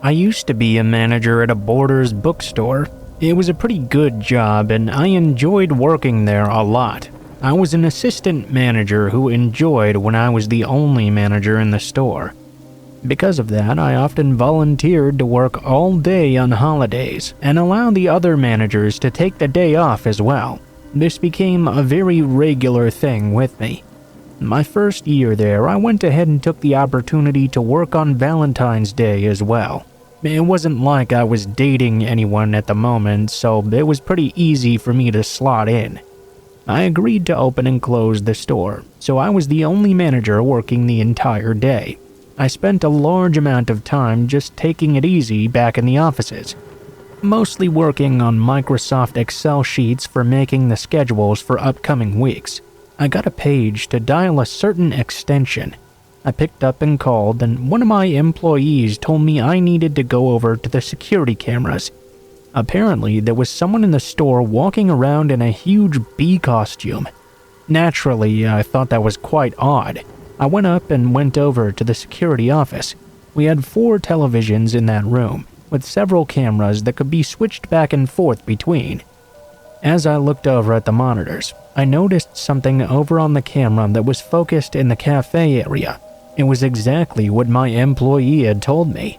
I used to be a manager at a Borders bookstore. It was a pretty good job and I enjoyed working there a lot. I was an assistant manager who enjoyed when I was the only manager in the store. Because of that, I often volunteered to work all day on holidays and allow the other managers to take the day off as well. This became a very regular thing with me. My first year there, I went ahead and took the opportunity to work on Valentine's Day as well. It wasn't like I was dating anyone at the moment, so it was pretty easy for me to slot in. I agreed to open and close the store, so I was the only manager working the entire day. I spent a large amount of time just taking it easy back in the offices, mostly working on Microsoft Excel sheets for making the schedules for upcoming weeks. I got a page to dial a certain extension. I picked up and called, and one of my employees told me I needed to go over to the security cameras. Apparently, there was someone in the store walking around in a huge bee costume. Naturally, I thought that was quite odd. I went up and went over to the security office. We had 4 televisions in that room, with several cameras that could be switched back and forth between. As I looked over at the monitors, I noticed something over on the camera that was focused in the cafe area. It was exactly what my employee had told me.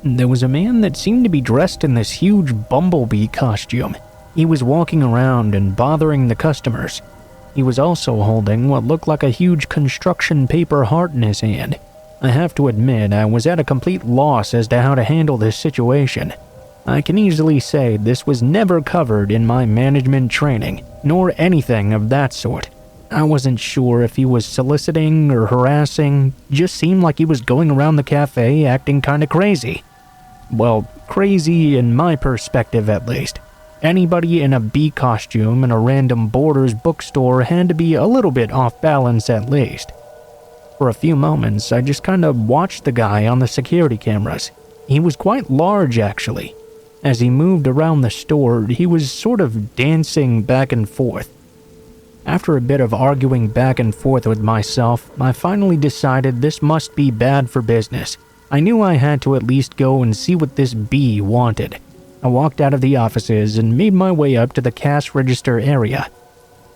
There was a man that seemed to be dressed in this huge bumblebee costume. He was walking around and bothering the customers. He was also holding what looked like a huge construction paper heart in his hand. I have to admit, I was at a complete loss as to how to handle this situation. I can easily say this was never covered in my management training, nor anything of that sort. I wasn't sure if he was soliciting or harassing, just seemed like he was going around the cafe acting kinda crazy. Well, crazy in my perspective at least. Anybody in a bee costume in a random Borders bookstore had to be a little bit off balance at least. For a few moments, I just kinda watched the guy on the security cameras. He was quite large actually. As he moved around the store, he was sort of dancing back and forth. After a bit of arguing back and forth with myself, I finally decided this must be bad for business. I knew I had to at least go and see what this bee wanted. I walked out of the offices and made my way up to the cash register area.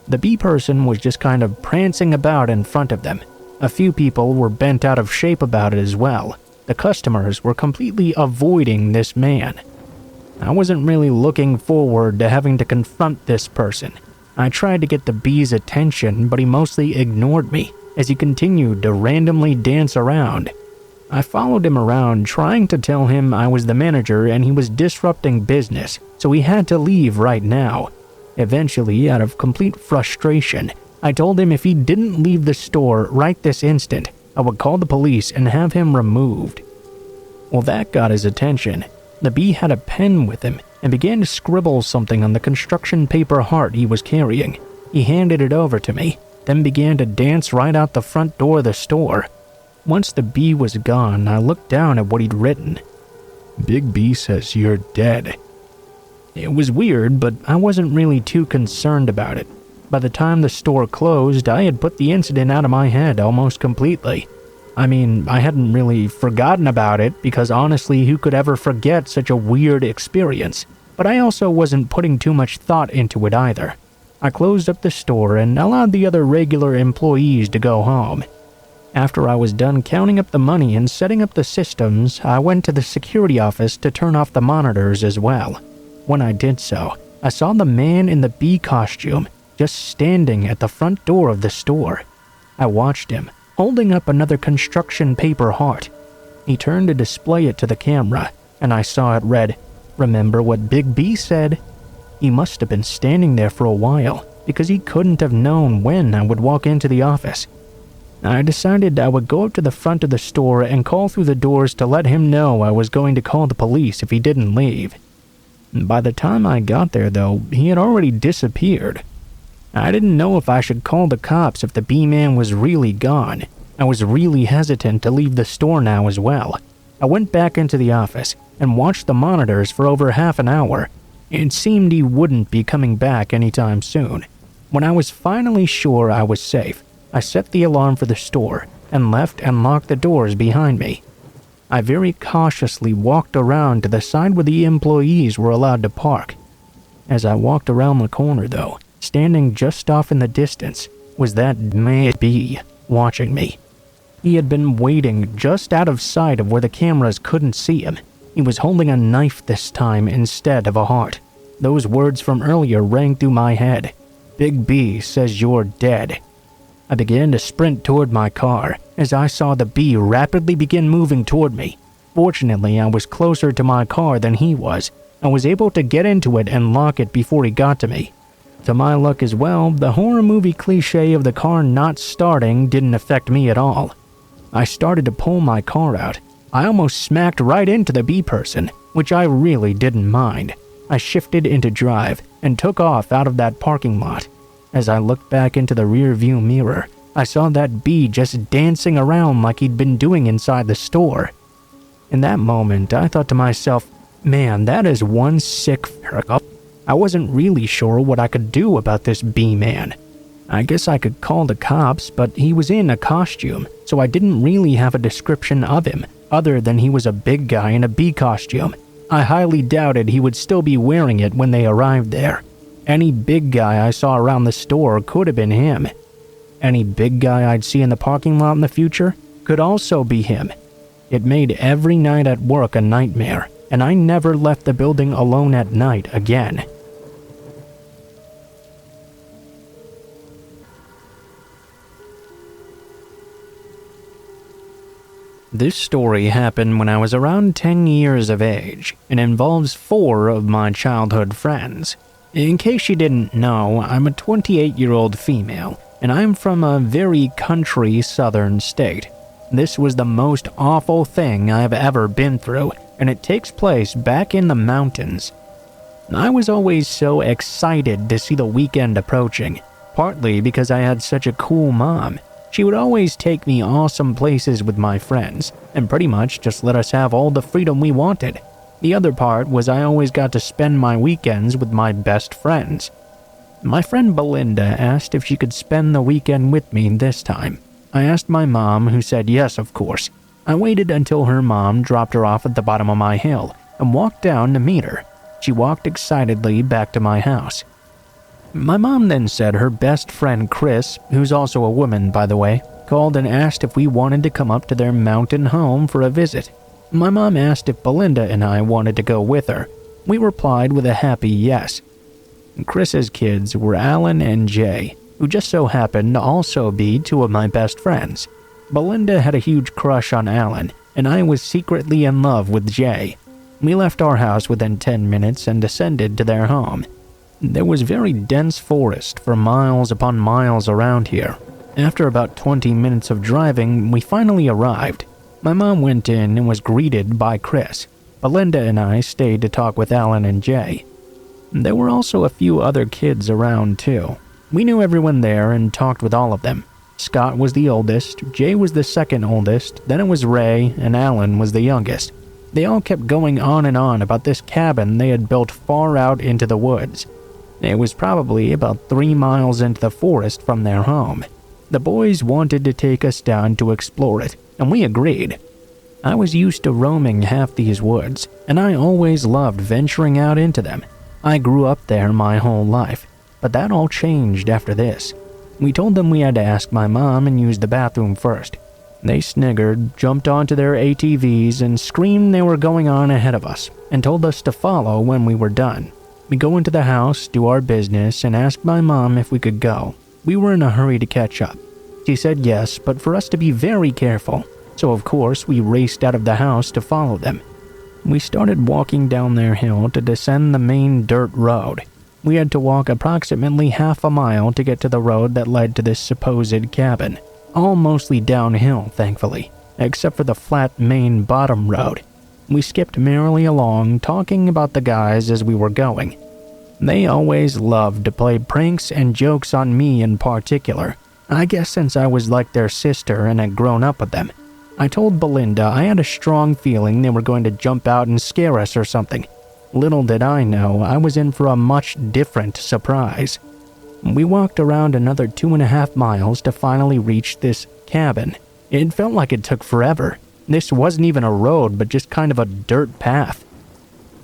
The bee person was just kind of prancing about in front of them. A few people were bent out of shape about it as well. The customers were completely avoiding this man. I wasn't really looking forward to having to confront this person. I tried to get the bee's attention, but he mostly ignored me as he continued to randomly dance around. I followed him around trying to tell him I was the manager and he was disrupting business, so he had to leave right now. Eventually, out of complete frustration, I told him if he didn't leave the store right this instant, I would call the police and have him removed. Well, that got his attention. The bee had a pen with him and began to scribble something on the construction paper heart he was carrying. He handed it over to me, then began to dance right out the front door of the store. Once the bee was gone, I looked down at what he'd written. "Big B says you're dead." It was weird, but I wasn't really too concerned about it. By the time the store closed, I had put the incident out of my head almost completely. I mean, I hadn't really forgotten about it because honestly, who could ever forget such a weird experience? But I also wasn't putting too much thought into it either. I closed up the store and allowed the other regular employees to go home. After I was done counting up the money and setting up the systems, I went to the security office to turn off the monitors as well. When I did so, I saw the man in the bee costume just standing at the front door of the store. I watched him, holding up another construction paper heart. He turned to display it to the camera, and I saw it read, "Remember what Big B said?" He must have been standing there for a while, because he couldn't have known when I would walk into the office. I decided I would go up to the front of the store and call through the doors to let him know I was going to call the police if he didn't leave. By the time I got there, though, he had already disappeared. I didn't know if I should call the cops if the bee-man was really gone. I was really hesitant to leave the store now as well. I went back into the office and watched the monitors for over half an hour. It seemed he wouldn't be coming back anytime soon. When I was finally sure I was safe, I set the alarm for the store and left and locked the doors behind me. I very cautiously walked around to the side where the employees were allowed to park. As I walked around the corner though, standing just off in the distance, was that mad bee watching me. He had been waiting just out of sight of where the cameras couldn't see him. He was holding a knife this time instead of a heart. Those words from earlier rang through my head. Big B says you're dead. I began to sprint toward my car as I saw the bee rapidly begin moving toward me. Fortunately, I was closer to my car than he was. I was able to get into it and lock it before he got to me. To my luck as well, the horror movie cliche of the car not starting didn't affect me at all. I started to pull my car out. I almost smacked right into the bee person, which I really didn't mind. I shifted into drive and took off out of that parking lot. As I looked back into the rear view mirror, I saw that bee just dancing around like he'd been doing inside the store. In that moment, I thought to myself, man, that is one sick fuck. I wasn't really sure what I could do about this bee man. I guess I could call the cops, but he was in a costume, so I didn't really have a description of him, other than he was a big guy in a bee costume. I highly doubted he would still be wearing it when they arrived there. Any big guy I saw around the store could have been him. Any big guy I'd see in the parking lot in the future could also be him. It made every night at work a nightmare, and I never left the building alone at night again. This story happened when I was around 10 years of age and involves 4 of my childhood friends. In case you didn't know, I'm a 28-year-old female, and I'm from a very country southern state. This was the most awful thing I've ever been through, and it takes place back in the mountains. I was always so excited to see the weekend approaching, partly because I had such a cool mom. She would always take me awesome places with my friends, and pretty much just let us have all the freedom we wanted. The other part was I always got to spend my weekends with my best friends. My friend Belinda asked if she could spend the weekend with me this time. I asked my mom, who said yes, of course. I waited until her mom dropped her off at the bottom of my hill and walked down to meet her. She walked excitedly back to my house. My mom then said her best friend Chris, who's also a woman by the way, called and asked if we wanted to come up to their mountain home for a visit. My mom asked if Belinda and I wanted to go with her. We replied with a happy yes. Chris's kids were Alan and Jay, who just so happened to also be 2 of my best friends. Belinda had a huge crush on Alan, and I was secretly in love with Jay. We left our house within 10 minutes and descended to their home. There was very dense forest for miles upon miles around here. After about 20 minutes of driving, we finally arrived. My mom went in and was greeted by Chris. Belinda and I stayed to talk with Alan and Jay. There were also a few other kids around too. We knew everyone there and talked with all of them. Scott was the oldest, Jay was the second oldest, then it was Ray, and Alan was the youngest. They all kept going on and on about this cabin they had built far out into the woods. It was probably about 3 miles into the forest from their home. The boys wanted to take us down to explore it, and we agreed. I was used to roaming half these woods, and I always loved venturing out into them. I grew up there my whole life, but that all changed after this. We told them we had to ask my mom and use the bathroom first. They sniggered, jumped onto their ATVs, and screamed they were going on ahead of us, and told us to follow when we were done. We go into the house, do our business, and ask my mom if we could go. We were in a hurry to catch up. She said yes, but for us to be very careful. So of course, we raced out of the house to follow them. We started walking down their hill to descend the main dirt road. We had to walk approximately half a mile to get to the road that led to this supposed cabin. All mostly downhill, thankfully, except for the flat main bottom road. We skipped merrily along, talking about the guys as we were going. They always loved to play pranks and jokes on me in particular. I guess since I was like their sister and had grown up with them. I told Belinda I had a strong feeling they were going to jump out and scare us or something. Little did I know I was in for a much different surprise. We walked around another 2.5 miles to finally reach this cabin. It felt like it took forever. This wasn't even a road, but just kind of a dirt path.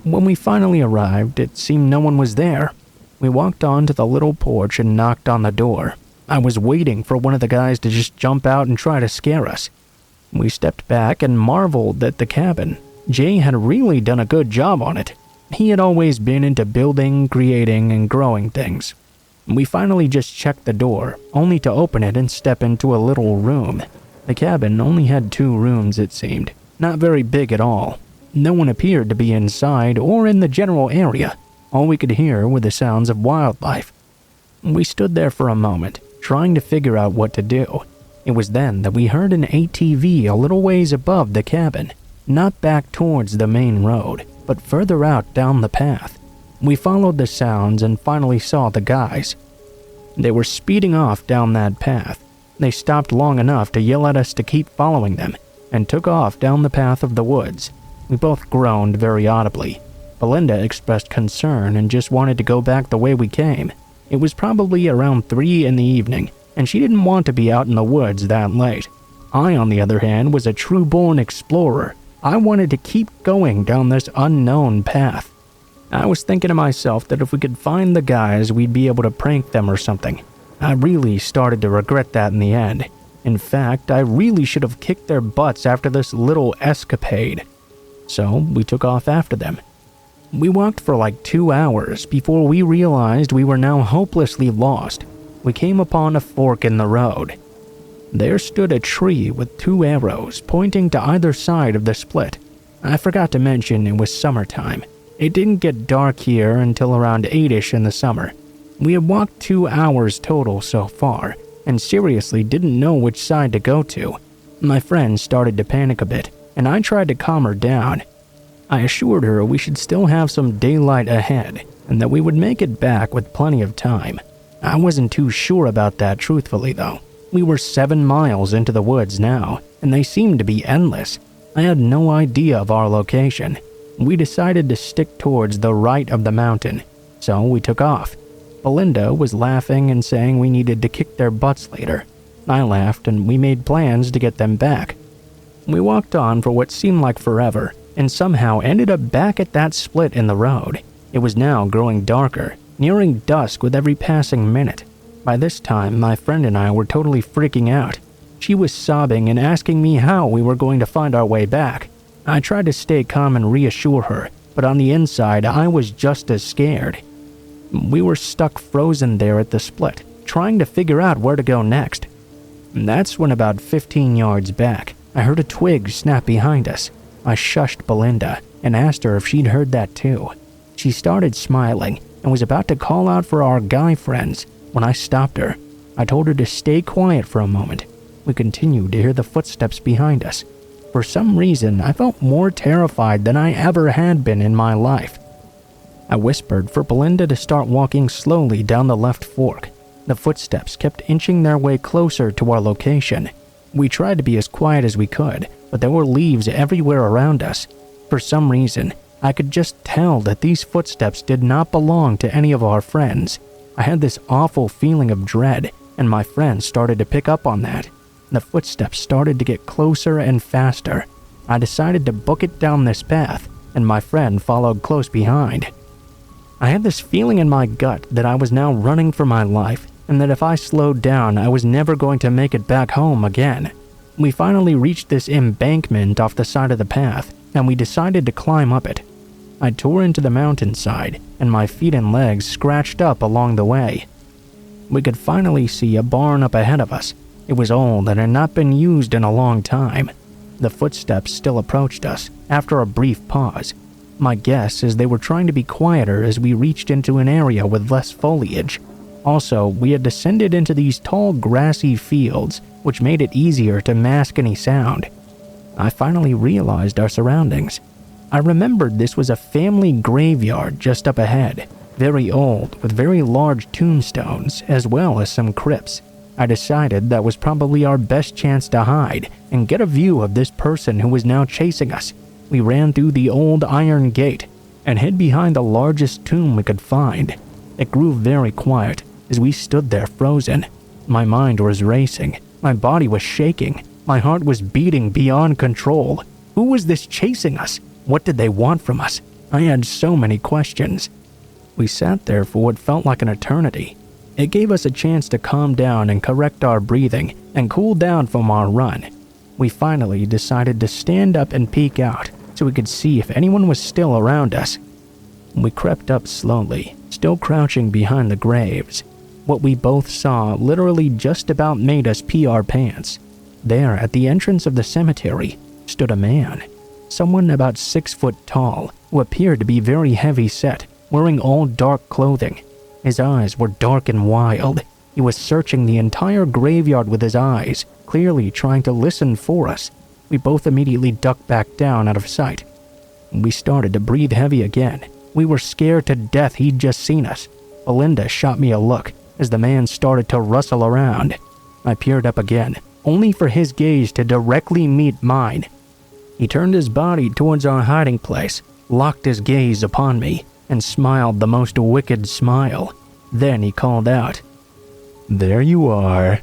When we finally arrived, it seemed no one was there. We walked on to the little porch and knocked on the door. I was waiting for one of the guys to just jump out and try to scare us. We stepped back and marveled at the cabin. Jay had really done a good job on it. He had always been into building, creating, and growing things. We finally just checked the door, only to open it and step into a little room. The cabin only had 2 rooms, it seemed. Not very big at all. No one appeared to be inside or in the general area. All we could hear were the sounds of wildlife. We stood there for a moment, trying to figure out what to do. It was then that we heard an ATV a little ways above the cabin, not back towards the main road, but further out down the path. We followed the sounds and finally saw the guys. They were speeding off down that path. They stopped long enough to yell at us to keep following them, and took off down the path of the woods. We both groaned very audibly. Belinda expressed concern and just wanted to go back the way we came. It was probably around 3 in the evening, and she didn't want to be out in the woods that late. I, on the other hand, was a true-born explorer. I wanted to keep going down this unknown path. I was thinking to myself that if we could find the guys, we'd be able to prank them or something. I really started to regret that in the end. In fact, I really should have kicked their butts after this little escapade. So, we took off after them. We walked for like 2 hours before we realized we were now hopelessly lost. We came upon a fork in the road. There stood a tree with 2 arrows pointing to either side of the split. I forgot to mention it was summertime. It didn't get dark here until around 8ish in the summer. We had walked 2 hours total so far, and seriously didn't know which side to go to. My friend started to panic a bit, and I tried to calm her down. I assured her we should still have some daylight ahead, and that we would make it back with plenty of time. I wasn't too sure about that truthfully though. We were 7 miles into the woods now, and they seemed to be endless. I had no idea of our location. We decided to stick towards the right of the mountain, so we took off. Belinda was laughing and saying we needed to kick their butts later. I laughed and we made plans to get them back. We walked on for what seemed like forever, and somehow ended up back at that split in the road. It was now growing darker, nearing dusk with every passing minute. By this time, my friend and I were totally freaking out. She was sobbing and asking me how we were going to find our way back. I tried to stay calm and reassure her, but on the inside, I was just as scared. We were stuck frozen there at the split, trying to figure out where to go next. And that's when about 15 yards back, I heard a twig snap behind us. I shushed Belinda and asked her if she'd heard that too. She started smiling and was about to call out for our guy friends when I stopped her. I told her to stay quiet for a moment. We continued to hear the footsteps behind us. For some reason, I felt more terrified than I ever had been in my life. I whispered for Belinda to start walking slowly down the left fork. The footsteps kept inching their way closer to our location. We tried to be as quiet as we could, but there were leaves everywhere around us. For some reason, I could just tell that these footsteps did not belong to any of our friends. I had this awful feeling of dread, and my friends started to pick up on that. The footsteps started to get closer and faster. I decided to book it down this path, and my friend followed close behind. I had this feeling in my gut that I was now running for my life, and that if I slowed down, I was never going to make it back home again. We finally reached this embankment off the side of the path, and we decided to climb up it. I tore into the mountainside, and my feet and legs scratched up along the way. We could finally see a barn up ahead of us. It was old and had not been used in a long time. The footsteps still approached us, after a brief pause. My guess is they were trying to be quieter as we reached into an area with less foliage. Also, we had descended into these tall grassy fields, which made it easier to mask any sound. I finally realized our surroundings. I remembered this was a family graveyard just up ahead, very old, with very large tombstones, as well as some crypts. I decided that was probably our best chance to hide and get a view of this person who was now chasing us. We ran through the old iron gate and hid behind the largest tomb we could find. It grew very quiet as we stood there frozen. My mind was racing, my body was shaking, My heart was beating beyond control. Who was this chasing us? What did they want from us? I had so many questions. We sat there for what felt like an eternity. It gave us a chance to calm down and correct our breathing and cool down from our run. We finally decided to stand up and peek out so we could see if anyone was still around us. We crept up slowly, still crouching behind the graves. What we both saw literally just about made us pee our pants. There, at the entrance of the cemetery, stood a man. Someone about 6 foot tall, who appeared to be very heavy set, wearing all dark clothing. His eyes were dark and wild. He was searching the entire graveyard with his eyes, clearly trying to listen for us. We both immediately ducked back down out of sight. We started to breathe heavy again. We were scared to death he'd just seen us. Belinda shot me a look as the man started to rustle around. I peered up again, only for his gaze to directly meet mine. He turned his body towards our hiding place, locked his gaze upon me, and smiled the most wicked smile. Then he called out, "There you are."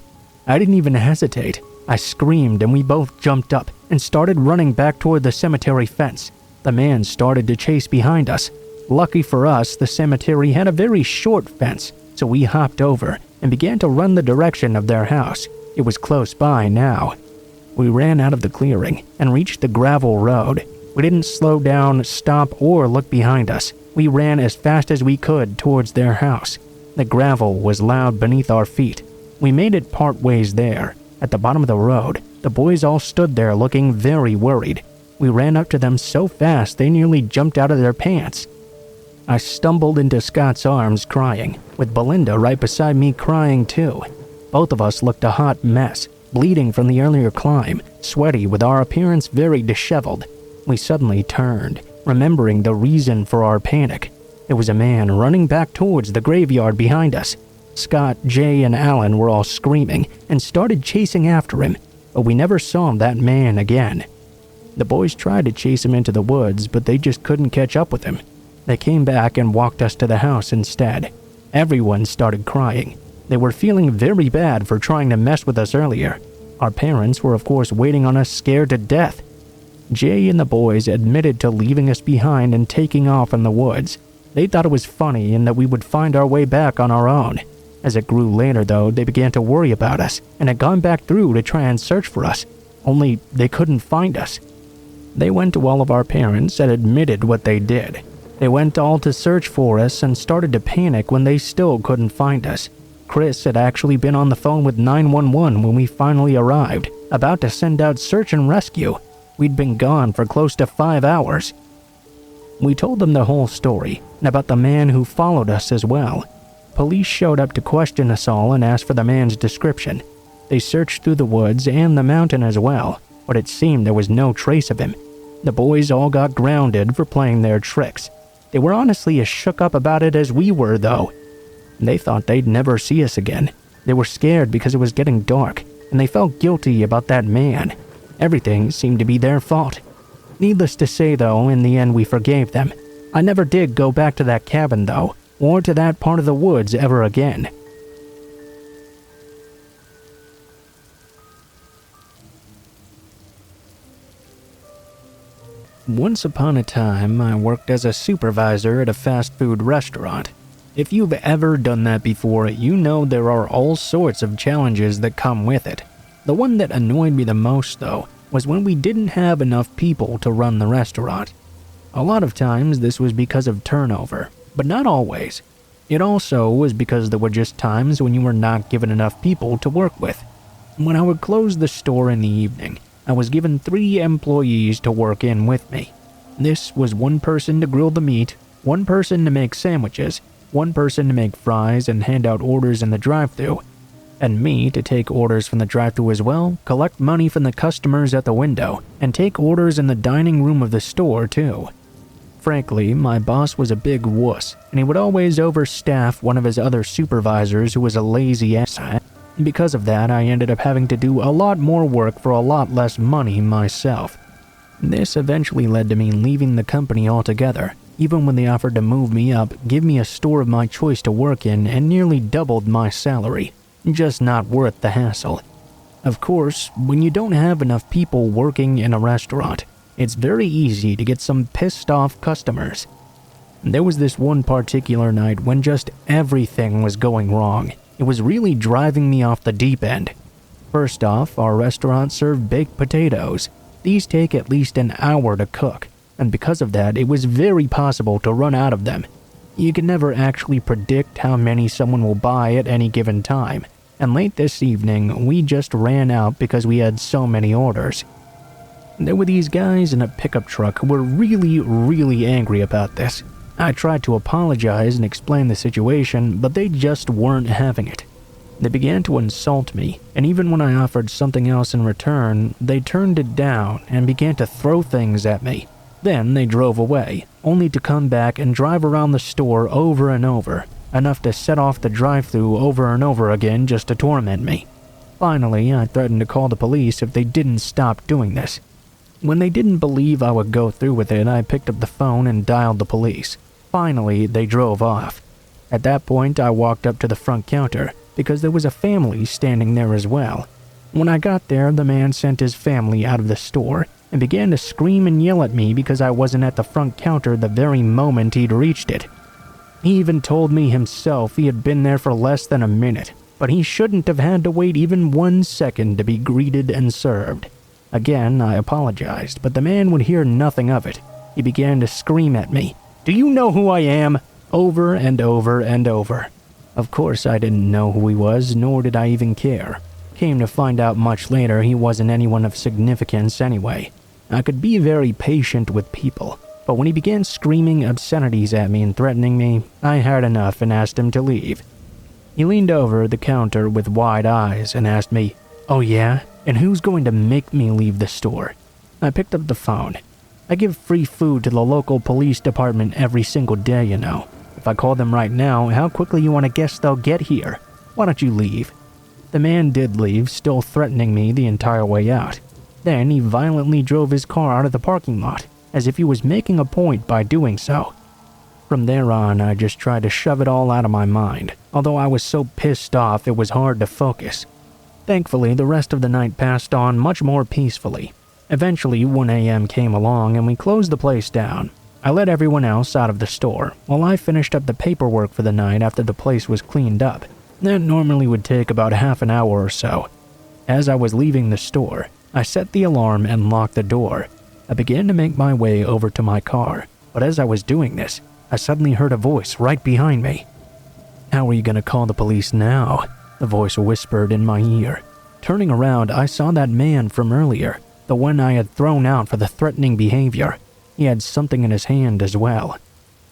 I didn't even hesitate. I screamed and we both jumped up and started running back toward the cemetery fence. The man started to chase behind us. Lucky for us, the cemetery had a very short fence, so we hopped over and began to run the direction of their house. It was close by now. We ran out of the clearing and reached the gravel road. We didn't slow down, stop, or look behind us. We ran as fast as we could towards their house. The gravel was loud beneath our feet. We made it part ways there. At the bottom of the road, the boys all stood there looking very worried. We ran up to them so fast they nearly jumped out of their pants. I stumbled into Scott's arms crying, with Belinda right beside me crying too. Both of us looked a hot mess, bleeding from the earlier climb, sweaty with our appearance very disheveled. We suddenly turned, remembering the reason for our panic. There was a man running back towards the graveyard behind us. Scott, Jay, and Alan were all screaming and started chasing after him, but we never saw that man again. The boys tried to chase him into the woods, but they just couldn't catch up with him. They came back and walked us to the house instead. Everyone started crying. They were feeling very bad for trying to mess with us earlier. Our parents were of course waiting on us scared to death. Jay and the boys admitted to leaving us behind and taking off in the woods. They thought it was funny and that we would find our way back on our own. As it grew later though, they began to worry about us and had gone back through to try and search for us, only they couldn't find us. They went to all of our parents and admitted what they did. They went all to search for us and started to panic when they still couldn't find us. Chris had actually been on the phone with 911 when we finally arrived, about to send out search and rescue. We'd been gone for close to 5 hours. We told them the whole story, and about the man who followed us as well. Police showed up to question us all and asked for the man's description. They searched through the woods and the mountain as well, but it seemed there was no trace of him. The boys all got grounded for playing their tricks. They were honestly as shook up about it as we were, though. They thought they'd never see us again. They were scared because it was getting dark, and they felt guilty about that man. Everything seemed to be their fault. Needless to say, though, in the end we forgave them. I never did go back to that cabin, though, or to that part of the woods ever again. Once upon a time, I worked as a supervisor at a fast food restaurant. If you've ever done that before, you know there are all sorts of challenges that come with it. The one that annoyed me the most, though, was when we didn't have enough people to run the restaurant. A lot of times this was because of turnover, but not always. It also was because there were just times when you were not given enough people to work with. When I would close the store in the evening, I was given 3 employees to work in with me. This was one person to grill the meat, one person to make sandwiches, one person to make fries and hand out orders in the drive-thru, and me to take orders from the drive-thru as well, collect money from the customers at the window, and take orders in the dining room of the store too. Frankly, my boss was a big wuss, and he would always overstaff one of his other supervisors who was a lazy ass. Because of that, I ended up having to do a lot more work for a lot less money myself. This eventually led to me leaving the company altogether, even when they offered to move me up, give me a store of my choice to work in, and nearly doubled my salary. Just not worth the hassle. Of course, when you don't have enough people working in a restaurant, it's very easy to get some pissed off customers. There was this one particular night when just everything was going wrong. It was really driving me off the deep end. First off, our restaurant served baked potatoes. These take at least an hour to cook, and because of that, it was very possible to run out of them. You can never actually predict how many someone will buy at any given time, and late this evening, we just ran out because we had so many orders. There were these guys in a pickup truck who were really angry about this. I tried to apologize and explain the situation, but they just weren't having it. They began to insult me, and even when I offered something else in return, they turned it down and began to throw things at me. Then they drove away, only to come back and drive around the store over and over, enough to set off the drive-thru over and over again just to torment me. Finally, I threatened to call the police if they didn't stop doing this. When they didn't believe I would go through with it, I picked up the phone and dialed the police. Finally, they drove off. At that point, I walked up to the front counter, because there was a family standing there as well. When I got there, the man sent his family out of the store and began to scream and yell at me because I wasn't at the front counter the very moment he'd reached it. He even told me himself he had been there for less than a minute, but he shouldn't have had to wait even 1 second to be greeted and served. Again, I apologized, but the man would hear nothing of it. He began to scream at me, "Do you know who I am?" over and over and over. Of course, I didn't know who he was, nor did I even care. Came to find out much later he wasn't anyone of significance anyway. I could be very patient with people, but when he began screaming obscenities at me and threatening me, I had enough and asked him to leave. He leaned over the counter with wide eyes and asked me, "Oh yeah? And who's going to make me leave the store?" I picked up the phone. I give free food to the local police department every single day, you know. If I call them right now, how quickly you want to guess they'll get here? Why don't you leave? The man did leave, still threatening me the entire way out. Then he violently drove his car out of the parking lot, as if he was making a point by doing so. From there on, I just tried to shove it all out of my mind, although I was so pissed off it was hard to focus. Thankfully, the rest of the night passed on much more peacefully. Eventually, 1 a.m. came along and we closed the place down. I let everyone else out of the store, while I finished up the paperwork for the night after the place was cleaned up. That normally would take about half an hour or so. As I was leaving the store, I set the alarm and locked the door. I began to make my way over to my car, but as I was doing this, I suddenly heard a voice right behind me. "How are you going to call the police now?" the voice whispered in my ear. Turning around, I saw that man from earlier, the one I had thrown out for the threatening behavior. He had something in his hand as well.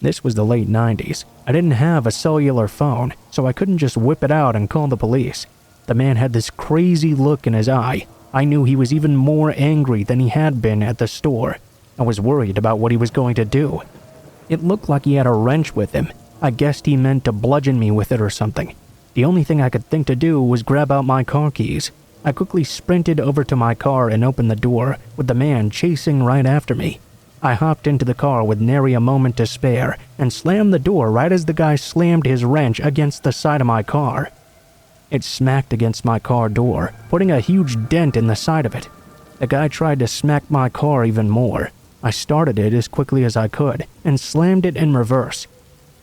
This was the late 90s. I didn't have a cellular phone, so I couldn't just whip it out and call the police. The man had this crazy look in his eye. I knew he was even more angry than he had been at the store. I was worried about what he was going to do. It looked like he had a wrench with him. I guessed he meant to bludgeon me with it or something. The only thing I could think to do was grab out my car keys. I quickly sprinted over to my car and opened the door, with the man chasing right after me. I hopped into the car with nary a moment to spare and slammed the door right as the guy slammed his wrench against the side of my car. It smacked against my car door, putting a huge dent in the side of it. The guy tried to smack my car even more. I started it as quickly as I could and slammed it in reverse.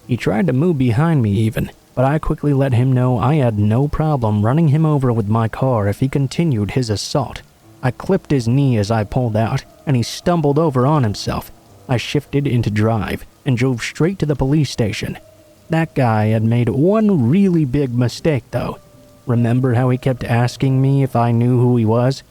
He tried to move behind me even, but I quickly let him know I had no problem running him over with my car if he continued his assault. I clipped his knee as I pulled out, and he stumbled over on himself. I shifted into drive and drove straight to the police station. That guy had made one really big mistake though. Remember how he kept asking me if I knew who he was?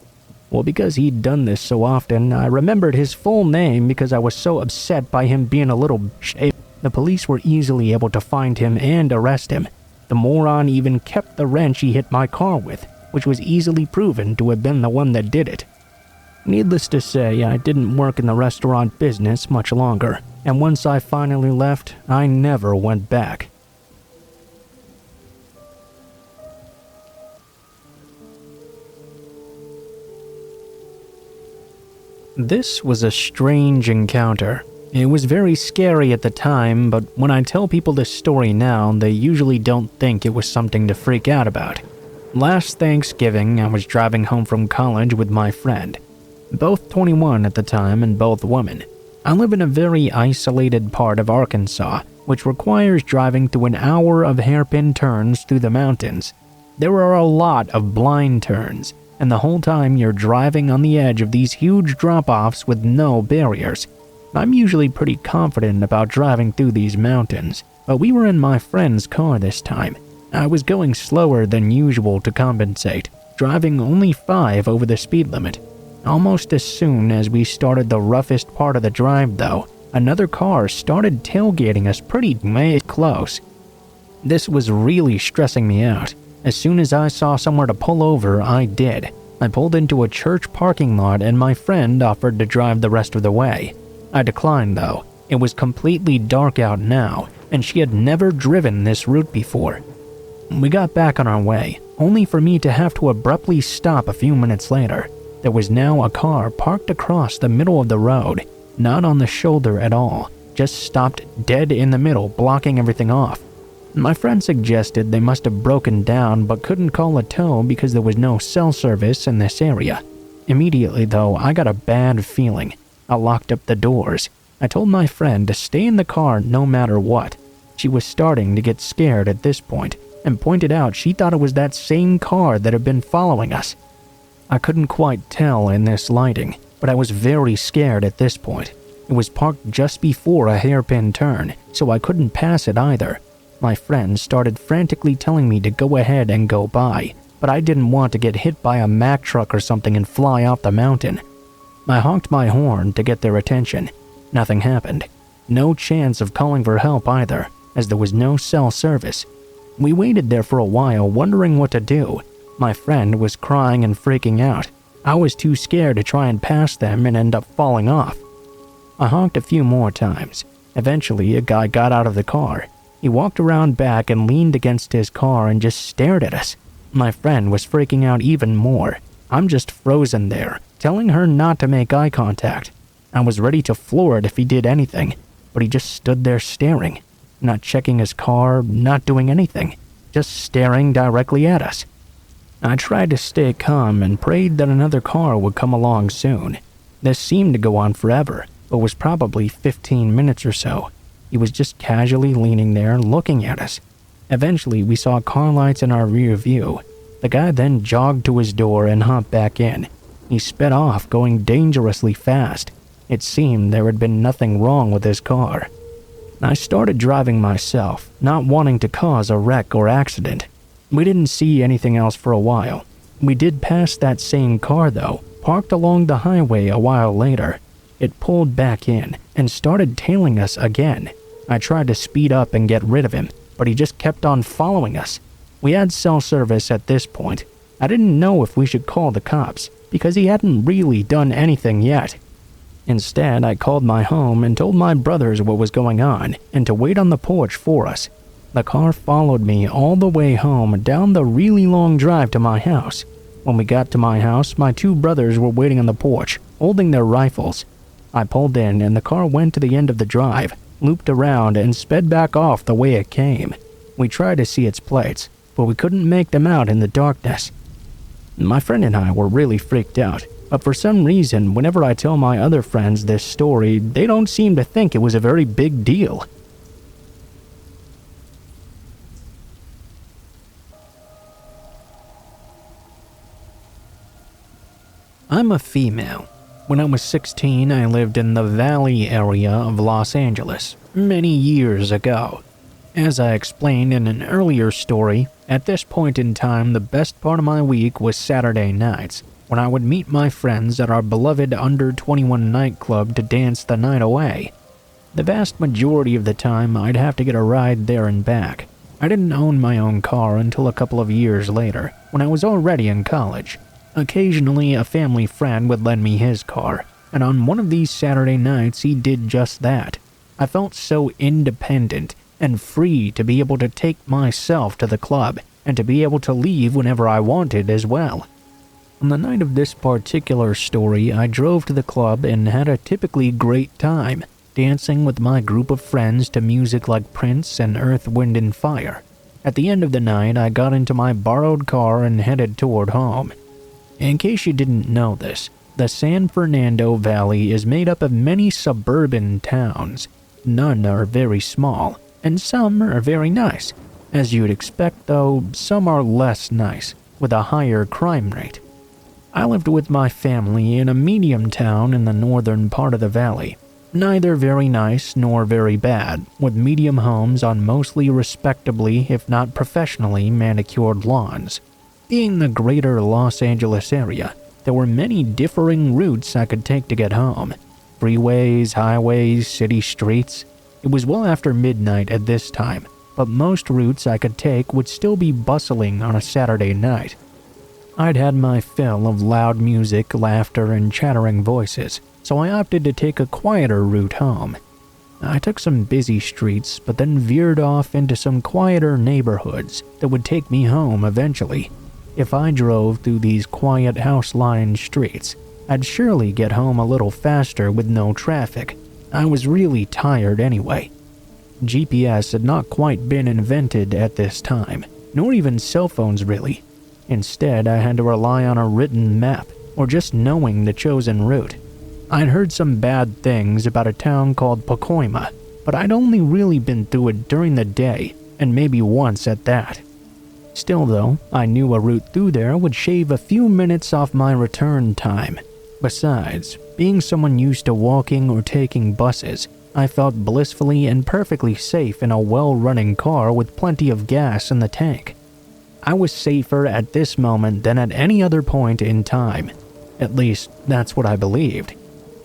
Well, because he'd done this so often, I remembered his full name because I was so upset by him being a little shit. The police were easily able to find him and arrest him. The moron even kept the wrench he hit my car with, which was easily proven to have been the one that did it. Needless to say, I didn't work in the restaurant business much longer, and once I finally left, I never went back. This was a strange encounter. It was very scary at the time, but when I tell people this story now, they usually don't think it was something to freak out about. Last Thanksgiving, I was driving home from college with my friend. Both 21 at the time and both women. I live in a very isolated part of Arkansas, which requires driving through an hour of hairpin turns through the mountains. There are a lot of blind turns, and the whole time you're driving on the edge of these huge drop-offs with no barriers. I'm usually pretty confident about driving through these mountains, but we were in my friend's car this time. I was going slower than usual to compensate, driving only 5 over the speed limit. Almost as soon as we started the roughest part of the drive though, another car started tailgating us pretty close. This was really stressing me out. As soon as I saw somewhere to pull over, I did. I pulled into a church parking lot and my friend offered to drive the rest of the way. I declined though. It was completely dark out now, and she had never driven this route before. We got back on our way, only for me to have to abruptly stop a few minutes later. There was now a car parked across the middle of the road, not on the shoulder at all, just stopped dead in the middle, blocking everything off. My friend suggested they must have broken down but couldn't call a tow because there was no cell service in this area. Immediately though, I got a bad feeling. I locked up the doors. I told my friend to stay in the car no matter what. She was starting to get scared at this point, and pointed out she thought it was that same car that had been following us. I couldn't quite tell in this lighting, but I was very scared at this point. It was parked just before a hairpin turn, so I couldn't pass it either. My friend started frantically telling me to go ahead and go by, but I didn't want to get hit by a Mack truck or something and fly off the mountain. I honked my horn to get their attention. Nothing happened. No chance of calling for help either, as there was no cell service. We waited there for a while, wondering what to do. My friend was crying and freaking out. I was too scared to try and pass them and end up falling off. I honked a few more times. Eventually, a guy got out of the car. He walked around back and leaned against his car and just stared at us. My friend was freaking out even more. I'm just frozen there, telling her not to make eye contact. I was ready to floor it if he did anything, but he just stood there staring, not checking his car, not doing anything, just staring directly at us. I tried to stay calm and prayed that another car would come along soon. This seemed to go on forever, but was probably 15 minutes or so. He was just casually leaning there looking at us. Eventually, we saw car lights in our rear view. The guy then jogged to his door and hopped back in. He sped off, going dangerously fast. It seemed there had been nothing wrong with his car. I started driving myself, not wanting to cause a wreck or accident. We didn't see anything else for a while. We did pass that same car though, parked along the highway a while later. It pulled back in and started tailing us again. I tried to speed up and get rid of him, but he just kept on following us. We had cell service at this point. I didn't know if we should call the cops, because he hadn't really done anything yet. Instead, I called my home and told my brothers what was going on and to wait on the porch for us. The car followed me all the way home down the really long drive to my house. When we got to my house, my 2 brothers were waiting on the porch, holding their rifles. I pulled in and the car went to the end of the drive, looped around and sped back off the way it came. We tried to see its plates, but we couldn't make them out in the darkness. My friend and I were really freaked out, but for some reason, whenever I tell my other friends this story, they don't seem to think it was a very big deal. I'm a female. When I was 16, I lived in the Valley area of Los Angeles, many years ago. As I explained in an earlier story, at this point in time, the best part of my week was Saturday nights, when I would meet my friends at our beloved under 21 nightclub to dance the night away. The vast majority of the time, I'd have to get a ride there and back. I didn't own my own car until a couple of years later, when I was already in college. Occasionally, a family friend would lend me his car, and on one of these Saturday nights, he did just that. I felt so independent and free to be able to take myself to the club and to be able to leave whenever I wanted as well. On the night of this particular story, I drove to the club and had a typically great time, dancing with my group of friends to music like Prince and Earth, Wind & Fire. At the end of the night, I got into my borrowed car and headed toward home. In case you didn't know this, the San Fernando Valley is made up of many suburban towns. None are very small, and some are very nice. As you'd expect though, some are less nice, with a higher crime rate. I lived with my family in a medium town in the northern part of the valley. Neither very nice nor very bad, with medium homes on mostly respectably, if not professionally, manicured lawns. Being the greater Los Angeles area, there were many differing routes I could take to get home. Freeways, highways, city streets. It was well after midnight at this time, but most routes I could take would still be bustling on a Saturday night. I'd had my fill of loud music, laughter, and chattering voices, so I opted to take a quieter route home. I took some busy streets, but then veered off into some quieter neighborhoods that would take me home eventually. If I drove through these quiet house-lined streets, I'd surely get home a little faster with no traffic. I was really tired anyway. GPS had not quite been invented at this time, nor even cell phones really. Instead, I had to rely on a written map, or just knowing the chosen route. I'd heard some bad things about a town called Pacoima, but I'd only really been through it during the day, and maybe once at that. Still though, I knew a route through there would shave a few minutes off my return time. Besides, being someone used to walking or taking buses, I felt blissfully and perfectly safe in a well-running car with plenty of gas in the tank. I was safer at this moment than at any other point in time. At least, that's what I believed.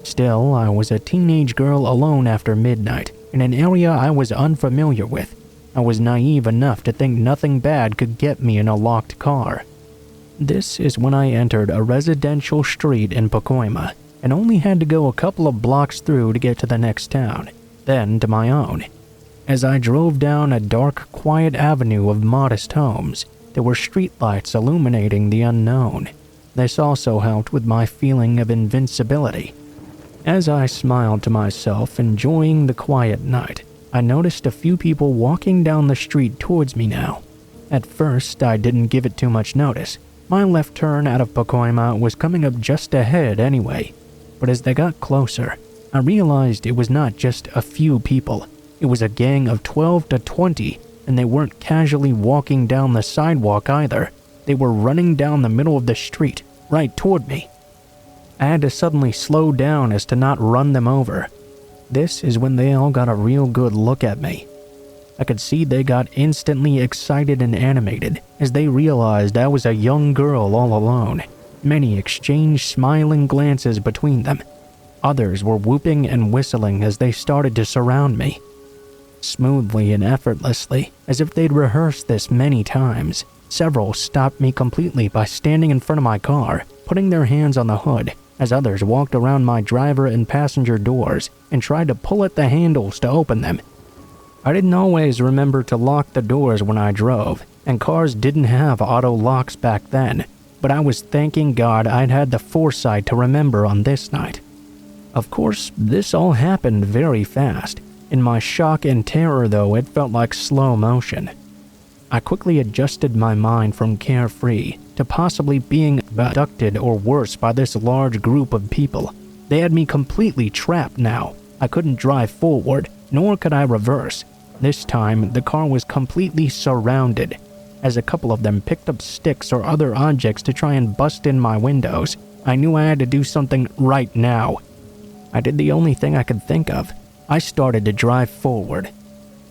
Still, I was a teenage girl alone after midnight, in an area I was unfamiliar with. I was naive enough to think nothing bad could get me in a locked car. This is when I entered a residential street in Pacoima, and only had to go a couple of blocks through to get to the next town, then to my own. As I drove down a dark, quiet avenue of modest homes, there were streetlights illuminating the unknown. This also helped with my feeling of invincibility. As I smiled to myself, enjoying the quiet night, I noticed a few people walking down the street towards me now. At first, I didn't give it too much notice. My left turn out of Pacoima was coming up just ahead anyway. But as they got closer, I realized it was not just a few people. It was a gang of 12 to 20, and they weren't casually walking down the sidewalk either. They were running down the middle of the street, right toward me. I had to suddenly slow down as to not run them over. This is when they all got a real good look at me. I could see they got instantly excited and animated as they realized I was a young girl all alone. Many exchanged smiling glances between them. Others were whooping and whistling as they started to surround me. Smoothly and effortlessly, as if they'd rehearsed this many times, several stopped me completely by standing in front of my car, putting their hands on the hood, as others walked around my driver and passenger doors and tried to pull at the handles to open them. I didn't always remember to lock the doors when I drove, and cars didn't have auto locks back then, but I was thanking God I'd had the foresight to remember on this night. Of course, this all happened very fast. In my shock and terror though, it felt like slow motion. I quickly adjusted my mind from carefree to possibly being abducted or worse by this large group of people. They had me completely trapped now. I couldn't drive forward, nor could I reverse. This time, the car was completely surrounded. As a couple of them picked up sticks or other objects to try and bust in my windows, I knew I had to do something right now. I did the only thing I could think of. I started to drive forward.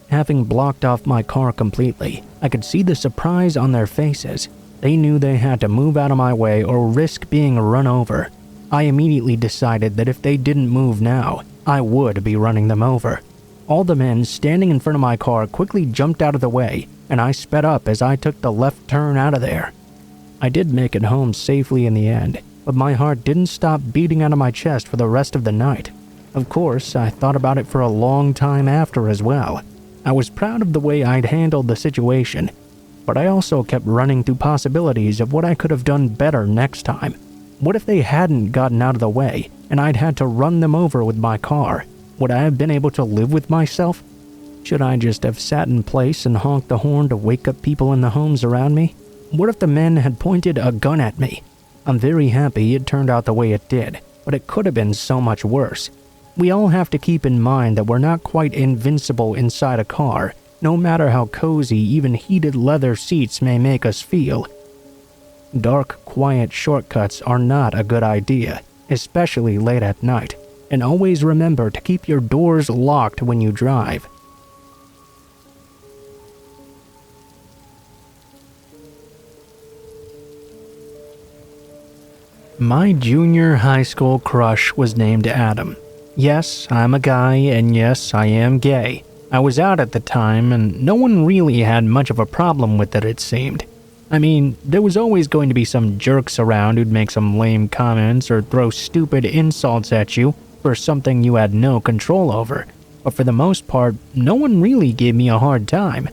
Having blocked off my car completely, I could see the surprise on their faces. They knew they had to move out of my way or risk being run over. I immediately decided that if they didn't move now, I would be running them over. All the men standing in front of my car quickly jumped out of the way, and I sped up as I took the left turn out of there. I did make it home safely in the end, but my heart didn't stop beating out of my chest for the rest of the night. Of course, I thought about it for a long time after as well. I was proud of the way I'd handled the situation, but I also kept running through possibilities of what I could have done better next time. What if they hadn't gotten out of the way, and I'd had to run them over with my car? Would I have been able to live with myself? Should I just have sat in place and honked the horn to wake up people in the homes around me? What if the men had pointed a gun at me? I'm very happy it turned out the way it did, but it could have been so much worse. We all have to keep in mind that we're not quite invincible inside a car, no matter how cozy even heated leather seats may make us feel. Dark, quiet shortcuts are not a good idea, especially late at night, and always remember to keep your doors locked when you drive. My junior high school crush was named Adam. Yes, I'm a guy, and yes, I am gay. I was out at the time, and no one really had much of a problem with it seemed. I mean, there was always going to be some jerks around who'd make some lame comments or throw stupid insults at you for something you had no control over, but for the most part, no one really gave me a hard time.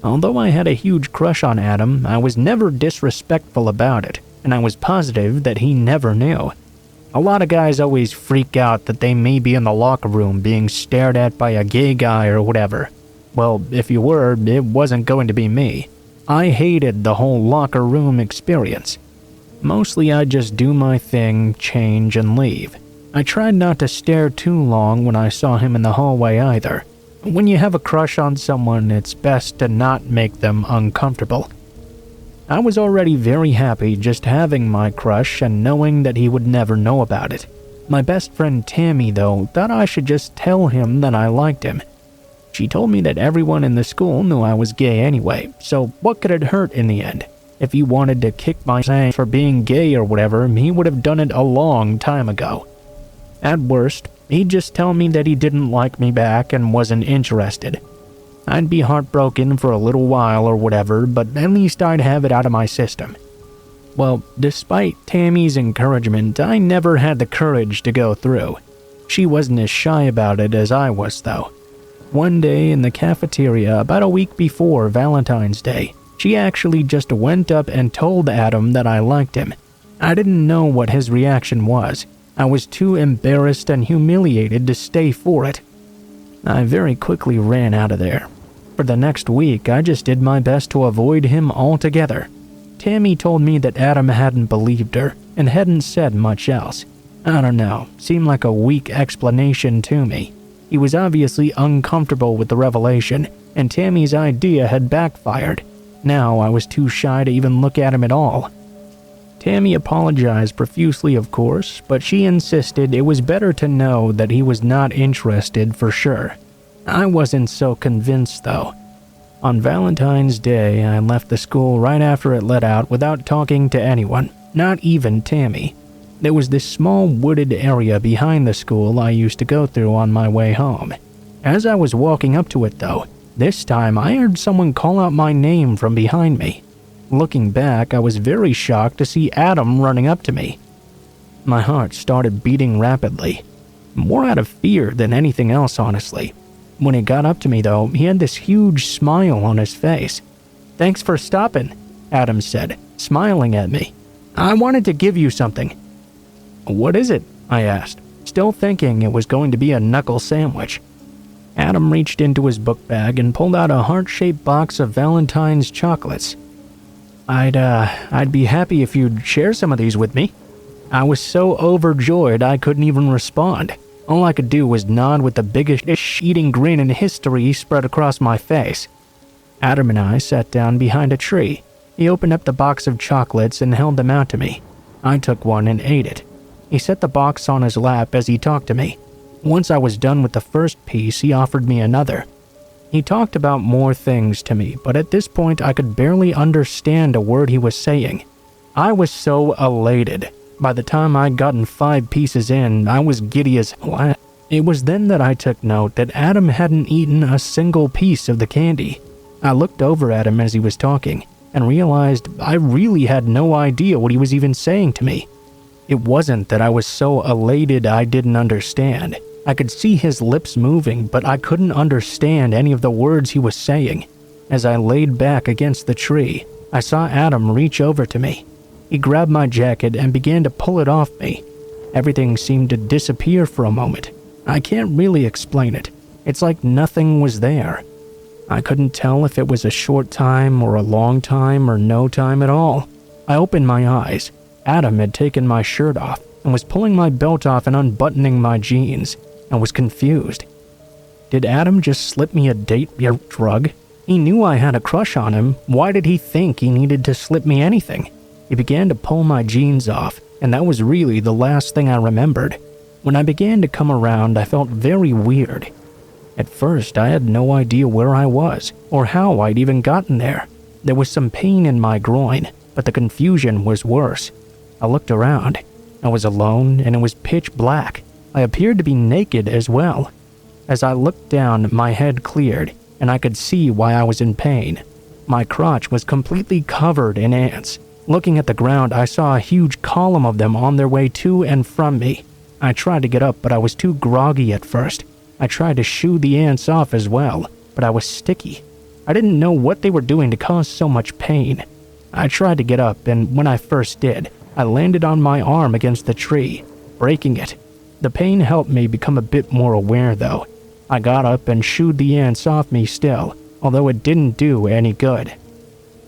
Although I had a huge crush on Adam, I was never disrespectful about it, and I was positive that he never knew. A lot of guys always freak out that they may be in the locker room being stared at by a gay guy or whatever. Well, if you were, it wasn't going to be me. I hated the whole locker room experience. Mostly I'd just do my thing, change, and leave. I tried not to stare too long when I saw him in the hallway either. When you have a crush on someone, it's best to not make them uncomfortable. I was already very happy just having my crush and knowing that he would never know about it. My best friend Tammy, though, thought I should just tell him that I liked him. She told me that everyone in the school knew I was gay anyway, so what could it hurt in the end? If he wanted to kick my ass for being gay or whatever, he would have done it a long time ago. At worst, he'd just tell me that he didn't like me back and wasn't interested. I'd be heartbroken for a little while or whatever, but at least I'd have it out of my system. Well, despite Tammy's encouragement, I never had the courage to go through. She wasn't as shy about it as I was, though. One day in the cafeteria, about a week before Valentine's Day, she actually just went up and told Adam that I liked him. I didn't know what his reaction was. I was too embarrassed and humiliated to stay for it. I very quickly ran out of there. For the next week, I just did my best to avoid him altogether. Tammy told me that Adam hadn't believed her and hadn't said much else. I don't know, seemed like a weak explanation to me. He was obviously uncomfortable with the revelation, and Tammy's idea had backfired. Now I was too shy to even look at him at all. Tammy apologized profusely, of course, but she insisted it was better to know that he was not interested for sure. I wasn't so convinced, though. On Valentine's Day, I left the school right after it let out without talking to anyone, not even Tammy. There was this small wooded area behind the school I used to go through on my way home. As I was walking up to it, though, this time I heard someone call out my name from behind me. Looking back, I was very shocked to see Adam running up to me. My heart started beating rapidly, more out of fear than anything else, honestly. When he got up to me, though, he had this huge smile on his face. "Thanks for stopping," Adam said, smiling at me. "I wanted to give you something." "What is it?" I asked, still thinking it was going to be a knuckle sandwich. Adam reached into his book bag and pulled out a heart-shaped box of Valentine's chocolates. I'd be happy if you'd share some of these with me." I was so overjoyed I couldn't even respond. All I could do was nod with the biggest eating grin in history spread across my face. Adam and I sat down behind a tree. He opened up the box of chocolates and held them out to me. I took one and ate it. He set the box on his lap as he talked to me. Once I was done with the first piece, he offered me another. He talked about more things to me, but at this point I could barely understand a word he was saying. I was so elated. By the time I'd gotten 5 pieces in, I was giddy as hell. It was then that I took note that Adam hadn't eaten a single piece of the candy. I looked over at him as he was talking, and realized I really had no idea what he was even saying to me. It wasn't that I was so elated I didn't understand. I could see his lips moving, but I couldn't understand any of the words he was saying. As I laid back against the tree, I saw Adam reach over to me. He grabbed my jacket and began to pull it off me. Everything seemed to disappear for a moment. I can't really explain it. It's like nothing was there. I couldn't tell if it was a short time or a long time or no time at all. I opened my eyes. Adam had taken my shirt off and was pulling my belt off and unbuttoning my jeans. I was confused. Did Adam just slip me a date or drug? He knew I had a crush on him. Why did he think he needed to slip me anything? He began to pull my jeans off, and that was really the last thing I remembered. When I began to come around, I felt very weird. At first, I had no idea where I was, or how I'd even gotten there. There was some pain in my groin, but the confusion was worse. I looked around. I was alone, and it was pitch black. I appeared to be naked as well. As I looked down, my head cleared, and I could see why I was in pain. My crotch was completely covered in ants. Looking at the ground, I saw a huge column of them on their way to and from me. I tried to get up, but I was too groggy at first. I tried to shoo the ants off as well, but I was sticky. I didn't know what they were doing to cause so much pain. I tried to get up, and when I first did, I landed on my arm against the tree, breaking it. The pain helped me become a bit more aware, though. I got up and shooed the ants off me still, although it didn't do any good.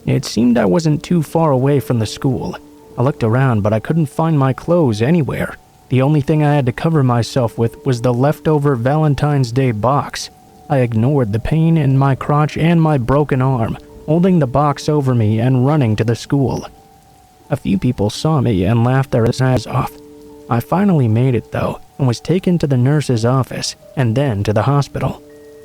It seemed I wasn't too far away from the school. I looked around, but I couldn't find my clothes anywhere. The only thing I had to cover myself with was the leftover Valentine's Day box. I ignored the pain in my crotch and my broken arm, holding the box over me and running to the school. A few people saw me and laughed their asses off. I finally made it, though, and was taken to the nurse's office and then to the hospital.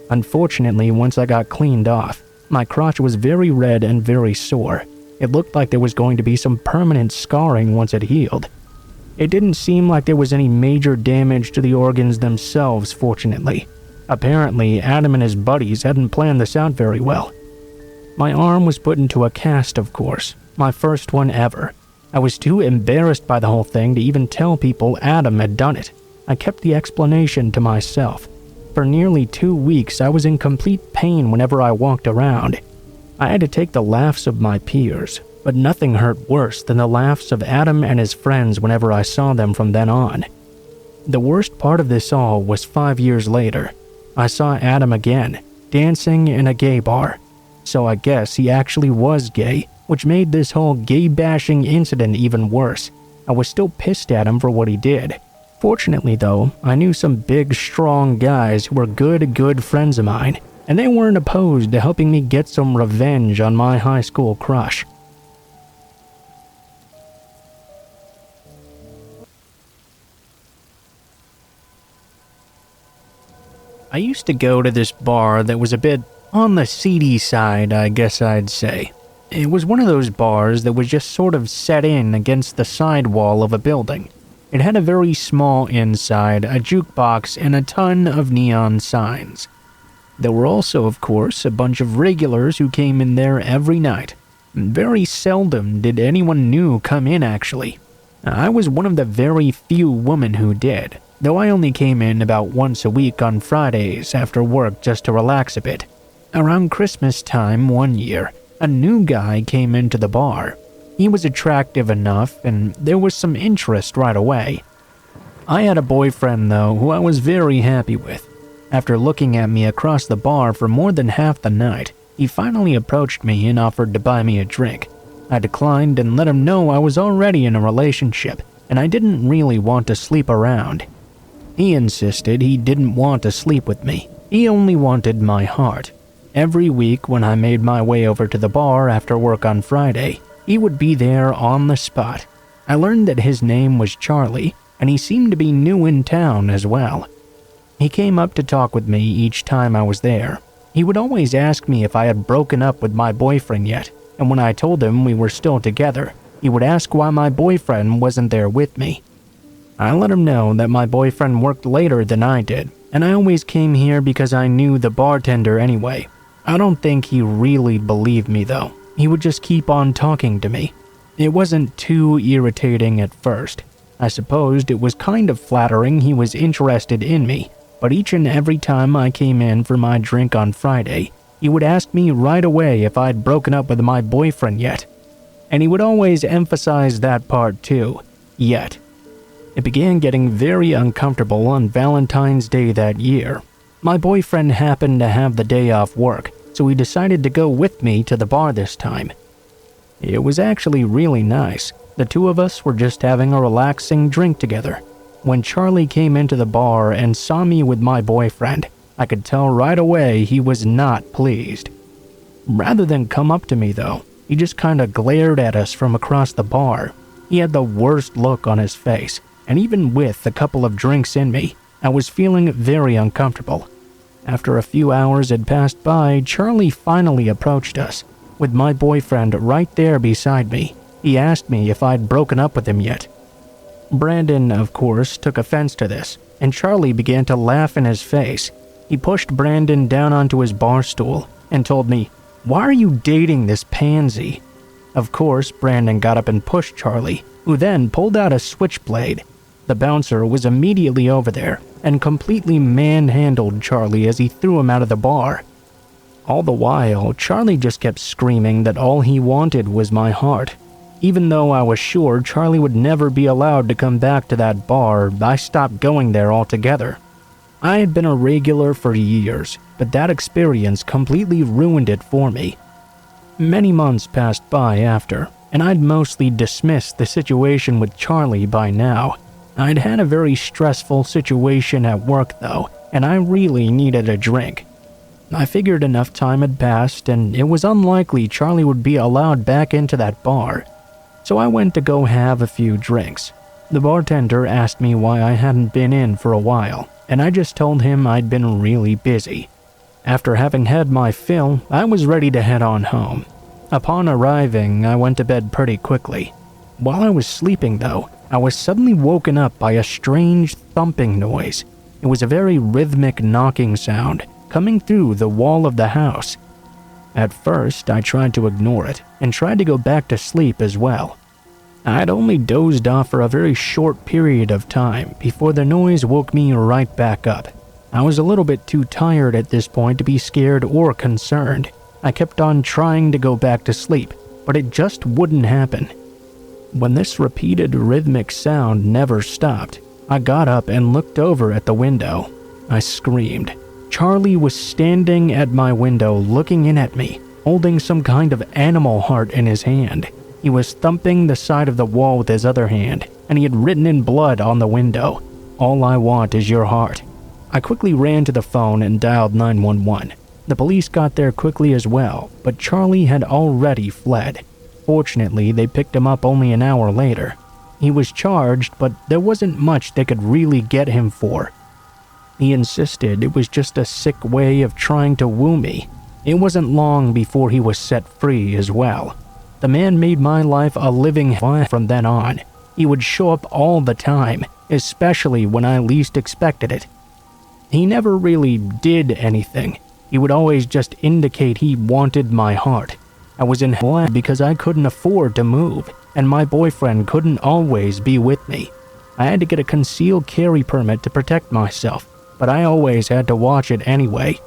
Unfortunately, once I got cleaned off, my crotch was very red and very sore. It looked like there was going to be some permanent scarring once it healed. It didn't seem like there was any major damage to the organs themselves, fortunately. Apparently, Adam and his buddies hadn't planned this out very well. My arm was put into a cast, of course, my first one ever. I was too embarrassed by the whole thing to even tell people Adam had done it. I kept the explanation to myself. For nearly 2 weeks, I was in complete pain whenever I walked around. I had to take the laughs of my peers, but nothing hurt worse than the laughs of Adam and his friends whenever I saw them from then on. The worst part of this all was 5 years later. I saw Adam again, dancing in a gay bar. So I guess he actually was gay, which made this whole gay-bashing incident even worse. I was still pissed at him for what he did. Fortunately, though, I knew some big, strong guys who were good friends of mine, and they weren't opposed to helping me get some revenge on my high school crush. I used to go to this bar that was a bit on the seedy side, I guess I'd say. It was one of those bars that was just sort of set in against the side wall of a building. It had a very small inside, a jukebox, and a ton of neon signs. There were also, of course, a bunch of regulars who came in there every night. Very seldom did anyone new come in, actually. I was one of the very few women who did, though I only came in about once a week on Fridays after work just to relax a bit. Around Christmas time one year, a new guy came into the bar. He was attractive enough, and there was some interest right away. I had a boyfriend, though, who I was very happy with. After looking at me across the bar for more than half the night, he finally approached me and offered to buy me a drink. I declined and let him know I was already in a relationship, and I didn't really want to sleep around. He insisted he didn't want to sleep with me. He only wanted my heart. Every week when I made my way over to the bar after work on Friday, he would be there on the spot. I learned that his name was Charlie, and he seemed to be new in town as well. He came up to talk with me each time I was there. He would always ask me if I had broken up with my boyfriend yet, and when I told him we were still together, he would ask why my boyfriend wasn't there with me. I let him know that my boyfriend worked later than I did, and I always came here because I knew the bartender anyway. I don't think he really believed me, though. He would just keep on talking to me. It wasn't too irritating at first. I supposed it was kind of flattering he was interested in me, but each and every time I came in for my drink on Friday, he would ask me right away if I'd broken up with my boyfriend yet. And he would always emphasize that part too, yet. It began getting very uncomfortable on Valentine's Day that year. My boyfriend happened to have the day off work, so he decided to go with me to the bar this time. It was actually really nice. The two of us were just having a relaxing drink together. When Charlie came into the bar and saw me with my boyfriend, I could tell right away he was not pleased. Rather than come up to me though, he just kinda glared at us from across the bar. He had the worst look on his face, and even with a couple of drinks in me, I was feeling very uncomfortable. After a few hours had passed by, Charlie finally approached us. With my boyfriend right there beside me, he asked me if I'd broken up with him yet. Brandon, of course, took offense to this, and Charlie began to laugh in his face. He pushed Brandon down onto his bar stool and told me, "Why are you dating this pansy?" Of course, Brandon got up and pushed Charlie, who then pulled out a switchblade. The bouncer was immediately over there and completely manhandled Charlie as he threw him out of the bar. All the while, Charlie just kept screaming that all he wanted was my heart. Even though I was sure Charlie would never be allowed to come back to that bar, I stopped going there altogether. I had been a regular for years, but that experience completely ruined it for me. Many months passed by after, and I'd mostly dismissed the situation with Charlie by now. I'd had a very stressful situation at work though, and I really needed a drink. I figured enough time had passed and it was unlikely Charlie would be allowed back into that bar. So I went to go have a few drinks. The bartender asked me why I hadn't been in for a while, and I just told him I'd been really busy. After having had my fill, I was ready to head on home. Upon arriving, I went to bed pretty quickly. While I was sleeping though, I was suddenly woken up by a strange thumping noise. It was a very rhythmic knocking sound coming through the wall of the house. At first, I tried to ignore it and tried to go back to sleep as well. I'd only dozed off for a very short period of time before the noise woke me right back up. I was a little bit too tired at this point to be scared or concerned. I kept on trying to go back to sleep, but it just wouldn't happen. When this repeated rhythmic sound never stopped, I got up and looked over at the window. I screamed. Charlie was standing at my window looking in at me, holding some kind of animal heart in his hand. He was thumping the side of the wall with his other hand, and he had written in blood on the window, "All I want is your heart." I quickly ran to the phone and dialed 911. The police got there quickly as well, but Charlie had already fled. Fortunately, they picked him up only an hour later. He was charged, but there wasn't much they could really get him for. He insisted it was just a sick way of trying to woo me. It wasn't long before he was set free as well. The man made my life a living hell from then on. He would show up all the time, especially when I least expected it. He never really did anything. He would always just indicate he wanted my heart. I was in hell because I couldn't afford to move, and my boyfriend couldn't always be with me. I had to get a concealed carry permit to protect myself, but I always had to watch it anyway.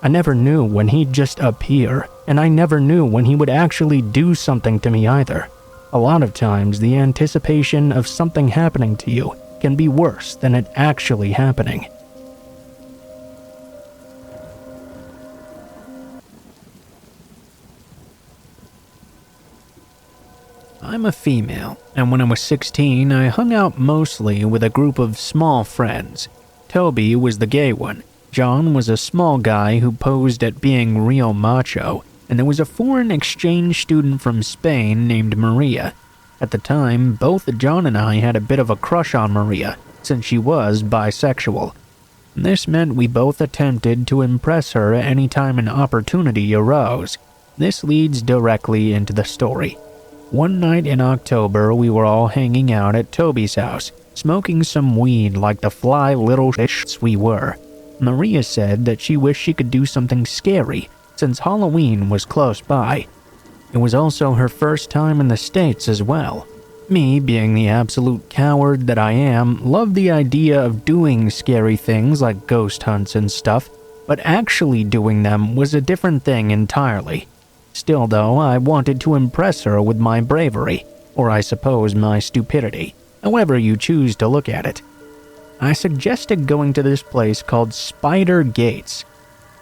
I never knew when he'd just appear, and I never knew when he would actually do something to me either. A lot of times, the anticipation of something happening to you can be worse than it actually happening. I'm a female, and when I was 16, I hung out mostly with a group of small friends. Toby was the gay one. John was a small guy who posed at being real macho, and there was a foreign exchange student from Spain named Maria. At the time, both John and I had a bit of a crush on Maria, since she was bisexual. This meant we both attempted to impress her any time an opportunity arose. This leads directly into the story. One night in October, we were all hanging out at Toby's house, smoking some weed like the fly little shits we were. Maria said that she wished she could do something scary, since Halloween was close by. It was also her first time in the States as well. Me, being the absolute coward that I am, loved the idea of doing scary things like ghost hunts and stuff, but actually doing them was a different thing entirely. Still though, I wanted to impress her with my bravery, or I suppose my stupidity, however you choose to look at it. I suggested going to this place called Spider Gates.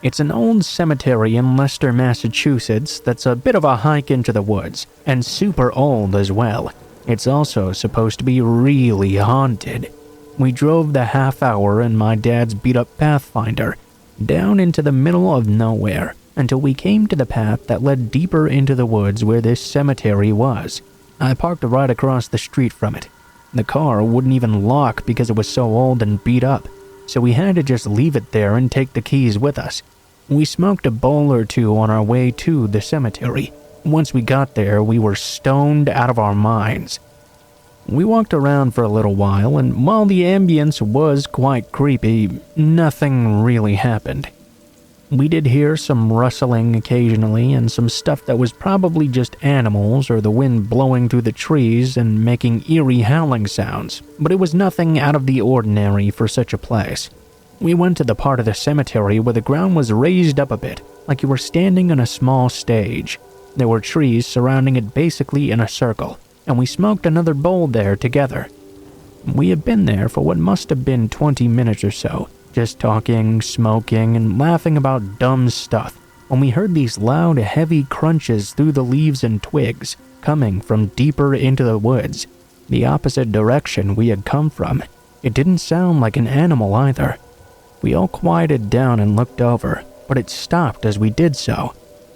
It's an old cemetery in Leicester, Massachusetts that's a bit of a hike into the woods, and super old as well. It's also supposed to be really haunted. We drove the half hour in my dad's beat-up Pathfinder down into the middle of nowhere until we came to the path that led deeper into the woods where this cemetery was. I parked right across the street from it. The car wouldn't even lock because it was so old and beat up, so we had to just leave it there and take the keys with us. We smoked a bowl or two on our way to the cemetery. Once we got there, we were stoned out of our minds. We walked around for a little while, and while the ambience was quite creepy, nothing really happened. We did hear some rustling occasionally and some stuff that was probably just animals or the wind blowing through the trees and making eerie howling sounds, but it was nothing out of the ordinary for such a place. We went to the part of the cemetery where the ground was raised up a bit, like you were standing on a small stage. There were trees surrounding it basically in a circle, and we smoked another bowl there together. We had been there for what must have been 20 minutes or so, just talking, smoking, and laughing about dumb stuff, when we heard these loud, heavy crunches through the leaves and twigs, coming from deeper into the woods, the opposite direction we had come from. It didn't sound like an animal either. We all quieted down and looked over, but it stopped as we did so.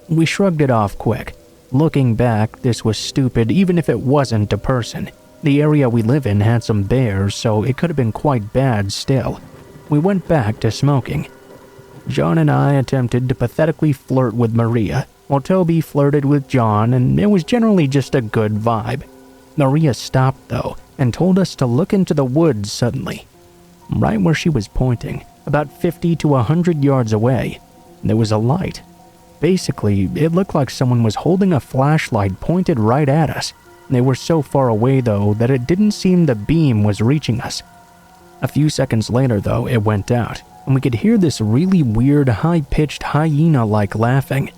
We shrugged it off quick. Looking back, this was stupid even if it wasn't a person. The area we live in had some bears, so it could have been quite bad still. We went back to smoking. John and I attempted to pathetically flirt with Maria, while Toby flirted with John, and it was generally just a good vibe. Maria stopped though, and told us to look into the woods suddenly. Right where she was pointing, about 50 to 100 yards away, there was a light. Basically, it looked like someone was holding a flashlight pointed right at us. They were so far away though that it didn't seem the beam was reaching us. A few seconds later though, it went out, and we could hear this really weird high-pitched hyena-like laughing.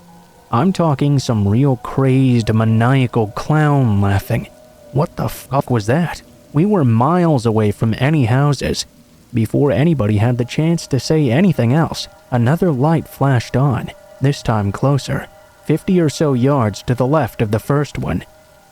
I'm talking some real crazed, maniacal clown laughing. What the fuck was that? We were miles away from any houses. Before anybody had the chance to say anything else, another light flashed on, this time closer, 50 or so yards to the left of the first one.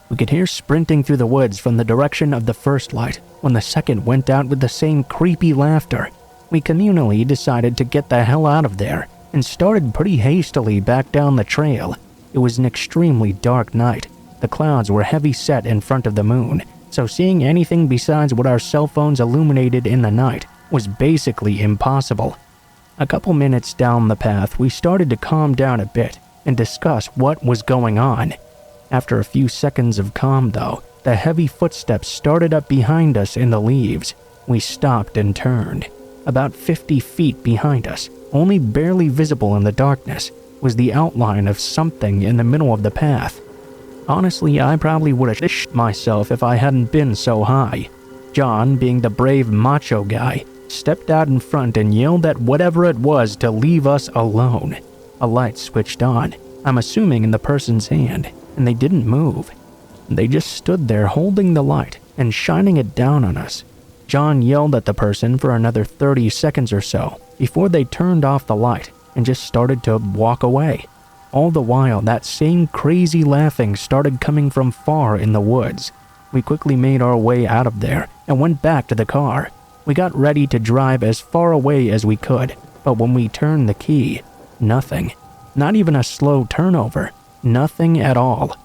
We could hear sprinting through the woods from the direction of the first light when the second went out with the same creepy laughter. We communally decided to get the hell out of there and started pretty hastily back down the trail. It was an extremely dark night. The clouds were heavy set in front of the moon, so seeing anything besides what our cell phones illuminated in the night was basically impossible. A couple minutes down the path, we started to calm down a bit and discuss what was going on. After a few seconds of calm though, the heavy footsteps started up behind us in the leaves. We stopped and turned. About 50 feet behind us, only barely visible in the darkness, was the outline of something in the middle of the path. Honestly, I probably would have shit myself if I hadn't been so high. John, being the brave macho guy, stepped out in front and yelled at whatever it was to leave us alone. A light switched on, I'm assuming in the person's hand, and they didn't move. They just stood there holding the light and shining it down on us. John yelled at the person for another 30 seconds or so before they turned off the light and just started to walk away. All the while, that same crazy laughing started coming from far in the woods. We quickly made our way out of there and went back to the car. We got ready to drive as far away as we could, but when we turned the key, nothing. Not even a slow turnover. Nothing at all.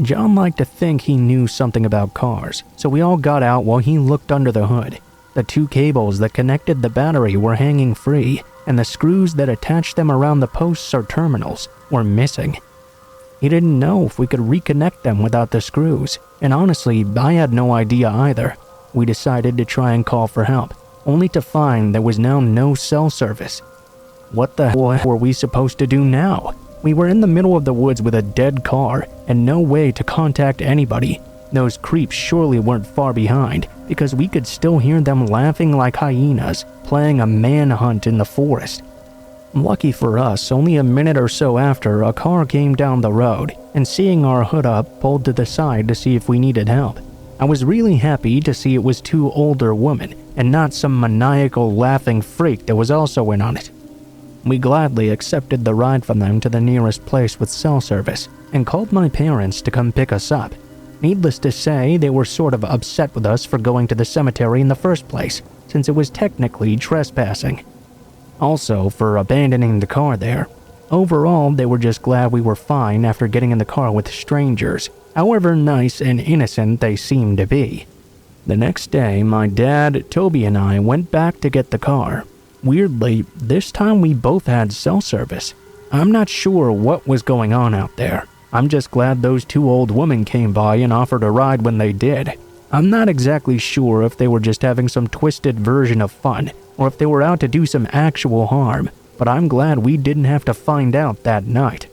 John liked to think he knew something about cars, so we all got out while he looked under the hood. The 2 cables that connected the battery were hanging free, and the screws that attached them around the posts or terminals were missing. He didn't know if we could reconnect them without the screws, and honestly, I had no idea either. We decided to try and call for help, only to find there was now no cell service. What the hell were we supposed to do now? We were in the middle of the woods with a dead car and no way to contact anybody. Those creeps surely weren't far behind because we could still hear them laughing like hyenas, playing a manhunt in the forest. Lucky for us, only a minute or so after, a car came down the road and seeing our hood up, pulled to the side to see if we needed help. I was really happy to see it was two older women and not some maniacal laughing freak that was also in on it. We gladly accepted the ride from them to the nearest place with cell service and called my parents to come pick us up. Needless to say, they were sort of upset with us for going to the cemetery in the first place, since it was technically trespassing. Also, for abandoning the car there. Overall, they were just glad we were fine after getting in the car with strangers, however nice and innocent they seemed to be. The next day, my dad, Toby, and I went back to get the car. Weirdly, this time we both had cell service. I'm not sure what was going on out there. I'm just glad those two old women came by and offered a ride when they did. I'm not exactly sure if they were just having some twisted version of fun, or if they were out to do some actual harm, but I'm glad we didn't have to find out that night.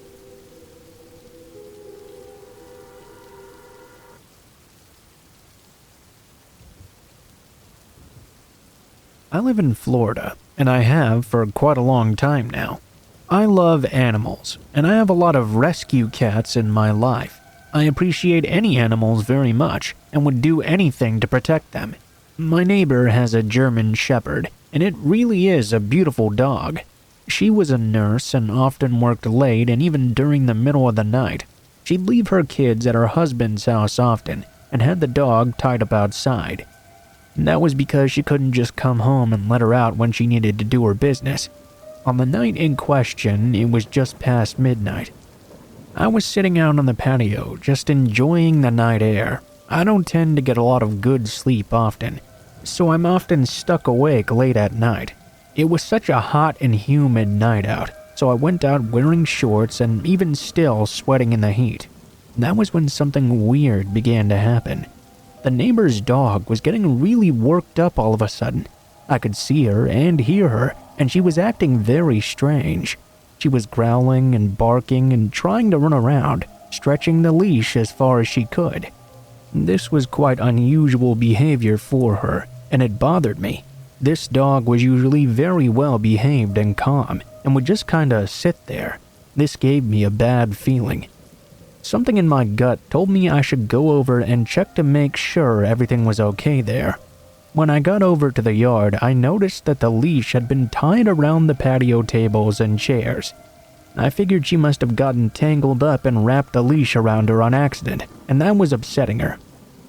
I live in Florida, and I have for quite a long time now. I love animals, and I have a lot of rescue cats in my life. I appreciate any animals very much, and would do anything to protect them. My neighbor has a German Shepherd, and it really is a beautiful dog. She was a nurse and often worked late and even during the middle of the night. She'd leave her kids at her husband's house often, and had the dog tied up outside. That was because she couldn't just come home and let her out when she needed to do her business. On the night in question, it was just past midnight. I was sitting out on the patio, just enjoying the night air. I don't tend to get a lot of good sleep often, so I'm often stuck awake late at night. It was such a hot and humid night out, so I went out wearing shorts and even still sweating in the heat. That was when something weird began to happen. The neighbor's dog was getting really worked up all of a sudden. I could see her and hear her, and she was acting very strange. She was growling and barking and trying to run around, stretching the leash as far as she could. This was quite unusual behavior for her, and it bothered me. This dog was usually very well behaved and calm, and would just kinda sit there. This gave me a bad feeling. Something in my gut told me I should go over and check to make sure everything was okay there. When I got over to the yard, I noticed that the leash had been tied around the patio tables and chairs. I figured she must have gotten tangled up and wrapped the leash around her on accident, and that was upsetting her.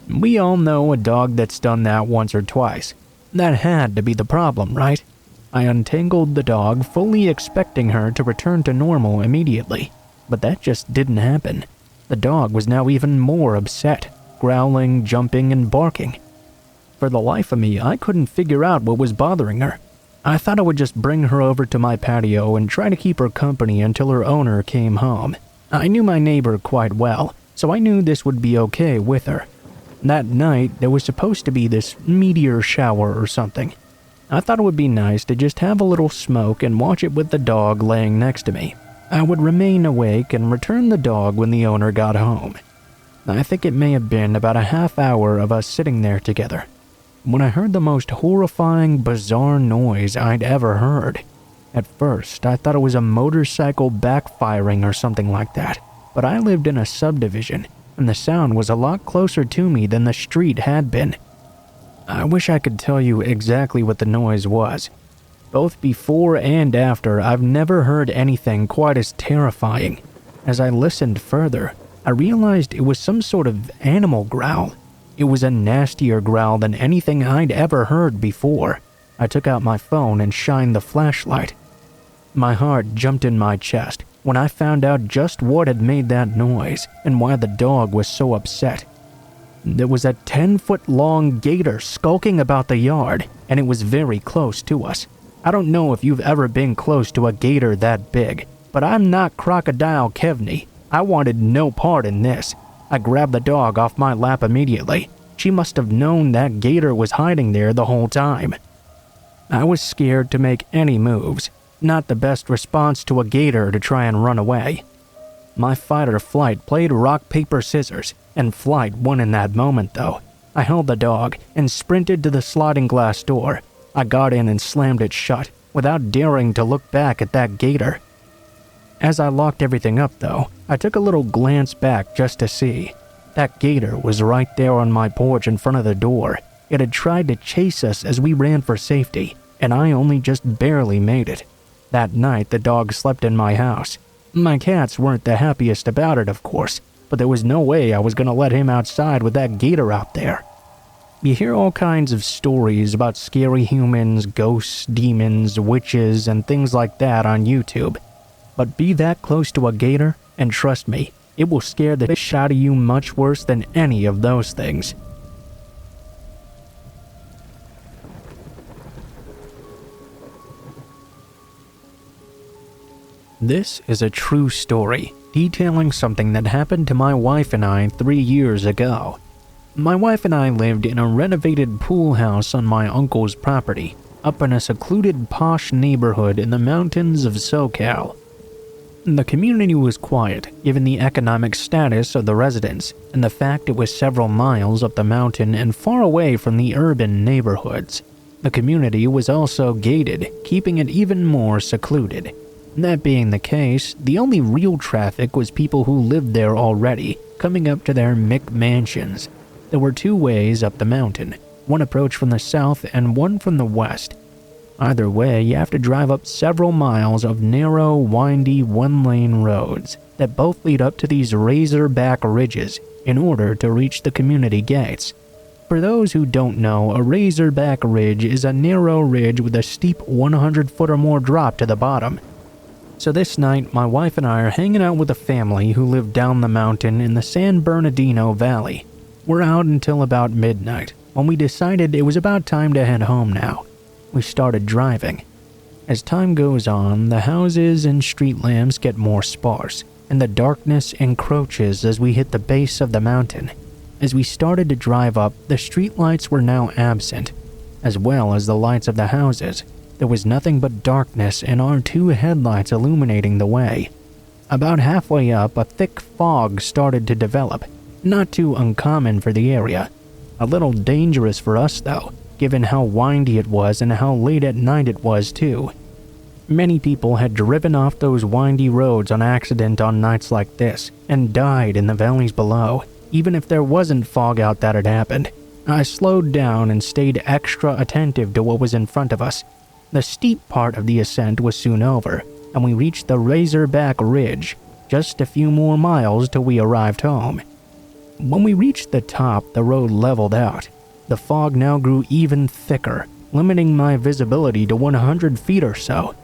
We all know a dog that's done that once or twice. That had to be the problem, right? I untangled the dog, fully expecting her to return to normal immediately, but that just didn't happen. The dog was now even more upset, growling, jumping, and barking. For the life of me, I couldn't figure out what was bothering her. I thought I would just bring her over to my patio and try to keep her company until her owner came home. I knew my neighbor quite well, so I knew this would be okay with her. That night, there was supposed to be this meteor shower or something. I thought it would be nice to just have a little smoke and watch it with the dog laying next to me. I would remain awake and return the dog when the owner got home. I think it may have been about a half hour of us sitting there together when I heard the most horrifying, bizarre noise I'd ever heard. At first, I thought it was a motorcycle backfiring or something like that, but I lived in a subdivision, and the sound was a lot closer to me than the street had been. I wish I could tell you exactly what the noise was. Both before and after, I've never heard anything quite as terrifying. As I listened further, I realized it was some sort of animal growl. It was a nastier growl than anything I'd ever heard before. I took out my phone and shined the flashlight. My heart jumped in my chest when I found out just what had made that noise and why the dog was so upset. There was a 10-foot-long gator skulking about the yard, and it was very close to us. I don't know if you've ever been close to a gator that big, but I'm not Crocodile Kevney. I wanted no part in this. I grabbed the dog off my lap immediately. She must have known that gator was hiding there the whole time. I was scared to make any moves. Not the best response to a gator to try and run away. My fight or flight played rock, paper, scissors, and flight won in that moment though. I held the dog and sprinted to the sliding glass door. I got in and slammed it shut without daring to look back at that gator. As I locked everything up though, I took a little glance back just to see. That gator was right there on my porch in front of the door. It had tried to chase us as we ran for safety, and I only just barely made it. That night, the dog slept in my house. My cats weren't the happiest about it, of course, but there was no way I was going to let him outside with that gator out there. You hear all kinds of stories about scary humans, ghosts, demons, witches, and things like that on YouTube. But be that close to a gator, and trust me, it will scare the shit out of you much worse than any of those things. This is a true story, detailing something that happened to my wife and I 3 years ago. My wife and I lived in a renovated pool house on my uncle's property, up in a secluded posh neighborhood in the mountains of SoCal. The community was quiet, given the economic status of the residents, and the fact it was several miles up the mountain and far away from the urban neighborhoods. The community was also gated, keeping it even more secluded. That being the case, the only real traffic was people who lived there already, coming up to their McMansions. There were 2 ways up the mountain, one approach from the south and one from the west. Either way, you have to drive up several miles of narrow, windy, one-lane roads that both lead up to these razorback ridges in order to reach the community gates. For those who don't know, a razorback ridge is a narrow ridge with a steep 100-foot or more drop to the bottom. So this night, my wife and I are hanging out with a family who live down the mountain in the San Bernardino Valley. We're out until about midnight, when we decided it was about time to head home now. We started driving. As time goes on, the houses and street lamps get more sparse, and the darkness encroaches as we hit the base of the mountain. As we started to drive up, the street lights were now absent, as well as the lights of the houses. There was nothing but darkness and our 2 headlights illuminating the way. About halfway up, a thick fog started to develop. Not too uncommon for the area. A little dangerous for us though, given how windy it was and how late at night it was too. Many people had driven off those windy roads on accident on nights like this, and died in the valleys below, even if there wasn't fog out that had happened. I slowed down and stayed extra attentive to what was in front of us. The steep part of the ascent was soon over, and we reached the Razorback Ridge, just a few more miles till we arrived home. When we reached the top, the road leveled out. The fog now grew even thicker, limiting my visibility to 100 feet or so.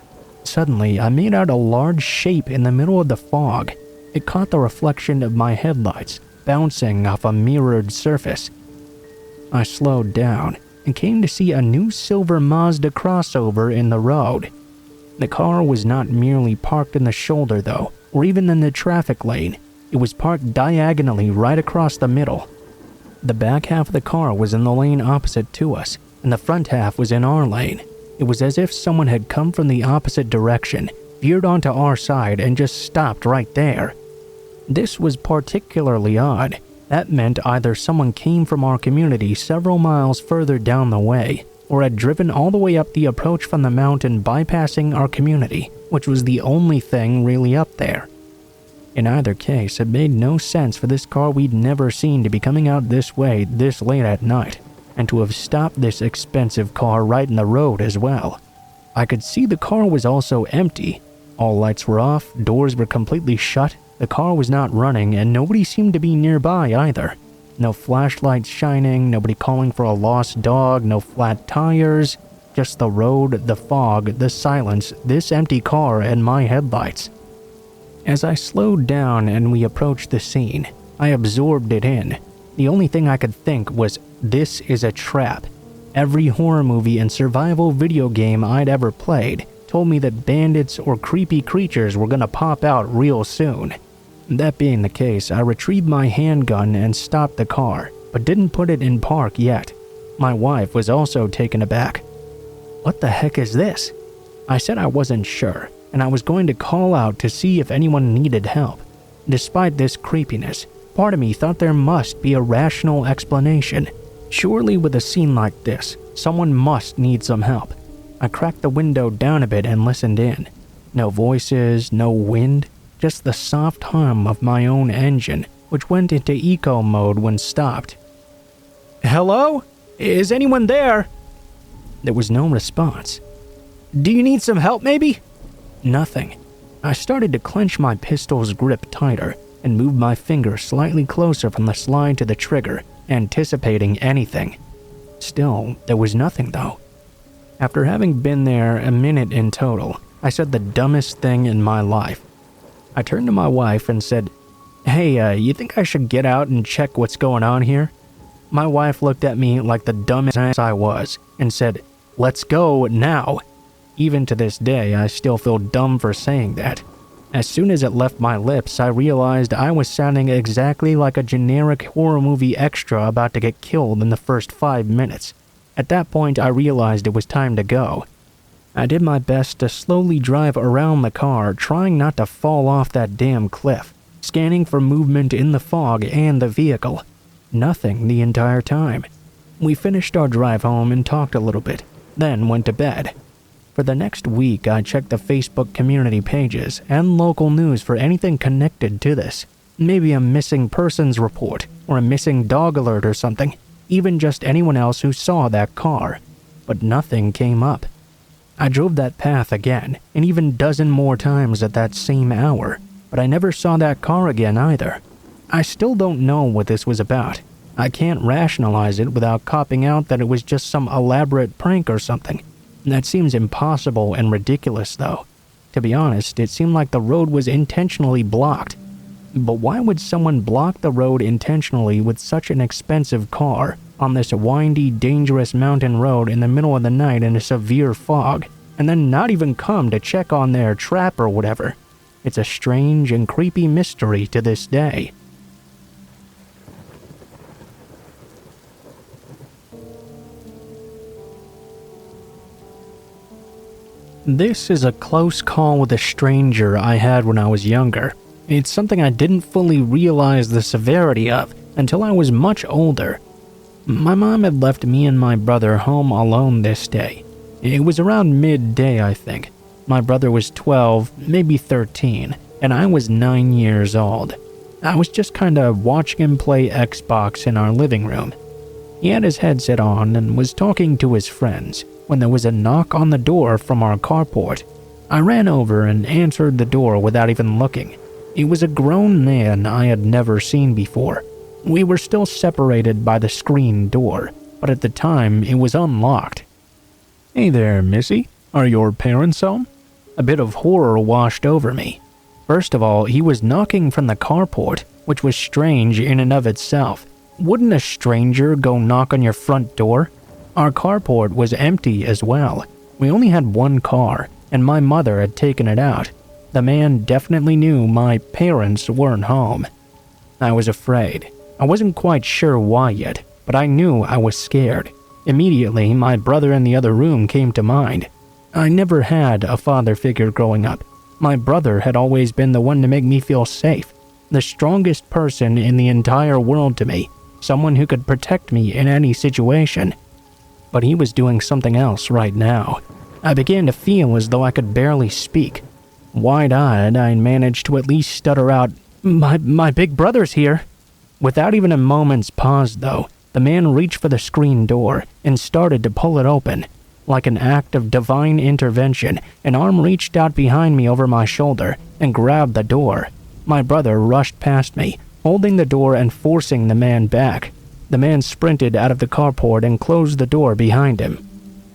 Suddenly, I made out a large shape in the middle of the fog. It caught the reflection of my headlights, bouncing off a mirrored surface. I slowed down and came to see a new silver Mazda crossover in the road. The car was not merely parked in the shoulder though, or even in the traffic lane. It was parked diagonally right across the middle. The back half of the car was in the lane opposite to us, and the front half was in our lane. It was as if someone had come from the opposite direction, veered onto our side, and just stopped right there. This was particularly odd. That meant either someone came from our community several miles further down the way, or had driven all the way up the approach from the mountain bypassing our community, which was the only thing really up there. In either case, it made no sense for this car we'd never seen to be coming out this way this late at night, and to have stopped this expensive car right in the road as well. I could see the car was also empty. All lights were off, doors were completely shut, the car was not running, and nobody seemed to be nearby either. No flashlights shining, nobody calling for a lost dog, no flat tires, just the road, the fog, the silence, this empty car, and my headlights. As I slowed down and we approached the scene, I absorbed it in. The only thing I could think was, this is a trap. Every horror movie and survival video game I'd ever played told me that bandits or creepy creatures were gonna pop out real soon. That being the case, I retrieved my handgun and stopped the car, but didn't put it in park yet. My wife was also taken aback. What the heck is this? I said I wasn't sure, and I was going to call out to see if anyone needed help. Despite this creepiness, part of me thought there must be a rational explanation. Surely with a scene like this, someone must need some help. I cracked the window down a bit and listened in. No voices, no wind, just the soft hum of my own engine, which went into eco mode when stopped. "Hello? Is anyone there?" There was no response. "Do you need some help, maybe?" Nothing. I started to clench my pistol's grip tighter and moved my finger slightly closer from the slide to the trigger, anticipating anything. Still, there was nothing though. After having been there a minute in total, I said the dumbest thing in my life. I turned to my wife and said, "Hey, you think I should get out and check what's going on here?" My wife looked at me like the dumbass I was and said, "Let's go now." Even to this day, I still feel dumb for saying that. As soon as it left my lips, I realized I was sounding exactly like a generic horror movie extra about to get killed in the first 5 minutes. At that point, I realized it was time to go. I did my best to slowly drive around the car, trying not to fall off that damn cliff, scanning for movement in the fog and the vehicle. Nothing the entire time. We finished our drive home and talked a little bit, then went to bed. For the next week, I checked the Facebook community pages and local news for anything connected to this. Maybe a missing persons report, or a missing dog alert or something. Even just anyone else who saw that car. But nothing came up. I drove that path again, and even a dozen more times at that same hour, but I never saw that car again either. I still don't know what this was about. I can't rationalize it without copping out that it was just some elaborate prank or something. That seems impossible and ridiculous though. To be honest, it seemed like the road was intentionally blocked. But why would someone block the road intentionally with such an expensive car on this windy, dangerous mountain road in the middle of the night in a severe fog, and then not even come to check on their trap or whatever? It's a strange and creepy mystery to this day. This is a close call with a stranger I had when I was younger. It's something I didn't fully realize the severity of until I was much older. My mom had left me and my brother home alone this day. It was around midday, I think. My brother was 12, maybe 13, and I was 9 years old. I was just kinda watching him play Xbox in our living room. He had his headset on and was talking to his friends when there was a knock on the door from our carport. I ran over and answered the door without even looking. It was a grown man I had never seen before. We were still separated by the screen door, but at the time it was unlocked. "Hey there, Missy. Are your parents home?" A bit of horror washed over me. First of all, he was knocking from the carport, which was strange in and of itself. Wouldn't a stranger go knock on your front door? Our carport was empty as well. We only had one car, and my mother had taken it out. The man definitely knew my parents weren't home. I was afraid. I wasn't quite sure why yet, but I knew I was scared. Immediately, my brother in the other room came to mind. I never had a father figure growing up. My brother had always been the one to make me feel safe. The strongest person in the entire world to me. Someone who could protect me in any situation. But he was doing something else right now. I began to feel as though I could barely speak. Wide-eyed, I managed to at least stutter out, My big brother's here." Without even a moment's pause, though, the man reached for the screen door and started to pull it open. Like an act of divine intervention, an arm reached out behind me over my shoulder and grabbed the door. My brother rushed past me, holding the door and forcing the man back. The man sprinted out of the carport and closed the door behind him.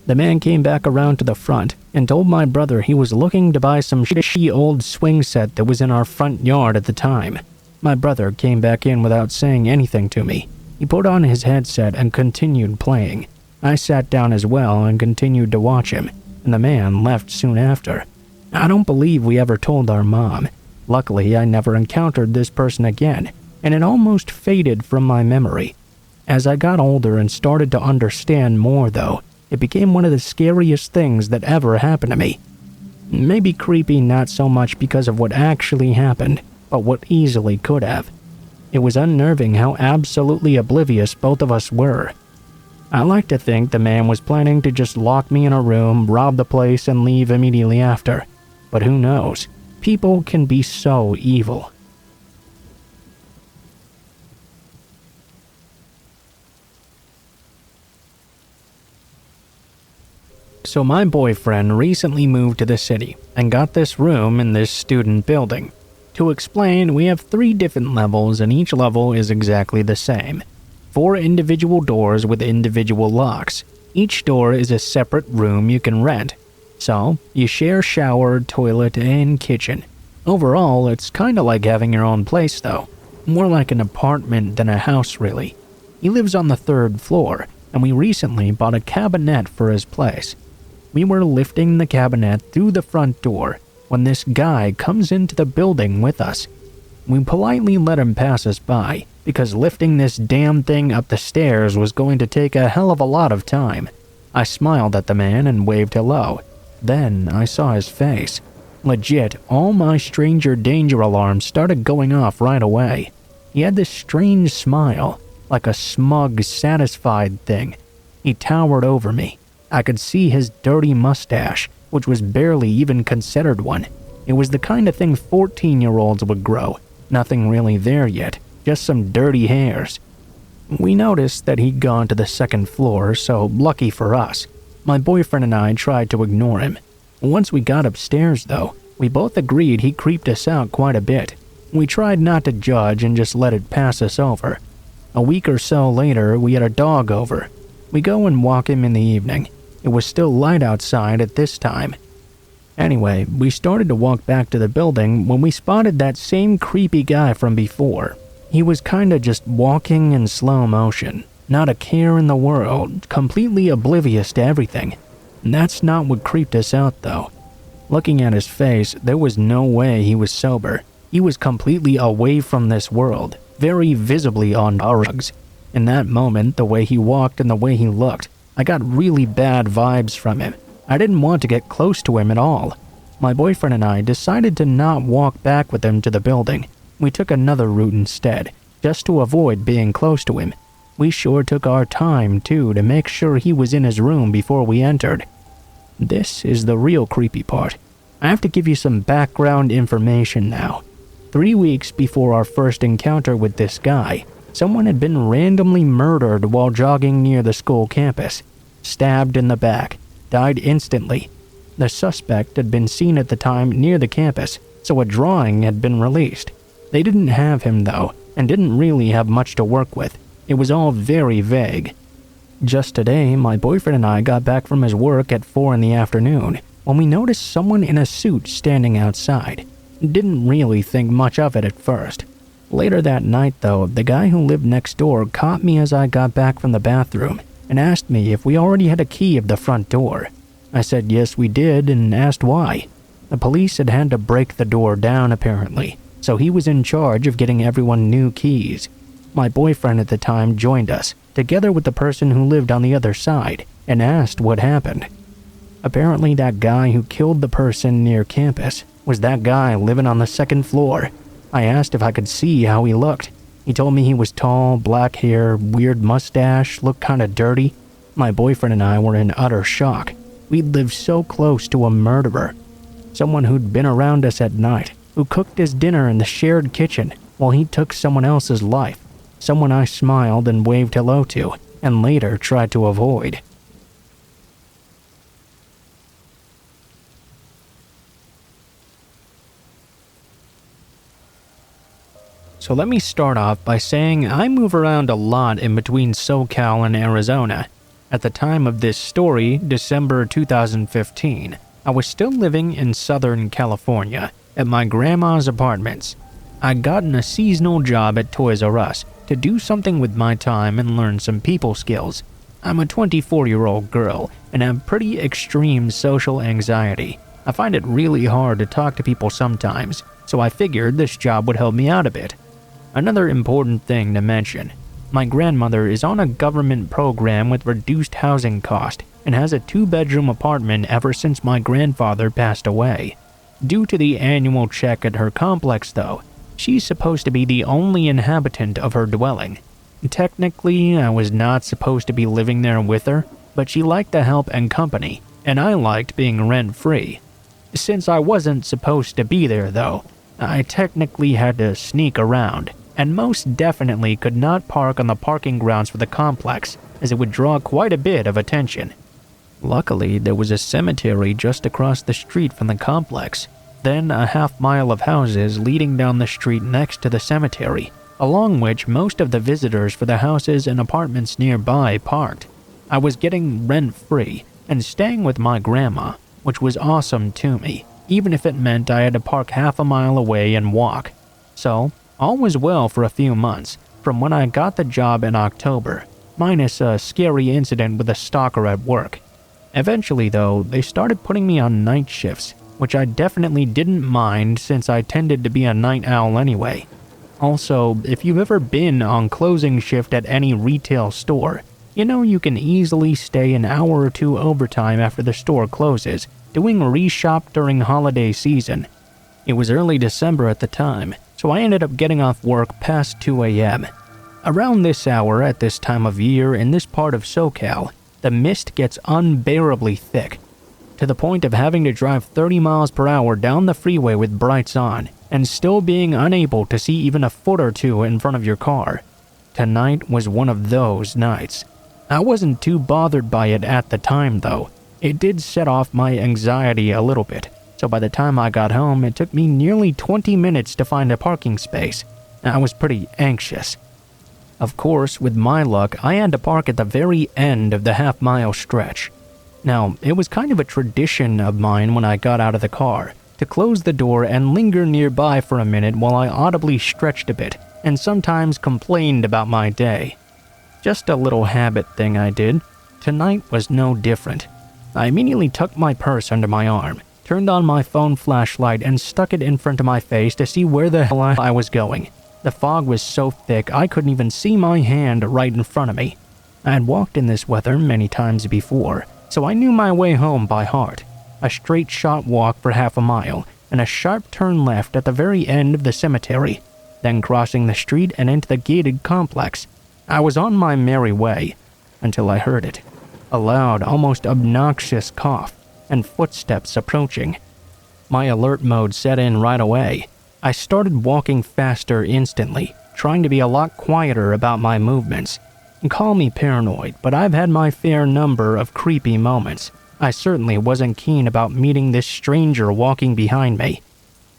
The man came back around to the front and told my brother he was looking to buy some shitty old swing set that was in our front yard at the time. My brother came back in without saying anything to me. He put on his headset and continued playing. I sat down as well and continued to watch him, and the man left soon after. I don't believe we ever told our mom. Luckily, I never encountered this person again, and it almost faded from my memory. As I got older and started to understand more, though, it became one of the scariest things that ever happened to me. Maybe creepy not so much because of what actually happened, but what easily could have. It was unnerving how absolutely oblivious both of us were. I like to think the man was planning to just lock me in a room, rob the place, and leave immediately after. But who knows? People can be so evil. So my boyfriend recently moved to the city and got this room in this student building. To explain, we have 3 different levels and each level is exactly the same. 4 individual doors with individual locks. Each door is a separate room you can rent. So, you share shower, toilet, and kitchen. Overall, it's kinda like having your own place though. More like an apartment than a house really. He lives on the 3rd floor, and we recently bought a cabinet for his place. We were lifting the cabinet through the front door when this guy comes into the building with us. We politely let him pass us by, because lifting this damn thing up the stairs was going to take a hell of a lot of time. I smiled at the man and waved hello. Then I saw his face. Legit, all my stranger danger alarms started going off right away. He had this strange smile, like a smug, satisfied thing. He towered over me. I could see his dirty mustache, which was barely even considered one. It was the kind of thing 14-year-olds would grow. Nothing really there yet, just some dirty hairs. We noticed that he'd gone to the 2nd floor, so lucky for us. My boyfriend and I tried to ignore him. Once we got upstairs though, we both agreed he creeped us out quite a bit. We tried not to judge and just let it pass us over. A week or so later, we had a dog over. We go and walk him in the evening. It was still light outside at this time. Anyway, we started to walk back to the building when we spotted that same creepy guy from before. He was kinda just walking in slow motion, not a care in the world, completely oblivious to everything. That's not what creeped us out though. Looking at his face, there was no way he was sober. He was completely away from this world, very visibly on drugs. In that moment, the way he walked and the way he looked, I got really bad vibes from him. I didn't want to get close to him at all. My boyfriend and I decided to not walk back with him to the building. We took another route instead, just to avoid being close to him. We sure took our time too to make sure he was in his room before we entered. This is the real creepy part. I have to give you some background information now. 3 weeks before our first encounter with this guy, someone had been randomly murdered while jogging near the school campus. Stabbed in the back. Died instantly. The suspect had been seen at the time near the campus, so a drawing had been released. They didn't have him though, and didn't really have much to work with. It was all very vague. Just today, my boyfriend and I got back from his work at 4 in the afternoon when we noticed someone in a suit standing outside. Didn't really think much of it at first. Later that night though, the guy who lived next door caught me as I got back from the bathroom and asked me if we already had a key of the front door. I said yes we did and asked why. The police had had to break the door down apparently, so he was in charge of getting everyone new keys. My boyfriend at the time joined us, together with the person who lived on the other side, and asked what happened. Apparently that guy who killed the person near campus was that guy living on the 2nd floor. I asked if I could see how he looked. He told me he was tall, black hair, weird mustache, looked kinda dirty. My boyfriend and I were in utter shock. We'd lived so close to a murderer. Someone who'd been around us at night, who cooked his dinner in the shared kitchen while he took someone else's life. Someone I smiled and waved hello to, and later tried to avoid. So let me start off by saying I move around a lot in between SoCal and Arizona. At the time of this story, December 2015, I was still living in Southern California at my grandma's apartments. I'd gotten a seasonal job at Toys R Us to do something with my time and learn some people skills. I'm a 24-year-old girl and have pretty extreme social anxiety. I find it really hard to talk to people sometimes, so I figured this job would help me out a bit. Another important thing to mention, my grandmother is on a government program with reduced housing cost and has a 2-bedroom apartment ever since my grandfather passed away. Due to the annual check at her complex though, she's supposed to be the only inhabitant of her dwelling. Technically, I was not supposed to be living there with her, but she liked the help and company, and I liked being rent-free. Since I wasn't supposed to be there though, I technically had to sneak around, and most definitely could not park on the parking grounds for the complex, as it would draw quite a bit of attention. Luckily, there was a cemetery just across the street from the complex, then a half-mile of houses leading down the street next to the cemetery, along which most of the visitors for the houses and apartments nearby parked. I was getting rent-free and staying with my grandma, which was awesome to me, even if it meant I had to park half a mile away and walk. So, all was well for a few months, from when I got the job in October, minus a scary incident with a stalker at work. Eventually though, they started putting me on night shifts, which I definitely didn't mind since I tended to be a night owl anyway. Also, if you've ever been on closing shift at any retail store, you know you can easily stay an hour or two overtime after the store closes, doing reshop during holiday season. It was early December at the time, so I ended up getting off work past 2 a.m. Around this hour at this time of year in this part of SoCal, the mist gets unbearably thick, to the point of having to drive 30 miles per hour down the freeway with brights on, and still being unable to see even a foot or two in front of your car. Tonight was one of those nights. I wasn't too bothered by it at the time though. It did set off my anxiety a little bit, so by the time I got home it took me nearly 20 minutes to find a parking space. I was pretty anxious. Of course, with my luck, I had to park at the very end of the half-mile stretch. Now, it was kind of a tradition of mine when I got out of the car, to close the door and linger nearby for a minute while I audibly stretched a bit, and sometimes complained about my day. Just a little habit thing I did. Tonight was no different. I immediately tucked my purse under my arm, turned on my phone flashlight and stuck it in front of my face to see where the hell I was going. The fog was so thick I couldn't even see my hand right in front of me. I had walked in this weather many times before, so I knew my way home by heart. A straight shot walk for half a mile, and a sharp turn left at the very end of the cemetery, then crossing the street and into the gated complex. I was on my merry way, until I heard it. A loud, almost obnoxious cough, and footsteps approaching. My alert mode set in right away. I started walking faster instantly, trying to be a lot quieter about my movements. Call me paranoid, but I've had my fair number of creepy moments. I certainly wasn't keen about meeting this stranger walking behind me.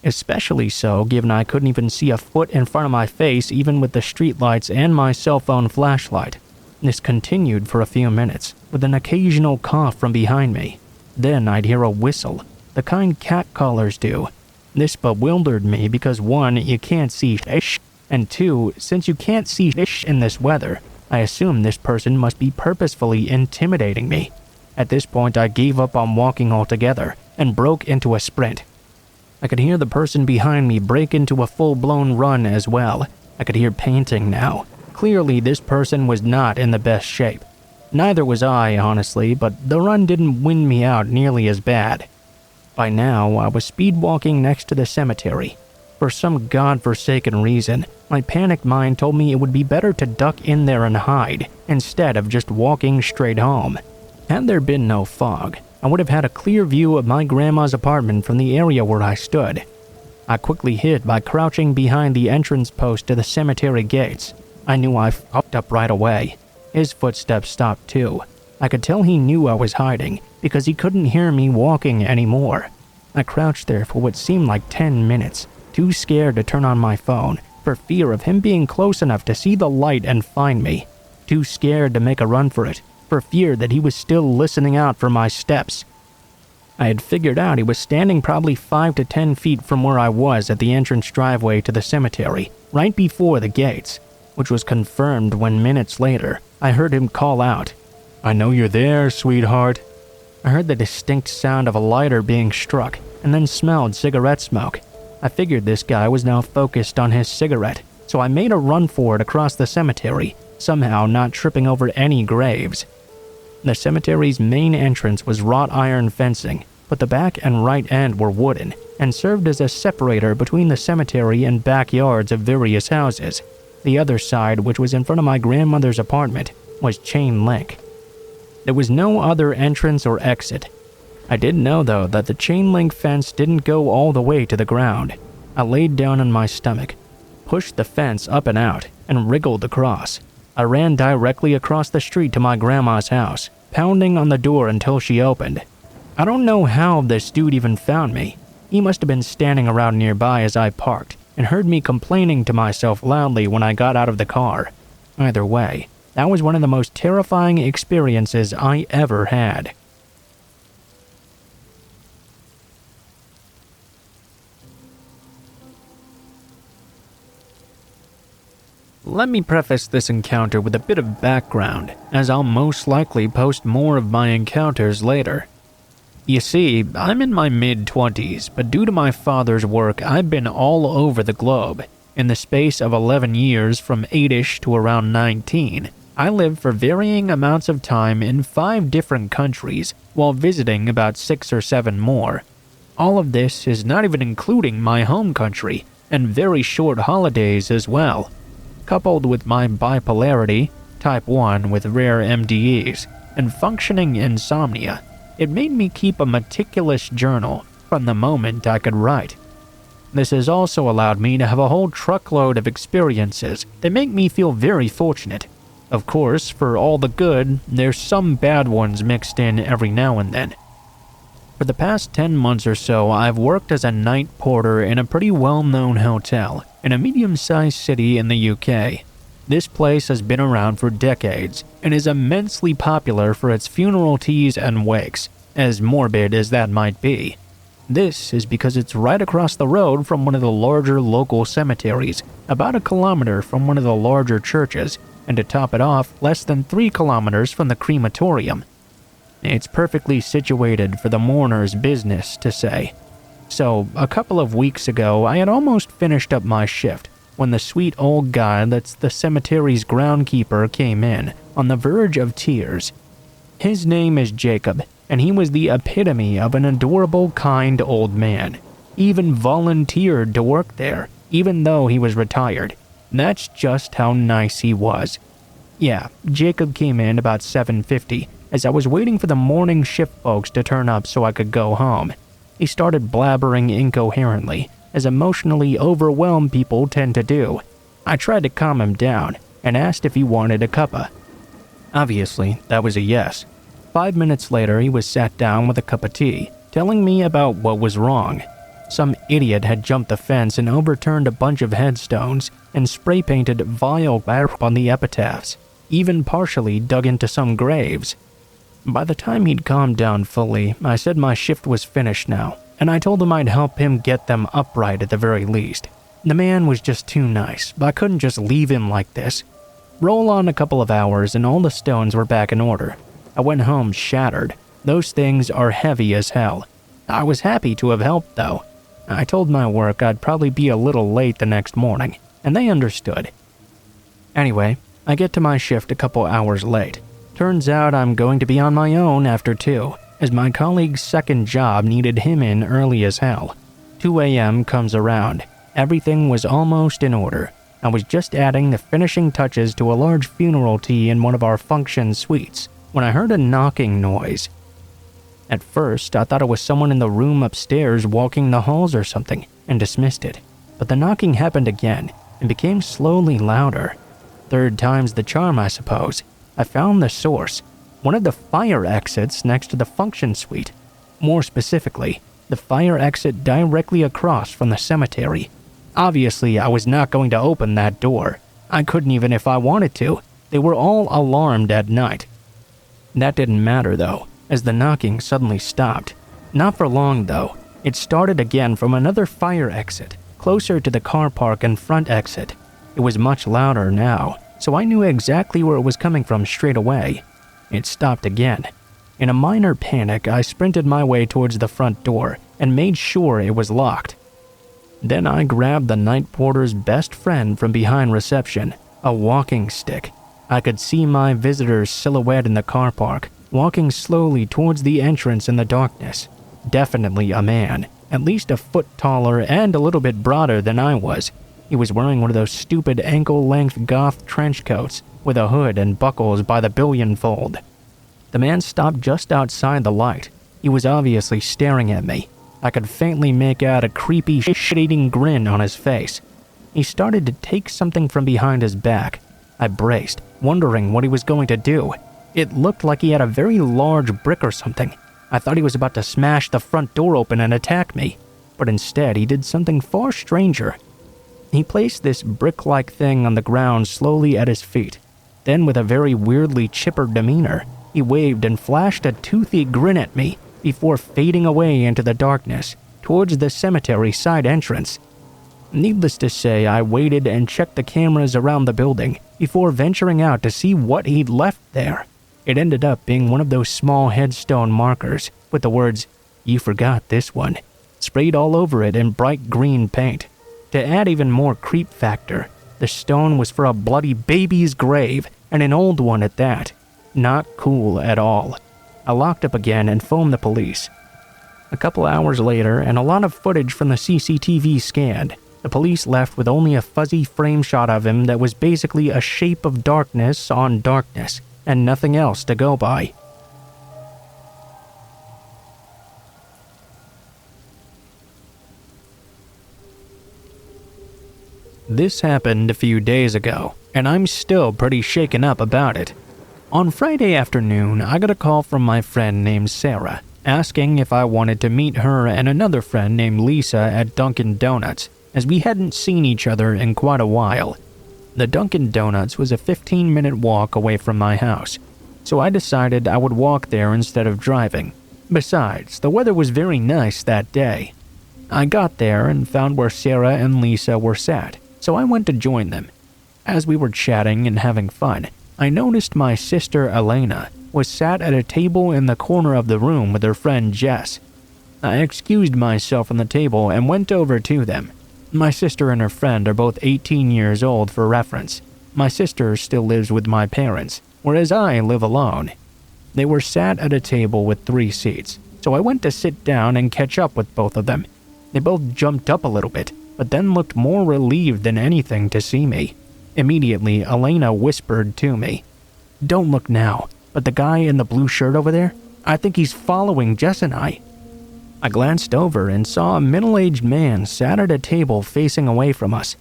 Especially so given I couldn't even see a foot in front of my face even with the streetlights and my cell phone flashlight. This continued for a few minutes, with an occasional cough from behind me. Then I'd hear a whistle, the kind cat callers do. This bewildered me because 1, you can't see fish, and 2, since you can't see fish in this weather, I assumed this person must be purposefully intimidating me. At this point I gave up on walking altogether, and broke into a sprint. I could hear the person behind me break into a full-blown run as well. I could hear panting now. Clearly this person was not in the best shape. Neither was I, honestly, but the run didn't win me out nearly as bad. By now, I was speed-walking next to the cemetery. For some godforsaken reason, my panicked mind told me it would be better to duck in there and hide, instead of just walking straight home. Had there been no fog, I would have had a clear view of my grandma's apartment from the area where I stood. I quickly hid by crouching behind the entrance post to the cemetery gates. I knew I fucked up right away. His footsteps stopped too. I could tell he knew I was hiding, because he couldn't hear me walking anymore. I crouched there for what seemed like 10 minutes, too scared to turn on my phone, for fear of him being close enough to see the light and find me. Too scared to make a run for it, for fear that he was still listening out for my steps. I had figured out he was standing probably 5 to 10 feet from where I was at the entrance driveway to the cemetery, right before the gates, which was confirmed when minutes later, I heard him call out, "I know you're there, sweetheart." I heard the distinct sound of a lighter being struck, and then smelled cigarette smoke. I figured this guy was now focused on his cigarette, so I made a run for it across the cemetery, somehow not tripping over any graves. The cemetery's main entrance was wrought iron fencing, but the back and right end were wooden, and served as a separator between the cemetery and backyards of various houses. The other side, which was in front of my grandmother's apartment, was chain link. There was no other entrance or exit. I did know, though, that the chain link fence didn't go all the way to the ground. I laid down on my stomach, pushed the fence up and out, and wriggled across. I ran directly across the street to my grandma's house, pounding on the door until she opened. I don't know how this dude even found me. He must have been standing around nearby as I parked and heard me complaining to myself loudly when I got out of the car. Either way, that was one of the most terrifying experiences I ever had. Let me preface this encounter with a bit of background, as I'll most likely post more of my encounters later. You see, I'm in my mid-20s, but due to my father's work, I've been all over the globe. In the space of 11 years, from 8-ish to around 19, I lived for varying amounts of time in 5 different countries, while visiting about 6 or 7 more. All of this is not even including my home country, and very short holidays as well. Coupled with my bipolarity, type 1 with rare MDEs, and functioning insomnia, it made me keep a meticulous journal from the moment I could write. This has also allowed me to have a whole truckload of experiences that make me feel very fortunate. Of course, for all the good, there's some bad ones mixed in every now and then. For the past 10 months or so, I've worked as a night porter in a pretty well-known hotel in a medium-sized city in the UK. This place has been around for decades and is immensely popular for its funeral teas and wakes, as morbid as that might be. This is because it's right across the road from one of the larger local cemeteries, about 1 kilometer from one of the larger churches, and to top it off, less than 3 kilometers from the crematorium. It's perfectly situated for the mourner's business, to say. So, a couple of weeks ago, I had almost finished up my shift when the sweet old guy that's the cemetery's groundskeeper came in, on the verge of tears. His name is Jacob, and he was the epitome of an adorable, kind old man. He even volunteered to work there, even though he was retired. That's just how nice he was. Yeah, Jacob came in about 7:50, as I was waiting for the morning shift folks to turn up so I could go home. He started blabbering incoherently, as emotionally overwhelmed people tend to do. I tried to calm him down, and asked if he wanted a cuppa. Obviously, that was a yes. 5 minutes later, he was sat down with a cup of tea, telling me about what was wrong. Some idiot had jumped the fence and overturned a bunch of headstones and spray-painted vile bark on the epitaphs, even partially dug into some graves. By the time he'd calmed down fully, I said my shift was finished now, and I told him I'd help him get them upright at the very least. The man was just too nice, but I couldn't just leave him like this. Roll on a couple of hours and all the stones were back in order. I went home shattered. Those things are heavy as hell. I was happy to have helped though. I told my work I'd probably be a little late the next morning, and they understood. Anyway, I get to my shift a couple hours late. Turns out I'm going to be on my own after 2, as my colleague's second job needed him in early as hell. 2 a.m. comes around. Everything was almost in order. I was just adding the finishing touches to a large funeral tea in one of our function suites when I heard a knocking noise. At first, I thought it was someone in the room upstairs walking the halls or something, and dismissed it. But the knocking happened again, and became slowly louder. 3rd time's the charm, I suppose. I found the source, one of the fire exits next to the function suite. More specifically, the fire exit directly across from the cemetery. Obviously, I was not going to open that door. I couldn't even if I wanted to. They were all alarmed at night. That didn't matter though, as the knocking suddenly stopped. Not for long though. It started again from another fire exit, closer to the car park and front exit. It was much louder now, so I knew exactly where it was coming from straight away. It stopped again. In a minor panic, I sprinted my way towards the front door and made sure it was locked. Then I grabbed the night porter's best friend from behind reception, a walking stick. I could see my visitor's silhouette in the car park, walking slowly towards the entrance in the darkness. Definitely a man, at least a foot taller and a little bit broader than I was. He was wearing one of those stupid ankle-length goth trench coats with a hood and buckles by the billionfold. The man stopped just outside the light. He was obviously staring at me. I could faintly make out a creepy, shit-eating grin on his face. He started to take something from behind his back. I braced, wondering what he was going to do. It looked like he had a very large brick or something. I thought he was about to smash the front door open and attack me, but instead he did something far stranger. He placed this brick-like thing on the ground slowly at his feet. Then, with a very weirdly chipper demeanor, he waved and flashed a toothy grin at me before fading away into the darkness towards the cemetery side entrance. Needless to say, I waited and checked the cameras around the building before venturing out to see what he'd left there. It ended up being one of those small headstone markers with the words, "You forgot this one," sprayed all over it in bright green paint. To add even more creep factor, the stone was for a bloody baby's grave, and an old one at that. Not cool at all. I locked up again and phoned the police. A couple hours later, and a lot of footage from the CCTV scanned, the police left with only a fuzzy frame shot of him that was basically a shape of darkness on darkness, and nothing else to go by. This happened a few days ago, and I'm still pretty shaken up about it. On Friday afternoon, I got a call from my friend named Sarah, asking if I wanted to meet her and another friend named Lisa at Dunkin' Donuts, as we hadn't seen each other in quite a while. The Dunkin' Donuts was a 15-minute walk away from my house, so I decided I would walk there instead of driving. Besides, the weather was very nice that day. I got there and found where Sarah and Lisa were sat, so I went to join them. As we were chatting and having fun, I noticed my sister Elena was sat at a table in the corner of the room with her friend Jess. I excused myself from the table and went over to them. My sister and her friend are both 18 years old for reference. My sister still lives with my parents, whereas I live alone. They were sat at a table with 3 seats, so I went to sit down and catch up with both of them. They both jumped up a little bit, but then looked more relieved than anything to see me. Immediately, Elena whispered to me, "Don't look now, but the guy in the blue shirt over there, I think he's following Jess and I." I glanced over and saw a middle-aged man sat at a table facing away from us.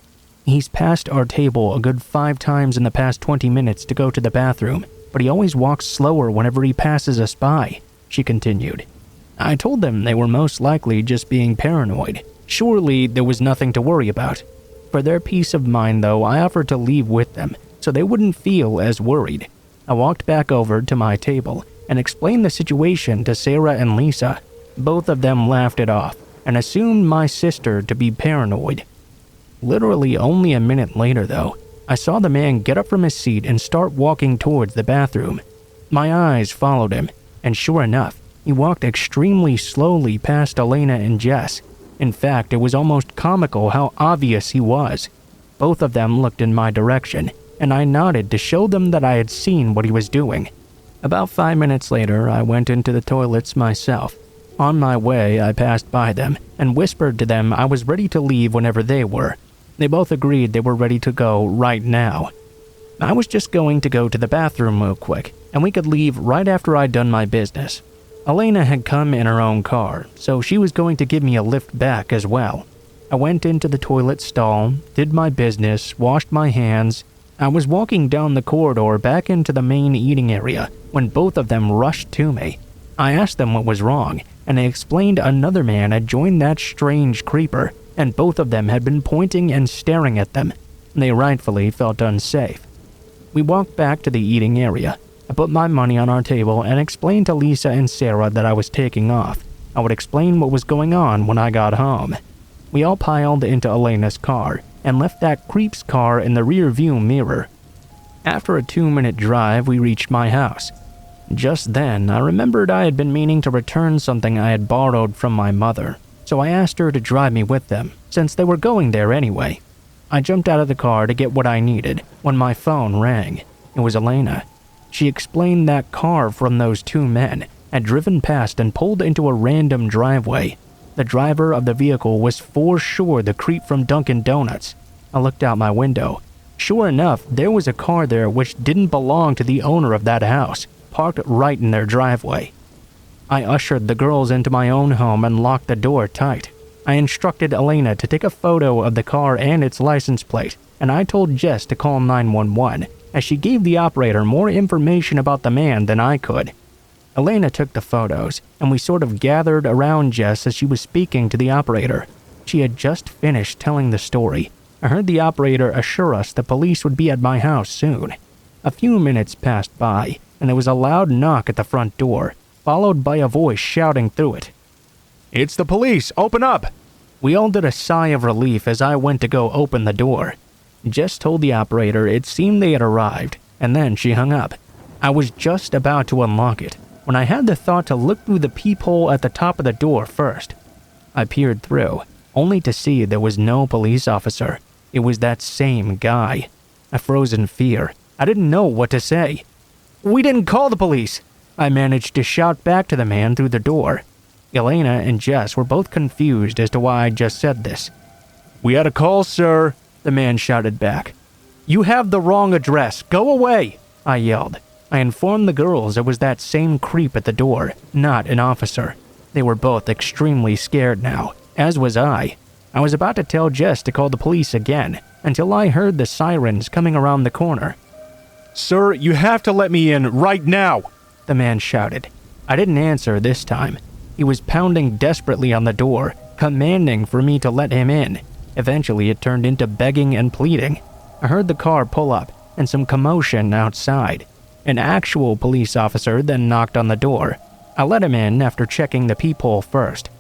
He's passed our table a good 5 times in the past 20 minutes to go to the bathroom, but he always walks slower whenever he passes us by, she continued. I told them they were most likely just being paranoid. Surely there was nothing to worry about. For their peace of mind, though, I offered to leave with them so they wouldn't feel as worried. I walked back over to my table and explained the situation to Sarah and Lisa. Both of them laughed it off and assumed my sister to be paranoid. Literally only a minute later, though, I saw the man get up from his seat and start walking towards the bathroom. My eyes followed him, and sure enough, he walked extremely slowly past Elena and Jess. In fact, it was almost comical how obvious he was. Both of them looked in my direction, and I nodded to show them that I had seen what he was doing. About 5 minutes later, I went into the toilets myself. On my way, I passed by them and whispered to them I was ready to leave whenever they were. They both agreed they were ready to go right now. I was just going to go to the bathroom real quick, and we could leave right after I'd done my business. Elena had come in her own car, so she was going to give me a lift back as well. I went into the toilet stall, did my business, washed my hands. I was walking down the corridor back into the main eating area when both of them rushed to me. I asked them what was wrong, and they explained another man had joined that strange creeper, and both of them had been pointing and staring at them. They rightfully felt unsafe. We walked back to the eating area. I put my money on our table and explained to Lisa and Sarah that I was taking off. I would explain what was going on when I got home. We all piled into Elena's car and left that creep's car in the rear view mirror. After a 2-minute drive, we reached my house. Just then, I remembered I had been meaning to return something I had borrowed from my mother, so I asked her to drive me with them, since they were going there anyway. I jumped out of the car to get what I needed when my phone rang. It was Elena. She explained that car from those 2 men had driven past and pulled into a random driveway. The driver of the vehicle was for sure the creep from Dunkin' Donuts. I looked out my window. Sure enough, there was a car there which didn't belong to the owner of that house, parked right in their driveway. I ushered the girls into my own home and locked the door tight. I instructed Elena to take a photo of the car and its license plate, and I told Jess to call 911 as she gave the operator more information about the man than I could. Elena took the photos, and we sort of gathered around Jess as she was speaking to the operator. She had just finished telling the story. I heard the operator assure us the police would be at my house soon. A few minutes passed by, and there was a loud knock at the front door, followed by a voice shouting through it. "It's the police! Open up!" We all did a sigh of relief as I went to go open the door. Jess told the operator it seemed they had arrived, and then she hung up. I was just about to unlock it when I had the thought to look through the peephole at the top of the door first. I peered through, only to see there was no police officer. It was that same guy. I froze in fear. I didn't know what to say. "We didn't call the police!" I managed to shout back to the man through the door. Elena and Jess were both confused as to why I just said this. "We had a call, sir," the man shouted back. "You have the wrong address. Go away!" I yelled. I informed the girls it was that same creep at the door, not an officer. They were both extremely scared now, as was I. I was about to tell Jess to call the police again, until I heard the sirens coming around the corner. "Sir, you have to let me in right now!" the man shouted. I didn't answer this time. He was pounding desperately on the door, commanding for me to let him in. Eventually, it turned into begging and pleading. I heard the car pull up and some commotion outside. An actual police officer then knocked on the door. I let him in after checking the peephole first.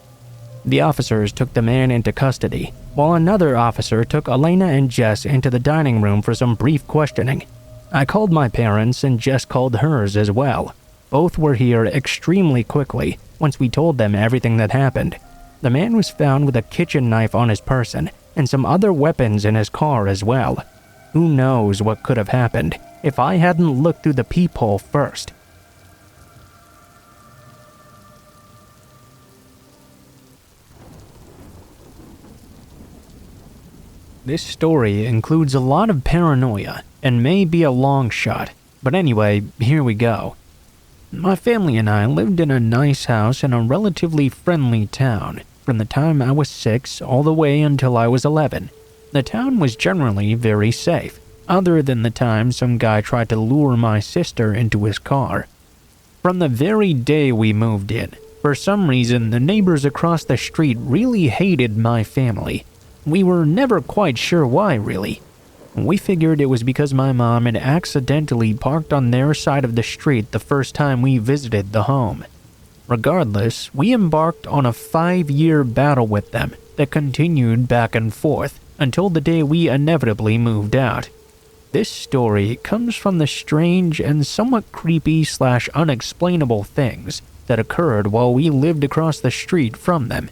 The officers took the man into custody, while another officer took Elena and Jess into the dining room for some brief questioning. I called my parents and Jess called hers as well. Both were here extremely quickly once we told them everything that happened. The man was found with a kitchen knife on his person and some other weapons in his car as well. Who knows what could have happened if I hadn't looked through the peephole first. This story includes a lot of paranoia and may be a long shot, but anyway, here we go. My family and I lived in a nice house in a relatively friendly town from the time I was 6 all the way until I was 11. The town was generally very safe, other than the time some guy tried to lure my sister into his car. From the very day we moved in, for some reason the neighbors across the street really hated my family. We were never quite sure why, really. We figured it was because my mom had accidentally parked on their side of the street the first time we visited the home. Regardless, we embarked on a 5-year battle with them that continued back and forth until the day we inevitably moved out. This story comes from the strange and somewhat creepy/unexplainable things that occurred while we lived across the street from them.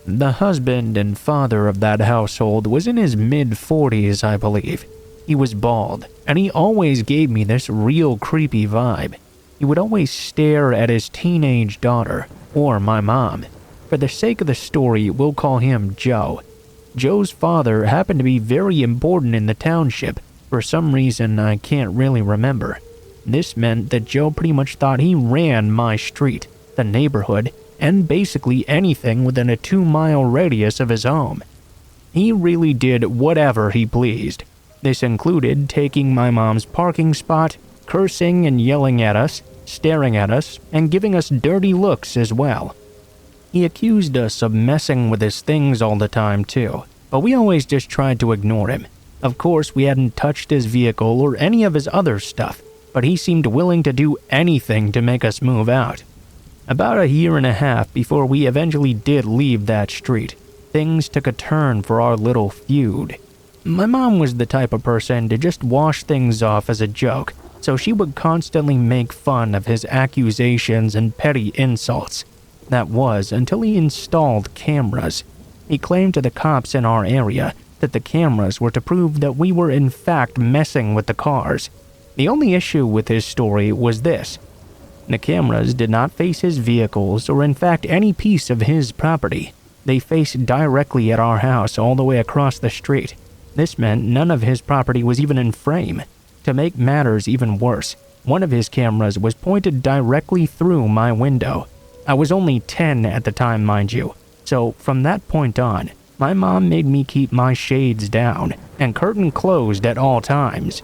The husband and father of that household was in his mid-40s, I believe. He was bald, and he always gave me this real creepy vibe. He would always stare at his teenage daughter, or my mom. For the sake of the story, we'll call him Joe. Joe's father happened to be very important in the township, for some reason I can't really remember. This meant that Joe pretty much thought he ran my street, the neighborhood, and basically anything within a 2-mile radius of his home. He really did whatever he pleased. This included taking my mom's parking spot, cursing and yelling at us, staring at us, and giving us dirty looks as well. He accused us of messing with his things all the time too, but we always just tried to ignore him. Of course, we hadn't touched his vehicle or any of his other stuff, but he seemed willing to do anything to make us move out. About 1.5 years before we eventually did leave that street, things took a turn for our little feud. My mom was the type of person to just wash things off as a joke, so she would constantly make fun of his accusations and petty insults. That was until he installed cameras. He claimed to the cops in our area that the cameras were to prove that we were in fact messing with the cars. The only issue with his story was this. The cameras did not face his vehicles or in fact any piece of his property. They faced directly at our house all the way across the street. This meant none of his property was even in frame. To make matters even worse, one of his cameras was pointed directly through my window. I was only 10 at the time, mind you, so from that point on, my mom made me keep my shades down and curtain closed at all times.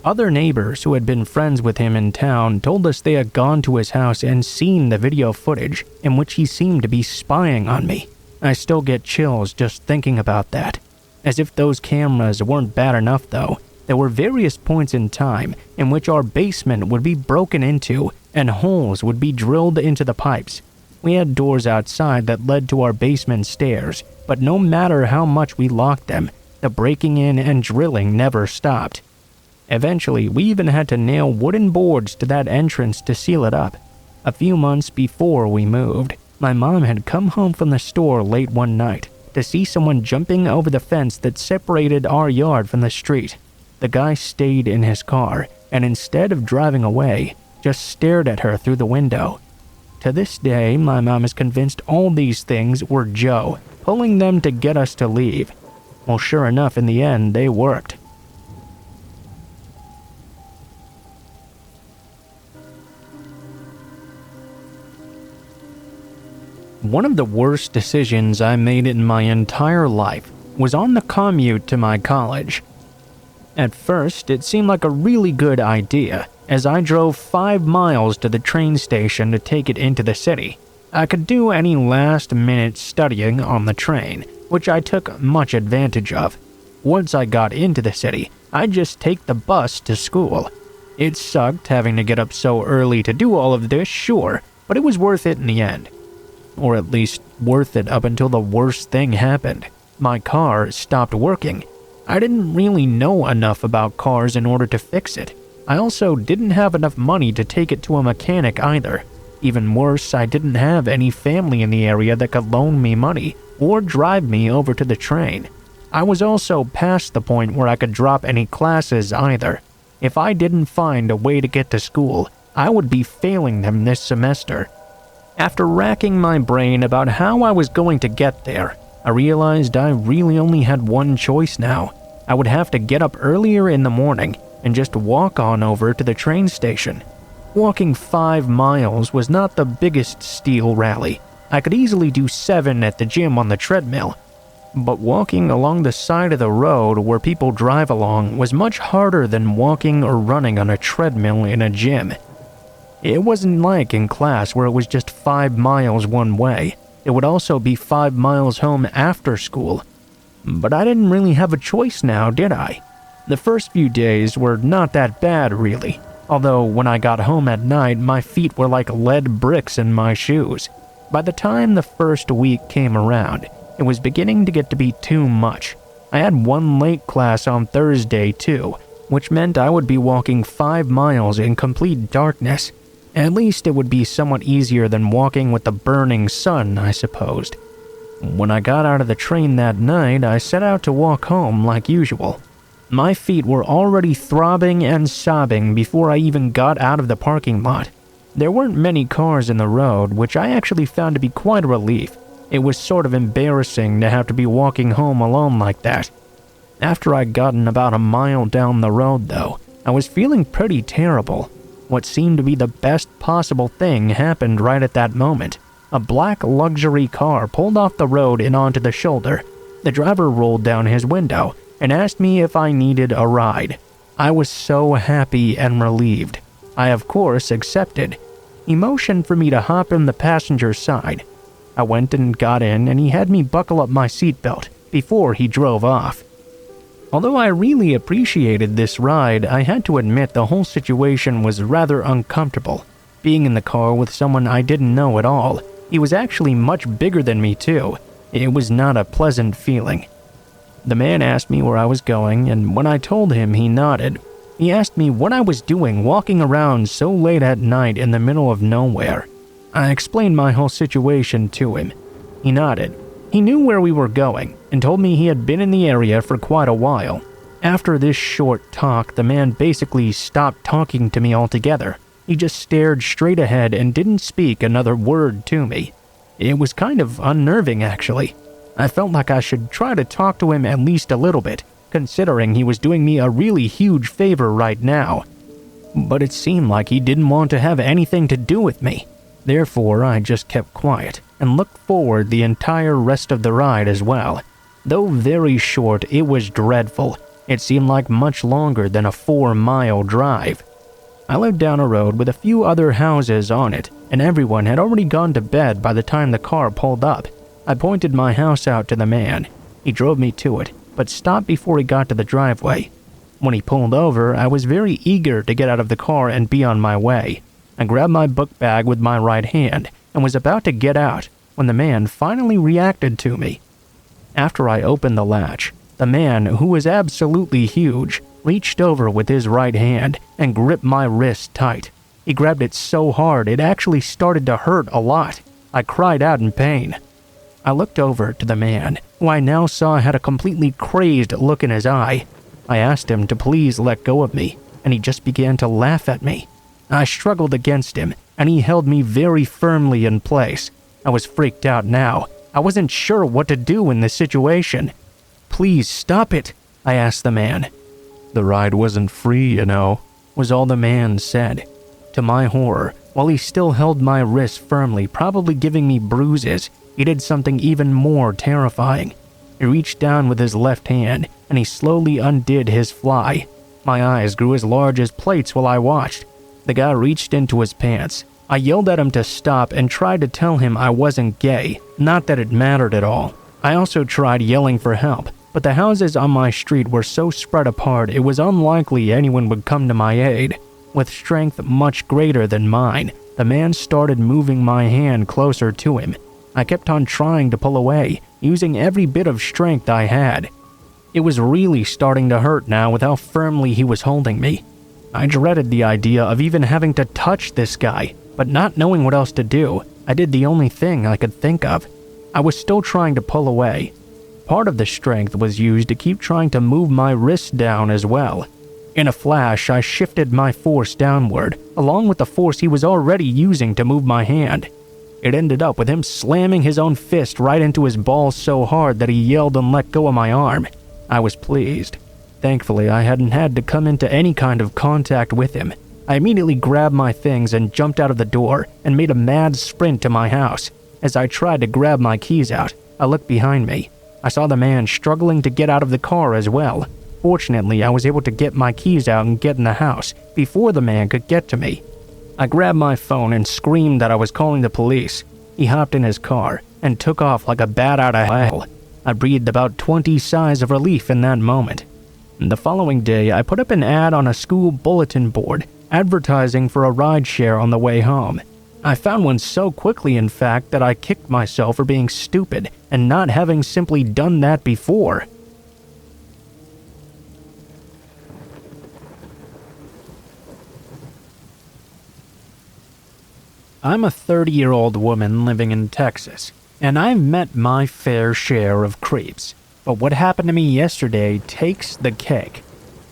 Other neighbors who had been friends with him in town told us they had gone to his house and seen the video footage in which he seemed to be spying on me. I still get chills just thinking about that. As if those cameras weren't bad enough though, there were various points in time in which our basement would be broken into and holes would be drilled into the pipes. We had doors outside that led to our basement stairs, but no matter how much we locked them, the breaking in and drilling never stopped. Eventually, we even had to nail wooden boards to that entrance to seal it up. A few months before we moved, my mom had come home from the store late one night to see someone jumping over the fence that separated our yard from the street. The guy stayed in his car, and instead of driving away, just stared at her through the window. To this day, my mom is convinced all these things were Joe, pulling them to get us to leave. Well, sure enough, in the end, they worked. One of the worst decisions I made in my entire life was on the commute to my college. At first, it seemed like a really good idea, as I drove 5 miles to the train station to take it into the city. I could do any last-minute studying on the train, which I took much advantage of. Once I got into the city, I'd just take the bus to school. It sucked having to get up so early to do all of this, sure, but it was worth it in the end. Or at least worth it up until the worst thing happened. My car stopped working. I didn't really know enough about cars in order to fix it. I also didn't have enough money to take it to a mechanic either. Even worse, I didn't have any family in the area that could loan me money or drive me over to the train. I was also past the point where I could drop any classes either. If I didn't find a way to get to school, I would be failing them this semester. After racking my brain about how I was going to get there, I realized I really only had one choice now. I would have to get up earlier in the morning and just walk on over to the train station. Walking 5 miles was not the biggest steel rally. I could easily do 7 at the gym on the treadmill. But walking along the side of the road where people drive along was much harder than walking or running on a treadmill in a gym. It wasn't like in class where it was just 5 miles one way. It would also be 5 miles home after school. But I didn't really have a choice now, did I? The first few days were not that bad, really. Although when I got home at night, my feet were like lead bricks in my shoes. By the time the first week came around, it was beginning to get to be too much. I had one late class on Thursday too, which meant I would be walking 5 miles in complete darkness. At least it would be somewhat easier than walking with the burning sun, I supposed. When I got out of the train that night, I set out to walk home like usual. My feet were already throbbing and sobbing before I even got out of the parking lot. There weren't many cars in the road, which I actually found to be quite a relief. It was sort of embarrassing to have to be walking home alone like that. After I'd gotten about a mile down the road, though, I was feeling pretty terrible. What seemed to be the best possible thing happened right at that moment. A black luxury car pulled off the road and onto the shoulder. The driver rolled down his window and asked me if I needed a ride. I was so happy and relieved. I, of course, accepted. He motioned for me to hop in the passenger side. I went and got in, and he had me buckle up my seatbelt before he drove off. Although I really appreciated this ride, I had to admit the whole situation was rather uncomfortable. Being in the car with someone I didn't know at all, he was actually much bigger than me too. It was not a pleasant feeling. The man asked me where I was going, and when I told him, he nodded. He asked me what I was doing walking around so late at night in the middle of nowhere. I explained my whole situation to him. He nodded. He knew where we were going and told me he had been in the area for quite a while. After this short talk, the man basically stopped talking to me altogether. He just stared straight ahead and didn't speak another word to me. It was kind of unnerving, actually. I felt like I should try to talk to him at least a little bit, considering he was doing me a really huge favor right now. But it seemed like he didn't want to have anything to do with me. Therefore, I just kept quiet and looked forward the entire rest of the ride as well. Though very short, it was dreadful. It seemed like much longer than a 4-mile drive. I lived down a road with a few other houses on it, and everyone had already gone to bed by the time the car pulled up. I pointed my house out to the man. He drove me to it, but stopped before he got to the driveway. When he pulled over, I was very eager to get out of the car and be on my way. I grabbed my book bag with my right hand and was about to get out when the man finally reacted to me. After I opened the latch, the man, who was absolutely huge, reached over with his right hand and gripped my wrist tight. He grabbed it so hard it actually started to hurt a lot. I cried out in pain. I looked over to the man, who I now saw had a completely crazed look in his eye. I asked him to please let go of me, and he just began to laugh at me. I struggled against him, and he held me very firmly in place. I was freaked out now. I wasn't sure what to do in this situation. "Please stop it," I asked the man. "The ride wasn't free, you know," was all the man said. To my horror, while he still held my wrist firmly, probably giving me bruises, he did something even more terrifying. He reached down with his left hand, and he slowly undid his fly. My eyes grew as large as plates while I watched. The guy reached into his pants. I yelled at him to stop and tried to tell him I wasn't gay, not that it mattered at all. I also tried yelling for help, but the houses on my street were so spread apart it was unlikely anyone would come to my aid. With strength much greater than mine, the man started moving my hand closer to him. I kept on trying to pull away, using every bit of strength I had. It was really starting to hurt now with how firmly he was holding me. I dreaded the idea of even having to touch this guy, but not knowing what else to do, I did the only thing I could think of. I was still trying to pull away. Part of the strength was used to keep trying to move my wrist down as well. In a flash, I shifted my force downward, along with the force he was already using to move my hand. It ended up with him slamming his own fist right into his balls so hard that he yelled and let go of my arm. I was pleased. Thankfully, I hadn't had to come into any kind of contact with him. I immediately grabbed my things and jumped out of the door and made a mad sprint to my house. As I tried to grab my keys out, I looked behind me. I saw the man struggling to get out of the car as well. Fortunately, I was able to get my keys out and get in the house before the man could get to me. I grabbed my phone and screamed that I was calling the police. He hopped in his car and took off like a bat out of hell. I breathed about 20 sighs of relief in that moment. The following day, I put up an ad on a school bulletin board advertising for a rideshare on the way home. I found one so quickly, in fact, that I kicked myself for being stupid and not having simply done that before. I'm a 30-year-old woman living in Texas, and I've met my fair share of creeps. But what happened to me yesterday takes the cake.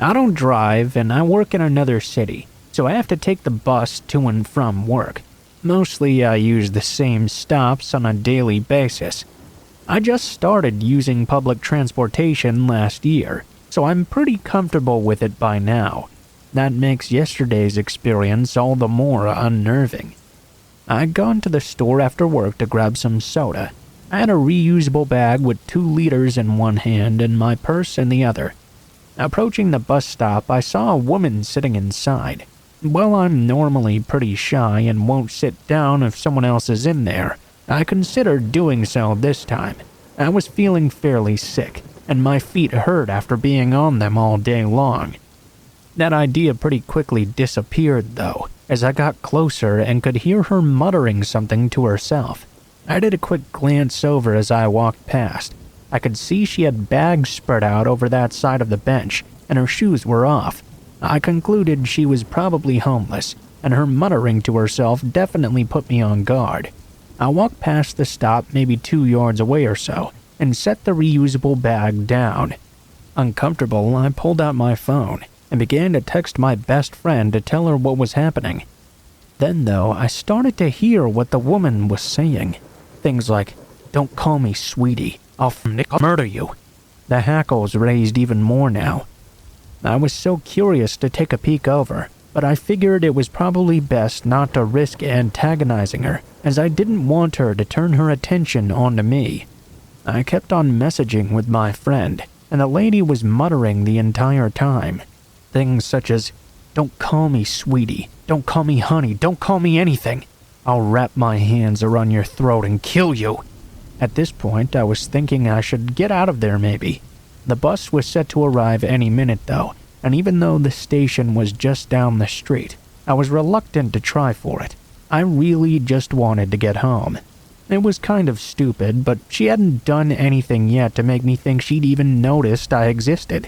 I don't drive, and I work in another city, so I have to take the bus to and from work. Mostly I use the same stops on a daily basis. I just started using public transportation last year, so I'm pretty comfortable with it by now. That makes yesterday's experience all the more unnerving. I'd gone to the store after work to grab some soda. I had a reusable bag with 2 liters in one hand and my purse in the other. Approaching the bus stop, I saw a woman sitting inside. While I'm normally pretty shy and won't sit down if someone else is in there, I considered doing so this time. I was feeling fairly sick, and my feet hurt after being on them all day long. That idea pretty quickly disappeared, though, as I got closer and could hear her muttering something to herself. I did a quick glance over as I walked past. I could see she had bags spread out over that side of the bench, and her shoes were off. I concluded she was probably homeless, and her muttering to herself definitely put me on guard. I walked past the stop maybe 2 yards away or so, and set the reusable bag down. Uncomfortable, I pulled out my phone and began to text my best friend to tell her what was happening. Then, though, I started to hear what the woman was saying. Things like, "Don't call me sweetie, I'll murder you." The hackles raised even more now. I was so curious to take a peek over, but I figured it was probably best not to risk antagonizing her, as I didn't want her to turn her attention onto me. I kept on messaging with my friend, and the lady was muttering the entire time. Things such as, "Don't call me sweetie, don't call me honey, don't call me anything. I'll wrap my hands around your throat and kill you." At this point, I was thinking I should get out of there maybe. The bus was set to arrive any minute though, and even though the station was just down the street, I was reluctant to try for it. I really just wanted to get home. It was kind of stupid, but she hadn't done anything yet to make me think she'd even noticed I existed.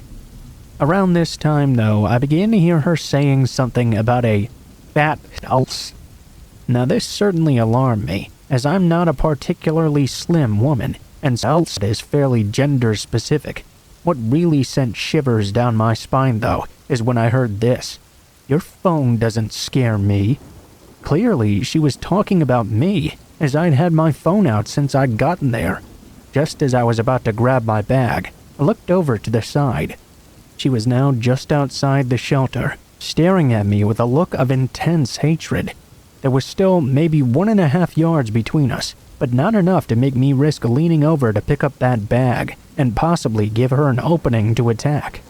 Around this time though, I began to hear her saying something about a fat else. Now this certainly alarmed me, as I'm not a particularly slim woman, and else is fairly gender specific. What really sent shivers down my spine though, is when I heard this. "Your phone doesn't scare me." Clearly, she was talking about me, as I'd had my phone out since I'd gotten there. Just as I was about to grab my bag, I looked over to the side. She was now just outside the shelter, staring at me with a look of intense hatred. There was still maybe 1.5 yards between us, but not enough to make me risk leaning over to pick up that bag and possibly give her an opening to attack.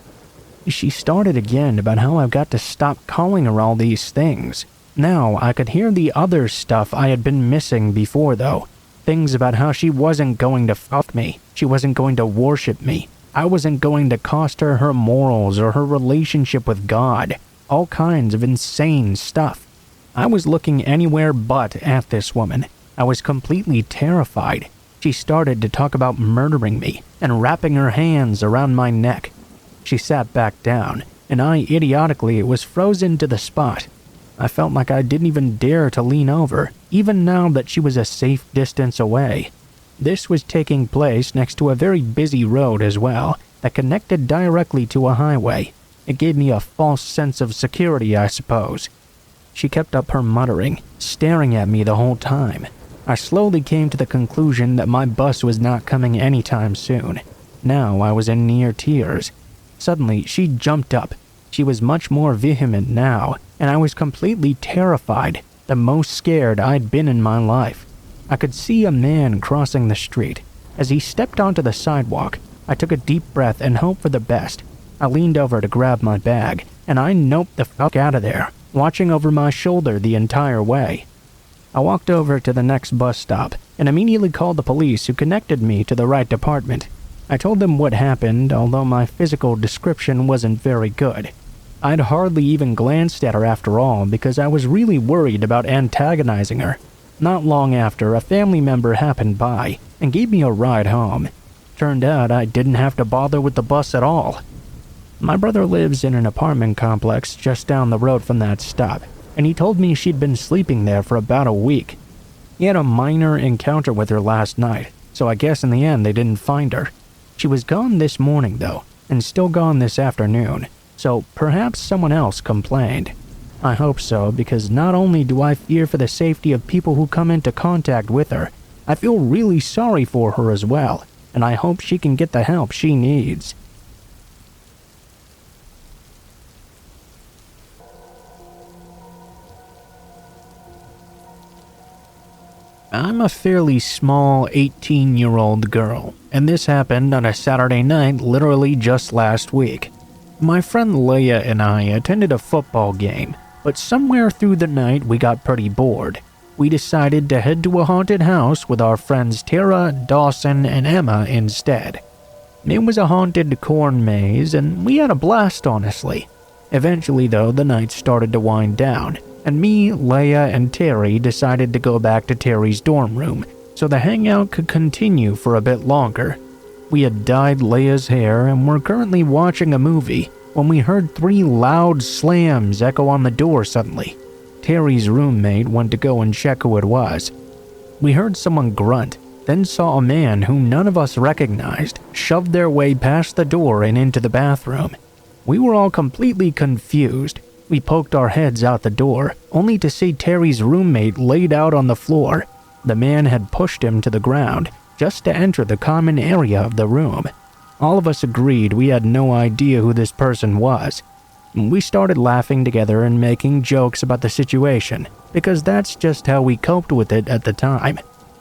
She started again about how I've got to stop calling her all these things. Now I could hear the other stuff I had been missing before though. Things about how she wasn't going to fuck me, she wasn't going to worship me, I wasn't going to cost her her morals or her relationship with God. All kinds of insane stuff. I was looking anywhere but at this woman. I was completely terrified. She started to talk about murdering me and wrapping her hands around my neck. She sat back down, and I idiotically was frozen to the spot. I felt like I didn't even dare to lean over, even now that she was a safe distance away. This was taking place next to a very busy road as well, that connected directly to a highway. It gave me a false sense of security, I suppose. She kept up her muttering, staring at me the whole time. I slowly came to the conclusion that my bus was not coming anytime soon. Now I was in near tears. Suddenly, she jumped up. She was much more vehement now, and I was completely terrified, the most scared I'd been in my life. I could see a man crossing the street. As he stepped onto the sidewalk, I took a deep breath and hoped for the best. I leaned over to grab my bag, and I noped the fuck out of there, watching over my shoulder the entire way. I walked over to the next bus stop and immediately called the police, who connected me to the right department. I told them what happened, although my physical description wasn't very good. I'd hardly even glanced at her after all because I was really worried about antagonizing her. Not long after, a family member happened by and gave me a ride home. Turned out I didn't have to bother with the bus at all. My brother lives in an apartment complex just down the road from that stop, and he told me she'd been sleeping there for about a week. He had a minor encounter with her last night, so I guess in the end they didn't find her. She was gone this morning though, and still gone this afternoon, so perhaps someone else complained. I hope so, because not only do I fear for the safety of people who come into contact with her, I feel really sorry for her as well, and I hope she can get the help she needs. I'm a fairly small 18-year-old girl, and this happened on a Saturday night literally just last week. My friend Leia and I attended a football game, but somewhere through the night we got pretty bored. We decided to head to a haunted house with our friends Tara, Dawson, and Emma instead. It was a haunted corn maze, and we had a blast, honestly. Eventually, though, the night started to wind down, and me, Leia, and Terry decided to go back to Terry's dorm room so the hangout could continue for a bit longer. We had dyed Leia's hair and were currently watching a movie when we heard 3 loud slams echo on the door suddenly. Terry's roommate went to go and check who it was. We heard someone grunt, then saw a man whom none of us recognized shove their way past the door and into the bathroom. We were all completely confused. We poked our heads out the door, only to see Terry's roommate laid out on the floor. The man had pushed him to the ground just to enter the common area of the room. All of us agreed we had no idea who this person was. We started laughing together and making jokes about the situation, because that's just how we coped with it at the time.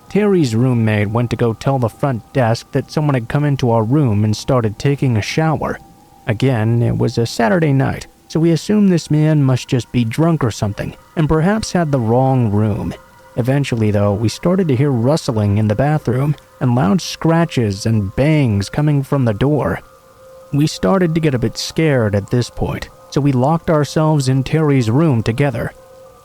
Terry's roommate went to go tell the front desk that someone had come into our room and started taking a shower. Again, it was a Saturday night, so we assumed this man must just be drunk or something, and perhaps had the wrong room. Eventually, though, we started to hear rustling in the bathroom, and loud scratches and bangs coming from the door. We started to get a bit scared at this point, so we locked ourselves in Terry's room together.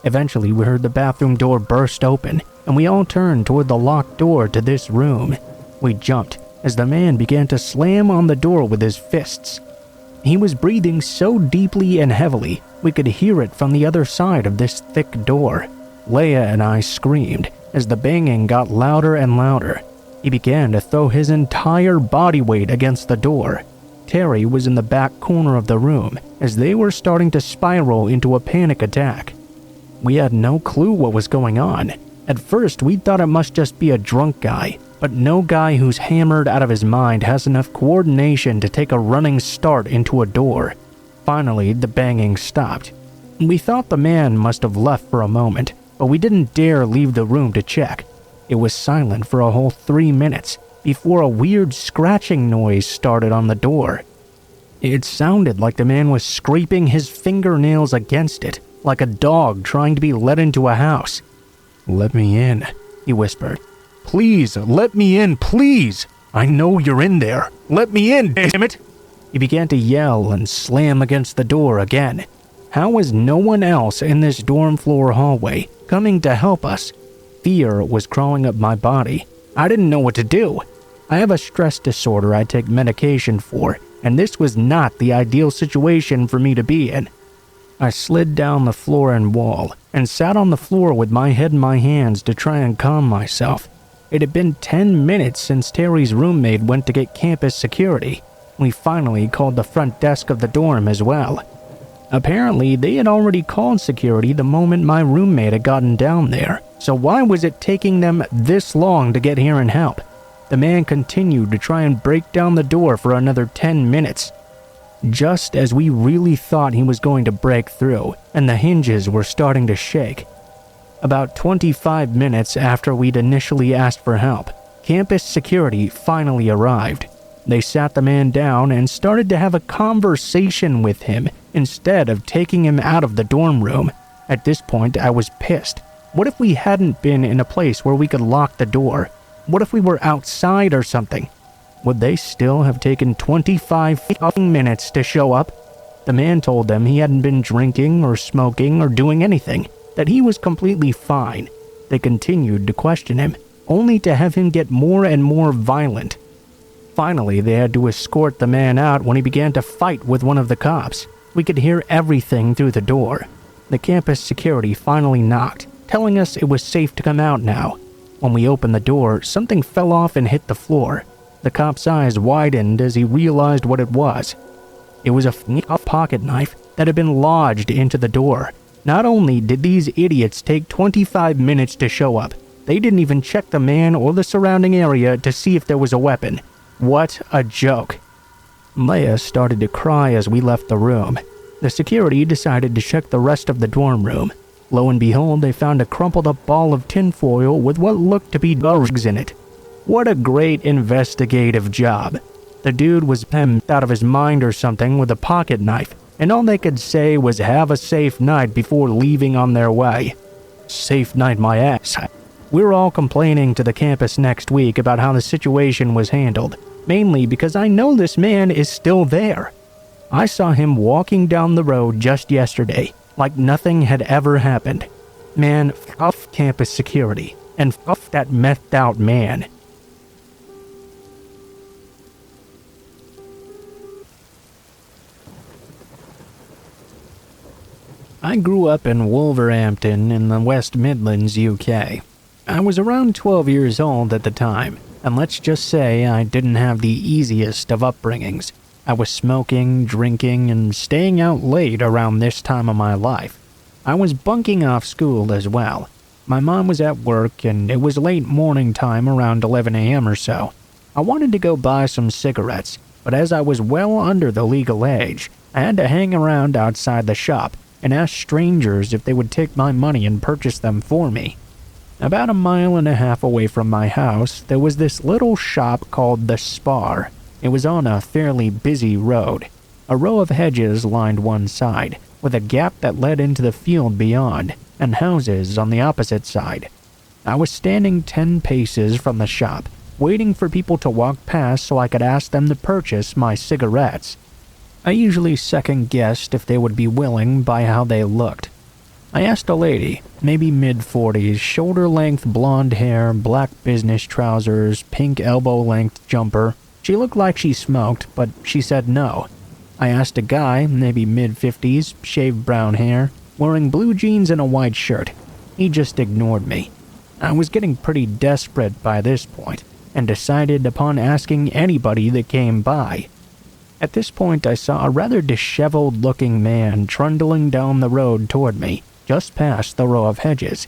Eventually, we heard the bathroom door burst open, and we all turned toward the locked door to this room. We jumped as the man began to slam on the door with his fists. He was breathing so deeply and heavily, we could hear it from the other side of this thick door. Leia and I screamed as the banging got louder and louder. He began to throw his entire body weight against the door. Terry was in the back corner of the room as they were starting to spiral into a panic attack. We had no clue what was going on. At first, we thought it must just be a drunk guy, but no guy who's hammered out of his mind has enough coordination to take a running start into a door. Finally, the banging stopped. We thought the man must have left for a moment, but we didn't dare leave the room to check. It was silent for a whole 3 minutes before a weird scratching noise started on the door. It sounded like the man was scraping his fingernails against it, like a dog trying to be let into a house. "Let me in," he whispered. "Please, let me in, please! I know you're in there! Let me in, damn it!" He began to yell and slam against the door again. How was no one else in this dorm floor hallway coming to help us? Fear was crawling up my body. I didn't know what to do. I have a stress disorder I take medication for, and this was not the ideal situation for me to be in. I slid down the floor and wall and sat on the floor with my head in my hands to try and calm myself. It had been 10 minutes since Terry's roommate went to get campus security. We finally called the front desk of the dorm as well. Apparently, they had already called security the moment my roommate had gotten down there, so why was it taking them this long to get here and help? The man continued to try and break down the door for another 10 minutes. Just as we really thought he was going to break through, and the hinges were starting to shake. About 25 minutes after we'd initially asked for help, campus security finally arrived. They sat the man down and started to have a conversation with him instead of taking him out of the dorm room. At this point, I was pissed. What if we hadn't been in a place where we could lock the door? What if we were outside or something? Would they still have taken 25 minutes to show up? The man told them he hadn't been drinking or smoking or doing anything, that he was completely fine. They continued to question him, only to have him get more and more violent. Finally, they had to escort the man out when he began to fight with one of the cops. We could hear everything through the door. The campus security finally knocked, telling us it was safe to come out now. When we opened the door, something fell off and hit the floor. The cop's eyes widened as he realized what it was. It was a pocket knife that had been lodged into the door. Not only did these idiots take 25 minutes to show up, they didn't even check the man or the surrounding area to see if there was a weapon. What a joke. Leia started to cry as we left the room. The security decided to check the rest of the dorm room. Lo and behold, they found a crumpled up ball of tinfoil with what looked to be drugs in it. What a great investigative job. The dude was out of his mind or something with a pocket knife, and all they could say was have a safe night before leaving on their way. Safe night my ass. We were all complaining to the campus next week about how the situation was handled, mainly because I know this man is still there. I saw him walking down the road just yesterday, like nothing had ever happened. Man, f campus security, and f that methed out man. I grew up in Wolverhampton in the West Midlands, UK. I was around 12 years old at the time, and let's just say I didn't have the easiest of upbringings. I was smoking, drinking, and staying out late around this time of my life. I was bunking off school as well. My mom was at work, and it was late morning time around 11 a.m. or so. I wanted to go buy some cigarettes, but as I was well under the legal age, I had to hang around outside the shop and ask strangers if they would take my money and purchase them for me. About 1.5 miles away from my house, there was this little shop called the Spar. It was on a fairly busy road. A row of hedges lined one side, with a gap that led into the field beyond, and houses on the opposite side. I was standing 10 paces from the shop, waiting for people to walk past so I could ask them to purchase my cigarettes. I usually second-guessed if they would be willing by how they looked. I asked a lady, maybe mid-40s, shoulder-length blonde hair, black business trousers, pink elbow-length jumper. She looked like she smoked, but she said no. I asked a guy, maybe mid-50s, shaved brown hair, wearing blue jeans and a white shirt. He just ignored me. I was getting pretty desperate by this point, and decided upon asking anybody that came by. At this point, I saw a rather disheveled-looking man trundling down the road toward me, just past the row of hedges.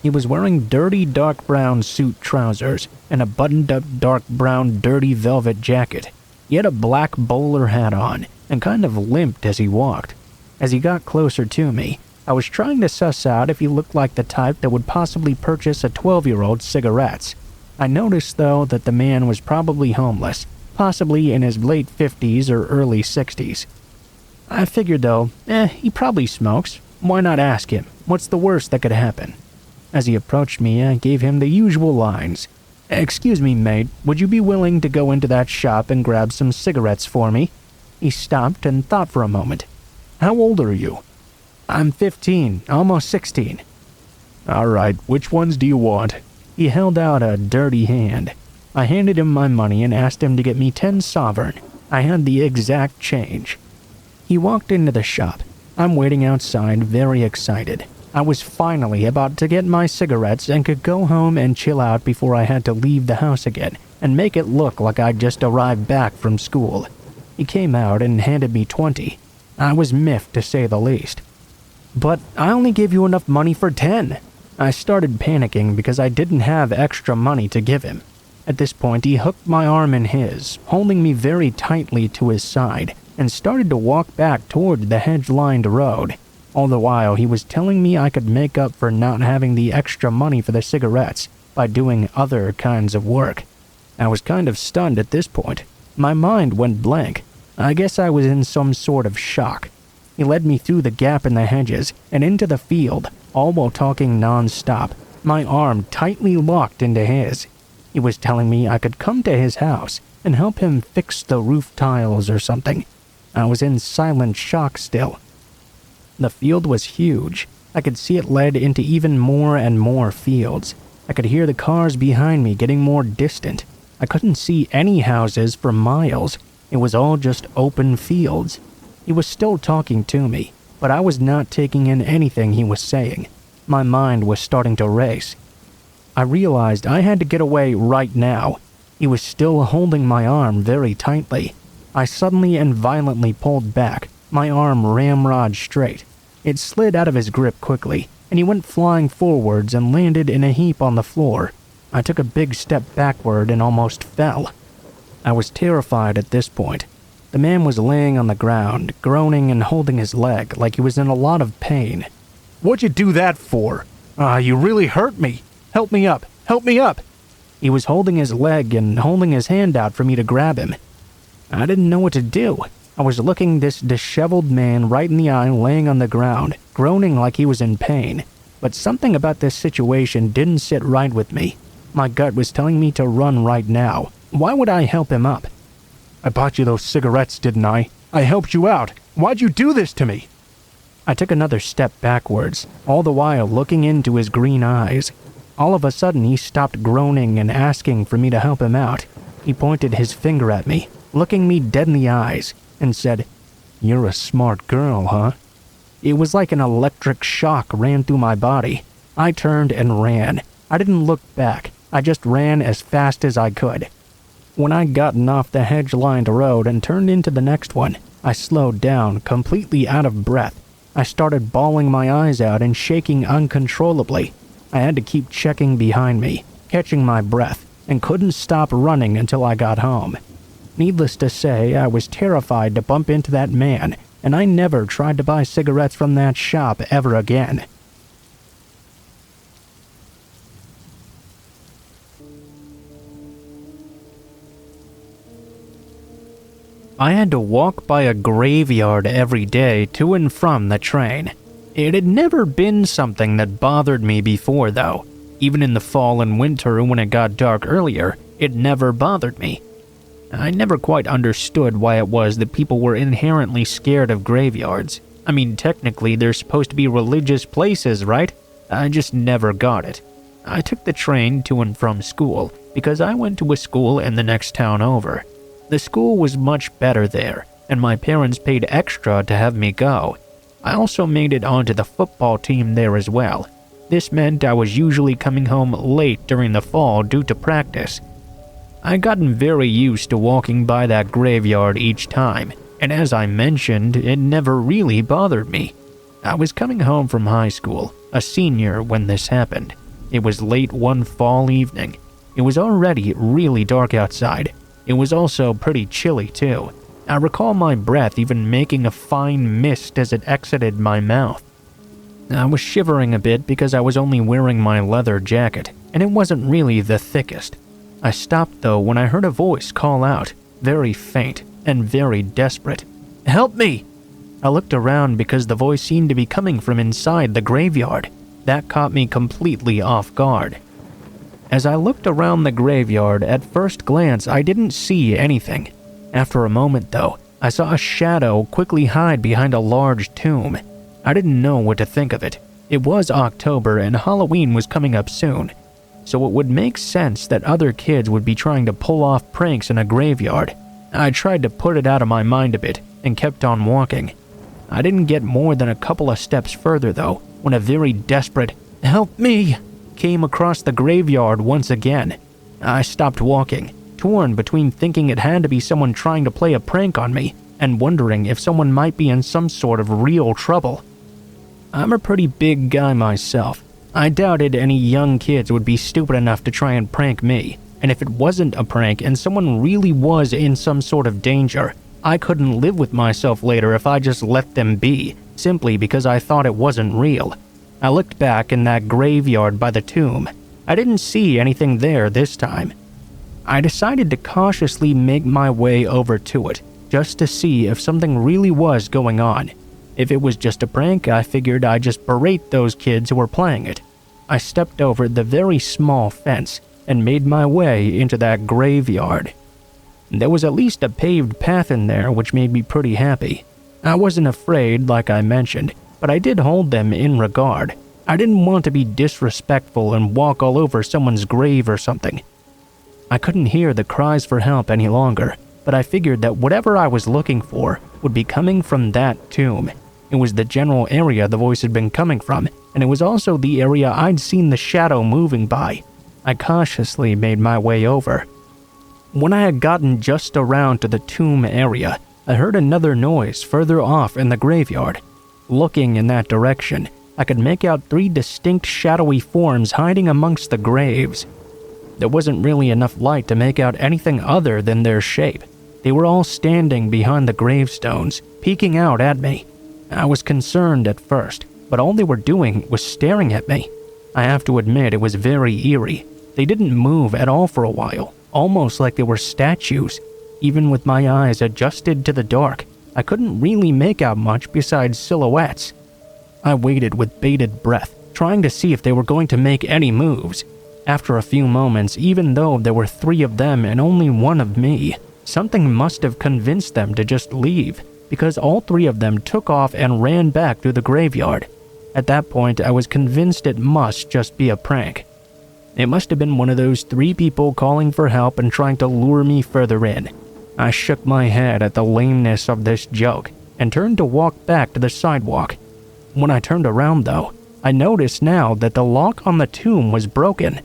He was wearing dirty dark brown suit trousers and a buttoned-up dark brown dirty velvet jacket. He had a black bowler hat on and kind of limped as he walked. As he got closer to me, I was trying to suss out if he looked like the type that would possibly purchase a 12-year-old cigarettes. I noticed, though, that the man was probably homeless, possibly in his late 50s or early 60s. I figured, though, he probably smokes. Why not ask him? What's the worst that could happen? As he approached me, I gave him the usual lines. "Excuse me, mate, would you be willing to go into that shop and grab some cigarettes for me?" He stopped and thought for a moment. "How old are you?" "I'm 15, almost 16. "All right, which ones do you want?" He held out a dirty hand. I handed him my money and asked him to get me 10 sovereign. I had the exact change. He walked into the shop. I'm waiting outside, very excited. I was finally about to get my cigarettes and could go home and chill out before I had to leave the house again and make it look like I'd just arrived back from school. He came out and handed me 20. I was miffed, to say the least. "But I only gave you enough money for 10. I started panicking because I didn't have extra money to give him. At this point, he hooked my arm in his, holding me very tightly to his side, and started to walk back toward the hedge-lined road. All the while, he was telling me I could make up for not having the extra money for the cigarettes by doing other kinds of work. I was kind of stunned at this point. My mind went blank. I guess I was in some sort of shock. He led me through the gap in the hedges and into the field, all while talking non-stop, my arm tightly locked into his. He was telling me I could come to his house and help him fix the roof tiles or something. I was in silent shock still. The field was huge. I could see it led into even more and more fields. I could hear the cars behind me getting more distant. I couldn't see any houses for miles. It was all just open fields. He was still talking to me, but I was not taking in anything he was saying. My mind was starting to race. I realized I had to get away right now. He was still holding my arm very tightly. I suddenly and violently pulled back, my arm ramrod straight. It slid out of his grip quickly, and he went flying forwards and landed in a heap on the floor. I took a big step backward and almost fell. I was terrified at this point. The man was laying on the ground, groaning and holding his leg like he was in a lot of pain. "What'd you do that for? You really hurt me. Help me up. Help me up." He was holding his leg and holding his hand out for me to grab him. I didn't know what to do. I was looking this disheveled man right in the eye laying on the ground, groaning like he was in pain. But something about this situation didn't sit right with me. My gut was telling me to run right now. Why would I help him up? "I bought you those cigarettes, didn't I? I helped you out. Why'd you do this to me?" I took another step backwards, all the while looking into his green eyes. All of a sudden, he stopped groaning and asking for me to help him out. He pointed his finger at me, looking me dead in the eyes, and said, "You're a smart girl, huh?" It was like an electric shock ran through my body. I turned and ran. I didn't look back. I just ran as fast as I could. When I'd gotten off the hedge-lined road and turned into the next one, I slowed down, completely out of breath. I started bawling my eyes out and shaking uncontrollably. I had to keep checking behind me, catching my breath, and couldn't stop running until I got home. Needless to say, I was terrified to bump into that man, and I never tried to buy cigarettes from that shop ever again. I had to walk by a graveyard every day to and from the train. It had never been something that bothered me before, though. Even in the fall and winter when it got dark earlier, it never bothered me. I never quite understood why it was that people were inherently scared of graveyards. I mean, technically, they're supposed to be religious places, right? I just never got it. I took the train to and from school because I went to a school in the next town over. The school was much better there, and my parents paid extra to have me go. I also made it onto the football team there as well. This meant I was usually coming home late during the fall due to practice. I'd gotten very used to walking by that graveyard each time, and as I mentioned, it never really bothered me. I was coming home from high school, a senior when this happened. It was late one fall evening. It was already really dark outside. It was also pretty chilly too. I recall my breath even making a fine mist as it exited my mouth. I was shivering a bit because I was only wearing my leather jacket, and it wasn't really the thickest. I stopped though when I heard a voice call out, very faint and very desperate. "Help me!" I looked around because the voice seemed to be coming from inside the graveyard. That caught me completely off guard. As I looked around the graveyard, at first glance I didn't see anything. After a moment though, I saw a shadow quickly hide behind a large tomb. I didn't know what to think of it. It was October and Halloween was coming up soon, so it would make sense that other kids would be trying to pull off pranks in a graveyard. I tried to put it out of my mind a bit and kept on walking. I didn't get more than a couple of steps further though, when a very desperate "Help me!" came across the graveyard once again. I stopped walking, torn between thinking it had to be someone trying to play a prank on me and wondering if someone might be in some sort of real trouble. I'm a pretty big guy myself. I doubted any young kids would be stupid enough to try and prank me, and if it wasn't a prank and someone really was in some sort of danger, I couldn't live with myself later if I just let them be, simply because I thought it wasn't real. I looked back in that graveyard by the tomb. I didn't see anything there this time. I decided to cautiously make my way over to it, just to see if something really was going on. If it was just a prank, I figured I'd just berate those kids who were playing it. I stepped over the very small fence and made my way into that graveyard. There was at least a paved path in there, which made me pretty happy. I wasn't afraid, like I mentioned, but I did hold them in regard. I didn't want to be disrespectful and walk all over someone's grave or something. I couldn't hear the cries for help any longer, but I figured that whatever I was looking for would be coming from that tomb. It was the general area the voice had been coming from, and it was also the area I'd seen the shadow moving by. I cautiously made my way over. When I had gotten just around to the tomb area, I heard another noise further off in the graveyard. Looking in that direction, I could make out 3 distinct shadowy forms hiding amongst the graves. There wasn't really enough light to make out anything other than their shape. They were all standing behind the gravestones, peeking out at me. I was concerned at first, but all they were doing was staring at me. I have to admit it was very eerie. They didn't move at all for a while, almost like they were statues. Even with my eyes adjusted to the dark, I couldn't really make out much besides silhouettes. I waited with bated breath, trying to see if they were going to make any moves. After a few moments, even though there were 3 of them and only 1 of me, something must have convinced them to just leave, because all 3 of them took off and ran back through the graveyard. At that point, I was convinced it must just be a prank. It must have been one of those 3 people calling for help and trying to lure me further in. I shook my head at the lameness of this joke and turned to walk back to the sidewalk. When I turned around though, I noticed now that the lock on the tomb was broken.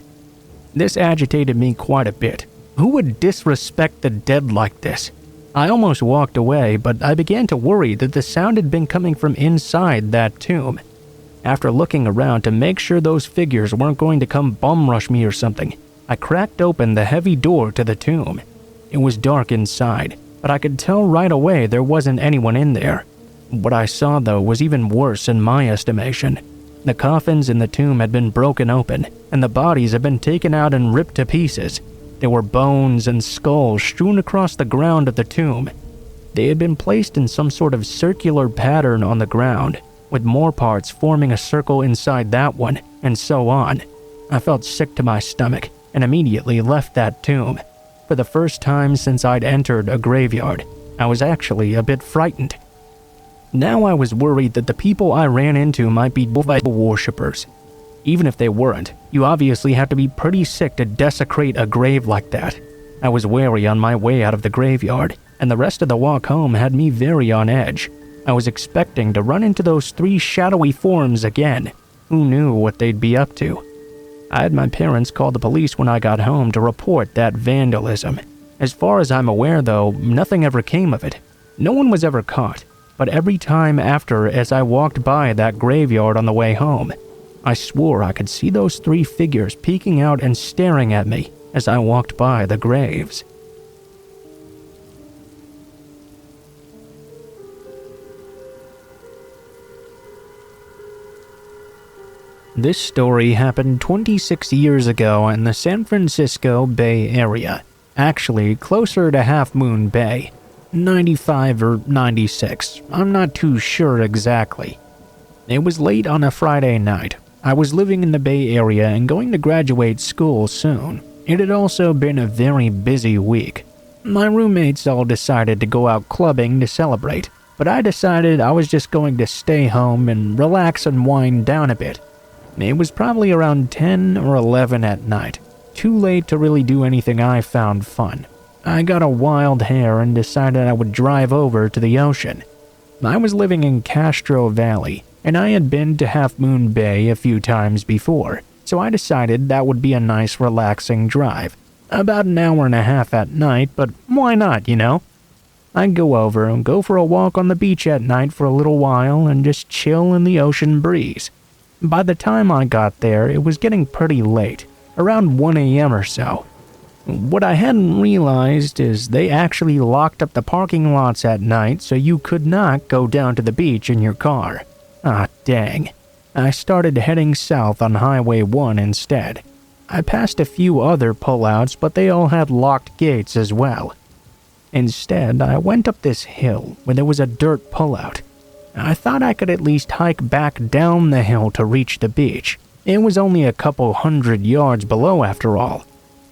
This agitated me quite a bit. Who would disrespect the dead like this? I almost walked away, but I began to worry that the sound had been coming from inside that tomb. After looking around to make sure those figures weren't going to come bum rush me or something, I cracked open the heavy door to the tomb. It was dark inside, but I could tell right away there wasn't anyone in there. What I saw though was even worse in my estimation. The coffins in the tomb had been broken open, and the bodies had been taken out and ripped to pieces. There were bones and skulls strewn across the ground of the tomb. They had been placed in some sort of circular pattern on the ground, with more parts forming a circle inside that one, and so on. I felt sick to my stomach, and immediately left that tomb. For the first time since I'd entered a graveyard, I was actually a bit frightened. Now I was worried that the people I ran into might be Bible worshippers. Even if they weren't, you obviously have to be pretty sick to desecrate a grave like that. I was wary on my way out of the graveyard, and the rest of the walk home had me very on edge. I was expecting to run into those 3 shadowy forms again. Who knew what they'd be up to? I had my parents call the police when I got home to report that vandalism. As far as I'm aware though, nothing ever came of it. No one was ever caught, but every time after as I walked by that graveyard on the way home, I swore I could see those 3 figures peeking out and staring at me as I walked by the graves. This story happened 26 years ago in the San Francisco Bay Area, actually closer to Half Moon Bay, 95 or 96, I'm not too sure exactly. It was late on a Friday night. I was living in the Bay Area and going to graduate school soon. It had also been a very busy week. My roommates all decided to go out clubbing to celebrate, but I decided I was just going to stay home and relax and wind down a bit. It was probably around 10 or 11 at night, too late to really do anything I found fun. I got a wild hair and decided I would drive over to the ocean. I was living in Castro Valley, and I had been to Half Moon Bay a few times before, so I decided that would be a nice relaxing drive. About an hour and a half at night, but why not, you know? I'd go over and go for a walk on the beach at night for a little while and just chill in the ocean breeze. By the time I got there, it was getting pretty late, around 1 a.m. or so. What I hadn't realized is they actually locked up the parking lots at night so you could not go down to the beach in your car. Ah, dang. I started heading south on Highway 1 instead. I passed a few other pullouts, but they all had locked gates as well. Instead, I went up this hill where there was a dirt pullout. I thought I could at least hike back down the hill to reach the beach. It was only a couple 100 yards below after all.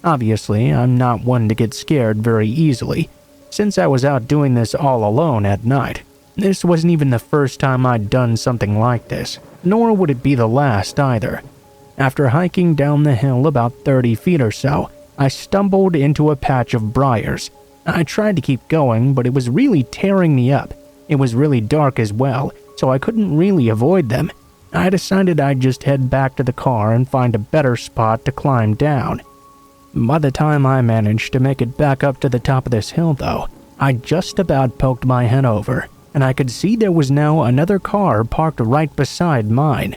Obviously, I'm not one to get scared very easily, since I was out doing this all alone at night. This wasn't even the first time I'd done something like this, nor would it be the last either. After hiking down the hill about 30 feet or so, I stumbled into a patch of briars. I tried to keep going, but it was really tearing me up. It was really dark as well, so I couldn't really avoid them. I decided I'd just head back to the car and find a better spot to climb down. By the time I managed to make it back up to the top of this hill though, I just about poked my head over, and I could see there was now another car parked right beside mine.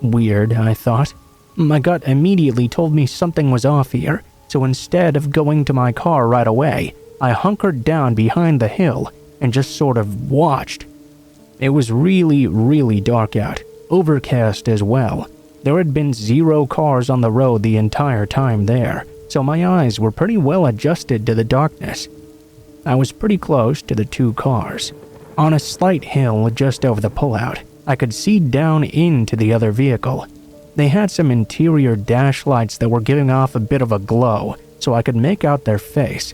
Weird, I thought. My gut immediately told me something was off here, so instead of going to my car right away, I hunkered down behind the hill and just sort of watched. It was really, really dark out, overcast as well. There had been 0 cars on the road the entire time there, so my eyes were pretty well adjusted to the darkness. I was pretty close to the 2 cars. On a slight hill just over the pullout, I could see down into the other vehicle. They had some interior dash lights that were giving off a bit of a glow, so I could make out their face.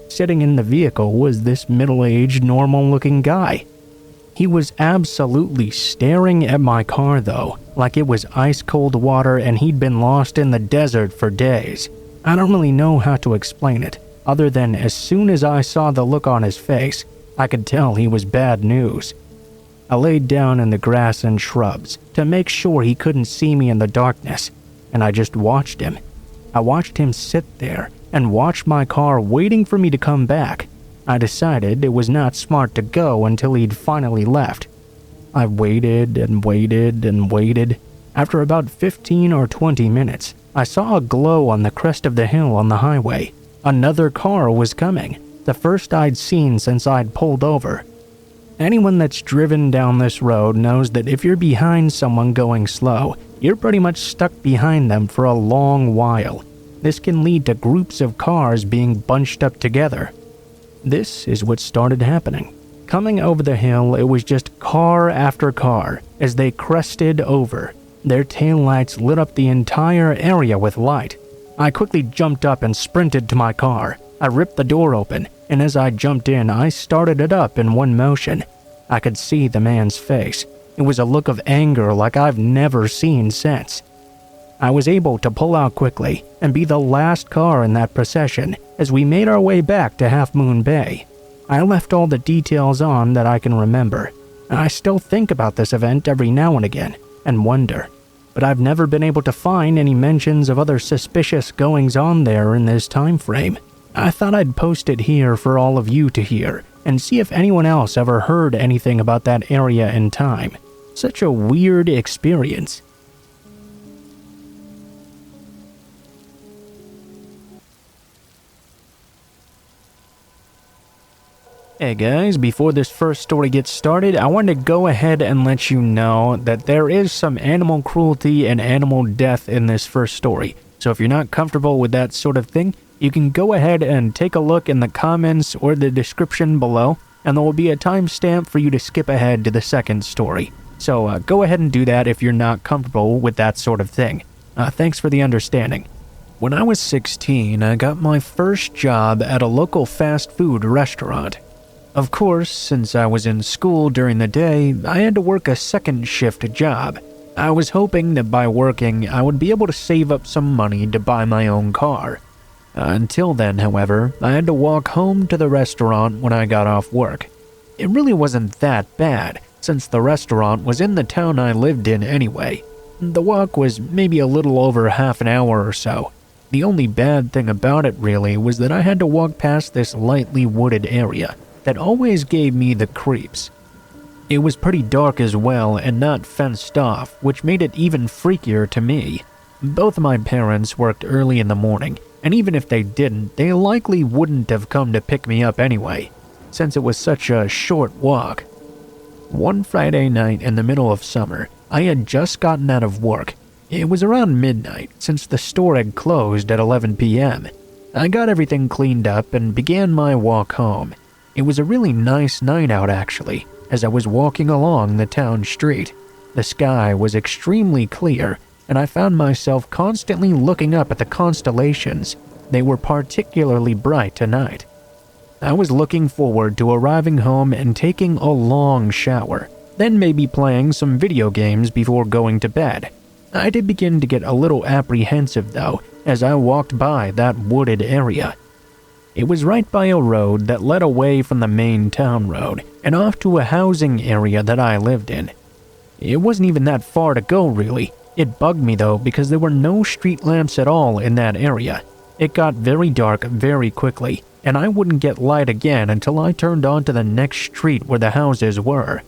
Sitting in the vehicle was this middle-aged, normal-looking guy. He was absolutely staring at my car though, like it was ice-cold water and he'd been lost in the desert for days. I don't really know how to explain it, other than as soon as I saw the look on his face, I could tell he was bad news. I laid down in the grass and shrubs to make sure he couldn't see me in the darkness, and I just watched him. I watched him sit there and watched my car waiting for me to come back. I decided it was not smart to go until he'd finally left. I waited and waited and waited. After about 15 or 20 minutes, I saw a glow on the crest of the hill on the highway. Another car was coming, the first I'd seen since I'd pulled over. Anyone that's driven down this road knows that if you're behind someone going slow, you're pretty much stuck behind them for a long while. This can lead to groups of cars being bunched up together. This is what started happening. Coming over the hill, it was just car after car as they crested over. Their taillights lit up the entire area with light. I quickly jumped up and sprinted to my car. I ripped the door open, and as I jumped in, I started it up in one motion. I could see the man's face. It was a look of anger like I've never seen since. I was able to pull out quickly and be the last car in that procession as we made our way back to Half Moon Bay. I left all the details on that I can remember. I still think about this event every now and again and wonder, but I've never been able to find any mentions of other suspicious goings-on there in this time frame. I thought I'd post it here for all of you to hear and see if anyone else ever heard anything about that area in time. Such a weird experience. Hey guys, before this first story gets started, I wanted to go ahead and let you know that there is some animal cruelty and animal death in this first story. So if you're not comfortable with that sort of thing, you can go ahead and take a look in the comments or the description below, and there will be a timestamp for you to skip ahead to the second story. So go ahead and do that if you're not comfortable with that sort of thing. Thanks for the understanding. When I was 16, I got my first job at a local fast food restaurant. Of course, since I was in school during the day, I had to work a second shift job. I was hoping that by working, I would be able to save up some money to buy my own car. Until then, however, I had to walk home to the restaurant when I got off work. It really wasn't that bad, since the restaurant was in the town I lived in anyway. The walk was maybe a little over half an hour or so. The only bad thing about it really was that I had to walk past this lightly wooded area that always gave me the creeps. It was pretty dark as well and not fenced off, which made it even freakier to me. Both of my parents worked early in the morning, and even if they didn't, they likely wouldn't have come to pick me up anyway, since it was such a short walk. One Friday night in the middle of summer, I had just gotten out of work. It was around midnight, since the store had closed at 11 p.m. I got everything cleaned up and began my walk home. It was a really nice night out actually, as I was walking along the town street. The sky was extremely clear, and I found myself constantly looking up at the constellations. They were particularly bright tonight. I was looking forward to arriving home and taking a long shower, then maybe playing some video games before going to bed. I did begin to get a little apprehensive though, as I walked by that wooded area. It was right by a road that led away from the main town road and off to a housing area that I lived in. It wasn't even that far to go really. It bugged me though because there were no street lamps at all in that area. It got very dark very quickly, and I wouldn't get light again until I turned onto the next street where the houses were.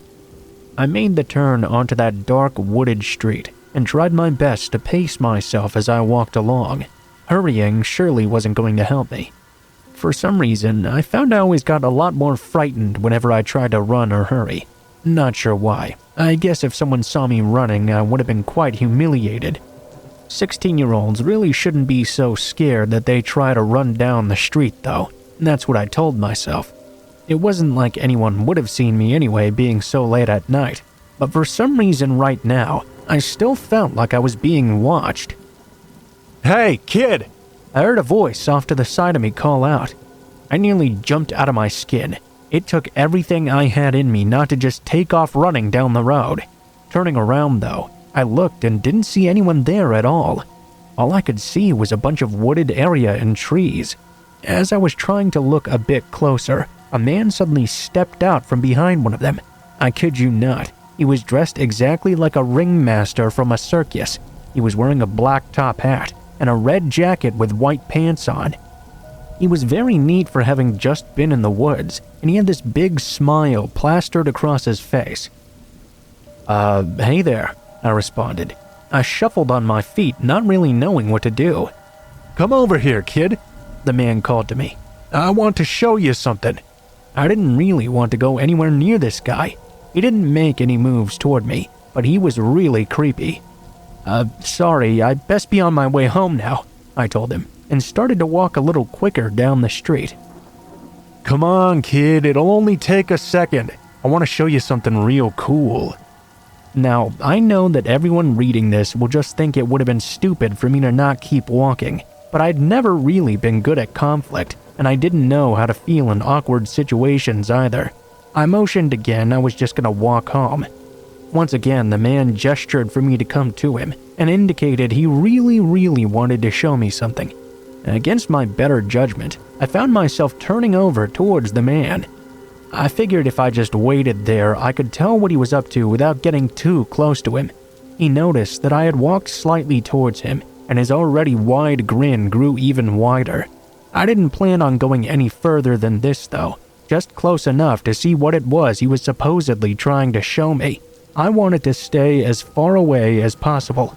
I made the turn onto that dark wooded street and tried my best to pace myself as I walked along. Hurrying surely wasn't going to help me. For some reason, I found I always got a lot more frightened whenever I tried to run or hurry. Not sure why. I guess if someone saw me running, I would have been quite humiliated. 16-year-olds really shouldn't be so scared that they try to run down the street though. That's what I told myself. It wasn't like anyone would have seen me anyway being so late at night, but for some reason right now, I still felt like I was being watched. "Hey, kid!" I heard a voice off to the side of me call out. I nearly jumped out of my skin. It took everything I had in me not to just take off running down the road. Turning around though, I looked and didn't see anyone there at all. All I could see was a bunch of wooded area and trees. As I was trying to look a bit closer, a man suddenly stepped out from behind one of them. I kid you not, he was dressed exactly like a ringmaster from a circus. He was wearing a black top hat and a red jacket with white pants on. He was very neat for having just been in the woods, and he had this big smile plastered across his face. Hey there," I responded. I shuffled on my feet, not really knowing what to do. "Come over here, kid," the man called to me. "I want to show you something." I didn't really want to go anywhere near this guy. He didn't make any moves toward me, but he was really creepy. Sorry, I'd best be on my way home now, I told him, and started to walk a little quicker down the street. Come on, kid, it'll only take a second. I want to show you something real cool. Now, I know that everyone reading this will just think it would have been stupid for me to not keep walking, but I'd never really been good at conflict, and I didn't know how to feel in awkward situations either. I motioned again I was just gonna walk home. Once again, the man gestured for me to come to him and indicated he really wanted to show me something. Against my better judgment, I found myself turning over towards the man. I figured if I just waited there, I could tell what he was up to without getting too close to him. He noticed that I had walked slightly towards him, and his already wide grin grew even wider. I didn't plan on going any further than this though, just close enough to see what it was he was supposedly trying to show me. I wanted to stay as far away as possible.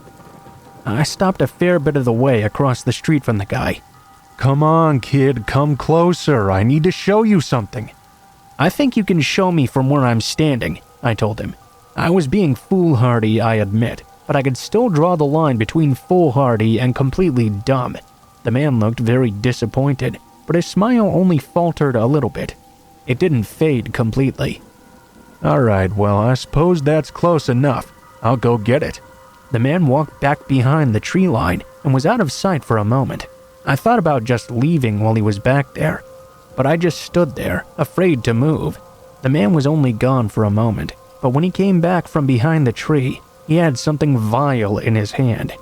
I stopped a fair bit of the way across the street from the guy. Come on, kid, come closer. I need to show you something. I think you can show me from where I'm standing, I told him. I was being foolhardy, I admit, but I could still draw the line between foolhardy and completely dumb. The man looked very disappointed, but his smile only faltered a little bit. It didn't fade completely. Alright, well, I suppose that's close enough. I'll go get it. The man walked back behind the tree line and was out of sight for a moment. I thought about just leaving while he was back there, but I just stood there, afraid to move. The man was only gone for a moment, but when he came back from behind the tree, he had something vile in his hand.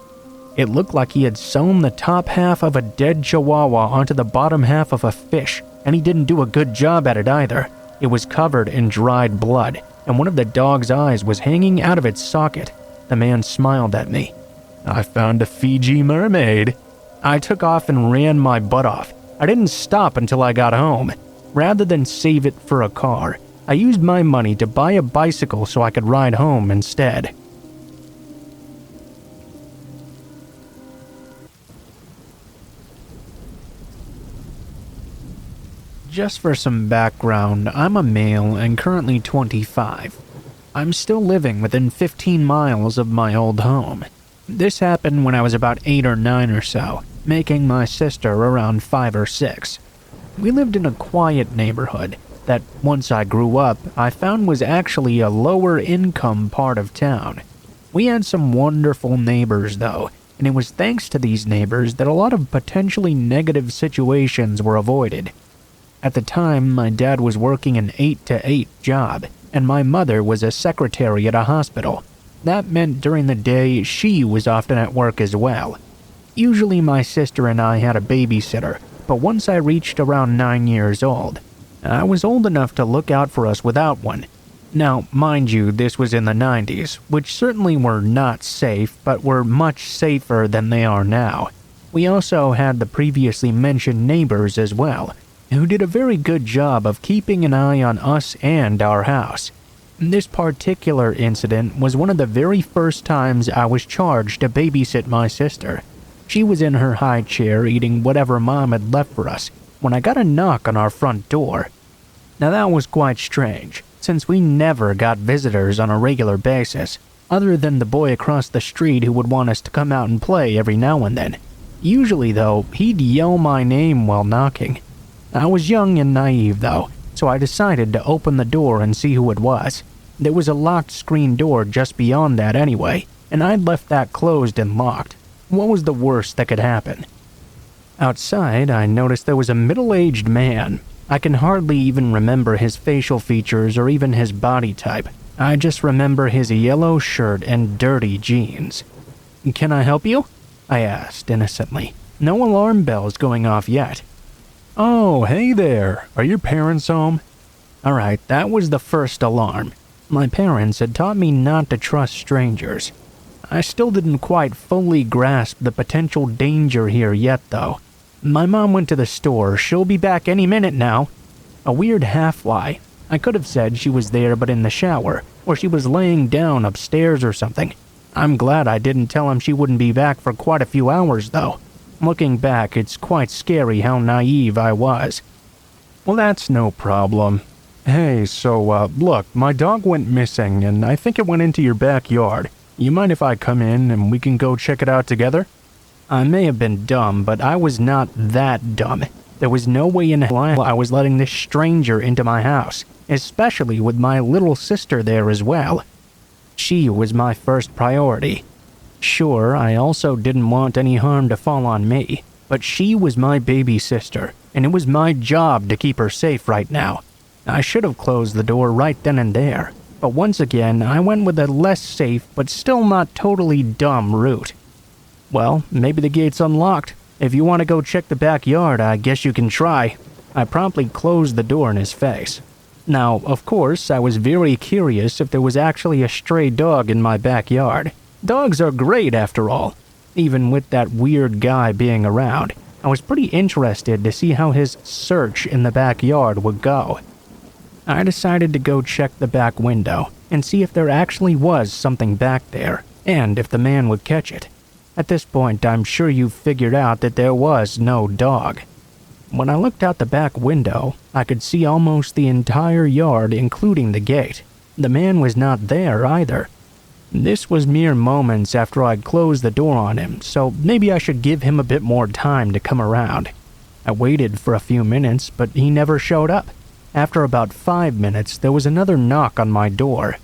It looked like he had sewn the top half of a dead chihuahua onto the bottom half of a fish, and he didn't do a good job at it either. It was covered in dried blood, and one of the dog's eyes was hanging out of its socket. The man smiled at me. I found a Fiji mermaid. I took off and ran my butt off. I didn't stop until I got home. Rather than save it for a car, I used my money to buy a bicycle so I could ride home instead. Just for some background, I'm a male and currently 25. I'm still living within 15 miles of my old home. This happened when I was about 8 or 9 or so, making my sister around 5 or 6. We lived in a quiet neighborhood that, once I grew up, I found was actually a lower income part of town. We had some wonderful neighbors though, and it was thanks to these neighbors that a lot of potentially negative situations were avoided. At the time, my dad was working an 8-to-8 job, and my mother was a secretary at a hospital. That meant during the day, she was often at work as well. Usually my sister and I had a babysitter, but once I reached around 9 years old, I was old enough to look out for us without one. Now, mind you, this was in the 90s, which certainly were not safe, but were much safer than they are now. We also had the previously mentioned neighbors as well, who did a very good job of keeping an eye on us and our house. This particular incident was one of the very first times I was charged to babysit my sister. She was in her high chair eating whatever Mom had left for us when I got a knock on our front door. Now that was quite strange, since we never got visitors on a regular basis, other than the boy across the street who would want us to come out and play every now and then. Usually though, he'd yell my name while knocking. I was young and naive though, so I decided to open the door and see who it was. There was a locked screen door just beyond that anyway, and I'd left that closed and locked. What was the worst that could happen? Outside, I noticed there was a middle-aged man. I can hardly even remember his facial features or even his body type. I just remember his yellow shirt and dirty jeans. "Can I help you?" I asked innocently. No alarm bells going off yet. "Oh, hey there. Are your parents home?" Alright, that was the first alarm. My parents had taught me not to trust strangers. I still didn't quite fully grasp the potential danger here yet though. My mom went to the store. She'll be back any minute now. A weird half-lie. I could have said she was there but in the shower, or she was laying down upstairs or something. I'm glad I didn't tell him she wouldn't be back for quite a few hours though. Looking back, it's quite scary how naive I was. Well, that's no problem. Hey, look, my dog went missing, and I think it went into your backyard. You mind if I come in and we can go check it out together? I may have been dumb, but I was not that dumb. There was no way in hell I was letting this stranger into my house, especially with my little sister there as well. She was my first priority. Sure, I also didn't want any harm to fall on me, but she was my baby sister, and it was my job to keep her safe right now. I should have closed the door right then and there, but once again, I went with a less safe but still not totally dumb route. Well, maybe the gate's unlocked. If you want to go check the backyard, I guess you can try. I promptly closed the door in his face. Now, of course, I was very curious if there was actually a stray dog in my backyard. Dogs are great after all. Even with that weird guy being around, I was pretty interested to see how his search in the backyard would go. I decided to go check the back window and see if there actually was something back there, and if the man would catch it. At this point, I'm sure you've figured out that there was no dog. When I looked out the back window, I could see almost the entire yard, including the gate. The man was not there either. This was mere moments after I'd closed the door on him, so maybe I should give him a bit more time to come around. I waited for a few minutes, but he never showed up. After about 5 minutes, there was another knock on my door.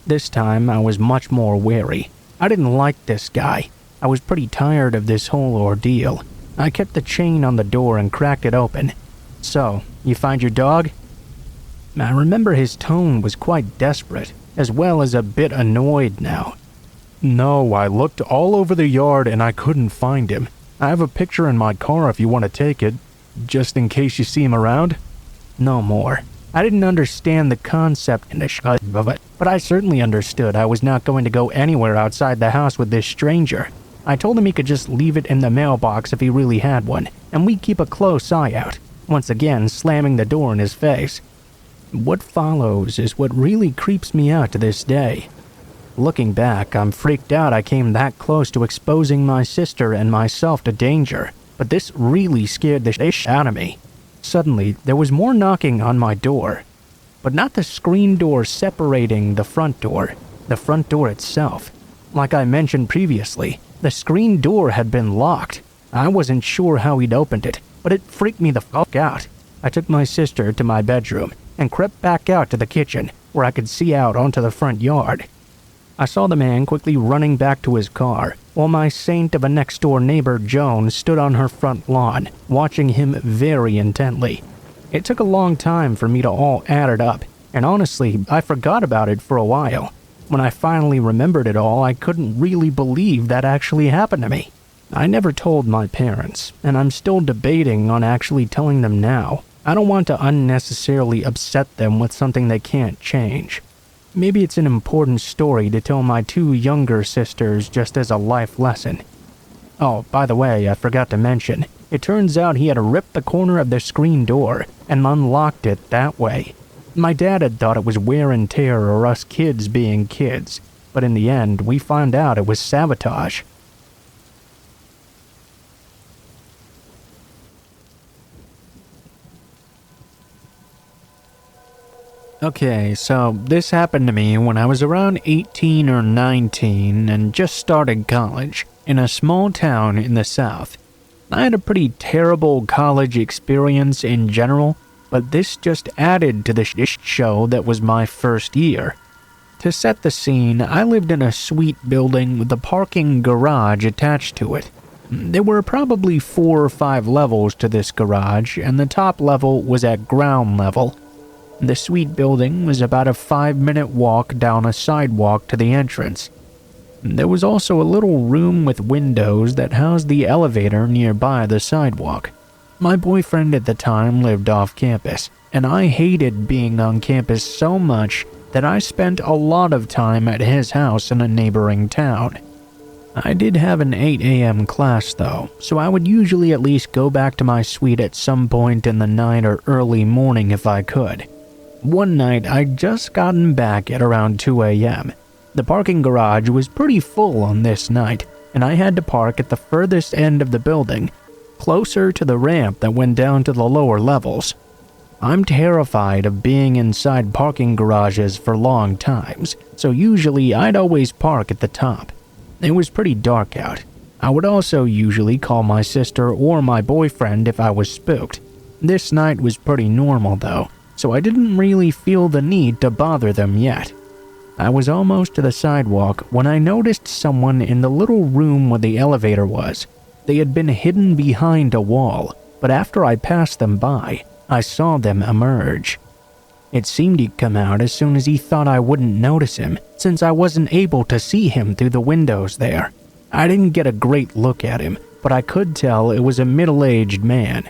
This time, I was much more wary. I didn't like this guy. I was pretty tired of this whole ordeal. I kept the chain on the door and cracked it open. So, you find your dog? I remember his tone was quite desperate, as well as a bit annoyed now. No, I looked all over the yard and I couldn't find him. I have a picture in my car if you want to take it, just in case you see him around. No more. I didn't understand the concept of it, but I certainly understood I was not going to go anywhere outside the house with this stranger. I told him he could just leave it in the mailbox if he really had one, and we'd keep a close eye out, once again slamming the door in his face. What follows is what really creeps me out to this day. Looking back, I'm freaked out I came that close to exposing my sister and myself to danger, but this really scared the shit out of me. Suddenly, there was more knocking on my door, but not the screen door separating the front door itself. Like I mentioned previously, the screen door had been locked. I wasn't sure how he'd opened it, but it freaked me the fuck out. I took my sister to my bedroom and crept back out to the kitchen, where I could see out onto the front yard. I saw the man quickly running back to his car, while my saint of a next-door neighbor, Joan, stood on her front lawn, watching him very intently. It took a long time for me to all add it up, and honestly, I forgot about it for a while. When I finally remembered it all, I couldn't really believe that actually happened to me. I never told my parents, and I'm still debating on actually telling them now. I don't want to unnecessarily upset them with something they can't change. Maybe it's an important story to tell my 2 younger sisters just as a life lesson. Oh, by the way, I forgot to mention, it turns out he had ripped the corner of the screen door and unlocked it that way. My dad had thought it was wear and tear or us kids being kids, but in the end, we found out it was sabotage. Okay, so this happened to me when I was around 18 or 19 and just started college in a small town in the South. I had a pretty terrible college experience in general, but this just added to the show that was my first year. To set the scene, I lived in a sweet building with a parking garage attached to it. There were probably 4 or 5 levels to this garage, and the top level was at ground level. The suite building was about a 5-minute walk down a sidewalk to the entrance. There was also a little room with windows that housed the elevator nearby the sidewalk. My boyfriend at the time lived off campus, and I hated being on campus so much that I spent a lot of time at his house in a neighboring town. I did have an 8 a.m. class though, so I would usually at least go back to my suite at some point in the night or early morning if I could. One night, I'd just gotten back at around 2 a.m. The parking garage was pretty full on this night, and I had to park at the furthest end of the building, closer to the ramp that went down to the lower levels. I'm terrified of being inside parking garages for long times, so usually I'd always park at the top. It was pretty dark out. I would also usually call my sister or my boyfriend if I was spooked. This night was pretty normal though, so I didn't really feel the need to bother them yet. I was almost to the sidewalk when I noticed someone in the little room where the elevator was. They had been hidden behind a wall, but after I passed them by, I saw them emerge. It seemed he'd come out as soon as he thought I wouldn't notice him, since I wasn't able to see him through the windows there. I didn't get a great look at him, but I could tell it was a middle-aged man.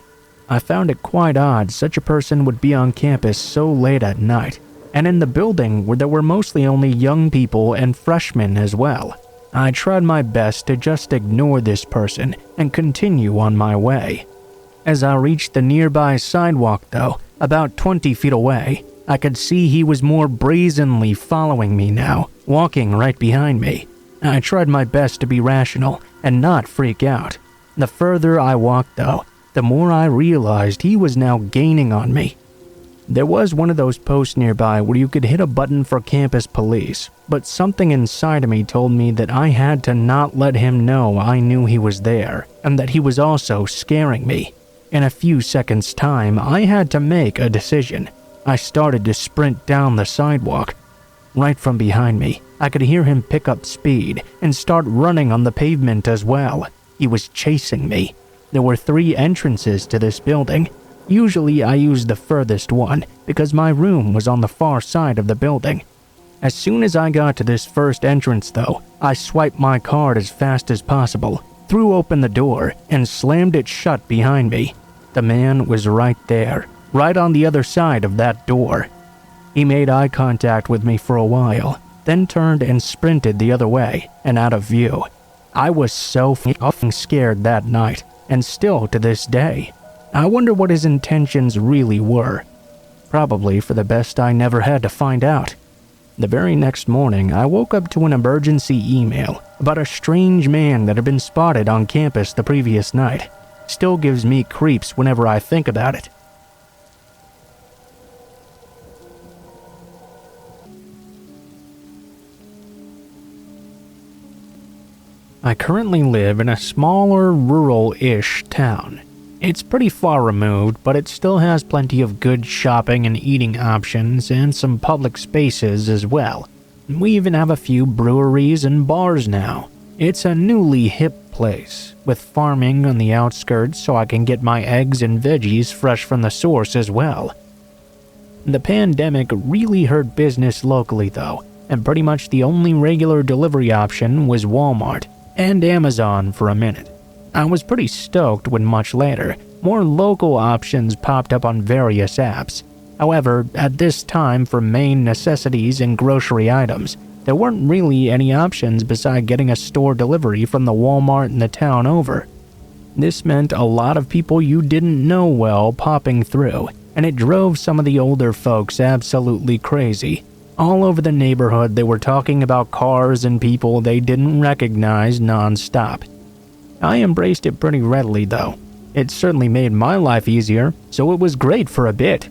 I found it quite odd such a person would be on campus so late at night, and in the building where there were mostly only young people and freshmen as well. I tried my best to just ignore this person and continue on my way. As I reached the nearby sidewalk though, about 20 feet away, I could see he was more brazenly following me now, walking right behind me. I tried my best to be rational and not freak out. The further I walked though, the more I realized he was now gaining on me. There was one of those posts nearby where you could hit a button for campus police, but something inside of me told me that I had to not let him know I knew he was there, and that he was also scaring me. In a few seconds' time, I had to make a decision. I started to sprint down the sidewalk. Right from behind me, I could hear him pick up speed and start running on the pavement as well. He was chasing me. There were 3 entrances to this building. Usually I used the furthest one because my room was on the far side of the building. As soon as I got to this first entrance though, I swiped my card as fast as possible, threw open the door, and slammed it shut behind me. The man was right there, right on the other side of that door. He made eye contact with me for a while, then turned and sprinted the other way and out of view. I was so f***ing scared that night, and still to this day. I wonder what his intentions really were. Probably for the best I never had to find out. The very next morning, I woke up to an emergency email about a strange man that had been spotted on campus the previous night. Still gives me creeps whenever I think about it. I currently live in a smaller, rural-ish town. It's pretty far removed, but it still has plenty of good shopping and eating options and some public spaces as well. We even have a few breweries and bars now. It's a newly hip place, with farming on the outskirts so I can get my eggs and veggies fresh from the source as well. The pandemic really hurt business locally though, and pretty much the only regular delivery option was Walmart and Amazon for a minute. I was pretty stoked when much later, more local options popped up on various apps. However, at this time for main necessities and grocery items, there weren't really any options beside getting a store delivery from the Walmart in the town over. This meant a lot of people you didn't know well popping through, and it drove some of the older folks absolutely crazy. All over the neighborhood they were talking about cars and people they didn't recognize non-stop. I embraced it pretty readily though. It certainly made my life easier, so it was great for a bit.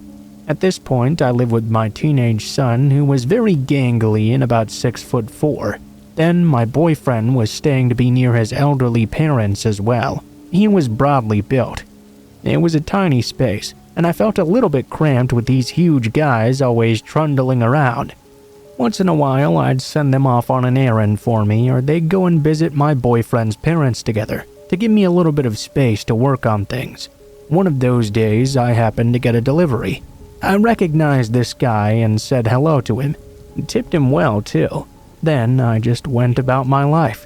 At this point, I lived with my teenage son who was very gangly and about 6'4". Then my boyfriend was staying to be near his elderly parents as well. He was broadly built. It was a tiny space, and I felt a little bit cramped with these huge guys always trundling around. Once in a while, I'd send them off on an errand for me, or they'd go and visit my boyfriend's parents together to give me a little bit of space to work on things. One of those days, I happened to get a delivery. I recognized this guy and said hello to him. Tipped him well, too. Then I just went about my life.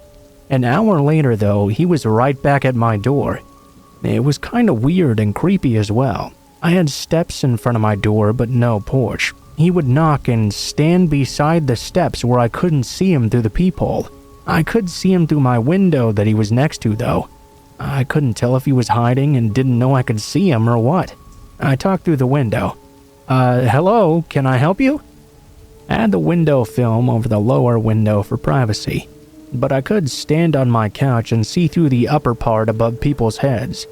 An hour later, though, he was right back at my door. It was kind of weird and creepy as well. I had steps in front of my door, but no porch. He would knock and stand beside the steps where I couldn't see him through the peephole. I could see him through my window that he was next to, though. I couldn't tell if he was hiding and didn't know I could see him or what. I talked through the window. Hello, can I help you? I had the window film over the lower window for privacy, but I could stand on my couch and see through the upper part above people's heads.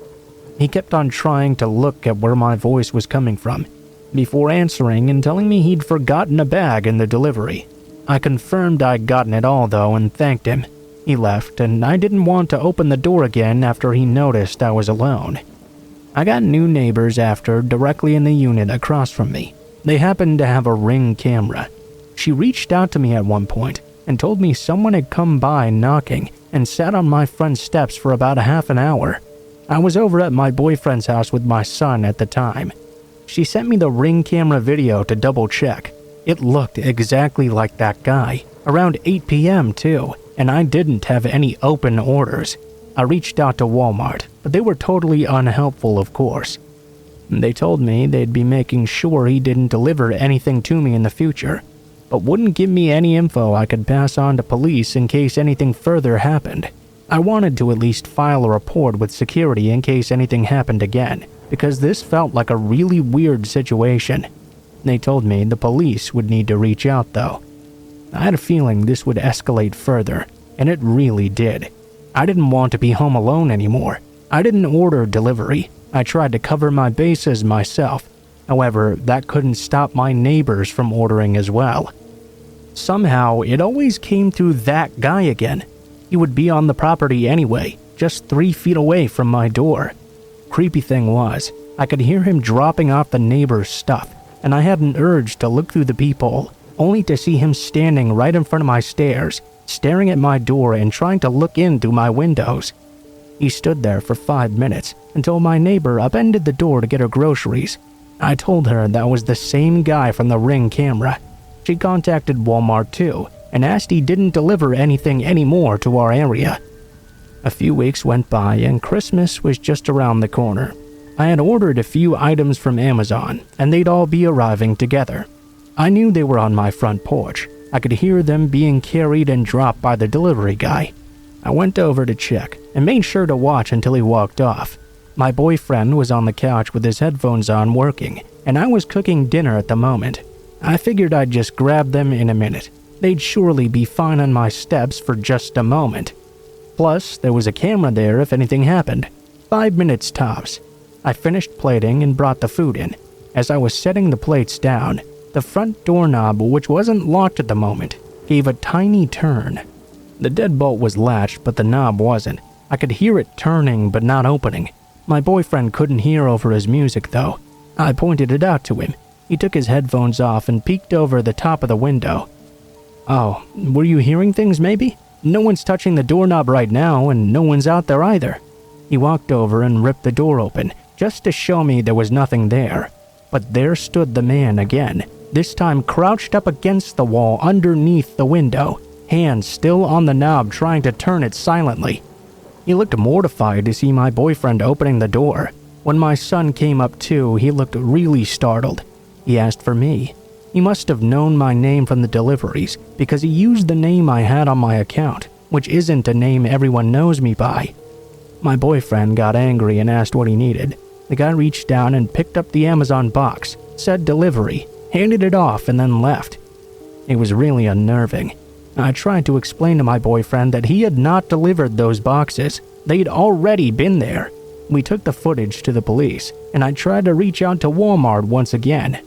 He kept on trying to look at where my voice was coming from. before answering and telling me he'd forgotten a bag in the delivery. I confirmed I'd gotten it all though and thanked him. He left, and I didn't want to open the door again after he noticed I was alone. I got new neighbors after, directly in the unit across from me. They happened to have a Ring camera. She reached out to me at one point and told me someone had come by knocking and sat on my front steps for about a half an hour. I was over at my boyfriend's house with my son at the time. She sent me the Ring camera video to double check. It looked exactly like that guy, around 8 p.m. too, and I didn't have any open orders. I reached out to Walmart, but they were totally unhelpful, of course. They told me they'd be making sure he didn't deliver anything to me in the future, but wouldn't give me any info I could pass on to police in case anything further happened. I wanted to at least file a report with security in case anything happened again, because this felt like a really weird situation. They told me the police would need to reach out though. I had a feeling this would escalate further, and it really did. I didn't want to be home alone anymore. I didn't order delivery. I tried to cover my bases myself. However, that couldn't stop my neighbors from ordering as well. Somehow, it always came through that guy again. He would be on the property anyway, just 3 feet away from my door. Creepy thing was, I could hear him dropping off the neighbor's stuff, and I had an urge to look through the peephole, only to see him standing right in front of my stairs, staring at my door and trying to look in through my windows. He stood there for 5 minutes until my neighbor upended the door to get her groceries. I told her that was the same guy from the Ring camera. She contacted Walmart too and asked he didn't deliver anything anymore to our area. A few weeks went by and Christmas was just around the corner. I had ordered a few items from Amazon and they'd all be arriving together. I knew they were on my front porch. I could hear them being carried and dropped by the delivery guy. I went over to check and made sure to watch until he walked off. My boyfriend was on the couch with his headphones on working, and I was cooking dinner at the moment. I figured I'd just grab them in a minute. They'd surely be fine on my steps for just a moment. Plus, there was a camera there if anything happened. 5 minutes tops. I finished plating and brought the food in. As I was setting the plates down, the front doorknob, which wasn't locked at the moment, gave a tiny turn. The deadbolt was latched, but the knob wasn't. I could hear it turning but not opening. My boyfriend couldn't hear over his music though. I pointed it out to him. He took his headphones off and peeked over the top of the window. "Oh, were you hearing things maybe? No one's touching the doorknob right now and no one's out there either." He walked over and ripped the door open, just to show me there was nothing there. But there stood the man again, this time crouched up against the wall underneath the window, hands still on the knob trying to turn it silently. He looked mortified to see my boyfriend opening the door. When my son came up too, he looked really startled. He asked for me. He must have known my name from the deliveries because he used the name I had on my account, which isn't a name everyone knows me by. My boyfriend got angry and asked what he needed. The guy reached down and picked up the Amazon box, said delivery, handed it off and then left. It was really unnerving. I tried to explain to my boyfriend that he had not delivered those boxes. They'd already been there. We took the footage to the police, and I tried to reach out to Walmart once again.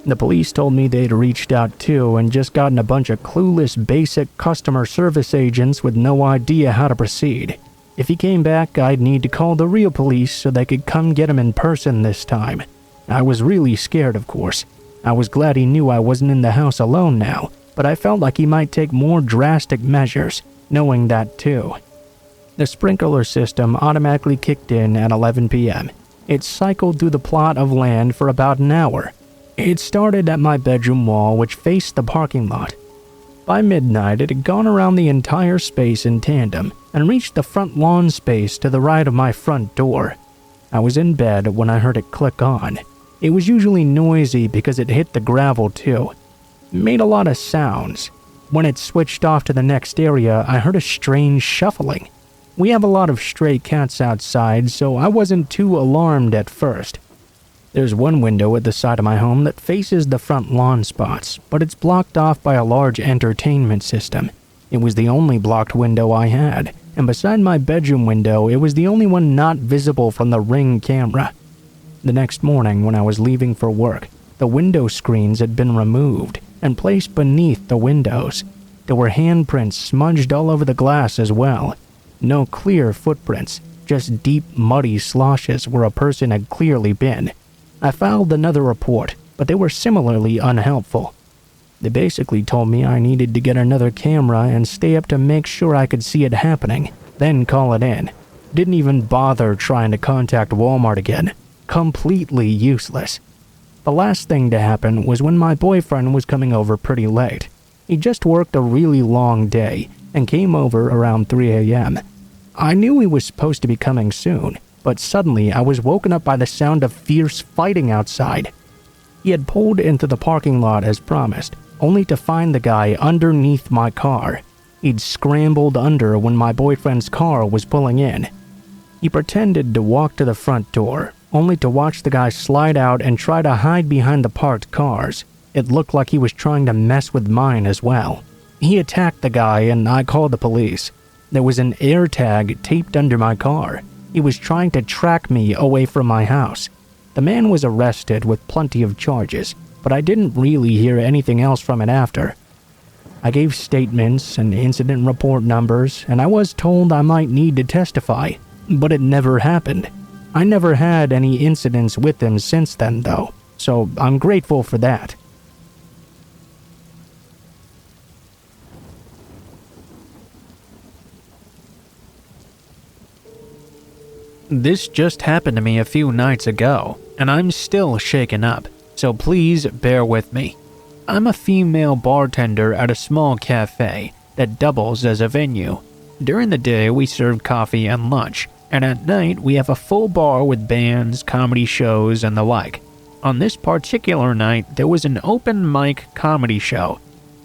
The police told me they'd reached out too and just gotten a bunch of clueless basic customer service agents with no idea how to proceed. If he came back, I'd need to call the real police so they could come get him in person this time. I was really scared, of course. I was glad he knew I wasn't in the house alone now, but I felt like he might take more drastic measures, knowing that too. The sprinkler system automatically kicked in at 11 p.m. It cycled through the plot of land for about an hour. It started at my bedroom wall, which faced the parking lot. By midnight, it had gone around the entire space in tandem and reached the front lawn space to the right of my front door. I was in bed when I heard it click on. It was usually noisy because it hit the gravel too. It made a lot of sounds. When it switched off to the next area, I heard a strange shuffling. We have a lot of stray cats outside, so I wasn't too alarmed at first. There's one window at the side of my home that faces the front lawn spots, but it's blocked off by a large entertainment system. It was the only blocked window I had, and beside my bedroom window, it was the only one not visible from the Ring camera. The next morning, when I was leaving for work, The window screens had been removed and placed beneath the windows. There were handprints smudged all over the glass as well. No clear footprints, just deep, muddy sloshes where a person had clearly been. I filed another report, but they were similarly unhelpful. They basically told me I needed to get another camera and stay up to make sure I could see it happening, then call it in. Didn't even bother trying to contact Walmart again. Completely useless. The last thing to happen was when my boyfriend was coming over pretty late. He just worked a really long day and came over around 3 a.m. I knew he was supposed to be coming soon, but suddenly I was woken up by the sound of fierce fighting outside. He had pulled into the parking lot as promised, only to find the guy underneath my car. He'd scrambled under when my boyfriend's car was pulling in. He pretended to walk to the front door, only to watch the guy slide out and try to hide behind the parked cars. It looked like he was trying to mess with mine as well. He attacked the guy and I called the police. There was an air tag taped under my car. He was trying to track me away from my house. The man was arrested with plenty of charges, but I didn't really hear anything else from it after. I gave statements and incident report numbers, and I was told I might need to testify, but it never happened. I never had any incidents with him since then though, so I'm grateful for that. This just happened to me a few nights ago, and I'm still shaken up, so please bear with me. I'm a female bartender at a small cafe that doubles as a venue. During the day, we serve coffee and lunch, and at night, we have a full bar with bands, comedy shows, and the like. On this particular night, there was an open mic comedy show.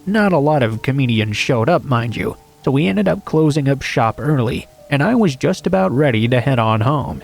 Not a lot of comedians showed up, mind you, so we ended up closing up shop early, and I was just about ready to head on home.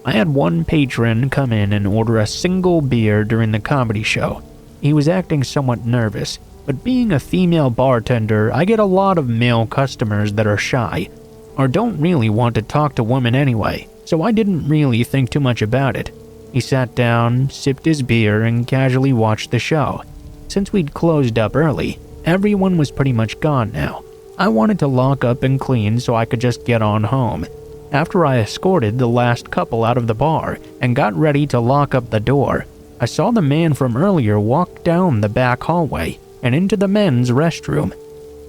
I had one patron come in and order a single beer during the comedy show. He was acting somewhat nervous, but being a female bartender, I get a lot of male customers that are shy, or don't really want to talk to women anyway, so I didn't really think too much about it. He sat down, sipped his beer, and casually watched the show. Since we'd closed up early, everyone was pretty much gone now. I wanted to lock up and clean so I could just get on home. After I escorted the last couple out of the bar and got ready to lock up the door, I saw the man from earlier walk down the back hallway and into the men's restroom.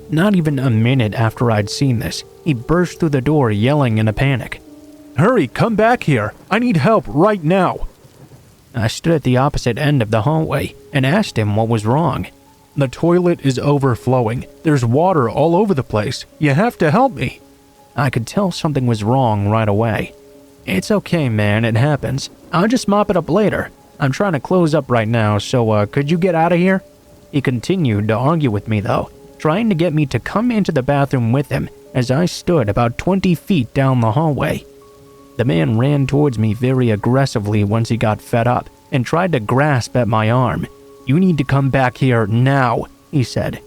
Not even a minute after I'd seen this, he burst through the door yelling in a panic. Hurry, come back here. I need help right now. I stood at the opposite end of the hallway and asked him what was wrong. The toilet is overflowing. There's water all over the place. You have to help me. I could tell something was wrong right away. It's okay, man, it happens. I'll just mop it up later. I'm trying to close up right now, so could you get out of here? He continued to argue with me though, trying to get me to come into the bathroom with him as I stood about 20 feet down the hallway. The man ran towards me very aggressively once he got fed up and tried to grasp at my arm. You need to come back here now, he said.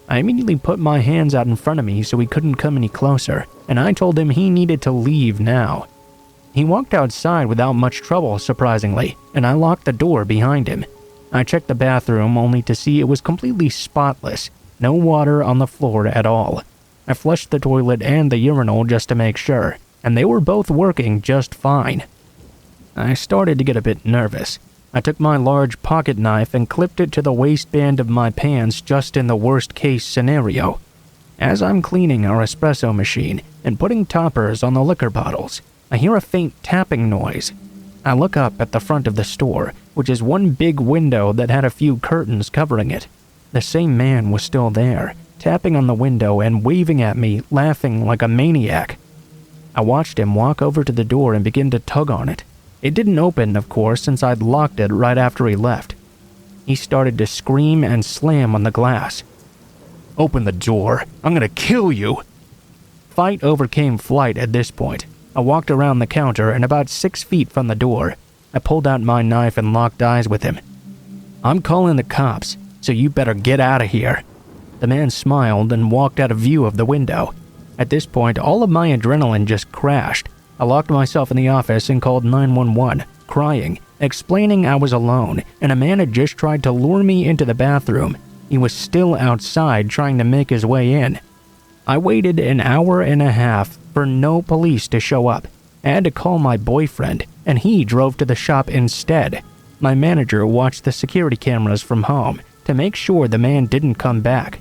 I immediately put my hands out in front of me so he couldn't come any closer, and I told him he needed to leave now. He walked outside without much trouble, surprisingly, and I locked the door behind him. I checked the bathroom only to see it was completely spotless, no water on the floor at all. I flushed the toilet and the urinal just to make sure, and they were both working just fine. I started to get a bit nervous. I took my large pocket knife and clipped it to the waistband of my pants just in the worst case scenario. As I'm cleaning our espresso machine and putting toppers on the liquor bottles, I hear a faint tapping noise. I look up at the front of the store, which is one big window that had a few curtains covering it. The same man was still there, tapping on the window and waving at me, laughing like a maniac. I watched him walk over to the door and begin to tug on it. It didn't open, of course, since I'd locked it right after he left. He started to scream and slam on the glass. Open the door. I'm gonna kill you. Fight overcame flight at this point. I walked around the counter and about 6 feet from the door. I pulled out my knife and locked eyes with him. I'm calling the cops, so you better get out of here. The man smiled and walked out of view of the window. At this point, all of my adrenaline just crashed. I locked myself in the office and called 911, crying, explaining I was alone and a man had just tried to lure me into the bathroom. He was still outside trying to make his way in. I waited an hour and a half for no police to show up. I had to call my boyfriend, and he drove to the shop instead. My manager watched the security cameras from home to make sure the man didn't come back.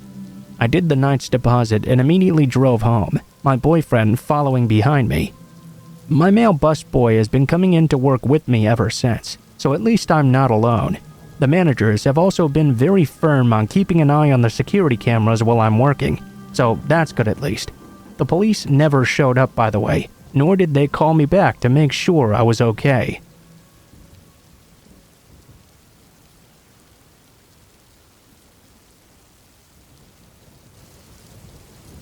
I did the night's deposit and immediately drove home, my boyfriend following behind me. My male busboy has been coming in to work with me ever since, so at least I'm not alone. The managers have also been very firm on keeping an eye on the security cameras while I'm working, so that's good at least. The police never showed up, by the way, nor did they call me back to make sure I was okay.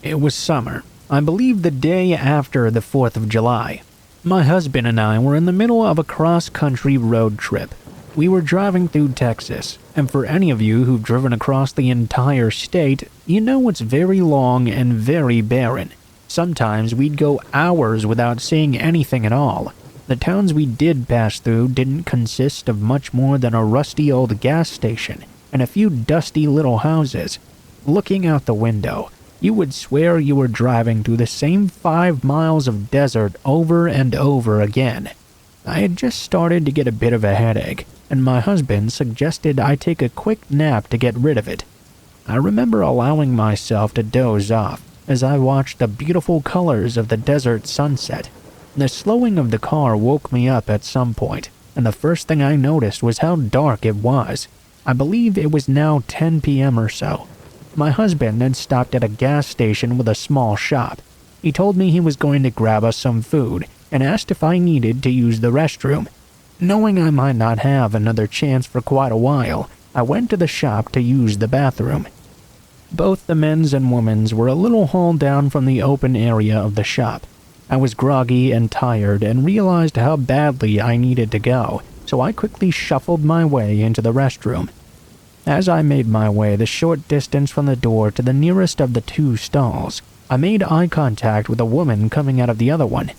It was summer. I believe the day after the 4th of July. My husband and I were in the middle of a cross-country road trip. We were driving through Texas, and for any of you who've driven across the entire state, you know it's very long and very barren. Sometimes we'd go hours without seeing anything at all. The towns we did pass through didn't consist of much more than a rusty old gas station and a few dusty little houses. Looking out the window, you would swear you were driving through the same 5 miles of desert over and over again. I had just started to get a bit of a headache, and my husband suggested I take a quick nap to get rid of it. I remember allowing myself to doze off as I watched the beautiful colors of the desert sunset. The slowing of the car woke me up at some point, and the first thing I noticed was how dark it was. I believe it was now 10 p.m. or so. My husband had stopped at a gas station with a small shop. He told me he was going to grab us some food and asked if I needed to use the restroom. Knowing I might not have another chance for quite a while, I went to the shop to use the bathroom. Both the men's and women's were a little hauled down from the open area of the shop. I was groggy and tired and realized how badly I needed to go, so I quickly shuffled my way into the restroom. As I made my way the short distance from the door to the nearest of the 2 stalls, I made eye contact with a woman coming out of the other one.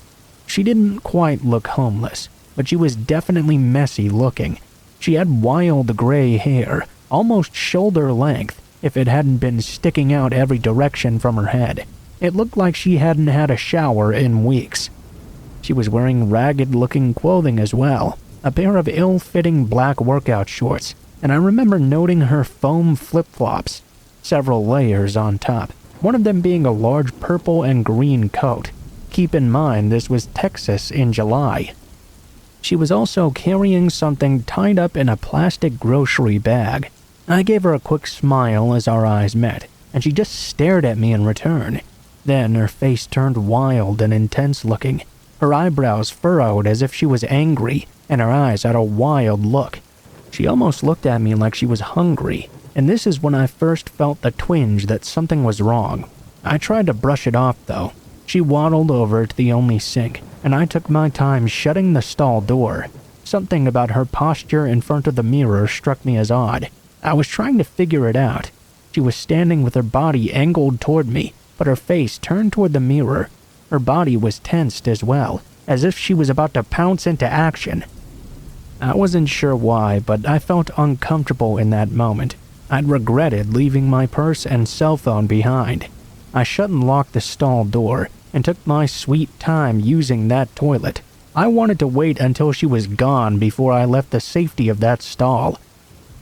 She didn't quite look homeless, but she was definitely messy looking. She had wild gray hair, almost shoulder length, if it hadn't been sticking out every direction from her head. It looked like she hadn't had a shower in weeks. She was wearing ragged-looking clothing as well, a pair of ill-fitting black workout shorts, and I remember noting her foam flip-flops, several layers on top, one of them being a large purple and green coat. Keep in mind this was Texas in July. She was also carrying something tied up in a plastic grocery bag. I gave her a quick smile as our eyes met, and she just stared at me in return. Then her face turned wild and intense looking. Her eyebrows furrowed as if she was angry, and her eyes had a wild look. She almost looked at me like she was hungry, and this is when I first felt the twinge that something was wrong. I tried to brush it off though. She waddled over to the only sink, and I took my time shutting the stall door. Something about her posture in front of the mirror struck me as odd. I was trying to figure it out. She was standing with her body angled toward me, but her face turned toward the mirror. Her body was tensed as well, as if she was about to pounce into action. I wasn't sure why, but I felt uncomfortable in that moment. I'd regretted leaving my purse and cell phone behind. I shut and locked the stall door, and took my sweet time using that toilet. I wanted to wait until she was gone before I left the safety of that stall.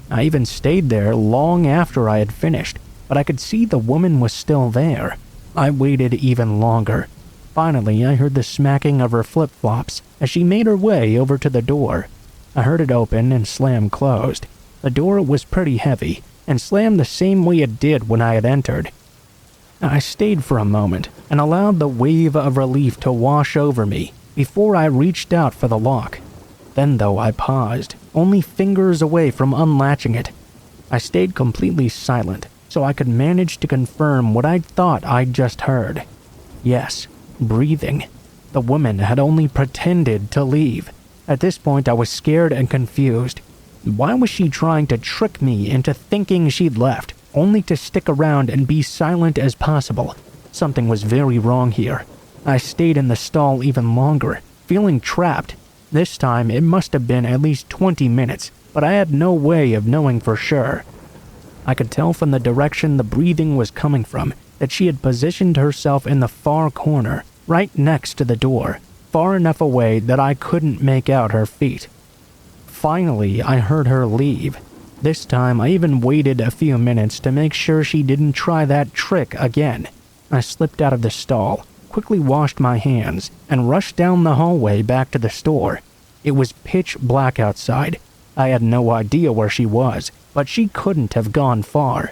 I even stayed there long after I had finished, but I could see the woman was still there. I waited even longer. Finally, I heard the smacking of her flip-flops as she made her way over to the door. I heard it open and slam closed. The door was pretty heavy, and slammed the same way it did when I had entered. I stayed for a moment and allowed the wave of relief to wash over me before I reached out for the lock. Then though I paused, only fingers away from unlatching it. I stayed completely silent so I could manage to confirm what I thought I'd just heard. Yes, breathing. The woman had only pretended to leave. At this point I was scared and confused. Why was she trying to trick me into thinking she'd left, only to stick around and be silent as possible? Something was very wrong here. I stayed in the stall even longer, feeling trapped. This time it must have been at least 20 minutes, but I had no way of knowing for sure. I could tell from the direction the breathing was coming from that she had positioned herself in the far corner, right next to the door, far enough away that I couldn't make out her feet. Finally, I heard her leave. This time, I even waited a few minutes to make sure she didn't try that trick again. I slipped out of the stall, quickly washed my hands, and rushed down the hallway back to the store. It was pitch black outside. I had no idea where she was, but she couldn't have gone far.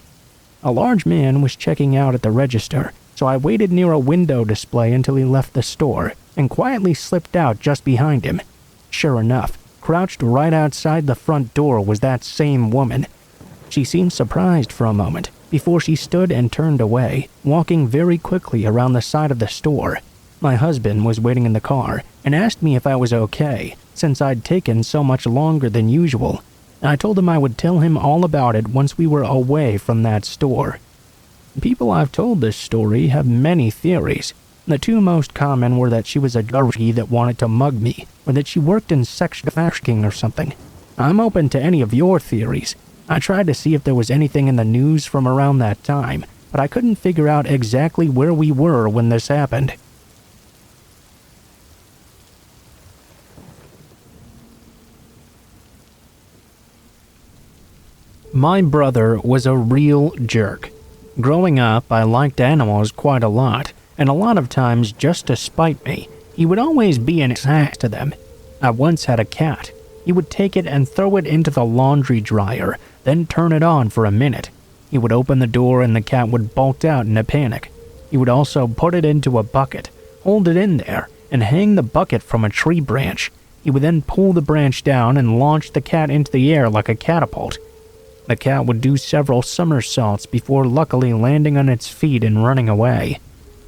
A large man was checking out at the register, so I waited near a window display until he left the store and quietly slipped out just behind him. Sure enough, crouched right outside the front door was that same woman. She seemed surprised for a moment before she stood and turned away, walking very quickly around the side of the store. My husband was waiting in the car and asked me if I was okay, since I'd taken so much longer than usual. I told him I would tell him all about it once we were away from that store. People I've told this story have many theories. The two most common were that she was a junkie that wanted to mug me, or that she worked in sex trafficking or something. I'm open to any of your theories. I tried to see if there was anything in the news from around that time, but I couldn't figure out exactly where we were when this happened. My brother was a real jerk. Growing up, I liked animals quite a lot, and a lot of times just to spite me, he would always be an ass to them. I once had a cat. He would take it and throw it into the laundry dryer, then turn it on for a minute. He would open the door and the cat would bolt out in a panic. He would also put it into a bucket, hold it in there, and hang the bucket from a tree branch. He would then pull the branch down and launch the cat into the air like a catapult. The cat would do several somersaults before luckily landing on its feet and running away.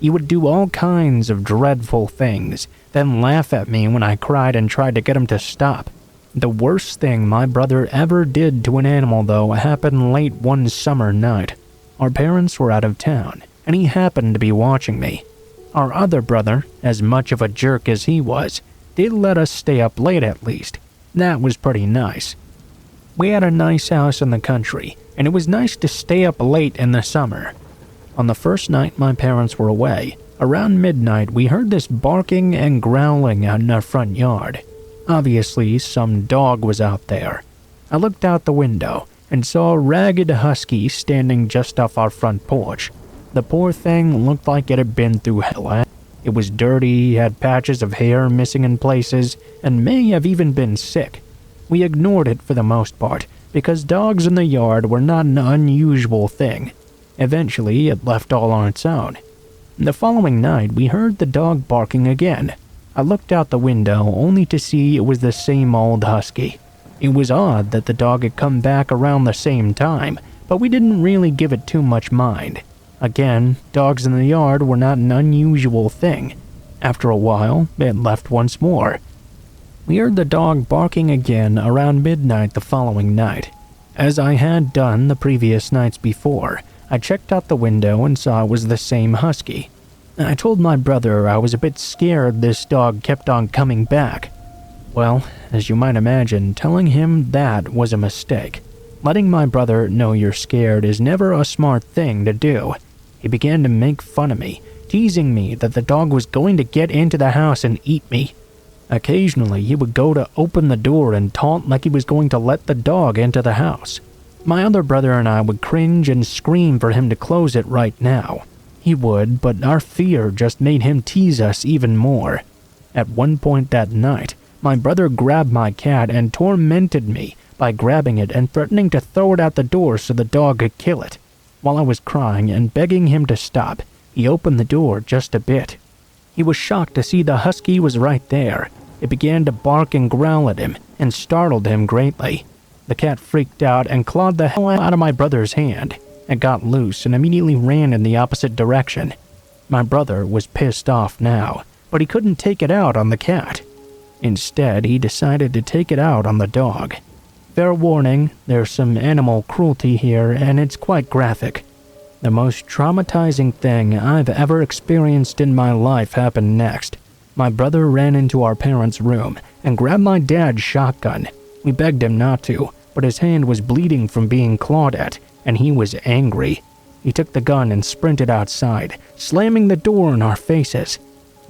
He would do all kinds of dreadful things, then laugh at me when I cried and tried to get him to stop. The worst thing my brother ever did to an animal, though, happened late one summer night. Our parents were out of town, and he happened to be watching me. Our other brother, as much of a jerk as he was, did let us stay up late at least. That was pretty nice. We had a nice house in the country, and it was nice to stay up late in the summer. On the first night my parents were away, around midnight we heard this barking and growling out in our front yard. Obviously, some dog was out there. I looked out the window and saw a ragged husky standing just off our front porch. The poor thing looked like it had been through hell. It was dirty, had patches of hair missing in places, and may have even been sick. We ignored it for the most part, because dogs in the yard were not an unusual thing. Eventually, it left all on its own. The following night, we heard the dog barking again. I looked out the window only to see it was the same old husky. It was odd that the dog had come back around the same time, but we didn't really give it too much mind. Again, dogs in the yard were not an unusual thing. After a while, it left once more. We heard the dog barking again around midnight the following night. As I had done the previous nights before, I checked out the window and saw it was the same husky. I told my brother I was a bit scared this dog kept on coming back. Well, as you might imagine, telling him that was a mistake. Letting my brother know you're scared is never a smart thing to do. He began to make fun of me, teasing me that the dog was going to get into the house and eat me. Occasionally, he would go to open the door and taunt like he was going to let the dog into the house. My other brother and I would cringe and scream for him to close it right now. He would, but our fear just made him tease us even more. At one point that night, my brother grabbed my cat and tormented me by grabbing it and threatening to throw it out the door so the dog could kill it. While I was crying and begging him to stop, he opened the door just a bit. He was shocked to see the husky was right there. It began to bark and growl at him and startled him greatly. The cat freaked out and clawed the hell out of my brother's hand. It got loose and immediately ran in the opposite direction. My brother was pissed off now, but he couldn't take it out on the cat. Instead, he decided to take it out on the dog. Fair warning, there's some animal cruelty here and it's quite graphic. The most traumatizing thing I've ever experienced in my life happened next. My brother ran into our parents' room and grabbed my dad's shotgun. We begged him not to, but his hand was bleeding from being clawed at, and he was angry. He took the gun and sprinted outside, slamming the door in our faces.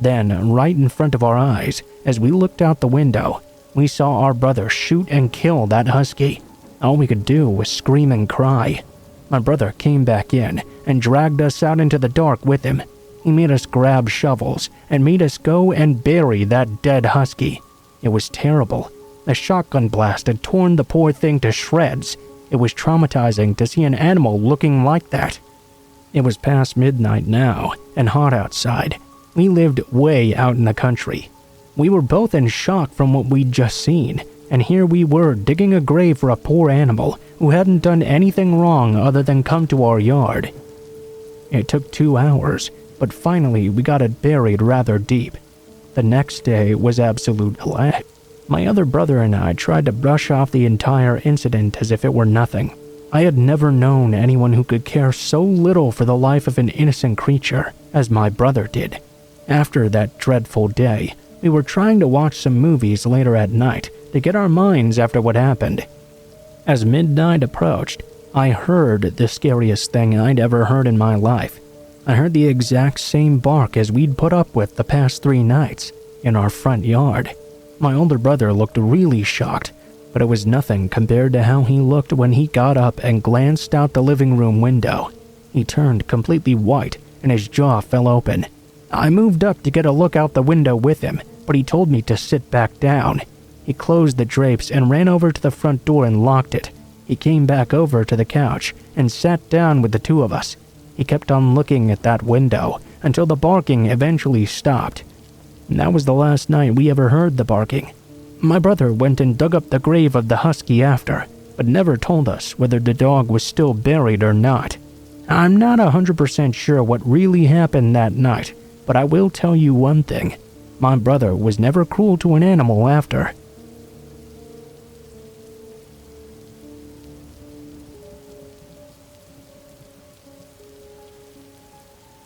Then, right in front of our eyes, as we looked out the window, we saw our brother shoot and kill that husky. All we could do was scream and cry. My brother came back in and dragged us out into the dark with him. He made us grab shovels and made us go and bury that dead husky. It was terrible. The shotgun blast had torn the poor thing to shreds. It was traumatizing to see an animal looking like that. It was past midnight now and hot outside. We lived way out in the country. We were both in shock from what we'd just seen, and here we were digging a grave for a poor animal who hadn't done anything wrong other than come to our yard. It took 2 hours, but finally we got it buried rather deep. The next day was absolute hell. My other brother and I tried to brush off the entire incident as if it were nothing. I had never known anyone who could care so little for the life of an innocent creature as my brother did. After that dreadful day, we were trying to watch some movies later at night to get our minds after what happened. As midnight approached, I heard the scariest thing I'd ever heard in my life. I heard the exact same bark as we'd put up with the past 3 nights in our front yard. My older brother looked really shocked, but it was nothing compared to how he looked when he got up and glanced out the living room window. He turned completely white and his jaw fell open. I moved up to get a look out the window with him, but he told me to sit back down. He closed the drapes and ran over to the front door and locked it. He came back over to the couch and sat down with the 2 of us. He kept on looking at that window until the barking eventually stopped. And that was the last night we ever heard the barking. My brother went and dug up the grave of the husky after, but never told us whether the dog was still buried or not. I'm not 100% sure what really happened that night, but I will tell you one thing. My brother was never cruel to an animal after.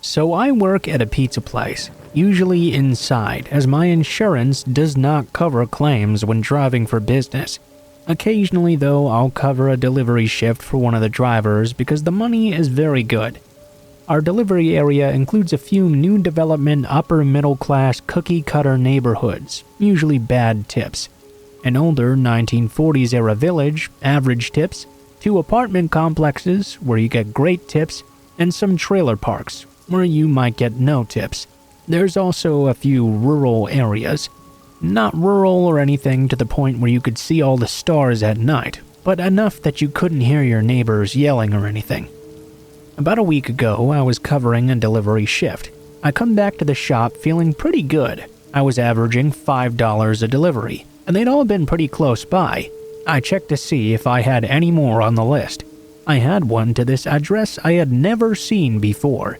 So I work at a pizza place, usually inside, as my insurance does not cover claims when driving for business. Occasionally, though, I'll cover a delivery shift for one of the drivers because the money is very good. Our delivery area includes a few new development upper middle class cookie cutter neighborhoods, usually bad tips. An older 1940s era village, average tips, 2 apartment complexes where you get great tips, and some trailer parks where you might get no tips. There's also a few rural areas. Not rural or anything to the point where you could see all the stars at night, but enough that you couldn't hear your neighbors yelling or anything. About a week ago, I was covering a delivery shift. I come back to the shop feeling pretty good. I was averaging $5 a delivery, and they'd all been pretty close by. I checked to see if I had any more on the list. I had one to this address I had never seen before.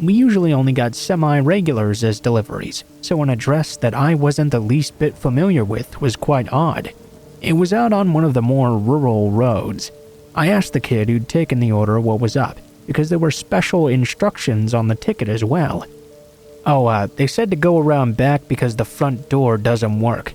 We usually only got semi-regulars as deliveries, so an address that I wasn't the least bit familiar with was quite odd. It was out on one of the more rural roads. I asked the kid who'd taken the order what was up, because there were special instructions on the ticket as well. They said to go around back because the front door doesn't work.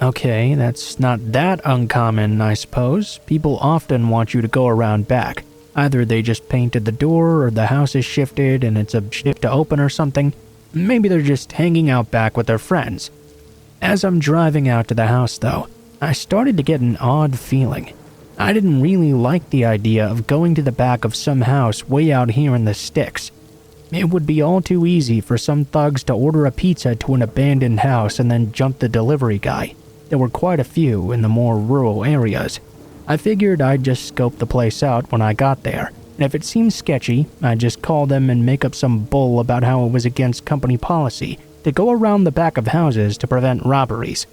Okay, that's not that uncommon, I suppose. People often want you to go around back. Either they just painted the door, or the house is shifted and it's a shift to open or something. Maybe they're just hanging out back with their friends. As I'm driving out to the house, though, I started to get an odd feeling. I didn't really like the idea of going to the back of some house way out here in the sticks. It would be all too easy for some thugs to order a pizza to an abandoned house and then jump the delivery guy. There were quite a few in the more rural areas. I figured I'd just scope the place out when I got there, and if it seemed sketchy, I'd just call them and make up some bull about how it was against company policy to go around the back of houses to prevent robberies.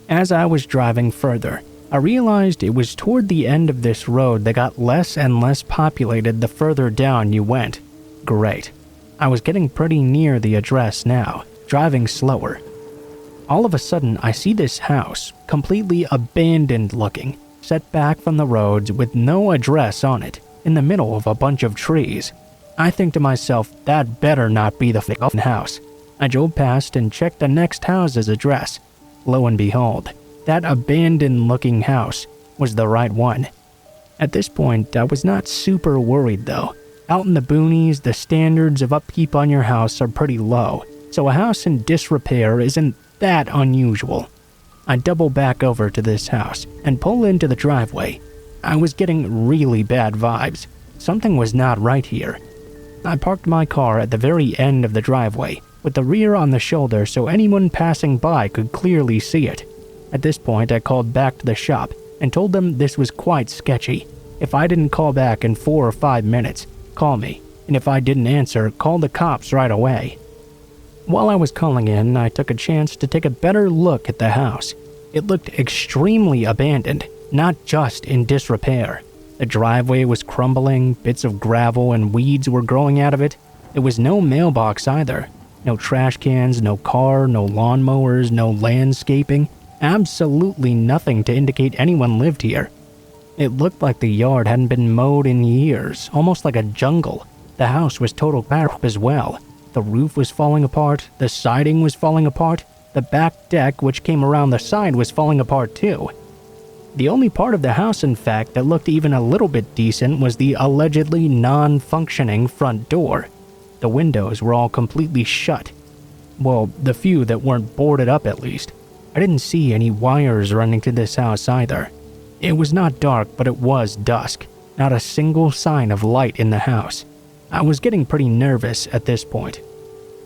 As I was driving further, I realized it was toward the end of this road that got less and less populated the further down you went. Great. I was getting pretty near the address now, driving slower. All of a sudden, I see this house, completely abandoned looking, set back from the roads with no address on it, in the middle of a bunch of trees. I think to myself, that better not be the f***ing house. I drove past and checked the next house's address. Lo and behold, that abandoned-looking house was the right one. At this point, I was not super worried though. Out in the boonies, the standards of upkeep on your house are pretty low, so a house in disrepair isn't that unusual. I double back over to this house and pull into the driveway. I was getting really bad vibes. Something was not right here. I parked my car at the very end of the driveway, with the rear on the shoulder so anyone passing by could clearly see it. At this point, I called back to the shop and told them this was quite sketchy. If I didn't call back in 4 or 5 minutes, call me, and if I didn't answer, call the cops right away. While I was calling in, I took a chance to take a better look at the house. It looked extremely abandoned, not just in disrepair. The driveway was crumbling, bits of gravel and weeds were growing out of it. There was no mailbox either. No trash cans, no car, no lawnmowers, no landscaping. Absolutely nothing to indicate anyone lived here. It looked like the yard hadn't been mowed in years, almost like a jungle. The house was total crap as well. The roof was falling apart, the siding was falling apart, the back deck which came around the side was falling apart too. The only part of the house, in fact, that looked even a little bit decent was the allegedly non-functioning front door. The windows were all completely shut. Well, the few that weren't boarded up at least. I didn't see any wires running to this house either. It was not dark, but it was dusk. Not a single sign of light in the house. I was getting pretty nervous at this point.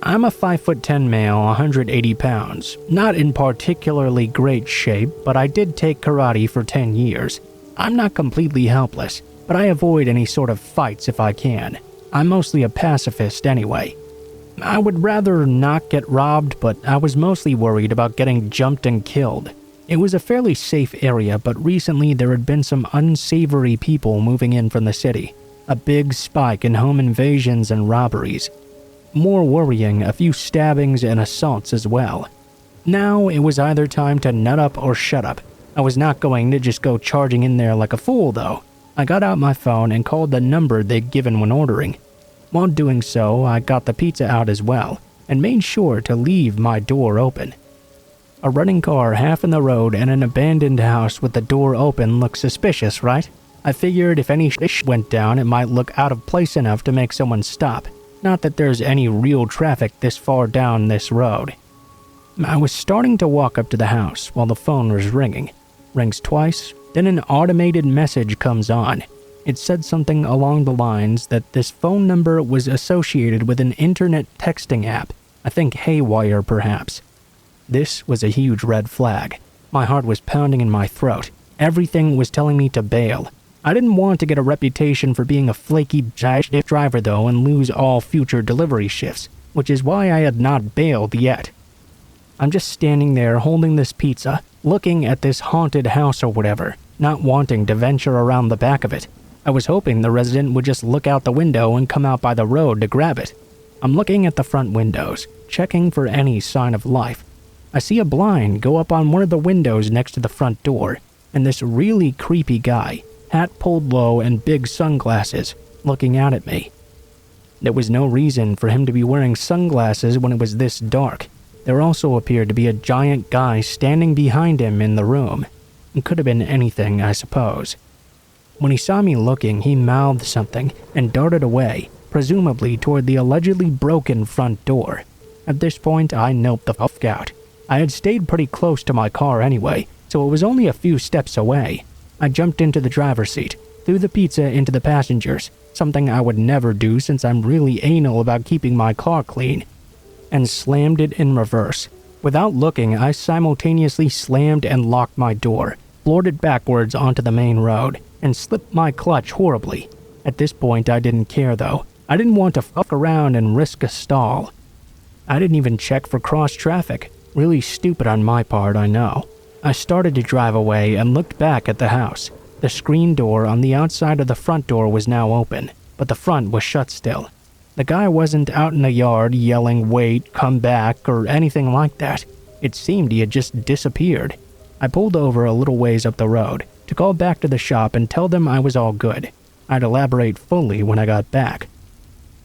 I'm a 5'10" male, 180 pounds. Not in particularly great shape, but I did take karate for 10 years. I'm not completely helpless, but I avoid any sort of fights if I can. I'm mostly a pacifist anyway. I would rather not get robbed, but I was mostly worried about getting jumped and killed. It was a fairly safe area, but recently there had been some unsavory people moving in from the city. A big spike in home invasions and robberies. More worrying, a few stabbings and assaults as well. Now it was either time to nut up or shut up. I was not going to just go charging in there like a fool though. I got out my phone and called the number they'd given when ordering. While doing so, I got the pizza out as well, and made sure to leave my door open. A running car half in the road and an abandoned house with the door open looked suspicious, right? I figured if any shit went down, it might look out of place enough to make someone stop. Not that there's any real traffic this far down this road. I was starting to walk up to the house while the phone was ringing. Rings twice, then an automated message comes on. It said something along the lines that this phone number was associated with an internet texting app. I think Haywire perhaps. This was a huge red flag. My heart was pounding in my throat. Everything was telling me to bail. I didn't want to get a reputation for being a flaky driver though and lose all future delivery shifts, which is why I had not bailed yet. I'm just standing there holding this pizza, looking at this haunted house or whatever, not wanting to venture around the back of it. I was hoping the resident would just look out the window and come out by the road to grab it. I'm looking at the front windows, checking for any sign of life. I see a blind go up on one of the windows next to the front door, and this really creepy guy, hat pulled low and big sunglasses, looking out at me. There was no reason for him to be wearing sunglasses when it was this dark. There also appeared to be a giant guy standing behind him in the room. It could have been anything, I suppose. When he saw me looking, he mouthed something and darted away, presumably toward the allegedly broken front door. At this point, I noped the fuck out. I had stayed pretty close to my car anyway, so it was only a few steps away. I jumped into the driver's seat, threw the pizza into the passengers, something I would never do since I'm really anal about keeping my car clean, and slammed it in reverse. Without looking, I simultaneously slammed and locked my door, floored it backwards onto the main road, and slipped my clutch horribly. At this point, I didn't care though. I didn't want to fuck around and risk a stall. I didn't even check for cross traffic. Really stupid on my part, I know. I started to drive away and looked back at the house. The screen door on the outside of the front door was now open, but the front was shut still. The guy wasn't out in the yard yelling, "Wait, come back," or anything like that. It seemed he had just disappeared. I pulled over a little ways up the road to call back to the shop and tell them I was all good. I'd elaborate fully when I got back.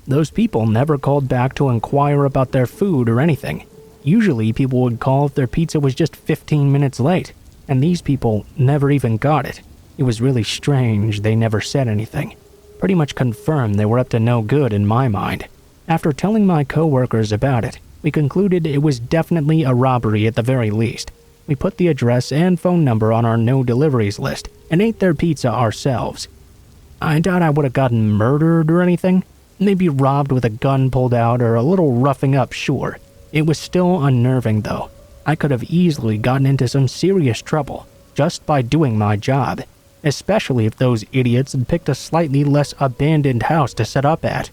Those people never called back to inquire about their food or anything. Usually people would call if their pizza was just 15 minutes late, and these people never even got it. It was really strange they never said anything. Pretty much confirmed they were up to no good in my mind. After telling my coworkers about it, we concluded it was definitely a robbery at the very least. We put the address and phone number on our no deliveries list and ate their pizza ourselves. I doubt I would have gotten murdered or anything. Maybe robbed with a gun pulled out or a little roughing up, sure. It was still unnerving though. I could have easily gotten into some serious trouble just by doing my job, especially if those idiots had picked a slightly less abandoned house to set up at.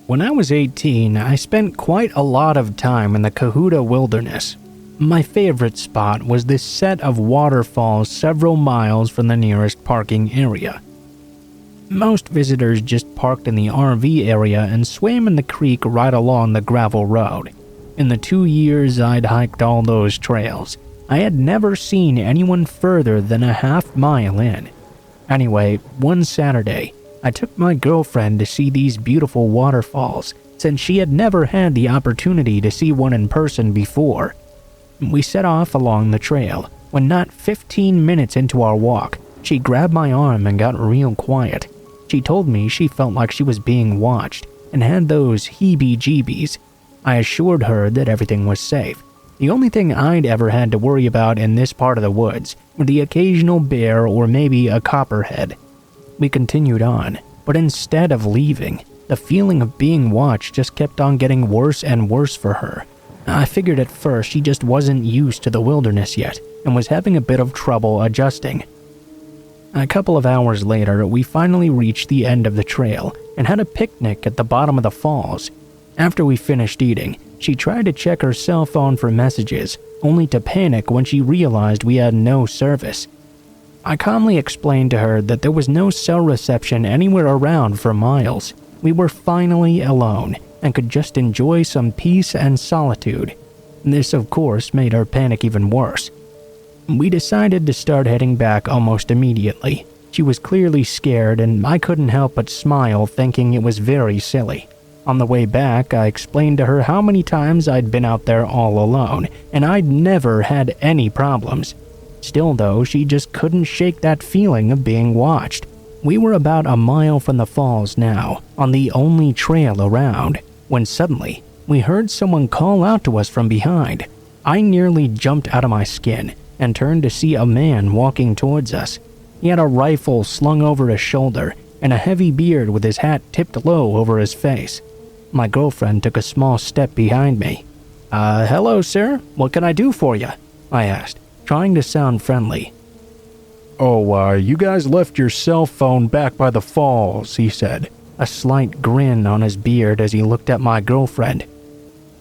When I was 18, I spent quite a lot of time in the Cohuta Wilderness. My favorite spot was this set of waterfalls several miles from the nearest parking area. Most visitors just parked in the RV area and swam in the creek right along the gravel road. In the 2 years I'd hiked all those trails, I had never seen anyone further than a half-mile in. Anyway, one Saturday, I took my girlfriend to see these beautiful waterfalls, since she had never had the opportunity to see one in person before. We set off along the trail, when not 15 minutes into our walk, she grabbed my arm and got real quiet. She told me she felt like she was being watched, and had those heebie-jeebies. I assured her that everything was safe. The only thing I'd ever had to worry about in this part of the woods were the occasional bear or maybe a copperhead. We continued on, but instead of leaving, the feeling of being watched just kept on getting worse and worse for her. I figured at first she just wasn't used to the wilderness yet and was having a bit of trouble adjusting. A couple of hours later, we finally reached the end of the trail and had a picnic at the bottom of the falls. After we finished eating, she tried to check her cell phone for messages, only to panic when she realized we had no service. I calmly explained to her that there was no cell reception anywhere around for miles. We were finally alone and could just enjoy some peace and solitude. This, of course, made her panic even worse. We decided to start heading back almost immediately. She was clearly scared, and I couldn't help but smile, thinking it was very silly. On the way back, I explained to her how many times I'd been out there all alone, and I'd never had any problems. Still though, she just couldn't shake that feeling of being watched. We were about a mile from the falls now, on the only trail around, when suddenly, we heard someone call out to us from behind. I nearly jumped out of my skin and turned to see a man walking towards us. He had a rifle slung over his shoulder and a heavy beard with his hat tipped low over his face. My girlfriend took a small step behind me. Hello, sir. What can I do for you?" I asked, trying to sound friendly. "Oh, you guys left your cell phone back by the falls," he said, a slight grin on his beard as he looked at my girlfriend.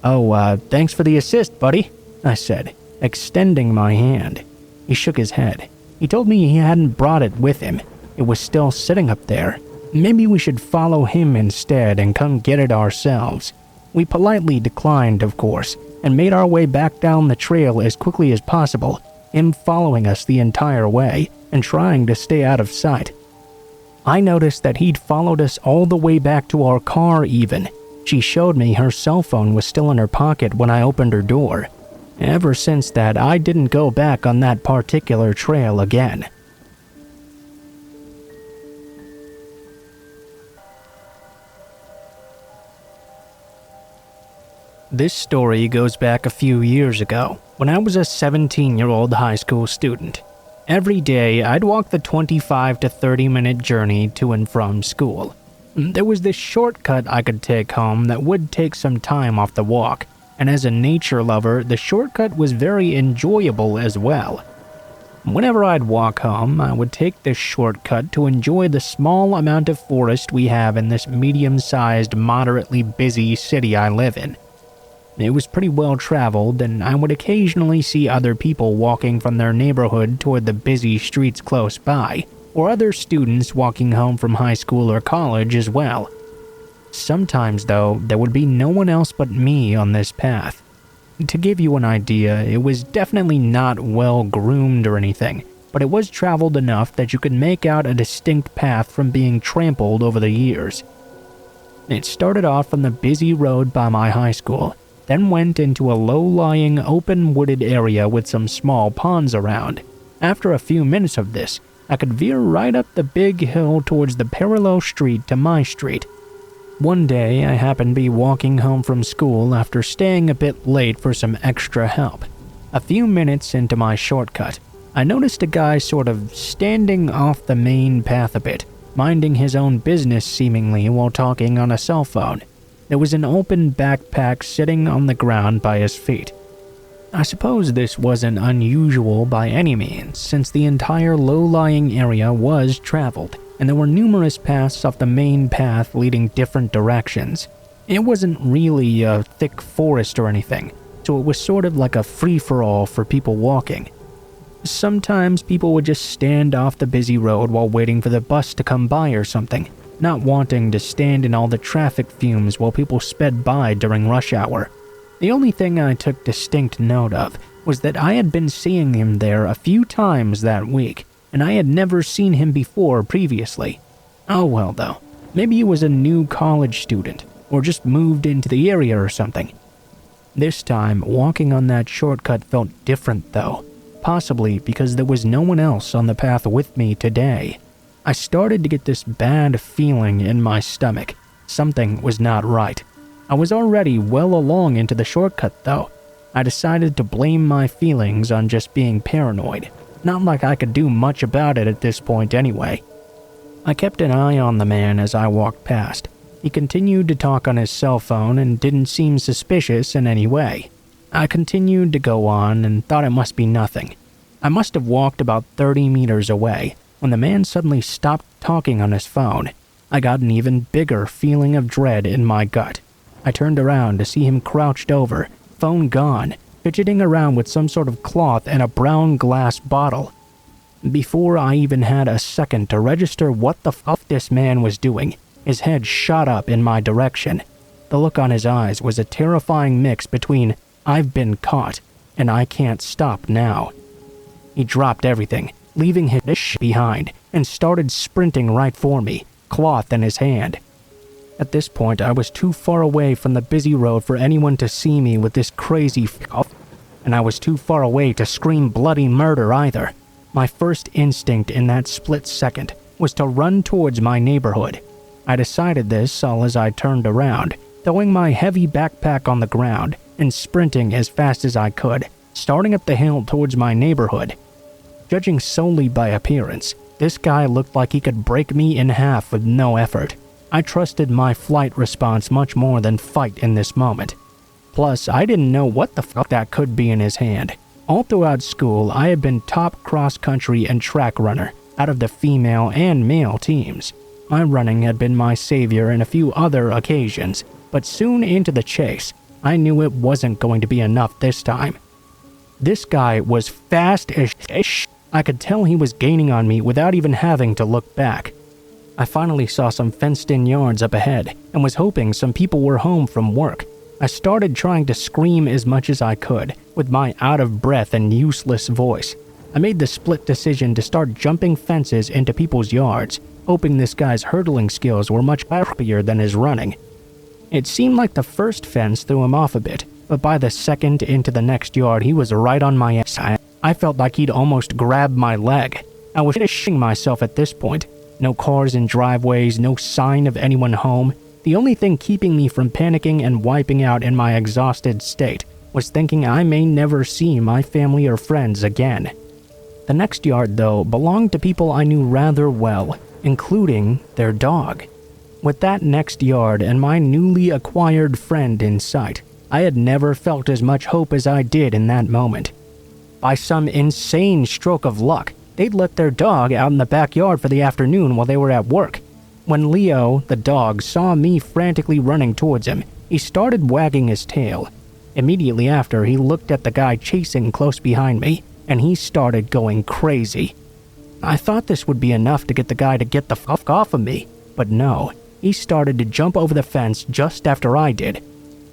"Oh, thanks for the assist, buddy," I said, extending my hand. He shook his head. He told me he hadn't brought it with him. It was still sitting up there. Maybe we should follow him instead and come get it ourselves. We politely declined, of course, and made our way back down the trail as quickly as possible, him following us the entire way and trying to stay out of sight. I noticed that he'd followed us all the way back to our car even. She showed me her cell phone was still in her pocket when I opened her door. Ever since that, I didn't go back on that particular trail again. This story goes back a few years ago, when I was a 17-year-old high school student. Every day, I'd walk the 25 to 30-minute journey to and from school. There was this shortcut I could take home that would take some time off the walk, and as a nature lover, the shortcut was very enjoyable as well. Whenever I'd walk home, I would take this shortcut to enjoy the small amount of forest we have in this medium-sized, moderately busy city I live in. It was pretty well traveled, and I would occasionally see other people walking from their neighborhood toward the busy streets close by, or other students walking home from high school or college as well. Sometimes, though, there would be no one else but me on this path. To give you an idea, it was definitely not well groomed or anything, but it was traveled enough that you could make out a distinct path from being trampled over the years. It started off from the busy road by my high school, then went into a low-lying, open wooded area with some small ponds around. After a few minutes of this, I could veer right up the big hill towards the parallel street to my street. One day, I happened to be walking home from school after staying a bit late for some extra help. A few minutes into my shortcut, I noticed a guy sort of standing off the main path a bit, minding his own business seemingly while talking on a cell phone. There was an open backpack sitting on the ground by his feet. I suppose this wasn't unusual by any means, since the entire low-lying area was traveled, and there were numerous paths off the main path leading different directions. It wasn't really a thick forest or anything, so it was sort of like a free-for-all for people walking. Sometimes people would just stand off the busy road while waiting for the bus to come by or something, not wanting to stand in all the traffic fumes while people sped by during rush hour. The only thing I took distinct note of was that I had been seeing him there a few times that week, and I had never seen him before previously. Oh well though, maybe he was a new college student, or just moved into the area or something. This time, walking on that shortcut felt different though, possibly because there was no one else on the path with me today. I started to get this bad feeling in my stomach. Something was not right. I was already well along into the shortcut though. I decided to blame my feelings on just being paranoid. Not like I could do much about it at this point anyway. I kept an eye on the man as I walked past. He continued to talk on his cell phone and didn't seem suspicious in any way. I continued to go on and thought it must be nothing. I must have walked about 30 meters away when the man suddenly stopped talking on his phone. I got an even bigger feeling of dread in my gut. I turned around to see him crouched over, phone gone, fidgeting around with some sort of cloth and a brown glass bottle. Before I even had a second to register what the fuck this man was doing, his head shot up in my direction. The look on his eyes was a terrifying mix between "I've been caught" and "I can't stop now." He dropped everything, leaving his shit behind, and started sprinting right for me, cloth in his hand. At this point, I was too far away from the busy road for anyone to see me with this crazy f***, and I was too far away to scream bloody murder either. My first instinct in that split second was to run towards my neighborhood. I decided this all as I turned around, throwing my heavy backpack on the ground and sprinting as fast as I could, starting up the hill towards my neighborhood. Judging solely by appearance, this guy looked like he could break me in half with no effort. I trusted my flight response much more than fight in this moment. Plus, I didn't know what the fuck that could be in his hand. All throughout school, I had been top cross-country and track runner out of the female and male teams. My running had been my savior in a few other occasions, but soon into the chase, I knew it wasn't going to be enough this time. This guy was fast as shit. I could tell he was gaining on me without even having to look back. I finally saw some fenced-in yards up ahead and was hoping some people were home from work. I started trying to scream as much as I could with my out-of-breath and useless voice. I made the split decision to start jumping fences into people's yards, hoping this guy's hurdling skills were much happier than his running. It seemed like the first fence threw him off a bit, but by the second into the next yard he was right on my ass. I felt like he'd almost grabbed my leg. I was shitting myself at this point. No cars in driveways, no sign of anyone home. The only thing keeping me from panicking and wiping out in my exhausted state was thinking I may never see my family or friends again. The next yard, though, belonged to people I knew rather well, including their dog. With that next yard and my newly acquired friend in sight, I had never felt as much hope as I did in that moment. By some insane stroke of luck, they'd let their dog out in the backyard for the afternoon while they were at work. When Leo, the dog, saw me frantically running towards him, he started wagging his tail. Immediately after, he looked at the guy chasing close behind me, and he started going crazy. I thought this would be enough to get the guy to get the fuck off of me, but no, he started to jump over the fence just after I did.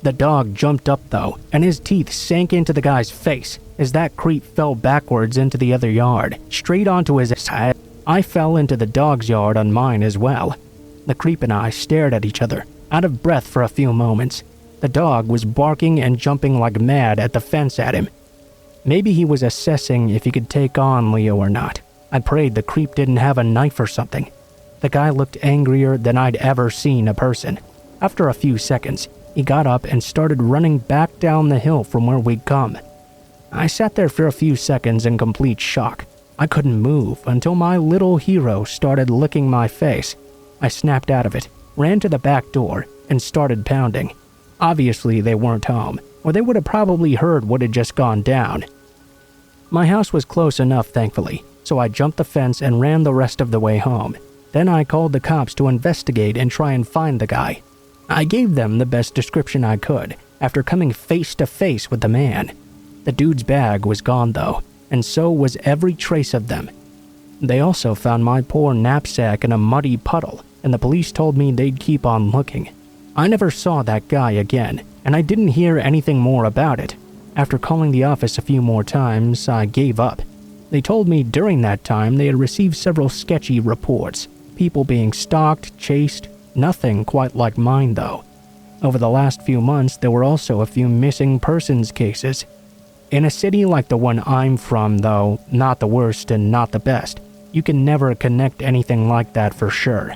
The dog jumped up though, and his teeth sank into the guy's face as that creep fell backwards into the other yard, straight onto his head. I fell into the dog's yard on mine as well. The creep and I stared at each other, out of breath for a few moments. The dog was barking and jumping like mad at the fence at him. Maybe he was assessing if he could take on Leo or not. I prayed the creep didn't have a knife or something. The guy looked angrier than I'd ever seen a person. After a few seconds, he got up and started running back down the hill from where we'd come. I sat there for a few seconds in complete shock. I couldn't move until my little hero started licking my face. I snapped out of it, ran to the back door, and started pounding. Obviously, they weren't home, or they would have probably heard what had just gone down. My house was close enough, thankfully, so I jumped the fence and ran the rest of the way home. Then I called the cops to investigate and try and find the guy. I gave them the best description I could after coming face to face with the man. The dude's bag was gone though, and so was every trace of them. They also found my poor knapsack in a muddy puddle, and the police told me they'd keep on looking. I never saw that guy again, and I didn't hear anything more about it. After calling the office a few more times, I gave up. They told me during that time they had received several sketchy reports, people being stalked, chased, nothing quite like mine though. Over the last few months, there were also a few missing persons cases. In a city like the one I'm from though, not the worst and not the best, you can never connect anything like that for sure.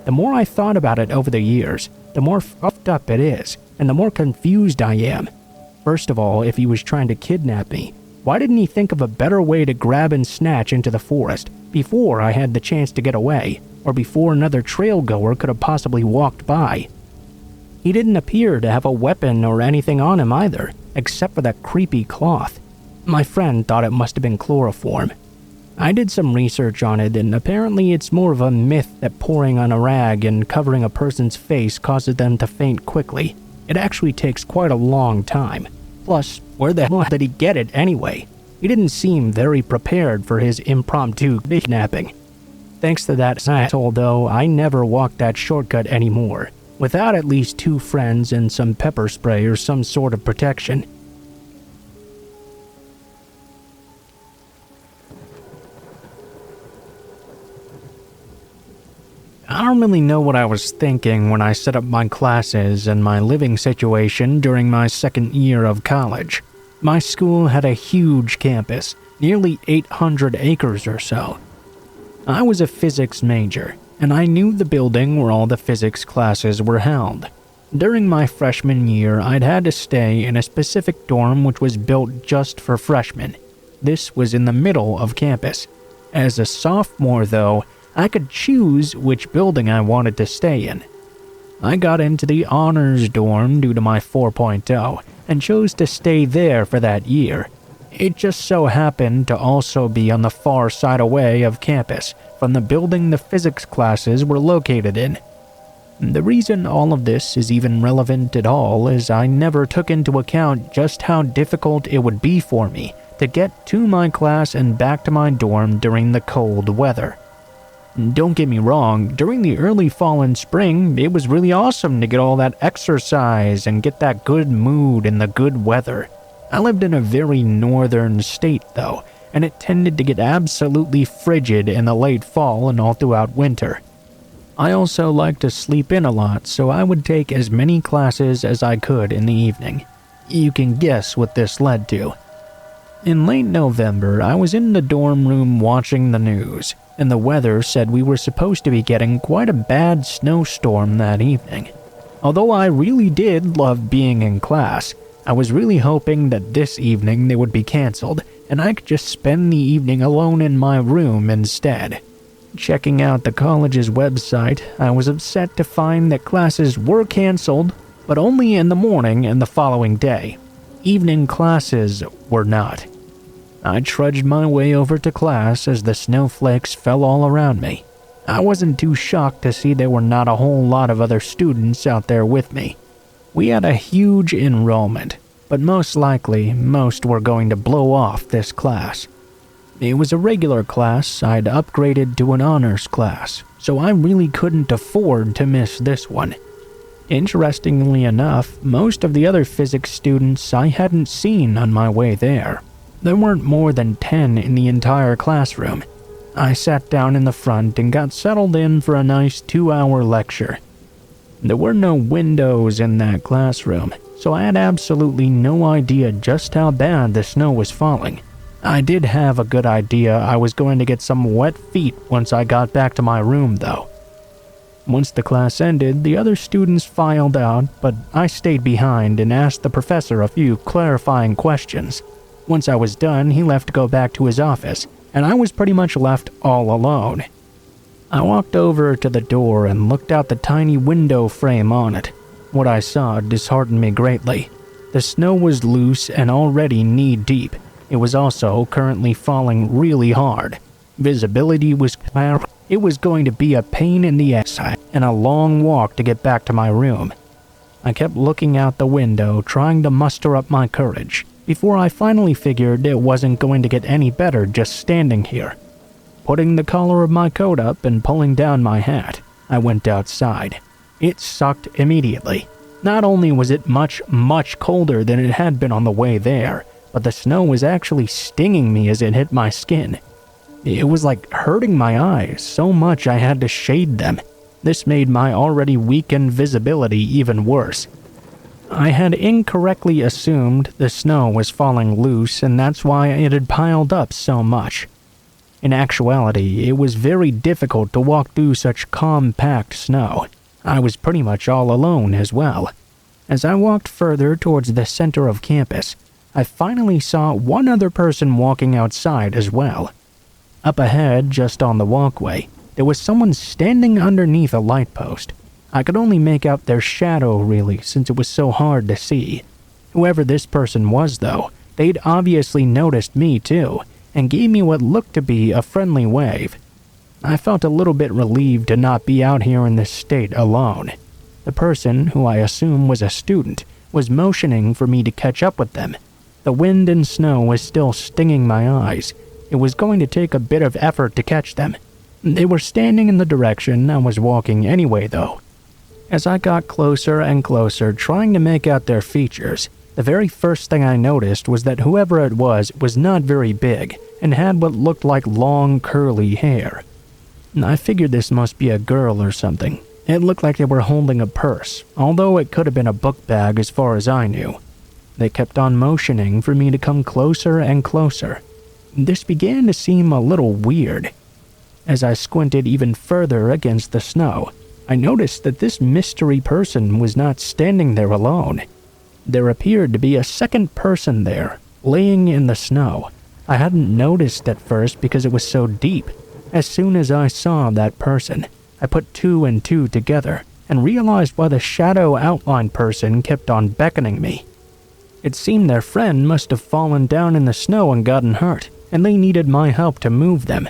The more I thought about it over the years, the more fucked up it is, and the more confused I am. First of all, if he was trying to kidnap me, why didn't he think of a better way to grab and snatch into the forest before I had the chance to get away, or before another trail goer could have possibly walked by? He didn't appear to have a weapon or anything on him either, except for that creepy cloth. My friend thought it must have been chloroform. I did some research on it, and apparently it's more of a myth that pouring on a rag and covering a person's face causes them to faint quickly. It actually takes quite a long time. Plus, where the hell did he get it anyway? He didn't seem very prepared for his impromptu kidnapping. Thanks to that asshole though, I never walked that shortcut anymore, without at least 2 friends and some pepper spray or some sort of protection. I don't really know what I was thinking when I set up my classes and my living situation during my second year of college. My school had a huge campus, nearly 800 acres or so. I was a physics major, and I knew the building where all the physics classes were held. During my freshman year, I'd had to stay in a specific dorm which was built just for freshmen. This was in the middle of campus. As a sophomore, though, I could choose which building I wanted to stay in. I got into the honors dorm due to my 4.0 and chose to stay there for that year. It just so happened to also be on the far side away of campus from the building the physics classes were located in. The reason all of this is even relevant at all is I never took into account just how difficult it would be for me to get to my class and back to my dorm during the cold weather. Don't get me wrong, during the early fall and spring, it was really awesome to get all that exercise and get that good mood and the good weather. I lived in a very northern state though, and it tended to get absolutely frigid in the late fall and all throughout winter. I also liked to sleep in a lot, so I would take as many classes as I could in the evening. You can guess what this led to. In late November, I was in the dorm room watching the news, and the weather said we were supposed to be getting quite a bad snowstorm that evening. Although I really did love being in class, I was really hoping that this evening they would be canceled, and I could just spend the evening alone in my room instead. Checking out the college's website, I was upset to find that classes were canceled, but only in the morning and the following day. Evening classes were not. I trudged my way over to class as the snowflakes fell all around me. I wasn't too shocked to see there were not a whole lot of other students out there with me. We had a huge enrollment, but most likely most were going to blow off this class. It was a regular class I'd upgraded to an honors class, so I really couldn't afford to miss this one. Interestingly enough, most of the other physics students I hadn't seen on my way there. There weren't more than 10 in the entire classroom. I sat down in the front and got settled in for a nice 2-hour lecture. There were no windows in that classroom, so I had absolutely no idea just how bad the snow was falling. I did have a good idea I was going to get some wet feet once I got back to my room, though. Once the class ended, the other students filed out, but I stayed behind and asked the professor a few clarifying questions. Once I was done, he left to go back to his office, and I was pretty much left all alone. I walked over to the door and looked out the tiny window frame on it. What I saw disheartened me greatly. The snow was loose and already knee-deep. It was also currently falling really hard. Visibility was clear. It was going to be a pain in the ass and a long walk to get back to my room. I kept looking out the window, trying to muster up my courage, before I finally figured it wasn't going to get any better just standing here. Putting the collar of my coat up and pulling down my hat, I went outside. It sucked immediately. Not only was it much, much colder than it had been on the way there, but the snow was actually stinging me as it hit my skin. It was like hurting my eyes so much I had to shade them. This made my already weakened visibility even worse. I had incorrectly assumed the snow was falling loose, and that's why it had piled up so much. In actuality, it was very difficult to walk through such compact snow. I was pretty much all alone as well. As I walked further towards the center of campus, I finally saw one other person walking outside as well. Up ahead, just on the walkway, there was someone standing underneath a light post. I could only make out their shadow really, since it was so hard to see. Whoever this person was though, they'd obviously noticed me too, and gave me what looked to be a friendly wave. I felt a little bit relieved to not be out here in this state alone. The person, who I assume was a student, was motioning for me to catch up with them. The wind and snow was still stinging my eyes. It was going to take a bit of effort to catch them. They were standing in the direction I was walking anyway, though. As I got closer and closer, trying to make out their features, the very first thing I noticed was that whoever it was not very big and had what looked like long, curly hair. I figured this must be a girl or something. It looked like they were holding a purse, although it could have been a book bag as far as I knew. They kept on motioning for me to come closer and closer. This began to seem a little weird. As I squinted even further against the snow, I noticed that this mystery person was not standing there alone. There appeared to be a second person there, laying in the snow. I hadn't noticed at first because it was so deep. As soon as I saw that person, I put 2 and 2 together and realized why the shadow outline person kept on beckoning me. It seemed their friend must have fallen down in the snow and gotten hurt, and they needed my help to move them.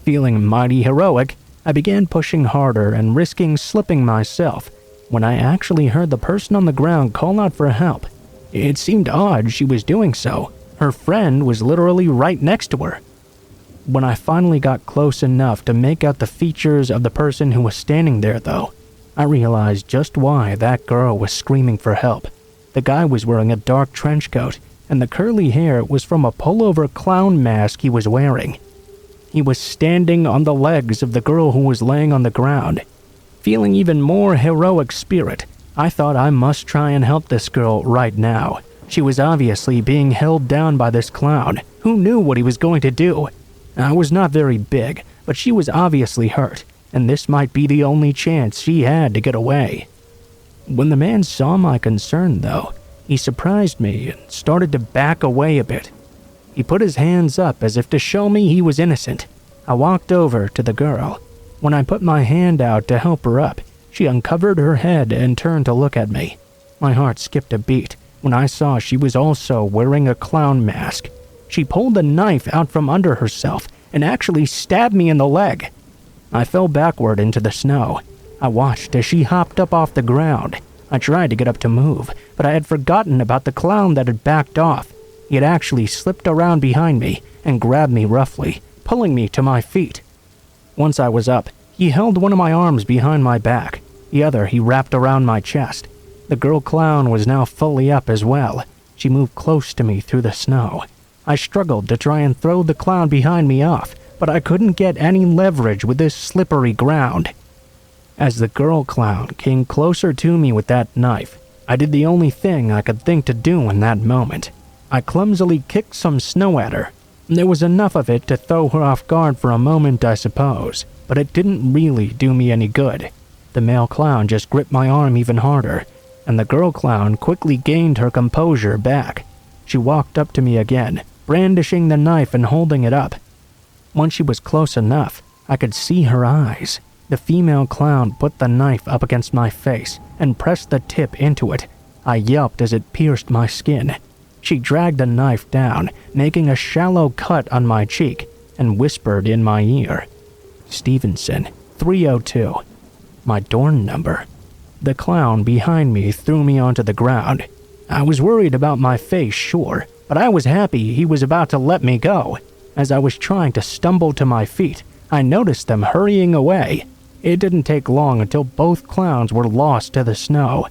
Feeling mighty heroic, I began pushing harder and risking slipping myself when I actually heard the person on the ground call out for help. It seemed odd she was doing so. Her friend was literally right next to her. When I finally got close enough to make out the features of the person who was standing there, though, I realized just why that girl was screaming for help. The guy was wearing a dark trench coat, and the curly hair was from a pullover clown mask he was wearing. He was standing on the legs of the girl who was laying on the ground. Feeling even more heroic spirit, I thought I must try and help this girl right now. She was obviously being held down by this clown. Who knew what he was going to do? I was not very big, but she was obviously hurt, and this might be the only chance she had to get away. When the man saw my concern, though, he surprised me and started to back away a bit. He put his hands up as if to show me he was innocent. I walked over to the girl. When I put my hand out to help her up, she uncovered her head and turned to look at me. My heart skipped a beat when I saw she was also wearing a clown mask. She pulled a knife out from under herself and actually stabbed me in the leg. I fell backward into the snow. I watched as she hopped up off the ground. I tried to get up to move, but I had forgotten about the clown that had backed off. He had actually slipped around behind me and grabbed me roughly, pulling me to my feet. Once I was up, he held one of my arms behind my back. The other he wrapped around my chest. The girl clown was now fully up as well. She moved close to me through the snow. I struggled to try and throw the clown behind me off, but I couldn't get any leverage with this slippery ground. As the girl clown came closer to me with that knife, I did the only thing I could think to do in that moment. I clumsily kicked some snow at her. There was enough of it to throw her off guard for a moment, I suppose, but it didn't really do me any good. The male clown just gripped my arm even harder, and the girl clown quickly gained her composure back. She walked up to me again, brandishing the knife and holding it up. Once she was close enough, I could see her eyes. The female clown put the knife up against my face and pressed the tip into it. I yelped as it pierced my skin. She dragged the knife down, making a shallow cut on my cheek, and whispered in my ear, "Stevenson, 302. My door number." The clown behind me threw me onto the ground. I was worried about my face, sure, but I was happy he was about to let me go. As I was trying to stumble to my feet, I noticed them hurrying away. It didn't take long until both clowns were lost to the snow.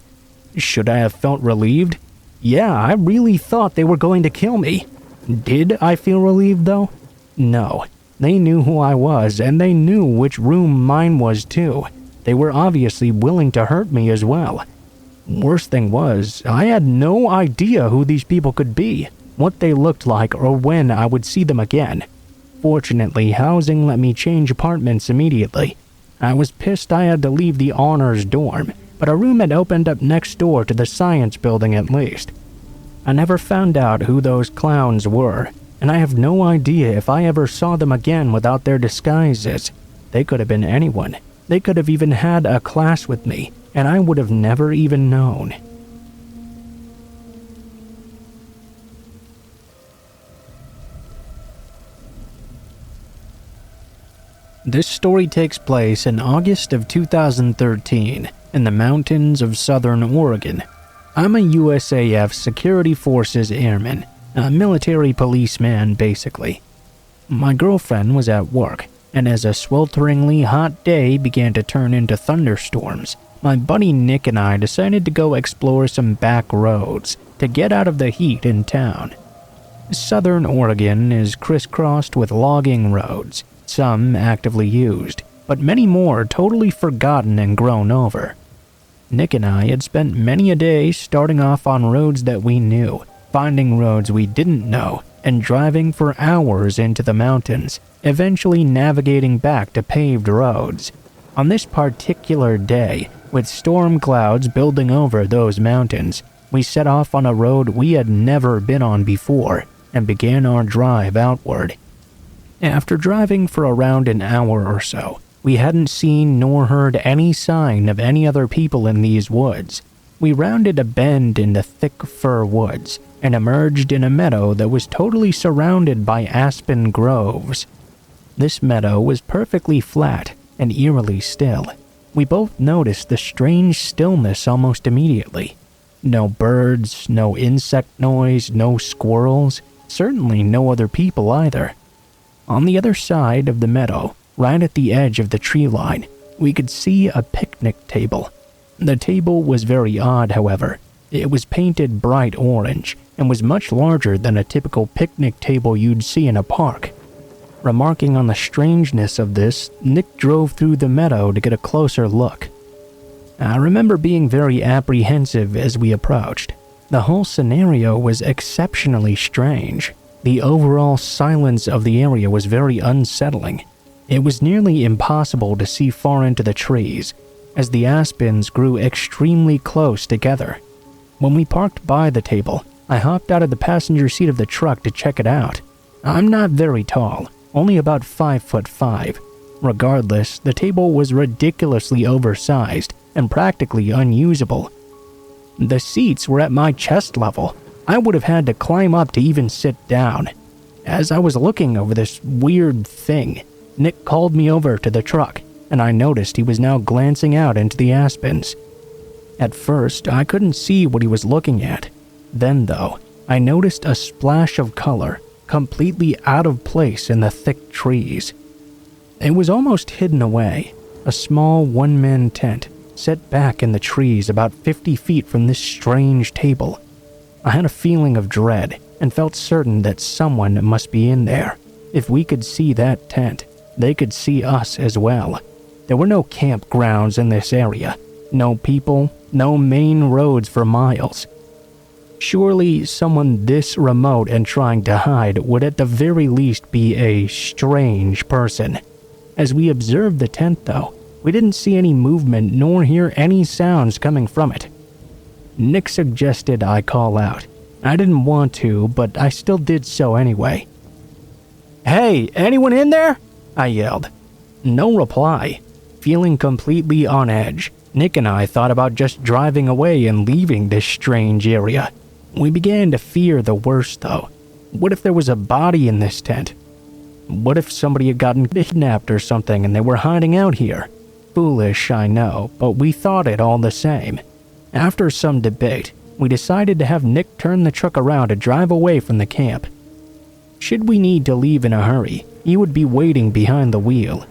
Should I have felt relieved? Yeah, I really thought they were going to kill me. Did I feel relieved, though? No. They knew who I was, and they knew which room mine was, too. They were obviously willing to hurt me as well. Worst thing was, I had no idea who these people could be, what they looked like, or when I would see them again. Fortunately, housing let me change apartments immediately. I was pissed I had to leave the honors dorm, but a room had opened up next door to the science building at least. I never found out who those clowns were, and I have no idea if I ever saw them again without their disguises. They could have been anyone. They could have even had a class with me, and I would have never even known. This story takes place in August of 2013 in the mountains of southern Oregon. I'm a USAF Security Forces airman, a military policeman basically. My girlfriend was at work, and as a swelteringly hot day began to turn into thunderstorms, my buddy Nick and I decided to go explore some back roads to get out of the heat in town. Southern Oregon is crisscrossed with logging roads, some actively used, but many more totally forgotten and grown over. Nick and I had spent many a day starting off on roads that we knew, finding roads we didn't know, and driving for hours into the mountains, eventually navigating back to paved roads. On this particular day, with storm clouds building over those mountains, we set off on a road we had never been on before and began our drive outward. After driving for around an hour or so, we hadn't seen nor heard any sign of any other people in these woods. We rounded a bend in the thick fir woods and emerged in a meadow that was totally surrounded by aspen groves. This meadow was perfectly flat and eerily still. We both noticed the strange stillness almost immediately. No birds, no insect noise, no squirrels, certainly no other people either. On the other side of the meadow, right at the edge of the tree line, we could see a picnic table. The table was very odd, however. It was painted bright orange and was much larger than a typical picnic table you'd see in a park. Remarking on the strangeness of this, Nick drove through the meadow to get a closer look. I remember being very apprehensive as we approached. The whole scenario was exceptionally strange. The overall silence of the area was very unsettling. It was nearly impossible to see far into the trees, as the aspens grew extremely close together. When we parked by the table, I hopped out of the passenger seat of the truck to check it out. I'm not very tall, only about 5'5". Regardless, the table was ridiculously oversized and practically unusable. The seats were at my chest level. I would have had to climb up to even sit down. As I was looking over this weird thing, Nick called me over to the truck, and I noticed he was now glancing out into the aspens. At first, I couldn't see what he was looking at. Then, though, I noticed a splash of color, completely out of place in the thick trees. It was almost hidden away, a small one-man tent, set back in the trees about 50 feet from this strange table. I had a feeling of dread and felt certain that someone must be in there. If we could see that tent, they could see us as well. There were no campgrounds in this area, no people, no main roads for miles. Surely someone this remote and trying to hide would at the very least be a strange person. As we observed the tent though, we didn't see any movement nor hear any sounds coming from it. Nick suggested I call out. I didn't want to, but I still did so anyway. "Hey, anyone in there?" I yelled. No reply. Feeling completely on edge, Nick and I thought about just driving away and leaving this strange area. We began to fear the worst though. What if there was a body in this tent? What if somebody had gotten kidnapped or something and they were hiding out here? Foolish, I know, but we thought it all the same. After some debate, we decided to have Nick turn the truck around to drive away from the camp. Should we need to leave in a hurry, he would be waiting behind the wheel.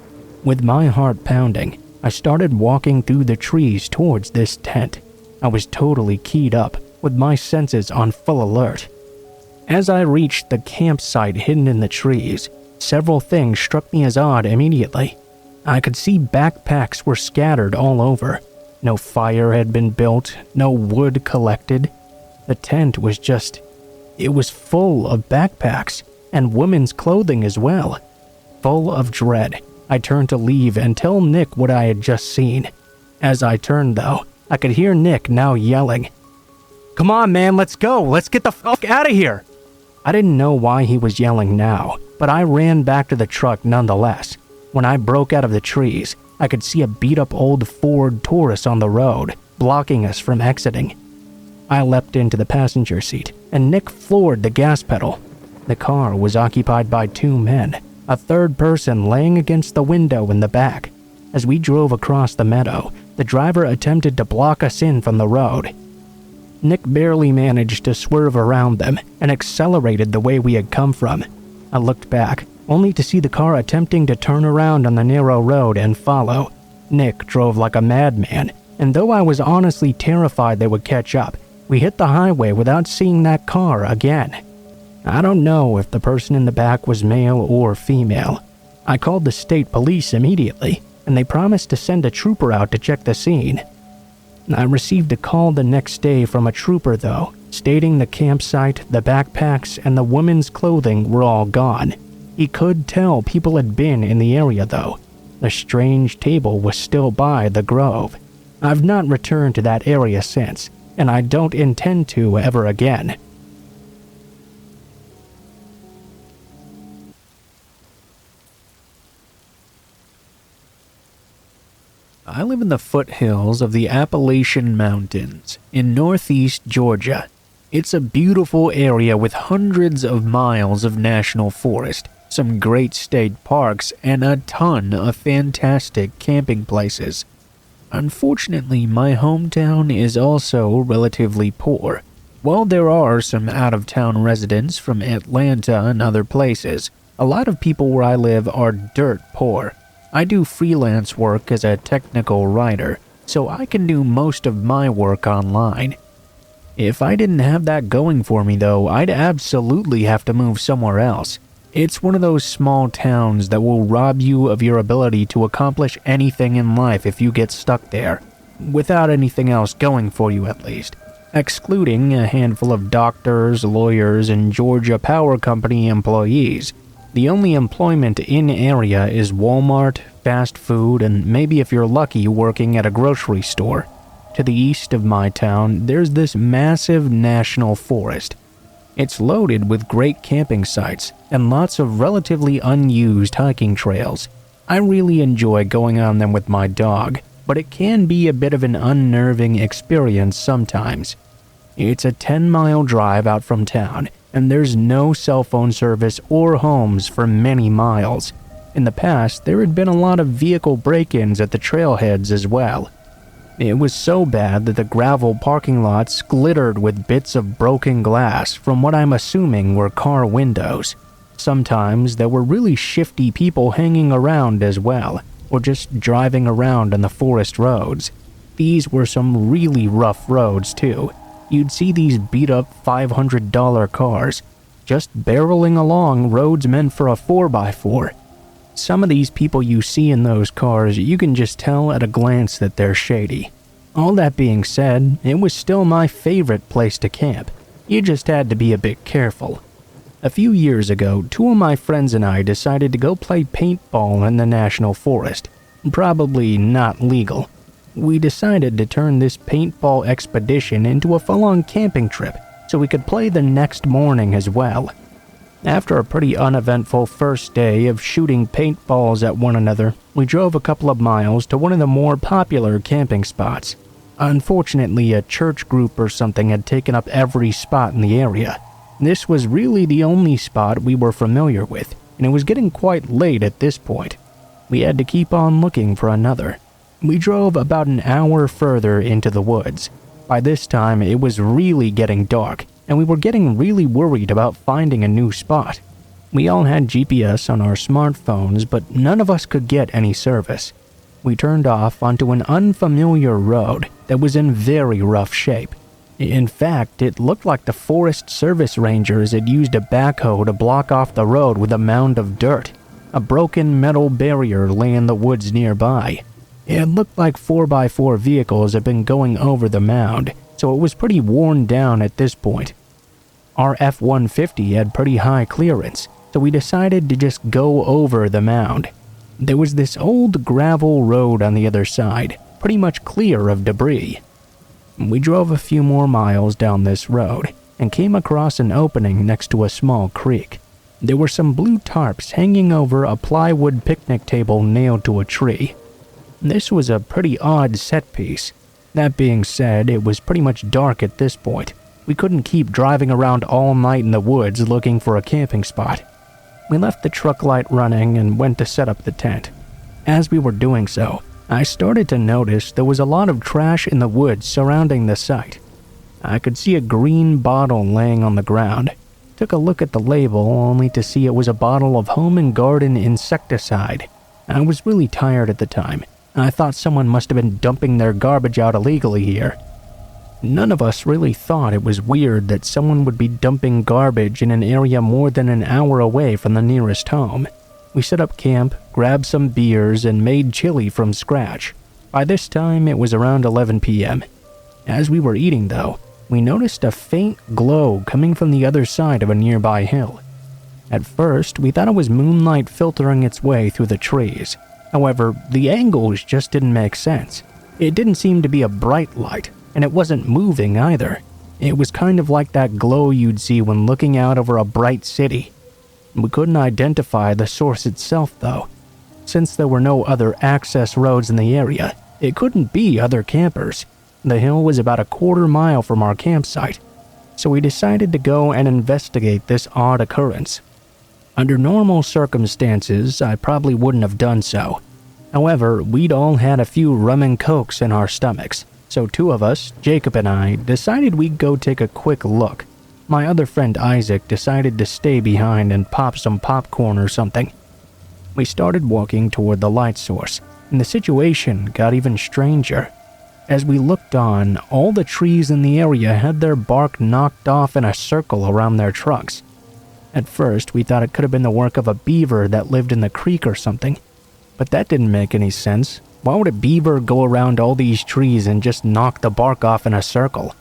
With my heart pounding, I started walking through the trees towards this tent. I was totally keyed up, with my senses on full alert. As I reached the campsite hidden in the trees, several things struck me as odd immediately. I could see backpacks were scattered all over. No fire had been built, no wood collected. The tent was it was full of backpacks, and women's clothing as well. Full of dread, I turned to leave and tell Nick what I had just seen. As I turned though, I could hear Nick now yelling, "Come on man, let's go, let's get the fuck out of here!" I didn't know why he was yelling now, but I ran back to the truck nonetheless. When I broke out of the trees, I could see a beat-up old Ford Taurus on the road, blocking us from exiting. I leapt into the passenger seat, and Nick floored the gas pedal. The car was occupied by 2 men, a third person laying against the window in the back. As we drove across the meadow, the driver attempted to block us in from the road. Nick barely managed to swerve around them and accelerated the way we had come from. I looked back, only to see the car attempting to turn around on the narrow road and follow. Nick drove like a madman, and though I was honestly terrified they would catch up, we hit the highway without seeing that car again. I don't know if the person in the back was male or female. I called the state police immediately, and they promised to send a trooper out to check the scene. I received a call the next day from a trooper though, stating the campsite, the backpacks, and the women's clothing were all gone. He could tell people had been in the area though. The strange table was still by the grove. I've not returned to that area since, and I don't intend to ever again. I live in the foothills of the Appalachian Mountains in northeast Georgia. It's a beautiful area with hundreds of miles of national forest, some great state parks, and a ton of fantastic camping places. Unfortunately, my hometown is also relatively poor. While there are some out-of-town residents from Atlanta and other places, a lot of people where I live are dirt poor. I do freelance work as a technical writer, so I can do most of my work online. If I didn't have that going for me though, I'd absolutely have to move somewhere else. It's one of those small towns that will rob you of your ability to accomplish anything in life if you get stuck there, without anything else going for you at least, excluding a handful of doctors, lawyers, and Georgia Power Company employees. The only employment in area is Walmart, fast food, and maybe if you're lucky working at a grocery store. To the east of my town, there's this massive national forest. It's loaded with great camping sites and lots of relatively unused hiking trails. I really enjoy going on them with my dog, but it can be a bit of an unnerving experience sometimes. It's a 10-mile drive out from town, and there's no cell phone service or homes for many miles. In the past, there had been a lot of vehicle break-ins at the trailheads as well. It was so bad that the gravel parking lots glittered with bits of broken glass from what I'm assuming were car windows. Sometimes there were really shifty people hanging around as well, or just driving around on the forest roads. These were some really rough roads too. You'd see these beat-up $500 cars just barreling along roads meant for a 4x4. Some of these people you see in those cars, you can just tell at a glance that they're shady. All that being said, it was still my favorite place to camp. You just had to be a bit careful. A few years ago, 2 of my friends and I decided to go play paintball in the national forest. Probably not legal. We decided to turn this paintball expedition into a full-on camping trip so we could play the next morning as well. After a pretty uneventful first day of shooting paintballs at one another, we drove a couple of miles to one of the more popular camping spots. Unfortunately, a church group or something had taken up every spot in the area. This was really the only spot we were familiar with, and it was getting quite late at this point. We had to keep on looking for another. We drove about an hour further into the woods. By this time, it was really getting dark, and we were getting really worried about finding a new spot. We all had GPS on our smartphones, but none of us could get any service. We turned off onto an unfamiliar road that was in very rough shape. In fact, it looked like the Forest Service Rangers had used a backhoe to block off the road with a mound of dirt. A broken metal barrier lay in the woods nearby. It looked like 4x4 vehicles had been going over the mound, so it was pretty worn down at this point. Our F-150 had pretty high clearance, so we decided to just go over the mound. There was this old gravel road on the other side, pretty much clear of debris. We drove a few more miles down this road and came across an opening next to a small creek. There were some blue tarps hanging over a plywood picnic table nailed to a tree. This was a pretty odd set piece. That being said, it was pretty much dark at this point. We couldn't keep driving around all night in the woods looking for a camping spot. We left the truck light running and went to set up the tent. As we were doing so, I started to notice there was a lot of trash in the woods surrounding the site. I could see a green bottle laying on the ground. Took a look at the label only to see it was a bottle of home and garden insecticide. I was really tired at the time. I thought someone must have been dumping their garbage out illegally here. None of us really thought it was weird that someone would be dumping garbage in an area more than an hour away from the nearest home. We set up camp, grabbed some beers, and made chili from scratch. By this time, it was around 11 p.m. As we were eating, though, we noticed a faint glow coming from the other side of a nearby hill. At first, we thought it was moonlight filtering its way through the trees. However, the angles just didn't make sense. It didn't seem to be a bright light, and it wasn't moving either. It was kind of like that glow you'd see when looking out over a bright city. We couldn't identify the source itself, though. Since there were no other access roads in the area, it couldn't be other campers. The hill was about a quarter mile from our campsite, so we decided to go and investigate this odd occurrence. Under normal circumstances, I probably wouldn't have done so. However, we'd all had a few rum and cokes in our stomachs, so 2 of us, Jacob and I, decided we'd go take a quick look. My other friend Isaac decided to stay behind and pop some popcorn or something. We started walking toward the light source, and the situation got even stranger. As we looked on, all the trees in the area had their bark knocked off in a circle around their trunks. At first, we thought it could have been the work of a beaver that lived in the creek or something. But that didn't make any sense. Why would a beaver go around all these trees and just knock the bark off in a circle?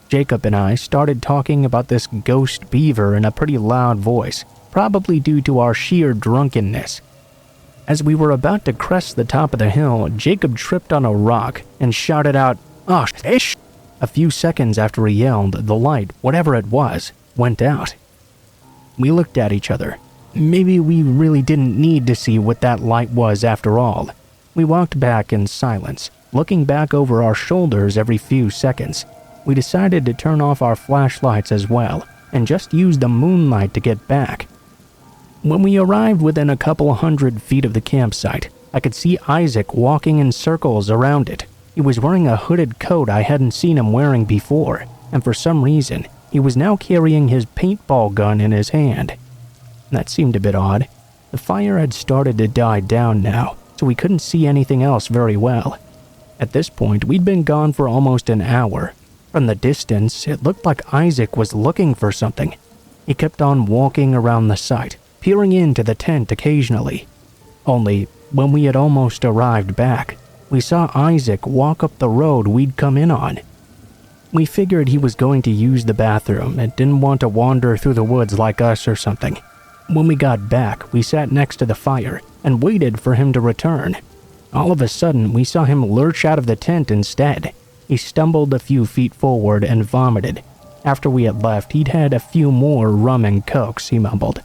Jacob and I started talking about this ghost beaver in a pretty loud voice, probably due to our sheer drunkenness. As we were about to crest the top of the hill, Jacob tripped on a rock and shouted out, "Oh, shh!" A few seconds after he yelled, the light, whatever it was, went out. We looked at each other. Maybe we really didn't need to see what that light was after all. We walked back in silence, looking back over our shoulders every few seconds. We decided to turn off our flashlights as well, and just use the moonlight to get back. When we arrived within a couple 100 feet of the campsite, I could see Isaac walking in circles around it. He was wearing a hooded coat I hadn't seen him wearing before, and for some reason, he was now carrying his paintball gun in his hand. That seemed a bit odd. The fire had started to die down now, so we couldn't see anything else very well. At this point, we'd been gone for almost an hour. From the distance, it looked like Isaac was looking for something. He kept on walking around the site, peering into the tent occasionally. Only, when we had almost arrived back, we saw Isaac walk up the road we'd come in on. We figured he was going to use the bathroom and didn't want to wander through the woods like us or something. When we got back, we sat next to the fire and waited for him to return. All of a sudden, we saw him lurch out of the tent instead. He stumbled a few feet forward and vomited. After we had left, he'd had a few more rum and cokes, he mumbled.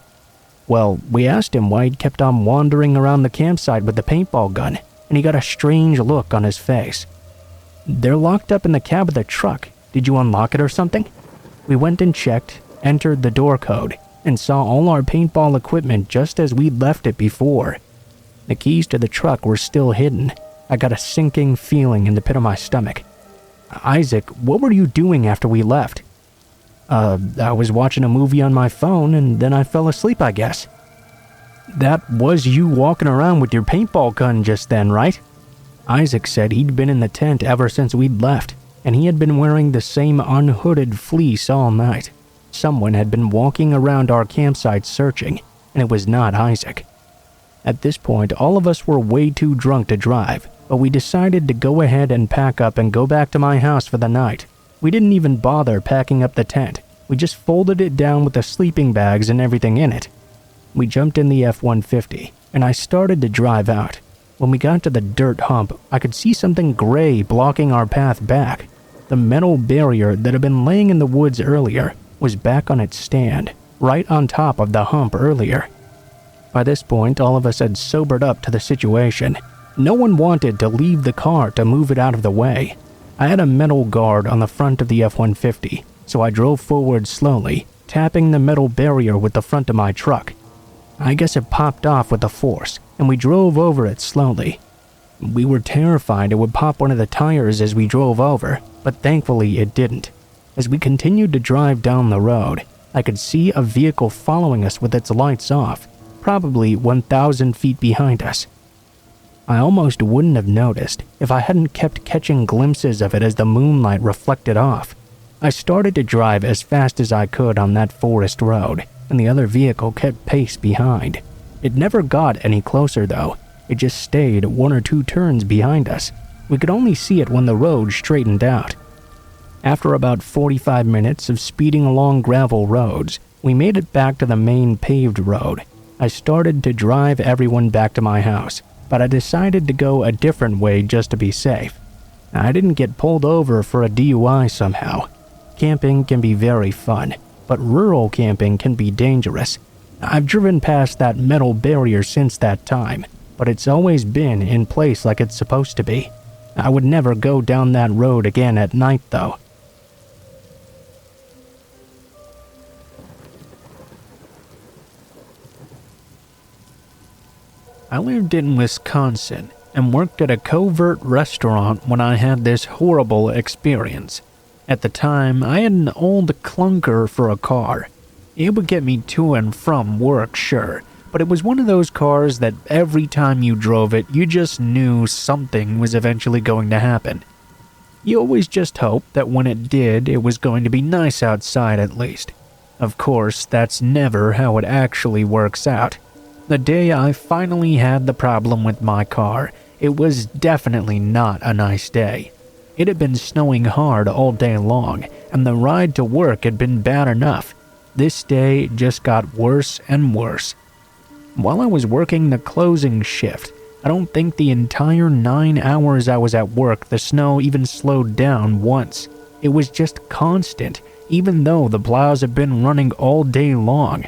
Well, we asked him why he'd kept on wandering around the campsite with the paintball gun, and he got a strange look on his face. They're locked up in the cab of the truck. Did you unlock it or something? We went and checked, entered the door code, and saw all our paintball equipment just as we'd left it before. The keys to the truck were still hidden. I got a sinking feeling in the pit of my stomach. Isaac, what were you doing after we left? I was watching a movie on my phone and then I fell asleep, I guess. That was you walking around with your paintball gun just then, right? Isaac said he'd been in the tent ever since we'd left, and he had been wearing the same unhooded fleece all night. Someone had been walking around our campsite searching, and it was not Isaac. At this point, all of us were way too drunk to drive, but we decided to go ahead and pack up and go back to my house for the night. We didn't even bother packing up the tent. We just folded it down with the sleeping bags and everything in it. We jumped in the F-150, and I started to drive out. When we got to the dirt hump, I could see something gray blocking our path back. The metal barrier that had been laying in the woods earlier was back on its stand, right on top of the hump earlier. By this point, all of us had sobered up to the situation. No one wanted to leave the car to move it out of the way. I had a metal guard on the front of the F-150, so I drove forward slowly, tapping the metal barrier with the front of my truck. I guess it popped off with the force, and we drove over it slowly. We were terrified it would pop one of the tires as we drove over, but thankfully it didn't. As we continued to drive down the road, I could see a vehicle following us with its lights off, probably 1,000 feet behind us. I almost wouldn't have noticed if I hadn't kept catching glimpses of it as the moonlight reflected off. I started to drive as fast as I could on that forest road, and the other vehicle kept pace behind. It never got any closer though. It just stayed 1 or 2 turns behind us. We could only see it when the road straightened out. After about 45 minutes of speeding along gravel roads, we made it back to the main paved road. I started to drive everyone back to my house, but I decided to go a different way just to be safe. I didn't get pulled over for a DUI somehow. Camping can be very fun, but rural camping can be dangerous. I've driven past that metal barrier since that time, but it's always been in place like it's supposed to be. I would never go down that road again at night though. I lived in Wisconsin and worked at a covert restaurant when I had this horrible experience. At the time, I had an old clunker for a car. It would get me to and from work, sure, but it was one of those cars that every time you drove it, you just knew something was eventually going to happen. You always just hoped that when it did, it was going to be nice outside at least. Of course, that's never how it actually works out. The day I finally had the problem with my car, it was definitely not a nice day. It had been snowing hard all day long, and the ride to work had been bad enough. This day just got worse and worse. While I was working the closing shift, I don't think the entire 9 hours I was at work the snow even slowed down once. It was just constant, even though the plows had been running all day long.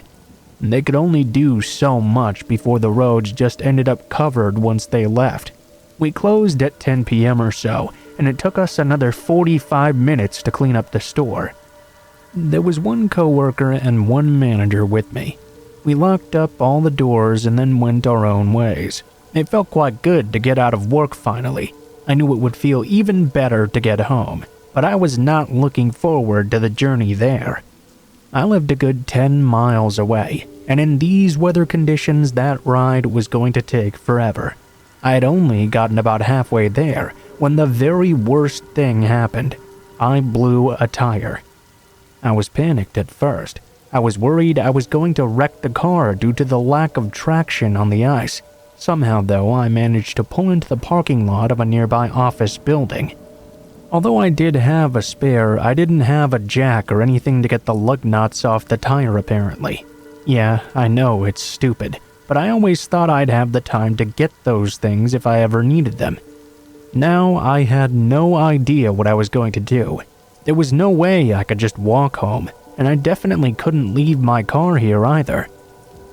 They could only do so much before the roads just ended up covered once they left. We closed at 10 p.m. or so, and it took us another 45 minutes to clean up the store. There was one coworker and one manager with me. We locked up all the doors and then went our own ways. It felt quite good to get out of work finally. I knew it would feel even better to get home, but I was not looking forward to the journey there. I lived a good 10 miles away, and in these weather conditions that ride was going to take forever. I had only gotten about halfway there when the very worst thing happened. I blew a tire. I was panicked at first. I was worried I was going to wreck the car due to the lack of traction on the ice. Somehow, though, I managed to pull into the parking lot of a nearby office building. Although I did have a spare, I didn't have a jack or anything to get the lug nuts off the tire apparently. Yeah, I know it's stupid, but I always thought I'd have the time to get those things if I ever needed them. Now I had no idea what I was going to do. There was no way I could just walk home, and I definitely couldn't leave my car here either.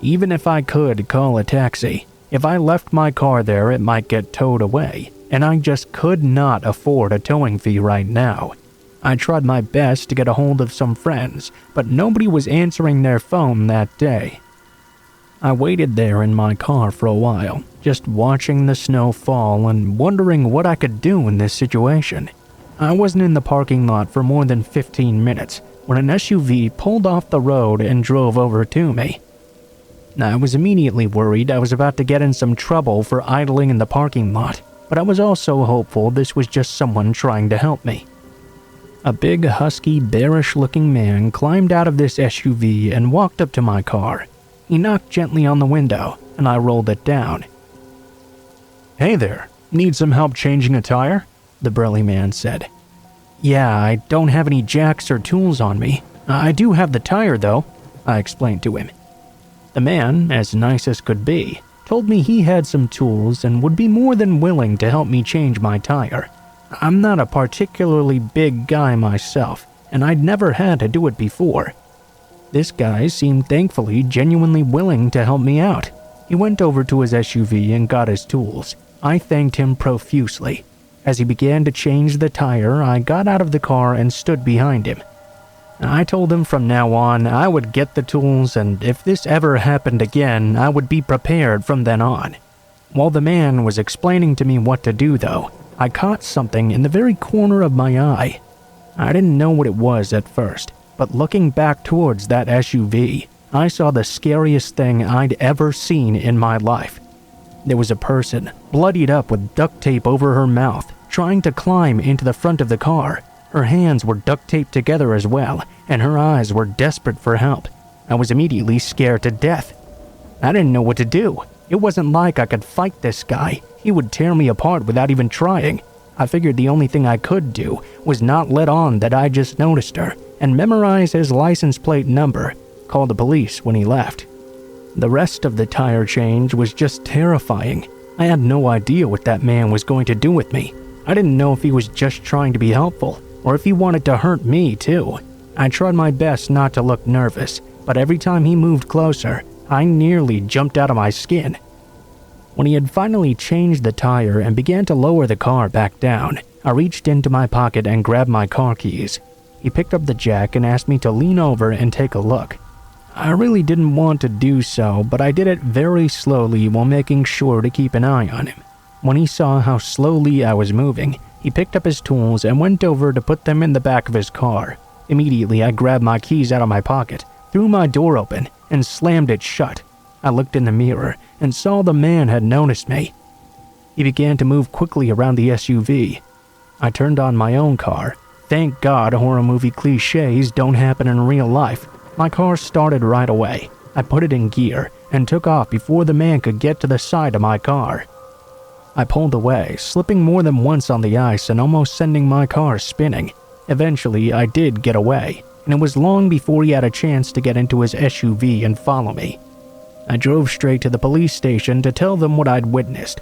Even if I could call a taxi, if I left my car there it might get towed away, and I just could not afford a towing fee right now. I tried my best to get a hold of some friends, but nobody was answering their phone that day. I waited there in my car for a while, just watching the snow fall and wondering what I could do in this situation. I wasn't in the parking lot for more than 15 minutes when an SUV pulled off the road and drove over to me. I was immediately worried I was about to get in some trouble for idling in the parking lot, but I was also hopeful this was just someone trying to help me. A big, husky, bearish-looking man climbed out of this SUV and walked up to my car. He knocked gently on the window, and I rolled it down. "Hey there, need some help changing a tire?" the burly man said. "Yeah, I don't have any jacks or tools on me. I do have the tire, though," I explained to him. The man, as nice as could be, told me he had some tools and would be more than willing to help me change my tire. I'm not a particularly big guy myself, and I'd never had to do it before. This guy seemed thankfully genuinely willing to help me out. He went over to his SUV and got his tools. I thanked him profusely. As he began to change the tire, I got out of the car and stood behind him. I told him from now on I would get the tools, and if this ever happened again, I would be prepared from then on. While the man was explaining to me what to do, though, I caught something in the very corner of my eye. I didn't know what it was at first, but looking back towards that SUV, I saw the scariest thing I'd ever seen in my life. There was a person, bloodied up with duct tape over her mouth, trying to climb into the front of the car. Her hands were duct taped together as well, and her eyes were desperate for help. I was immediately scared to death. I didn't know what to do. It wasn't like I could fight this guy. He would tear me apart without even trying. I figured the only thing I could do was not let on that I just noticed her, and memorize his license plate number, call the police when he left. The rest of the tire change was just terrifying. I had no idea what that man was going to do with me. I didn't know if he was just trying to be helpful, or if he wanted to hurt me too. I tried my best not to look nervous, but every time he moved closer, I nearly jumped out of my skin. When he had finally changed the tire and began to lower the car back down, I reached into my pocket and grabbed my car keys. He picked up the jack and asked me to lean over and take a look. I really didn't want to do so, but I did it very slowly while making sure to keep an eye on him. When he saw how slowly I was moving, he picked up his tools and went over to put them in the back of his car. Immediately, I grabbed my keys out of my pocket, threw my door open, and slammed it shut. I looked in the mirror and saw the man had noticed me. He began to move quickly around the SUV. I turned on my own car. Thank God horror movie cliches don't happen in real life. My car started right away. I put it in gear and took off before the man could get to the side of my car. I pulled away, slipping more than once on the ice and almost sending my car spinning. Eventually, I did get away, and it was long before he had a chance to get into his SUV and follow me. I drove straight to the police station to tell them what I'd witnessed.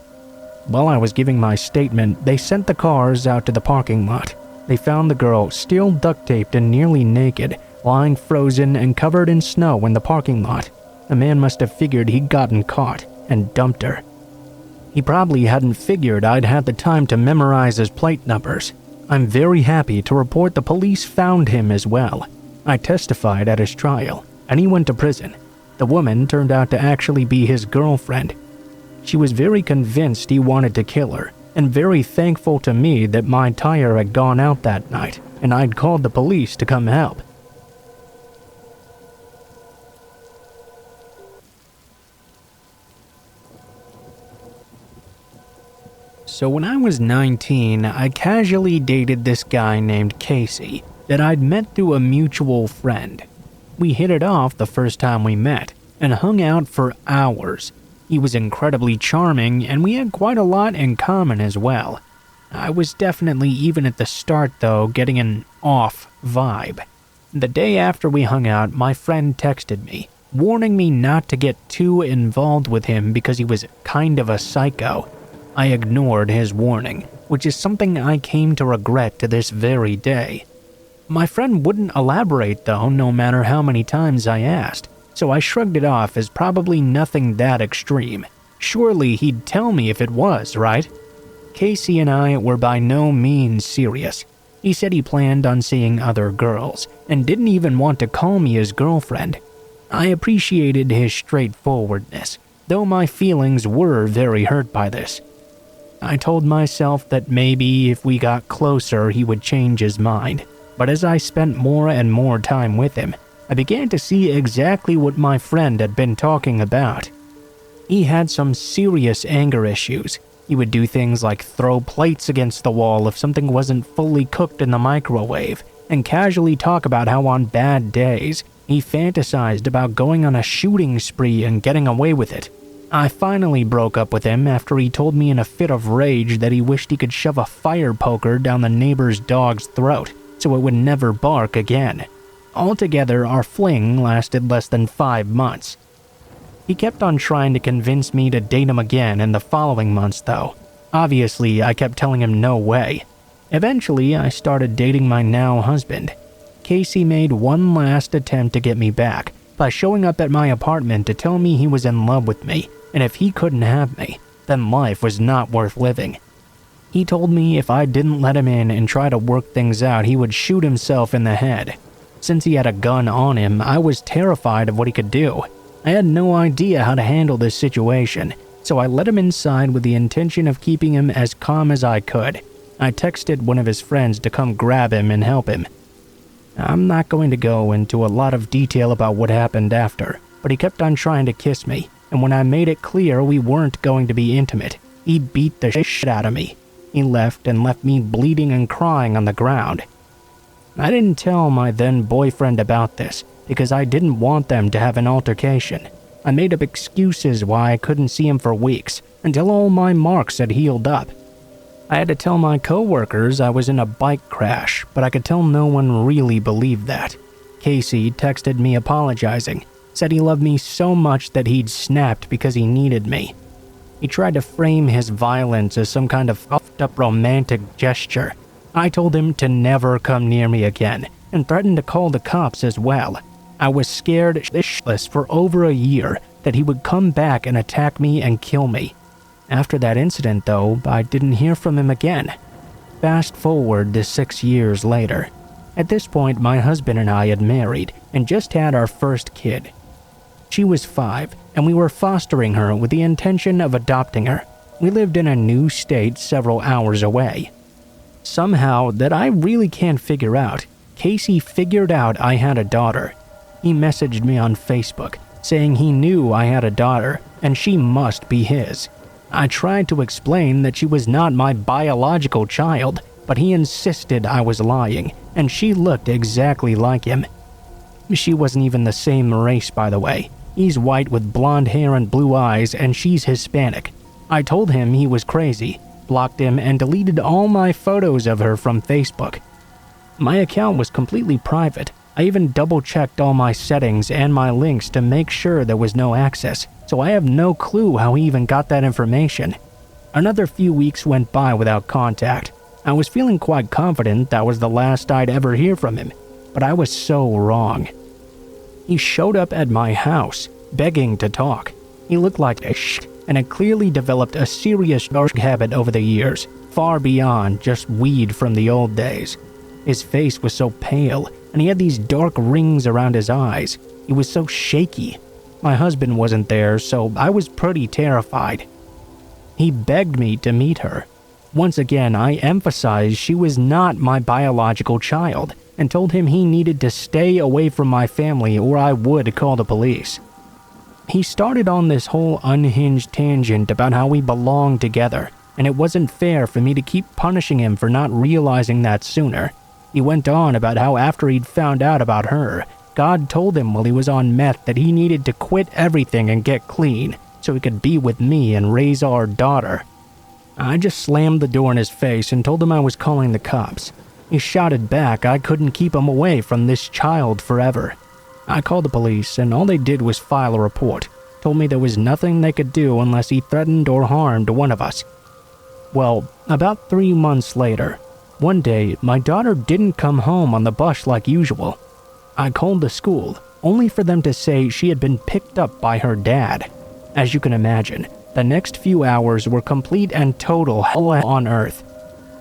While I was giving my statement, they sent the cars out to the parking lot. They found the girl still duct-taped and nearly naked, lying frozen and covered in snow in the parking lot. The man must have figured he'd gotten caught and dumped her. He probably hadn't figured I'd had the time to memorize his plate numbers. I'm very happy to report the police found him as well. I testified at his trial, and he went to prison. The woman turned out to actually be his girlfriend. She was very convinced he wanted to kill her, and very thankful to me that my tire had gone out that night, and I'd called the police to come help. So when I was 19, I casually dated this guy named Casey that I'd met through a mutual friend. We hit it off the first time we met and hung out for hours. He was incredibly charming and we had quite a lot in common as well. I was definitely, even at the start though, getting an off vibe. The day after we hung out, my friend texted me, warning me not to get too involved with him because he was kind of a psycho. I ignored his warning, which is something I came to regret to this very day. My friend wouldn't elaborate though, no matter how many times I asked, so I shrugged it off as probably nothing that extreme. Surely he'd tell me if it was, right? Casey and I were by no means serious. He said he planned on seeing other girls, and didn't even want to call me his girlfriend. I appreciated his straightforwardness, though my feelings were very hurt by this. I told myself that maybe if we got closer he would change his mind, but as I spent more and more time with him, I began to see exactly what my friend had been talking about. He had some serious anger issues. He would do things like throw plates against the wall if something wasn't fully cooked in the microwave, and casually talk about how on bad days, he fantasized about going on a shooting spree and getting away with it. I finally broke up with him after he told me in a fit of rage that he wished he could shove a fire poker down the neighbor's dog's throat so it would never bark again. Altogether, our fling lasted less than 5 months. He kept on trying to convince me to date him again in the following months though. Obviously, I kept telling him no way. Eventually, I started dating my now husband. Casey made one last attempt to get me back by showing up at my apartment to tell me he was in love with me, and if he couldn't have me, then life was not worth living. He told me if I didn't let him in and try to work things out, he would shoot himself in the head. Since he had a gun on him, I was terrified of what he could do. I had no idea how to handle this situation, so I let him inside with the intention of keeping him as calm as I could. I texted one of his friends to come grab him and help him. I'm not going to go into a lot of detail about what happened after, but he kept on trying to kiss me, and when I made it clear we weren't going to be intimate, he beat the shit out of me. He left and left me bleeding and crying on the ground. I didn't tell my then boyfriend about this because I didn't want them to have an altercation. I made up excuses why I couldn't see him for weeks until all my marks had healed up. I had to tell my coworkers I was in a bike crash, but I could tell no one really believed that. Casey texted me apologizing, said he loved me so much that he'd snapped because he needed me. He tried to frame his violence as some kind of puffed up romantic gesture. I told him to never come near me again and threatened to call the cops as well. I was scared shitless for over a year that he would come back and attack me and kill me. After that incident though, I didn't hear from him again. Fast forward to 6 years later. At this point, my husband and I had married and just had our first kid. She was 5, and we were fostering her with the intention of adopting her. We lived in a new state several hours away. Somehow, that I really can't figure out, Casey figured out I had a daughter. He messaged me on Facebook, saying he knew I had a daughter, and she must be his. I tried to explain that she was not my biological child, but he insisted I was lying, and she looked exactly like him. She wasn't even the same race, by the way. He's white with blonde hair and blue eyes, and she's Hispanic. I told him he was crazy, blocked him, and deleted all my photos of her from Facebook. My account was completely private. I even double-checked all my settings and my links to make sure there was no access, so I have no clue how he even got that information. Another few weeks went by without contact. I was feeling quite confident that was the last I'd ever hear from him, but I was so wrong. He showed up at my house, begging to talk. He looked like a and had clearly developed a serious drug habit over the years, far beyond just weed from the old days. His face was so pale, and he had these dark rings around his eyes. He was so shaky. My husband wasn't there, so I was pretty terrified. He begged me to meet her. Once again, I emphasized she was not my biological child, and told him he needed to stay away from my family or I would call the police. He started on this whole unhinged tangent about how we belonged together, and it wasn't fair for me to keep punishing him for not realizing that sooner. He went on about how after he'd found out about her, God told him while he was on meth that he needed to quit everything and get clean so he could be with me and raise our daughter. I just slammed the door in his face and told him I was calling the cops. He shouted back I couldn't keep him away from this child forever. I called the police and all they did was file a report, told me there was nothing they could do unless he threatened or harmed one of us. Well, about 3 months later, one day my daughter didn't come home on the bus like usual. I called the school, only for them to say she had been picked up by her dad. As you can imagine, the next few hours were complete and total hell on earth.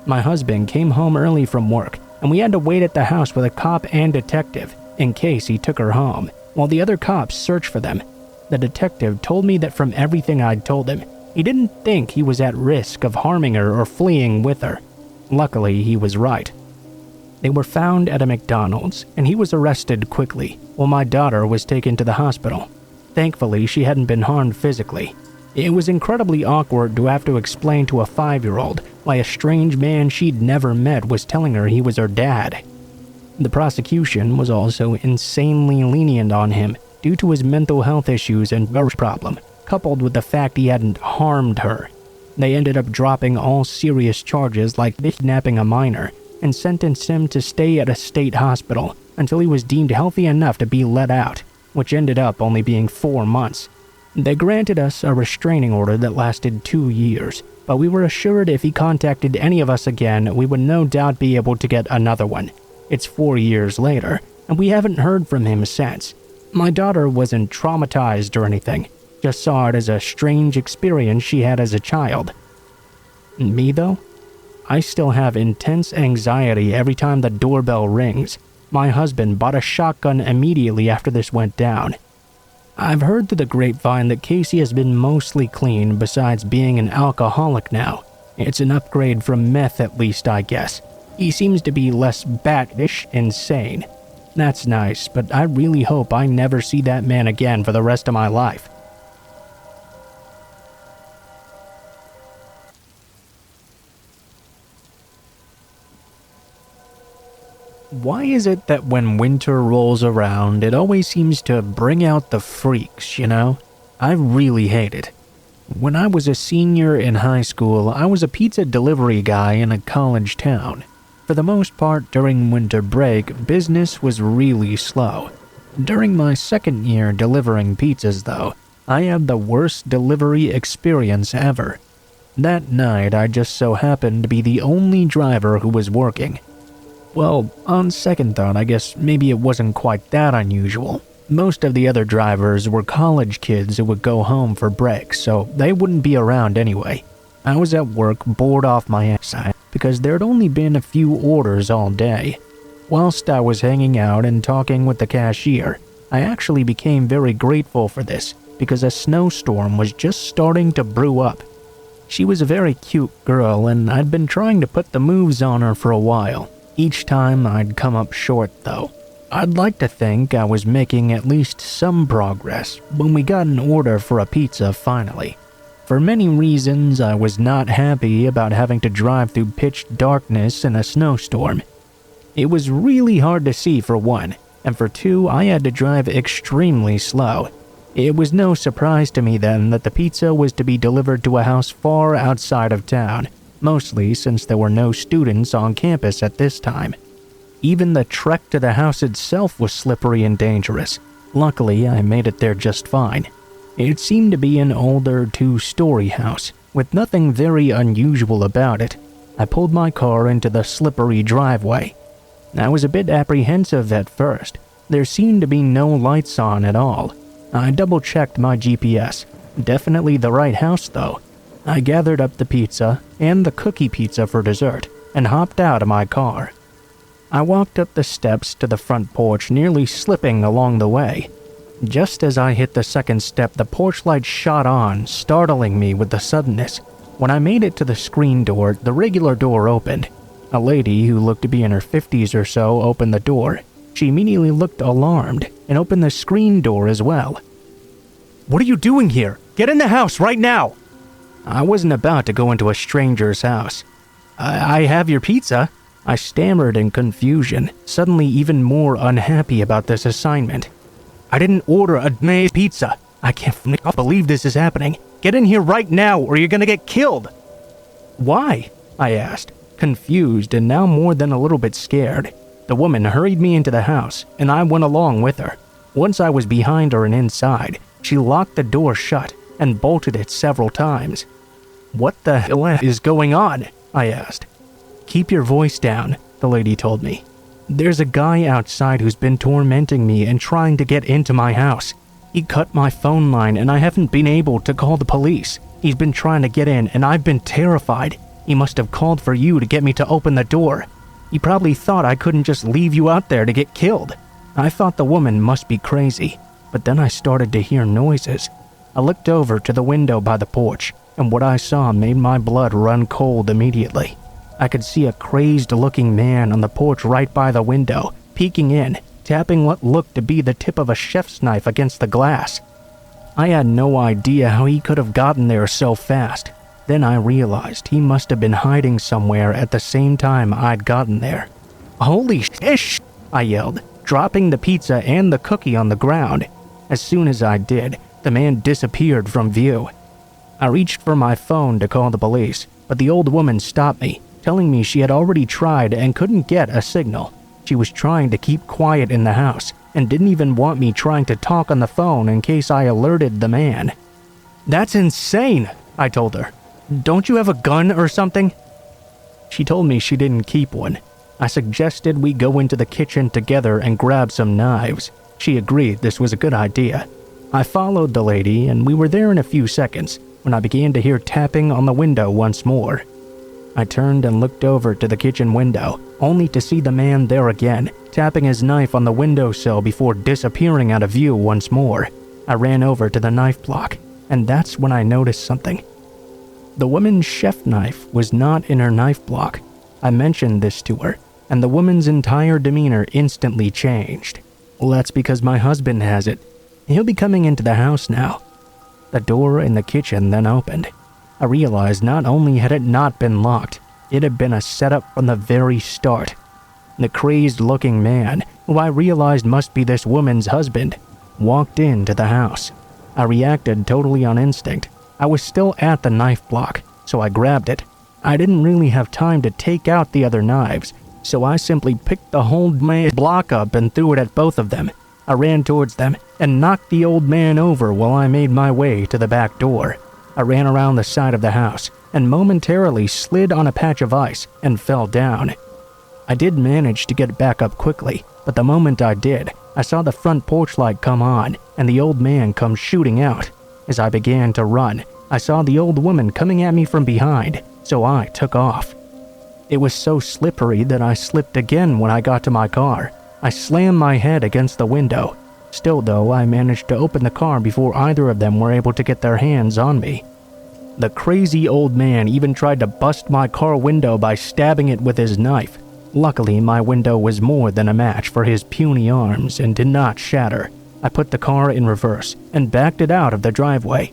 My husband came home early from work, and we had to wait at the house with a cop and detective in case he took her home, while the other cops searched for them. The detective told me that from everything I'd told him, he didn't think he was at risk of harming her or fleeing with her. Luckily, he was right. They were found at a McDonald's, and he was arrested quickly, while my daughter was taken to the hospital. Thankfully, she hadn't been harmed physically. It was incredibly awkward to have to explain to a 5-year-old why a strange man she'd never met was telling her he was her dad. The prosecution was also insanely lenient on him due to his mental health issues and drug problem, coupled with the fact he hadn't harmed her. They ended up dropping all serious charges like kidnapping a minor and sentenced him to stay at a state hospital until he was deemed healthy enough to be let out, which ended up only being 4 months. They granted us a restraining order that lasted 2 years, but we were assured if he contacted any of us again, we would no doubt be able to get another one. It's 4 years later, and we haven't heard from him since. My daughter wasn't traumatized or anything, just saw it as a strange experience she had as a child. Me though? I still have intense anxiety every time the doorbell rings. My husband bought a shotgun immediately after this went down. I've heard through the grapevine that Casey has been mostly clean besides being an alcoholic now. It's an upgrade from meth at least, I guess. He seems to be less bat-ish insane. That's nice, but I really hope I never see that man again for the rest of my life. Why is it that when winter rolls around, it always seems to bring out the freaks, you know? I really hate it. When I was a senior in high school, I was a pizza delivery guy in a college town. For the most part, during winter break, business was really slow. During my second year delivering pizzas, though, I had the worst delivery experience ever. That night, I just so happened to be the only driver who was working. Well, on second thought, I guess maybe it wasn't quite that unusual. Most of the other drivers were college kids who would go home for breaks, so they wouldn't be around anyway. I was at work bored off my ass because there'd only been a few orders all day. Whilst I was hanging out and talking with the cashier, I actually became very grateful for this because a snowstorm was just starting to brew up. She was a very cute girl and I'd been trying to put the moves on her for a while. Each time I'd come up short though. I'd like to think I was making at least some progress when we got an order for a pizza finally. For many reasons, I was not happy about having to drive through pitch darkness in a snowstorm. It was really hard to see for one, and for two, I had to drive extremely slow. It was no surprise to me then that the pizza was to be delivered to a house far outside of town, mostly since there were no students on campus at this time. Even the trek to the house itself was slippery and dangerous. Luckily, I made it there just fine. It seemed to be an older 2-story house, with nothing very unusual about it. I pulled my car into the slippery driveway. I was a bit apprehensive at first. There seemed to be no lights on at all. I double-checked my GPS. Definitely the right house, though. I gathered up the pizza and the cookie pizza for dessert and hopped out of my car. I walked up the steps to the front porch, nearly slipping along the way. Just as I hit the second step, the porch light shot on, startling me with the suddenness. When I made it to the screen door, the regular door opened. A lady who looked to be in her 50s or so opened the door. She immediately looked alarmed and opened the screen door as well. "What are you doing here? Get in the house right now!" I wasn't about to go into a stranger's house. I have your pizza. I stammered in confusion, suddenly even more unhappy about this assignment. I didn't order a made pizza. I can't believe this is happening. Get in here right now or you're gonna get killed. Why? I asked, confused and now more than a little bit scared. The woman hurried me into the house, and I went along with her. Once I was behind her and inside, she locked the door shut and bolted it several times. What the hell is going on? I asked. Keep your voice down, the lady told me. There's a guy outside who's been tormenting me and trying to get into my house. He cut my phone line and I haven't been able to call the police. He's been trying to get in and I've been terrified. He must have called for you to get me to open the door. He probably thought I couldn't just leave you out there to get killed. I thought the woman must be crazy, but then I started to hear noises. I looked over to the window by the porch, and what I saw made my blood run cold immediately. I could see a crazed-looking man on the porch right by the window, peeking in, tapping what looked to be the tip of a chef's knife against the glass. I had no idea how he could have gotten there so fast. Then I realized he must have been hiding somewhere at the same time I'd gotten there. Holy shit! I yelled, dropping the pizza and the cookie on the ground. As soon as I did, the man disappeared from view. I reached for my phone to call the police, but the old woman stopped me, telling me she had already tried and couldn't get a signal. She was trying to keep quiet in the house and didn't even want me trying to talk on the phone in case I alerted the man. That's insane, I told her. Don't you have a gun or something? She told me she didn't keep one. I suggested we go into the kitchen together and grab some knives. She agreed this was a good idea. I followed the lady and we were there in a few seconds when I began to hear tapping on the window once more. I turned and looked over to the kitchen window, only to see the man there again, tapping his knife on the windowsill before disappearing out of view once more. I ran over to the knife block, and that's when I noticed something. The woman's chef knife was not in her knife block. I mentioned this to her, and the woman's entire demeanor instantly changed. Well, that's because my husband has it. He'll be coming into the house now. The door in the kitchen then opened. I realized not only had it not been locked, it had been a setup from the very start. The crazed-looking man, who I realized must be this woman's husband, walked into the house. I reacted totally on instinct. I was still at the knife block, so I grabbed it. I didn't really have time to take out the other knives, so I simply picked the whole block up and threw it at both of them. I ran towards them and knocked the old man over while I made my way to the back door. I ran around the side of the house and momentarily slid on a patch of ice and fell down. I did manage to get back up quickly, but the moment I did, I saw the front porch light come on and the old man come shooting out. As I began to run, I saw the old woman coming at me from behind, so I took off. It was so slippery that I slipped again when I got to my car. I slammed my head against the window. Still though, I managed to open the car before either of them were able to get their hands on me. The crazy old man even tried to bust my car window by stabbing it with his knife. Luckily, my window was more than a match for his puny arms and did not shatter. I put the car in reverse and backed it out of the driveway.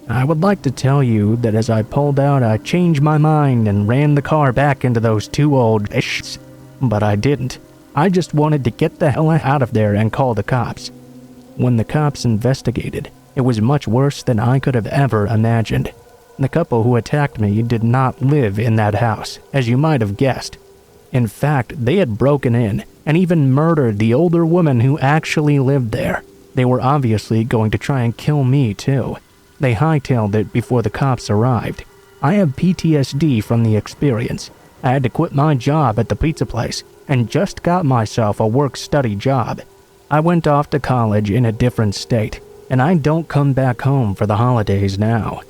I would like to tell you that as I pulled out, I changed my mind and ran the car back into those two old shits, but I didn't. I just wanted to get the hell out of there and call the cops. When the cops investigated, it was much worse than I could have ever imagined. The couple who attacked me did not live in that house, as you might have guessed. In fact, they had broken in and even murdered the older woman who actually lived there. They were obviously going to try and kill me too. They hightailed it before the cops arrived. I have PTSD from the experience. I had to quit my job at the pizza place and just got myself a work-study job. I went off to college in a different state, and I don't come back home for the holidays now.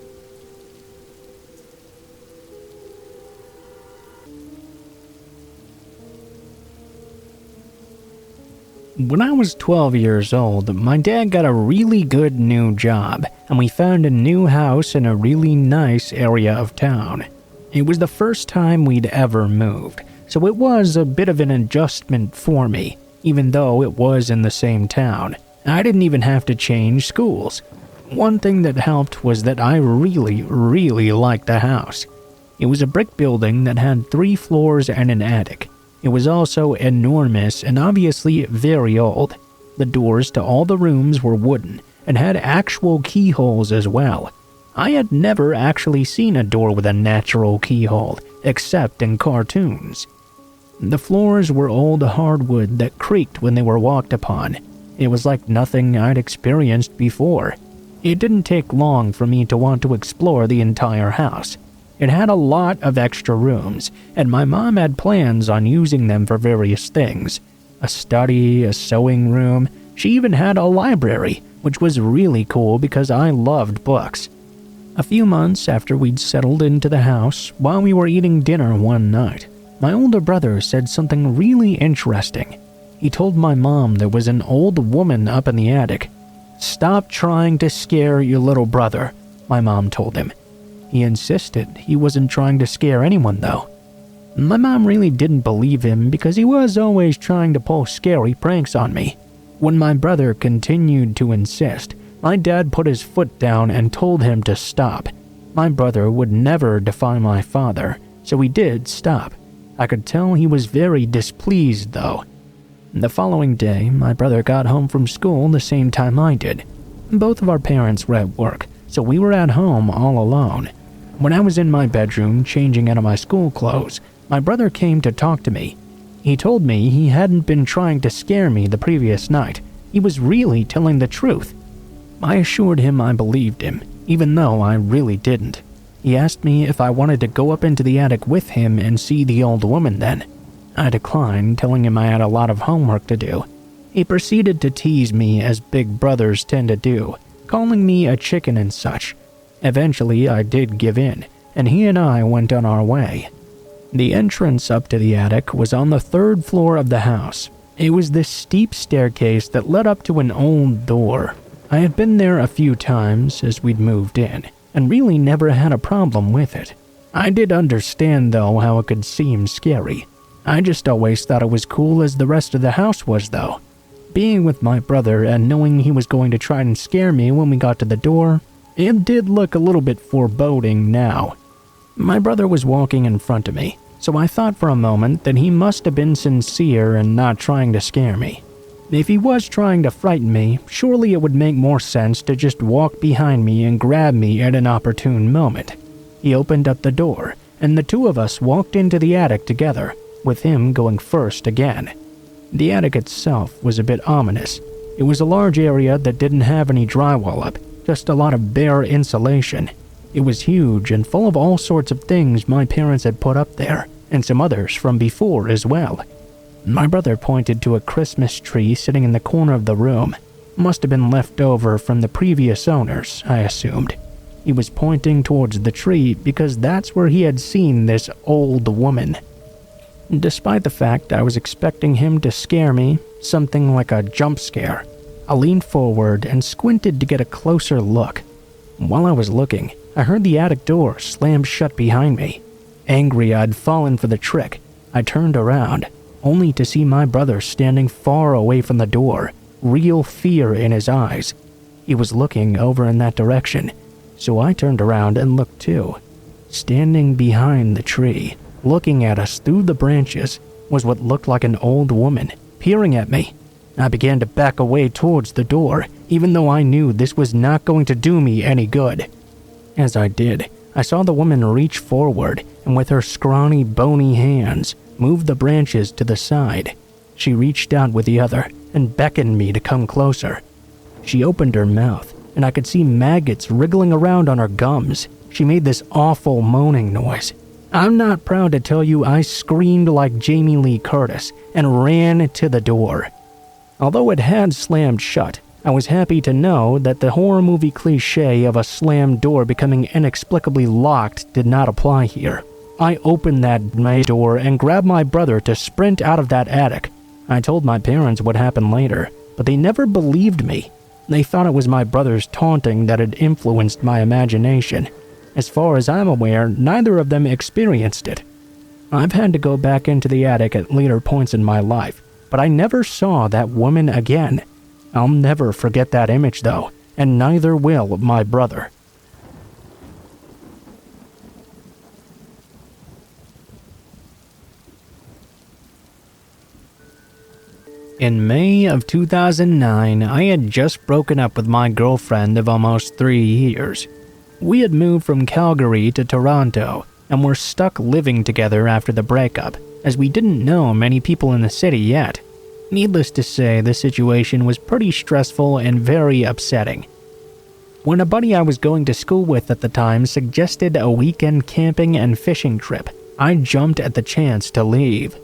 When I was 12 years old, my dad got a really good new job, and we found a new house in a really nice area of town. It was the first time we'd ever moved, so it was a bit of an adjustment for me, even though it was in the same town. I didn't even have to change schools. One thing that helped was that I really liked the house. It was a brick building that had 3 floors and an attic. It was also enormous and obviously very old. The doors to all the rooms were wooden and had actual keyholes as well. I had never actually seen a door with a natural keyhole, except in cartoons. The floors were old hardwood that creaked when they were walked upon. It was like nothing I'd experienced before. It didn't take long for me to want to explore the entire house. It had a lot of extra rooms, and my mom had plans on using them for various things. A study, a sewing room. She even had a library, which was really cool because I loved books. A few months after we'd settled into the house, while we were eating dinner one night, my older brother said something really interesting. He told my mom there was an old woman up in the attic. "Stop trying to scare your little brother," my mom told him. He insisted he wasn't trying to scare anyone though. My mom really didn't believe him because he was always trying to pull scary pranks on me. When my brother continued to insist, my dad put his foot down and told him to stop. My brother would never defy my father, so he did stop. I could tell he was very displeased though. The following day, my brother got home from school the same time I did. Both of our parents were at work, so we were at home all alone. When I was in my bedroom changing out of my school clothes, my brother came to talk to me. He told me he hadn't been trying to scare me the previous night. He was really telling the truth. I assured him I believed him, even though I really didn't. He asked me if I wanted to go up into the attic with him and see the old woman then. I declined, telling him I had a lot of homework to do. He proceeded to tease me as big brothers tend to do, calling me a chicken and such. Eventually, I did give in, and he and I went on our way. The entrance up to the attic was on the 3rd floor of the house. It was this steep staircase that led up to an old door. I had been there a few times as we'd moved in, and really never had a problem with it. I did understand, though, how it could seem scary. I just always thought it was cool as the rest of the house was, though. Being with my brother and knowing he was going to try and scare me when we got to the door, it did look a little bit foreboding now. My brother was walking in front of me, so I thought for a moment that he must have been sincere and not trying to scare me. If he was trying to frighten me, surely it would make more sense to just walk behind me and grab me at an opportune moment. He opened up the door, and the two of us walked into the attic together, with him going first again. The attic itself was a bit ominous. It was a large area that didn't have any drywall up, just a lot of bare insulation. It was huge and full of all sorts of things my parents had put up there, and some others from before as well. My brother pointed to a Christmas tree sitting in the corner of the room. Must have been left over from the previous owners, I assumed. He was pointing towards the tree because that's where he had seen this old woman. Despite the fact I was expecting him to scare me, something like a jump scare, I leaned forward and squinted to get a closer look. While I was looking, I heard the attic door slam shut behind me. Angry I'd fallen for the trick, I turned around, only to see my brother standing far away from the door, real fear in his eyes. He was looking over in that direction, so I turned around and looked too. Standing behind the tree, looking at us through the branches, was what looked like an old woman, peering at me. I began to back away towards the door, even though I knew this was not going to do me any good. As I did, I saw the woman reach forward and with her scrawny, bony hands, move the branches to the side. She reached out with the other and beckoned me to come closer. She opened her mouth, and I could see maggots wriggling around on her gums. She made this awful moaning noise. I'm not proud to tell you I screamed like Jamie Lee Curtis and ran to the door. Although it had slammed shut, I was happy to know that the horror movie cliché of a slammed door becoming inexplicably locked did not apply here. I opened that door and grabbed my brother to sprint out of that attic. I told my parents what happened later, but they never believed me. They thought it was my brother's taunting that had influenced my imagination. As far as I'm aware, neither of them experienced it. I've had to go back into the attic at later points in my life, but I never saw that woman again. I'll never forget that image though. and neither will my brother. In May of 2009, I had just broken up with my girlfriend of almost 3 years. We had moved from Calgary to Toronto and were stuck living together after the breakup, as we didn't know many people in the city yet. Needless to say, the situation was pretty stressful and very upsetting. When a buddy I was going to school with at the time suggested a weekend camping and fishing trip, I jumped at the chance to leave.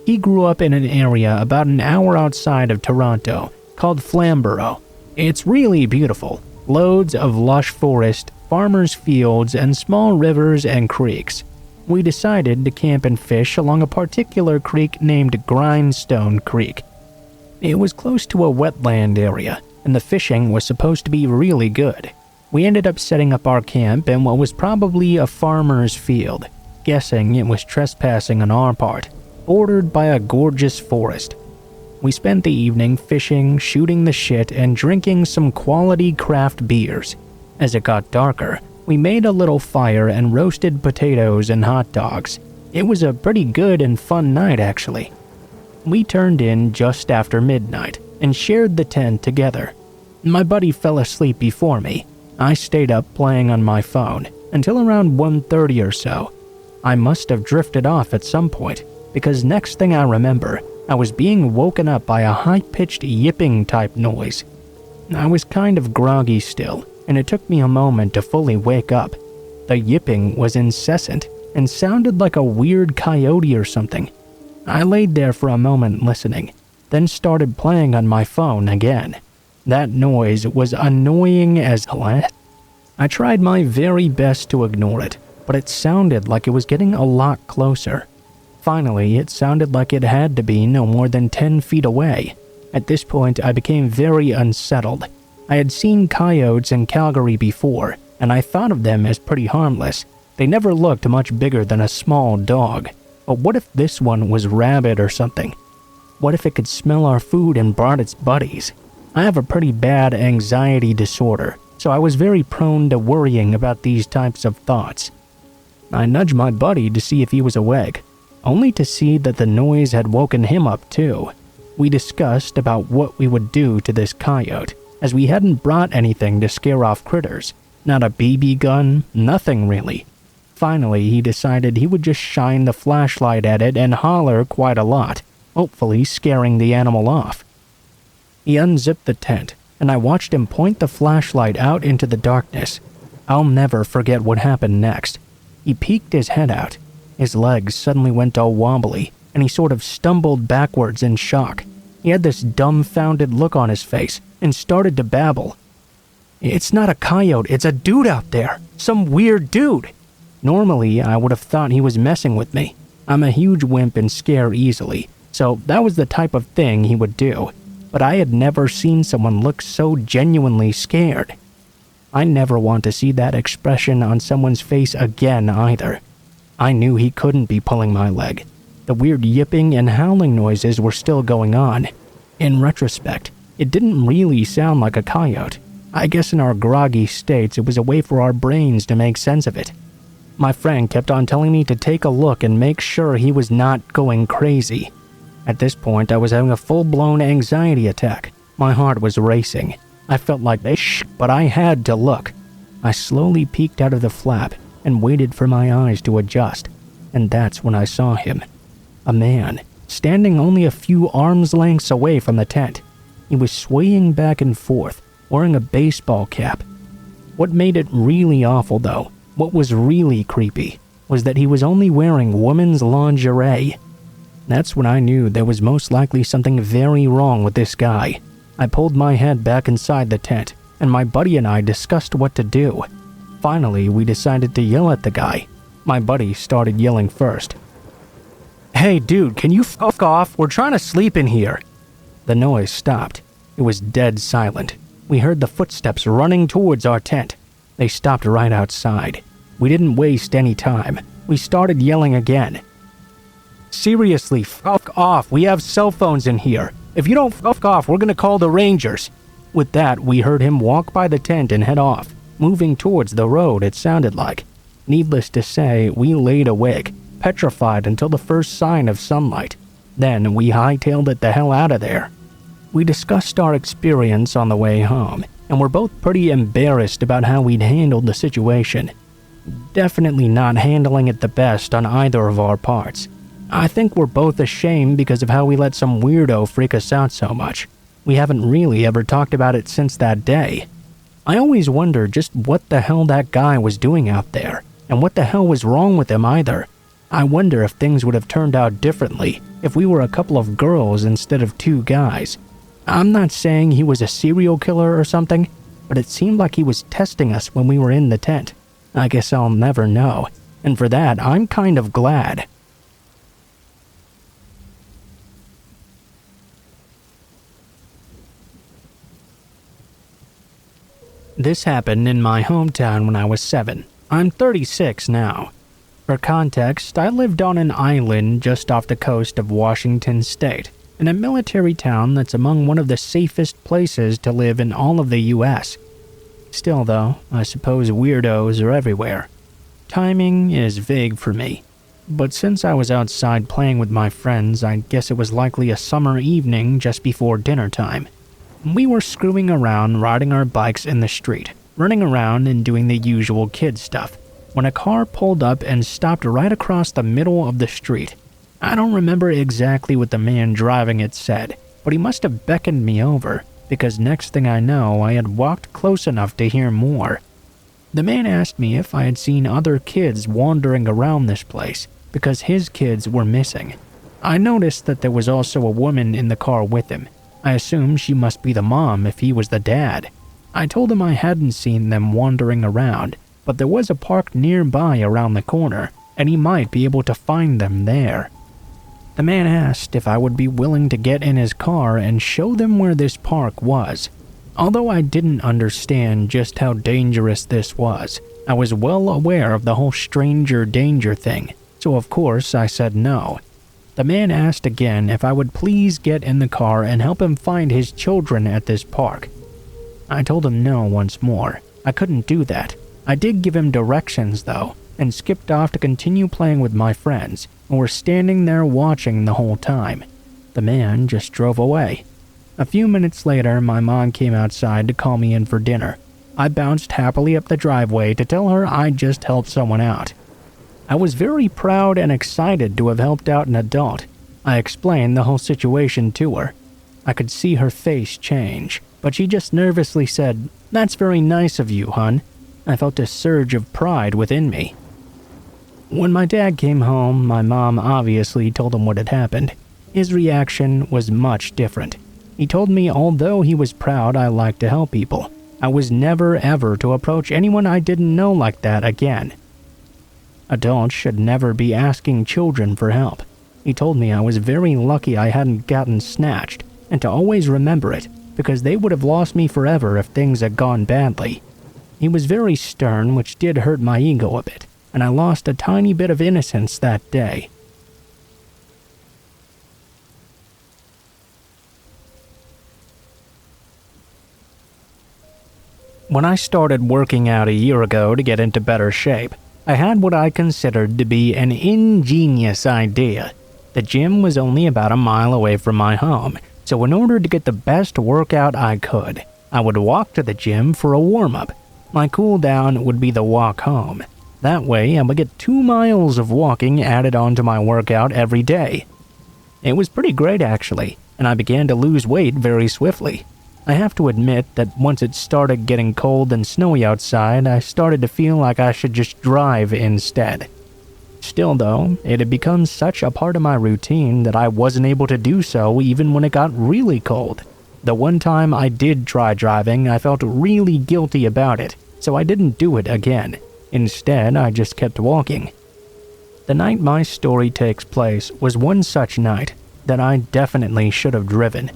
He grew up in an area about an hour outside of Toronto called Flamborough. It's really beautiful. Loads of lush forest, farmers' fields, and small rivers and creeks. We decided to camp and fish along a particular creek named Grindstone Creek. It was close to a wetland area, and the fishing was supposed to be really good. We ended up setting up our camp in what was probably a farmer's field, guessing it was trespassing on our part, bordered by a gorgeous forest. We spent the evening fishing, shooting the shit, and drinking some quality craft beers. As it got darker, we made a little fire and roasted potatoes and hot dogs. It was a pretty good and fun night, actually. We turned in just after midnight and shared the tent together. My buddy fell asleep before me. I stayed up playing on my phone until around 1:30 or so. I must have drifted off at some point, because next thing I remember, I was being woken up by a high-pitched yipping type noise. I was kind of groggy still, and it took me a moment to fully wake up. The yipping was incessant and sounded like a weird coyote or something. I laid there for a moment listening, then started playing on my phone again. That noise was annoying as hell. I tried my very best to ignore it, but it sounded like it was getting a lot closer. Finally, it sounded like it had to be no more than 10 feet away. At this point, I became very unsettled. I had seen coyotes in Calgary before, and I thought of them as pretty harmless. They never looked much bigger than a small dog. But what if this one was rabid or something? What if it could smell our food and brought its buddies? I have a pretty bad anxiety disorder, so I was very prone to worrying about these types of thoughts. I nudged my buddy to see if he was awake, only to see that the noise had woken him up too. We discussed about what we would do to this coyote, as we hadn't brought anything to scare off critters. Not a BB gun, nothing really. Finally, he decided he would just shine the flashlight at it and holler quite a lot, hopefully scaring the animal off. He unzipped the tent, and I watched him point the flashlight out into the darkness. I'll never forget what happened next. He peeked his head out. His legs suddenly went all wobbly, and he sort of stumbled backwards in shock. He had this dumbfounded look on his face and started to babble. "It's not a coyote, it's a dude out there. Some weird dude." Normally, I would have thought he was messing with me. I'm a huge wimp and scare easily, so that was the type of thing he would do. But I had never seen someone look so genuinely scared. I never want to see that expression on someone's face again either. I knew he couldn't be pulling my leg. The weird yipping and howling noises were still going on. In retrospect, it didn't really sound like a coyote. I guess in our groggy states, it was a way for our brains to make sense of it. My friend kept on telling me to take a look and make sure he was not going crazy. At this point, I was having a full-blown anxiety attack. My heart was racing. I felt like but I had to look. I slowly peeked out of the flap and waited for my eyes to adjust, and that's when I saw him. A man, standing only a few arms lengths away from the tent. He was swaying back and forth, wearing a baseball cap. What made it really awful, though, what was really creepy, was that he was only wearing women's lingerie. That's when I knew there was most likely something very wrong with this guy. I pulled my head back inside the tent, and my buddy and I discussed what to do. Finally, we decided to yell at the guy. My buddy started yelling first. "Hey dude, can you fuck off? We're trying to sleep in here." The noise stopped. It was dead silent. We heard the footsteps running towards our tent. They stopped right outside. We didn't waste any time. We started yelling again. "Seriously, fuck off. We have cell phones in here. If you don't fuck off, we're gonna call the Rangers." With that, we heard him walk by the tent and head off, moving towards the road, it sounded like. Needless to say, we laid awake, petrified until the first sign of sunlight. Then we hightailed it the hell out of there. We discussed our experience on the way home, and were both pretty embarrassed about how we'd handled the situation. Definitely not handling it the best on either of our parts. I think we're both ashamed because of how we let some weirdo freak us out so much. We haven't really ever talked about it since that day. I always wonder just what the hell that guy was doing out there, and what the hell was wrong with him either. I wonder if things would have turned out differently if we were a couple of girls instead of two guys. I'm not saying he was a serial killer or something, but it seemed like he was testing us when we were in the tent. I guess I'll never know, and for that, I'm kind of glad. This happened in my hometown when I was 7. I'm 36 now. For context, I lived on an island just off the coast of Washington State, in a military town that's among one of the safest places to live in all of the US. Still though, I suppose weirdos are everywhere. Timing is vague for me, but since I was outside playing with my friends, I guess it was likely a summer evening just before dinner time. We were screwing around riding our bikes in the street, running around and doing the usual kid stuff, when a car pulled up and stopped right across the middle of the street. I don't remember exactly what the man driving it said, but he must have beckoned me over, because next thing I know, I had walked close enough to hear more. The man asked me if I had seen other kids wandering around this place, because his kids were missing. I noticed that there was also a woman in the car with him. I assumed she must be the mom if he was the dad. I told him I hadn't seen them wandering around, but there was a park nearby around the corner, and he might be able to find them there. The man asked if I would be willing to get in his car and show them where this park was. Although I didn't understand just how dangerous this was, I was well aware of the whole stranger danger thing, so of course I said no. The man asked again if I would please get in the car and help him find his children at this park. I told him no once more. I couldn't do that. I did give him directions though, and skipped off to continue playing with my friends, and were standing there watching the whole time. The man just drove away. A few minutes later, my mom came outside to call me in for dinner. I bounced happily up the driveway to tell her I'd just helped someone out. I was very proud and excited to have helped out an adult. I explained the whole situation to her. I could see her face change, but she just nervously said, "That's very nice of you, hon." I felt a surge of pride within me. When my dad came home, my mom obviously told him what had happened. His reaction was much different. He told me although he was proud I liked to help people, I was never ever to approach anyone I didn't know like that again. Adults should never be asking children for help. He told me I was very lucky I hadn't gotten snatched, and to always remember it, because they would have lost me forever if things had gone badly. He was very stern, which did hurt my ego a bit, and I lost a tiny bit of innocence that day. When I started working out a year ago to get into better shape, I had what I considered to be an ingenious idea. The gym was only about a mile away from my home, so in order to get the best workout I could, I would walk to the gym for a warm-up. My cool down would be the walk home. That way, I would get 2 miles of walking added onto my workout every day. It was pretty great actually, and I began to lose weight very swiftly. I have to admit that once it started getting cold and snowy outside, I started to feel like I should just drive instead. Still though, it had become such a part of my routine that I wasn't able to do so even when it got really cold. The one time I did try driving, I felt really guilty about it, so I didn't do it again. Instead, I just kept walking. The night my story takes place was one such night that I definitely should have driven.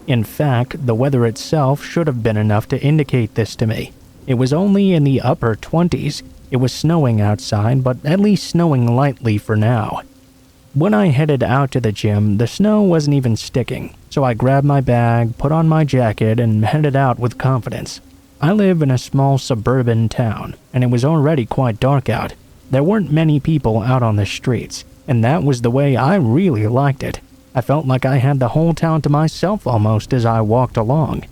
In fact, the weather itself should have been enough to indicate this to me. It was only in the upper 20s. It was snowing outside, but at least snowing lightly for now. When I headed out to the gym, the snow wasn't even sticking, so I grabbed my bag, put on my jacket, and headed out with confidence. I live in a small suburban town, and it was already quite dark out. There weren't many people out on the streets, and that was the way I really liked it. I felt like I had the whole town to myself almost as I walked along.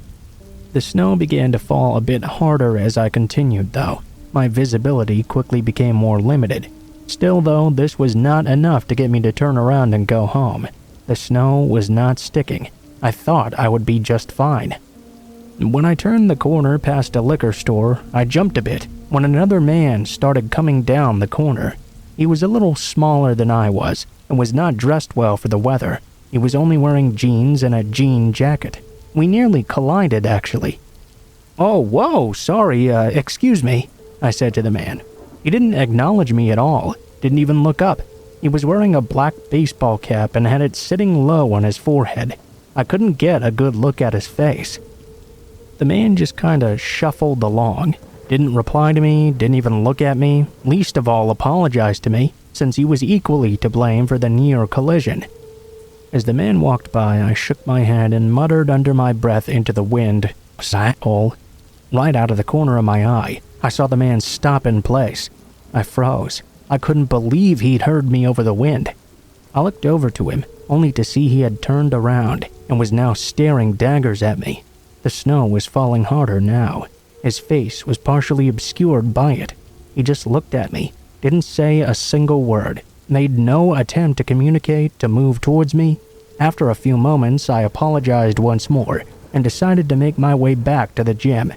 The snow began to fall a bit harder as I continued, though. My visibility quickly became more limited. Still, though, this was not enough to get me to turn around and go home. The snow was not sticking. I thought I would be just fine. When I turned the corner past a liquor store, I jumped a bit when another man started coming down the corner. He was a little smaller than I was and was not dressed well for the weather. He was only wearing jeans and a jean jacket. We nearly collided, actually. "Oh, whoa, sorry, excuse me," I said to the man. He didn't acknowledge me at all, didn't even look up. He was wearing a black baseball cap and had it sitting low on his forehead. I couldn't get a good look at his face. The man just kinda shuffled along, didn't reply to me, didn't even look at me, least of all apologize to me, since he was equally to blame for the near collision. As the man walked by, I shook my head and muttered under my breath into the wind, "Asshole." Right out of the corner of my eye, I saw the man stop in place. I froze. I couldn't believe he'd heard me over the wind. I looked over to him, only to see he had turned around and was now staring daggers at me. The snow was falling harder now. His face was partially obscured by it. He just looked at me, didn't say a single word, made no attempt to communicate, to move towards me. After a few moments, I apologized once more and decided to make my way back to the gym.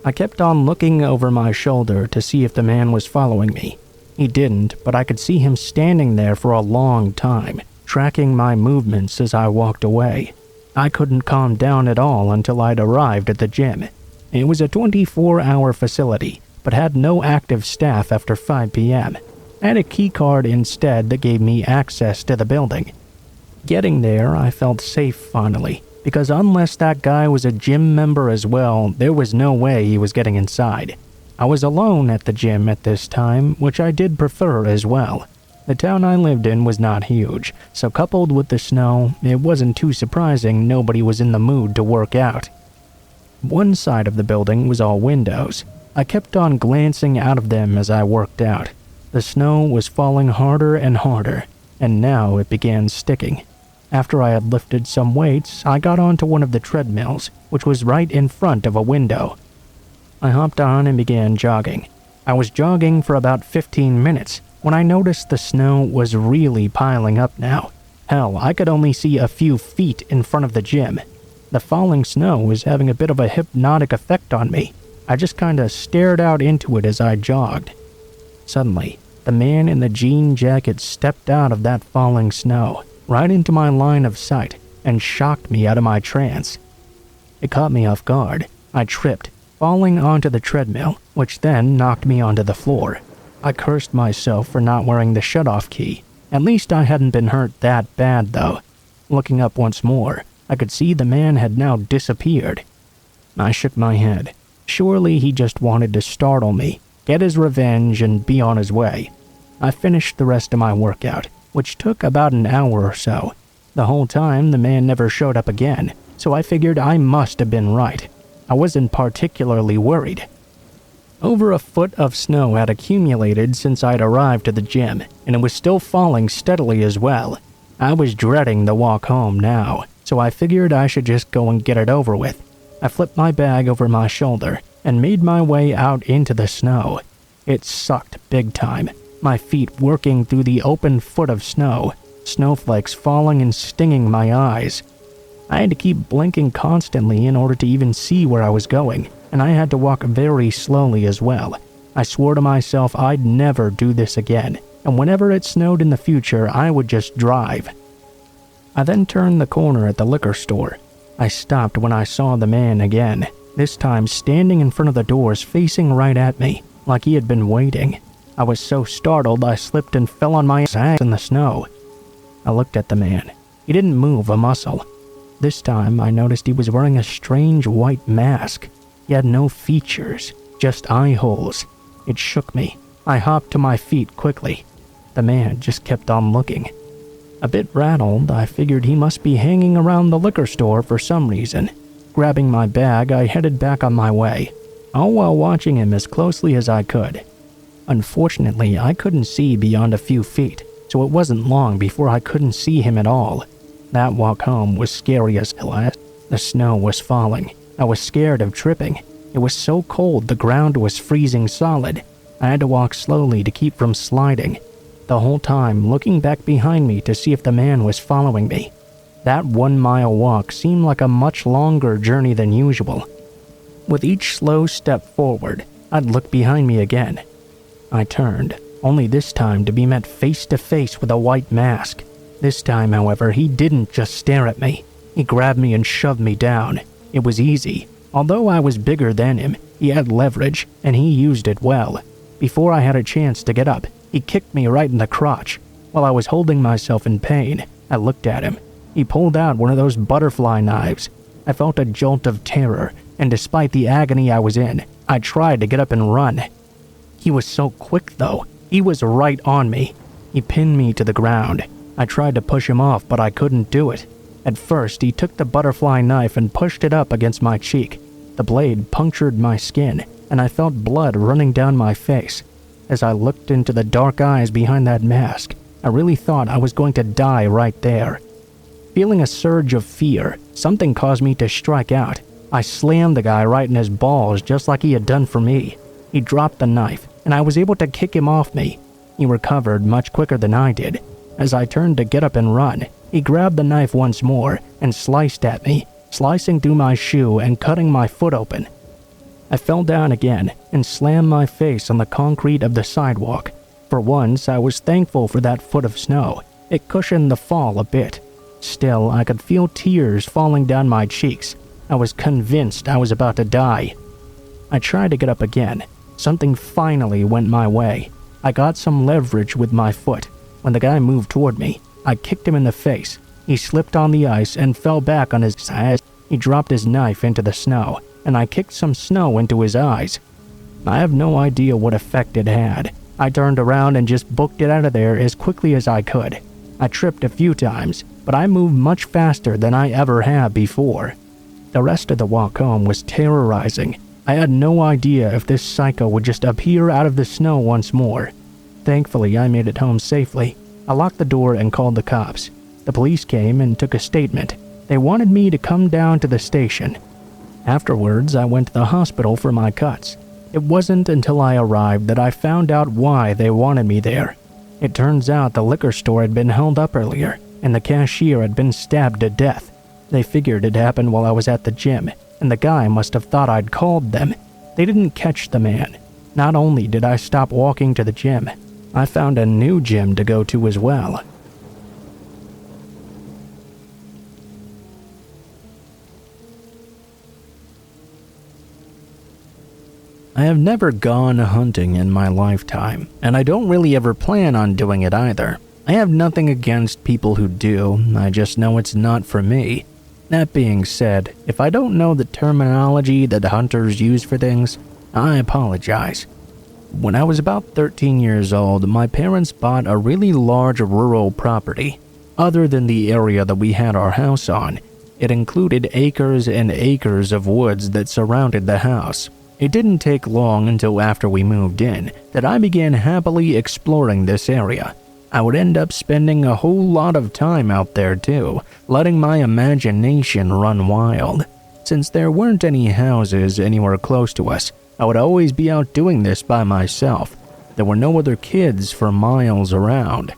I kept on looking over my shoulder to see if the man was following me. He didn't, but I could see him standing there for a long time, tracking my movements as I walked away. I couldn't calm down at all until I'd arrived at the gym. It was a 24-hour facility, but had no active staff after 5 p.m. I had a key card instead that gave me access to the building. Getting there, I felt safe finally, because unless that guy was a gym member as well, there was no way he was getting inside. I was alone at the gym at this time, which I did prefer as well. The town I lived in was not huge, so coupled with the snow, it wasn't too surprising nobody was in the mood to work out. One side of the building was all windows. I kept on glancing out of them as I worked out. The snow was falling harder and harder, and now it began sticking. After I had lifted some weights, I got onto one of the treadmills, which was right in front of a window. I hopped on and began jogging. I was jogging for about 15 minutes when I noticed the snow was really piling up now. Hell, I could only see a few feet in front of the gym. The falling snow was having a bit of a hypnotic effect on me. I just kinda stared out into it as I jogged. Suddenly, the man in the jean jacket stepped out of that falling snow, right into my line of sight, and shocked me out of my trance. It caught me off guard. I tripped, falling onto the treadmill, which then knocked me onto the floor. I cursed myself for not wearing the shutoff key. At least I hadn't been hurt that bad, though. Looking up once more, I could see the man had now disappeared. I shook my head. Surely he just wanted to startle me, get his revenge, and be on his way. I finished the rest of my workout, which took about an hour or so. The whole time, the man never showed up again, so I figured I must have been right. I wasn't particularly worried. Over a foot of snow had accumulated since I'd arrived at the gym, and it was still falling steadily as well. I was dreading the walk home now, so I figured I should just go and get it over with. I flipped my bag over my shoulder and made my way out into the snow. It sucked big time, my feet working through the open foot of snow, snowflakes falling and stinging my eyes. I had to keep blinking constantly in order to even see where I was going, and I had to walk very slowly as well. I swore to myself I'd never do this again, and whenever it snowed in the future, I would just drive. I then turned the corner at the liquor store. I stopped when I saw the man again, this time standing in front of the doors facing right at me, like he had been waiting. I was so startled I slipped and fell on my ass in the snow. I looked at the man. He didn't move a muscle. This time I noticed he was wearing a strange white mask. He had no features, just eye holes. It shook me. I hopped to my feet quickly. The man just kept on looking. A bit rattled, I figured he must be hanging around the liquor store for some reason. Grabbing my bag, I headed back on my way, all while watching him as closely as I could. Unfortunately, I couldn't see beyond a few feet, so it wasn't long before I couldn't see him at all. That walk home was scary as hell. The snow was falling. I was scared of tripping. It was so cold the ground was freezing solid. I had to walk slowly to keep from sliding, the whole time looking back behind me to see if the man was following me. That 1 mile walk seemed like a much longer journey than usual. With each slow step forward, I'd look behind me again. I turned, only this time to be met face to face with a white mask. This time, however, he didn't just stare at me. He grabbed me and shoved me down. It was easy. Although I was bigger than him, he had leverage, and he used it well. Before I had a chance to get up, he kicked me right in the crotch. While I was holding myself in pain, I looked at him. He pulled out one of those butterfly knives. I felt a jolt of terror, and despite the agony I was in, I tried to get up and run. He was so quick, though. He was right on me. He pinned me to the ground. I tried to push him off, but I couldn't do it. At first, he took the butterfly knife and pushed it up against my cheek. The blade punctured my skin, and I felt blood running down my face. As I looked into the dark eyes behind that mask, I really thought I was going to die right there. Feeling a surge of fear, something caused me to strike out. I slammed the guy right in his balls just like he had done for me. He dropped the knife, and I was able to kick him off me. He recovered much quicker than I did. As I turned to get up and run, he grabbed the knife once more and sliced at me, slicing through my shoe and cutting my foot open. I fell down again and slammed my face on the concrete of the sidewalk. For once, I was thankful for that foot of snow. It cushioned the fall a bit. Still, I could feel tears falling down my cheeks. I was convinced I was about to die. I tried to get up again. Something finally went my way. I got some leverage with my foot. When the guy moved toward me, I kicked him in the face. He slipped on the ice and fell back on his side. He dropped his knife into the snow, and I kicked some snow into his eyes. I have no idea what effect it had. I turned around and just booked it out of there as quickly as I could. I tripped a few times, but I moved much faster than I ever have before. The rest of the walk home was terrorizing. I had no idea if this psycho would just appear out of the snow once more. Thankfully, I made it home safely. I locked the door and called the cops. The police came and took a statement. They wanted me to come down to the station. Afterwards, I went to the hospital for my cuts. It wasn't until I arrived that I found out why they wanted me there. It turns out the liquor store had been held up earlier, and the cashier had been stabbed to death. They figured it happened while I was at the gym, and the guy must have thought I'd called them. They didn't catch the man. Not only did I stop walking to the gym, I found a new gym to go to as well. I have never gone hunting in my lifetime, and I don't really ever plan on doing it either. I have nothing against people who do, I just know it's not for me. That being said, if I don't know the terminology that hunters use for things, I apologize. When I was about 13 years old, my parents bought a really large rural property. Other than the area that we had our house on, it included acres and acres of woods that surrounded the house. It didn't take long until after we moved in that I began happily exploring this area. I would end up spending a whole lot of time out there too, letting my imagination run wild. Since there weren't any houses anywhere close to us, I would always be out doing this by myself. There were no other kids for miles around.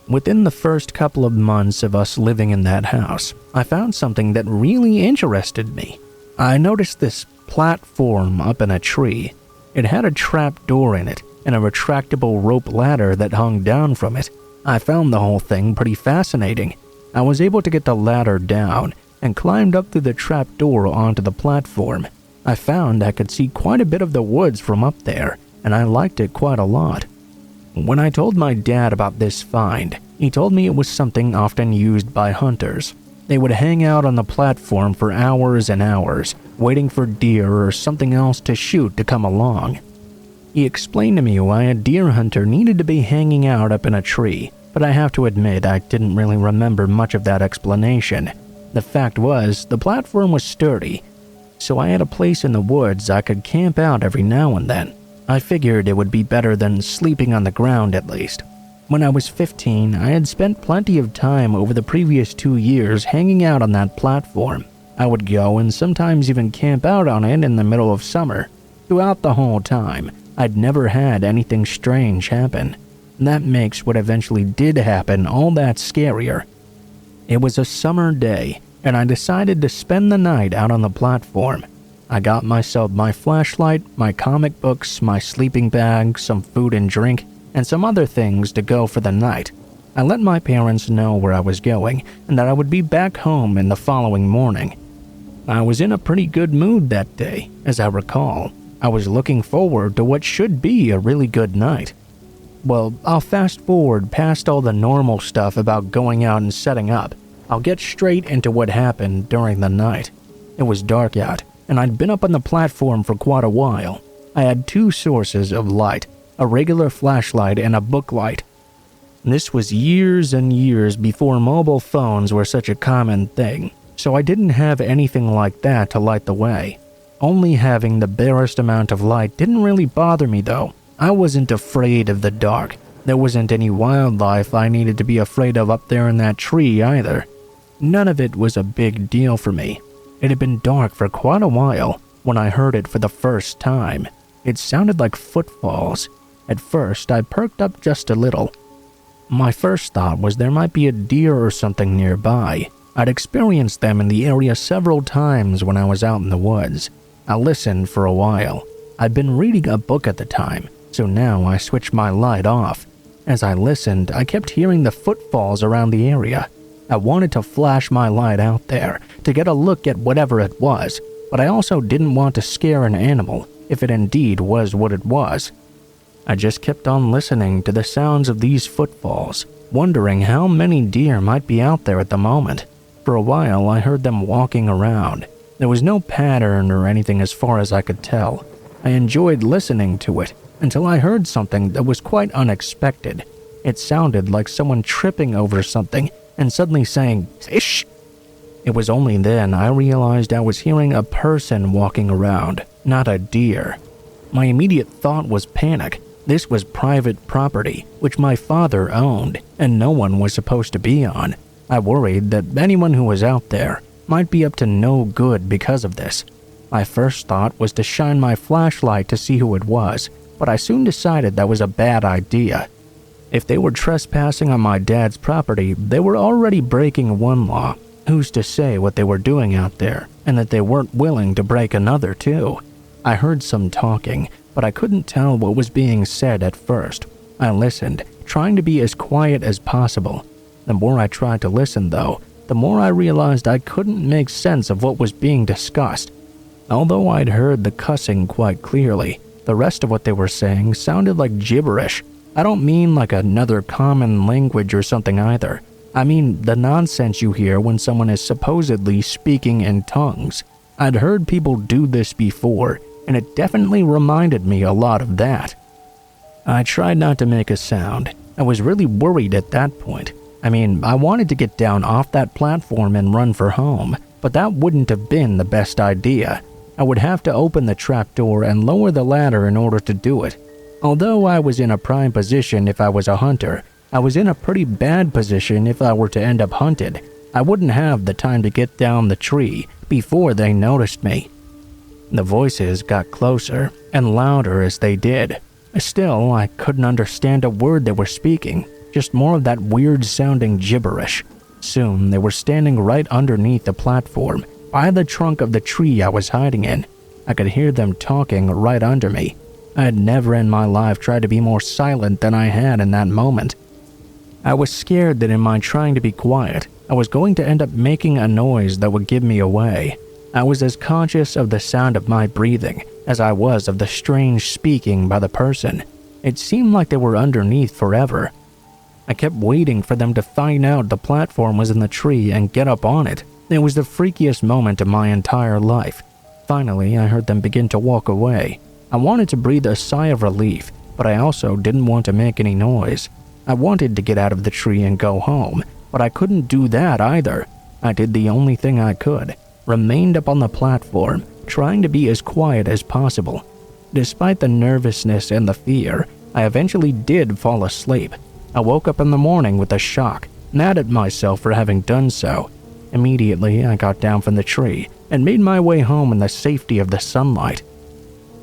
Within the first couple of months of us living in that house, I found something that really interested me. I noticed this platform up in a tree. It had a trap door in it and a retractable rope ladder that hung down from it. I found the whole thing pretty fascinating. I was able to get the ladder down and climbed up through the trap door onto the platform. I found I could see quite a bit of the woods from up there, and I liked it quite a lot. When I told my dad about this find, he told me it was something often used by hunters. They would hang out on the platform for hours and hours, waiting for deer or something else to shoot to come along. He explained to me why a deer hunter needed to be hanging out up in a tree. but I have to admit I didn't really remember much of that explanation. The fact was, the platform was sturdy, so I had a place in the woods I could camp out every now and then. I figured it would be better than sleeping on the ground at least. When I was 15, I had spent plenty of time over the previous 2 years hanging out on that platform. I would go and sometimes even camp out on it in the middle of summer. Throughout the whole time, I'd never had anything strange happen. That makes what eventually did happen all that scarier. It was a summer day, and I decided to spend the night out on the platform. I got myself my flashlight, my comic books, my sleeping bag, some food and drink, and some other things to go for the night. I let my parents know where I was going and that I would be back home in the following morning. I was in a pretty good mood that day, as I recall. I was looking forward to what should be a really good night. Well, I'll fast forward past all the normal stuff about going out and setting up. I'll get straight into what happened during the night. It was dark out, and I'd been up on the platform for quite a while. I had 2 sources of light, a regular flashlight and a book light. This was years and years before mobile phones were such a common thing, so I didn't have anything like that to light the way. Only having the barest amount of light didn't really bother me though. I wasn't afraid of the dark. There wasn't any wildlife I needed to be afraid of up there in that tree either. None of it was a big deal for me. It had been dark for quite a while when I heard it for the first time. It sounded like footfalls. At first, I perked up just a little. My first thought was there might be a deer or something nearby. I'd experienced them in the area several times when I was out in the woods. I listened for a while. I'd been reading a book at the time, so now I switched my light off. As I listened, I kept hearing the footfalls around the area. I wanted to flash my light out there to get a look at whatever it was, but I also didn't want to scare an animal if it indeed was what it was. I just kept on listening to the sounds of these footfalls, wondering how many deer might be out there at the moment. For a while, I heard them walking around. There was no pattern or anything as far as I could tell. I enjoyed listening to it until I heard something that was quite unexpected. It sounded like someone tripping over something and suddenly saying, "Ish!" It was only then I realized I was hearing a person walking around, not a deer. My immediate thought was panic. This was private property, which my father owned, and no one was supposed to be on. I worried that anyone who was out there might be up to no good because of this. My first thought was to shine my flashlight to see who it was, but I soon decided that was a bad idea. If they were trespassing on my dad's property, they were already breaking one law. Who's to say what they were doing out there, and that they weren't willing to break another too? I heard some talking, but I couldn't tell what was being said at first. I listened, trying to be as quiet as possible. The more I tried to listen though, the more I realized I couldn't make sense of what was being discussed. Although I'd heard the cussing quite clearly, the rest of what they were saying sounded like gibberish. I don't mean like another common language or something either. I mean the nonsense you hear when someone is supposedly speaking in tongues. I'd heard people do this before, and it definitely reminded me a lot of that. I tried not to make a sound. I was really worried at that point. I wanted to get down off that platform and run for home, but that wouldn't have been the best idea. I would have to open the trapdoor and lower the ladder in order to do it. Although I was in a prime position if I was a hunter, I was in a pretty bad position if I were to end up hunted. I wouldn't have the time to get down the tree before they noticed me. The voices got closer and louder as they did. Still, I couldn't understand a word they were speaking, just more of that weird-sounding gibberish. Soon, they were standing right underneath the platform, by the trunk of the tree I was hiding in. I could hear them talking right under me. I had never in my life tried to be more silent than I had in that moment. I was scared that in my trying to be quiet, I was going to end up making a noise that would give me away. I was as conscious of the sound of my breathing as I was of the strange speaking by the person. It seemed like they were underneath forever. I kept waiting for them to find out the platform was in the tree and get up on it. It was the freakiest moment of my entire life. Finally, I heard them begin to walk away. I wanted to breathe a sigh of relief, but I also didn't want to make any noise. I wanted to get out of the tree and go home, but I couldn't do that either. I did the only thing I could, remained up on the platform, trying to be as quiet as possible. Despite the nervousness and the fear, I eventually did fall asleep. I woke up in the morning with a shock, mad at myself for having done so. Immediately, I got down from the tree and made my way home in the safety of the sunlight.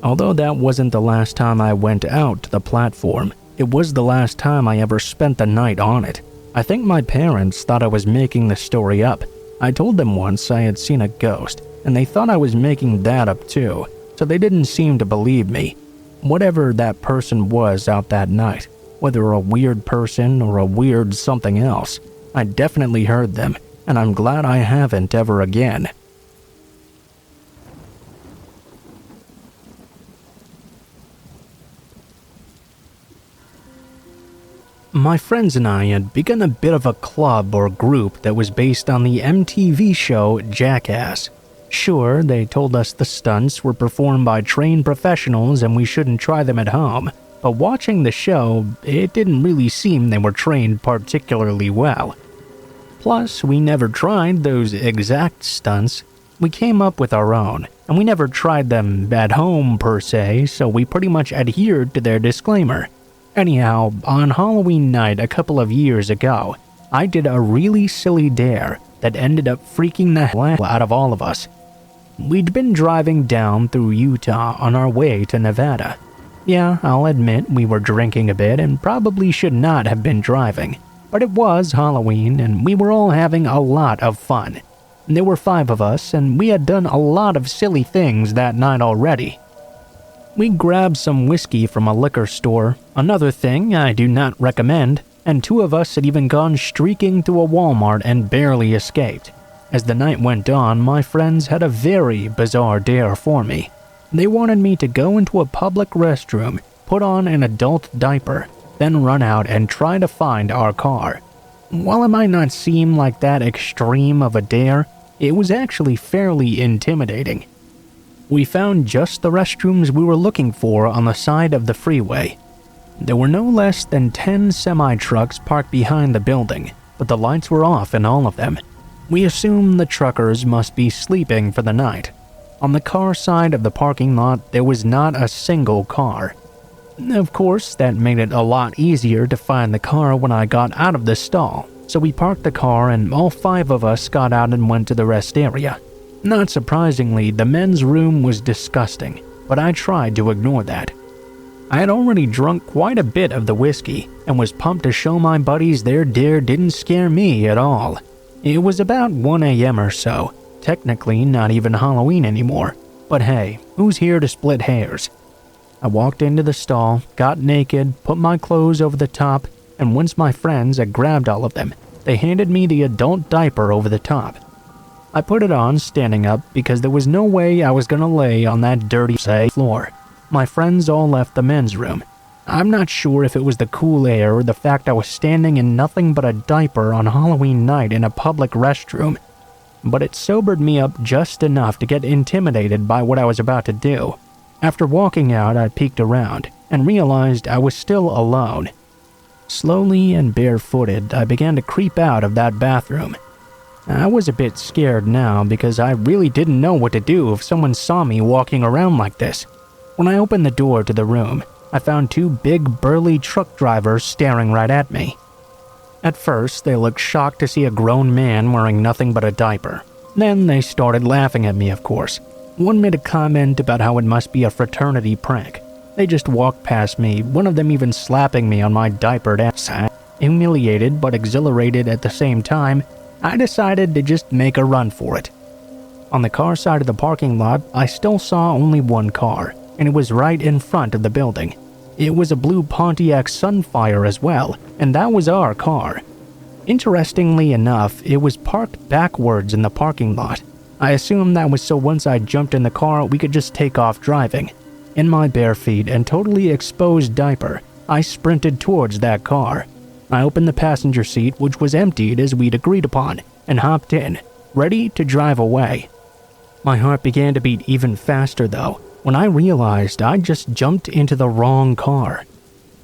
Although that wasn't the last time I went out to the platform, it was the last time I ever spent the night on it. I think my parents thought I was making the story up. I told them once I had seen a ghost, and they thought I was making that up too, so they didn't seem to believe me. Whatever that person was out that night, whether a weird person or a weird something else, I definitely heard them, and I'm glad I haven't ever again. My friends and I had begun a bit of a club or group that was based on the MTV show Jackass. Sure, they told us the stunts were performed by trained professionals and we shouldn't try them at home, but watching the show, it didn't really seem they were trained particularly well. Plus, we never tried those exact stunts. We came up with our own, and we never tried them at home per se, so we pretty much adhered to their disclaimer. Anyhow, on Halloween night a couple of years ago, I did a really silly dare that ended up freaking the hell out of all of us. We'd been driving down through Utah on our way to Nevada. Yeah, I'll admit we were drinking a bit and probably should not have been driving, but it was Halloween and we were all having a lot of fun. There were 5 of us and we had done a lot of silly things that night already. We grabbed some whiskey from a liquor store, another thing I do not recommend, and 2 of us had even gone streaking through a Walmart and barely escaped. As the night went on, my friends had a very bizarre dare for me. They wanted me to go into a public restroom, put on an adult diaper, then run out and try to find our car. While it might not seem like that extreme of a dare, it was actually fairly intimidating. We found just the restrooms we were looking for on the side of the freeway. There were no less than 10 semi-trucks parked behind the building, but the lights were off in all of them. We assumed the truckers must be sleeping for the night. On the car side of the parking lot, there was not a single car. Of course, that made it a lot easier to find the car when I got out of the stall, so we parked the car and all 5 of us got out and went to the rest area. Not surprisingly, the men's room was disgusting, but I tried to ignore that. I had already drunk quite a bit of the whiskey and was pumped to show my buddies their dare didn't scare me at all. It was about 1 a.m. or so, technically not even Halloween anymore, but hey, who's here to split hairs? I walked into the stall, got naked, put my clothes over the top, and once my friends had grabbed all of them, they handed me the adult diaper over the top. I put it on standing up because there was no way I was gonna lay on that dirty floor. My friends all left the men's room. I'm not sure if it was the cool air or the fact I was standing in nothing but a diaper on Halloween night in a public restroom, but it sobered me up just enough to get intimidated by what I was about to do. After walking out, I peeked around and realized I was still alone. Slowly and barefooted, I began to creep out of that bathroom. I was a bit scared now because I really didn't know what to do if someone saw me walking around like this. When I opened the door to the room, I found 2 big burly truck drivers staring right at me. At first, they looked shocked to see a grown man wearing nothing but a diaper. Then they started laughing at me, of course. One made a comment about how it must be a fraternity prank. They just walked past me, one of them even slapping me on my diapered ass. Humiliated but exhilarated at the same time, I decided to just make a run for it. On the car side of the parking lot, I still saw only 1 car, and it was right in front of the building. It was a blue Pontiac Sunfire as well, and that was our car. Interestingly enough, it was parked backwards in the parking lot. I assumed that was so once I jumped in the car, we could just take off driving. In my bare feet and totally exposed diaper, I sprinted towards that car. I opened the passenger seat, which was emptied as we'd agreed upon, and hopped in, ready to drive away. My heart began to beat even faster though, when I realized I'd just jumped into the wrong car.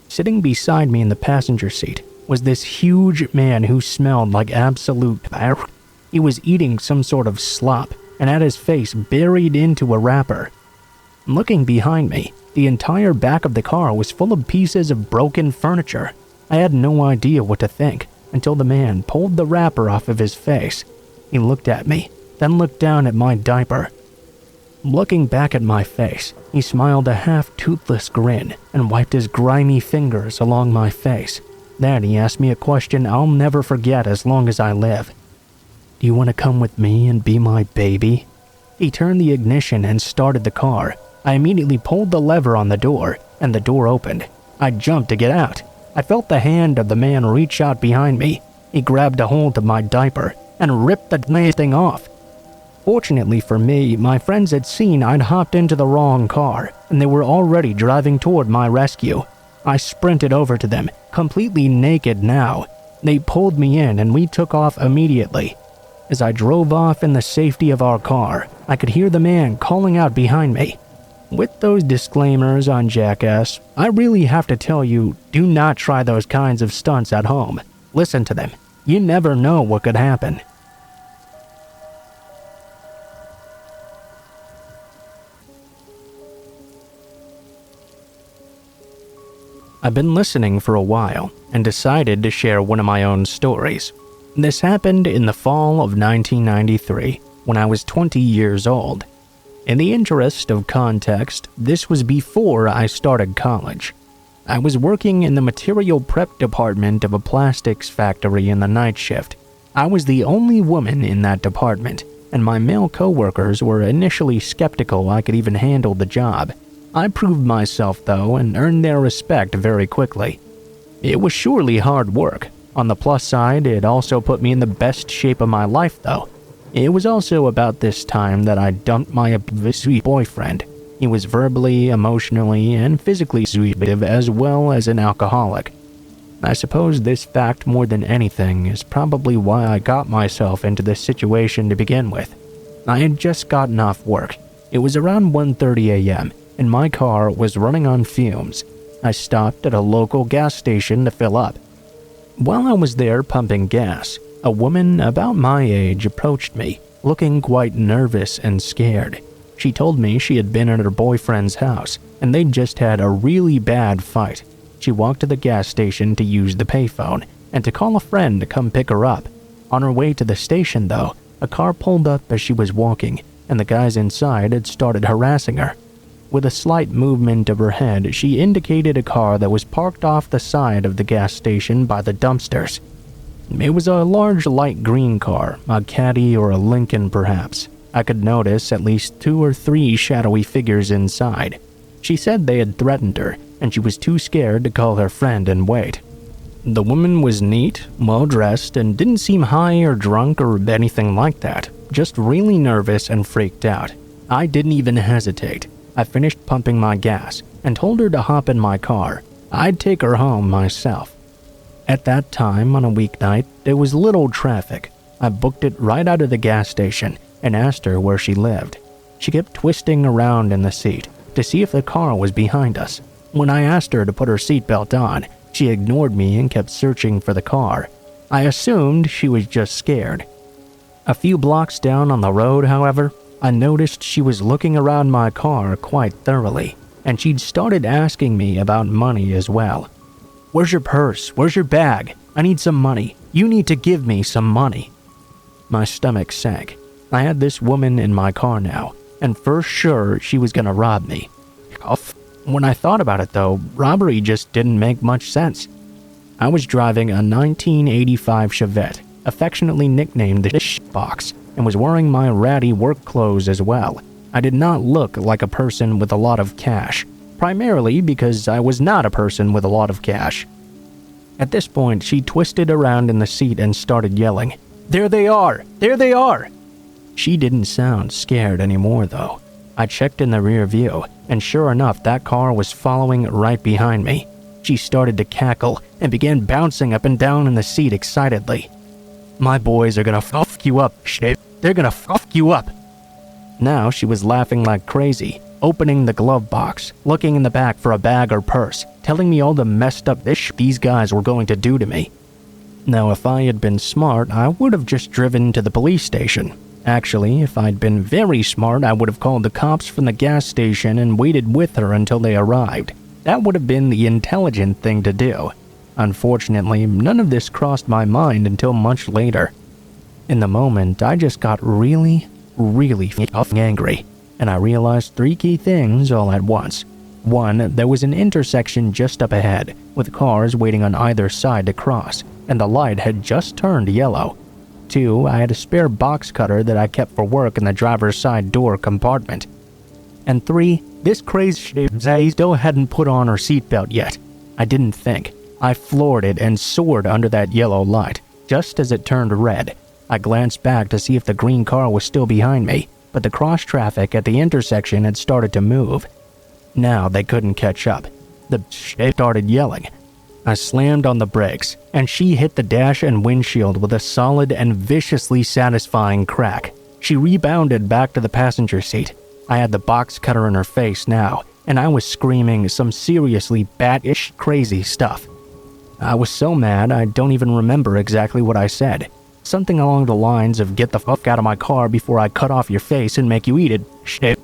Sitting beside me in the passenger seat was this huge man who smelled like absolute fire. He was eating some sort of slop and had his face buried into a wrapper. Looking behind me, the entire back of the car was full of pieces of broken furniture. I had no idea what to think until the man pulled the wrapper off of his face. He looked at me, then looked down at my diaper. Looking back at my face, he smiled a half-toothless grin and wiped his grimy fingers along my face. Then he asked me a question I'll never forget as long as I live. "Do you want to come with me and be my baby?" He turned the ignition and started the car. I immediately pulled the lever on the door, and the door opened. I jumped to get out. I felt the hand of the man reach out behind me. He grabbed a hold of my diaper and ripped the thing off. Fortunately for me, my friends had seen I'd hopped into the wrong car, and they were already driving toward my rescue. I sprinted over to them, completely naked now. They pulled me in and we took off immediately. As I drove off in the safety of our car, I could hear the man calling out behind me. With those disclaimers on Jackass, I really have to tell you, do not try those kinds of stunts at home. Listen to them. You never know what could happen. I've been listening for a while and decided to share one of my own stories. This happened in the fall of 1993 when I was 20 years old. In the interest of context, this was before I started college. I was working in the material prep department of a plastics factory in the night shift. I was the only woman in that department, and my male coworkers were initially skeptical I could even handle the job. I proved myself though and earned their respect very quickly. It was surely hard work. On the plus side, it also put me in the best shape of my life though. It was also about this time that I dumped my abusive boyfriend. He was verbally, emotionally, and physically abusive as well as an alcoholic. I suppose this fact more than anything is probably why I got myself into this situation to begin with. I had just gotten off work. It was around 1:30 a.m. and my car was running on fumes. I stopped at a local gas station to fill up. While I was there pumping gas, a woman about my age approached me, looking quite nervous and scared. She told me she had been at her boyfriend's house, and they'd just had a really bad fight. She walked to the gas station to use the payphone, and to call a friend to come pick her up. On her way to the station, though, a car pulled up as she was walking, and the guys inside had started harassing her. With a slight movement of her head, she indicated a car that was parked off the side of the gas station by the dumpsters. It was a large light green car, a Caddy or a Lincoln perhaps. I could notice at least 2 or 3 shadowy figures inside. She said they had threatened her, and she was too scared to call her friend and wait. The woman was neat, well-dressed, and didn't seem high or drunk or anything like that, just really nervous and freaked out. I didn't even hesitate. I finished pumping my gas and told her to hop in my car. I'd take her home myself. At that time, on a weeknight, there was little traffic. I booked it right out of the gas station and asked her where she lived. She kept twisting around in the seat to see if the car was behind us. When I asked her to put her seatbelt on, she ignored me and kept searching for the car. I assumed she was just scared. A few blocks down on the road, however, I noticed she was looking around my car quite thoroughly, and she'd started asking me about money as well. "Where's your purse? Where's your bag? I need some money. You need to give me some money." My stomach sank. I had this woman in my car now, and for sure she was gonna rob me. When I thought about it though, robbery just didn't make much sense. I was driving a 1985 Chevette, affectionately nicknamed the Box, and was wearing my ratty work clothes as well. I did not look like a person with a lot of cash, primarily because I was not a person with a lot of cash. At this point, she twisted around in the seat and started yelling, "There they are! There they are!" She didn't sound scared anymore though. I checked in the rear view, and sure enough, that car was following right behind me. She started to cackle and began bouncing up and down in the seat excitedly. "My boys are gonna fuck you up, shit. They're gonna fuck you up." Now she was laughing like crazy, opening the glove box, looking in the back for a bag or purse, telling me all the messed up these guys were going to do to me. Now, if I had been smart, I would have just driven to the police station. Actually, if I'd been very smart, I would have called the cops from the gas station and waited with her until they arrived. That would have been the intelligent thing to do. Unfortunately, none of this crossed my mind until much later. In the moment, I just got really angry, and I realized 3 key things all at once. 1, there was an intersection just up ahead, with cars waiting on either side to cross, and the light had just turned yellow. 2, I had a spare box cutter that I kept for work in the driver's side door compartment. And 3, this crazy still hadn't put on her seatbelt yet. I didn't think. I floored it and soared under that yellow light, just as it turned red. I glanced back to see if the green car was still behind me, but the cross traffic at the intersection had started to move. Now they couldn't catch up. The started yelling. I slammed on the brakes, and she hit the dash and windshield with a solid and viciously satisfying crack. She rebounded back to the passenger seat. I had the box cutter in her face now, and I was screaming some seriously bat-ish crazy stuff. I was so mad I don't even remember exactly what I said. Something along the lines of "get the fuck out of my car before I cut off your face and make you eat it, shit."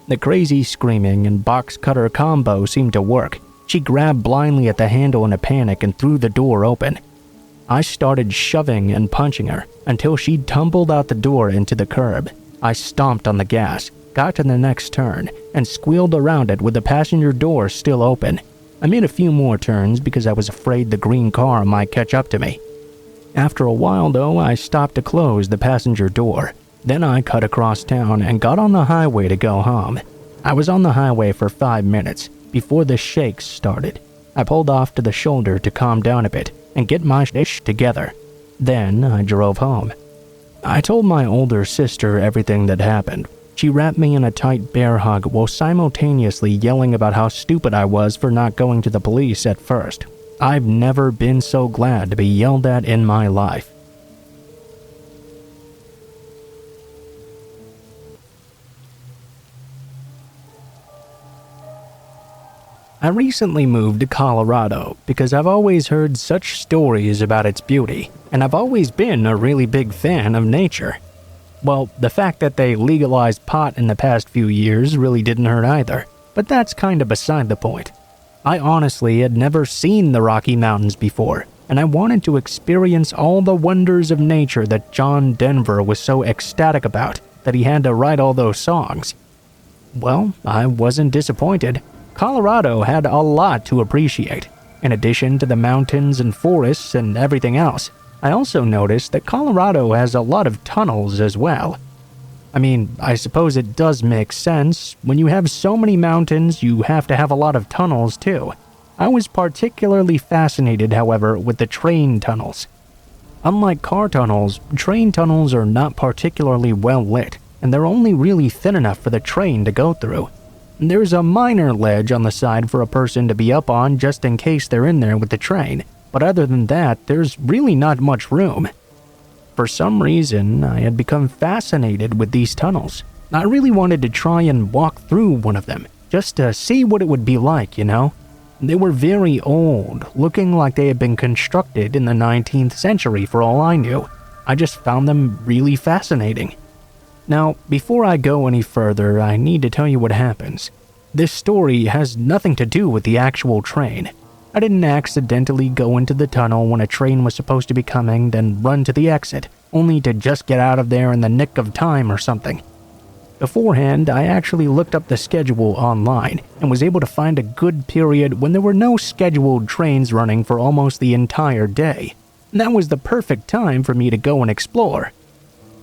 The crazy screaming and box cutter combo seemed to work. She grabbed blindly at the handle in a panic and threw the door open. I started shoving and punching her until she tumbled out the door into the curb. I stomped on the gas, got to the next turn, and squealed around it with the passenger door still open. I made a few more turns because I was afraid the green car might catch up to me. After a while, though, I stopped to close the passenger door. Then I cut across town and got on the highway to go home. I was on the highway for 5 minutes before the shakes started. I pulled off to the shoulder to calm down a bit and get my shit together. Then I drove home. I told my older sister everything that happened. She wrapped me in a tight bear hug while simultaneously yelling about how stupid I was for not going to the police at first. I've never been so glad to be yelled at in my life. I recently moved to Colorado because I've always heard such stories about its beauty, and I've always been a really big fan of nature. Well, the fact that they legalized pot in the past few years really didn't hurt either, but that's kind of beside the point. I honestly had never seen the Rocky Mountains before, and I wanted to experience all the wonders of nature that John Denver was so ecstatic about that he had to write all those songs. Well, I wasn't disappointed. Colorado had a lot to appreciate. In addition to the mountains and forests and everything else, I also noticed that Colorado has a lot of tunnels as well. I mean, I suppose it does make sense. When you have so many mountains, you have to have a lot of tunnels too. I was particularly fascinated, however, with the train tunnels. Unlike car tunnels, train tunnels are not particularly well lit, and they're only really thin enough for the train to go through. There's a minor ledge on the side for a person to be up on just in case they're in there with the train, but other than that, there's really not much room. For some reason, I had become fascinated with these tunnels. I really wanted to try and walk through one of them, just to see what it would be like, you know? They were very old, looking like they had been constructed in the 19th century for all I knew. I just found them really fascinating. Now, before I go any further, I need to tell you what happens. This story has nothing to do with the actual train. I didn't accidentally go into the tunnel when a train was supposed to be coming, then run to the exit, only to just get out of there in the nick of time or something. Beforehand, I actually looked up the schedule online and was able to find a good period when there were no scheduled trains running for almost the entire day. That was the perfect time for me to go and explore.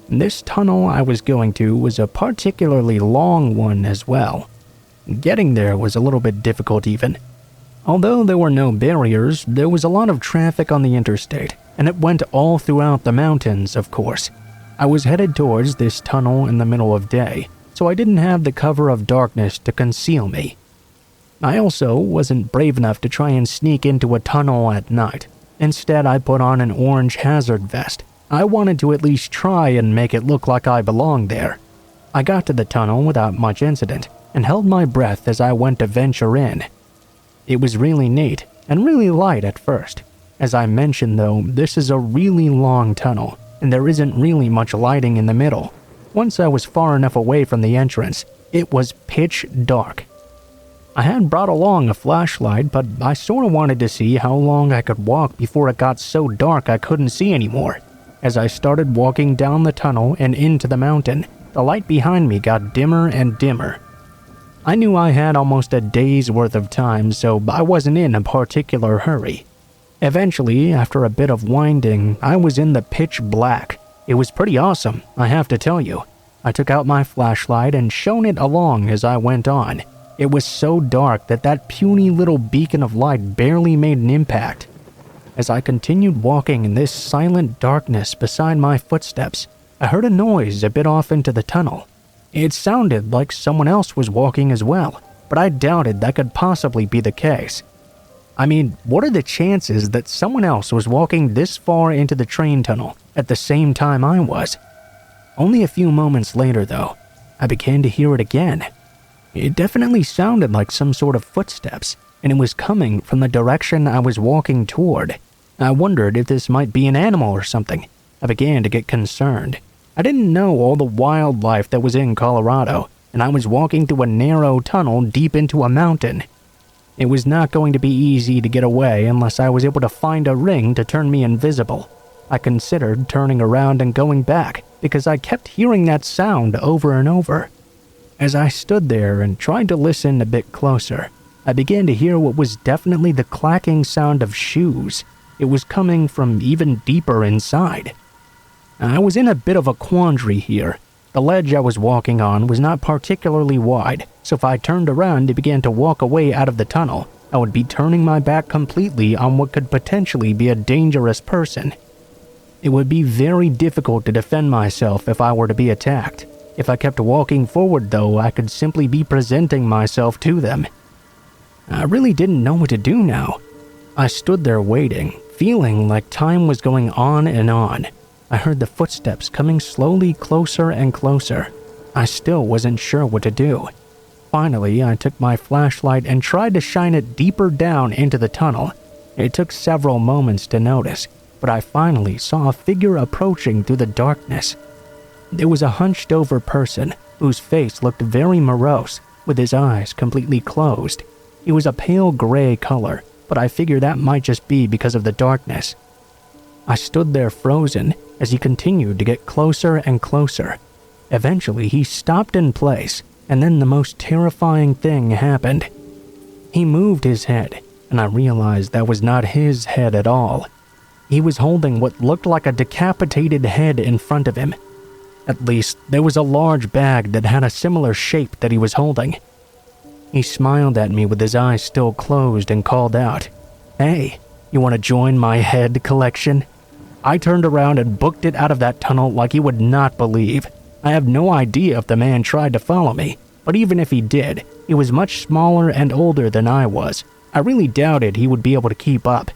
This tunnel I was going to was a particularly long one as well. Getting there was a little bit difficult even. Although there were no barriers, there was a lot of traffic on the interstate, and it went all throughout the mountains, of course. I was headed towards this tunnel in the middle of day, so I didn't have the cover of darkness to conceal me. I also wasn't brave enough to try and sneak into a tunnel at night. Instead, I put on an orange hazard vest. I wanted to at least try and make it look like I belonged there. I got to the tunnel without much incident and held my breath as I went to venture in. It was really neat and really light at first. As I mentioned though, this is a really long tunnel, and there isn't really much lighting in the middle. Once I was far enough away from the entrance, it was pitch dark. I had brought along a flashlight, but I sorta wanted to see how long I could walk before it got so dark I couldn't see anymore. As I started walking down the tunnel and into the mountain, the light behind me got dimmer and dimmer. I knew I had almost a day's worth of time, so I wasn't in a particular hurry. Eventually, after a bit of winding, I was in the pitch black. It was pretty awesome, I have to tell you. I took out my flashlight and shone it along as I went on. It was so dark that puny little beacon of light barely made an impact. As I continued walking in this silent darkness beside my footsteps, I heard a noise a bit off into the tunnel. It sounded like someone else was walking as well, but I doubted that could possibly be the case. I mean, what are the chances that someone else was walking this far into the train tunnel at the same time I was? Only a few moments later, though, I began to hear it again. It definitely sounded like some sort of footsteps, and it was coming from the direction I was walking toward. I wondered if this might be an animal or something. I began to get concerned. I didn't know all the wildlife that was in Colorado, and I was walking through a narrow tunnel deep into a mountain. It was not going to be easy to get away unless I was able to find a ring to turn me invisible. I considered turning around and going back because I kept hearing that sound over and over. As I stood there and tried to listen a bit closer, I began to hear what was definitely the clacking sound of shoes. It was coming from even deeper inside. I was in a bit of a quandary here. The ledge I was walking on was not particularly wide, so if I turned around and began to walk away out of the tunnel, I would be turning my back completely on what could potentially be a dangerous person. It would be very difficult to defend myself if I were to be attacked. If I kept walking forward, though, I could simply be presenting myself to them. I really didn't know what to do now. I stood there waiting, feeling like time was going on and on. I heard the footsteps coming slowly closer and closer. I still wasn't sure what to do. Finally, I took my flashlight and tried to shine it deeper down into the tunnel. It took several moments to notice, but I finally saw a figure approaching through the darkness. There was a hunched-over person whose face looked very morose, with his eyes completely closed. He was a pale gray color, but I figured that might just be because of the darkness. I stood there frozen as he continued to get closer and closer. Eventually, he stopped in place, and then the most terrifying thing happened. He moved his head, and I realized that was not his head at all. He was holding what looked like a decapitated head in front of him. At least, there was a large bag that had a similar shape that he was holding. He smiled at me with his eyes still closed and called out, "Hey, you want to join my head collection?" I turned around and booked it out of that tunnel like you would not believe. I have no idea if the man tried to follow me, but even if he did, he was much smaller and older than I was. I really doubted he would be able to keep up.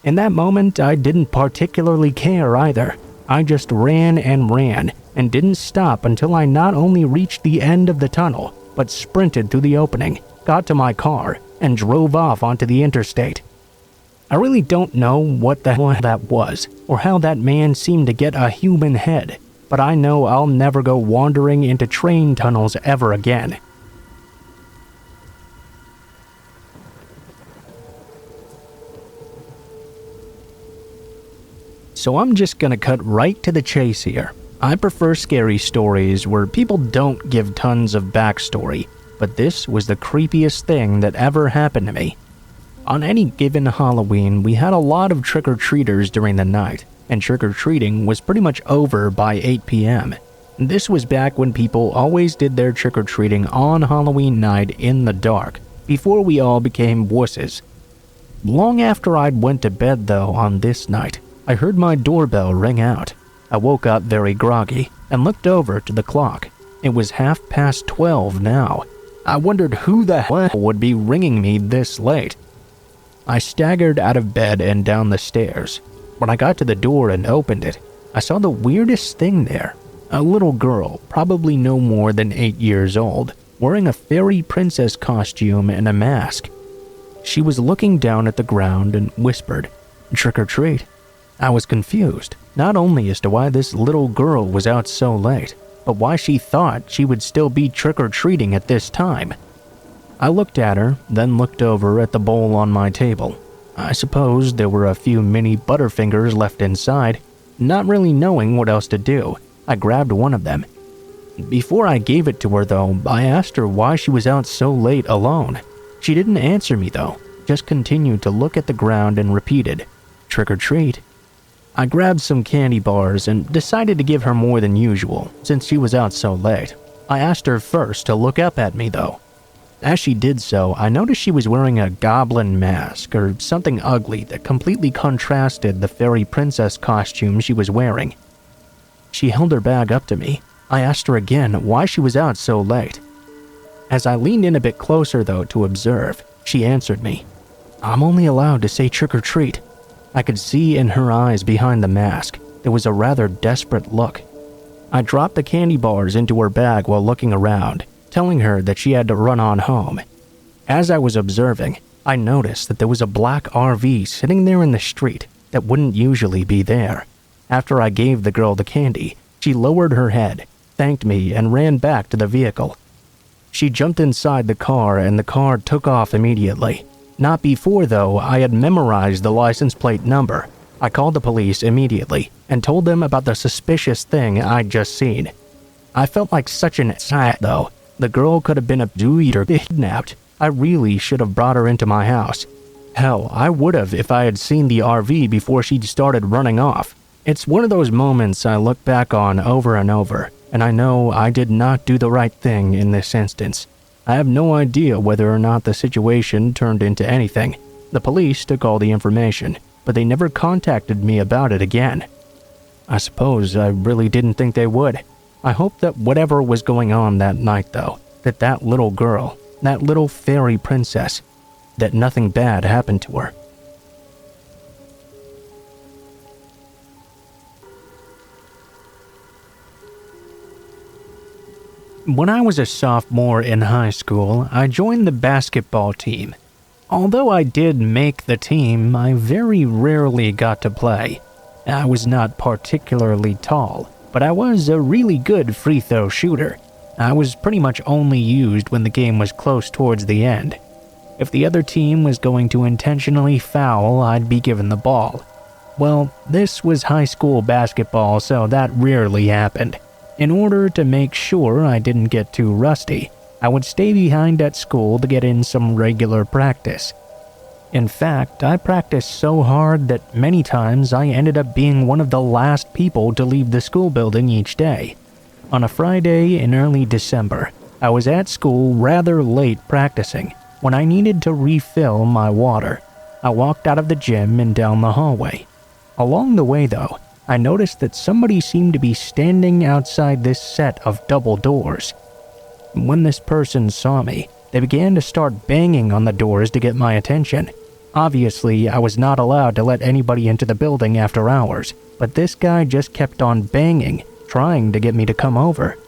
In that moment, I didn't particularly care either. I just ran and didn't stop until I not only reached the end of the tunnel, but sprinted through the opening, got to my car, and drove off onto the interstate. I really don't know what the hell that was, or how that man seemed to get a human head, but I know I'll never go wandering into train tunnels ever again. So I'm just gonna cut right to the chase here. I prefer scary stories where people don't give tons of backstory, but this was the creepiest thing that ever happened to me. On any given Halloween, we had a lot of trick-or-treaters during the night, and trick-or-treating was pretty much over by 8 p.m. This was back when people always did their trick-or-treating on Halloween night in the dark, before we all became wusses. Long after I'd went to bed though on this night, I heard my doorbell ring out. I woke up very groggy and looked over to the clock. It was 12:30 now. I wondered who the hell would be ringing me this late. I staggered out of bed and down the stairs. When I got to the door and opened it, I saw the weirdest thing there. A little girl, probably no more than 8 years old, wearing a fairy princess costume and a mask. She was looking down at the ground and whispered, Trick or treat? I was confused, not only as to why this little girl was out so late, but why she thought she would still be trick-or-treating at this time. I looked at her, then looked over at the bowl on my table. I suppose there were a few mini Butterfingers left inside. Not really knowing what else to do, I grabbed one of them. Before I gave it to her though, I asked her why she was out so late alone. She didn't answer me though, just continued to look at the ground and repeated, "Trick or treat." I grabbed some candy bars and decided to give her more than usual since she was out so late. I asked her first to look up at me though. As she did so, I noticed she was wearing a goblin mask or something ugly that completely contrasted the fairy princess costume she was wearing. She held her bag up to me. I asked her again why she was out so late. As I leaned in a bit closer though to observe, she answered me, "I'm only allowed to say trick or treat." I could see in her eyes behind the mask there was a rather desperate look. I dropped the candy bars into her bag while looking around, telling her that she had to run on home. As I was observing, I noticed that there was a black RV sitting there in the street that wouldn't usually be there. After I gave the girl the candy, she lowered her head, thanked me, and ran back to the vehicle. She jumped inside the car and the car took off immediately. Not before, though, I had memorized the license plate number. I called the police immediately and told them about the suspicious thing I'd just seen. I felt like such an idiot, though. The girl could have been abducted or kidnapped. I really should have brought her into my house. Hell, I would have if I had seen the RV before she'd started running off. It's one of those moments I look back on over and over, and I know I did not do the right thing in this instance. I have no idea whether or not the situation turned into anything. The police took all the information, but they never contacted me about it again. I suppose I really didn't think they would. I hope that whatever was going on that night though, that little girl, that little fairy princess, that nothing bad happened to her. When I was a sophomore in high school, I joined the basketball team. Although I did make the team, I very rarely got to play. I was not particularly tall, but I was a really good free throw shooter. I was pretty much only used when the game was close towards the end. If the other team was going to intentionally foul, I'd be given the ball. Well, this was high school basketball, so that rarely happened. In order to make sure I didn't get too rusty, I would stay behind at school to get in some regular practice. In fact, I practiced so hard that many times I ended up being one of the last people to leave the school building each day. On a Friday in early December, I was at school rather late practicing when I needed to refill my water. I walked out of the gym and down the hallway. Along the way though, I noticed that somebody seemed to be standing outside this set of double doors. When this person saw me, they began to start banging on the doors to get my attention. Obviously, I was not allowed to let anybody into the building after hours, but this guy just kept on banging, trying to get me to come over.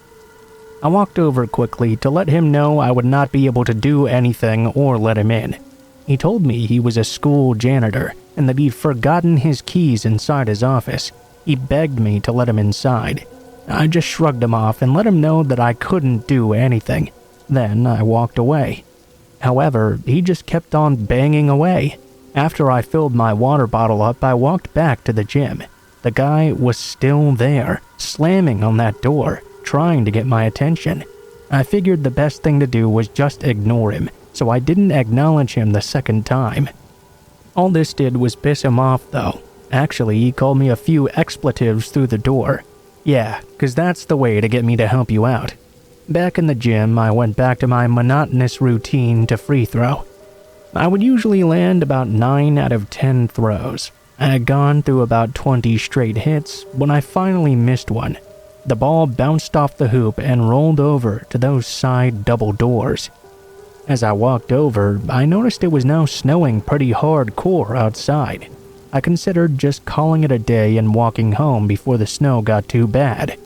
I walked over quickly to let him know I would not be able to do anything or let him in. He told me he was a school janitor and that he'd forgotten his keys inside his office. He begged me to let him inside. I just shrugged him off and let him know that I couldn't do anything. Then I walked away. However, he just kept on banging away. After I filled my water bottle up, I walked back to the gym. The guy was still there, slamming on that door, trying to get my attention. I figured the best thing to do was just ignore him, so I didn't acknowledge him the second time. All this did was piss him off though. Actually, he called me a few expletives through the door. Yeah, 'cause that's the way to get me to help you out. Back in the gym, I went back to my monotonous routine to free throw. I would usually land about 9 out of 10 throws. I had gone through about 20 straight hits when I finally missed one. The ball bounced off the hoop and rolled over to those side double doors. As I walked over, I noticed it was now snowing pretty hardcore outside. I considered just calling it a day and walking home before the snow got too bad.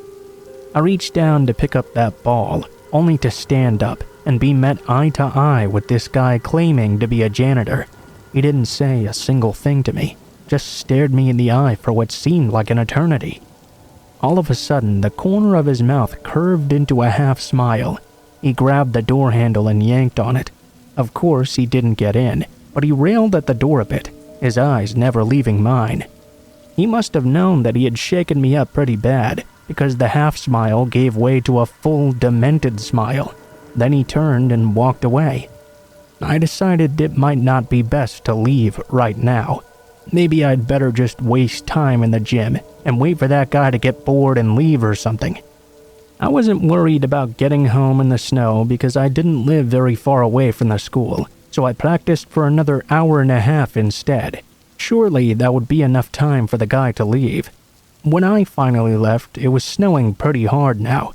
I reached down to pick up that ball, only to stand up and be met eye to eye with this guy claiming to be a janitor. He didn't say a single thing to me, just stared me in the eye for what seemed like an eternity. All of a sudden, the corner of his mouth curved into a half smile. He grabbed the door handle and yanked on it. Of course, he didn't get in, but he railed at the door a bit, his eyes never leaving mine. He must have known that he had shaken me up pretty bad, because the half smile gave way to a full, demented smile. Then he turned and walked away. I decided it might not be best to leave right now. Maybe I'd better just waste time in the gym and wait for that guy to get bored and leave or something. I wasn't worried about getting home in the snow because I didn't live very far away from the school, so I practiced for another hour and a half instead. Surely that would be enough time for the guy to leave. When I finally left, it was snowing pretty hard now.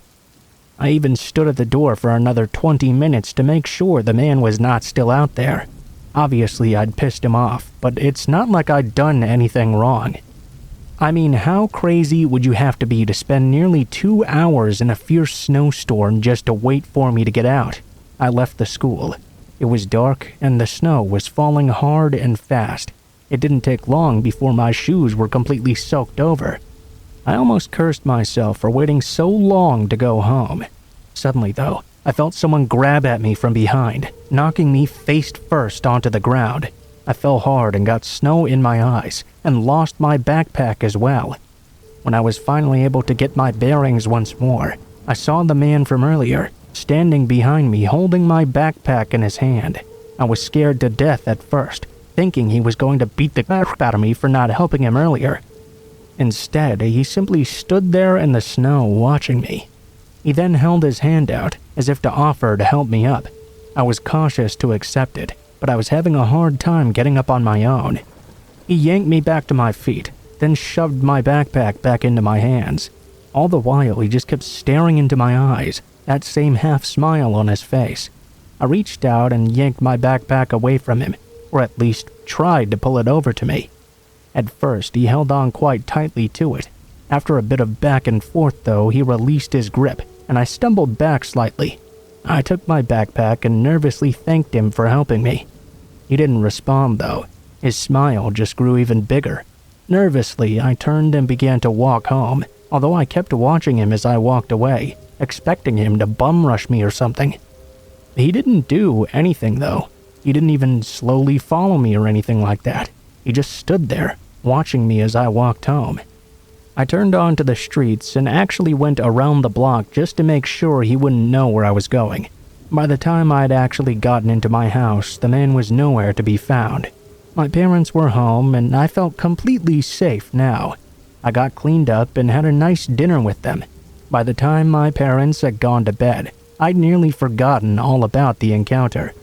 I even stood at the door for another 20 minutes to make sure the man was not still out there. Obviously, I'd pissed him off, but it's not like I'd done anything wrong. I mean, how crazy would you have to be to spend nearly 2 hours in a fierce snowstorm just to wait for me to get out? I left the school. It was dark, and the snow was falling hard and fast. It didn't take long before my shoes were completely soaked over. I almost cursed myself for waiting so long to go home. Suddenly, though, I felt someone grab at me from behind, knocking me face first onto the ground. I fell hard and got snow in my eyes, and lost my backpack as well. When I was finally able to get my bearings once more, I saw the man from earlier, standing behind me holding my backpack in his hand. I was scared to death at first, thinking he was going to beat the crap out of me for not helping him earlier. Instead, he simply stood there in the snow watching me. He then held his hand out, as if to offer to help me up. I was cautious to accept it, but I was having a hard time getting up on my own. He yanked me back to my feet, then shoved my backpack back into my hands. All the while, he just kept staring into my eyes, that same half smile on his face. I reached out and yanked my backpack away from him, or at least tried to pull it over to me. At first, he held on quite tightly to it. After a bit of back and forth, though, he released his grip, and I stumbled back slightly. I took my backpack and nervously thanked him for helping me. He didn't respond, though. His smile just grew even bigger. Nervously, I turned and began to walk home, although I kept watching him as I walked away, expecting him to bum rush me or something. He didn't do anything, though. He didn't even slowly follow me or anything like that. He just stood there, watching me as I walked home. I turned onto the streets and actually went around the block just to make sure he wouldn't know where I was going. By the time I'd actually gotten into my house, the man was nowhere to be found. My parents were home, and I felt completely safe now. I got cleaned up and had a nice dinner with them. By the time my parents had gone to bed, I'd nearly forgotten all about the encounter.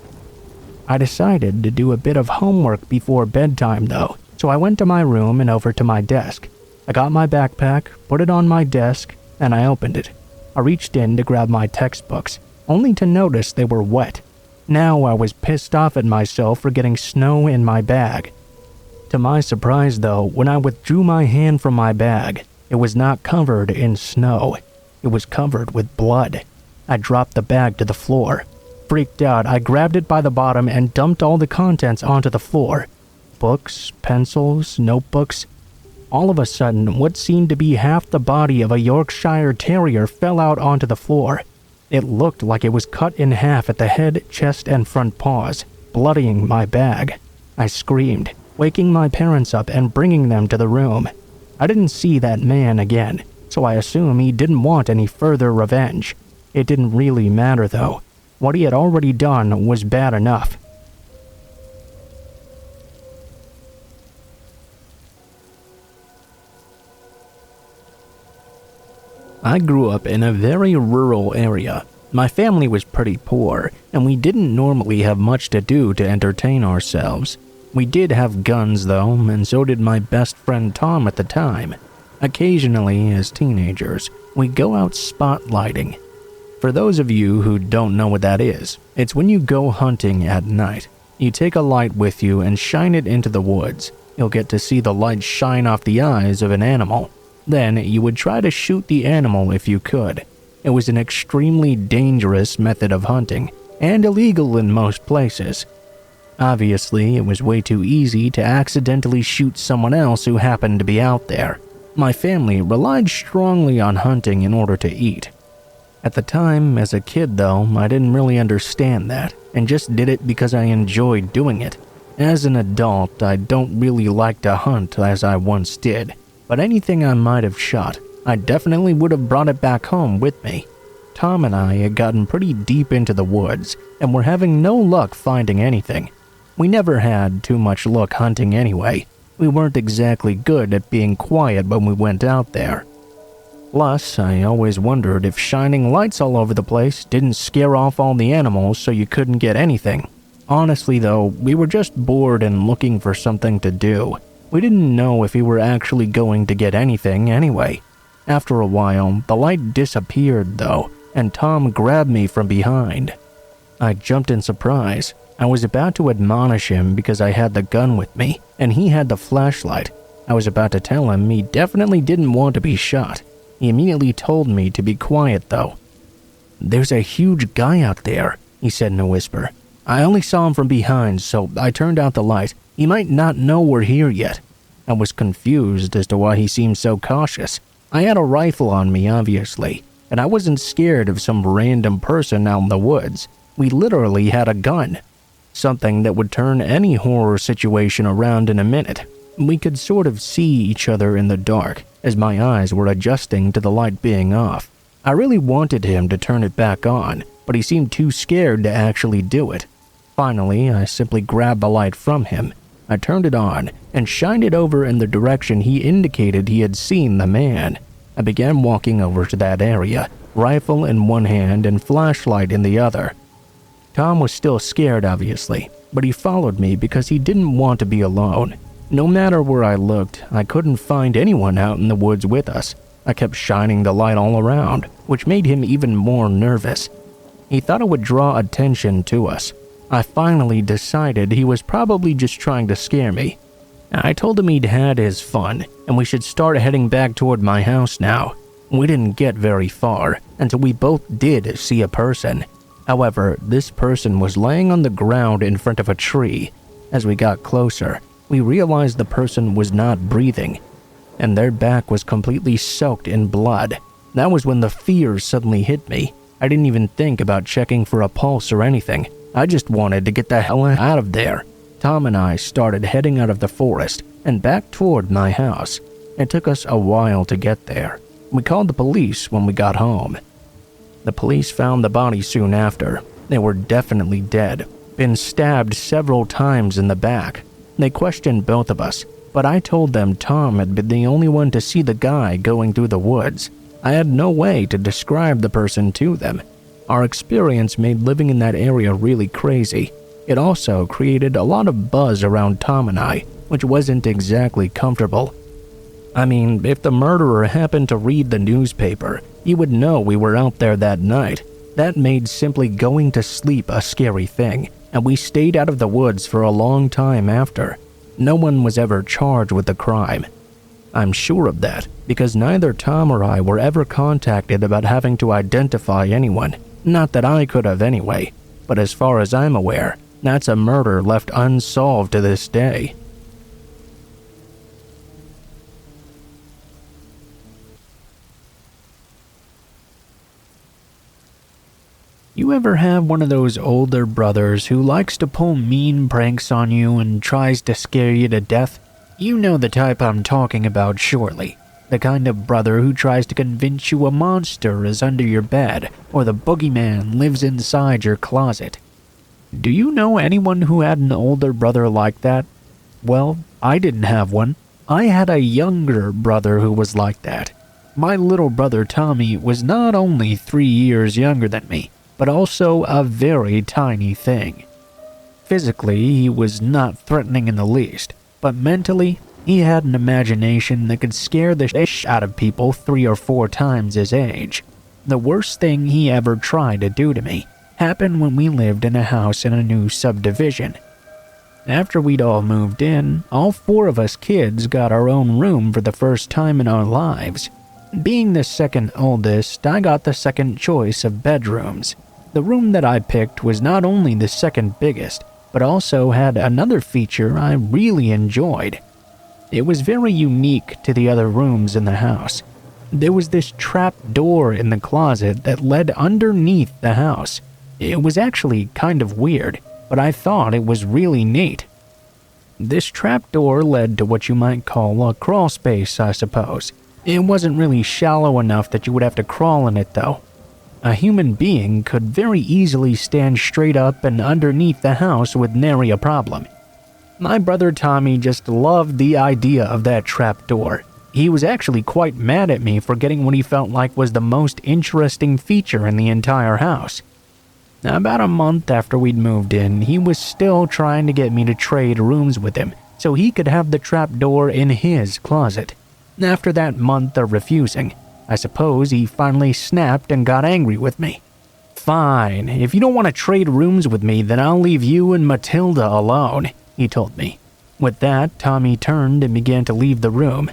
I decided to do a bit of homework before bedtime, though, so I went to my room and over to my desk. I got my backpack, put it on my desk, and I opened it. I reached in to grab my textbooks, only to notice they were wet. Now I was pissed off at myself for getting snow in my bag. To my surprise, though, when I withdrew my hand from my bag, it was not covered in snow. It was covered with blood. I dropped the bag to the floor. Freaked out, I grabbed it by the bottom and dumped all the contents onto the floor. Books, pencils, notebooks. All of a sudden, what seemed to be half the body of a Yorkshire Terrier fell out onto the floor. It looked like it was cut in half at the head, chest, and front paws, bloodying my bag. I screamed, waking my parents up and bringing them to the room. I didn't see that man again, so I assume he didn't want any further revenge. It didn't really matter, though. What he had already done was bad enough. I grew up in a very rural area. My family was pretty poor, and we didn't normally have much to do to entertain ourselves. We did have guns, though, and so did my best friend Tom at the time. Occasionally, as teenagers, we'd go out spotlighting. For those of you who don't know what that is, it's when you go hunting at night. You take a light with you and shine it into the woods. You'll get to see the light shine off the eyes of an animal. Then you would try to shoot the animal if you could. It was an extremely dangerous method of hunting, and illegal in most places. Obviously, it was way too easy to accidentally shoot someone else who happened to be out there. My family relied strongly on hunting in order to eat. At the time, as a kid though, I didn't really understand that, and just did it because I enjoyed doing it. As an adult, I don't really like to hunt as I once did, but anything I might have shot, I definitely would have brought it back home with me. Tom and I had gotten pretty deep into the woods, and were having no luck finding anything. We never had too much luck hunting anyway. We weren't exactly good at being quiet when we went out there. Plus, I always wondered if shining lights all over the place didn't scare off all the animals so you couldn't get anything. Honestly though, we were just bored and looking for something to do. We didn't know if we were actually going to get anything anyway. After a while, the light disappeared though, and Tom grabbed me from behind. I jumped in surprise. I was about to admonish him because I had the gun with me, and he had the flashlight. I was about to tell him he definitely didn't want to be shot. He immediately told me to be quiet though. "There's a huge guy out there," he said in a whisper. "I only saw him from behind, so I turned out the light. He might not know we're here yet." I was confused as to why he seemed so cautious. I had a rifle on me, obviously, and I wasn't scared of some random person out in the woods. We literally had a gun. Something that would turn any horror situation around in a minute. We could sort of see each other in the dark, as my eyes were adjusting to the light being off. I really wanted him to turn it back on, but he seemed too scared to actually do it. Finally, I simply grabbed the light from him. I turned it on and shined it over in the direction he indicated he had seen the man. I began walking over to that area, rifle in one hand and flashlight in the other. Tom was still scared, obviously, but he followed me because he didn't want to be alone. No matter where I looked, I couldn't find anyone out in the woods with us. I kept shining the light all around, which made him even more nervous. He thought it would draw attention to us. I finally decided he was probably just trying to scare me. I told him he'd had his fun, and we should start heading back toward my house now. We didn't get very far until we both did see a person. However, this person was laying on the ground in front of a tree. As we got closer, we realized the person was not breathing, and their back was completely soaked in blood. That was when the fear suddenly hit me. I didn't even think about checking for a pulse or anything. I just wanted to get the hell out of there. Tom and I started heading out of the forest and back toward my house. It took us a while to get there. We called the police when we got home. The police found the body soon after. They were definitely dead, been stabbed several times in the back. They questioned both of us, but I told them Tom had been the only one to see the guy going through the woods. I had no way to describe the person to them. Our experience made living in that area really crazy. It also created a lot of buzz around Tom and I, which wasn't exactly comfortable. I mean, if the murderer happened to read the newspaper, he would know we were out there that night. That made simply going to sleep a scary thing, and we stayed out of the woods for a long time after. No one was ever charged with the crime. I'm sure of that, because neither Tom or I were ever contacted about having to identify anyone. Not that I could have anyway, but as far as I'm aware, that's a murder left unsolved to this day. You ever have one of those older brothers who likes to pull mean pranks on you and tries to scare you to death? You know the type I'm talking about, surely. The kind of brother who tries to convince you a monster is under your bed or the boogeyman lives inside your closet. Do you know anyone who had an older brother like that? Well, I didn't have one. I had a younger brother who was like that. My little brother Tommy was not only 3 years younger than me, but also a very tiny thing. Physically, he was not threatening in the least, but mentally, he had an imagination that could scare the shit out of people 3 or 4 times his age. The worst thing he ever tried to do to me happened when we lived in a house in a new subdivision. After we'd all moved in, all 4 of us kids got our own room for the first time in our lives. Being the second oldest, I got the second choice of bedrooms. The room that I picked was not only the second biggest, but also had another feature I really enjoyed. It was very unique to the other rooms in the house. There was this trap door in the closet that led underneath the house. It was actually kind of weird, but I thought it was really neat. This trapdoor led to what you might call a crawlspace, I suppose. It wasn't really shallow enough that you would have to crawl in it, though. A human being could very easily stand straight up and underneath the house with nary a problem. My brother Tommy just loved the idea of that trapdoor. He was actually quite mad at me for getting what he felt like was the most interesting feature in the entire house. About a month after we'd moved in, he was still trying to get me to trade rooms with him so he could have the trapdoor in his closet. After that month of refusing, I suppose he finally snapped and got angry with me. "Fine, if you don't want to trade rooms with me, then I'll leave you and Matilda alone," he told me. With that, Tommy turned and began to leave the room.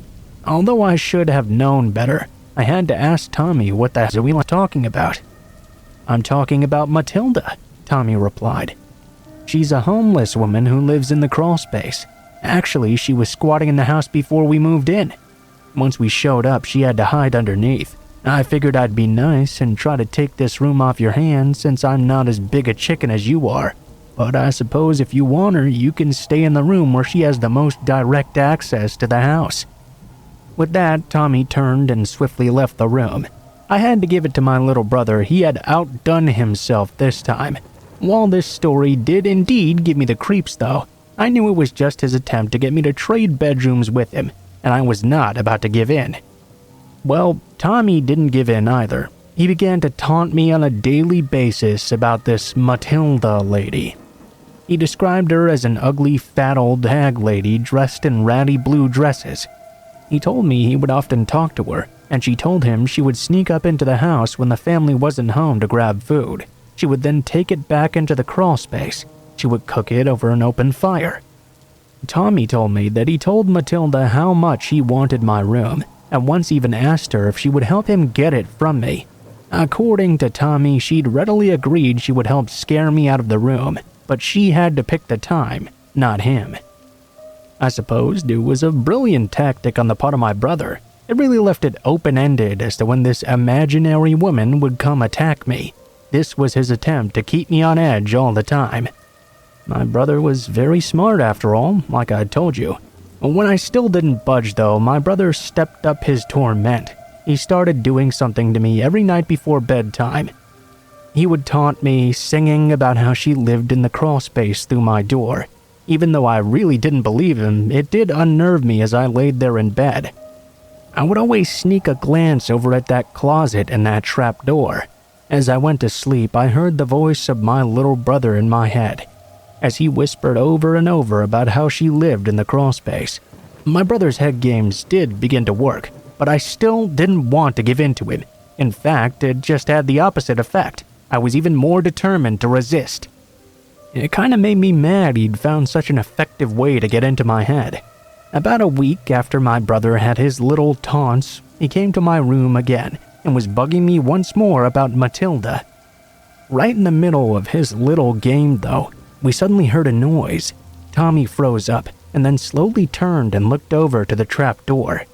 Although I should have known better, I had to ask Tommy what the hell we were talking about. "I'm talking about Matilda," Tommy replied. "She's a homeless woman who lives in the crawlspace. Actually, she was squatting in the house before we moved in. Once we showed up, she had to hide underneath. I figured I'd be nice and try to take this room off your hands since I'm not as big a chicken as you are. But I suppose if you want her, you can stay in the room where she has the most direct access to the house." With that, Tommy turned and swiftly left the room. I had to give it to my little brother, he had outdone himself this time. While this story did indeed give me the creeps though, I knew it was just his attempt to get me to trade bedrooms with him, and I was not about to give in. Well, Tommy didn't give in either. He began to taunt me on a daily basis about this Matilda lady. He described her as an ugly, fat old hag lady dressed in ratty blue dresses. He told me he would often talk to her, and she told him she would sneak up into the house when the family wasn't home to grab food. She would then take it back into the crawlspace. She would cook it over an open fire. Tommy told me that he told Matilda how much he wanted my room, and once even asked her if she would help him get it from me. According to Tommy, she'd readily agreed she would help scare me out of the room, but she had to pick the time, not him. I supposed it was a brilliant tactic on the part of my brother. It really left it open-ended as to when this imaginary woman would come attack me. This was his attempt to keep me on edge all the time. My brother was very smart after all, like I told you. When I still didn't budge though, my brother stepped up his torment. He started doing something to me every night before bedtime. He would taunt me, singing about how she lived in the crawlspace through my door. Even though I really didn't believe him, it did unnerve me as I laid there in bed. I would always sneak a glance over at that closet and that trap door. As I went to sleep, I heard the voice of my little brother in my head, as he whispered over and over about how she lived in the crawlspace. My brother's head games did begin to work, but I still didn't want to give in to him. In fact, it just had the opposite effect. I was even more determined to resist. It kind of made me mad he'd found such an effective way to get into my head. About a week after my brother had his little taunts, he came to my room again and was bugging me once more about Matilda. Right in the middle of his little game, though, we suddenly heard a noise. Tommy froze up and then slowly turned and looked over to the trap door.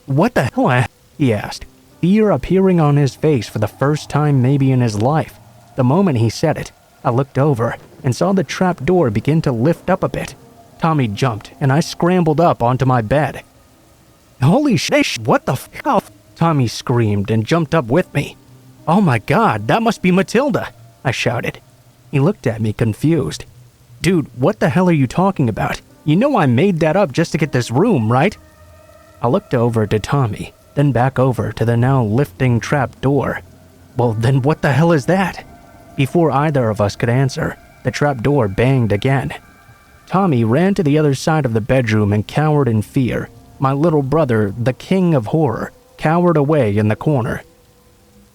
"What the hell?" he asked, fear appearing on his face for the first time maybe in his life. The moment he said it, I looked over and saw the trap door begin to lift up a bit. Tommy jumped, and I scrambled up onto my bed. "Holy shit, what the hell?" Tommy screamed and jumped up with me. "Oh my god, that must be Matilda," I shouted. He looked at me confused. "Dude, what the hell are you talking about? You know I made that up just to get this room, right?" I looked over to Tommy, then back over to the now lifting trap door. "Well, then what the hell is that?" Before either of us could answer, the trap door banged again. Tommy ran to the other side of the bedroom and cowered in fear. My little brother, the king of horror, cowered away in the corner.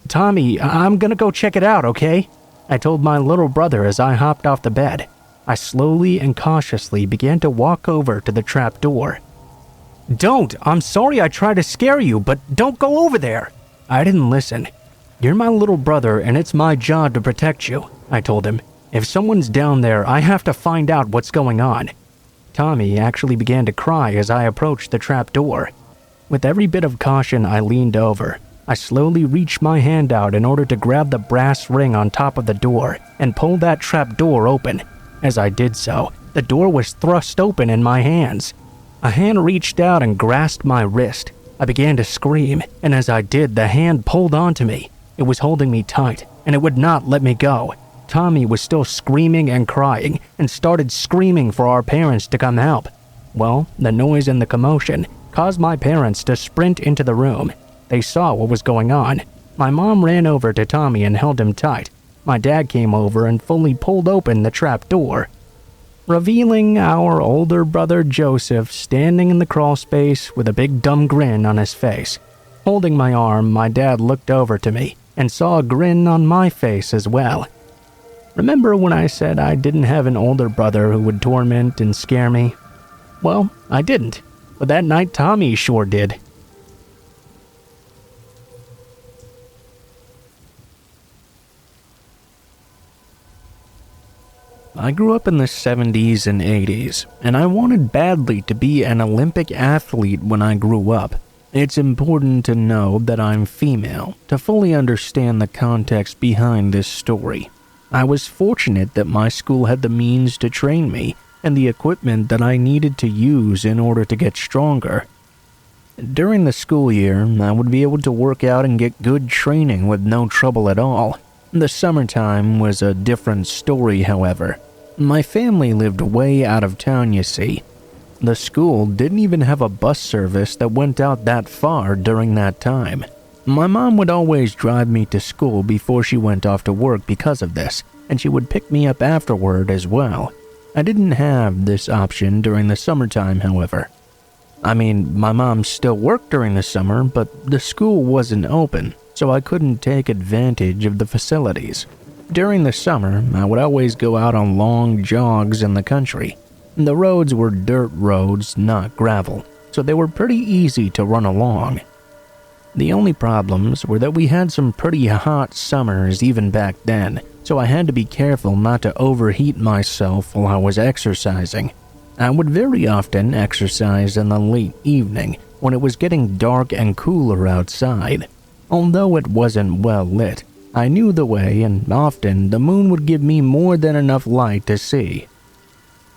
"Tommy, I'm gonna go check it out, okay?" I told my little brother as I hopped off the bed. I slowly and cautiously began to walk over to the trap door. "Don't! I'm sorry I tried to scare you, but don't go over there!" I didn't listen. "You're my little brother and it's my job to protect you," I told him. If someone's down there, I have to find out what's going on." Tommy actually began to cry as I approached the trap door. With every bit of caution, I leaned over. I slowly reached my hand out in order to grab the brass ring on top of the door and pull that trap door open. As I did so, the door was thrust open in my hands. A hand reached out and grasped my wrist. I began to scream, and as I did, the hand pulled onto me. It was holding me tight, and it would not let me go. Tommy was still screaming and crying, and started screaming for our parents to come help. Well, the noise and the commotion caused my parents to sprint into the room. They saw what was going on. My mom ran over to Tommy and held him tight. My dad came over and fully pulled open the trap door, revealing our older brother Joseph standing in the crawl space with a big dumb grin on his face. Holding my arm, my dad looked over to me and saw a grin on my face as well. Remember when I said I didn't have an older brother who would torment and scare me? Well, I didn't, but that night Tommy sure did. I grew up in the 70s and 80s, and I wanted badly to be an Olympic athlete when I grew up. It's important to know that I'm female to fully understand the context behind this story. I was fortunate that my school had the means to train me and the equipment that I needed to use in order to get stronger. During the school year, I would be able to work out and get good training with no trouble at all. The summertime was a different story, however. My family lived way out of town, you see. The school didn't even have a bus service that went out that far during that time. My mom would always drive me to school before she went off to work because of this, and she would pick me up afterward as well. I didn't have this option during the summertime, however. I mean, my mom still worked during the summer, but the school wasn't open, so I couldn't take advantage of the facilities. During the summer, I would always go out on long jogs in the country. The roads were dirt roads, not gravel, so they were pretty easy to run along. The only problems were that we had some pretty hot summers even back then, so I had to be careful not to overheat myself while I was exercising. I would very often exercise in the late evening when it was getting dark and cooler outside. Although it wasn't well lit, I knew the way, and often the moon would give me more than enough light to see.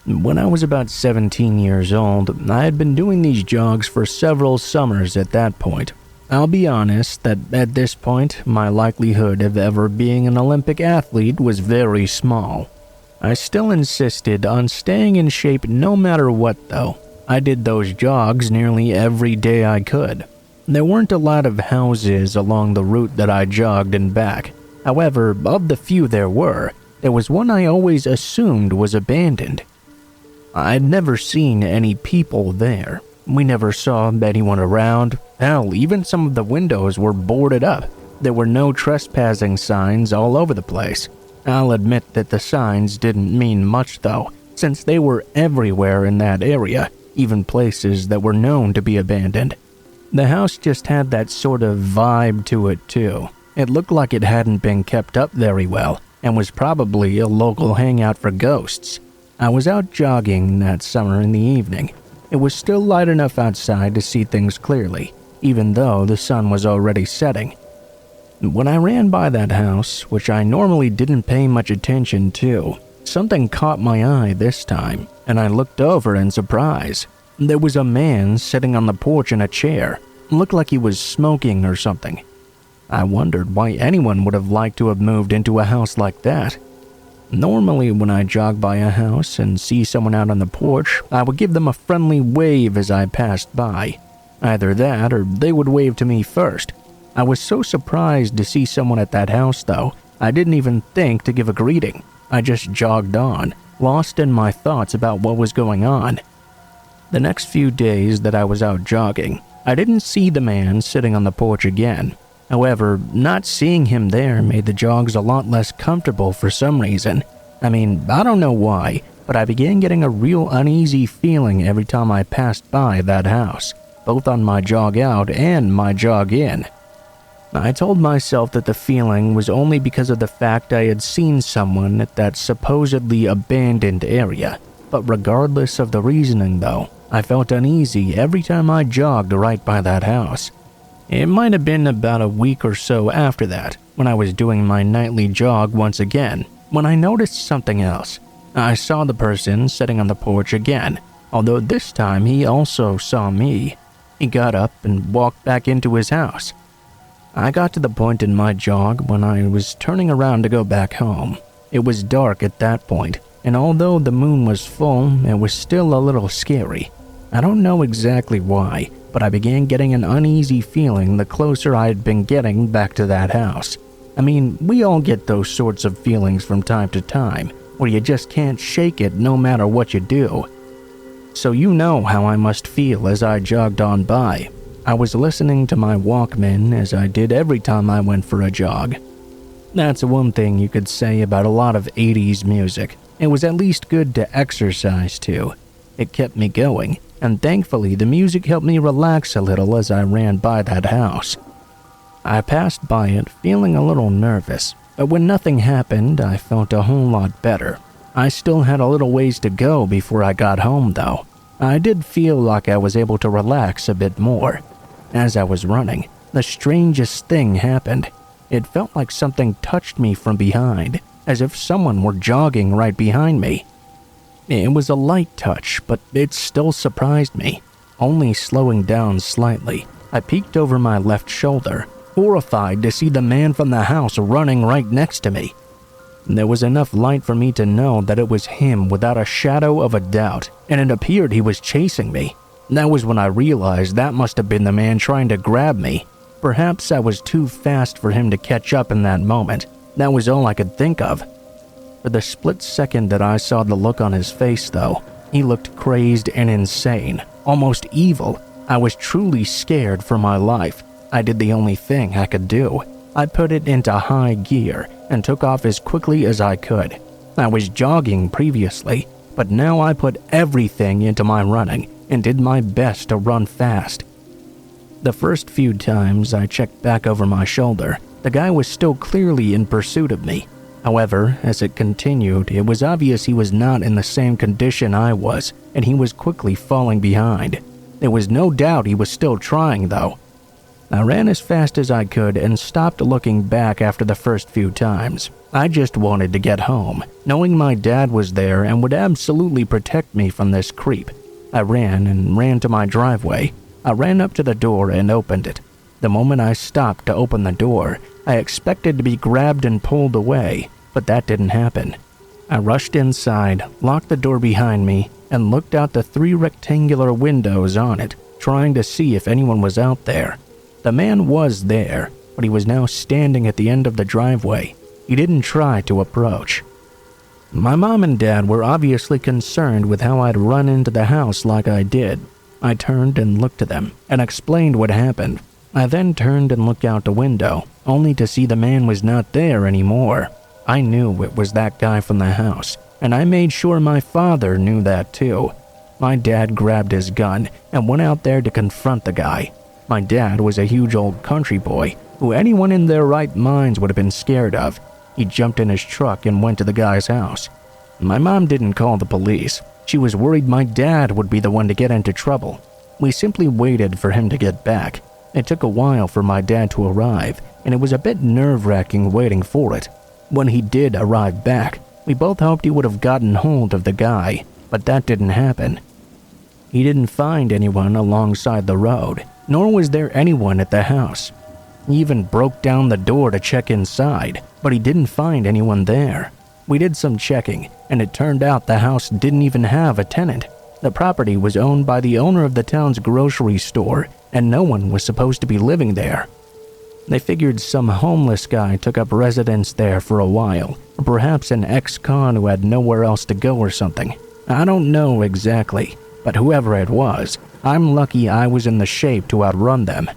When I was about 17 years old, I had been doing these jogs for several summers at that point. I'll be honest that at this point, my likelihood of ever being an Olympic athlete was very small. I still insisted on staying in shape no matter what though. I did those jogs nearly every day I could. There weren't a lot of houses along the route that I jogged and back. However, of the few there was one I always assumed was abandoned. I'd never seen any people there. We never saw anyone around. Hell, even some of the windows were boarded up. There were no trespassing signs all over the place. I'll admit that the signs didn't mean much though, since they were everywhere in that area, even places that were known to be abandoned. The house just had that sort of vibe to it too. It looked like it hadn't been kept up very well, and was probably a local hangout for ghosts. I was out jogging that summer in the evening. It was still light enough outside to see things clearly, even though the sun was already setting. When I ran by that house, which I normally didn't pay much attention to, something caught my eye this time, and I looked over in surprise. There was a man sitting on the porch in a chair. Looked like he was smoking or something. I wondered why anyone would have liked to have moved into a house like that. Normally, when I jog by a house and see someone out on the porch, I would give them a friendly wave as I passed by. Either that or they would wave to me first. I was so surprised to see someone at that house though, I didn't even think to give a greeting. I just jogged on, lost in my thoughts about what was going on. The next few days that I was out jogging, I didn't see the man sitting on the porch again. However, not seeing him there made the jogs a lot less comfortable for some reason. I mean, I don't know why, but I began getting a real uneasy feeling every time I passed by that house, both on my jog out and my jog in. I told myself that the feeling was only because of the fact I had seen someone at that supposedly abandoned area. But regardless of the reasoning though, I felt uneasy every time I jogged right by that house. It might have been about a week or so after that, when I was doing my nightly jog once again, when I noticed something else. I saw the person sitting on the porch again, although this time he also saw me. He got up and walked back into his house. I got to the point in my jog when I was turning around to go back home. It was dark at that point, and although the moon was full, it was still a little scary. I don't know exactly why, but I began getting an uneasy feeling the closer I had been getting back to that house. I mean, we all get those sorts of feelings from time to time, where you just can't shake it no matter what you do. So you know how I must feel as I jogged on by. I was listening to my Walkman as I did every time I went for a jog. That's one thing you could say about a lot of 80s music. It was at least good to exercise to. It kept me going, and thankfully the music helped me relax a little as I ran by that house. I passed by it feeling a little nervous, but when nothing happened, I felt a whole lot better. I still had a little ways to go before I got home though. I did feel like I was able to relax a bit more. As I was running, the strangest thing happened. It felt like something touched me from behind, as if someone were jogging right behind me. It was a light touch, but it still surprised me. Only slowing down slightly, I peeked over my left shoulder, horrified to see the man from the house running right next to me. There was enough light for me to know that it was him without a shadow of a doubt, and it appeared he was chasing me. That was when I realized that must have been the man trying to grab me. Perhaps I was too fast for him to catch up in that moment. That was all I could think of. For the split second that I saw the look on his face though, he looked crazed and insane, almost evil. I was truly scared for my life. I did the only thing I could do. I put it into high gear and took off as quickly as I could. I was jogging previously, but now I put everything into my running and did my best to run fast. The first few times I checked back over my shoulder, the guy was still clearly in pursuit of me. However, as it continued, it was obvious he was not in the same condition I was, and he was quickly falling behind. There was no doubt he was still trying though. I ran as fast as I could and stopped looking back after the first few times. I just wanted to get home, knowing my dad was there and would absolutely protect me from this creep. I ran to my driveway. I ran up to the door and opened it. The moment I stopped to open the door, I expected to be grabbed and pulled away, but that didn't happen. I rushed inside, locked the door behind me, and looked out the 3 rectangular windows on it, trying to see if anyone was out there. The man was there, but he was now standing at the end of the driveway. He didn't try to approach. My mom and dad were obviously concerned with how I'd run into the house like I did. I turned and looked to them and explained what happened. I then turned and looked out the window, only to see the man was not there anymore. I knew it was that guy from the house, and I made sure my father knew that too. My dad grabbed his gun and went out there to confront the guy. My dad was a huge old country boy who anyone in their right minds would have been scared of. He jumped in his truck and went to the guy's house. My mom didn't call the police. She was worried my dad would be the one to get into trouble. We simply waited for him to get back. It took a while for my dad to arrive, and it was a bit nerve-wracking waiting for it. When he did arrive back, we both hoped he would have gotten hold of the guy, but that didn't happen. He didn't find anyone alongside the road, nor was there anyone at the house. He even broke down the door to check inside, but he didn't find anyone there. We did some checking, and it turned out the house didn't even have a tenant. The property was owned by the owner of the town's grocery store, and no one was supposed to be living there. They figured some homeless guy took up residence there for a while, or perhaps an ex-con who had nowhere else to go or something. I don't know exactly, but whoever it was, I'm lucky I was in the shape to outrun them.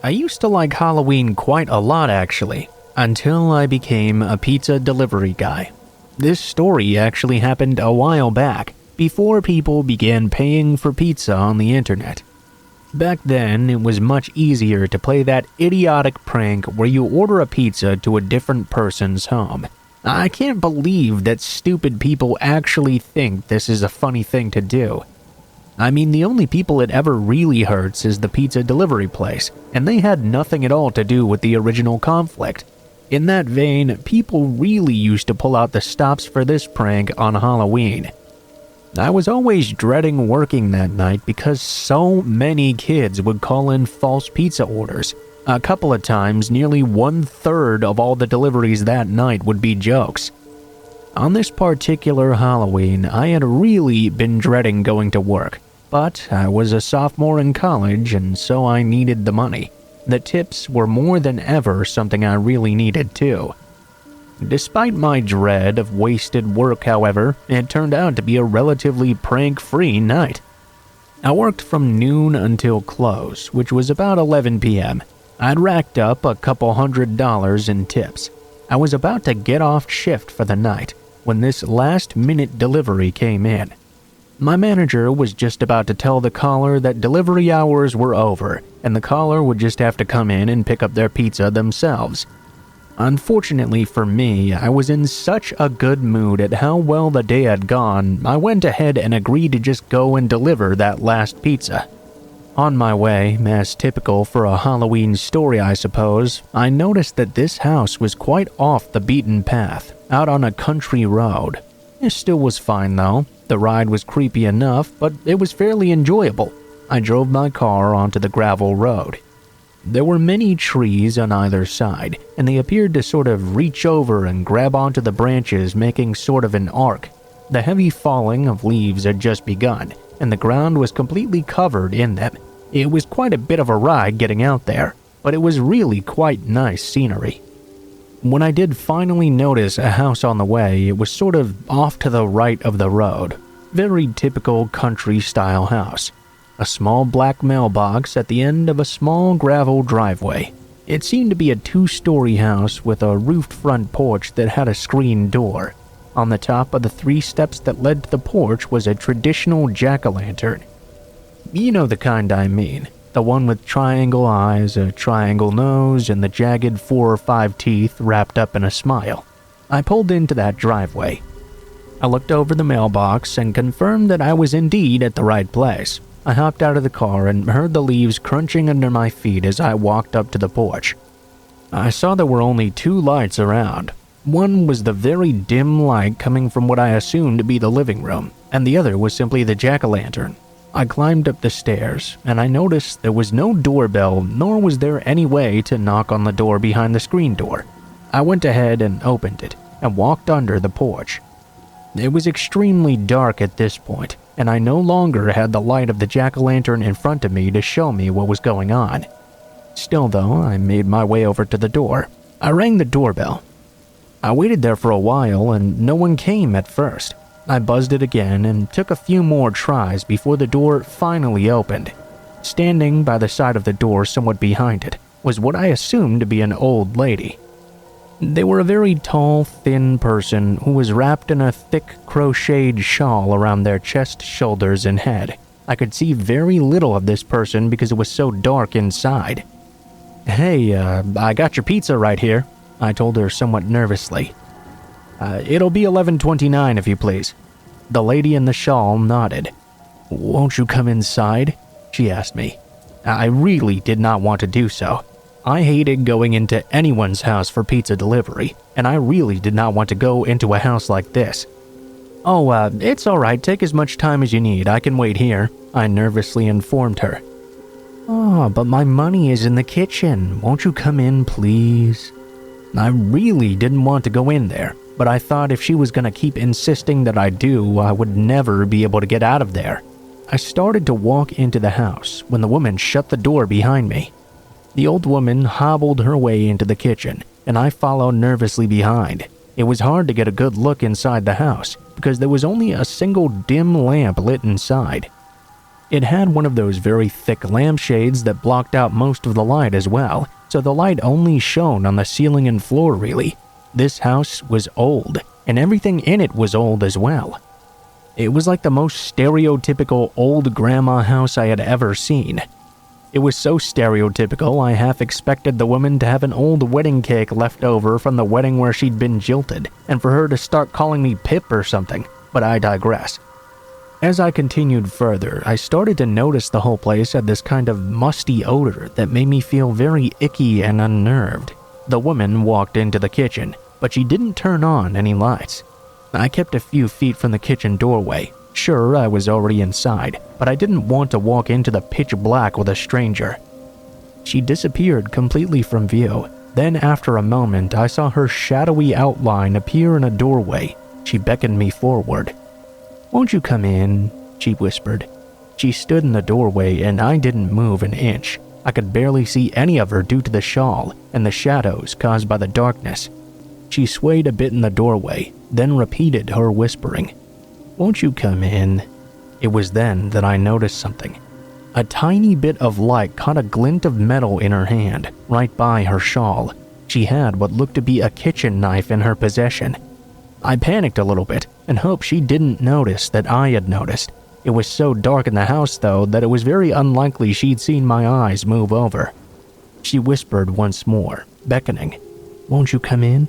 I used to like Halloween quite a lot actually, until I became a pizza delivery guy. This story actually happened a while back. before people began paying for pizza on the internet. Back then, it was much easier to play that idiotic prank where you order a pizza to a different person's home. I can't believe that stupid people actually think this is a funny thing to do. I mean, the only people it ever really hurts is the pizza delivery place, and they had nothing at all to do with the original conflict. In that vein, people really used to pull out the stops for this prank on Halloween. I was always dreading working that night because so many kids would call in false pizza orders. A couple of times, nearly 1/3 of all the deliveries that night would be jokes. On this particular Halloween, I had really been dreading going to work, but I was a sophomore in college and so I needed the money. The tips were more than ever something I really needed too. Despite my dread of wasted work, however, it turned out to be a relatively prank-free night. I worked from noon until close, which was about 11 p.m. I'd racked up a couple $100 in tips. I was about to get off shift for the night when this last-minute delivery came in. My manager was just about to tell the caller that delivery hours were over and the caller would just have to come in and pick up their pizza themselves. Unfortunately for me, I was in such a good mood at how well the day had gone, I went ahead and agreed to just go and deliver that last pizza. On my way, as typical for a Halloween story I suppose, I noticed that this house was quite off the beaten path, out on a country road. It still was fine though. The ride was creepy enough, but it was fairly enjoyable. I drove my car onto the gravel road. There were many trees on either side, and they appeared to sort of reach over and grab onto the branches, making sort of an arc. The heavy falling of leaves had just begun, and the ground was completely covered in them. It was quite a bit of a ride getting out there, but it was really quite nice scenery. When I did finally notice a house on the way, it was sort of off to the right of the road. Very typical country-style house. A small black mailbox at the end of a small gravel driveway. It seemed to be a 2-story house with a roofed front porch that had a screen door. On the top of the 3 steps that led to the porch was a traditional jack-o'-lantern. You know the kind I mean. The one with triangle eyes, a triangle nose, and the jagged 4 or 5 teeth wrapped up in a smile. I pulled into that driveway. I looked over the mailbox and confirmed that I was indeed at the right place. I hopped out of the car and heard the leaves crunching under my feet as I walked up to the porch. I saw there were only 2 lights around. One was the very dim light coming from what I assumed to be the living room, and the other was simply the jack-o'-lantern. I climbed up the stairs, and I noticed there was no doorbell, nor was there any way to knock on the door behind the screen door. I went ahead and opened it, and walked under the porch. It was extremely dark at this point, and I no longer had the light of the jack-o'-lantern in front of me to show me what was going on. Still though, I made my way over to the door. I rang the doorbell. I waited there for a while and no one came at first. I buzzed it again and took a few more tries before the door finally opened. Standing by the side of the door somewhat behind it was what I assumed to be an old lady. They were a very tall, thin person who was wrapped in a thick crocheted shawl around their chest, shoulders, and head. I could see very little of this person because it was so dark inside. "Hey, I got your pizza right here," I told her somewhat nervously. It'll be 11:29 if you please." The lady in the shawl nodded. "Won't you come inside?" she asked me. I really did not want to do so. I hated going into anyone's house for pizza delivery, and I really did not want to go into a house like this. "Oh, it's alright, take as much time as you need, I can wait here," I nervously informed her. "Oh, but my money is in the kitchen, won't you come in please?" I really didn't want to go in there, but I thought if she was going to keep insisting that I do, I would never be able to get out of there. I started to walk into the house when the woman shut the door behind me. The old woman hobbled her way into the kitchen, and I followed nervously behind. It was hard to get a good look inside the house because there was only a single dim lamp lit inside. It had one of those very thick lampshades that blocked out most of the light as well, so the light only shone on the ceiling and floor really. This house was old, and everything in it was old as well. It was like the most stereotypical old grandma house I had ever seen. It was so stereotypical I half expected the woman to have an old wedding cake left over from the wedding where she'd been jilted, and for her to start calling me Pip or something, but I digress. As I continued further, I started to notice the whole place had this kind of musty odor that made me feel very icky and unnerved. The woman walked into the kitchen, but she didn't turn on any lights. I kept a few feet from the kitchen doorway. Sure, I was already inside, but I didn't want to walk into the pitch black with a stranger. She disappeared completely from view. Then after a moment, I saw her shadowy outline appear in a doorway. She beckoned me forward. "Won't you come in?" she whispered. She stood in the doorway and I didn't move an inch. I could barely see any of her due to the shawl and the shadows caused by the darkness. She swayed a bit in the doorway, then repeated her whispering. "Won't you come in?" It was then that I noticed something. A tiny bit of light caught a glint of metal in her hand, right by her shawl. She had what looked to be a kitchen knife in her possession. I panicked a little bit and hoped she didn't notice that I had noticed. It was so dark in the house, though, that it was very unlikely she'd seen my eyes move over. She whispered once more, beckoning. "Won't you come in?"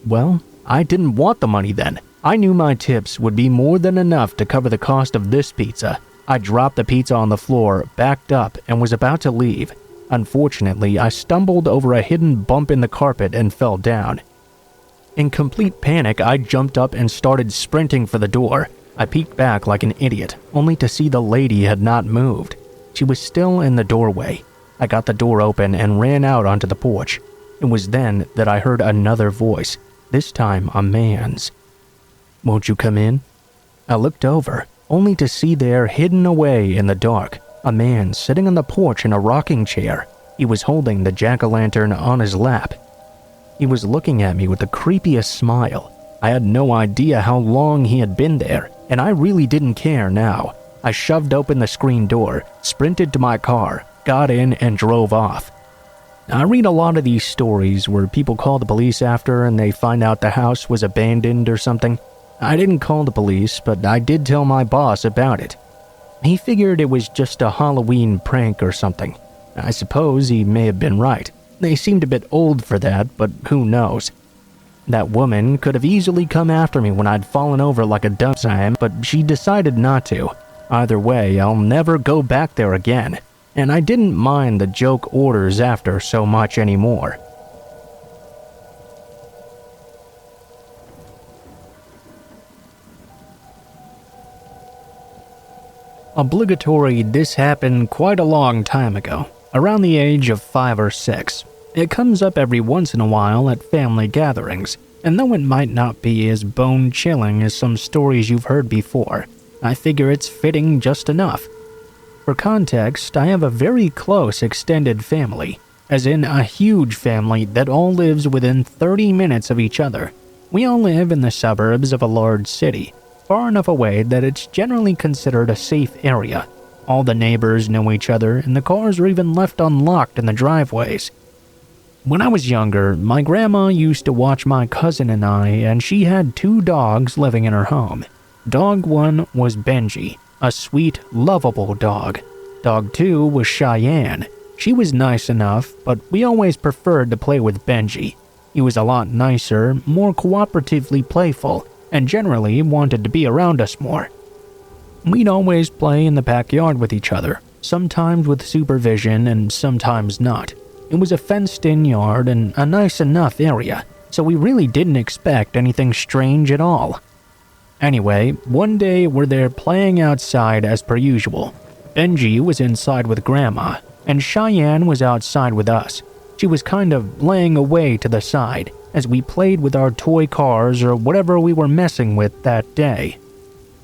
Well, I didn't want the money then. I knew my tips would be more than enough to cover the cost of this pizza. I dropped the pizza on the floor, backed up, and was about to leave. Unfortunately, I stumbled over a hidden bump in the carpet and fell down. In complete panic, I jumped up and started sprinting for the door. I peeked back like an idiot, only to see the lady had not moved. She was still in the doorway. I got the door open and ran out onto the porch. It was then that I heard another voice, this time a man's. "Won't you come in?" I looked over, only to see there, hidden away in the dark, a man sitting on the porch in a rocking chair. He was holding the jack-o'-lantern on his lap. He was looking at me with the creepiest smile. I had no idea how long he had been there, and I really didn't care now. I shoved open the screen door, sprinted to my car, got in, and drove off. I read a lot of these stories where people call the police after and they find out the house was abandoned or something. I didn't call the police, but I did tell my boss about it. He figured it was just a Halloween prank or something. I suppose he may have been right. They seemed a bit old for that, but who knows. That woman could have easily come after me when I'd fallen over like a dumb, but she decided not to. Either way, I'll never go back there again. And I didn't mind the joke orders after so much anymore. Obligatory, this happened quite a long time ago, around the age of 5 or 6. It comes up every once in a while at family gatherings, and though it might not be as bone-chilling as some stories you've heard before, I figure it's fitting just enough. For context, I have a very close extended family, as in a huge family that all lives within 30 minutes of each other. We all live in the suburbs of a large city, far enough away that it's generally considered a safe area. All the neighbors know each other, and the cars are even left unlocked in the driveways. When I was younger, my grandma used to watch my cousin and I, and she had 2 dogs living in her home. Dog 1 was Benji, a sweet, lovable dog. Dog 2 was Cheyenne. She was nice enough, but we always preferred to play with Benji. He was a lot nicer, more cooperatively playful, and generally wanted to be around us more. We'd always play in the backyard with each other, sometimes with supervision and sometimes not. It was a fenced-in yard and a nice enough area, so we really didn't expect anything strange at all. Anyway, one day we're there playing outside as per usual. Benji was inside with Grandma, and Cheyenne was outside with us. She was kind of laying away to the side as we played with our toy cars or whatever we were messing with that day.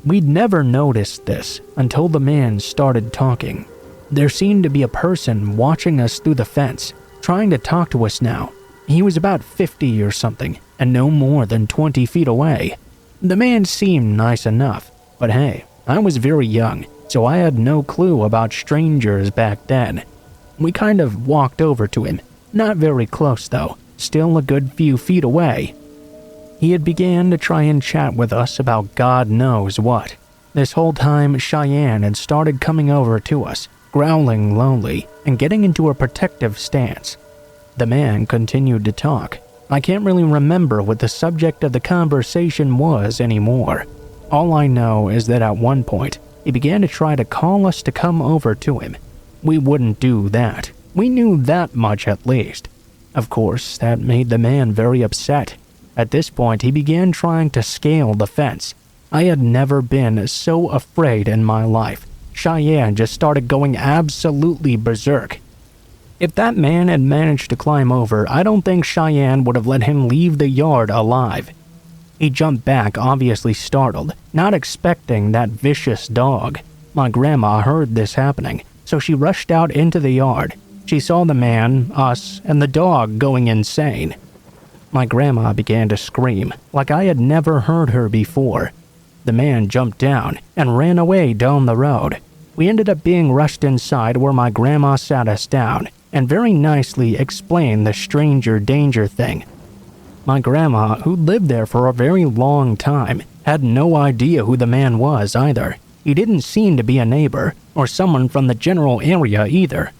We'd never noticed this until the man started talking. There seemed to be a person watching us through the fence, trying to talk to us now. He was about 50 or something, and no more than 20 feet away. The man seemed nice enough, but hey, I was very young, so I had no clue about strangers back then. We kind of walked over to him, not very close though, still a good few feet away. He had began to try and chat with us about God knows what. This whole time, Cheyenne had started coming over to us, growling lowly and getting into a protective stance. The man continued to talk. I can't really remember what the subject of the conversation was anymore. All I know is that at one point, he began to try to call us to come over to him. We wouldn't do that. We knew that much at least. Of course, that made the man very upset. At this point, he began trying to scale the fence. I had never been so afraid in my life. Cheyenne just started going absolutely berserk. If that man had managed to climb over, I don't think Cheyenne would have let him leave the yard alive. He jumped back, obviously startled, not expecting that vicious dog. My grandma heard this happening, so she rushed out into the yard. She saw the man, us, and the dog going insane. My grandma began to scream, like I had never heard her before. The man jumped down and ran away down the road. We ended up being rushed inside where my grandma sat us down and very nicely explained the stranger danger thing. My grandma, who lived there for a very long time, had no idea who the man was either. He didn't seem to be a neighbor or someone from the general area either.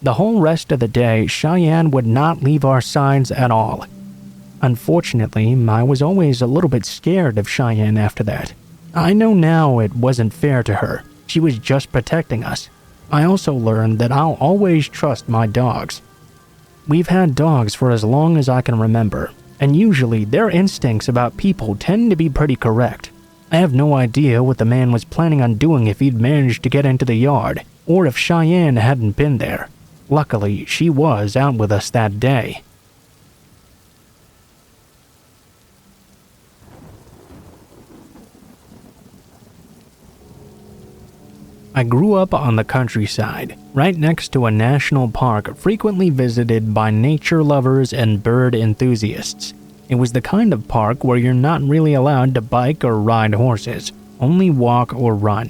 The whole rest of the day, Cheyenne would not leave our sides at all. Unfortunately, I was always a little bit scared of Cheyenne after that. I know now it wasn't fair to her. She was just protecting us. I also learned that I'll always trust my dogs. We've had dogs for as long as I can remember, and usually their instincts about people tend to be pretty correct. I have no idea what the man was planning on doing if he'd managed to get into the yard, or if Cheyenne hadn't been there. Luckily, she was out with us that day. I grew up on the countryside, right next to a national park frequently visited by nature lovers and bird enthusiasts. It was the kind of park where you're not really allowed to bike or ride horses, only walk or run.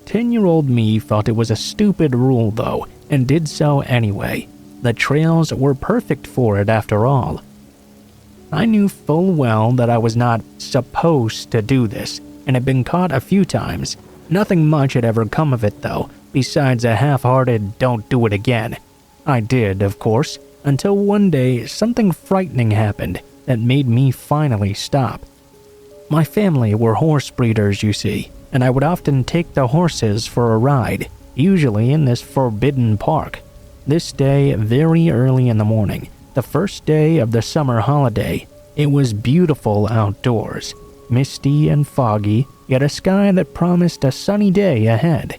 10-year-old me felt it was a stupid rule though, and did so anyway. The trails were perfect for it after all. I knew full well that I was not supposed to do this, and had been caught a few times. Nothing much had ever come of it though, besides a half-hearted don't do it again. I did, of course, until one day something frightening happened that made me finally stop. My family were horse breeders, you see, and I would often take the horses for a ride, usually in this forbidden park. This day, very early in the morning, the first day of the summer holiday, it was beautiful outdoors, misty and foggy, yet a sky that promised a sunny day ahead.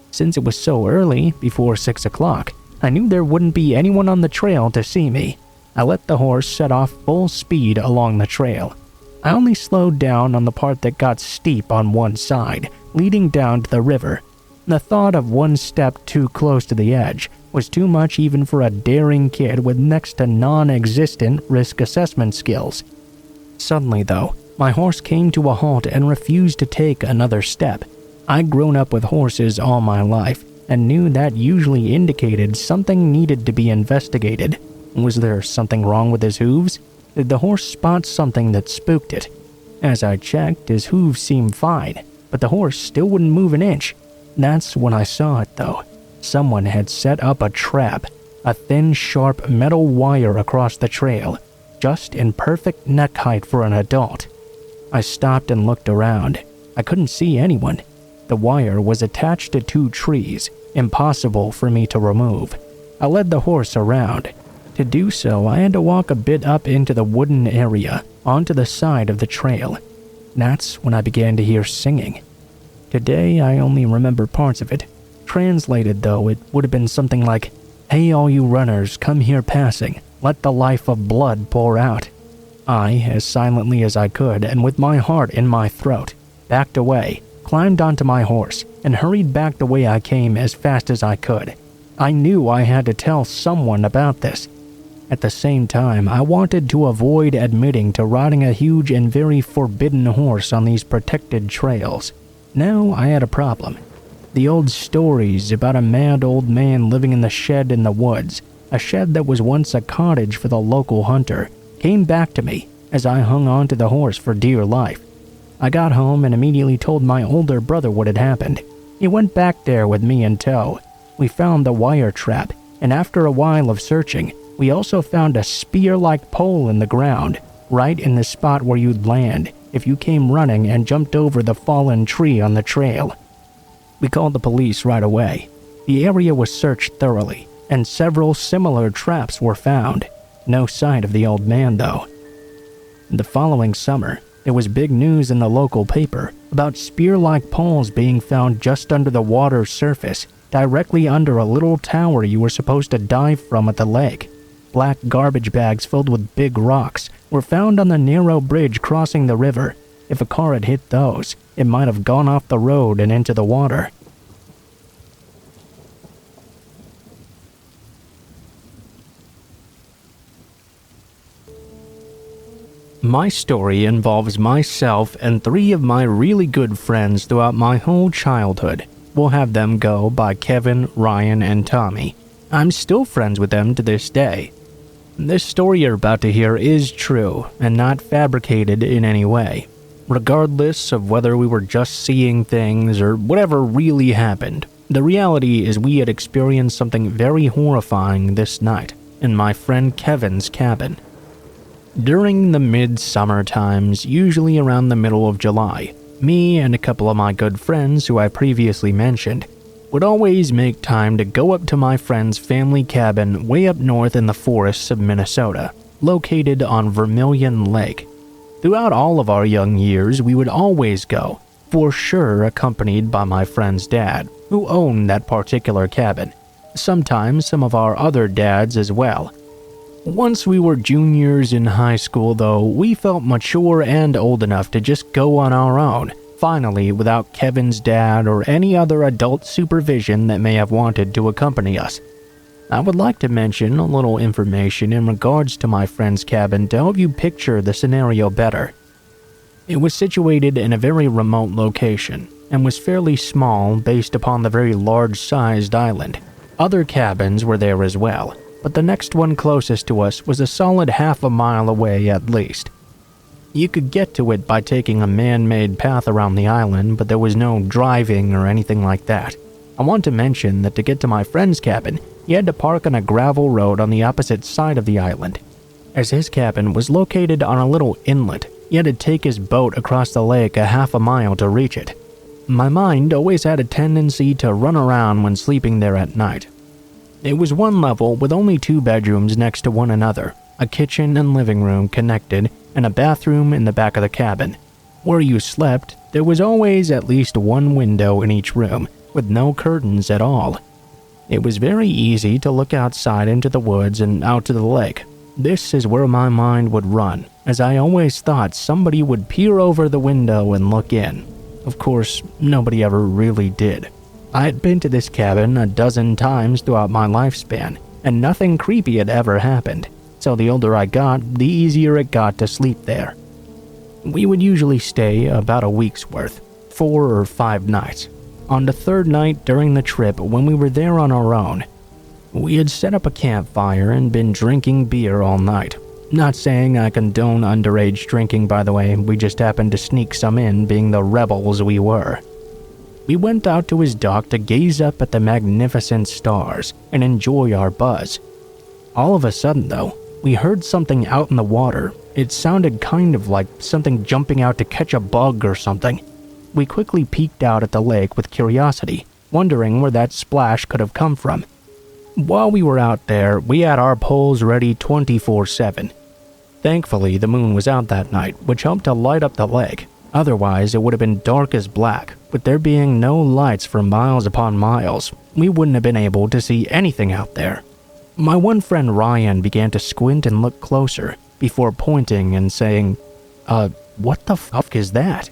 Since it was so early, before 6 o'clock, I knew there wouldn't be anyone on the trail to see me. I let the horse set off full speed along the trail. I only slowed down on the part that got steep on one side, leading down to the river. The thought of one step too close to the edge was too much even for a daring kid with next to non-existent risk assessment skills. Suddenly though, my horse came to a halt and refused to take another step. I'd grown up with horses all my life and knew that usually indicated something needed to be investigated. Was there something wrong with his hooves? Did the horse spot something that spooked it? As I checked, his hooves seemed fine, but the horse still wouldn't move an inch. That's when I saw it though. Someone had set up a trap, a thin, sharp metal wire across the trail, just in perfect neck height for an adult. I stopped and looked around. I couldn't see anyone. The wire was attached to 2 trees, impossible for me to remove. I led the horse around. To do so, I had to walk a bit up into the wooden area, onto the side of the trail. That's when I began to hear singing. Today, I only remember parts of it. Translated though, it would have been something like, "Hey all you runners, come here passing, let the life of blood pour out." I, as silently as I could and with my heart in my throat, backed away, climbed onto my horse, and hurried back the way I came as fast as I could. I knew I had to tell someone about this. At the same time, I wanted to avoid admitting to riding a huge and very forbidden horse on these protected trails. Now I had a problem. The old stories about a mad old man living in the shed in the woods, a shed that was once a cottage for the local hunter, came back to me as I hung on to the horse for dear life. I got home and immediately told my older brother what had happened. He went back there with me in tow. We found the wire trap, and after a while of searching, we also found a spear-like pole in the ground, right in the spot where you'd land if you came running and jumped over the fallen tree on the trail. We called the police right away. The area was searched thoroughly, and several similar traps were found. No sign of the old man, though. The following summer, there was big news in the local paper about spear-like poles being found just under the water's surface, directly under a little tower you were supposed to dive from at the lake. Black garbage bags filled with big rocks were found on the narrow bridge crossing the river. If a car had hit those, it might have gone off the road and into the water. My story involves myself and 3 of my really good friends throughout my whole childhood. We'll have them go by Kevin, Ryan, and Tommy. I'm still friends with them to this day. This story you're about to hear is true and not fabricated in any way. Regardless of whether we were just seeing things or whatever really happened, the reality is we had experienced something very horrifying this night in my friend Kevin's cabin. During the midsummer times, usually around the middle of July, me and a couple of my good friends who I previously mentioned would always make time to go up to my friend's family cabin way up north in the forests of Minnesota, located on Vermilion Lake. Throughout all of our young years, we would always go, for sure accompanied by my friend's dad, who owned that particular cabin. Sometimes some of our other dads as well. Once we were juniors in high school, though, we felt mature and old enough to just go on our own, finally without Kevin's dad or any other adult supervision that may have wanted to accompany us. I would like to mention a little information in regards to my friend's cabin to help you picture the scenario better. It was situated in a very remote location and was fairly small based upon the very large-sized island. Other cabins were there as well, but the next one closest to us was a solid half a mile away at least. You could get to it by taking a man-made path around the island, but there was no driving or anything like that. I want to mention that to get to my friend's cabin, he had to park on a gravel road on the opposite side of the island. As his cabin was located on a little inlet, he had to take his boat across the lake a half a mile to reach it. My mind always had a tendency to run around when sleeping there at night. It was one level with only 2 bedrooms next to one another, a kitchen and living room connected, and a bathroom in the back of the cabin. Where you slept, there was always at least one window in each room, with no curtains at all. It was very easy to look outside into the woods and out to the lake. This is where my mind would run, as I always thought somebody would peer over the window and look in. Of course, nobody ever really did. I had been to this cabin a dozen times throughout my lifespan, and nothing creepy had ever happened, so the older I got, the easier it got to sleep there. We would usually stay about a week's worth, 4 or 5 nights. On the 3rd night during the trip, when we were there on our own, we had set up a campfire and been drinking beer all night. Not saying I condone underage drinking, by the way, we just happened to sneak some in, being the rebels we were. We went out to his dock to gaze up at the magnificent stars and enjoy our buzz. All of a sudden, though, we heard something out in the water. It sounded kind of like something jumping out to catch a bug or something. We quickly peeked out at the lake with curiosity, wondering where that splash could have come from. While we were out there, we had our poles ready 24/7. Thankfully, the moon was out that night, which helped to light up the lake. Otherwise, it would have been dark as black. With there being no lights for miles upon miles, we wouldn't have been able to see anything out there. My one friend Ryan began to squint and look closer before pointing and saying, what the fuck is that?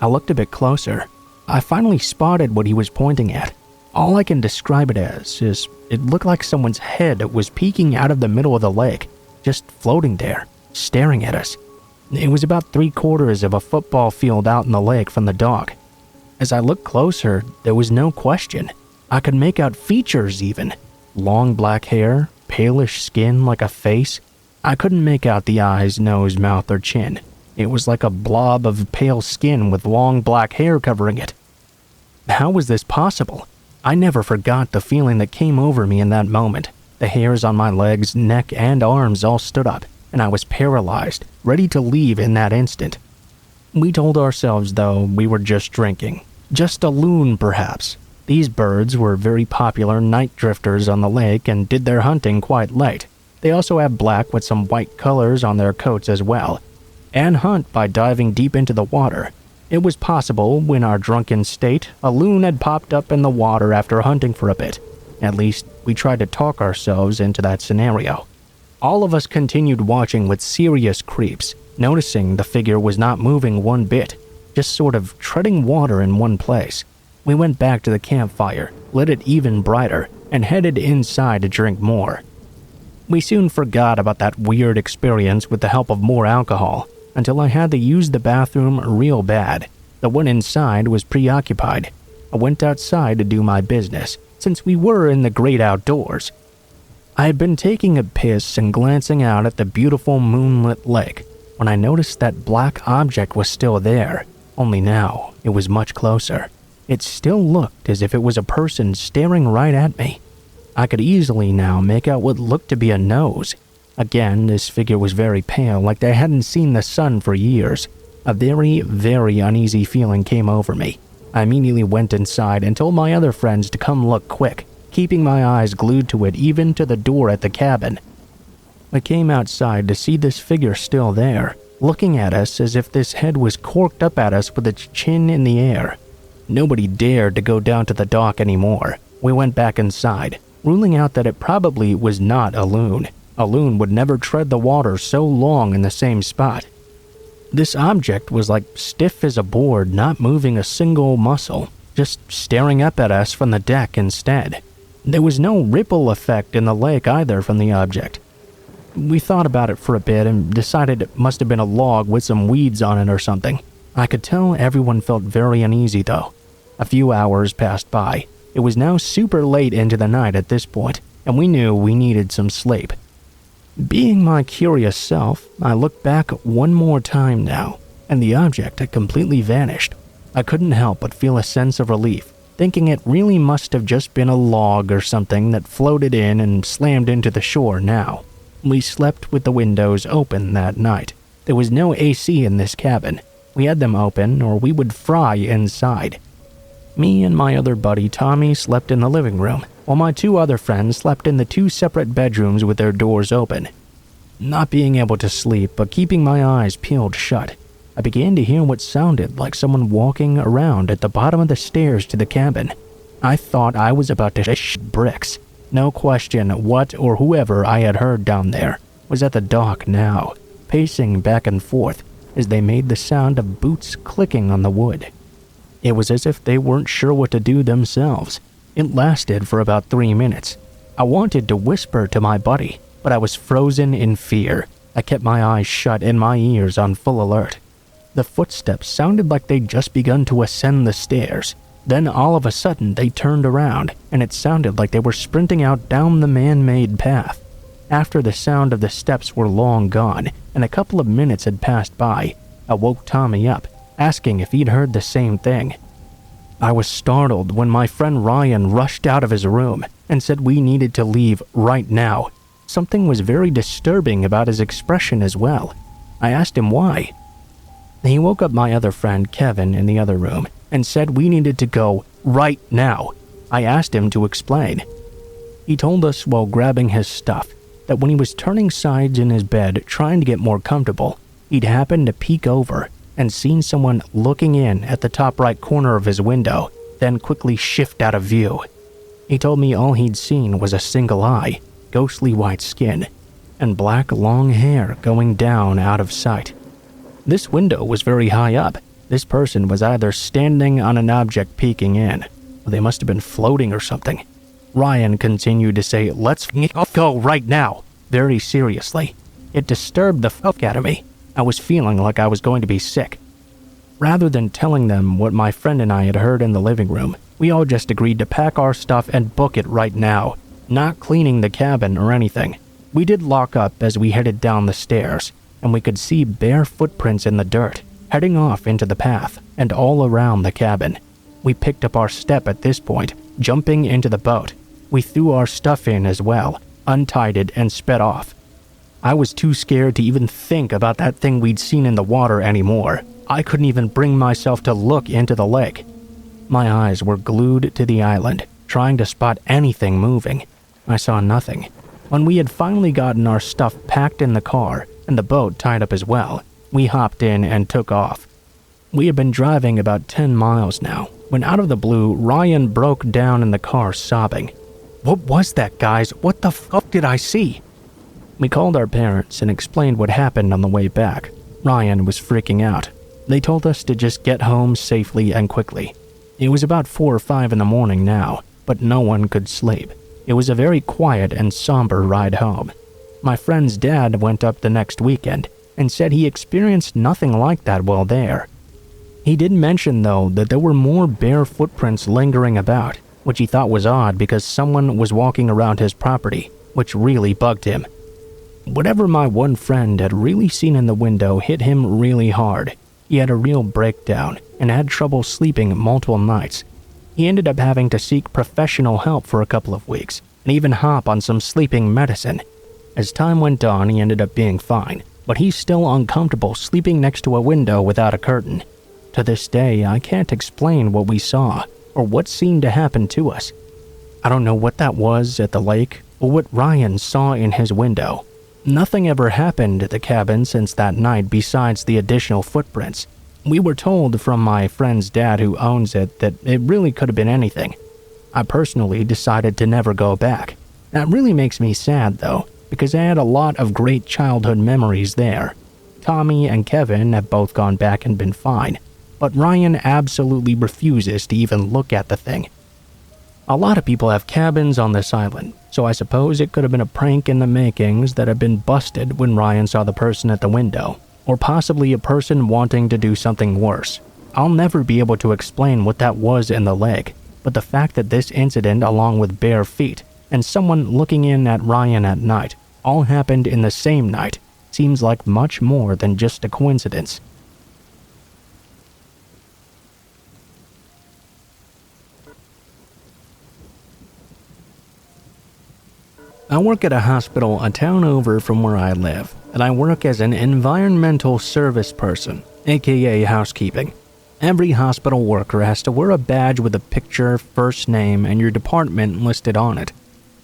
I looked a bit closer. I finally spotted what he was pointing at. All I can describe it as is it looked like someone's head was peeking out of the middle of the lake, just floating there, staring at us. It was about 3/4 of a football field out in the lake from the dock. As I looked closer, there was no question. I could make out features even. Long black hair, palish skin like a face. I couldn't make out the eyes, nose, mouth, or chin. It was like a blob of pale skin with long black hair covering it. How was this possible? I never forgot the feeling that came over me in that moment. The hairs on my legs, neck, and arms all stood up, and I was paralyzed, ready to leave in that instant. We told ourselves, though, we were just drinking. Just a loon, perhaps. These birds were very popular night drifters on the lake and did their hunting quite late. They also have black with some white colors on their coats as well, and hunt by diving deep into the water. It was possible, when our drunken state, a loon had popped up in the water after hunting for a bit. At least, we tried to talk ourselves into that scenario. All of us continued watching with serious creeps, noticing the figure was not moving one bit, just sort of treading water in one place. We went back to the campfire, lit it even brighter, and headed inside to drink more. We soon forgot about that weird experience with the help of more alcohol, until I had to use the bathroom real bad. The one inside was preoccupied. I went outside to do my business, since we were in the great outdoors. I had been taking a piss and glancing out at the beautiful moonlit lake when I noticed that black object was still there, only now it was much closer. It still looked as if it was a person staring right at me. I could easily now make out what looked to be a nose. Again, this figure was very pale, like they hadn't seen the sun for years. A very, very uneasy feeling came over me. I immediately went inside and told my other friends to come look quick, keeping my eyes glued to it even to the door at the cabin. I came outside to see this figure still there, looking at us as if this head was corked up at us with its chin in the air. Nobody dared to go down to the dock anymore. We went back inside, ruling out that it probably was not a loon. A loon would never tread the water so long in the same spot. This object was like stiff as a board, not moving a single muscle, just staring up at us from the deck instead. There was no ripple effect in the lake either from the object. We thought about it for a bit and decided it must have been a log with some weeds on it or something. I could tell everyone felt very uneasy though. A few hours passed by. It was now super late into the night at this point, and we knew we needed some sleep. Being my curious self, I looked back one more time now, and the object had completely vanished. I couldn't help but feel a sense of relief, thinking it really must have just been a log or something that floated in and slammed into the shore now. We slept with the windows open that night. There was no AC in this cabin. We had them open or we would fry inside. Me and my other buddy Tommy slept in the living room, while my two other friends slept in the two separate bedrooms with their doors open. Not being able to sleep, but keeping my eyes peeled shut, I began to hear what sounded like someone walking around at the bottom of the stairs to the cabin. I thought I was about to shit bricks. No question what or whoever I had heard down there was at the dock now, pacing back and forth as they made the sound of boots clicking on the wood. It was as if they weren't sure what to do themselves. It lasted for about 3 minutes. I wanted to whisper to my buddy, but I was frozen in fear. I kept my eyes shut and my ears on full alert. The footsteps sounded like they'd just begun to ascend the stairs. Then all of a sudden they turned around, and it sounded like they were sprinting out down the man-made path. After the sound of the steps were long gone, and a couple of minutes had passed by, I woke Tommy up, asking if he'd heard the same thing. I was startled when my friend Ryan rushed out of his room and said we needed to leave right now. Something was very disturbing about his expression as well. I asked him why. He woke up my other friend Kevin in the other room and said we needed to go right now. I asked him to explain. He told us while grabbing his stuff that when he was turning sides in his bed trying to get more comfortable, he'd happened to peek over and seen someone looking in at the top right corner of his window, then quickly shift out of view. He told me all he'd seen was a single eye, ghostly white skin, and black long hair going down out of sight. This window was very high up. This person was either standing on an object peeking in, or they must have been floating or something. Ryan continued to say, "Let's go right now," very seriously. It disturbed the fuck out of me. I was feeling like I was going to be sick. Rather than telling them what my friend and I had heard in the living room, we all just agreed to pack our stuff and book it right now, not cleaning the cabin or anything. We did lock up as we headed down the stairs, and we could see bare footprints in the dirt, heading off into the path and all around the cabin. We picked up our step at this point, jumping into the boat. We threw our stuff in as well, untied it, and sped off. I was too scared to even think about that thing we'd seen in the water anymore. I couldn't even bring myself to look into the lake. My eyes were glued to the island, trying to spot anything moving. I saw nothing. When we had finally gotten our stuff packed in the car and the boat tied up as well, we hopped in and took off. We had been driving about 10 miles now, when out of the blue, Ryan broke down in the car sobbing. "What was that, guys? What the fuck did I see?" We called our parents and explained what happened on the way back. Ryan was freaking out. They told us to just get home safely and quickly. It was about 4 or 5 in the morning now, but no one could sleep. It was a very quiet and somber ride home. My friend's dad went up the next weekend and said he experienced nothing like that while there. He did mention, though, that there were more bare footprints lingering about, which he thought was odd because someone was walking around his property, which really bugged him. Whatever my one friend had really seen in the window hit him really hard. He had a real breakdown and had trouble sleeping multiple nights. He ended up having to seek professional help for a couple of weeks and even hop on some sleeping medicine. As time went on, he ended up being fine, but he's still uncomfortable sleeping next to a window without a curtain. To this day, I can't explain what we saw or what seemed to happen to us. I don't know what that was at the lake or what Ryan saw in his window. Nothing ever happened at the cabin since that night besides the additional footprints. We were told from my friend's dad who owns it that it really could have been anything. I personally decided to never go back. That really makes me sad though, because I had a lot of great childhood memories there. Tommy and Kevin have both gone back and been fine, but Ryan absolutely refuses to even look at the thing. A lot of people have cabins on this island, so I suppose it could have been a prank in the makings that had been busted when Ryan saw the person at the window, or possibly a person wanting to do something worse. I'll never be able to explain what that was in the lake, but the fact that this incident, along with bare feet and someone looking in at Ryan at night, all happened in the same night, seems like much more than just a coincidence. I work at a hospital a town over from where I live, and I work as an environmental service person, aka housekeeping. Every hospital worker has to wear a badge with a picture, first name, and your department listed on it.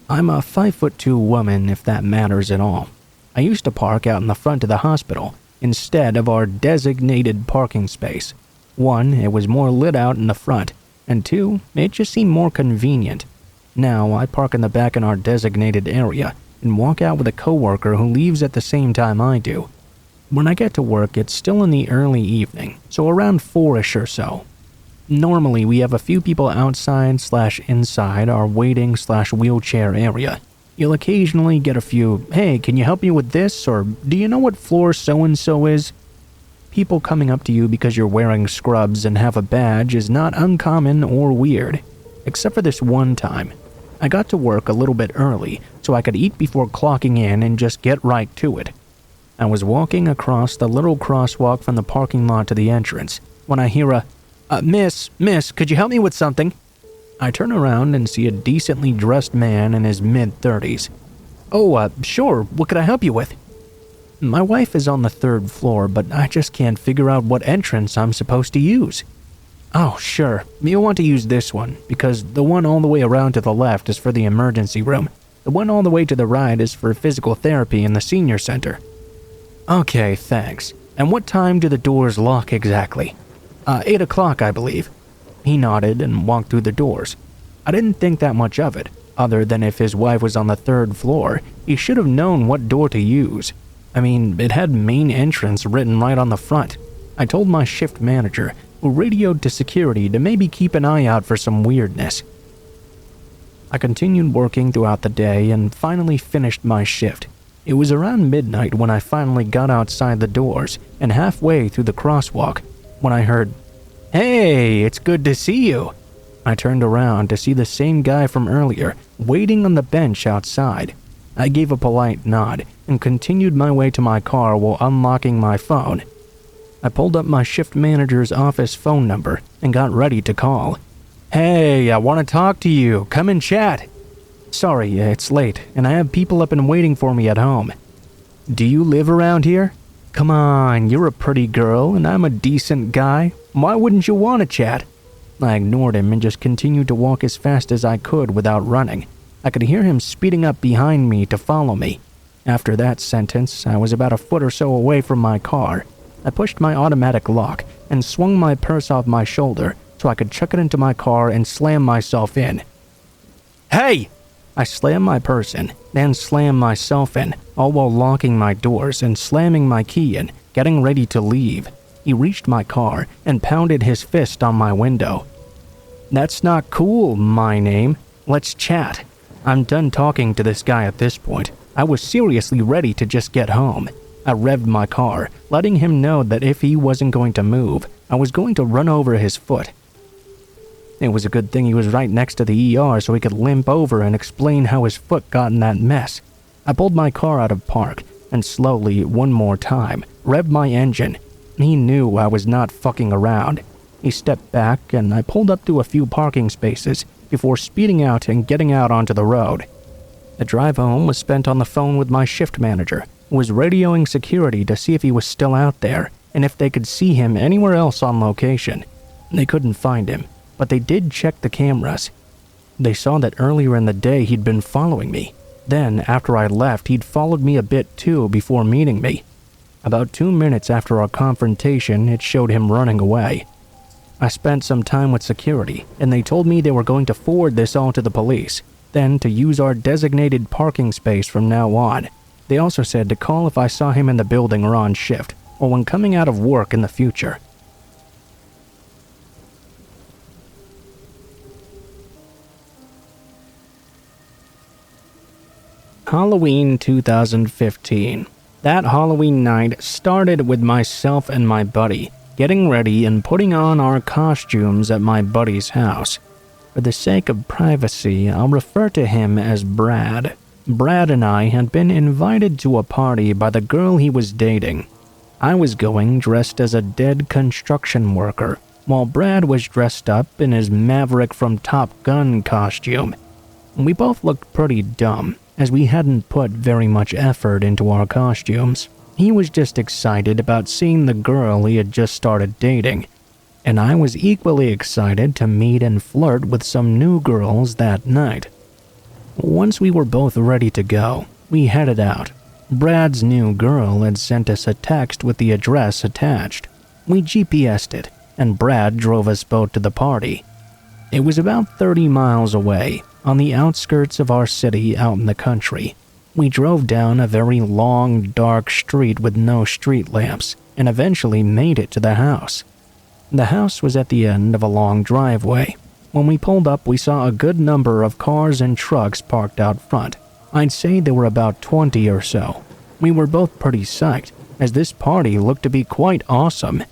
I'm a 5'2" woman, if that matters at all. I used to park out in the front of the hospital instead of our designated parking space. 1, it was more lit out in the front, and 2, it just seemed more convenient. Now, I park in the back in our designated area and walk out with a coworker who leaves at the same time I do. When I get to work, it's still in the early evening, so around 4ish or so. Normally, we have a few people outside/inside our waiting/wheelchair area. You'll occasionally get a few, "Hey, can you help me with this?" or "Do you know what floor so-and-so is?" People coming up to you because you're wearing scrubs and have a badge is not uncommon or weird, except for this one time. I got to work a little bit early so I could eat before clocking in and just get right to it. I was walking across the little crosswalk from the parking lot to the entrance when I hear a, Miss, could you help me with something?" I turn around and see a decently dressed man in his mid-30s. "Oh, sure, what could I help you with?" "My wife is on the 3rd floor, but I just can't figure out what entrance I'm supposed to use." "Oh, sure, you'll want to use this one, because the one all the way around to the left is for the emergency room. The one all the way to the right is for physical therapy in the senior center." "Okay, thanks. And what time do the doors lock exactly?" 8 o'clock, I believe." He nodded and walked through the doors. I didn't think that much of it, other than if his wife was on the 3rd floor, he should have known what door to use. I mean, it had main entrance written right on the front. I told my shift manager, who radioed to security to maybe keep an eye out for some weirdness. I continued working throughout the day and finally finished my shift. It was around midnight when I finally got outside the doors and halfway through the crosswalk when I heard, "Hey, it's good to see you." I turned around to see the same guy from earlier waiting on the bench outside. I gave a polite nod and continued my way to my car while unlocking my phone. I pulled up my shift manager's office phone number and got ready to call. "Hey, I want to talk to you. Come and chat." "Sorry, it's late, and I have people up and waiting for me at home." "Do you live around here?" "Come on, you're a pretty girl, and I'm a decent guy. Why wouldn't you want to chat?" I ignored him and just continued to walk as fast as I could without running. I could hear him speeding up behind me to follow me. After that sentence, I was about a foot or so away from my car. I pushed my automatic lock and swung my purse off my shoulder so I could chuck it into my car and slam myself in. "Hey!" I slammed my purse in, then slammed myself in, all while locking my doors and slamming my key in, getting ready to leave. He reached my car and pounded his fist on my window. "That's not cool, my name. Let's chat." I'm done talking to this guy at this point. I was seriously ready to just get home. I revved my car, letting him know that if he wasn't going to move, I was going to run over his foot. It was a good thing he was right next to the ER so he could limp over and explain how his foot got in that mess. I pulled my car out of park and slowly, one more time, revved my engine. He knew I was not fucking around. He stepped back and I pulled up to a few parking spaces before speeding out and getting out onto the road. The drive home was spent on the phone with my shift manager, who was radioing security to see if he was still out there and if they could see him anywhere else on location. They couldn't find him, but they did check the cameras. They saw that earlier in the day he'd been following me. Then, after I left, he'd followed me a bit too before meeting me. About 2 minutes after our confrontation, it showed him running away. I spent some time with security, and they told me they were going to forward this all to the police, then to use our designated parking space from now on. They also said to call if I saw him in the building or on shift, or when coming out of work in the future. Halloween 2015. That Halloween night started with myself and my buddy getting ready and putting on our costumes at my buddy's house. For the sake of privacy, I'll refer to him as Brad. Brad and I had been invited to a party by the girl he was dating. I was going dressed as a dead construction worker, while Brad was dressed up in his Maverick from Top Gun costume. We both looked pretty dumb, as we hadn't put very much effort into our costumes. He was just excited about seeing the girl he had just started dating, and I was equally excited to meet and flirt with some new girls that night. Once we were both ready to go, we headed out. Brad's new girl had sent us a text with the address attached. We GPS'd it, and Brad drove us both to the party. It was about 30 miles away, on the outskirts of our city out in the country. We drove down a very long, dark street with no street lamps, and eventually made it to the house. The house was at the end of a long driveway. When we pulled up, we saw a good number of cars and trucks parked out front. I'd say there were about 20 or so. We were both pretty psyched, as this party looked to be quite awesome.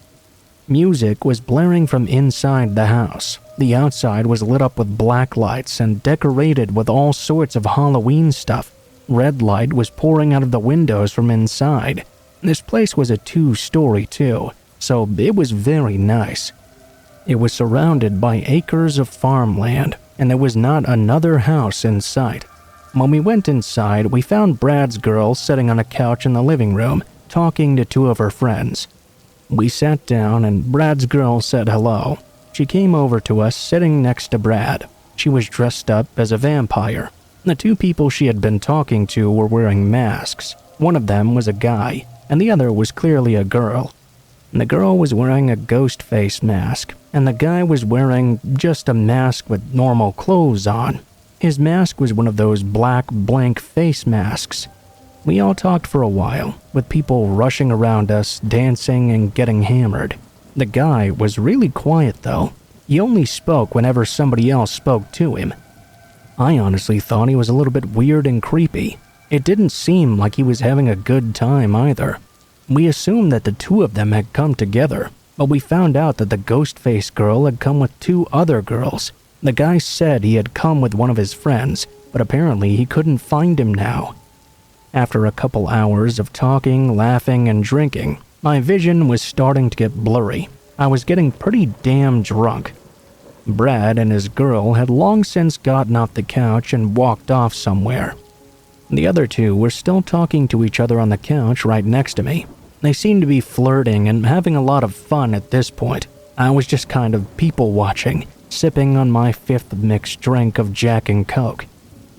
Music was blaring from inside the house. The outside was lit up with black lights and decorated with all sorts of Halloween stuff. Red light was pouring out of the windows from inside. This place was a 2-story too, so it was very nice. It was surrounded by acres of farmland, and there was not another house in sight. When we went inside, we found Brad's girl sitting on a couch in the living room, talking to 2 of her friends. We sat down and Brad's girl said hello. She came over to us, sitting next to Brad. She was dressed up as a vampire. The 2 people she had been talking to were wearing masks. One of them was a guy, and the other was clearly a girl. The girl was wearing a ghost face mask, and the guy was wearing just a mask with normal clothes on. His mask was one of those black blank face masks. We all talked for a while, with people rushing around us, dancing and getting hammered. The guy was really quiet though. He only spoke whenever somebody else spoke to him. I honestly thought he was a little bit weird and creepy. It didn't seem like he was having a good time either. We assumed that the 2 of them had come together, but we found out that the ghost-faced girl had come with 2 other girls. The guy said he had come with one of his friends, but apparently he couldn't find him now. After a couple hours of talking, laughing, and drinking, my vision was starting to get blurry. I was getting pretty damn drunk. Brad and his girl had long since gotten off the couch and walked off somewhere. The other two were still talking to each other on the couch right next to me. They seemed to be flirting and having a lot of fun at this point. I was just kind of people watching, sipping on my 5th mixed drink of Jack and Coke.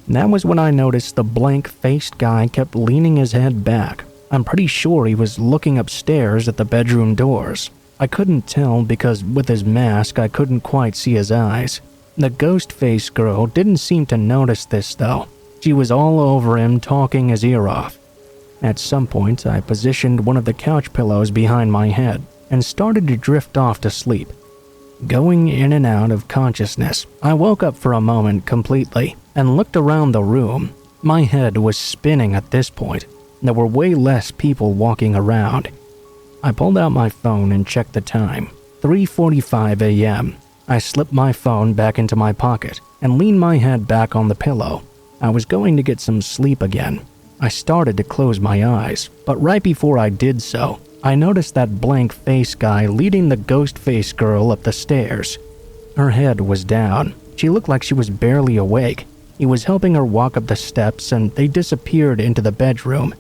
That was when I noticed the blank-faced guy kept leaning his head back. I'm pretty sure he was looking upstairs at the bedroom doors. I couldn't tell because with his mask I couldn't quite see his eyes. The ghost-faced girl didn't seem to notice this though. She was all over him, talking his ear off. At some point, I positioned one of the couch pillows behind my head and started to drift off to sleep. Going in and out of consciousness, I woke up for a moment completely and looked around the room. My head was spinning at this point. There were way less people walking around. I pulled out my phone and checked the time. 3:45 a.m. I slipped my phone back into my pocket and leaned my head back on the pillow. I was going to get some sleep again. I started to close my eyes, but right before I did so, I noticed that blank-faced guy leading the ghost-faced girl up the stairs. Her head was down. She looked like she was barely awake. He was helping her walk up the steps and they disappeared into the bedroom.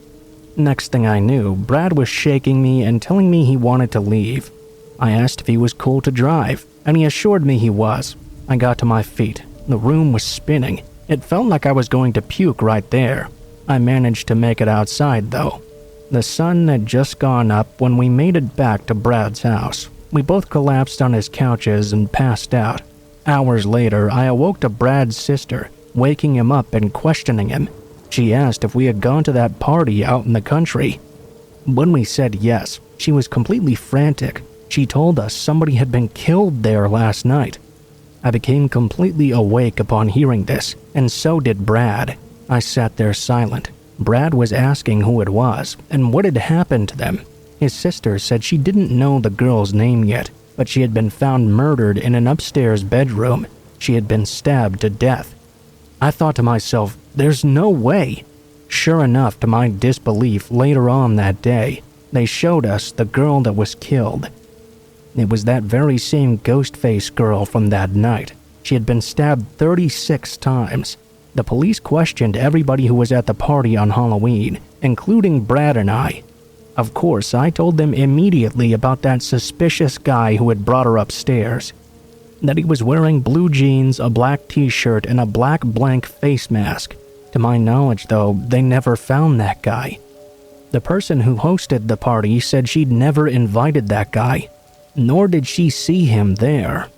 Next thing I knew, Brad was shaking me and telling me he wanted to leave. I asked if he was cool to drive, and he assured me he was. I got to my feet. The room was spinning. It felt like I was going to puke right there. I managed to make it outside though. The sun had just gone up when we made it back to Brad's house. We both collapsed on his couches and passed out. Hours later, I awoke to Brad's sister, waking him up and questioning him. She asked if we had gone to that party out in the country. When we said yes, she was completely frantic. She told us somebody had been killed there last night. I became completely awake upon hearing this, and so did Brad. I sat there silent. Brad was asking who it was and what had happened to them. His sister said she didn't know the girl's name yet, but she had been found murdered in an upstairs bedroom. She had been stabbed to death. I thought to myself, there's no way. Sure enough, to my disbelief, later on that day, they showed us the girl that was killed. It was that very same ghost-faced girl from that night. She had been stabbed 36 times. The police questioned everybody who was at the party on Halloween, including Brad and I. Of course, I told them immediately about that suspicious guy who had brought her upstairs. That he was wearing blue jeans, a black t-shirt, and a black blank face mask. To my knowledge, though, they never found that guy. The person who hosted the party said she'd never invited that guy, nor did she see him there.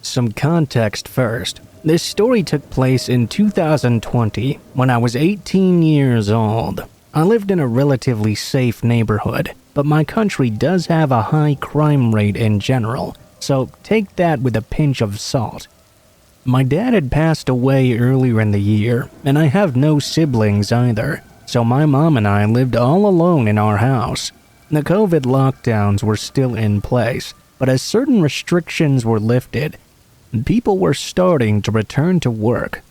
Some context first. This story took place in 2020 when I was 18 years old. I lived in a relatively safe neighborhood, but my country does have a high crime rate in general, so take that with a pinch of salt. My dad had passed away earlier in the year, and I have no siblings either, so my mom and I lived all alone in our house. The COVID lockdowns were still in place, but as certain restrictions were lifted, people were starting to return to work.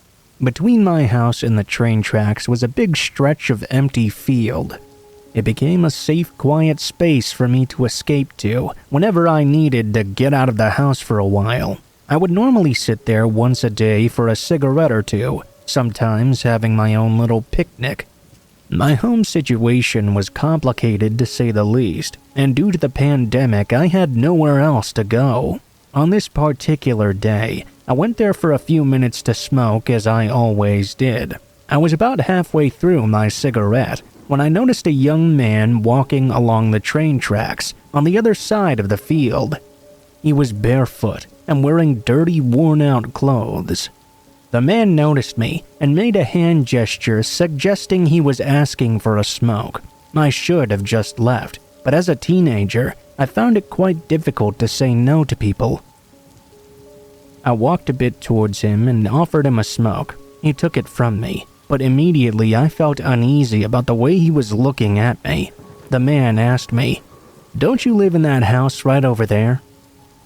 Between my house and the train tracks was a big stretch of empty field. It became a safe, quiet space for me to escape to whenever I needed to get out of the house for a while. I would normally sit there once a day for a cigarette or two, sometimes having my own little picnic. My home situation was complicated to say the least, and due to the pandemic, I had nowhere else to go. On this particular day, I went there for a few minutes to smoke as I always did. I was about halfway through my cigarette when I noticed a young man walking along the train tracks on the other side of the field. He was barefoot and wearing dirty, worn-out clothes. The man noticed me and made a hand gesture suggesting he was asking for a smoke. I should have just left, but as a teenager, I found it quite difficult to say no to people. I walked a bit towards him and offered him a smoke. He took it from me, but immediately I felt uneasy about the way he was looking at me. The man asked me, "Don't you live in that house right over there?"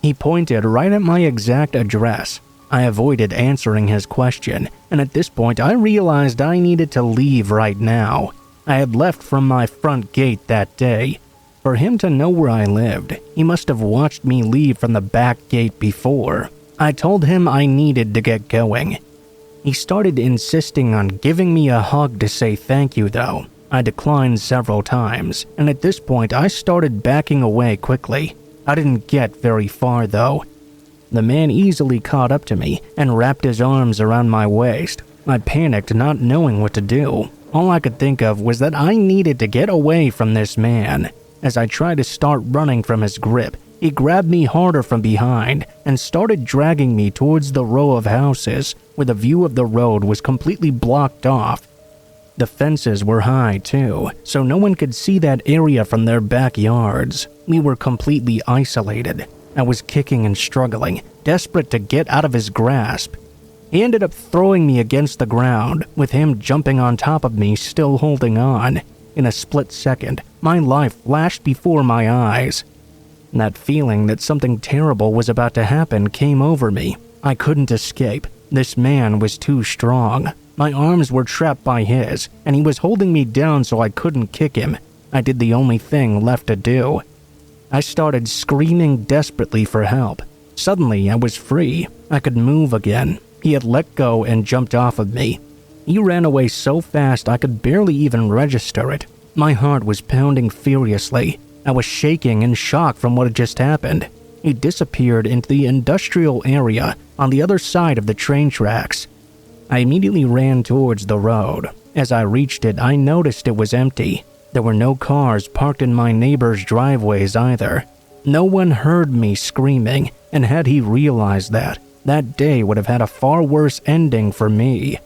He pointed right at my exact address. I avoided answering his question, and at this point I realized I needed to leave right now. I had left from my front gate that day. For him to know where I lived, he must have watched me leave from the back gate before. I told him I needed to get going. He started insisting on giving me a hug to say thank you though. I declined several times, and at this point I started backing away quickly. I didn't get very far though. The man easily caught up to me and wrapped his arms around my waist. I panicked, not knowing what to do. All I could think of was that I needed to get away from this man. As I tried to start running from his grip, he grabbed me harder from behind and started dragging me towards the row of houses where the view of the road was completely blocked off. The fences were high too, so no one could see that area from their backyards. We were completely isolated. I was kicking and struggling, desperate to get out of his grasp. He ended up throwing me against the ground, with him jumping on top of me, still holding on. In a split second, my life flashed before my eyes. That feeling that something terrible was about to happen came over me. I couldn't escape. This man was too strong. My arms were trapped by his, and he was holding me down so I couldn't kick him. I did the only thing left to do. I started screaming desperately for help. Suddenly, I was free. I could move again. He had let go and jumped off of me. He ran away so fast I could barely even register it. My heart was pounding furiously. I was shaking in shock from what had just happened. He disappeared into the industrial area on the other side of the train tracks. I immediately ran towards the road. As I reached it, I noticed it was empty. There were no cars parked in my neighbor's driveways either. No one heard me screaming, and had he realized that day would have had a far worse ending for me.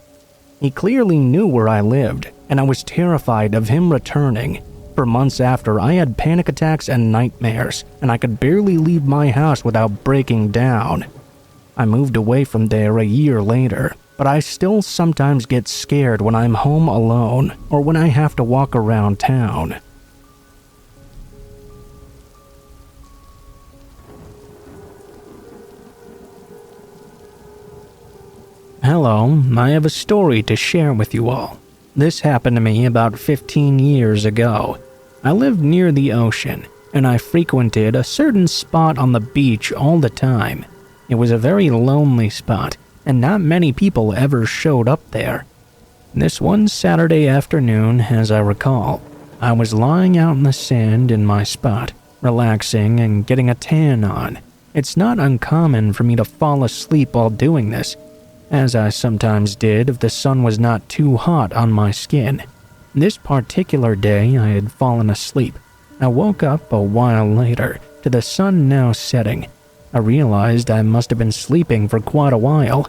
He clearly knew where I lived, and I was terrified of him returning. For months after, I had panic attacks and nightmares, and I could barely leave my house without breaking down. I moved away from there a year later, but I still sometimes get scared when I'm home alone or when I have to walk around town. Hello, I have a story to share with you all. This happened to me about 15 years ago. I lived near the ocean, and I frequented a certain spot on the beach all the time. It was a very lonely spot, and not many people ever showed up there. This one Saturday afternoon, as I recall, I was lying out in the sand in my spot, relaxing and getting a tan on. It's not uncommon for me to fall asleep while doing this, as I sometimes did if the sun was not too hot on my skin. This particular day, I had fallen asleep. I woke up a while later to the sun now setting. I realized I must have been sleeping for quite a while.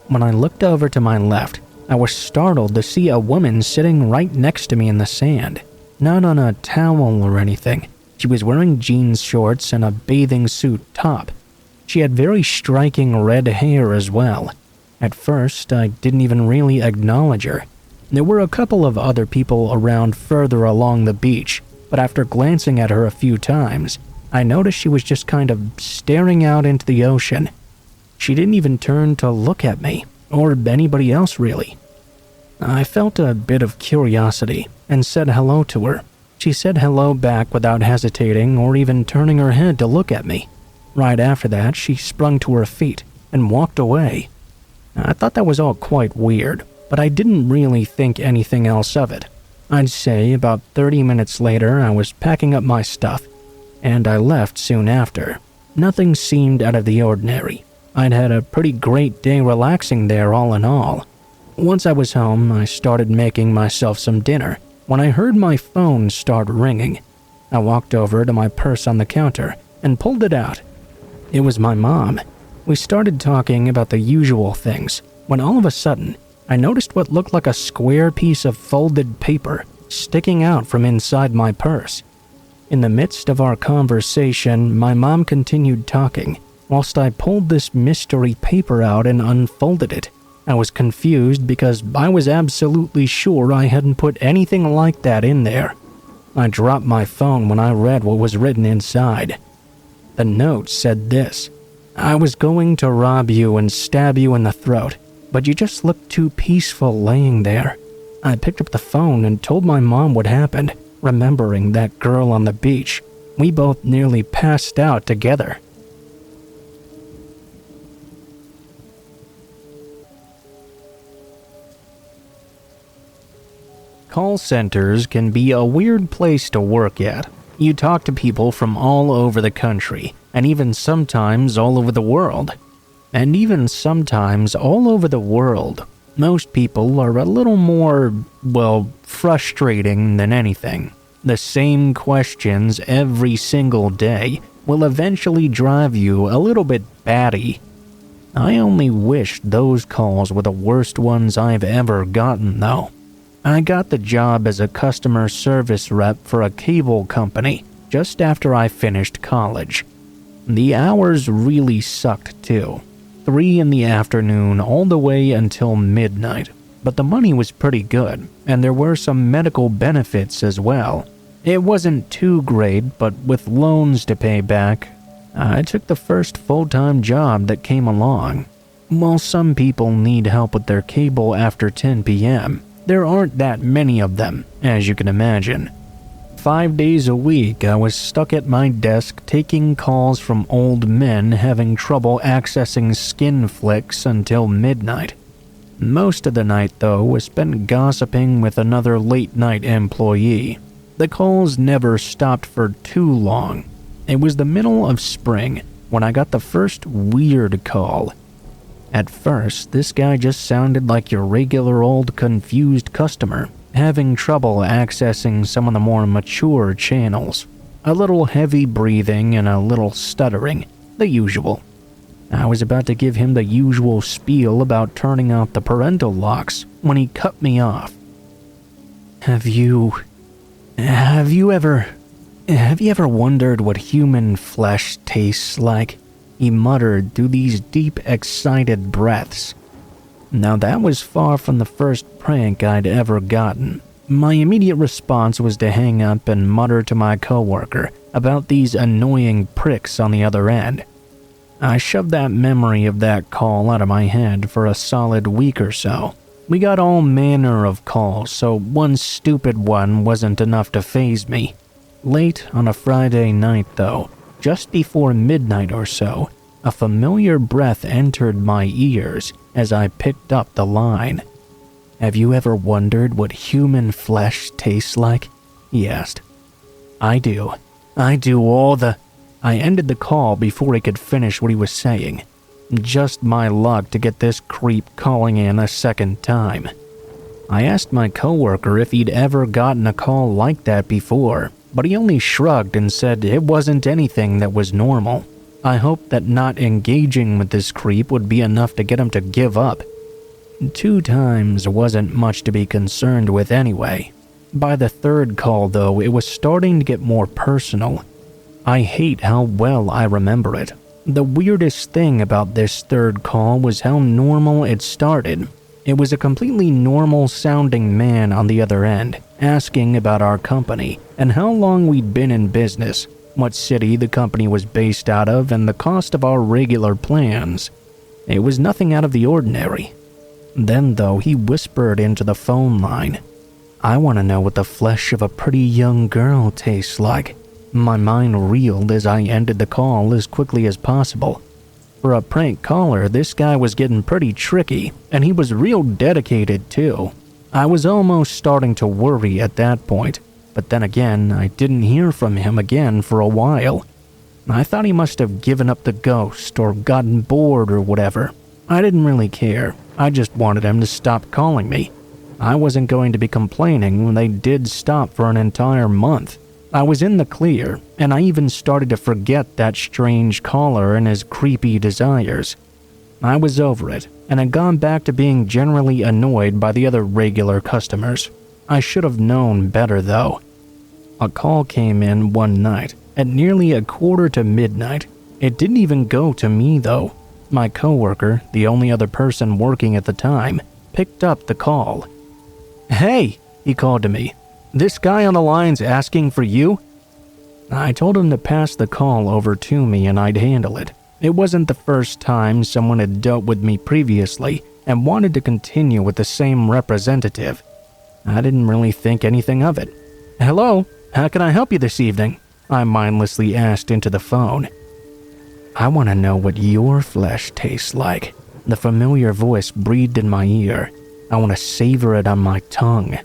When I looked over to my left, I was startled to see a woman sitting right next to me in the sand. Not on a towel or anything. She was wearing jeans shorts and a bathing suit top. She had very striking red hair as well. At first, I didn't even really acknowledge her. There were a couple of other people around further along the beach, but after glancing at her a few times, I noticed she was just kind of staring out into the ocean. She didn't even turn to look at me, or anybody else really. I felt a bit of curiosity and said hello to her. She said hello back without hesitating or even turning her head to look at me. Right after that, she sprung to her feet and walked away. I thought that was all quite weird, but I didn't really think anything else of it. I'd say about 30 minutes later, I was packing up my stuff, and I left soon after. Nothing seemed out of the ordinary. I'd had a pretty great day relaxing there all in all. Once I was home, I started making myself some dinner when I heard my phone start ringing. I walked over to my purse on the counter and pulled it out. It was my mom. We started talking about the usual things when all of a sudden, I noticed what looked like a square piece of folded paper sticking out from inside my purse. In the midst of our conversation, my mom continued talking, whilst I pulled this mystery paper out and unfolded it. I was confused because I was absolutely sure I hadn't put anything like that in there. I dropped my phone when I read what was written inside. The note said this: "I was going to rob you and stab you in the throat, but you just looked too peaceful laying there. I picked up the phone and told my mom what happened, remembering that girl on the beach. We both nearly passed out together." Call centers can be a weird place to work at. You talk to people from all over the country, and even sometimes all over the world. Most people are a little more, frustrating than anything. The same questions every single day will eventually drive you a little bit batty. I only wish those calls were the worst ones I've ever gotten, though. I got the job as a customer service rep for a cable company just after I finished college. The hours really sucked too. 3 in the afternoon all the way until midnight. But the money was pretty good, and there were some medical benefits as well. It wasn't too great, but with loans to pay back, I took the first full-time job that came along. While some people need help with their cable after 10 p.m., there aren't that many of them, as you can imagine. 5 days a week, I was stuck at my desk taking calls from old men having trouble accessing skin flicks until midnight. Most of the night, though, was spent gossiping with another late-night employee. The calls never stopped for too long. It was the middle of spring when I got the first weird call. At first, this guy just sounded like your regular old confused customer, having trouble accessing some of the more mature channels. A little heavy breathing and a little stuttering, the usual. I was about to give him the usual spiel about turning off the parental locks when he cut me off. Have you ever wondered what human flesh tastes like?" he muttered through these deep, excited breaths. Now that was far from the first prank I'd ever gotten. My immediate response was to hang up and mutter to my coworker about these annoying pricks on the other end. I shoved that memory of that call out of my head for a solid week or so. We got all manner of calls, so one stupid one wasn't enough to faze me. Late on a Friday night, though, just before midnight or so, a familiar breath entered my ears as I picked up the line. "Have you ever wondered what human flesh tastes like?" he asked. I do all the... I ended the call before he could finish what he was saying. Just my luck to get this creep calling in a second time. I asked my coworker if he'd ever gotten a call like that before, but he only shrugged and said it wasn't anything that was normal. I hoped that not engaging with this creep would be enough to get him to give up. 2 times wasn't much to be concerned with anyway. By the 3rd call, though, it was starting to get more personal. I hate how well I remember it. The weirdest thing about this 3rd call was how normal it started. It was a completely normal-sounding man on the other end, asking about our company and how long we'd been in business, what city the company was based out of, and the cost of our regular plans. It was nothing out of the ordinary. Then, though, he whispered into the phone line, "I want to know what the flesh of a pretty young girl tastes like." My mind reeled as I ended the call as quickly as possible. For a prank caller, this guy was getting pretty tricky, and he was real dedicated too. I was almost starting to worry at that point, but then again, I didn't hear from him again for a while. I thought he must have given up the ghost or gotten bored or whatever. I didn't really care. I just wanted him to stop calling me. I wasn't going to be complaining when they did stop for an entire month. I was in the clear, and I even started to forget that strange caller and his creepy desires. I was over it, and had gone back to being generally annoyed by the other regular customers. I should have known better, though. A call came in one night, at nearly 1:15 midnight. It didn't even go to me, though. My coworker, the only other person working at the time, picked up the call. "Hey," he called to me. "This guy on the line's asking for you?" I told him to pass the call over to me and I'd handle it. It wasn't the first time someone had dealt with me previously and wanted to continue with the same representative. I didn't really think anything of it. "Hello, how can I help you this evening?" I mindlessly asked into the phone. "I want to know what your flesh tastes like." The familiar voice breathed in my ear. "I want to savor it on my tongue."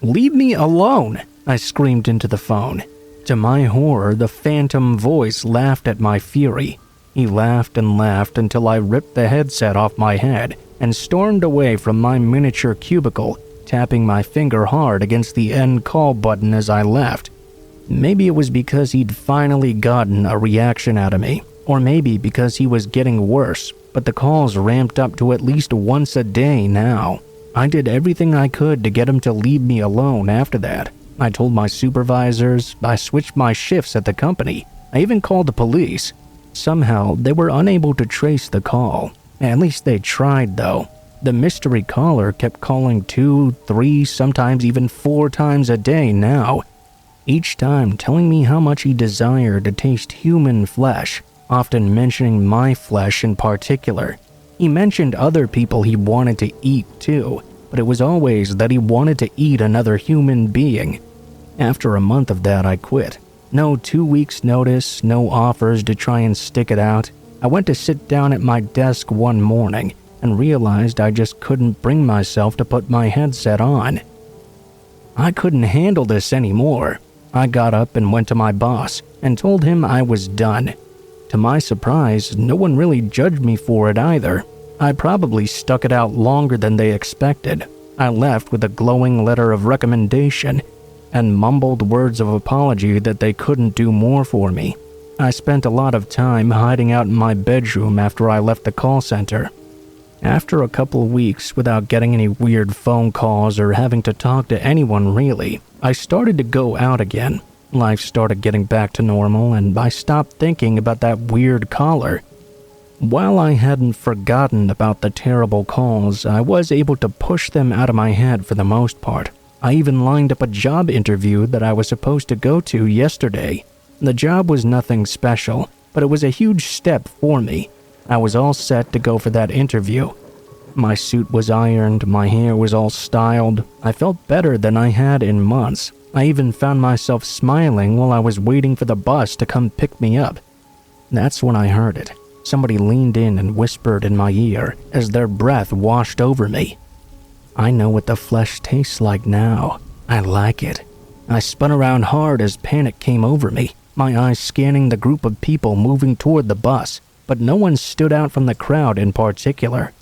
"Leave me alone!" I screamed into the phone. To my horror, the phantom voice laughed at my fury. He laughed and laughed until I ripped the headset off my head and stormed away from my miniature cubicle, tapping my finger hard against the end call button as I left. Maybe it was because he'd finally gotten a reaction out of me, or maybe because he was getting worse, but the calls ramped up to at least once a day now. I did everything I could to get him to leave me alone after that. I told my supervisors, I switched my shifts at the company, I even called the police. Somehow, they were unable to trace the call. At least they tried, though. The mystery caller kept calling 2, 3, sometimes even 4 times a day now. Each time telling me how much he desired to taste human flesh, often mentioning my flesh in particular. He mentioned other people he wanted to eat too, but it was always that he wanted to eat another human being. After a month of that, I quit. No 2 weeks notice, no offers to try and stick it out. I went to sit down at my desk one morning and realized I just couldn't bring myself to put my headset on. I couldn't handle this anymore. I got up and went to my boss and told him I was done. To my surprise, no one really judged me for it either. I probably stuck it out longer than they expected. I left with a glowing letter of recommendation and mumbled words of apology that they couldn't do more for me. I spent a lot of time hiding out in my bedroom after I left the call center. After a couple of weeks without getting any weird phone calls or having to talk to anyone really, I started to go out again. Life started getting back to normal and I stopped thinking about that weird caller. While I hadn't forgotten about the terrible calls, I was able to push them out of my head for the most part. I even lined up a job interview that I was supposed to go to yesterday. The job was nothing special, but it was a huge step for me. I was all set to go for that interview. My suit was ironed, my hair was all styled. I felt better than I had in months. I even found myself smiling while I was waiting for the bus to come pick me up. That's when I heard it. Somebody leaned in and whispered in my ear as their breath washed over me. "I know what the flesh tastes like now. I like it." I spun around hard as panic came over me, my eyes scanning the group of people moving toward the bus, but no one stood out from the crowd in particular.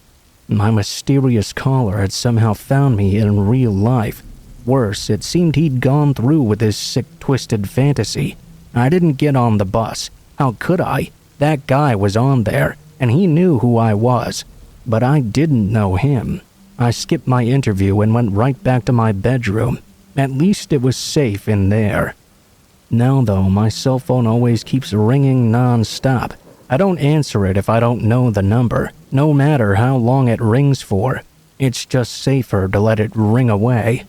My mysterious caller had somehow found me in real life. Worse, it seemed he'd gone through with his sick, twisted fantasy. I didn't get on the bus. How could I? That guy was on there, and he knew who I was. But I didn't know him. I skipped my interview and went right back to my bedroom. At least it was safe in there. Now though, my cell phone always keeps ringing non-stop. I don't answer it if I don't know the number, no matter how long it rings for. It's just safer to let it ring away.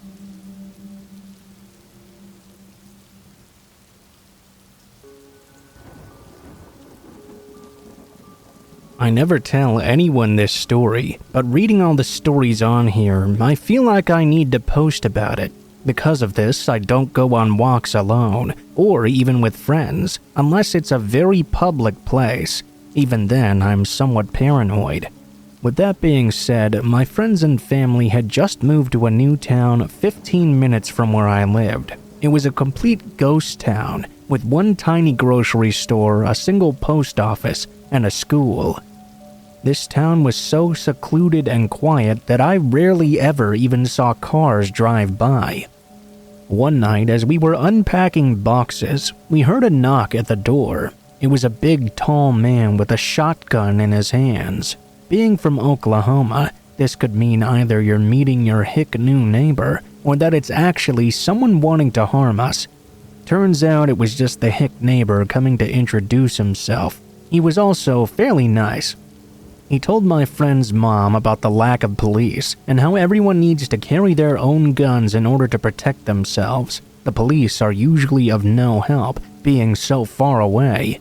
I never tell anyone this story, but reading all the stories on here, I feel like I need to post about it. Because of this, I don't go on walks alone, or even with friends, unless it's a very public place. Even then, I'm somewhat paranoid. With that being said, my friends and family had just moved to a new town 15 minutes from where I lived. It was a complete ghost town, with one tiny grocery store, a single post office, and a school. This town was so secluded and quiet that I rarely ever even saw cars drive by. One night, as we were unpacking boxes, we heard a knock at the door. It was a big, tall man with a shotgun in his hands. Being from Oklahoma, this could mean either you're meeting your hick new neighbor, or that it's actually someone wanting to harm us. Turns out it was just the hick neighbor coming to introduce himself. He was also fairly nice. He told my friend's mom about the lack of police and how everyone needs to carry their own guns in order to protect themselves. The police are usually of no help being so far away.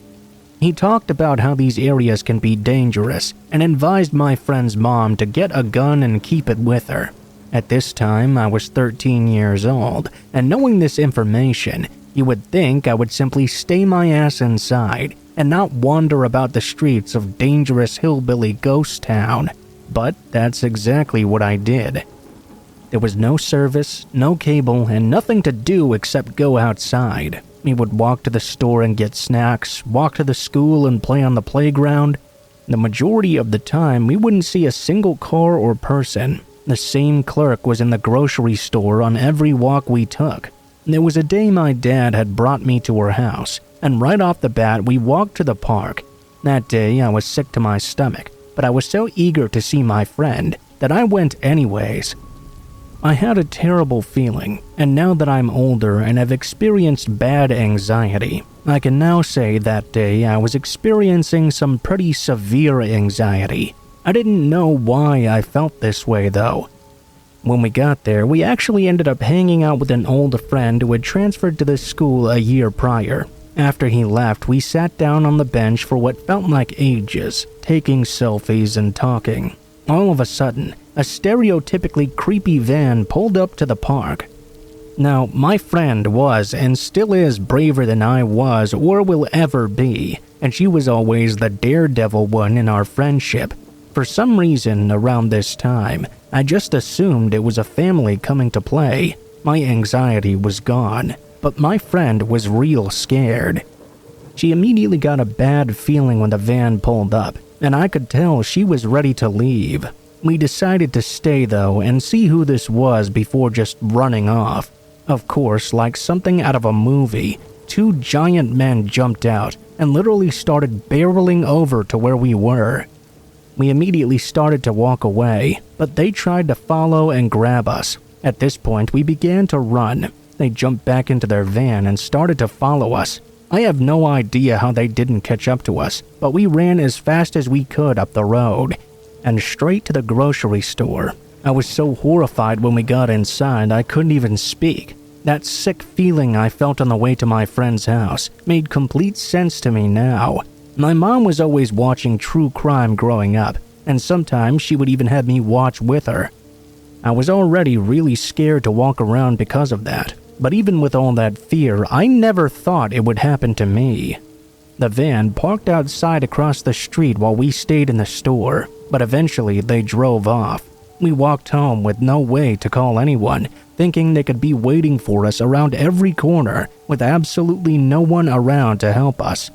He talked about how these areas can be dangerous and advised my friend's mom to get a gun and keep it with her. At this time, I was 13 years old, and knowing this information, you would think I would simply stay my ass inside and not wander about the streets of dangerous hillbilly ghost town. But that's exactly what I did. There was no service, no cable, and nothing to do except go outside. We would walk to the store and get snacks, walk to the school and play on the playground. The majority of the time, we wouldn't see a single car or person. The same clerk was in the grocery store on every walk we took. There was a day my dad had brought me to her house, and right off the bat, we walked to the park. That day, I was sick to my stomach, but I was so eager to see my friend that I went anyways. I had a terrible feeling, and now that I'm older and have experienced bad anxiety, I can now say that day I was experiencing some pretty severe anxiety. I didn't know why I felt this way though. When we got there, we actually ended up hanging out with an old friend who had transferred to this school a year prior. After he left, we sat down on the bench for what felt like ages, taking selfies and talking. All of a sudden, a stereotypically creepy van pulled up to the park. Now, my friend was and still is braver than I was or will ever be, and she was always the daredevil one in our friendship. For some reason, around this time, I just assumed it was a family coming to play. My anxiety was gone, but my friend was real scared. She immediately got a bad feeling when the van pulled up, and I could tell she was ready to leave. We decided to stay though and see who this was before just running off. Of course, like something out of a movie, two giant men jumped out and literally started barreling over to where we were. We immediately started to walk away, but they tried to follow and grab us. At this point, we began to run. They jumped back into their van and started to follow us. I have no idea how they didn't catch up to us, but we ran as fast as we could up the road and straight to the grocery store. I was so horrified when we got inside I couldn't even speak. That sick feeling I felt on the way to my friend's house made complete sense to me now. My mom was always watching true crime growing up, and sometimes she would even have me watch with her. I was already really scared to walk around because of that, but even with all that fear, I never thought it would happen to me. The van parked outside across the street while we stayed in the store, but eventually they drove off. We walked home with no way to call anyone, thinking they could be waiting for us around every corner with absolutely no one around to help us.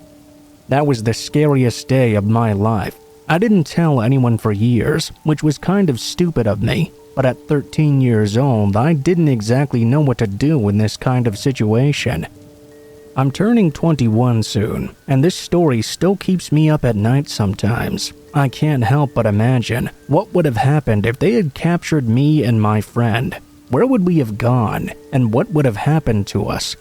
That was the scariest day of my life. I didn't tell anyone for years, which was kind of stupid of me, but at 13 years old, I didn't exactly know what to do in this kind of situation. I'm turning 21 soon, and this story still keeps me up at night sometimes. I can't help but imagine what would have happened if they had captured me and my friend. Where would we have gone, and what would have happened to us?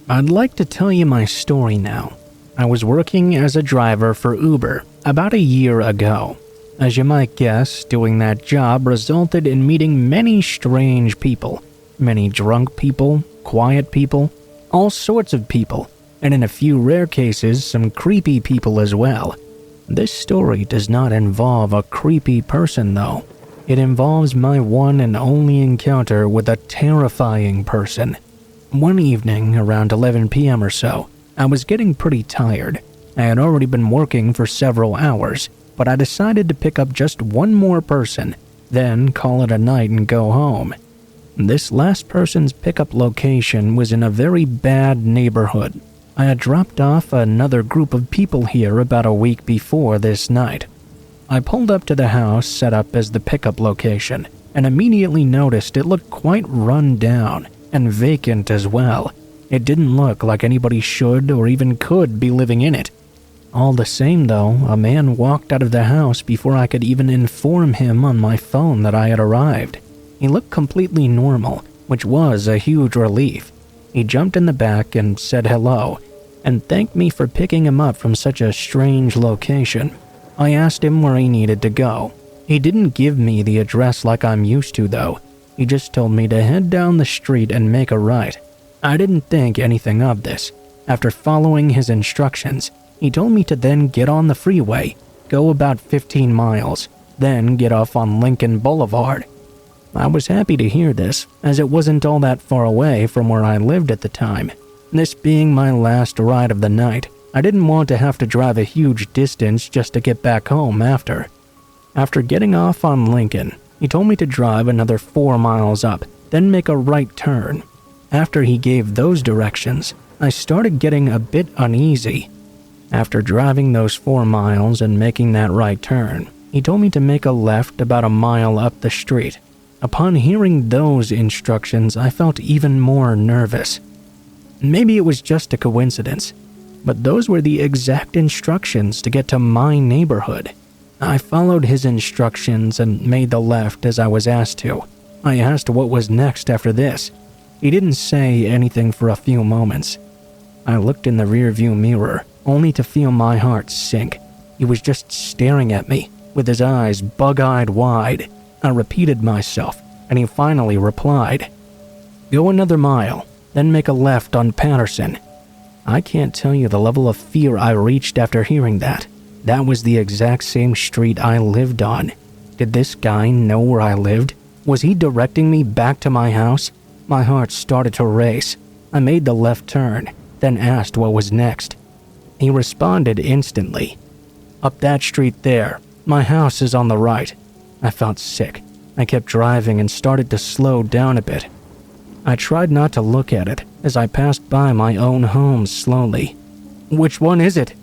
I'd like to tell you my story now. I was working as a driver for Uber about a year ago. As you might guess, doing that job resulted in meeting many strange people. Many drunk people, quiet people, all sorts of people, and in a few rare cases, some creepy people as well. This story does not involve a creepy person though. It involves my one and only encounter with a terrifying person. One evening, around 11 p.m. or so, I was getting pretty tired. I had already been working for several hours, but I decided to pick up just one more person, then call it a night and go home. This last person's pickup location was in a very bad neighborhood. I had dropped off another group of people here about a week before this night. I pulled up to the house set up as the pickup location, and immediately noticed it looked quite run down and vacant as well. It didn't look like anybody should or even could be living in it. All the same though, a man walked out of the house before I could even inform him on my phone that I had arrived. He looked completely normal, which was a huge relief. He jumped in the back and said hello, and thanked me for picking him up from such a strange location. I asked him where he needed to go. He didn't give me the address like I'm used to though. He just told me to head down the street and make a right. I didn't think anything of this. After following his instructions, he told me to then get on the freeway, go about 15 miles, then get off on Lincoln Boulevard. I was happy to hear this, as it wasn't all that far away from where I lived at the time. This being my last ride of the night, I didn't want to have to drive a huge distance just to get back home after. After getting off on Lincoln, he told me to drive another 4 miles up, then make a right turn. After he gave those directions, I started getting a bit uneasy. After driving those 4 miles and making that right turn, he told me to make a left about a mile up the street. Upon hearing those instructions, I felt even more nervous. Maybe it was just a coincidence, but those were the exact instructions to get to my neighborhood. I followed his instructions and made the left as I was asked to. I asked what was next after this. He didn't say anything for a few moments. I looked in the rearview mirror, only to feel my heart sink. He was just staring at me, with his eyes bug-eyed wide. I repeated myself, and he finally replied, "Go another mile, then make a left on Patterson." I can't tell you the level of fear I reached after hearing that. That was the exact same street I lived on. Did this guy know where I lived? Was he directing me back to my house? My heart started to race. I made the left turn, then asked what was next. He responded instantly. "Up that street there. My house is on the right." I felt sick. I kept driving and started to slow down a bit. I tried not to look at it as I passed by my own home slowly. "Which one is it?"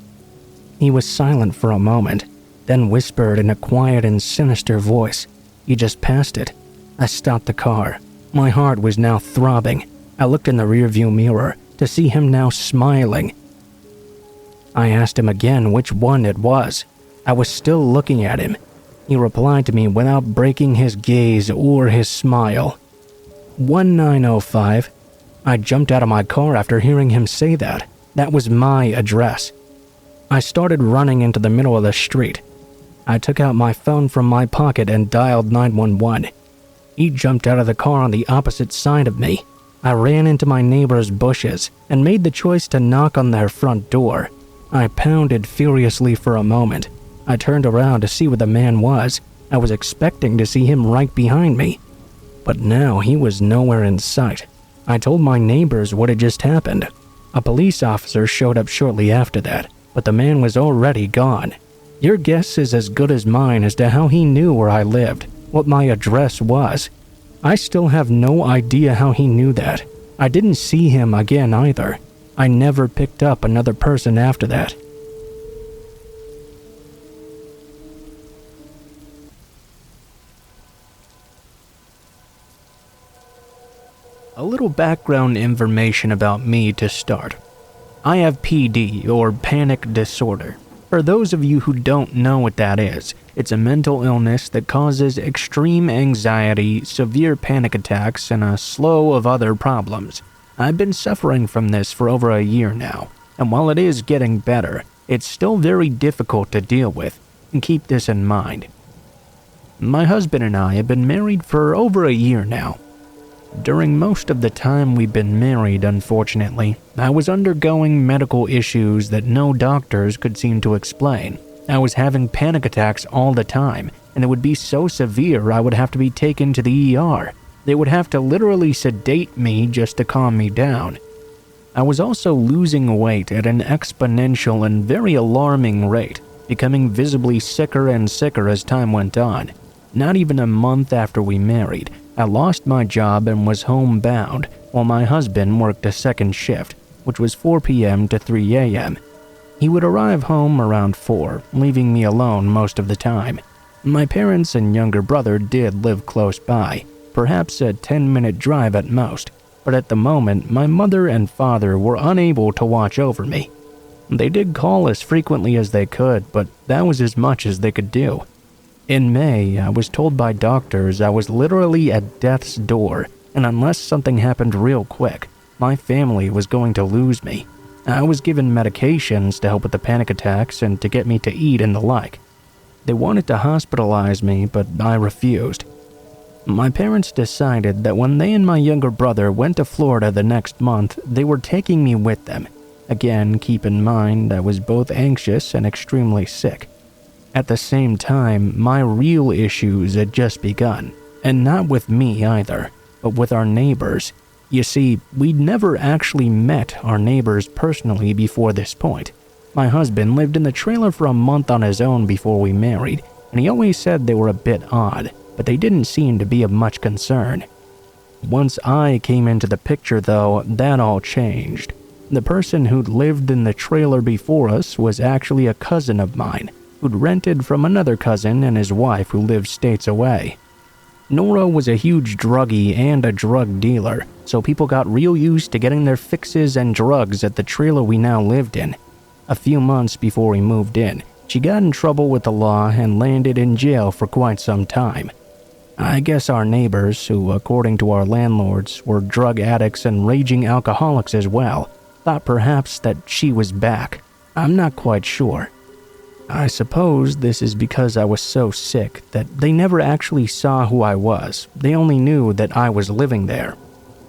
He was silent for a moment, then whispered in a quiet and sinister voice, "You just passed it." I stopped the car. My heart was now throbbing. I looked in the rearview mirror to see him now smiling. I asked him again which one it was. I was still looking at him. He replied to me without breaking his gaze or his smile. 1905. I jumped out of my car after hearing him say that. That was my address. I started running into the middle of the street. I took out my phone from my pocket and dialed 911. He jumped out of the car on the opposite side of me. I ran into my neighbor's bushes and made the choice to knock on their front door. I pounded furiously for a moment. I turned around to see where the man was. I was expecting to see him right behind me. But now he was nowhere in sight. I told my neighbors what had just happened. A police officer showed up shortly after that, but the man was already gone. Your guess is as good as mine as to how he knew where I lived, what my address was. I still have no idea how he knew that. I didn't see him again either. I never picked up another person after that. A little background information about me to start. I have PD, or panic disorder. For those of you who don't know what that is, it's a mental illness that causes extreme anxiety, severe panic attacks, and a slew of other problems. I've been suffering from this for over a year now, and while it is getting better, it's still very difficult to deal with, and keep this in mind. My husband and I have been married for over a year now. During most of the time we've been married, unfortunately, I was undergoing medical issues that no doctors could seem to explain. I was having panic attacks all the time, and it would be so severe I would have to be taken to the ER. They would have to literally sedate me just to calm me down. I was also losing weight at an exponential and very alarming rate, becoming visibly sicker and sicker as time went on. Not even a month after we married, I lost my job and was homebound, while my husband worked a second shift, which was 4 p.m. to 3 a.m. He would arrive home around 4, leaving me alone most of the time. My parents and younger brother did live close by, perhaps a 10-minute drive at most, but at the moment my mother and father were unable to watch over me. They did call as frequently as they could, but that was as much as they could do. In May, I was told by doctors I was literally at death's door, and unless something happened real quick, my family was going to lose me. I was given medications to help with the panic attacks and to get me to eat and the like. They wanted to hospitalize me, but I refused. My parents decided that when they and my younger brother went to Florida the next month, they were taking me with them. Again, keep in mind I was both anxious and extremely sick. At the same time, my real issues had just begun, and not with me either, but with our neighbors. You see, we'd never actually met our neighbors personally before this point. My husband lived in the trailer for a month on his own before we married, and he always said they were a bit odd, but they didn't seem to be of much concern. Once I came into the picture though, that all changed. The person who'd lived in the trailer before us was actually a cousin of mine, who'd rented from another cousin and his wife who lived states away. Nora was a huge druggie and a drug dealer, so people got real used to getting their fixes and drugs at the trailer we now lived in. A few months before we moved in, she got in trouble with the law and landed in jail for quite some time. I guess our neighbors, who according to our landlords were drug addicts and raging alcoholics as well, thought perhaps that she was back. I'm not quite sure. I suppose this is because I was so sick that they never actually saw who I was. They only knew that I was living there.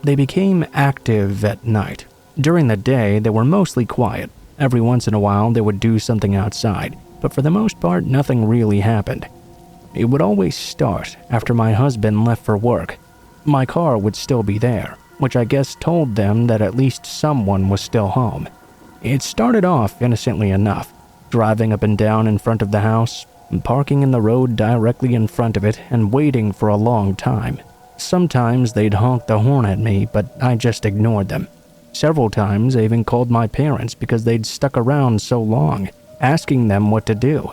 They became active at night. During the day, they were mostly quiet. Every once in a while, they would do something outside, but for the most part, nothing really happened. It would always start after my husband left for work. My car would still be there, which I guess told them that at least someone was still home. It started off innocently enough, driving up and down in front of the house, parking in the road directly in front of it, and waiting for a long time. Sometimes they'd honk the horn at me, but I just ignored them. Several times I even called my parents because they'd stuck around so long, asking them what to do.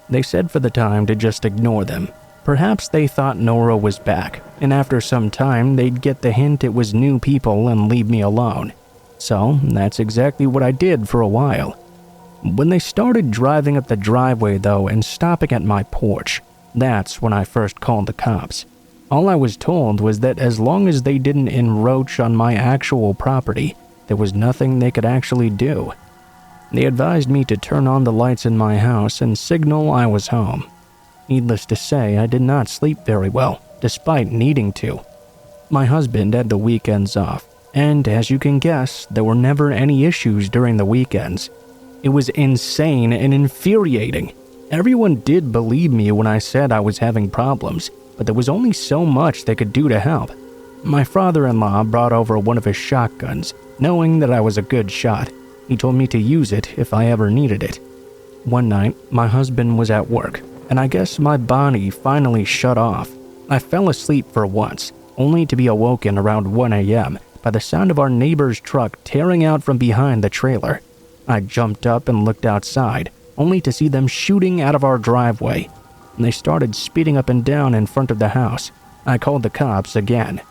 They said for the time to just ignore them. Perhaps they thought Nora was back, and after some time they'd get the hint it was new people and leave me alone. So that's exactly what I did for a while. When they started driving up the driveway though and stopping at my porch, that's when I first called the cops. All I was told was that as long as they didn't encroach on my actual property, there was nothing they could actually do. They advised me to turn on the lights in my house and signal I was home. Needless to say, I did not sleep very well, despite needing to. My husband had the weekends off, and as you can guess, there were never any issues during the weekends. It was insane and infuriating. Everyone did believe me when I said I was having problems, but there was only so much they could do to help. My father-in-law brought over one of his shotguns, knowing that I was a good shot. He told me to use it if I ever needed it. One night, my husband was at work, and I guess my body finally shut off. I fell asleep for once, only to be awoken around 1 a.m. by the sound of our neighbor's truck tearing out from behind the trailer. I jumped up and looked outside, only to see them shooting out of our driveway. They started speeding up and down in front of the house. I called the cops again.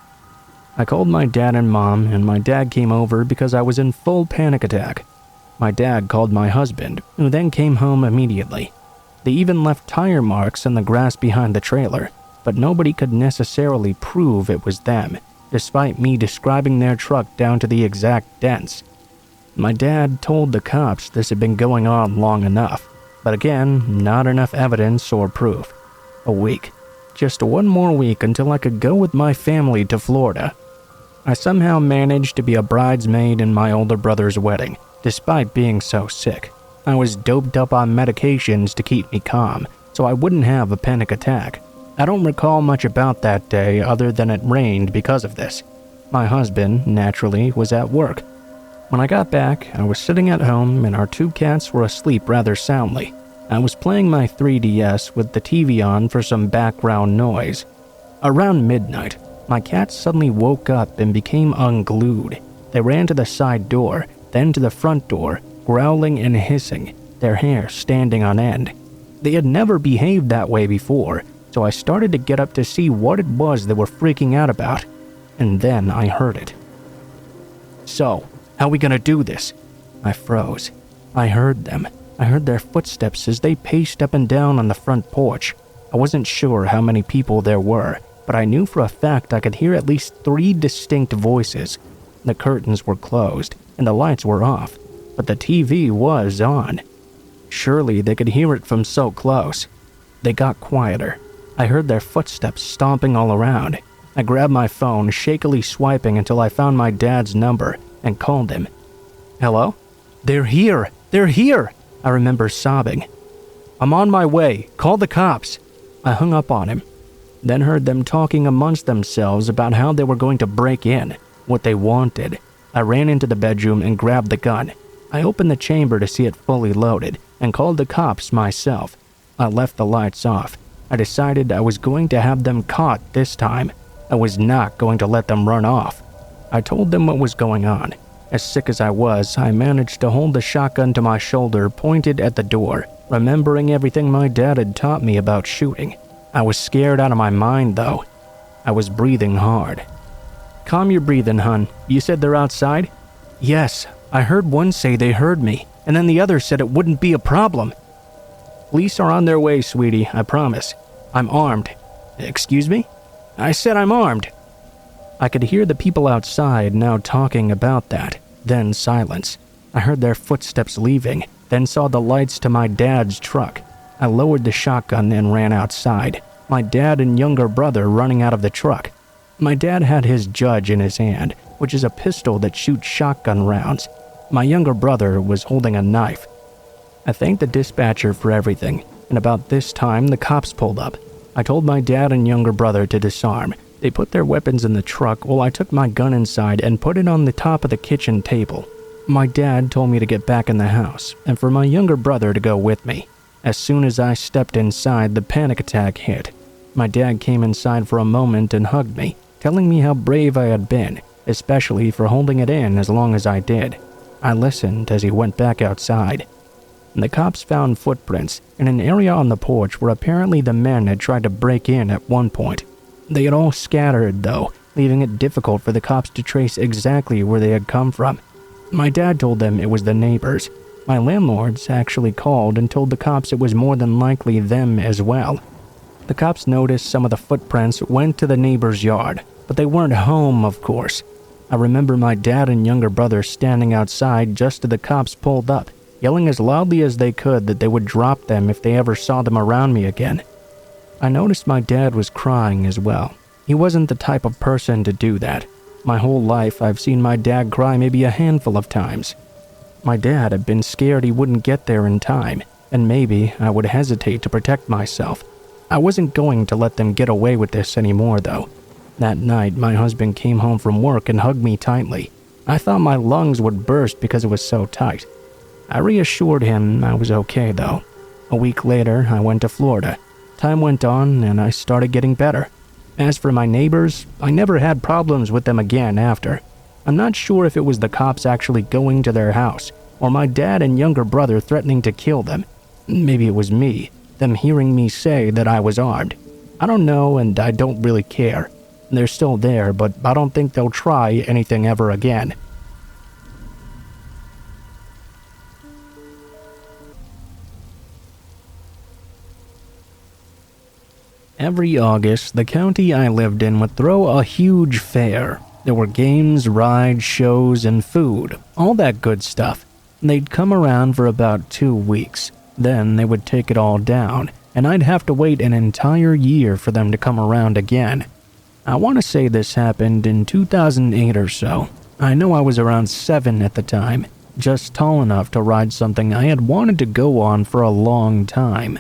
I called my dad and mom, and my dad came over because I was in full panic attack. My dad called my husband, who then came home immediately. They even left tire marks in the grass behind the trailer, but nobody could necessarily prove it was them, despite me describing their truck down to the exact dents. My dad told the cops this had been going on long enough, but again, not enough evidence or proof. A week. Just one more week until I could go with my family to Florida. I somehow managed to be a bridesmaid in my older brother's wedding, despite being so sick. I was doped up on medications to keep me calm, so I wouldn't have a panic attack. I don't recall much about that day other than it rained because of this. My husband, naturally, was at work. When I got back, I was sitting at home and our 2 cats were asleep rather soundly. I was playing my 3DS with the TV on for some background noise. Around midnight, my cats suddenly woke up and became unglued. They ran to the side door, then to the front door, growling and hissing, their hair standing on end. They had never behaved that way before, so I started to get up to see what it was they were freaking out about. And then I heard it. "So, how are we gonna do this?" I froze. I heard them. I heard their footsteps as they paced up and down on the front porch. I wasn't sure how many people there were, but I knew for a fact I could hear at least 3 distinct voices. The curtains were closed, and the lights were off, but the TV was on. Surely they could hear it from so close. They got quieter. I heard their footsteps stomping all around. I grabbed my phone, shakily swiping until I found my dad's number and called him. "Hello? They're here! They're here!" I remember sobbing. "I'm on my way. Call the cops." I hung up on him, then heard them talking amongst themselves about how they were going to break in, what they wanted. I ran into the bedroom and grabbed the gun. I opened the chamber to see it fully loaded and called the cops myself. I left the lights off. I decided I was going to have them caught this time. I was not going to let them run off. I told them what was going on. As sick as I was, I managed to hold the shotgun to my shoulder, pointed at the door, remembering everything my dad had taught me about shooting. I was scared out of my mind, though. I was breathing hard. "Calm your breathing, hun. You said they're outside?" "Yes. I heard one say they heard me, and then the other said it wouldn't be a problem." "Police are on their way, sweetie, I promise. I'm armed." "Excuse me?" "I said I'm armed." I could hear the people outside now talking about that, then silence. I heard their footsteps leaving, then saw the lights to my dad's truck. I lowered the shotgun and ran outside, my dad and younger brother running out of the truck. My dad had his Judge in his hand, which is a pistol that shoots shotgun rounds. My younger brother was holding a knife. I thanked the dispatcher for everything, and about this time the cops pulled up. I told my dad and younger brother to disarm. They put their weapons in the truck while I took my gun inside and put it on the top of the kitchen table. My dad told me to get back in the house, and for my younger brother to go with me. As soon as I stepped inside, the panic attack hit. My dad came inside for a moment and hugged me, telling me how brave I had been, especially for holding it in as long as I did. I listened as he went back outside. The cops found footprints in an area on the porch where apparently the men had tried to break in at one point. They had all scattered, though, leaving it difficult for the cops to trace exactly where they had come from. My dad told them it was the neighbors. My landlords actually called and told the cops it was more than likely them as well. The cops noticed some of the footprints went to the neighbor's yard, but they weren't home, of course. I remember my dad and younger brother standing outside just as the cops pulled up, yelling as loudly as they could that they would drop them if they ever saw them around me again. I noticed my dad was crying as well. He wasn't the type of person to do that. My whole life I've seen my dad cry maybe a handful of times. My dad had been scared he wouldn't get there in time, and maybe I would hesitate to protect myself. I wasn't going to let them get away with this anymore, though. That night, my husband came home from work and hugged me tightly. I thought my lungs would burst because it was so tight. I reassured him I was okay, though. A week later, I went to Florida. Time went on, and I started getting better. As for my neighbors, I never had problems with them again after. I'm not sure if it was the cops actually going to their house, or my dad and younger brother threatening to kill them. Maybe it was me, them hearing me say that I was armed. I don't know, and I don't really care. They're still there, but I don't think they'll try anything ever again. Every August, the county I lived in would throw a huge fair. There were games, rides, shows, and food, all that good stuff. They'd come around for about 2 weeks. Then they would take it all down, and I'd have to wait an entire year for them to come around again. I want to say this happened in 2008 or so. I know I was around 7 at the time, just tall enough to ride something I had wanted to go on for a long time.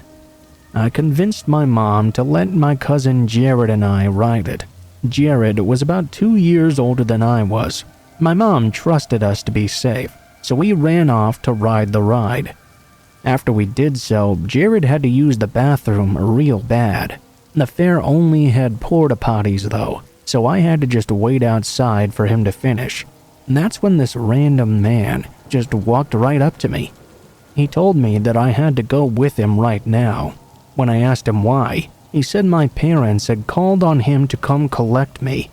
I convinced my mom to let my cousin Jared and I ride it. Jared was about 2 years older than I was. My mom trusted us to be safe, so we ran off to ride the ride. After we did so, Jared had to use the bathroom real bad. The fair only had porta potties though, so I had to just wait outside for him to finish. And that's when this random man just walked right up to me. He told me that I had to go with him right now. When I asked him why, he said my parents had called on him to come collect me.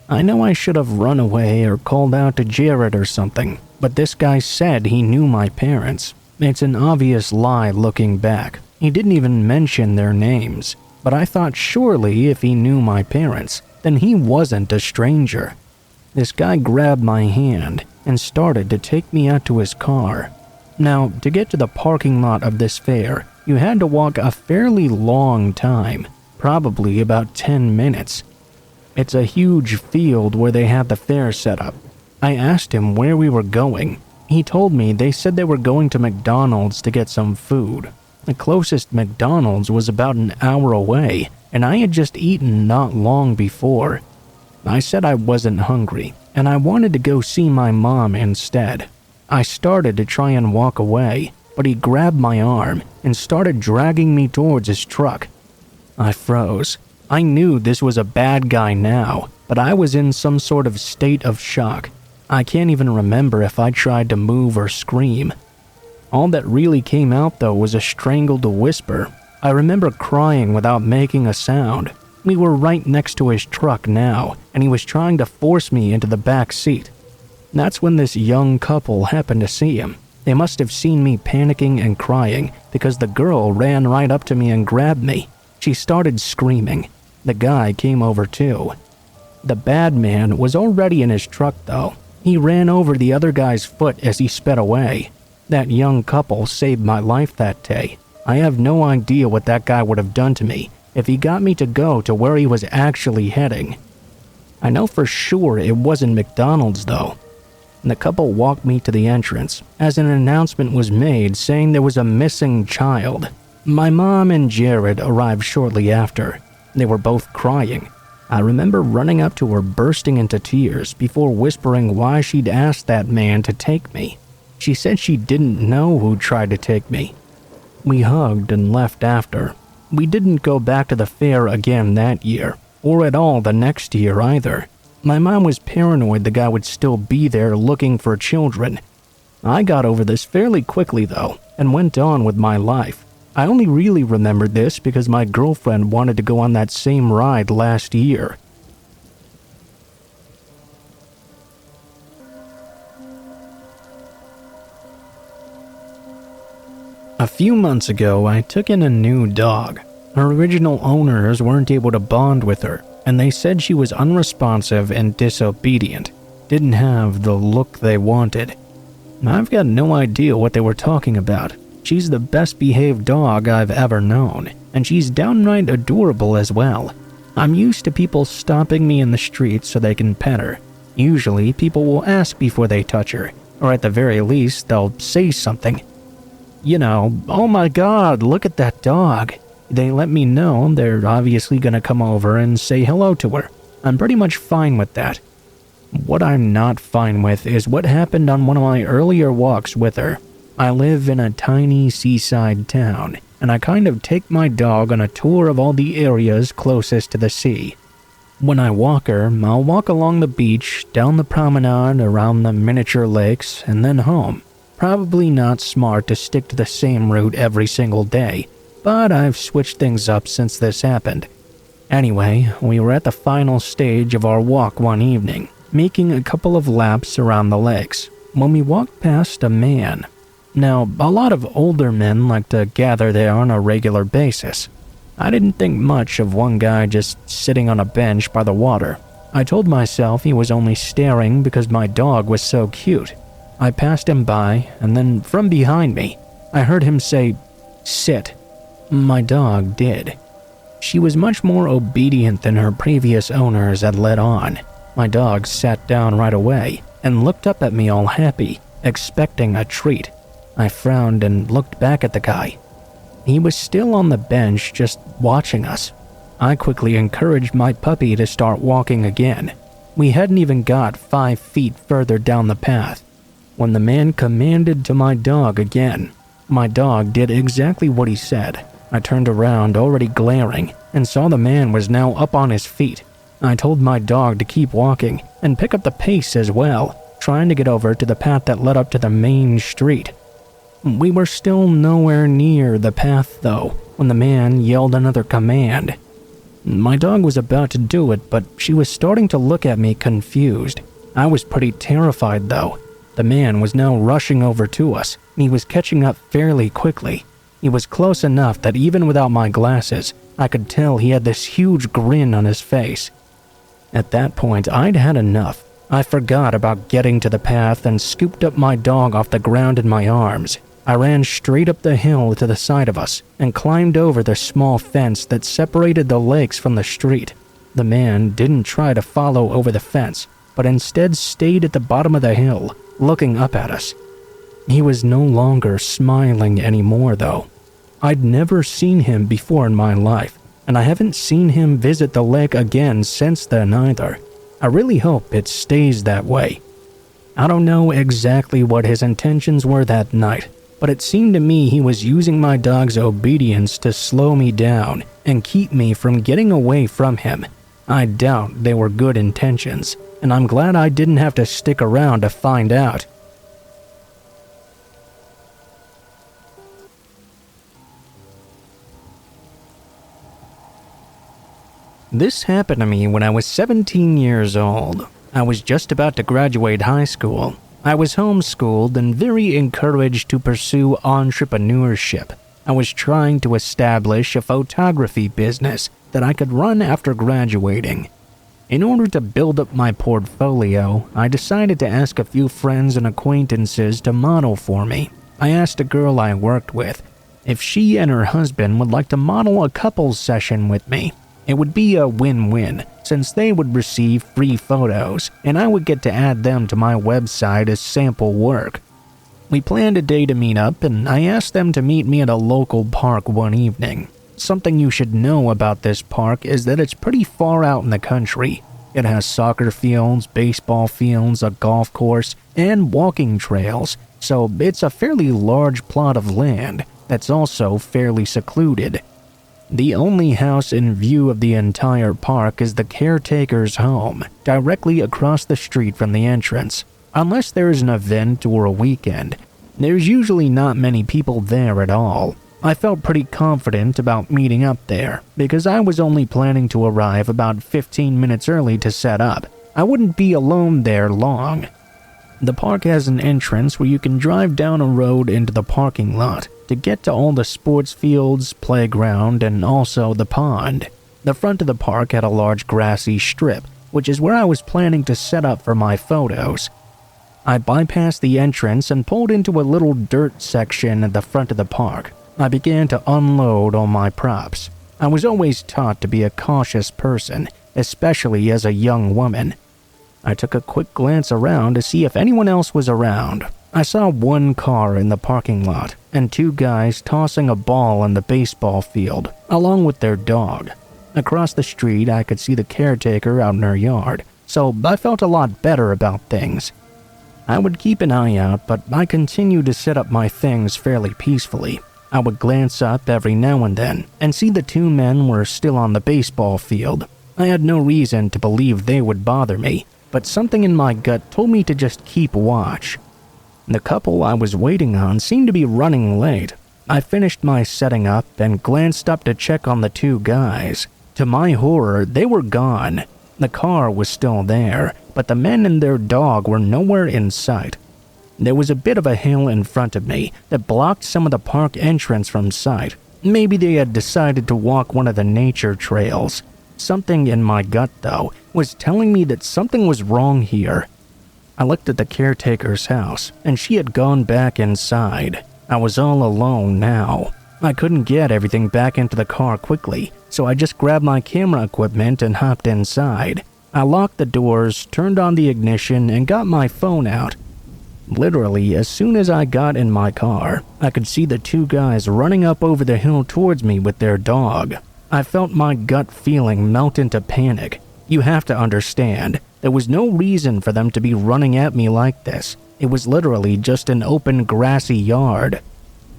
I know I should have run away or called out to Jared or something, but this guy said he knew my parents. It's an obvious lie looking back. He didn't even mention their names, but I thought surely if he knew my parents, then he wasn't a stranger. This guy grabbed my hand and started to take me out to his car. Now, to get to the parking lot of this fair, you had to walk a fairly long time, probably about 10 minutes. It's a huge field where they had the fair set up. I asked him where we were going. He told me they said they were going to McDonald's to get some food. The closest McDonald's was about an hour away, and I had just eaten not long before. I said I wasn't hungry, and I wanted to go see my mom instead. I started to try and walk away, but he grabbed my arm and started dragging me towards his truck. I froze. I knew this was a bad guy now, but I was in some sort of state of shock. I can't even remember if I tried to move or scream. All that really came out though was a strangled whisper. I remember crying without making a sound. We were right next to his truck now, and he was trying to force me into the back seat. That's when this young couple happened to see him. They must have seen me panicking and crying because the girl ran right up to me and grabbed me. She started screaming. The guy came over too. The bad man was already in his truck though. He ran over the other guy's foot as he sped away. That young couple saved my life that day. I have no idea what that guy would have done to me if he got me to go to where he was actually heading. I know for sure it wasn't McDonald's though. The couple walked me to the entrance as an announcement was made saying there was a missing child. My mom and Jared arrived shortly after. They were both crying. I remember running up to her bursting into tears before whispering why she'd asked that man to take me. She said she didn't know who tried to take me. We hugged and left after. We didn't go back to the fair again that year, or at all the next year either. My mom was paranoid the guy would still be there looking for children. I got over this fairly quickly though, and went on with my life. I only really remembered this because my girlfriend wanted to go on that same ride last year. A few months ago, I took in a new dog. Her original owners weren't able to bond with her, and they said she was unresponsive and disobedient, didn't have the look they wanted. I've got no idea what they were talking about. She's the best behaved dog I've ever known, and she's downright adorable as well. I'm used to people stopping me in the street so they can pet her. Usually, people will ask before they touch her, or at the very least, they'll say something. You know, oh my god, look at that dog. They let me know they're obviously gonna come over and say hello to her. I'm pretty much fine with that. What I'm not fine with is what happened on one of my earlier walks with her. I live in a tiny seaside town, and I kind of take my dog on a tour of all the areas closest to the sea. When I walk her, I'll walk along the beach, down the promenade, around the miniature lakes, and then home. Probably not smart to stick to the same route every single day, but I've switched things up since this happened. Anyway, we were at the final stage of our walk one evening, making a couple of laps around the lakes, when we walked past a man. Now, a lot of older men like to gather there on a regular basis. I didn't think much of one guy just sitting on a bench by the water. I told myself he was only staring because my dog was so cute. I passed him by, and then from behind me, I heard him say, "Sit." My dog did. She was much more obedient than her previous owners had let on. My dog sat down right away and looked up at me all happy, expecting a treat. I frowned and looked back at the guy. He was still on the bench just watching us. I quickly encouraged my puppy to start walking again. We hadn't even got 5 feet further down the path when the man commanded to my dog again. My dog did exactly what he said. I turned around, already glaring, and saw the man was now up on his feet. I told my dog to keep walking and pick up the pace as well, trying to get over to the path that led up to the main street. We were still nowhere near the path though, when the man yelled another command. My dog was about to do it, but she was starting to look at me confused. I was pretty terrified though. The man was now rushing over to us, and he was catching up fairly quickly. He was close enough that even without my glasses, I could tell he had this huge grin on his face. At that point, I'd had enough. I forgot about getting to the path and scooped up my dog off the ground in my arms. I ran straight up the hill to the side of us and climbed over the small fence that separated the lakes from the street. The man didn't try to follow over the fence, but instead stayed at the bottom of the hill, looking up at us. He was no longer smiling anymore, though. I'd never seen him before in my life, and I haven't seen him visit the lake again since then either. I really hope it stays that way. I don't know exactly what his intentions were that night, but it seemed to me he was using my dog's obedience to slow me down and keep me from getting away from him. I doubt they were good intentions, and I'm glad I didn't have to stick around to find out. This happened to me when I was 17 years old. I was just about to graduate high school. I was homeschooled and very encouraged to pursue entrepreneurship. I was trying to establish a photography business that I could run after graduating. In order to build up my portfolio, I decided to ask a few friends and acquaintances to model for me. I asked a girl I worked with if she and her husband would like to model a couples session with me. It would be a win-win, since they would receive free photos, and I would get to add them to my website as sample work. We planned a day to meet up, and I asked them to meet me at a local park one evening. Something you should know about this park is that it's pretty far out in the country. It has soccer fields, baseball fields, a golf course, and walking trails, so it's a fairly large plot of land that's also fairly secluded. The only house in view of the entire park is the caretaker's home, directly across the street from the entrance. Unless there's an event or a weekend, there's usually not many people there at all. I felt pretty confident about meeting up there, because I was only planning to arrive about 15 minutes early to set up. I wouldn't be alone there long. The park has an entrance where you can drive down a road into the parking lot to get to all the sports fields, playground, and also the pond. The front of the park had a large grassy strip, which is where I was planning to set up for my photos. I bypassed the entrance and pulled into a little dirt section at the front of the park. I began to unload all my props. I was always taught to be a cautious person, especially as a young woman. I took a quick glance around to see if anyone else was around. I saw one car in the parking lot and two guys tossing a ball in the baseball field, along with their dog. Across the street, I could see the caretaker out in her yard, so I felt a lot better about things. I would keep an eye out, but I continued to set up my things fairly peacefully. I would glance up every now and then and see the two men were still on the baseball field. I had no reason to believe they would bother me, but something in my gut told me to just keep watch. The couple I was waiting on seemed to be running late. I finished my setting up and glanced up to check on the two guys. To my horror, they were gone. The car was still there, but the men and their dog were nowhere in sight. There was a bit of a hill in front of me that blocked some of the park entrance from sight. Maybe they had decided to walk one of the nature trails. Something in my gut, though, was telling me that something was wrong here. I looked at the caretaker's house, and she had gone back inside. I was all alone now. I couldn't get everything back into the car quickly, so I just grabbed my camera equipment and hopped inside. I locked the doors, turned on the ignition, and got my phone out. Literally, as soon as I got in my car, I could see the two guys running up over the hill towards me with their dog. I felt my gut feeling melt into panic. You have to understand, there was no reason for them to be running at me like this. It was literally just an open grassy yard.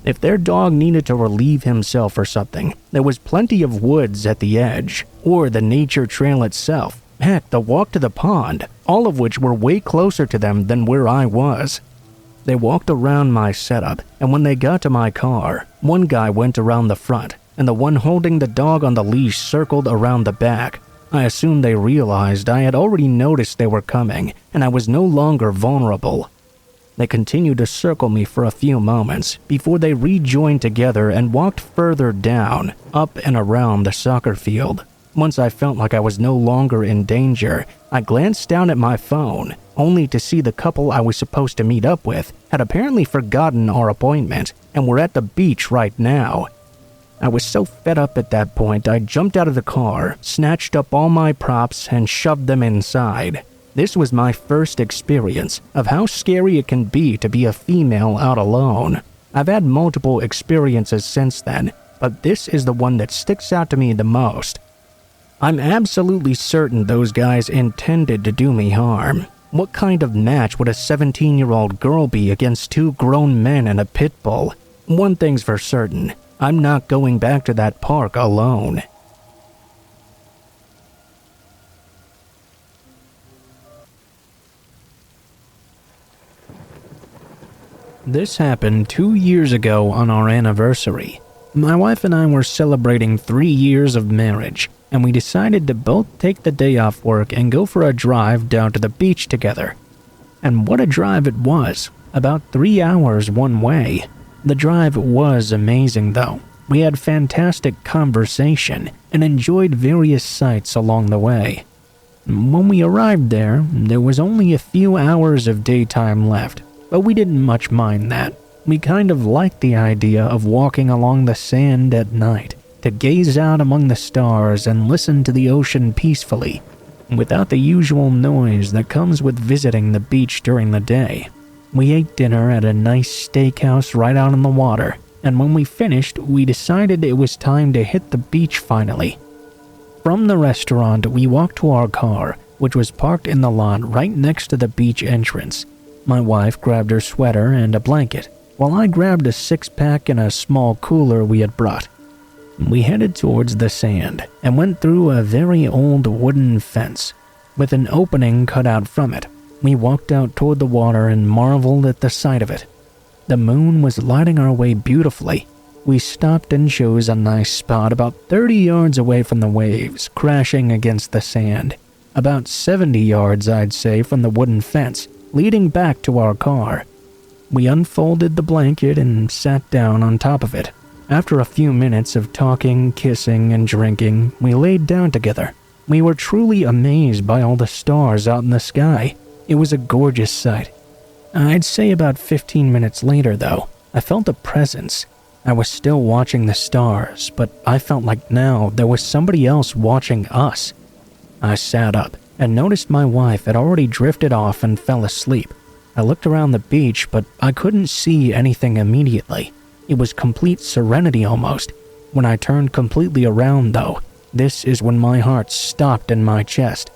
If their dog needed to relieve himself or something, there was plenty of woods at the edge, or the nature trail itself. Heck, the walk to the pond, all of which were way closer to them than where I was. They walked around my setup, and when they got to my car, one guy went around the front, and the one holding the dog on the leash circled around the back. I assumed they realized I had already noticed they were coming, and I was no longer vulnerable. They continued to circle me for a few moments before they rejoined together and walked further down, up and around the soccer field. Once I felt like I was no longer in danger, I glanced down at my phone. only to see the couple I was supposed to meet up with had apparently forgotten our appointment and were at the beach right now. I was so fed up at that point, I jumped out of the car, snatched up all my props, and shoved them inside. This was my first experience of how scary it can be to be a female out alone. I've had multiple experiences since then, but this is the one that sticks out to me the most. I'm absolutely certain those guys intended to do me harm. What kind of match would a 17-year-old girl be against two grown men and a pit bull? One thing's for certain, I'm not going back to that park alone. This happened 2 years ago on our anniversary. My wife and I were celebrating 3 years of marriage, and we decided to both take the day off work and go for a drive down to the beach together. And what a drive it was, about 3 hours one way. The drive was amazing though. We had fantastic conversation and enjoyed various sights along the way. When we arrived there was only a few hours of daytime left, but we didn't much mind that. We kind of liked the idea of walking along the sand at night, to gaze out among the stars and listen to the ocean peacefully, without the usual noise that comes with visiting the beach during the day. We ate dinner at a nice steakhouse right out on the water, and when we finished, we decided it was time to hit the beach finally. From the restaurant, we walked to our car, which was parked in the lot right next to the beach entrance. My wife grabbed her sweater and a blanket, while I grabbed a six-pack and a small cooler we had brought. We headed towards the sand and went through a very old wooden fence with an opening cut out from it. We walked out toward the water and marveled at the sight of it. The moon was lighting our way beautifully. We stopped and chose a nice spot about 30 yards away from the waves crashing against the sand. About 70 yards, I'd say, from the wooden fence leading back to our car. We unfolded the blanket and sat down on top of it. After a few minutes of talking, kissing, and drinking, we laid down together. We were truly amazed by all the stars out in the sky. It was a gorgeous sight. I'd say about 15 minutes later, though, I felt a presence. I was still watching the stars, but I felt like now there was somebody else watching us. I sat up and noticed my wife had already drifted off and fell asleep. I looked around the beach, but I couldn't see anything immediately. It was complete serenity almost. When I turned completely around, though, this is when my heart stopped in my chest.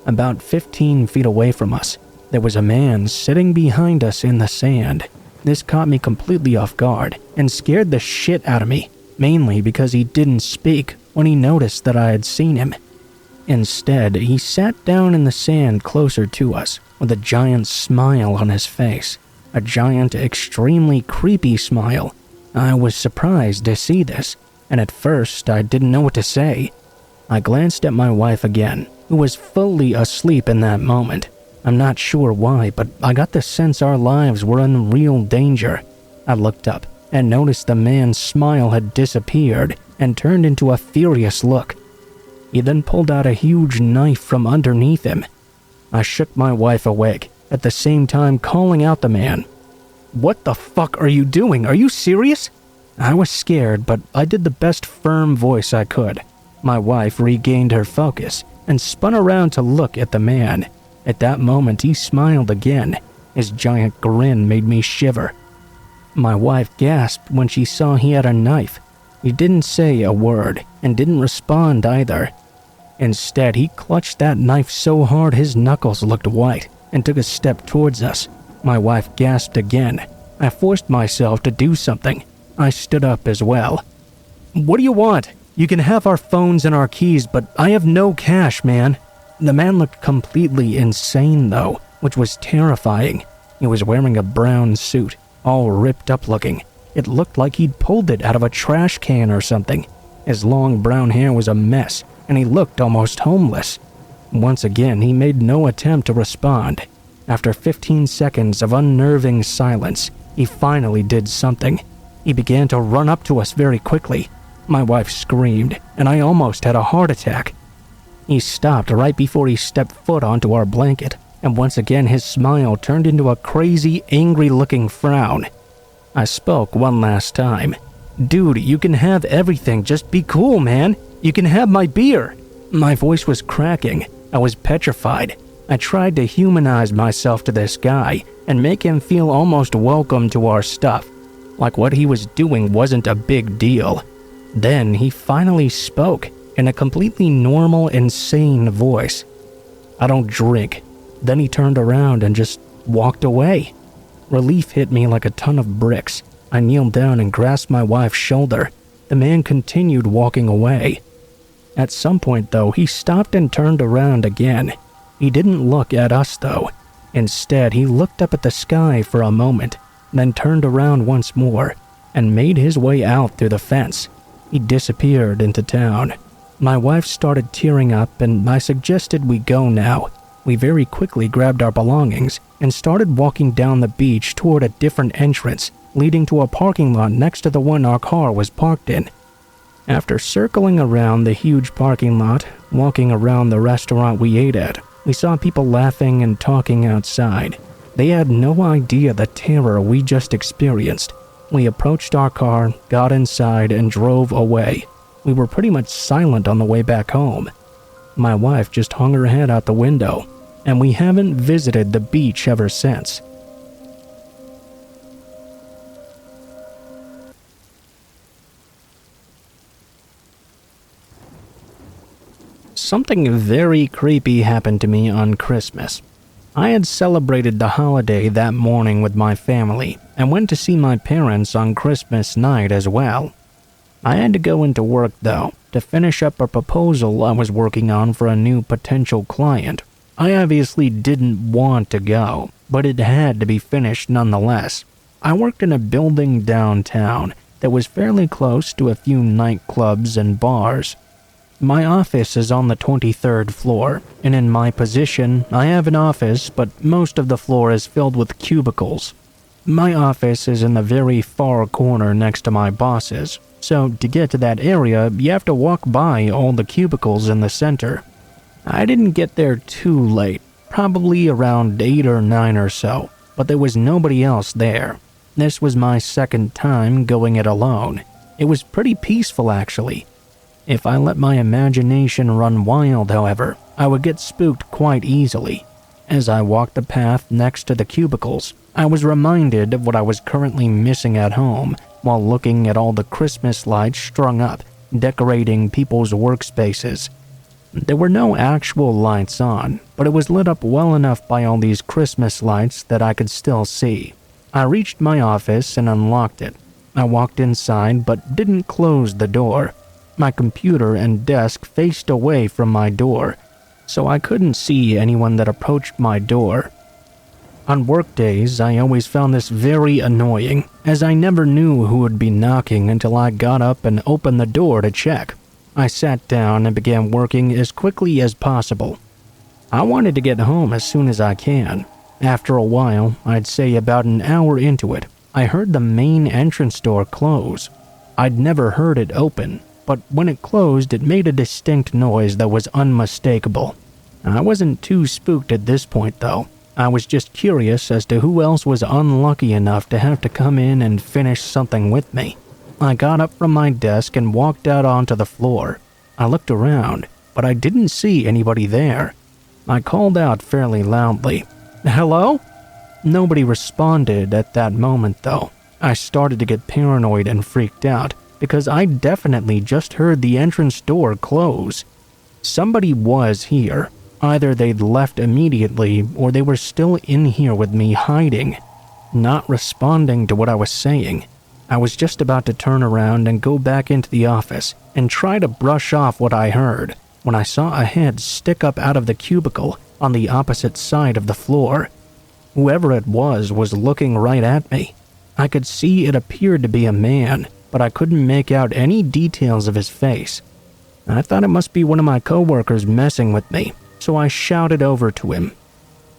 About 15 feet away from us, there was a man sitting behind us in the sand. This caught me completely off guard and scared the shit out of me, mainly because he didn't speak when he noticed that I had seen him. Instead, he sat down in the sand closer to us with a giant smile on his face. A giant, extremely creepy smile. I was surprised to see this, and at first I didn't know what to say. I glanced at my wife again, who was fully asleep in that moment. I'm not sure why, but I got the sense our lives were in real danger. I looked up and noticed the man's smile had disappeared and turned into a furious look. He then pulled out a huge knife from underneath him. I shook my wife awake, at the same time calling out the man. "What the fuck are you doing? Are you serious?" I was scared, but I did the best firm voice I could. My wife regained her focus and spun around to look at the man. At that moment, he smiled again. His giant grin made me shiver. My wife gasped when she saw he had a knife. He didn't say a word and didn't respond either. Instead, he clutched that knife so hard his knuckles looked white and took a step towards us. My wife gasped again. I forced myself to do something. I stood up as well. "What do you want? You can have our phones and our keys, but I have no cash, man." The man looked completely insane though, which was terrifying. He was wearing a brown suit, all ripped up looking. It looked like he'd pulled it out of a trash can or something. His long brown hair was a mess, and he looked almost homeless. Once again, he made no attempt to respond. After 15 seconds of unnerving silence, he finally did something. He began to run up to us very quickly. My wife screamed, and I almost had a heart attack. He stopped right before he stepped foot onto our blanket, and once again his smile turned into a crazy, angry-looking frown. I spoke one last time. "Dude, you can have everything, just be cool, man. You can have my beer." My voice was cracking. I was petrified. I tried to humanize myself to this guy and make him feel almost welcome to our stuff, like what he was doing wasn't a big deal. Then he finally spoke in a completely normal, insane voice. "I don't drink." Then he turned around and just walked away. Relief hit me like a ton of bricks. I kneeled down and grasped my wife's shoulder. The man continued walking away. At some point, though, he stopped and turned around again. He didn't look at us, though. Instead, he looked up at the sky for a moment, then turned around once more and made his way out through the fence. He disappeared into town. My wife started tearing up, and I suggested we go now. We very quickly grabbed our belongings and started walking down the beach toward a different entrance, leading to a parking lot next to the one our car was parked in. After circling around the huge parking lot, walking around the restaurant we ate at, we saw people laughing and talking outside. They had no idea the terror we just experienced. We approached our car, got inside, and drove away. We were pretty much silent on the way back home. My wife just hung her head out the window, and we haven't visited the beach ever since. Something very creepy happened to me on Christmas. I had celebrated the holiday that morning with my family and went to see my parents on Christmas night as well. I had to go into work, though, to finish up a proposal I was working on for a new potential client. I obviously didn't want to go, but it had to be finished nonetheless. I worked in a building downtown that was fairly close to a few nightclubs and bars. My office is on the 23rd floor, and in my position, I have an office, but most of the floor is filled with cubicles. My office is in the very far corner next to my boss's, so to get to that area, you have to walk by all the cubicles in the center. I didn't get there too late, probably around 8 or 9 or so, but there was nobody else there. This was my second time going it alone. It was pretty peaceful, actually. If I let my imagination run wild, however, I would get spooked quite easily. As I walked the path next to the cubicles, I was reminded of what I was currently missing at home while looking at all the Christmas lights strung up, decorating people's workspaces. There were no actual lights on, but it was lit up well enough by all these Christmas lights that I could still see. I reached my office and unlocked it. I walked inside but didn't close the door. My computer and desk faced away from my door, so I couldn't see anyone that approached my door. On work days, I always found this very annoying, as I never knew who would be knocking until I got up and opened the door to check. I sat down and began working as quickly as possible. I wanted to get home as soon as I can. After a while, I'd say about an hour into it, I heard the main entrance door close. I'd never heard it open, but when it closed, it made a distinct noise that was unmistakable. I wasn't too spooked at this point, though. I was just curious as to who else was unlucky enough to have to come in and finish something with me. I got up from my desk and walked out onto the floor. I looked around, but I didn't see anybody there. I called out fairly loudly, "Hello?" Nobody responded at that moment, though. I started to get paranoid and freaked out, because I definitely just heard the entrance door close. Somebody was here. Either they'd left immediately, or they were still in here with me hiding, not responding to what I was saying. I was just about to turn around and go back into the office and try to brush off what I heard, when I saw a head stick up out of the cubicle on the opposite side of the floor. Whoever it was looking right at me. I could see it appeared to be a man, but I couldn't make out any details of his face. I thought it must be one of my coworkers messing with me, so I shouted over to him,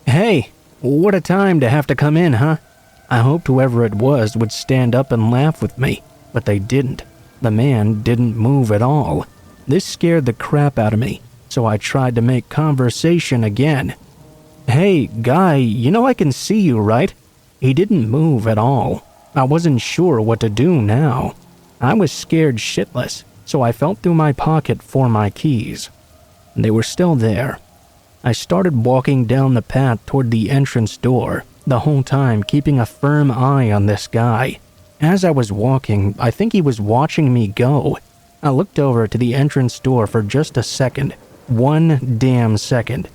"Hey, what a time to have to come in, huh?" I hoped whoever it was would stand up and laugh with me, but they didn't. The man didn't move at all. This scared the crap out of me, so I tried to make conversation again. "Hey, guy, you know I can see you, right?" He didn't move at all. I wasn't sure what to do now. I was scared shitless, so I felt through my pocket for my keys. They were still there. I started walking down the path toward the entrance door, the whole time keeping a firm eye on this guy. As I was walking, I think he was watching me go. I looked over to the entrance door for just a second. One damn second.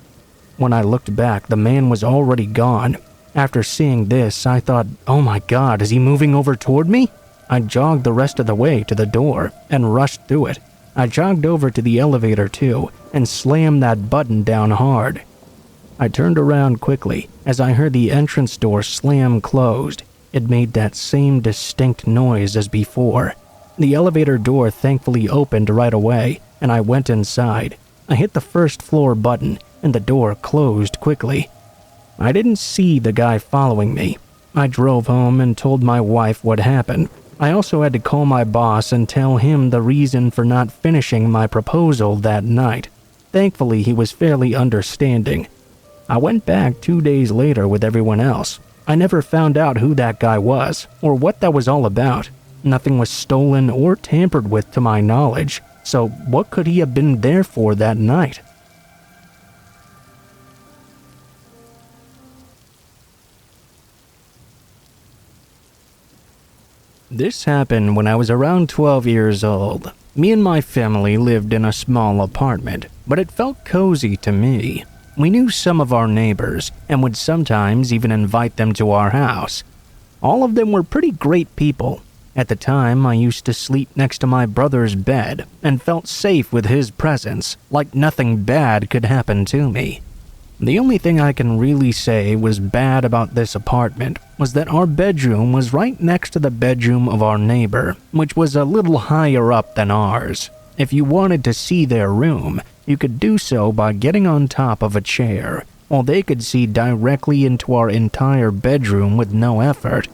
When I looked back, the man was already gone. After seeing this, I thought, oh my god, is he moving over toward me? I jogged the rest of the way to the door and rushed through it. I jogged over to the elevator too and slammed that button down hard. I turned around quickly as I heard the entrance door slam closed. It made that same distinct noise as before. The elevator door thankfully opened right away, and I went inside. I hit the first floor button, and the door closed quickly. I didn't see the guy following me. I drove home and told my wife what happened. I also had to call my boss and tell him the reason for not finishing my proposal that night. Thankfully, he was fairly understanding. I went back 2 days later with everyone else. I never found out who that guy was or what that was all about. Nothing was stolen or tampered with to my knowledge, so what could he have been there for that night? This happened when I was around 12 years old. Me and my family lived in a small apartment, but it felt cozy to me. We knew some of our neighbors and would sometimes even invite them to our house. All of them were pretty great people. At the time, I used to sleep next to my brother's bed and felt safe with his presence, like nothing bad could happen to me. The only thing I can really say was bad about this apartment was that our bedroom was right next to the bedroom of our neighbor, which was a little higher up than ours. If you wanted to see their room, you could do so by getting on top of a chair, while they could see directly into our entire bedroom with no effort.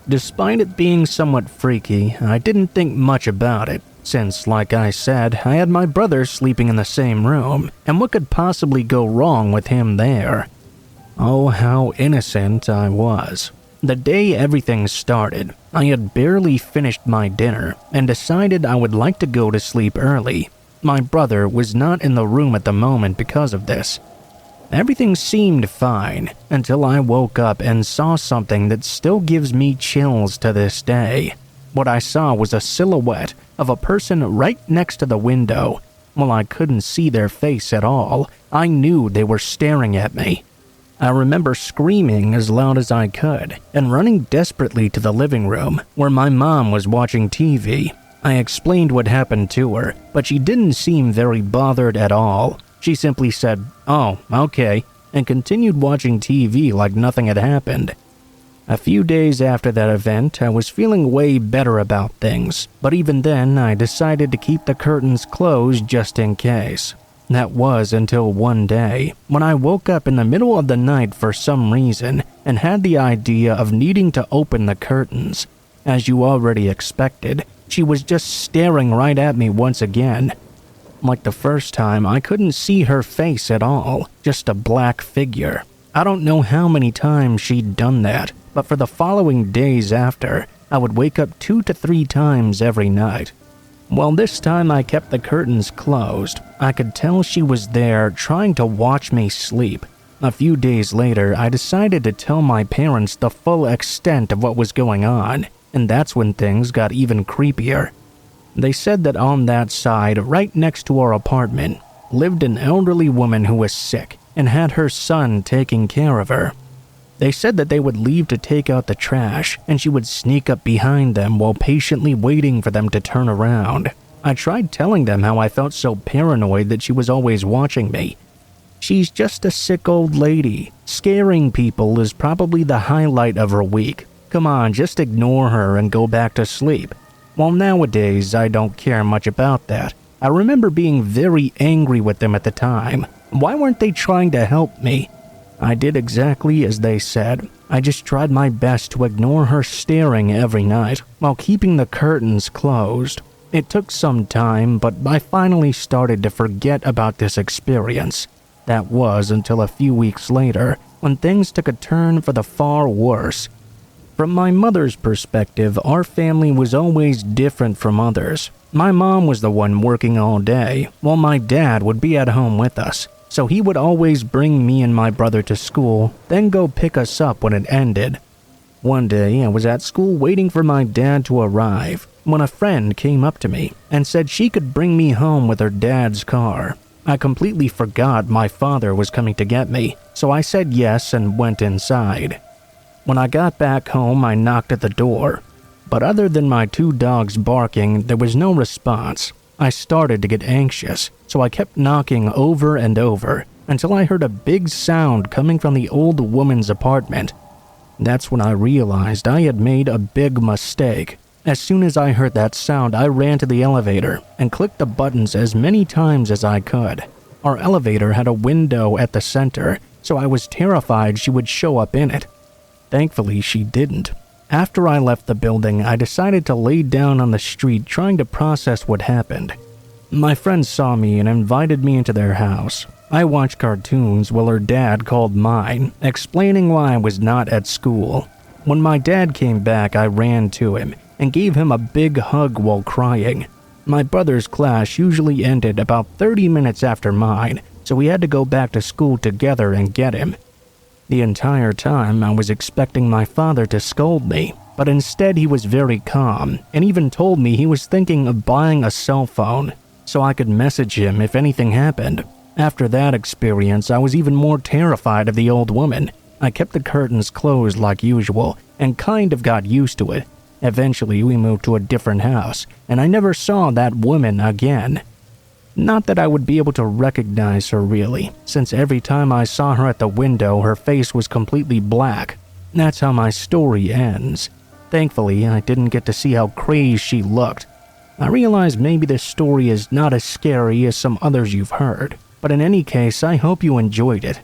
Despite it being somewhat freaky, I didn't think much about it, since, like I said, I had my brother sleeping in the same room, and what could possibly go wrong with him there? Oh, how innocent I was. The day everything started, I had barely finished my dinner and decided I would like to go to sleep early. My brother was not in the room at the moment because of this. Everything seemed fine until I woke up and saw something that still gives me chills to this day. What I saw was a silhouette of a person right next to the window. While I couldn't see their face at all, I knew they were staring at me. I remember screaming as loud as I could and running desperately to the living room where my mom was watching TV. I explained what happened to her, but she didn't seem very bothered at all. She simply said, "Oh, okay," and continued watching TV like nothing had happened. A few days after that event, I was feeling way better about things, but even then, I decided to keep the curtains closed just in case. That was until one day, when I woke up in the middle of the night for some reason and had the idea of needing to open the curtains. As you already expected, she was just staring right at me once again. Like the first time, I couldn't see her face at all, just a black figure. I don't know how many times she'd done that, but for the following days after, I would wake up 2 to 3 times every night. Well, this time I kept the curtains closed. I could tell she was there trying to watch me sleep. A few days later, I decided to tell my parents the full extent of what was going on, and that's when things got even creepier. They said that on that side, right next to our apartment, lived an elderly woman who was sick and had her son taking care of her. They said that they would leave to take out the trash, and she would sneak up behind them while patiently waiting for them to turn around. I tried telling them how I felt so paranoid that she was always watching me. She's just a sick old lady. Scaring people is probably the highlight of her week. Come on, just ignore her and go back to sleep. Well, nowadays, I don't care much about that. I remember being very angry with them at the time. Why weren't they trying to help me? I did exactly as they said. I just tried my best to ignore her staring every night while keeping the curtains closed. It took some time, but I finally started to forget about this experience. That was until a few weeks later, when things took a turn for the far worse. From my mother's perspective, our family was always different from others. My mom was the one working all day, while my dad would be at home with us. So he would always bring me and my brother to school, then go pick us up when it ended. One day, I was at school waiting for my dad to arrive, when a friend came up to me and said she could bring me home with her dad's car. I completely forgot my father was coming to get me, so I said yes and went inside. When I got back home, I knocked at the door, but other than my 2 dogs barking, there was no response. I started to get anxious, so I kept knocking over and over until I heard a big sound coming from the old woman's apartment. That's when I realized I had made a big mistake. As soon as I heard that sound, I ran to the elevator and clicked the buttons as many times as I could. Our elevator had a window at the center, so I was terrified she would show up in it. Thankfully, she didn't. After I left the building, I decided to lay down on the street trying to process what happened. My friends saw me and invited me into their house. I watched cartoons while her dad called mine, explaining why I was not at school. When my dad came back, I ran to him and gave him a big hug while crying. My brother's class usually ended about 30 minutes after mine, so we had to go back to school together and get him. The entire time, I was expecting my father to scold me, but instead he was very calm and even told me he was thinking of buying a cell phone so I could message him if anything happened. After that experience, I was even more terrified of the old woman. I kept the curtains closed like usual and kind of got used to it. Eventually, we moved to a different house, and I never saw that woman again. Not that I would be able to recognize her really, since every time I saw her at the window, her face was completely black. That's how my story ends. Thankfully, I didn't get to see how crazed she looked. I realize maybe this story is not as scary as some others you've heard, but in any case, I hope you enjoyed it.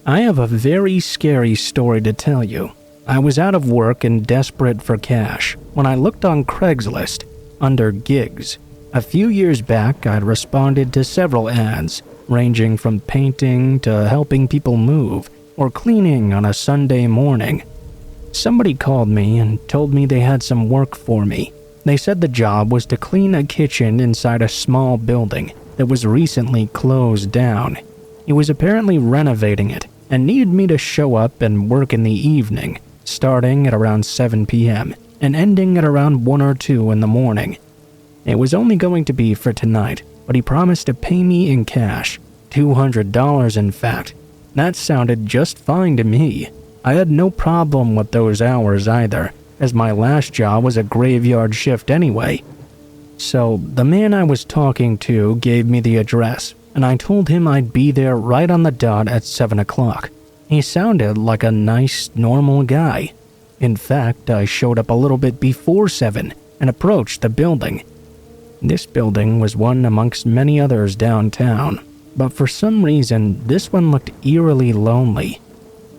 I have a very scary story to tell you. I was out of work and desperate for cash when I looked on Craigslist under gigs. A few years back, I'd responded to several ads, ranging from painting to helping people move or cleaning on a Sunday morning. Somebody called me and told me they had some work for me. They said the job was to clean a kitchen inside a small building that was recently closed down. He was apparently renovating it and needed me to show up and work in the evening, starting at around 7 p.m. and ending at around 1 or 2 in the morning. It was only going to be for tonight, but he promised to pay me in cash, $200 in fact. That sounded just fine to me. I had no problem with those hours either, as my last job was a graveyard shift anyway. So the man I was talking to gave me the address, and I told him I'd be there right on the dot at 7 o'clock. He sounded like a nice, normal guy. In fact, I showed up a little bit before 7 and approached the building. This building was one amongst many others downtown, but for some reason, this one looked eerily lonely.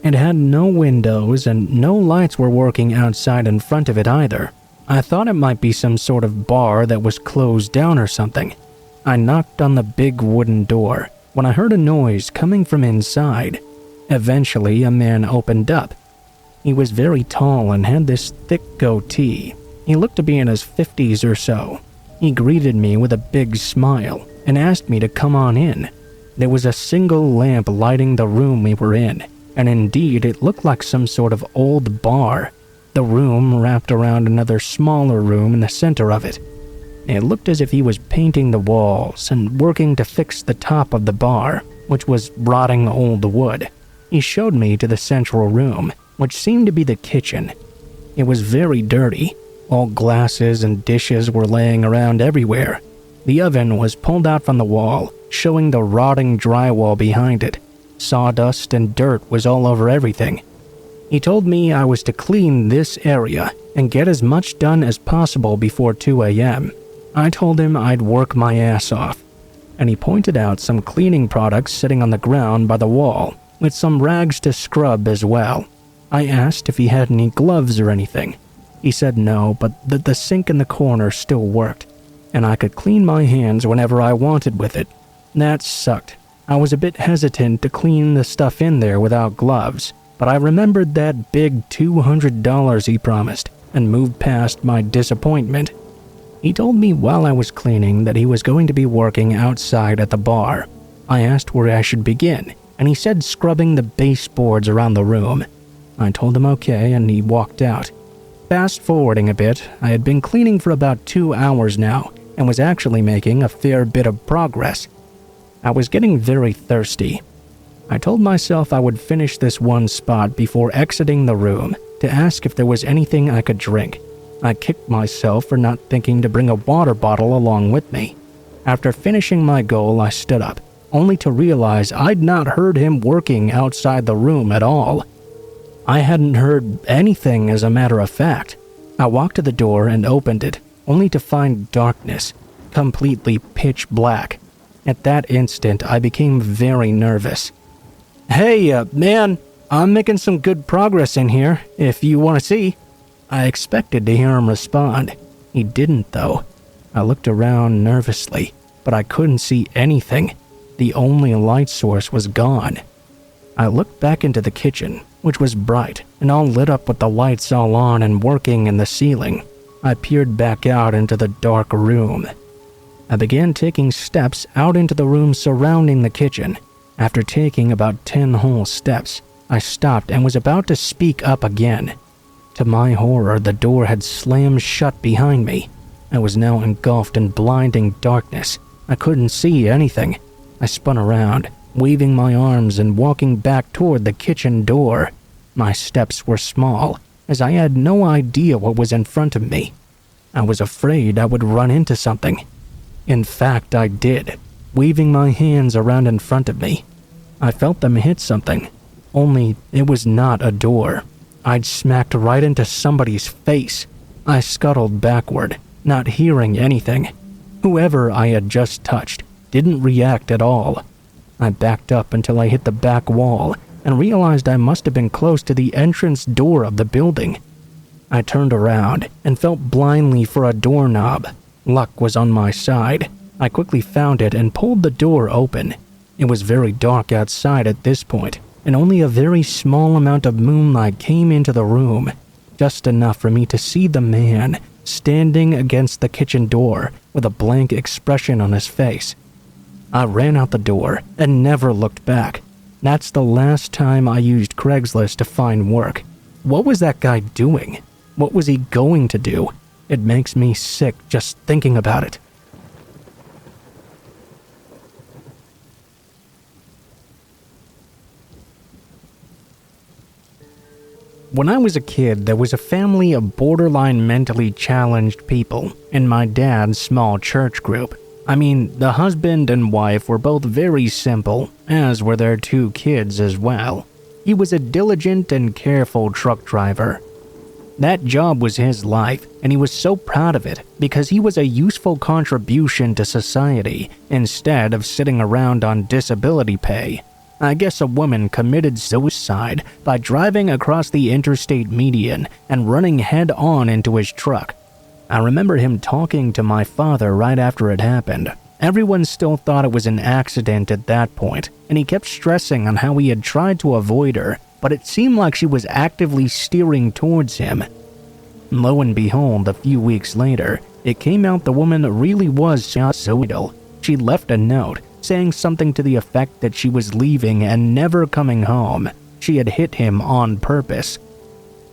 It had no windows and no lights were working outside in front of it either. I thought it might be some sort of bar that was closed down or something. I knocked on the big wooden door when I heard a noise coming from inside. Eventually, a man opened up. He was very tall and had this thick goatee. He looked to be in his 50s or so. He greeted me with a big smile and asked me to come on in. There was a single lamp lighting the room we were in, and indeed it looked like some sort of old bar. The room wrapped around another smaller room in the center of it. It looked as if he was painting the walls and working to fix the top of the bar, which was rotting old wood. He showed me to the central room, which seemed to be the kitchen. It was very dirty. All glasses and dishes were laying around everywhere. The oven was pulled out from the wall, showing the rotting drywall behind it. Sawdust and dirt was all over everything. He told me I was to clean this area and get as much done as possible before 2 a.m. I told him I'd work my ass off, and he pointed out some cleaning products sitting on the ground by the wall, with some rags to scrub as well. I asked if he had any gloves or anything. He said no, but the sink in the corner still worked, and I could clean my hands whenever I wanted with it. That sucked. I was a bit hesitant to clean the stuff in there without gloves, but I remembered that big $200 he promised and moved past my disappointment. He told me while I was cleaning that he was going to be working outside at the bar. I asked where I should begin, and he said scrubbing the baseboards around the room. I told him okay, and he walked out. Fast forwarding a bit, I had been cleaning for about 2 hours now, and was actually making a fair bit of progress. I was getting very thirsty. I told myself I would finish this one spot before exiting the room to ask if there was anything I could drink. I kicked myself for not thinking to bring a water bottle along with me. After finishing my goal, I stood up, only to realize I'd not heard him working outside the room at all. I hadn't heard anything, as a matter of fact. I walked to the door and opened it, only to find darkness, completely pitch black. At that instant, I became very nervous. "Hey, man, I'm making some good progress in here, if you want to see." I expected to hear him respond. He didn't, though. I looked around nervously, but I couldn't see anything. The only light source was gone. I looked back into the kitchen, which was bright and all lit up with the lights all on and working in the ceiling. I peered back out into the dark room. I began taking steps out into the room surrounding the kitchen. After taking about 10 whole steps, I stopped and was about to speak up again. To my horror, the door had slammed shut behind me. I was now engulfed in blinding darkness. I couldn't see anything. I spun around, waving my arms and walking back toward the kitchen door. My steps were small, as I had no idea what was in front of me. I was afraid I would run into something. In fact, I did, waving my hands around in front of me. I felt them hit something, only it was not a door. I'd smacked right into somebody's face. I scuttled backward, not hearing anything. Whoever I had just touched didn't react at all. I backed up until I hit the back wall and realized I must have been close to the entrance door of the building. I turned around and felt blindly for a doorknob. Luck was on my side. I quickly found it and pulled the door open. It was very dark outside at this point, and only a very small amount of moonlight came into the room, just enough for me to see the man standing against the kitchen door with a blank expression on his face. I ran out the door and never looked back. That's the last time I used Craigslist to find work. What was that guy doing? What was he going to do? It makes me sick just thinking about it. When I was a kid, there was a family of borderline mentally challenged people in my dad's small church group. I mean, the husband and wife were both very simple, as were their 2 kids as well. He was a diligent and careful truck driver. That job was his life, and he was so proud of it because he was a useful contribution to society instead of sitting around on disability pay. I guess a woman committed suicide by driving across the interstate median and running head-on into his truck. I remember him talking to my father right after it happened. Everyone still thought it was an accident at that point, and he kept stressing on how he had tried to avoid her, but it seemed like she was actively steering towards him. Lo and behold, a few weeks later, it came out the woman really was suicidal. She left a note saying something to the effect that she was leaving and never coming home. She had hit him on purpose.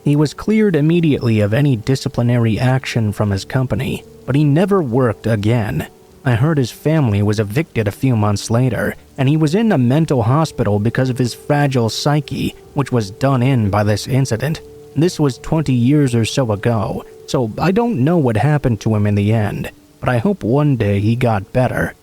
He was cleared immediately of any disciplinary action from his company, but he never worked again. I heard his family was evicted a few months later, and he was in a mental hospital because of his fragile psyche, which was done in by this incident. This was 20 years or so ago, so I don't know what happened to him in the end, but I hope one day he got better.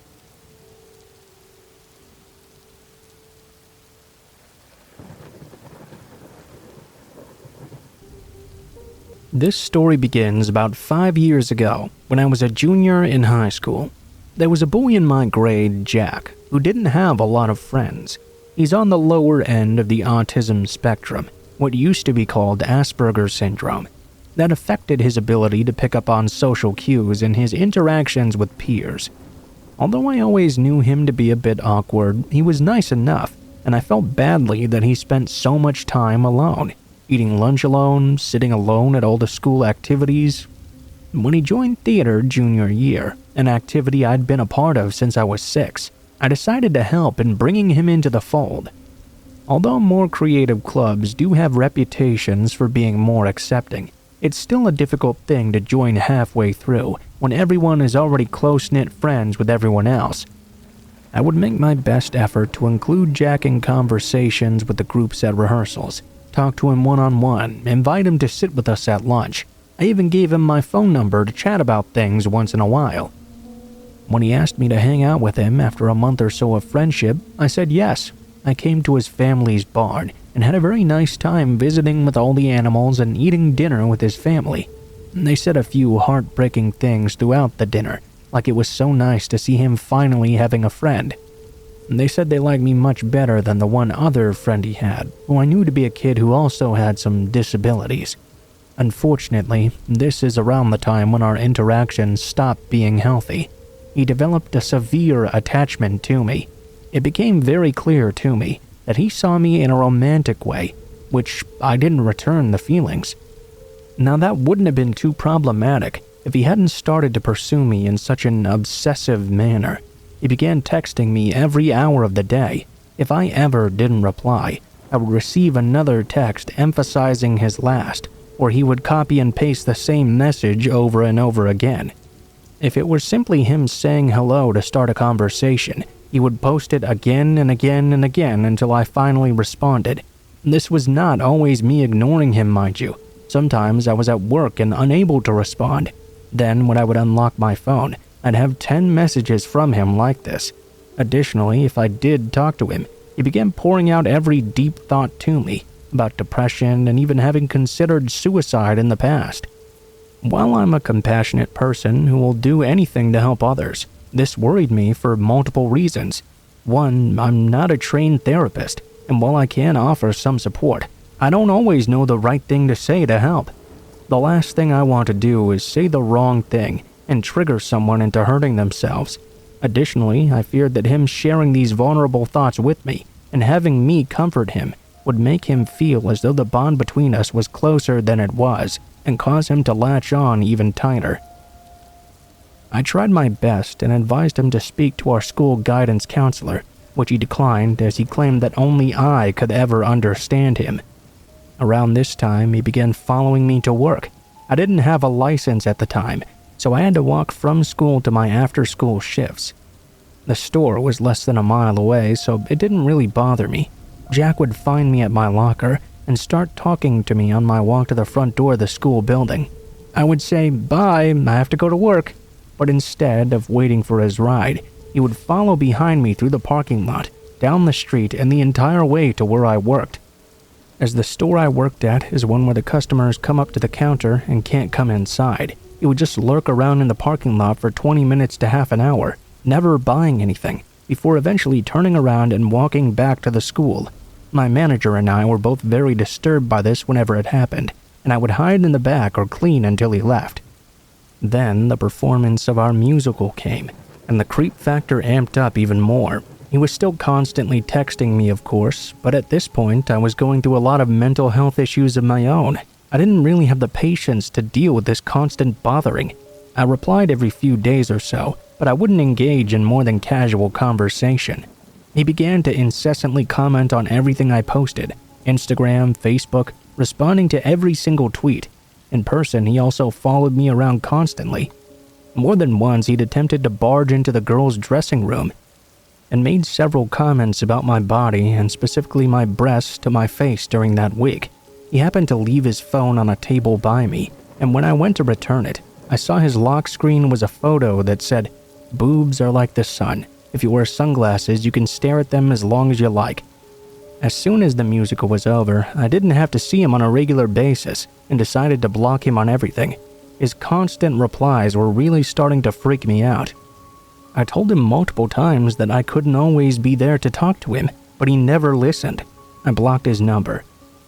This story begins about 5 years ago when I was a junior in high school. There was a boy in my grade, Jack, who didn't have a lot of friends. He's on the lower end of the autism spectrum, what used to be called Asperger's syndrome. That affected his ability to pick up on social cues in his interactions with peers. Although I always knew him to be a bit awkward, he was nice enough, and I felt badly that he spent so much time alone, eating lunch alone, sitting alone at all the school activities. When he joined theater junior year, an activity I'd been a part of since I was 6, I decided to help in bringing him into the fold. Although more creative clubs do have reputations for being more accepting, it's still a difficult thing to join halfway through when everyone is already close-knit friends with everyone else. I would make my best effort to include Jack in conversations with the groups at rehearsals, talk to him one-on-one, invite him to sit with us at lunch. I even gave him my phone number to chat about things once in a while. When he asked me to hang out with him after a month or so of friendship, I said yes. I came to his family's barn and had a very nice time visiting with all the animals and eating dinner with his family. They said a few heartbreaking things throughout the dinner, like it was so nice to see him finally having a friend. They said they liked me much better than the one other friend he had, who I knew to be a kid who also had some disabilities. Unfortunately, this is around the time when our interactions stopped being healthy. He developed a severe attachment to me. It became very clear to me that he saw me in a romantic way, which I didn't return the feelings. Now that wouldn't have been too problematic if he hadn't started to pursue me in such an obsessive manner. He began texting me every hour of the day. If I ever didn't reply, I would receive another text emphasizing his last, or he would copy and paste the same message over and over again. If it were simply him saying hello to start a conversation, he would post it again and again and again until I finally responded. This was not always me ignoring him, mind you. Sometimes I was at work and unable to respond. Then, when I would unlock my phone, I'd have 10 messages from him like this. Additionally, if I did talk to him, he began pouring out every deep thought to me about depression and even having considered suicide in the past. While I'm a compassionate person who will do anything to help others, this worried me for multiple reasons. One, I'm not a trained therapist, and while I can offer some support, I don't always know the right thing to say to help. The last thing I want to do is say the wrong thing and trigger someone into hurting themselves. Additionally, I feared that him sharing these vulnerable thoughts with me and having me comfort him would make him feel as though the bond between us was closer than it was and cause him to latch on even tighter. I tried my best and advised him to speak to our school guidance counselor, which he declined as he claimed that only I could ever understand him. Around this time, he began following me to work. I didn't have a license at the time, so I had to walk from school to my after-school shifts. The store was less than a mile away, so it didn't really bother me. Jack would find me at my locker and start talking to me on my walk to the front door of the school building. I would say, "Bye, I have to go to work." But instead of waiting for his ride, he would follow behind me through the parking lot, down the street, and the entire way to where I worked. As the store I worked at is one where the customers come up to the counter and can't come inside, he would just lurk around in the parking lot for 20 minutes to half an hour, never buying anything, before eventually turning around and walking back to the school. My manager and I were both very disturbed by this whenever it happened, and I would hide in the back or clean until he left. Then the performance of our musical came, and the creep factor amped up even more. He was still constantly texting me, of course, but at this point I was going through a lot of mental health issues of my own. I didn't really have the patience to deal with this constant bothering. I replied every few days or so, but I wouldn't engage in more than casual conversation. He began to incessantly comment on everything I posted, Instagram, Facebook, responding to every single tweet. In person, he also followed me around constantly. More than once, he'd attempted to barge into the girls' dressing room and made several comments about my body and specifically my breasts to my face during that week. He happened to leave his phone on a table by me, and when I went to return it, I saw his lock screen was a photo that said, "Boobs are like the sun. If you wear sunglasses, you can stare at them as long as you like." As soon as the musical was over, I didn't have to see him on a regular basis and decided to block him on everything. His constant replies were really starting to freak me out. I told him multiple times that I couldn't always be there to talk to him, but he never listened. I blocked his number.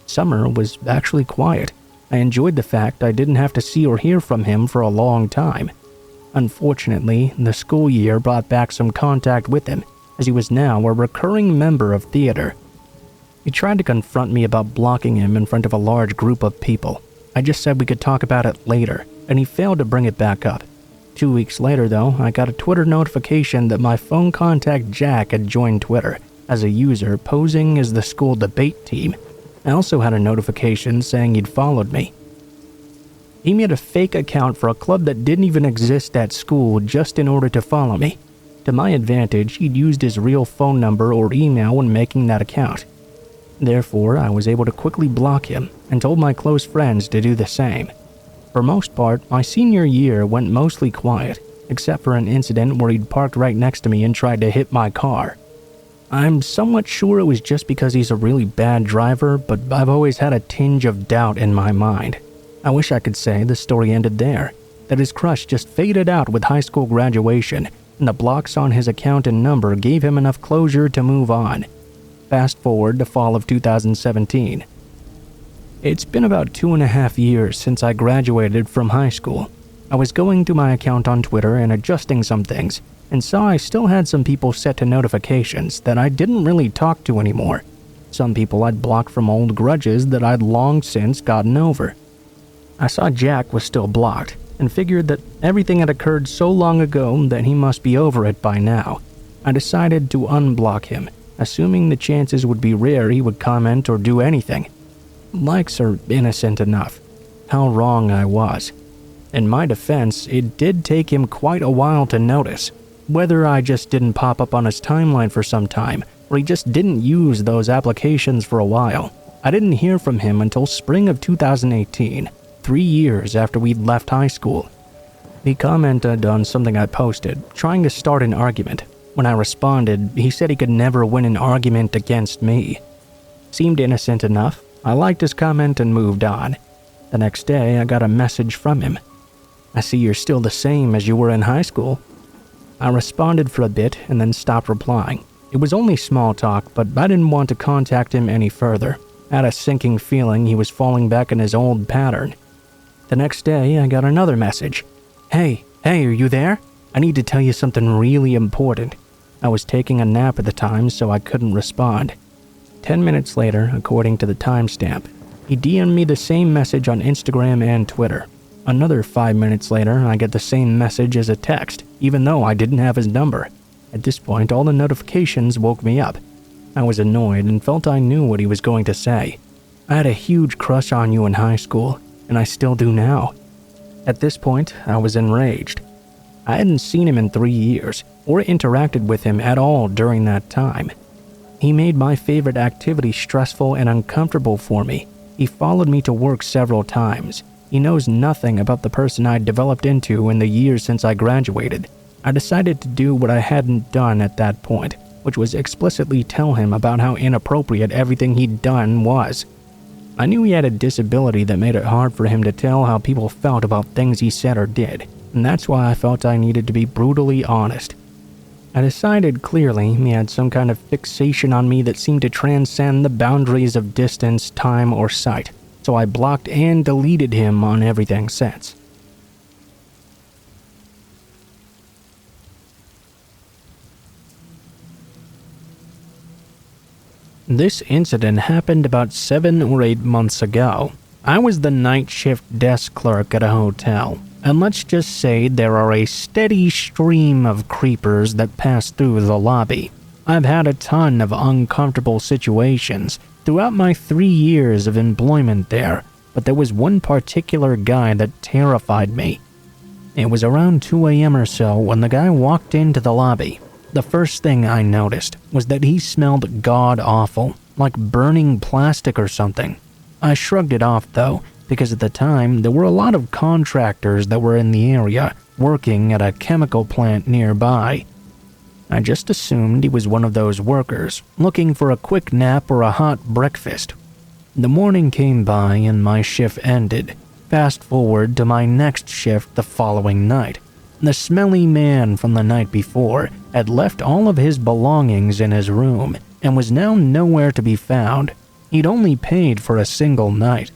Summer was actually quiet. I enjoyed the fact I didn't have to see or hear from him for a long time. Unfortunately, the school year brought back some contact with him, as he was now a recurring member of theater. He tried to confront me about blocking him in front of a large group of people. I just said we could talk about it later, and he failed to bring it back up. 2 weeks later, though, I got a Twitter notification that my phone contact Jack had joined Twitter as a user posing as the school debate team. I also had a notification saying he'd followed me. He made a fake account for a club that didn't even exist at school just in order to follow me. To my advantage, he'd used his real phone number or email when making that account. Therefore, I was able to quickly block him and told my close friends to do the same. For most part, my senior year went mostly quiet, except for an incident where he'd parked right next to me and tried to hit my car. I'm somewhat sure it was just because he's a really bad driver, but I've always had a tinge of doubt in my mind. I wish I could say the story ended there, that his crush just faded out with high school graduation, and the blocks on his account and number gave him enough closure to move on. Fast forward to fall of 2017. It's been about 2.5 years since I graduated from high school. I was going through my account on Twitter and adjusting some things, and saw I still had some people set to notifications that I didn't really talk to anymore. Some people I'd blocked from old grudges that I'd long since gotten over. I saw Jack was still blocked, and figured that everything had occurred so long ago that he must be over it by now. I decided to unblock him, assuming the chances would be rare he would comment or do anything. Likes are innocent enough. How wrong I was. In my defense, it did take him quite a while to notice. Whether I just didn't pop up on his timeline for some time, or he just didn't use those applications for a while, I didn't hear from him until spring of 2018, 3 years after we'd left high school. He commented on something I posted, trying to start an argument. When I responded, he said he could never win an argument against me. Seemed innocent enough. I liked his comment and moved on. The next day, I got a message from him. "I see you're still the same as you were in high school." I responded for a bit and then stopped replying. It was only small talk, but I didn't want to contact him any further. I had a sinking feeling he was falling back in his old pattern. The next day, I got another message. Hey, are you there? I need to tell you something really important." I was taking a nap at the time, so I couldn't respond. 10 minutes later, according to the timestamp, he DM'd me the same message on Instagram and Twitter. Another 5 minutes later, I get the same message as a text, even though I didn't have his number. At this point, all the notifications woke me up. I was annoyed and felt I knew what he was going to say. "I had a huge crush on you in high school, and I still do now." At this point, I was enraged. I hadn't seen him in 3 years, or interacted with him at all during that time. He made my favorite activity stressful and uncomfortable for me. He followed me to work several times. He knows nothing about the person I'd developed into in the years since I graduated. I decided to do what I hadn't done at that point, which was explicitly tell him about how inappropriate everything he'd done was. I knew he had a disability that made it hard for him to tell how people felt about things he said or did, and that's why I felt I needed to be brutally honest. I decided clearly he had some kind of fixation on me that seemed to transcend the boundaries of distance, time, or sight, so I blocked and deleted him on everything since. This incident happened about 7 or 8 months ago. I was the night shift desk clerk at a hotel, and let's just say there are a steady stream of creepers that pass through the lobby. I've had a ton of uncomfortable situations throughout my 3 years of employment there, but there was one particular guy that terrified me. It was around 2 a.m. or so when the guy walked into the lobby. The first thing I noticed was that he smelled god-awful, like burning plastic or something. I shrugged it off though, because at the time there were a lot of contractors that were in the area, working at a chemical plant nearby. I just assumed he was one of those workers, looking for a quick nap or a hot breakfast. The morning came by and my shift ended. Fast forward to my next shift the following night. The smelly man from the night before had left all of his belongings in his room and was now nowhere to be found. He'd only paid for a single night.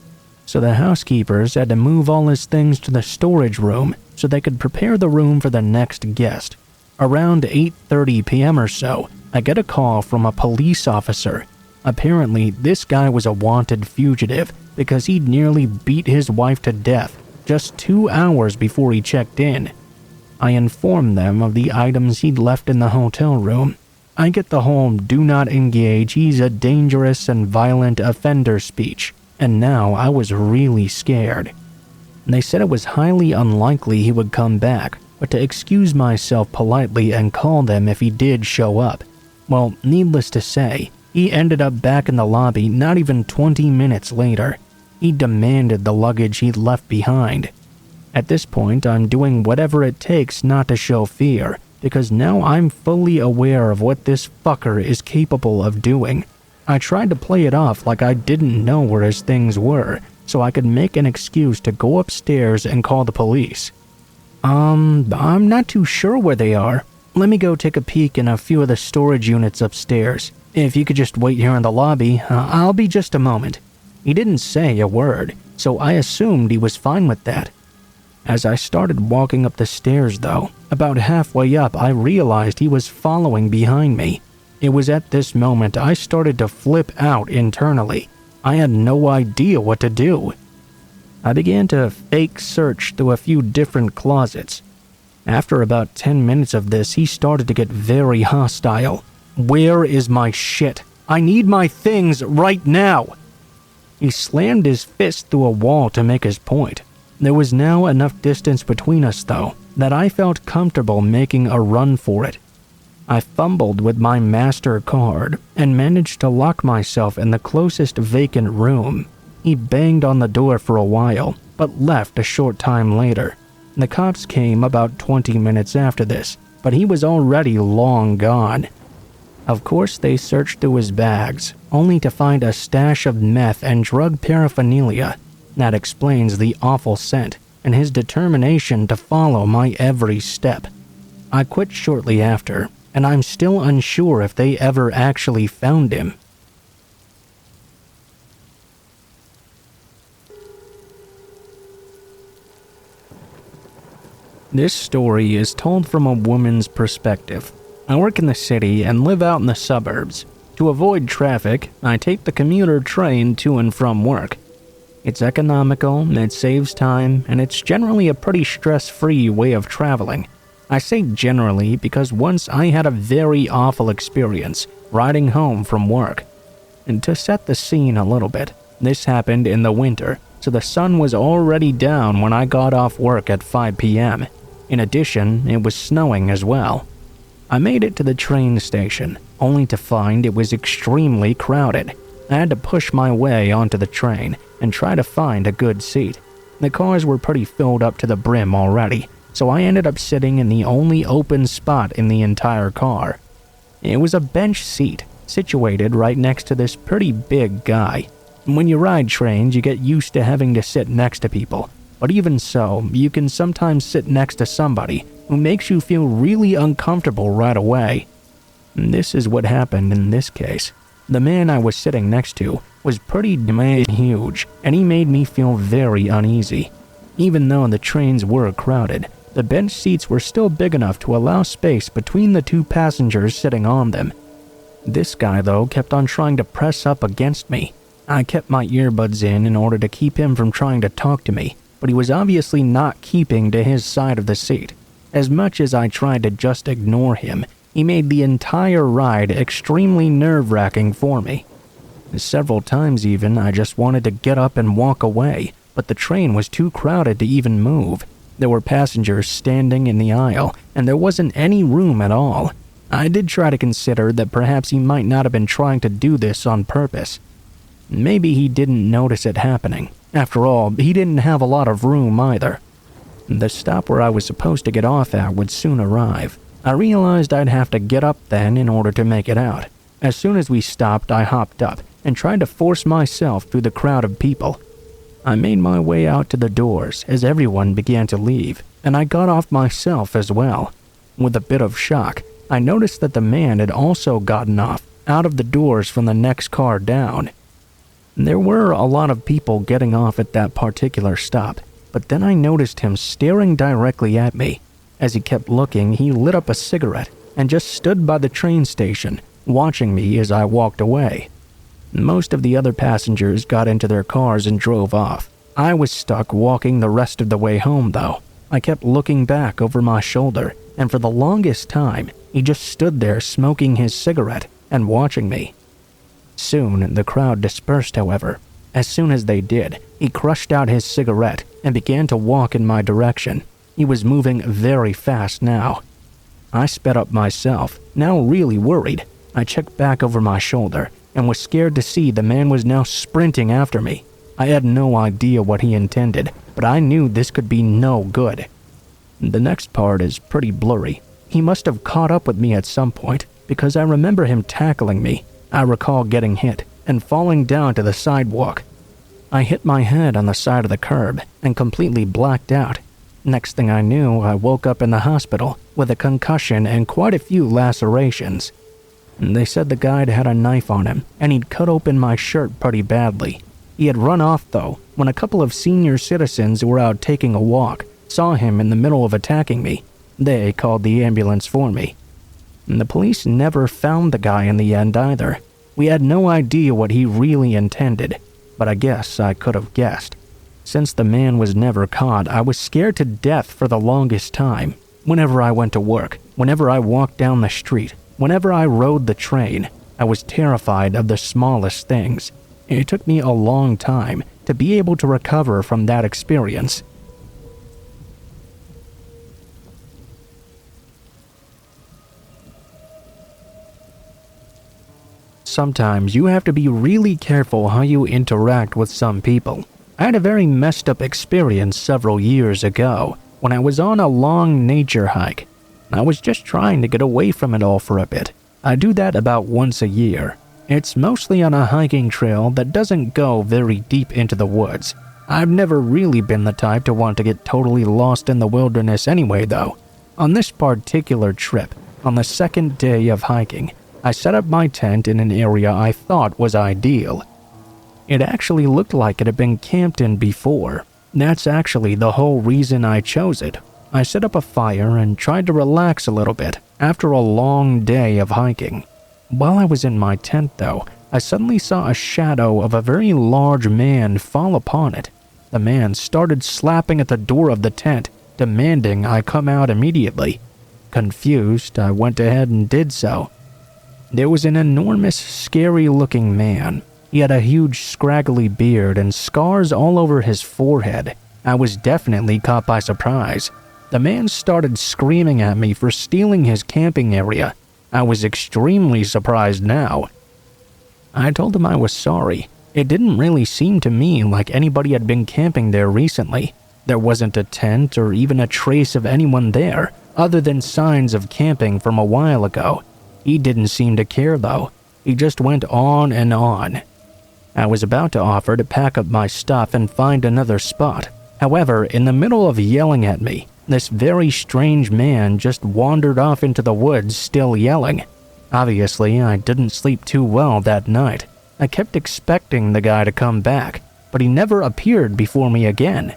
so the housekeepers had to move all his things to the storage room so they could prepare the room for the next guest. Around 8:30 p.m. or so, I get a call from a police officer. Apparently, this guy was a wanted fugitive because he'd nearly beat his wife to death just 2 hours before he checked in. I informed them of the items he'd left in the hotel room. I get the whole "do not engage, he's a dangerous and violent offender" speech, and now I was really scared. They said it was highly unlikely he would come back, but to excuse myself politely and call them if he did show up. Well, needless to say, he ended up back in the lobby not even 20 minutes later. He demanded the luggage he'd left behind. At this point, I'm doing whatever it takes not to show fear, because now I'm fully aware of what this fucker is capable of doing. I tried to play it off like I didn't know where his things were, so I could make an excuse to go upstairs and call the police. I'm not too sure where they are. Let me go take a peek in a few of the storage units upstairs. If you could just wait here in the lobby, I'll be just a moment. He didn't say a word, so I assumed he was fine with that. As I started walking up the stairs though, about halfway up I realized he was following behind me. It was at this moment I started to flip out internally. I had no idea what to do. I began to fake search through a few different closets. After about 10 minutes of this, he started to get very hostile. "Where is my shit? I need my things right now!" He slammed his fist through a wall to make his point. There was now enough distance between us, though, that I felt comfortable making a run for it. I fumbled with my master card and managed to lock myself in the closest vacant room. He banged on the door for a while, but left a short time later. The cops came about 20 minutes after this, but he was already long gone. Of course, they searched through his bags, only to find a stash of meth and drug paraphernalia. That explains the awful scent and his determination to follow my every step. I quit shortly after, and I'm still unsure if they ever actually found him. This story is told from a woman's perspective. I work in the city and live out in the suburbs. To avoid traffic, I take the commuter train to and from work. It's economical, it saves time, and it's generally a pretty stress-free way of traveling. I say generally because once I had a very awful experience riding home from work. And to set the scene a little bit, this happened in the winter, so the sun was already down when I got off work at 5 p.m. In addition, it was snowing as well. I made it to the train station, only to find it was extremely crowded. I had to push my way onto the train and try to find a good seat. The cars were pretty filled up to the brim already, so I ended up sitting in the only open spot in the entire car. It was a bench seat, situated right next to this pretty big guy. When you ride trains, you get used to having to sit next to people, but even so, you can sometimes sit next to somebody who makes you feel really uncomfortable right away. This is what happened in this case. The man I was sitting next to was pretty damn huge, and he made me feel very uneasy. Even though the trains were crowded, the bench seats were still big enough to allow space between the two passengers sitting on them. This guy, though, kept on trying to press up against me. I kept my earbuds in order to keep him from trying to talk to me, but he was obviously not keeping to his side of the seat. As much as I tried to just ignore him, he made the entire ride extremely nerve-wracking for me. Several times even, I just wanted to get up and walk away, but the train was too crowded to even move. There were passengers standing in the aisle, and there wasn't any room at all. I did try to consider that perhaps he might not have been trying to do this on purpose. Maybe he didn't notice it happening. After all, he didn't have a lot of room either. The stop where I was supposed to get off at would soon arrive. I realized I'd have to get up then in order to make it out. As soon as we stopped, I hopped up and tried to force myself through the crowd of people. I made my way out to the doors as everyone began to leave, and I got off myself as well. With a bit of shock, I noticed that the man had also gotten off out of the doors from the next car down. There were a lot of people getting off at that particular stop, but then I noticed him staring directly at me. As he kept looking, he lit up a cigarette and just stood by the train station, watching me as I walked away. Most of the other passengers got into their cars and drove off. I was stuck walking the rest of the way home, though. I kept looking back over my shoulder, and for the longest time, he just stood there smoking his cigarette and watching me. Soon, the crowd dispersed, however. As soon as they did, he crushed out his cigarette and began to walk in my direction. He was moving very fast now. I sped up myself, now really worried. I checked back over my shoulder and was scared to see the man was now sprinting after me. I had no idea what he intended, but I knew this could be no good. The next part is pretty blurry. He must have caught up with me at some point, because I remember him tackling me. I recall getting hit and falling down to the sidewalk. I hit my head on the side of the curb and completely blacked out. Next thing I knew, I woke up in the hospital with a concussion and quite a few lacerations. They said the guy had a knife on him, and he'd cut open my shirt pretty badly. He had run off, though, when a couple of senior citizens who were out taking a walk saw him in the middle of attacking me. They called the ambulance for me. The police never found the guy in the end either. We had no idea what he really intended, but I guess I could have guessed. Since the man was never caught, I was scared to death for the longest time. Whenever I went to work, whenever I walked down the street, whenever I rode the train, I was terrified of the smallest things. It took me a long time to be able to recover from that experience. Sometimes you have to be really careful how you interact with some people. I had a very messed up experience several years ago when I was on a long nature hike. I was just trying to get away from it all for a bit. I do that about once a year. It's mostly on a hiking trail that doesn't go very deep into the woods. I've never really been the type to want to get totally lost in the wilderness anyway, though. On this particular trip, on the second day of hiking, I set up my tent in an area I thought was ideal. It actually looked like it had been camped in before. That's actually the whole reason I chose it. I set up a fire and tried to relax a little bit after a long day of hiking. While I was in my tent, though, I suddenly saw a shadow of a very large man fall upon it. The man started slapping at the door of the tent, demanding I come out immediately. Confused, I went ahead and did so. There was an enormous, scary-looking man. He had a huge, scraggly beard and scars all over his forehead. I was definitely caught by surprise. The man started screaming at me for stealing his camping area. I was extremely surprised now. I told him I was sorry. It didn't really seem to me like anybody had been camping there recently. There wasn't a tent or even a trace of anyone there, other than signs of camping from a while ago. He didn't seem to care, though. He just went on and on. I was about to offer to pack up my stuff and find another spot. However, in the middle of yelling at me, this very strange man just wandered off into the woods, still yelling. Obviously, I didn't sleep too well that night. I kept expecting the guy to come back, but he never appeared before me again.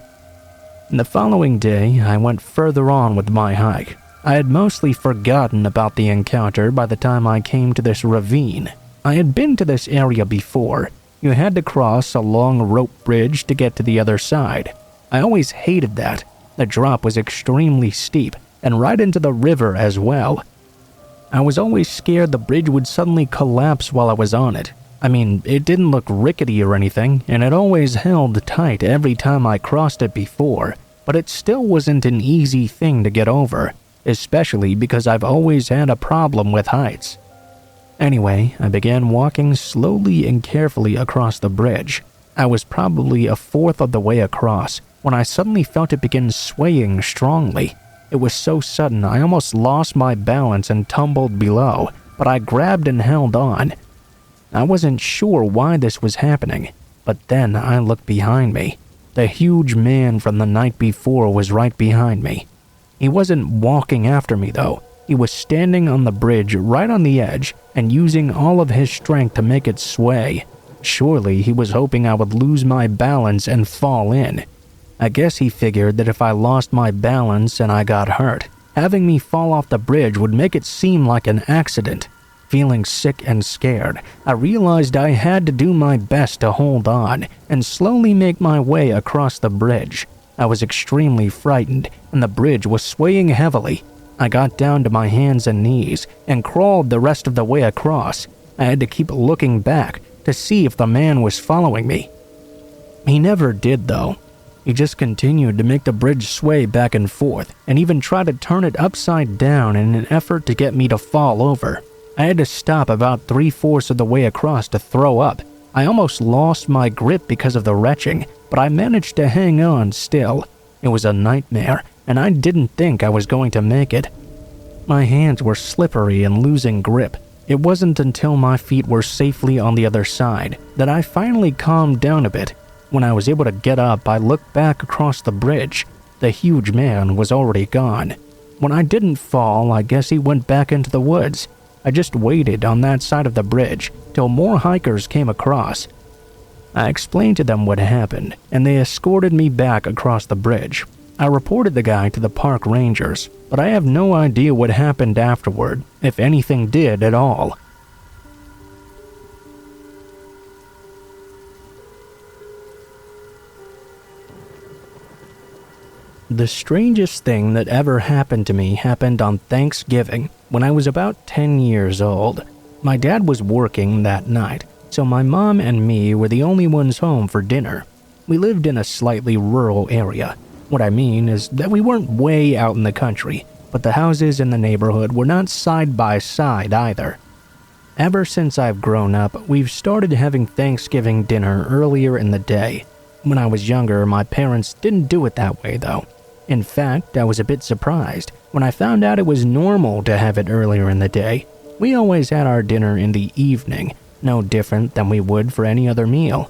The following day, I went further on with my hike. I had mostly forgotten about the encounter by the time I came to this ravine. I had been to this area before. You had to cross a long rope bridge to get to the other side. I always hated that. The drop was extremely steep and right into the river as well. I was always scared the bridge would suddenly collapse while I was on it. I mean, it didn't look rickety or anything, and it always held tight every time I crossed it before, but it still wasn't an easy thing to get over, especially because I've always had a problem with heights. Anyway, I began walking slowly and carefully across the bridge. I was probably a fourth of the way across when I suddenly felt it begin swaying strongly. It was so sudden I almost lost my balance and tumbled below, but I grabbed and held on. I wasn't sure why this was happening, but then I looked behind me. The huge man from the night before was right behind me. He wasn't walking after me, though. He was standing on the bridge right on the edge and using all of his strength to make it sway. Surely he was hoping I would lose my balance and fall in. I guess he figured that if I lost my balance and I got hurt, having me fall off the bridge would make it seem like an accident. Feeling sick and scared, I realized I had to do my best to hold on and slowly make my way across the bridge. I was extremely frightened, and the bridge was swaying heavily. I got down to my hands and knees and crawled the rest of the way across. I had to keep looking back to see if the man was following me. He never did, though. He just continued to make the bridge sway back and forth and even tried to turn it upside down in an effort to get me to fall over. I had to stop about 3/4 of the way across to throw up. I almost lost my grip because of the retching, but I managed to hang on still. It was a nightmare, and I didn't think I was going to make it. My hands were slippery and losing grip. It wasn't until my feet were safely on the other side that I finally calmed down a bit. When I was able to get up, I looked back across the bridge. The huge man was already gone. When I didn't fall, I guess he went back into the woods. I just waited on that side of the bridge till more hikers came across. I explained to them what happened, and they escorted me back across the bridge. I reported the guy to the park rangers, but I have no idea what happened afterward, if anything did at all. The strangest thing that ever happened to me happened on Thanksgiving when I was about 10 years old. My dad was working that night, so my mom and me were the only ones home for dinner. We lived in a slightly rural area. What I mean is that we weren't way out in the country, but the houses in the neighborhood were not side by side either. Ever since I've grown up, we've started having Thanksgiving dinner earlier in the day. When I was younger, my parents didn't do it that way though. In fact, I was a bit surprised when I found out it was normal to have it earlier in the day. We always had our dinner in the evening, no different than we would for any other meal.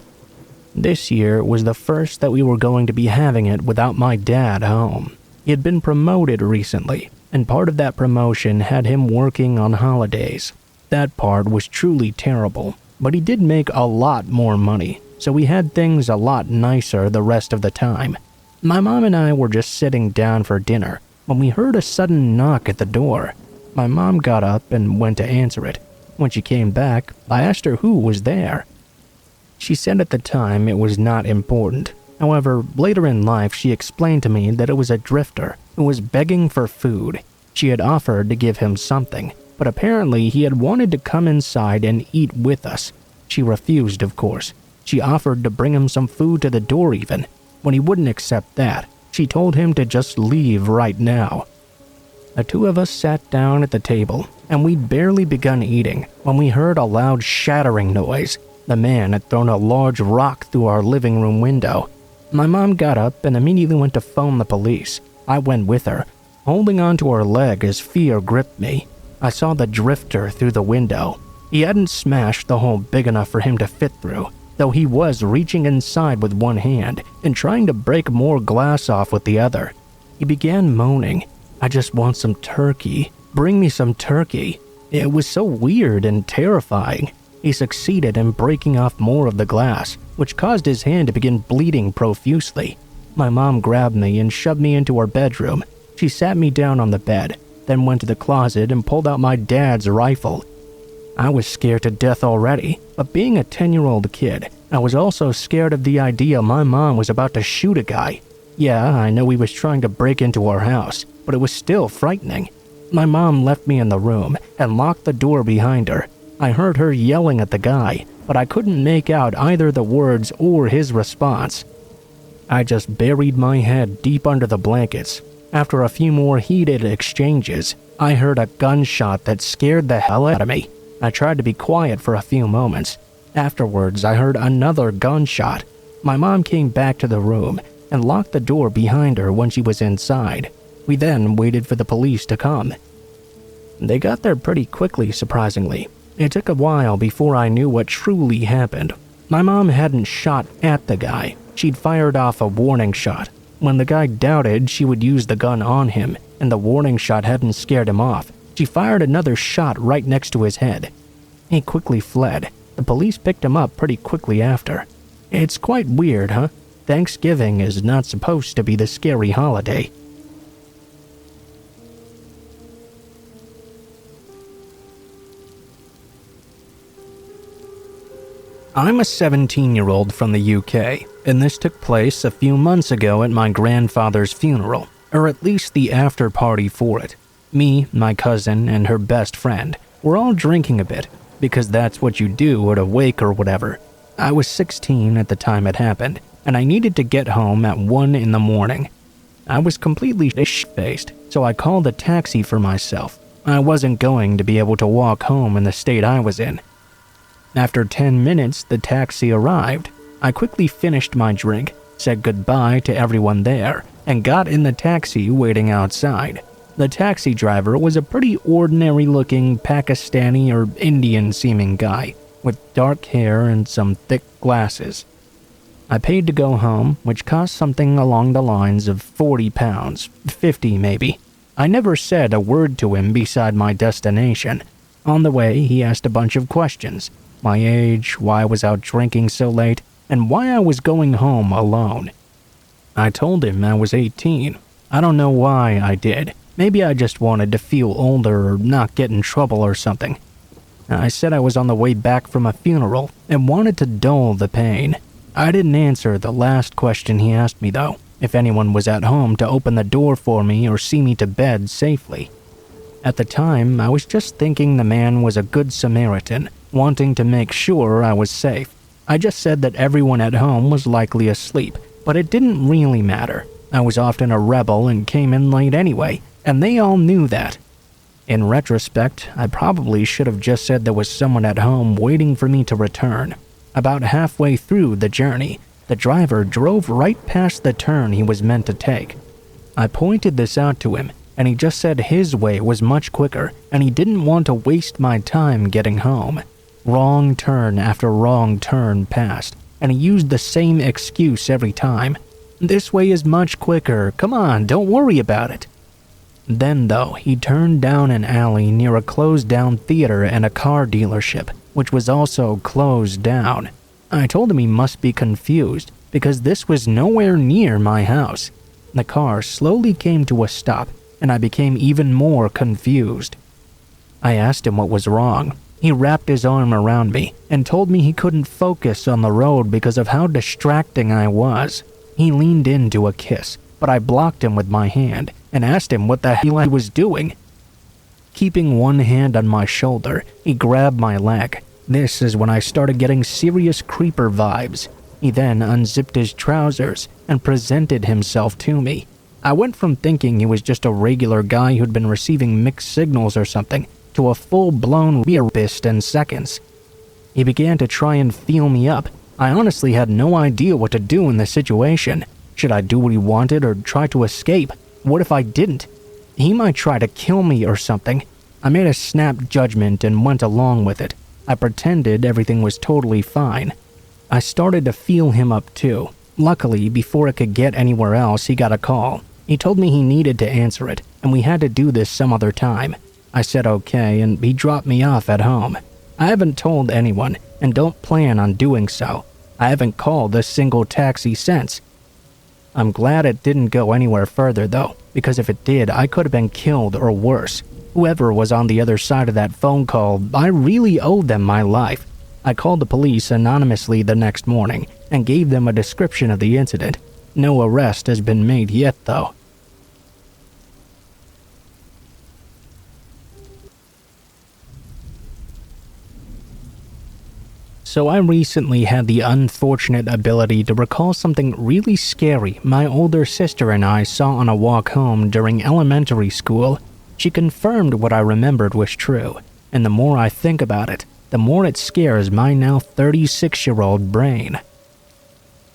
This year was the first that we were going to be having it without my dad home. He had been promoted recently, and part of that promotion had him working on holidays. That part was truly terrible, but he did make a lot more money, so we had things a lot nicer the rest of the time. My mom and I were just sitting down for dinner when we heard a sudden knock at the door. My mom got up and went to answer it. When she came back, I asked her who was there. She said at the time it was not important. However, later in life she explained to me that it was a drifter who was begging for food. She had offered to give him something, but apparently he had wanted to come inside and eat with us. She refused, of course. She offered to bring him some food to the door even. When he wouldn't accept that, she told him to just leave right now. The two of us sat down at the table, and we'd barely begun eating when we heard a loud shattering noise. The man had thrown a large rock through our living room window. My mom got up and immediately went to phone the police. I went with her, holding onto her leg as fear gripped me. I saw the drifter through the window. He hadn't smashed the hole big enough for him to fit through, though he was reaching inside with one hand and trying to break more glass off with the other. He began moaning, "I just want some turkey. Bring me some turkey." It was so weird and terrifying. He succeeded in breaking off more of the glass, which caused his hand to begin bleeding profusely. My mom grabbed me and shoved me into her bedroom. She sat me down on the bed, then went to the closet and pulled out my dad's rifle. I was scared to death already, but being a 10-year-old kid, I was also scared of the idea my mom was about to shoot a guy. Yeah, I know he was trying to break into our house, but it was still frightening. My mom left me in the room and locked the door behind her. I heard her yelling at the guy, but I couldn't make out either the words or his response. I just buried my head deep under the blankets. After a few more heated exchanges, I heard a gunshot that scared the hell out of me. I tried to be quiet for a few moments. Afterwards, I heard another gunshot. My mom came back to the room and locked the door behind her when she was inside. We then waited for the police to come. They got there pretty quickly, surprisingly. It took a while before I knew what truly happened. My mom hadn't shot at the guy. She'd fired off a warning shot. When the guy doubted she would use the gun on him and the warning shot hadn't scared him off, she fired another shot right next to his head. He quickly fled. The police picked him up pretty quickly after. It's quite weird, huh? Thanksgiving is not supposed to be the scary holiday. I'm a 17-year-old from the UK, and this took place a few months ago at my grandfather's funeral, or at least the after party for it. Me, my cousin, and her best friend were all drinking a bit, because that's what you do at a wake or whatever. I was 16 at the time it happened, and I needed to get home at 1 in the morning. I was completely shit-faced, so I called a taxi for myself. I wasn't going to be able to walk home in the state I was in. After 10 minutes, the taxi arrived. I quickly finished my drink, said goodbye to everyone there, and got in the taxi waiting outside. The taxi driver was a pretty ordinary-looking Pakistani or Indian-seeming guy, with dark hair and some thick glasses. I paid to go home, which cost something along the lines of £40, 50 maybe. I never said a word to him beside my destination. On the way, he asked a bunch of questions. My age, why I was out drinking so late, and why I was going home alone. I told him I was 18. I don't know why I did. Maybe I just wanted to feel older or not get in trouble or something. I said I was on the way back from a funeral and wanted to dull the pain. I didn't answer the last question he asked me though, if anyone was at home to open the door for me or see me to bed safely. At the time, I was just thinking the man was a good Samaritan, wanting to make sure I was safe. I just said that everyone at home was likely asleep, but it didn't really matter. I was often a rebel and came in late anyway, and they all knew that. In retrospect, I probably should have just said there was someone at home waiting for me to return. About halfway through the journey, the driver drove right past the turn he was meant to take. I pointed this out to him, and he just said his way was much quicker, and he didn't want to waste my time getting home. Wrong turn after wrong turn passed, and he used the same excuse every time. This way is much quicker, come on, don't worry about it. Then though, he turned down an alley near a closed-down theater and a car dealership, which was also closed down. I told him he must be confused, because this was nowhere near my house. The car slowly came to a stop, and I became even more confused. I asked him what was wrong. He wrapped his arm around me and told me he couldn't focus on the road because of how distracting I was. He leaned in to a kiss, but I blocked him with my hand and asked him what the hell he was doing. Keeping one hand on my shoulder, he grabbed my leg. This is when I started getting serious creeper vibes. He then unzipped his trousers and presented himself to me. I went from thinking he was just a regular guy who'd been receiving mixed signals or something to a full-blown rapist in seconds. He began to try and feel me up. I honestly had no idea what to do in this situation. Should I do what he wanted or try to escape? What if I didn't? He might try to kill me or something. I made a snap judgment and went along with it. I pretended everything was totally fine. I started to feel him up too. Luckily, before it could get anywhere else, he got a call. He told me he needed to answer it, and we had to do this some other time. I said okay, and he dropped me off at home. I haven't told anyone, and don't plan on doing so. I haven't called a single taxi since. I'm glad it didn't go anywhere further though, because if it did, I could have been killed or worse. Whoever was on the other side of that phone call, I really owe them my life. I called the police anonymously the next morning and gave them a description of the incident. No arrest has been made yet though. So I recently had the unfortunate ability to recall something really scary my older sister and I saw on a walk home during elementary school. She confirmed what I remembered was true, and the more I think about it, the more it scares my now 36-year-old brain.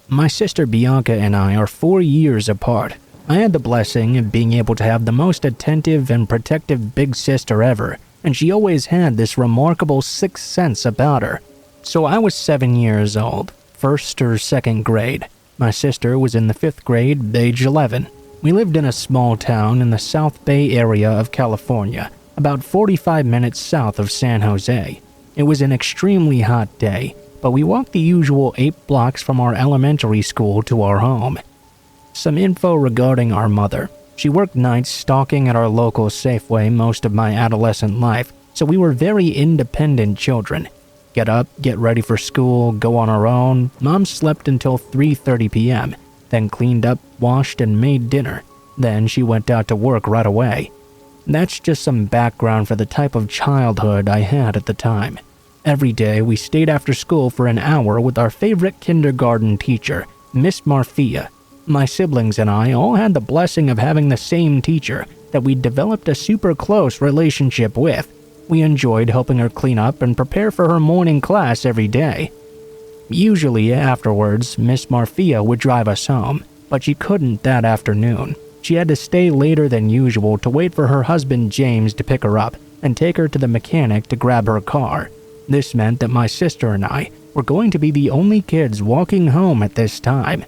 My sister Bianca and I are 4 years apart. I had the blessing of being able to have the most attentive and protective big sister ever, and she always had this remarkable sixth sense about her. So I was 7 years old, first or second grade. My sister was in the 5th grade, age 11. We lived in a small town in the South Bay area of California, about 45 minutes south of San Jose. It was an extremely hot day, but we walked the usual 8 blocks from our elementary school to our home. Some info regarding our mother. She worked nights stalking at our local Safeway most of my adolescent life, so we were very independent children. Get up, get ready for school, go on our own. Mom slept until 3:30 p.m., then cleaned up, washed, and made dinner. Then she went out to work right away. That's just some background for the type of childhood I had at the time. Every day, we stayed after school for an hour with our favorite kindergarten teacher, Miss Marfia. My siblings and I all had the blessing of having the same teacher that we developed a super close relationship with. We enjoyed helping her clean up and prepare for her morning class every day. Usually afterwards, Miss Marfia would drive us home, but she couldn't that afternoon. She had to stay later than usual to wait for her husband James to pick her up and take her to the mechanic to grab her car. This meant that my sister and I were going to be the only kids walking home at this time.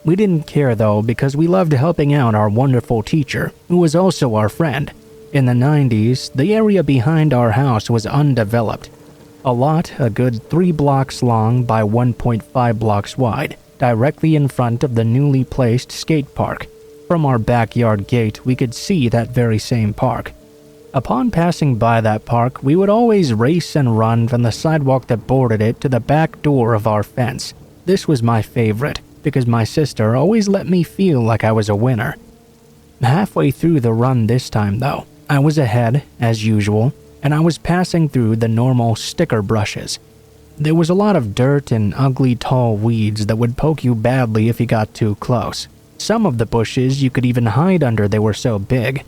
We didn't care though because we loved helping out our wonderful teacher, who was also our friend. In the 90s, the area behind our house was undeveloped. A lot a good 3 blocks long by 1.5 blocks wide, directly in front of the newly placed skate park. From our backyard gate, we could see that very same park. Upon passing by that park, we would always race and run from the sidewalk that bordered it to the back door of our fence. This was my favorite, because my sister always let me feel like I was a winner. Halfway through the run this time though, I was ahead, as usual, and I was passing through the normal sticker brushes. There was a lot of dirt and ugly tall weeds that would poke you badly if you got too close. Some of the bushes you could even hide under, they were so big.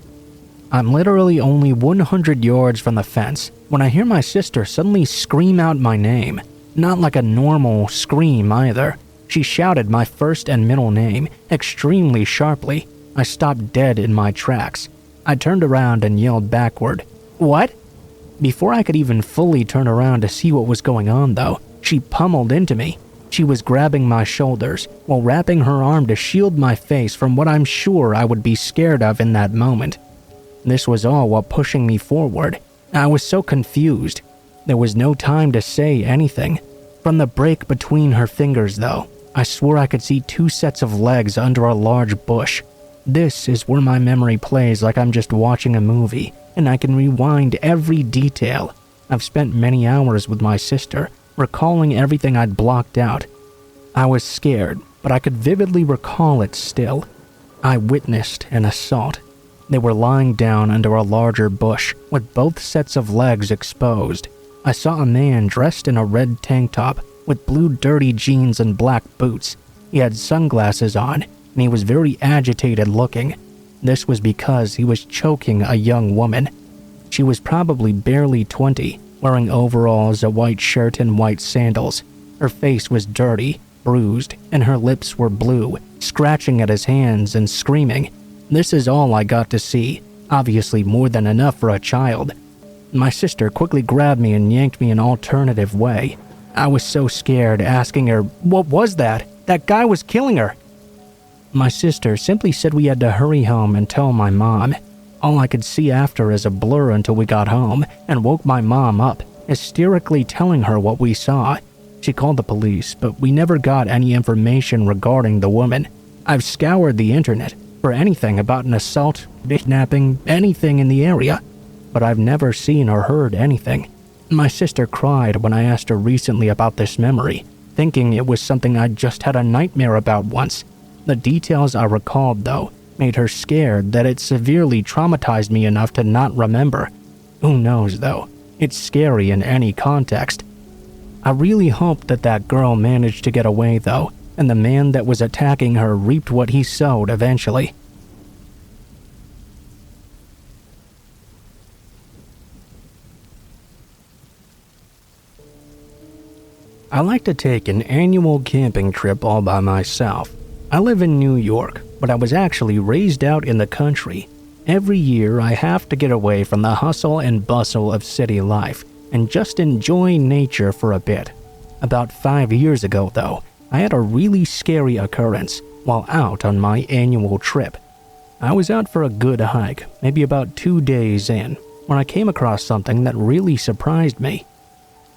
I'm literally only 100 yards from the fence when I hear my sister suddenly scream out my name. Not like a normal scream either. She shouted my first and middle name extremely sharply. I stopped dead in my tracks. I turned around and yelled backward, "What?" Before I could even fully turn around to see what was going on though, she pummeled into me. She was grabbing my shoulders while wrapping her arm to shield my face from what I'm sure I would be scared of in that moment. This was all while pushing me forward. I was so confused. There was no time to say anything. From the break between her fingers though, I swore I could see 2 sets of legs under a large bush. This is where my memory plays like I'm just watching a movie, and I can rewind every detail. I've spent many hours with my sister, recalling everything I'd blocked out. I was scared, but I could vividly recall it still. I witnessed an assault. They were lying down under a larger bush, with both sets of legs exposed. I saw a man dressed in a red tank top, with blue dirty jeans and black boots. He had sunglasses on, and he was very agitated looking. This was because he was choking a young woman. She was probably barely 20, wearing overalls, a white shirt, and white sandals. Her face was dirty, bruised, and her lips were blue, scratching at his hands and screaming. This is all I got to see, obviously more than enough for a child. My sister quickly grabbed me and yanked me an alternative way. I was so scared, asking her, "What was that? That guy was killing her." My sister simply said we had to hurry home and tell my mom. All I could see after is a blur until we got home and woke my mom up, hysterically telling her what we saw. She called the police, but we never got any information regarding the woman. I've scoured the internet for anything about an assault, kidnapping, anything in the area, but I've never seen or heard anything. My sister cried when I asked her recently about this memory, thinking it was something I'd just had a nightmare about once. The details I recalled, though, made her scared that it severely traumatized me enough to not remember. Who knows, though? It's scary in any context. I really hoped that girl managed to get away, though, and the man that was attacking her reaped what he sowed eventually. I like to take an annual camping trip all by myself. I live in New York, but I was actually raised out in the country. Every year I have to get away from the hustle and bustle of city life and just enjoy nature for a bit. About 5 years ago, though, I had a really scary occurrence while out on my annual trip. I was out for a good hike, maybe about 2 days in, when I came across something that really surprised me.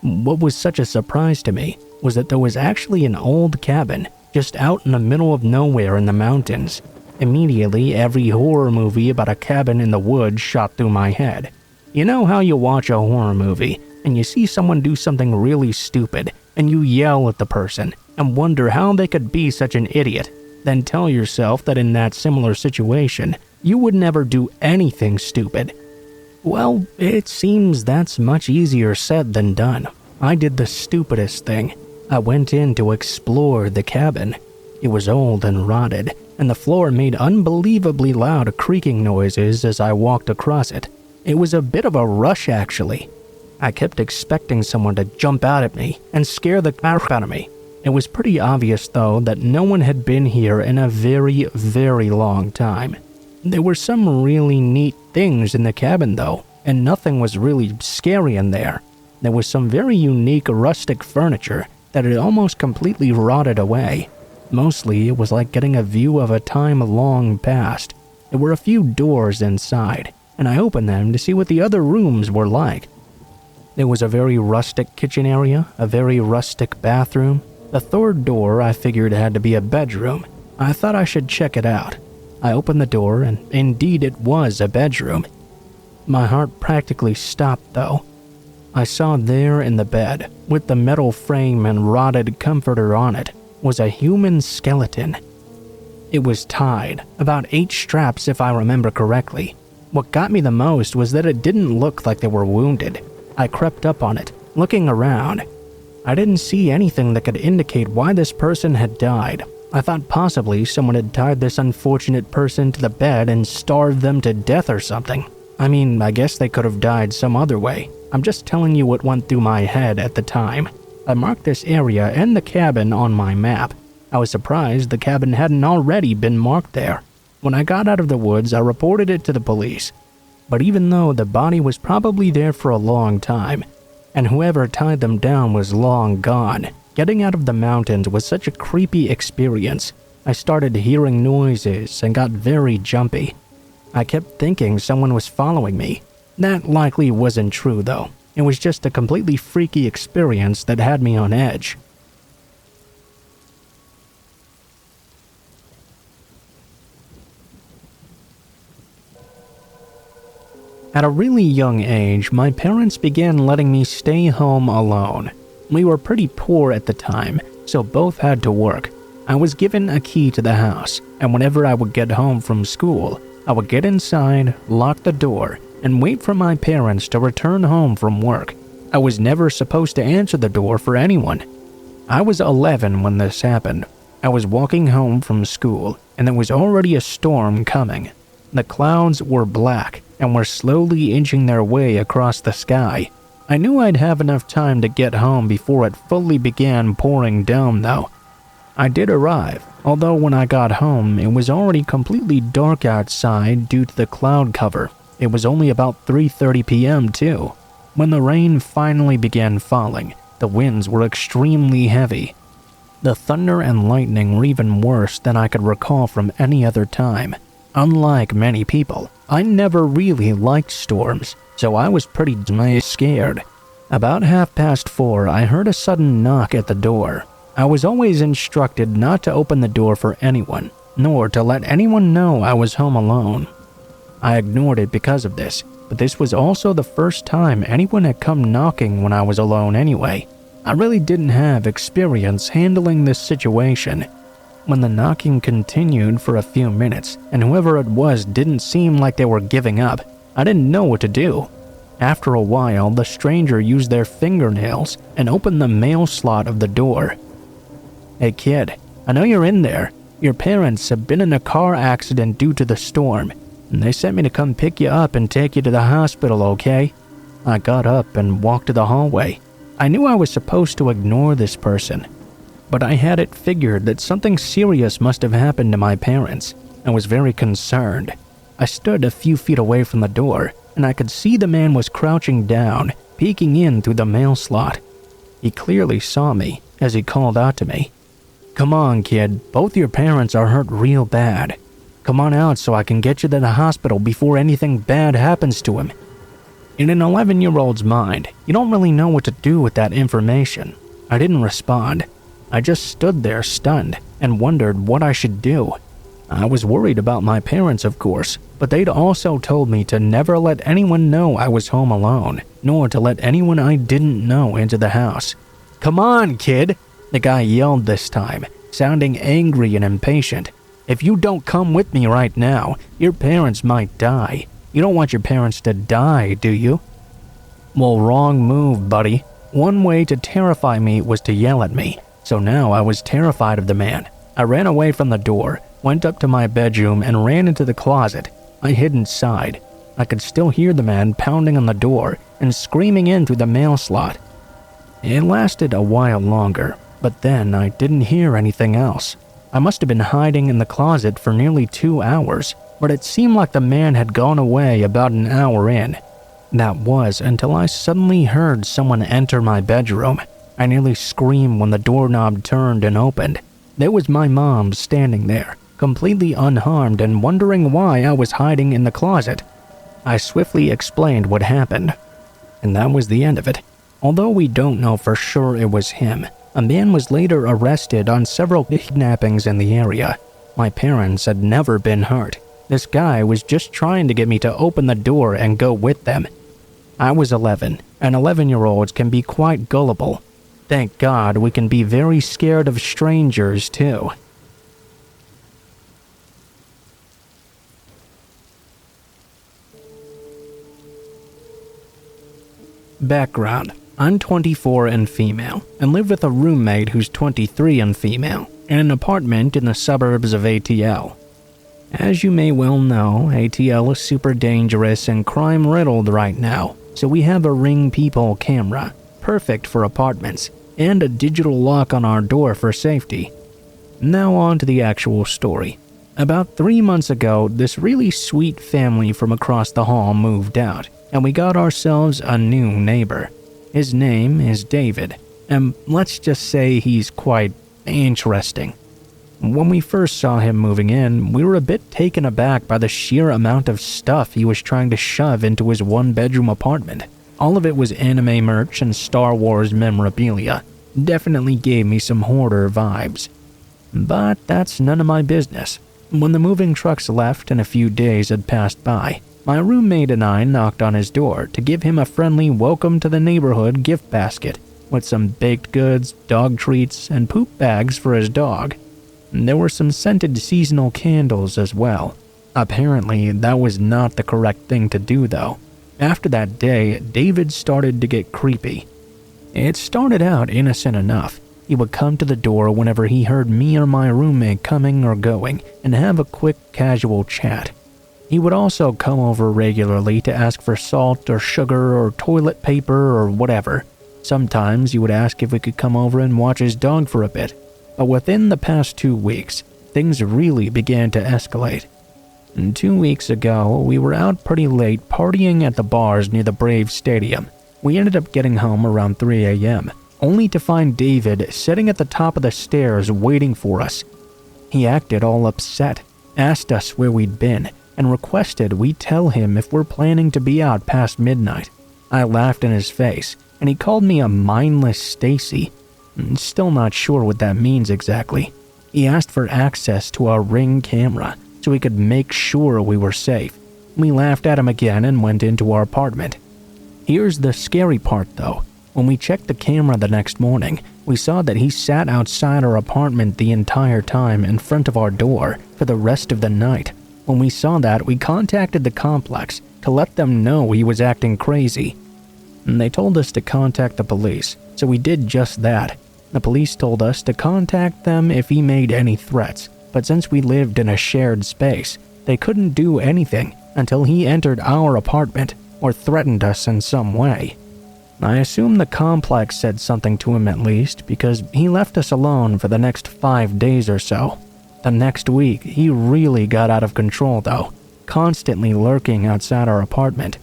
What was such a surprise to me was that there was actually an old cabin just out in the middle of nowhere in the mountains. Immediately, every horror movie about a cabin in the woods shot through my head. You know how you watch a horror movie and you see someone do something really stupid and you yell at the person and wonder how they could be such an idiot, then tell yourself that in that similar situation, you would never do anything stupid. Well, it seems that's much easier said than done. I did the stupidest thing. I went in to explore the cabin. It was old and rotted, and the floor made unbelievably loud creaking noises as I walked across it. It was a bit of a rush, actually. I kept expecting someone to jump out at me and scare the crap out of me. It was pretty obvious, though, that no one had been here in a very, very long time. There were some really neat things in the cabin, though, and nothing was really scary in there. There was some very unique rustic furniture that had almost completely rotted away. Mostly, it was like getting a view of a time long past. There were a few doors inside, and I opened them to see what the other rooms were like. There was a very rustic kitchen area, a very rustic bathroom. The third door I figured had to be a bedroom. I thought I should check it out. I opened the door, and indeed it was a bedroom. My heart practically stopped, though. I saw there in the bed, with the metal frame and rotted comforter on it, was a human skeleton. It was tied, about 8 straps if I remember correctly. What got me the most was that it didn't look like they were wounded. I crept up on it, looking around. I didn't see anything that could indicate why this person had died. I thought possibly someone had tied this unfortunate person to the bed and starved them to death or something. I mean, I guess they could have died some other way. I'm just telling you what went through my head at the time. I marked this area and the cabin on my map. I was surprised the cabin hadn't already been marked there. When I got out of the woods, I reported it to the police. But even though the body was probably there for a long time, and whoever tied them down was long gone, getting out of the mountains was such a creepy experience. I started hearing noises and got very jumpy. I kept thinking someone was following me. That likely wasn't true, though. It was just a completely freaky experience that had me on edge. At a really young age, my parents began letting me stay home alone. We were pretty poor at the time, so both had to work. I was given a key to the house, and whenever I would get home from school, I would get inside, lock the door, and wait for my parents to return home from work. I was never supposed to answer the door for anyone. I was 11 when this happened. I was walking home from school, and there was already a storm coming. The clouds were black and were slowly inching their way across the sky. I knew I'd have enough time to get home before it fully began pouring down, though. I did arrive, although when I got home, it was already completely dark outside due to the cloud cover. It was only about 3:30 p.m. too. When the rain finally began falling, the winds were extremely heavy. The thunder and lightning were even worse than I could recall from any other time. Unlike many people, I never really liked storms, so I was pretty scared. About 4:30, I heard a sudden knock at the door. I was always instructed not to open the door for anyone, nor to let anyone know I was home alone. I ignored it because of this, but this was also the first time anyone had come knocking when I was alone anyway. I really didn't have experience handling this situation. When the knocking continued for a few minutes, and whoever it was didn't seem like they were giving up, I didn't know what to do. After a while, the stranger used their fingernails and opened the mail slot of the door. "Hey kid, I know you're in there. Your parents have been in a car accident due to the storm, and they sent me to come pick you up and take you to the hospital, okay?" I got up and walked to the hallway. I knew I was supposed to ignore this person, but I had it figured that something serious must have happened to my parents. I was very concerned. I stood a few feet away from the door, and I could see the man was crouching down, peeking in through the mail slot. He clearly saw me as he called out to me. "Come on, kid, both your parents are hurt real bad. Come on out so I can get you to the hospital before anything bad happens to him." In an 11-year-old's mind, you don't really know what to do with that information. I didn't respond. I just stood there stunned and wondered what I should do. I was worried about my parents, of course, but they'd also told me to never let anyone know I was home alone, nor to let anyone I didn't know into the house. "Come on, kid," the guy yelled this time, sounding angry and impatient. "If you don't come with me right now, your parents might die. You don't want your parents to die, do you?" Well, wrong move, buddy. One way to terrify me was to yell at me, so now I was terrified of the man. I ran away from the door, went up to my bedroom, and ran into the closet. I hid inside. I could still hear the man pounding on the door and screaming in through the mail slot. It lasted a while longer, but then I didn't hear anything else. I must have been hiding in the closet for nearly 2 hours, but it seemed like the man had gone away about an hour in. That was until I suddenly heard someone enter my bedroom. I nearly screamed when the doorknob turned and opened. There was my mom standing there, completely unharmed and wondering why I was hiding in the closet. I swiftly explained what happened, and that was the end of it. Although we don't know for sure it was him, a man was later arrested on several kidnappings in the area. My parents had never been hurt. This guy was just trying to get me to open the door and go with them. I was 11, and 11-year-olds can be quite gullible. Thank God we can be very scared of strangers too. Background: I'm 24 and female, and live with a roommate who's 23 and female, in an apartment in the suburbs of ATL. As you may well know, ATL is super dangerous and crime-riddled right now, so we have a Ring People camera, perfect for apartments, and a digital lock on our door for safety. Now on to the actual story. About 3 months ago, this really sweet family from across the hall moved out, and we got ourselves a new neighbor. His name is David, and let's just say he's quite interesting. When we first saw him moving in, we were a bit taken aback by the sheer amount of stuff he was trying to shove into his one-bedroom apartment. All of it was anime merch and Star Wars memorabilia. Definitely gave me some hoarder vibes. But that's none of my business. When the moving trucks left and a few days had passed by, my roommate and I knocked on his door to give him a friendly welcome to the neighborhood gift basket with some baked goods, dog treats, and poop bags for his dog. There were some scented seasonal candles as well. Apparently, that was not the correct thing to do though. After that day, David started to get creepy. It started out innocent enough. He would come to the door whenever he heard me or my roommate coming or going and have a quick casual chat. He would also come over regularly to ask for salt or sugar or toilet paper or whatever. Sometimes he would ask if we could come over and watch his dog for a bit. But within the past 2 weeks, things really began to escalate. 2 weeks ago, we were out pretty late partying at the bars near the Braves Stadium. We ended up getting home around 3 a.m., only to find David sitting at the top of the stairs waiting for us. He acted all upset, asked us where we'd been, and requested we tell him if we're planning to be out past midnight. I laughed in his face, and he called me a mindless Stacy. Still not sure what that means exactly. He asked for access to our Ring camera so he could make sure we were safe. We laughed at him again and went into our apartment. Here's the scary part though. When we checked the camera the next morning, we saw that he sat outside our apartment the entire time in front of our door for the rest of the night. When we saw that, we contacted the complex to let them know he was acting crazy. And they told us to contact the police, so we did just that. The police told us to contact them if he made any threats, but since we lived in a shared space, they couldn't do anything until he entered our apartment or threatened us in some way. I assume the complex said something to him at least, because he left us alone for the next 5 days or so. The next week, he really got out of control though, constantly lurking outside our apartment.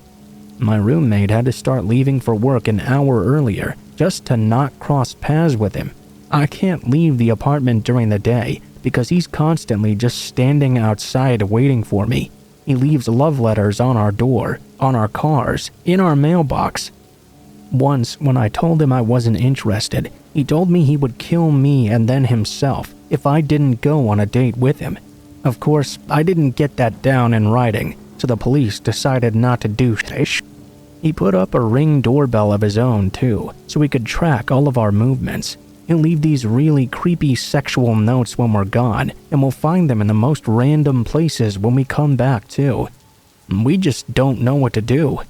My roommate had to start leaving for work an hour earlier just to not cross paths with him. I can't leave the apartment during the day because he's constantly just standing outside waiting for me. He leaves love letters on our door, on our cars, in our mailbox. Once, when I told him I wasn't interested, he told me he would kill me and then himself if I didn't go on a date with him. Of course, I didn't get that down in writing, so the police decided not to do shit. He put up a Ring doorbell of his own too, so we could track all of our movements. He'll leave these really creepy sexual notes when we're gone, and we'll find them in the most random places when we come back too. We just don't know what to do.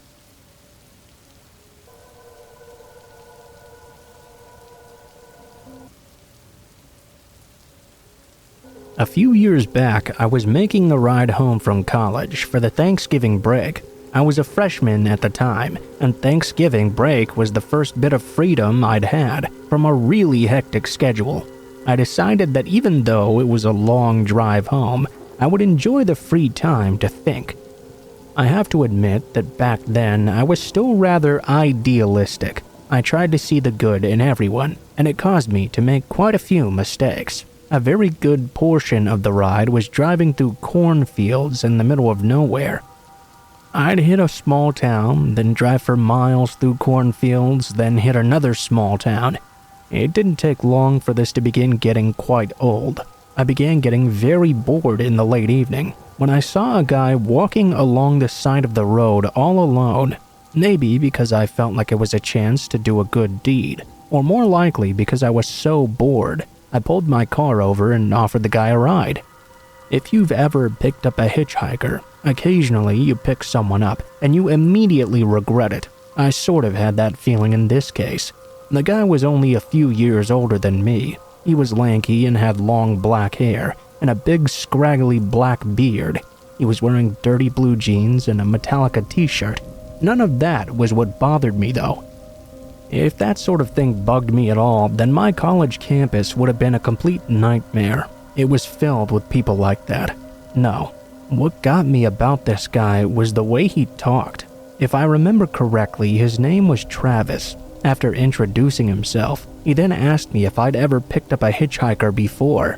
A few years back, I was making a ride home from college for the Thanksgiving break. I was a freshman at the time, and Thanksgiving break was the first bit of freedom I'd had from a really hectic schedule. I decided that even though it was a long drive home, I would enjoy the free time to think. I have to admit that back then I was still rather idealistic. I tried to see the good in everyone, and it caused me to make quite a few mistakes. A very good portion of the ride was driving through cornfields in the middle of nowhere. I'd hit a small town, then drive for miles through cornfields, then hit another small town. It didn't take long for this to begin getting quite old. I began getting very bored in the late evening when I saw a guy walking along the side of the road all alone. Maybe because I felt like it was a chance to do a good deed, or more likely because I was so bored. I pulled my car over and offered the guy a ride. If you've ever picked up a hitchhiker, occasionally you pick someone up and you immediately regret it. I sort of had that feeling in this case. The guy was only a few years older than me. He was lanky and had long black hair and a big scraggly black beard. He was wearing dirty blue jeans and a Metallica t-shirt. None of that was what bothered me though. If that sort of thing bugged me at all, then my college campus would have been a complete nightmare. It was filled with people like that. No, what got me about this guy was the way he talked. If I remember correctly, his name was Travis. After introducing himself, he then asked me if I'd ever picked up a hitchhiker before.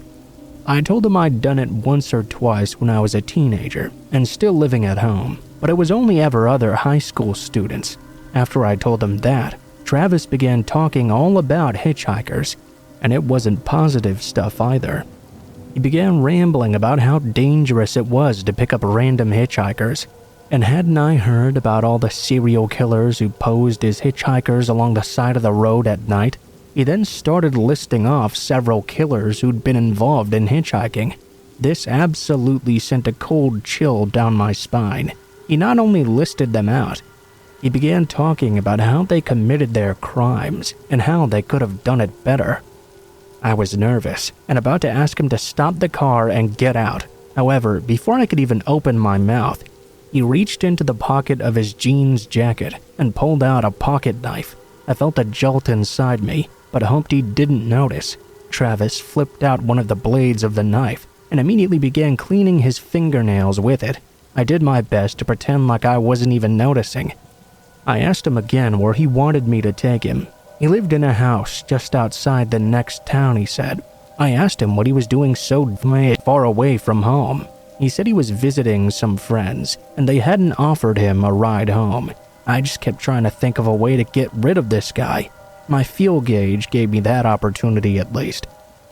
I told him I'd done it once or twice when I was a teenager and still living at home, but it was only ever other high school students. After I told him that, Travis began talking all about hitchhikers, and it wasn't positive stuff either. He began rambling about how dangerous it was to pick up random hitchhikers, and hadn't I heard about all the serial killers who posed as hitchhikers along the side of the road at night? He then started listing off several killers who'd been involved in hitchhiking. This absolutely sent a cold chill down my spine. He not only listed them out, he began talking about how they committed their crimes and how they could have done it better. I was nervous and about to ask him to stop the car and get out. However, before I could even open my mouth, he reached into the pocket of his jeans jacket and pulled out a pocket knife. I felt a jolt inside me, but hoped he didn't notice. Travis flipped out one of the blades of the knife and immediately began cleaning his fingernails with it. I did my best to pretend like I wasn't even noticing. I asked him again where he wanted me to take him. He lived in a house just outside the next town, he said. I asked him what he was doing so far away from home. He said he was visiting some friends, and they hadn't offered him a ride home. I just kept trying to think of a way to get rid of this guy. My fuel gauge gave me that opportunity at least.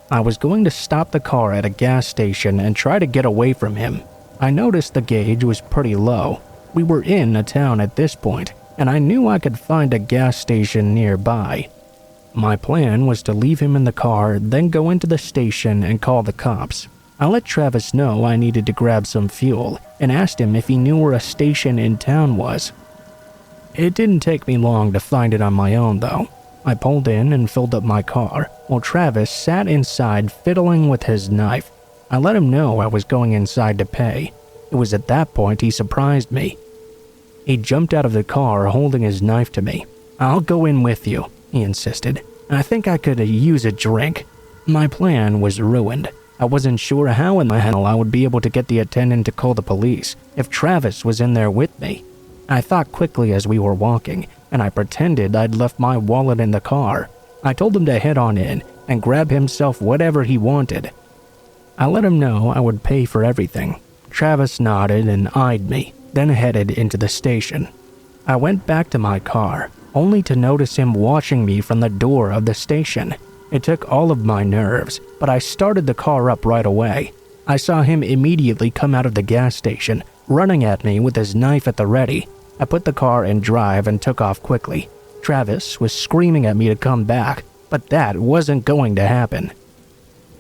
I was going to stop the car at a gas station and try to get away from him. I noticed the gauge was pretty low. We were in a town at this point, and I knew I could find a gas station nearby. My plan was to leave him in the car, then go into the station and call the cops. I let Travis know I needed to grab some fuel and asked him if he knew where a station in town was. It didn't take me long to find it on my own though. I pulled in and filled up my car while Travis sat inside fiddling with his knife. I let him know I was going inside to pay. It was at that point he surprised me. He jumped out of the car holding his knife to me. "I'll go in with you," he insisted. "I think I could use a drink." My plan was ruined. I wasn't sure how in the hell I would be able to get the attendant to call the police if Travis was in there with me. I thought quickly as we were walking, and I pretended I'd left my wallet in the car. I told him to head on in and grab himself whatever he wanted. I let him know I would pay for everything. Travis nodded and eyed me, then headed into the station. I went back to my car, only to notice him watching me from the door of the station. It took all of my nerves, but I started the car up right away. I saw him immediately come out of the gas station, running at me with his knife at the ready. I put the car in drive and took off quickly. Travis was screaming at me to come back, but that wasn't going to happen.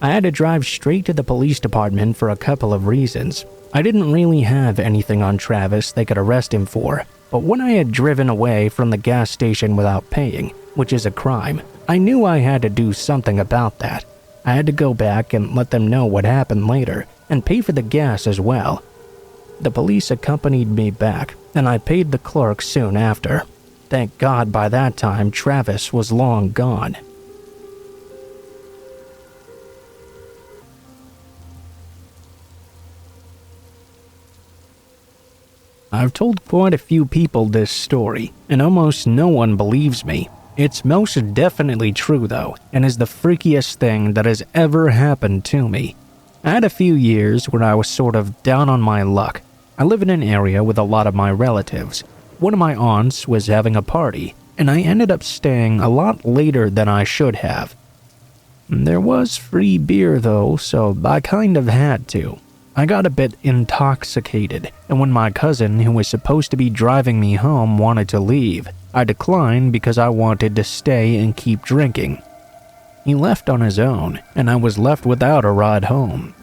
I had to drive straight to the police department for a couple of reasons. I didn't really have anything on Travis they could arrest him for, but when I had driven away from the gas station without paying, which is a crime, I knew I had to do something about that. I had to go back and let them know what happened later, and pay for the gas as well. The police accompanied me back, and I paid the clerk soon after. Thank God by that time Travis was long gone. I've told quite a few people this story, and almost no one believes me. It's most definitely true though, and is the freakiest thing that has ever happened to me. I had a few years where I was sort of down on my luck. I live in an area with a lot of my relatives. One of my aunts was having a party, and I ended up staying a lot later than I should have. There was free beer though, so I kind of had to. I got a bit intoxicated, and when my cousin, who was supposed to be driving me home, wanted to leave, I declined because I wanted to stay and keep drinking. He left on his own, and I was left without a ride home.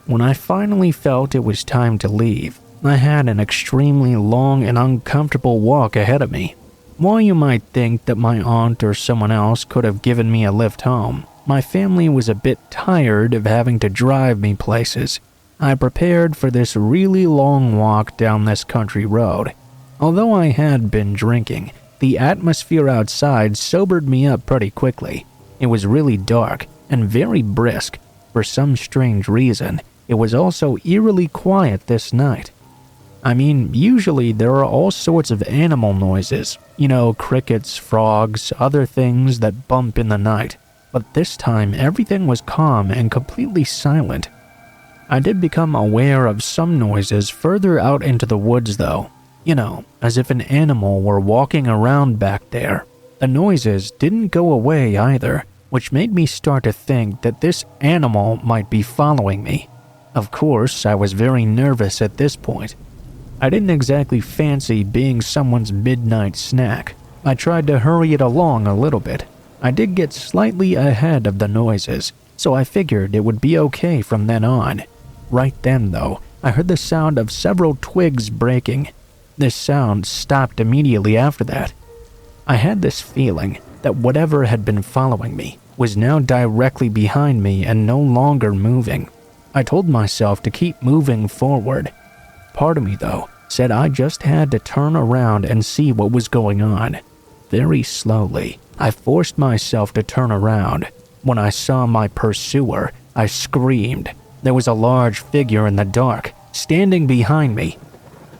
When I finally felt it was time to leave, I had an extremely long and uncomfortable walk ahead of me. While you might think that my aunt or someone else could have given me a lift home, my family was a bit tired of having to drive me places. I prepared for this really long walk down this country road. Although I had been drinking, the atmosphere outside sobered me up pretty quickly. It was really dark and very brisk. For some strange reason, it was also eerily quiet this night. I mean, usually there are all sorts of animal noises, crickets, frogs, other things that bump in the night. But this time, everything was calm and completely silent. I did become aware of some noises further out into the woods though. As if an animal were walking around back there. The noises didn't go away either, which made me start to think that this animal might be following me. Of course, I was very nervous at this point. I didn't exactly fancy being someone's midnight snack. I tried to hurry it along a little bit. I did get slightly ahead of the noises, so I figured it would be okay from then on. Right then, though, I heard the sound of several twigs breaking. This sound stopped immediately after that. I had this feeling that whatever had been following me was now directly behind me and no longer moving. I told myself to keep moving forward. Part of me, though, said I just had to turn around and see what was going on. Very slowly, I forced myself to turn around. When I saw my pursuer, I screamed. There was a large figure in the dark, standing behind me.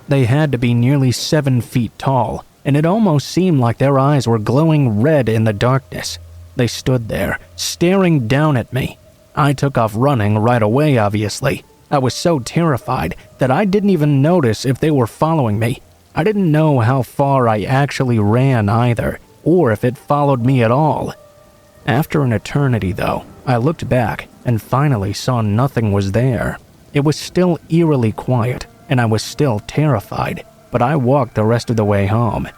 They had to be nearly 7 feet tall, and it almost seemed like their eyes were glowing red in the darkness. They stood there, staring down at me. I took off running right away, obviously. I was so terrified that I didn't even notice if they were following me. I didn't know how far I actually ran either, or if it followed me at all. After an eternity, though, I looked back and finally saw nothing was there. It was still eerily quiet, and I was still terrified, but I walked the rest of the way home.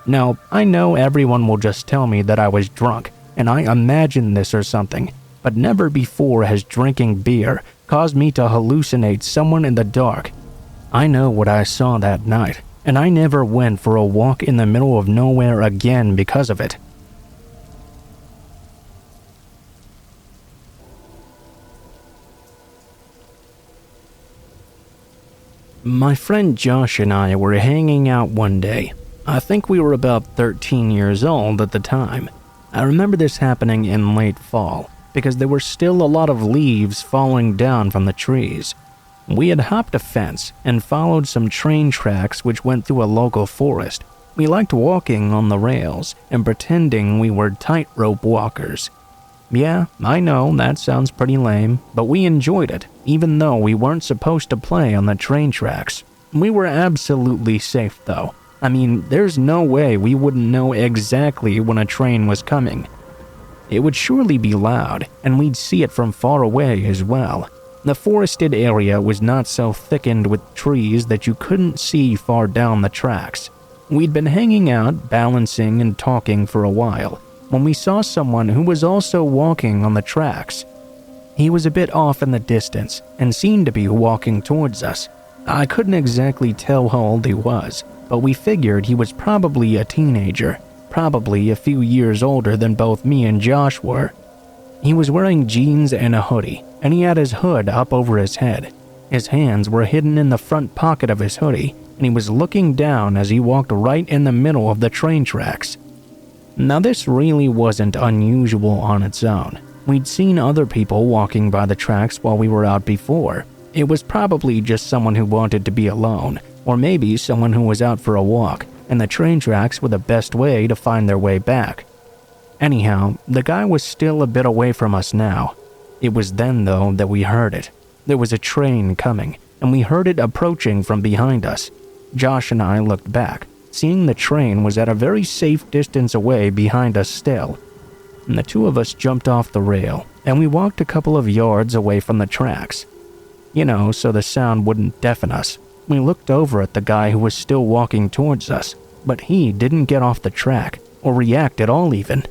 Now, I know everyone will just tell me that I was drunk, and I imagined this or something, but never before has drinking beer caused me to hallucinate someone in the dark. I know what I saw that night, and I never went for a walk in the middle of nowhere again because of it. My friend Josh and I were hanging out one day. I think we were about 13 years old at the time. I remember this happening in late fall, because there were still a lot of leaves falling down from the trees. We had hopped a fence and followed some train tracks which went through a local forest. We liked walking on the rails and pretending we were tightrope walkers. Yeah, I know that sounds pretty lame, but we enjoyed it, even though we weren't supposed to play on the train tracks. We were absolutely safe though. I mean, there's no way we wouldn't know exactly when a train was coming. It would surely be loud, and we'd see it from far away as well. The forested area was not so thickened with trees that you couldn't see far down the tracks. We'd been hanging out, balancing and talking for a while, when we saw someone who was also walking on the tracks. He was a bit off in the distance and seemed to be walking towards us. I couldn't exactly tell how old he was, but we figured he was probably a teenager, probably a few years older than both me and Josh were. He was wearing jeans and a hoodie, and he had his hood up over his head. His hands were hidden in the front pocket of his hoodie, and he was looking down as he walked right in the middle of the train tracks. Now this really wasn't unusual on its own. We'd seen other people walking by the tracks while we were out before. It was probably just someone who wanted to be alone, or maybe someone who was out for a walk, and the train tracks were the best way to find their way back. Anyhow, the guy was still a bit away from us now. It was then, though, that we heard it. There was a train coming, and we heard it approaching from behind us. Josh and I looked back, seeing the train was at a very safe distance away behind us still. And the two of us jumped off the rail, and we walked a couple of yards away from the tracks. So the sound wouldn't deafen us. We looked over at the guy who was still walking towards us, but he didn't get off the track, or react at all even.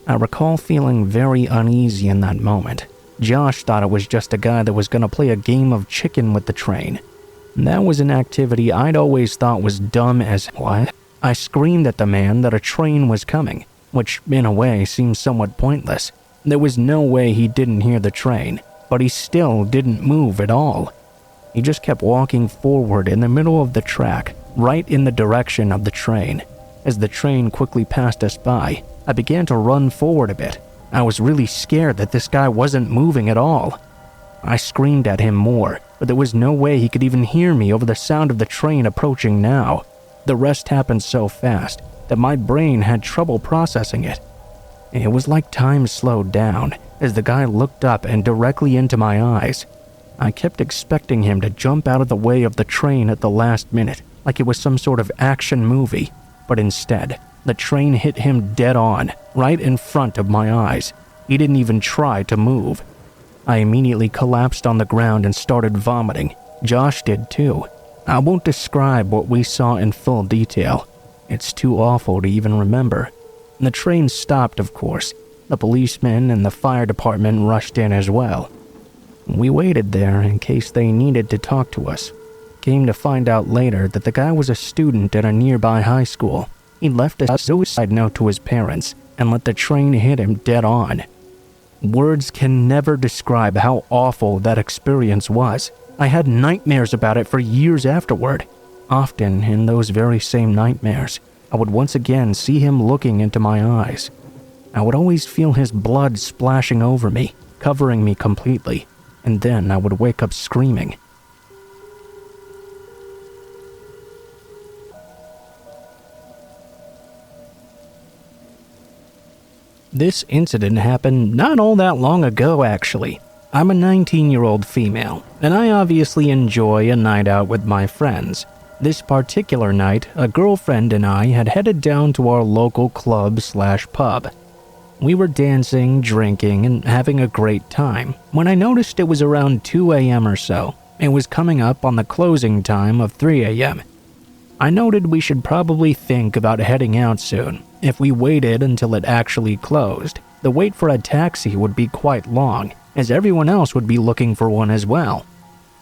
I recall feeling very uneasy in that moment. Josh thought it was just a guy that was going to play a game of chicken with the train. That was an activity I'd always thought was dumb as what? I screamed at the man that a train was coming, which in a way seemed somewhat pointless. There was no way he didn't hear the train, but he still didn't move at all. He just kept walking forward in the middle of the track, right in the direction of the train. As the train quickly passed us by, I began to run forward a bit. I was really scared that this guy wasn't moving at all. I screamed at him more, but there was no way he could even hear me over the sound of the train approaching now. The rest happened so fast that my brain had trouble processing it. It was like time slowed down as the guy looked up and directly into my eyes. I kept expecting him to jump out of the way of the train at the last minute, like it was some sort of action movie, but instead, the train hit him dead on, right in front of my eyes. He didn't even try to move. I immediately collapsed on the ground and started vomiting. Josh did too. I won't describe what we saw in full detail. It's too awful to even remember. The train stopped, of course. The policemen and the fire department rushed in as well. We waited there in case they needed to talk to us. Came to find out later that the guy was a student at a nearby high school. He left a suicide note to his parents and let the train hit him dead on. Words can never describe how awful that experience was. I had nightmares about it for years afterward. Often, in those very same nightmares, I would once again see him looking into my eyes. I would always feel his blood splashing over me, covering me completely, and then I would wake up screaming. This incident happened not all that long ago, actually. I'm a 19-year-old female, and I obviously enjoy a night out with my friends. This particular night, a girlfriend and I had headed down to our local club/pub. We were dancing, drinking, and having a great time when I noticed it was around 2 a.m. or so. It was coming up on the closing time of 3 a.m. I noted we should probably think about heading out soon. If we waited until it actually closed, the wait for a taxi would be quite long, as everyone else would be looking for one as well.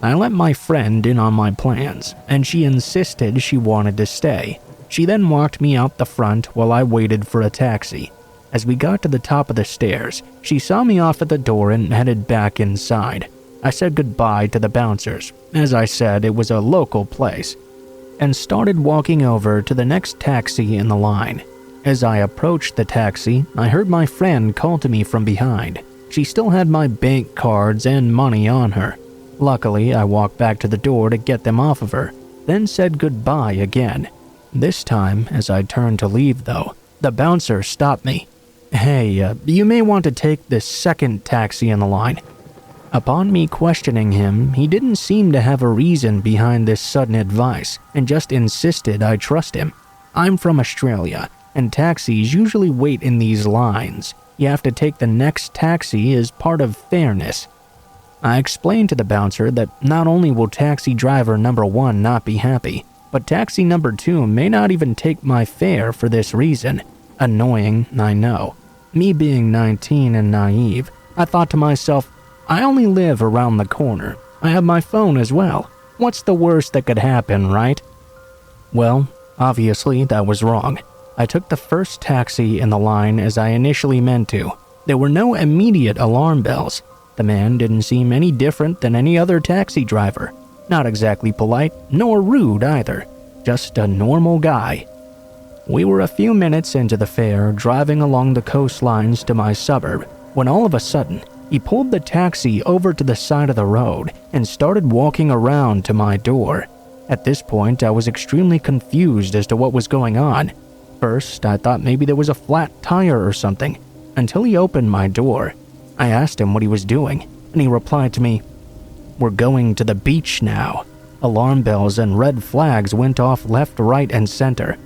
I let my friend in on my plans, and she insisted she wanted to stay. She then walked me out the front while I waited for a taxi. As we got to the top of the stairs, she saw me off at the door and headed back inside. I said goodbye to the bouncers. As I said, it was a local place, and started walking over to the next taxi in the line. As I approached the taxi, I heard my friend call to me from behind. She still had my bank cards and money on her. Luckily, I walked back to the door to get them off of her, then said goodbye again. This time, as I turned to leave though, the bouncer stopped me. "Hey, you may want to take this second taxi in the line." Upon me questioning him, he didn't seem to have a reason behind this sudden advice and just insisted I trust him. I'm from Australia, and taxis usually wait in these lines. You have to take the next taxi as part of fairness. I explained to the bouncer that not only will taxi driver number 1 not be happy, but taxi number 2 may not even take my fare for this reason. Annoying, I know. Me being 19 and naive, I thought to myself, I only live around the corner. I have my phone as well. What's the worst that could happen, right? Well, obviously that was wrong. I took the first taxi in the line as I initially meant to. There were no immediate alarm bells. The man didn't seem any different than any other taxi driver. Not exactly polite, nor rude either. Just a normal guy. We were a few minutes into the fare, driving along the coastlines to my suburb, when all of a sudden, he pulled the taxi over to the side of the road and started walking around to my door. At this point, I was extremely confused as to what was going on. First, I thought maybe there was a flat tire or something, until he opened my door. I asked him what he was doing, and he replied to me, "We're going to the beach now." Alarm bells and red flags went off left, right, and center.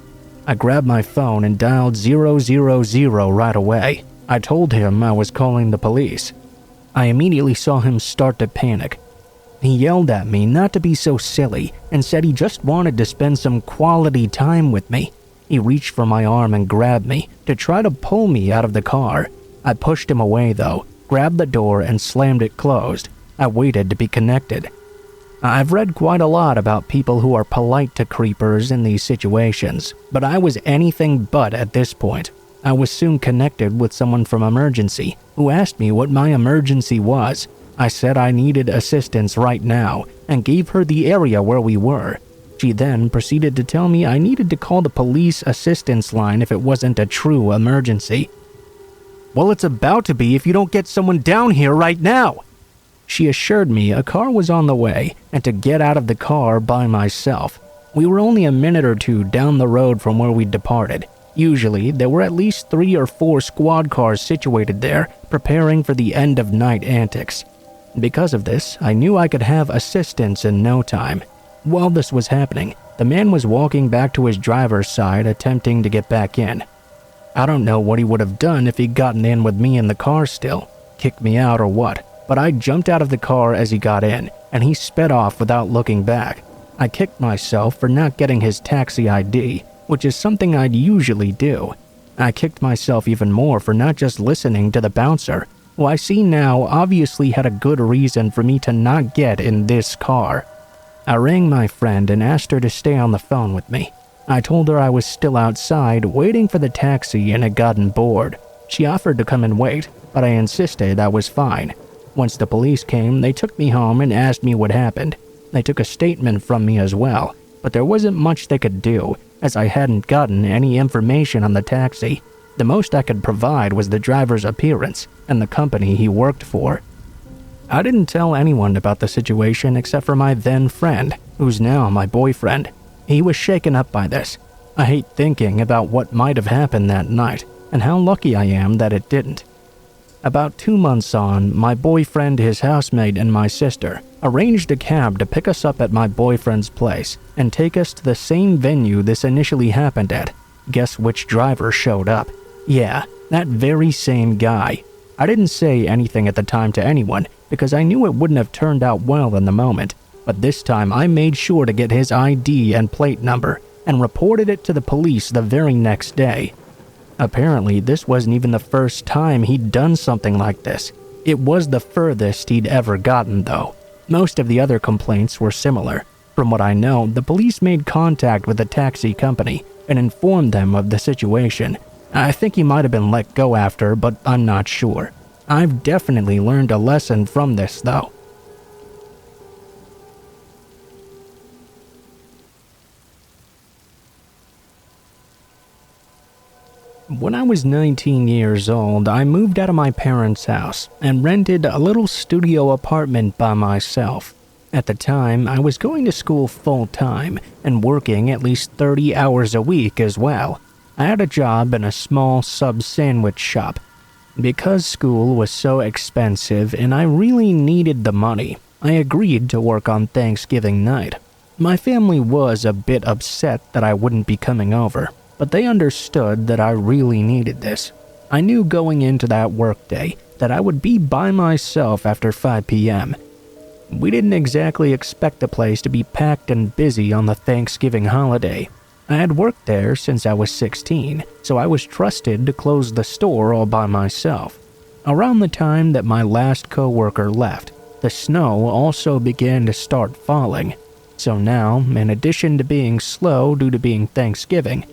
I grabbed my phone and dialed 000 right away. I told him I was calling the police. I immediately saw him start to panic. He yelled at me not to be so silly and said he just wanted to spend some quality time with me. He reached for my arm and grabbed me to try to pull me out of the car. I pushed him away though, grabbed the door and slammed it closed. I waited to be connected. I've read quite a lot about people who are polite to creepers in these situations, but I was anything but at this point. I was soon connected with someone from emergency who asked me what my emergency was. I said I needed assistance right now and gave her the area where we were. She then proceeded to tell me I needed to call the police assistance line if it wasn't a true emergency. "Well, it's about to be if you don't get someone down here right now." She assured me a car was on the way and to get out of the car by myself. We were only a minute or two down the road from where we'd departed. Usually, there were at least 3 or 4 squad cars situated there, preparing for the end-of-night antics. Because of this, I knew I could have assistance in no time. While this was happening, the man was walking back to his driver's side, attempting to get back in. I don't know what he would have done if he'd gotten in with me in the car still, kicked me out or what, but I jumped out of the car as he got in, and he sped off without looking back. I kicked myself for not getting his taxi ID, which is something I'd usually do. I kicked myself even more for not just listening to the bouncer, who I see now obviously had a good reason for me to not get in this car. I rang my friend and asked her to stay on the phone with me. I told her I was still outside waiting for the taxi and had gotten bored. She offered to come and wait, but I insisted I was fine. Once the police came, they took me home and asked me what happened. They took a statement from me as well, but there wasn't much they could do, as I hadn't gotten any information on the taxi. The most I could provide was the driver's appearance and the company he worked for. I didn't tell anyone about the situation except for my then friend, who's now my boyfriend. He was shaken up by this. I hate thinking about what might have happened that night, and how lucky I am that it didn't. About 2 months on, my boyfriend, his housemate, and my sister arranged a cab to pick us up at my boyfriend's place and take us to the same venue this initially happened at. Guess which driver showed up? Yeah, that very same guy. I didn't say anything at the time to anyone because I knew it wouldn't have turned out well in the moment, but this time I made sure to get his ID and plate number and reported it to the police the very next day. Apparently, this wasn't even the first time he'd done something like this. It was the furthest he'd ever gotten, though. Most of the other complaints were similar. From what I know, the police made contact with the taxi company and informed them of the situation. I think he might have been let go after, but I'm not sure. I've definitely learned a lesson from this, though. When I was 19 years old, I moved out of my parents' house and rented a little studio apartment by myself. At the time, I was going to school full-time and working at least 30 hours a week as well. I had a job in a small sub-sandwich shop. Because school was so expensive and I really needed the money, I agreed to work on Thanksgiving night. My family was a bit upset that I wouldn't be coming over, but they understood that I really needed this. I knew going into that workday that I would be by myself after 5 p.m. We didn't exactly expect the place to be packed and busy on the Thanksgiving holiday. I had worked there since I was 16, so I was trusted to close the store all by myself. Around the time that my last coworker left, the snow also began to start falling. So now, in addition to being slow due to being Thanksgiving,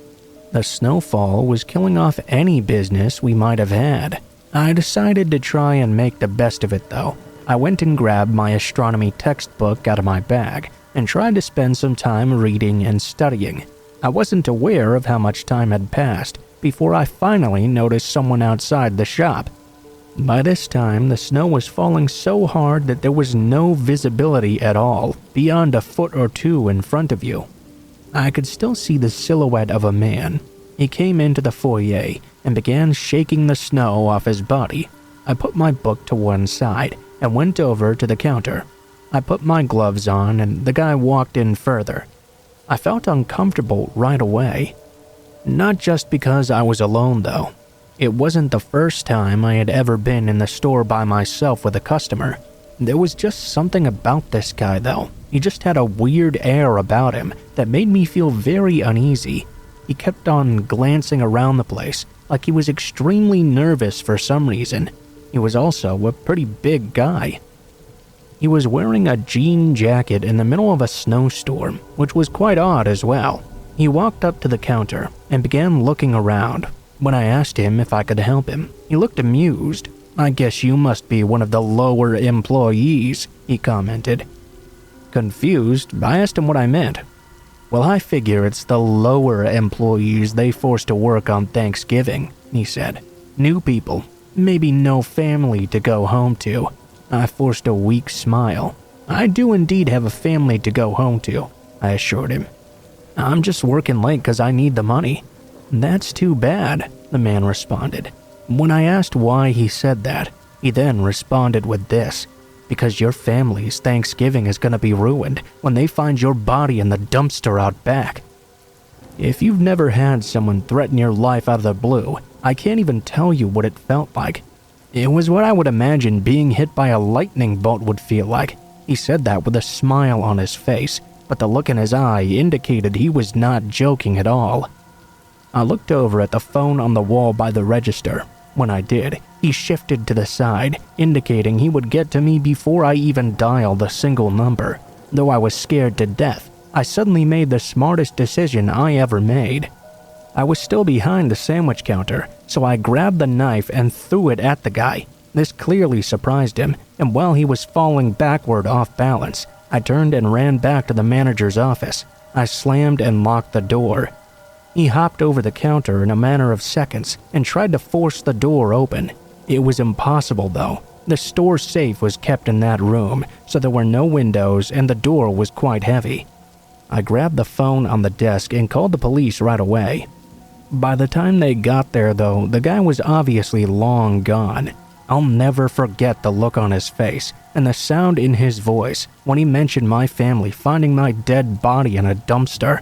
the snowfall was killing off any business we might have had. I decided to try and make the best of it though. I went and grabbed my astronomy textbook out of my bag and tried to spend some time reading and studying. I wasn't aware of how much time had passed before I finally noticed someone outside the shop. By this time, the snow was falling so hard that there was no visibility at all beyond a foot or two in front of you. I could still see the silhouette of a man. He came into the foyer and began shaking the snow off his body. I put my book to one side and went over to the counter. I put my gloves on and the guy walked in further. I felt uncomfortable right away. Not just because I was alone though. It wasn't the first time I had ever been in the store by myself with a customer. There was just something about this guy though. He just had a weird air about him that made me feel very uneasy. He kept on glancing around the place like he was extremely nervous for some reason. He was also a pretty big guy. He was wearing a jean jacket in the middle of a snowstorm, which was quite odd as well. He walked up to the counter and began looking around. When I asked him if I could help him, he looked amused. "I guess you must be one of the lower employees," he commented. Confused, I asked him what I meant. "Well, I figure it's the lower employees they force to work on Thanksgiving," he said. "New people, maybe no family to go home to." I forced a weak smile. "I do indeed have a family to go home to," I assured him. "I'm just working late because I need the money." "That's too bad," the man responded. When I asked why he said that, he then responded with this: "Because your family's Thanksgiving is going to be ruined when they find your body in the dumpster out back." If you've never had someone threaten your life out of the blue, I can't even tell you what it felt like. It was what I would imagine being hit by a lightning bolt would feel like. He said that with a smile on his face, but the look in his eye indicated he was not joking at all. I looked over at the phone on the wall by the register. When I did, he shifted to the side, indicating he would get to me before I even dialed a single number. Though I was scared to death, I suddenly made the smartest decision I ever made. I was still behind the sandwich counter, so I grabbed the knife and threw it at the guy. This clearly surprised him, and while he was falling backward off balance, I turned and ran back to the manager's office. I slammed and locked the door. He hopped over the counter in a matter of seconds and tried to force the door open. It was impossible though. The store safe was kept in that room, so there were no windows and the door was quite heavy. I grabbed the phone on the desk and called the police right away. By the time they got there though, the guy was obviously long gone. I'll never forget the look on his face and the sound in his voice when he mentioned my family finding my dead body in a dumpster.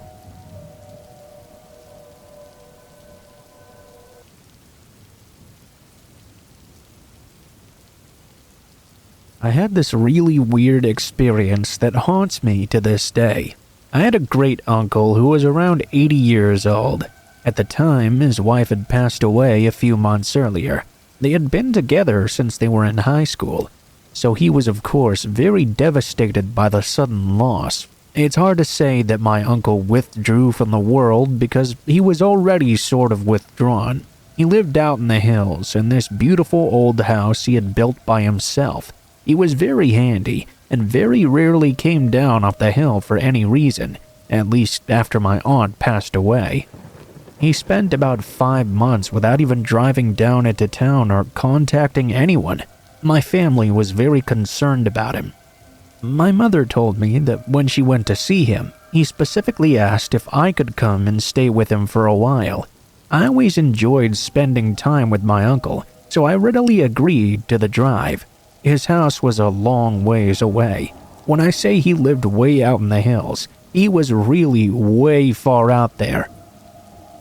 I had this really weird experience that haunts me to this day. I had a great uncle who was around 80 years old. At the time, his wife had passed away a few months earlier. They had been together since they were in high school, so he was of course very devastated by the sudden loss. It's hard to say that my uncle withdrew from the world because he was already sort of withdrawn. He lived out in the hills in this beautiful old house he had built by himself. He was very handy and very rarely came down off the hill for any reason, at least after my aunt passed away. He spent about 5 months without even driving down into town or contacting anyone. My family was very concerned about him. My mother told me that when she went to see him, he specifically asked if I could come and stay with him for a while. I always enjoyed spending time with my uncle, so I readily agreed to the drive. His house was a long ways away. When I say he lived way out in the hills, he was really way far out there.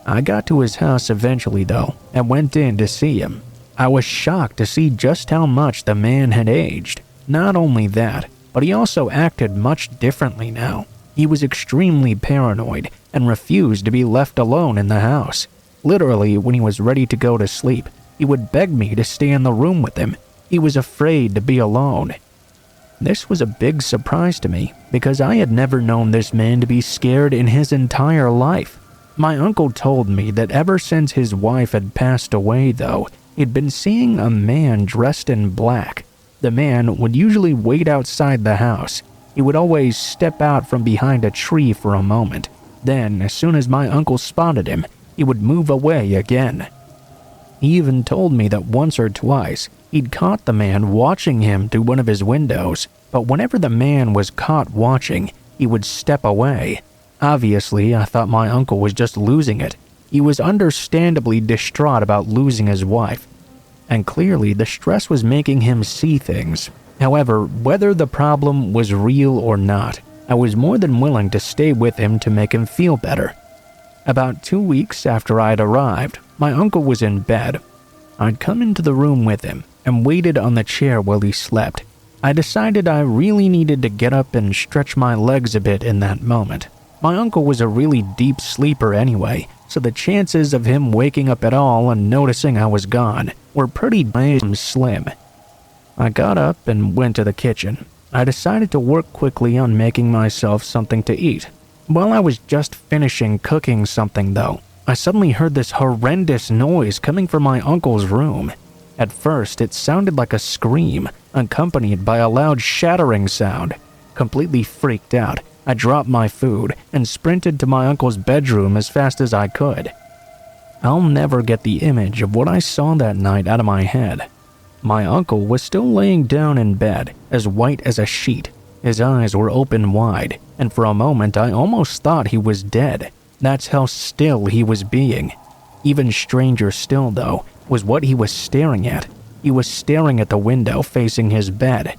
I got to his house eventually though, and went in to see him. I was shocked to see just how much the man had aged. Not only that, but he also acted much differently now. He was extremely paranoid and refused to be left alone in the house. Literally, when he was ready to go to sleep, he would beg me to stay in the room with him. He was afraid to be alone. This was a big surprise to me because I had never known this man to be scared in his entire life. My uncle told me that ever since his wife had passed away though, he'd been seeing a man dressed in black. The man would usually wait outside the house. He would always step out from behind a tree for a moment. Then, as soon as my uncle spotted him, he would move away again. He even told me that once or twice, he'd caught the man watching him through one of his windows, but whenever the man was caught watching, he would step away. Obviously, I thought my uncle was just losing it. He was understandably distraught about losing his wife, and clearly the stress was making him see things. However, whether the problem was real or not, I was more than willing to stay with him to make him feel better. About 2 weeks after I'd arrived, my uncle was in bed. I'd come into the room with him and waited on the chair while he slept. I decided I really needed to get up and stretch my legs a bit in that moment. My uncle was a really deep sleeper anyway, so the chances of him waking up at all and noticing I was gone were pretty damn slim. I got up and went to the kitchen. I decided to work quickly on making myself something to eat. While I was just finishing cooking something though, I suddenly heard this horrendous noise coming from my uncle's room. At first, it sounded like a scream, accompanied by a loud shattering sound. Completely freaked out, I dropped my food and sprinted to my uncle's bedroom as fast as I could. I'll never get the image of what I saw that night out of my head. My uncle was still laying down in bed, as white as a sheet. His eyes were open wide, and for a moment I almost thought he was dead. That's how still he was being. Even stranger still, though, was what he was staring at. He was staring at the window facing his bed.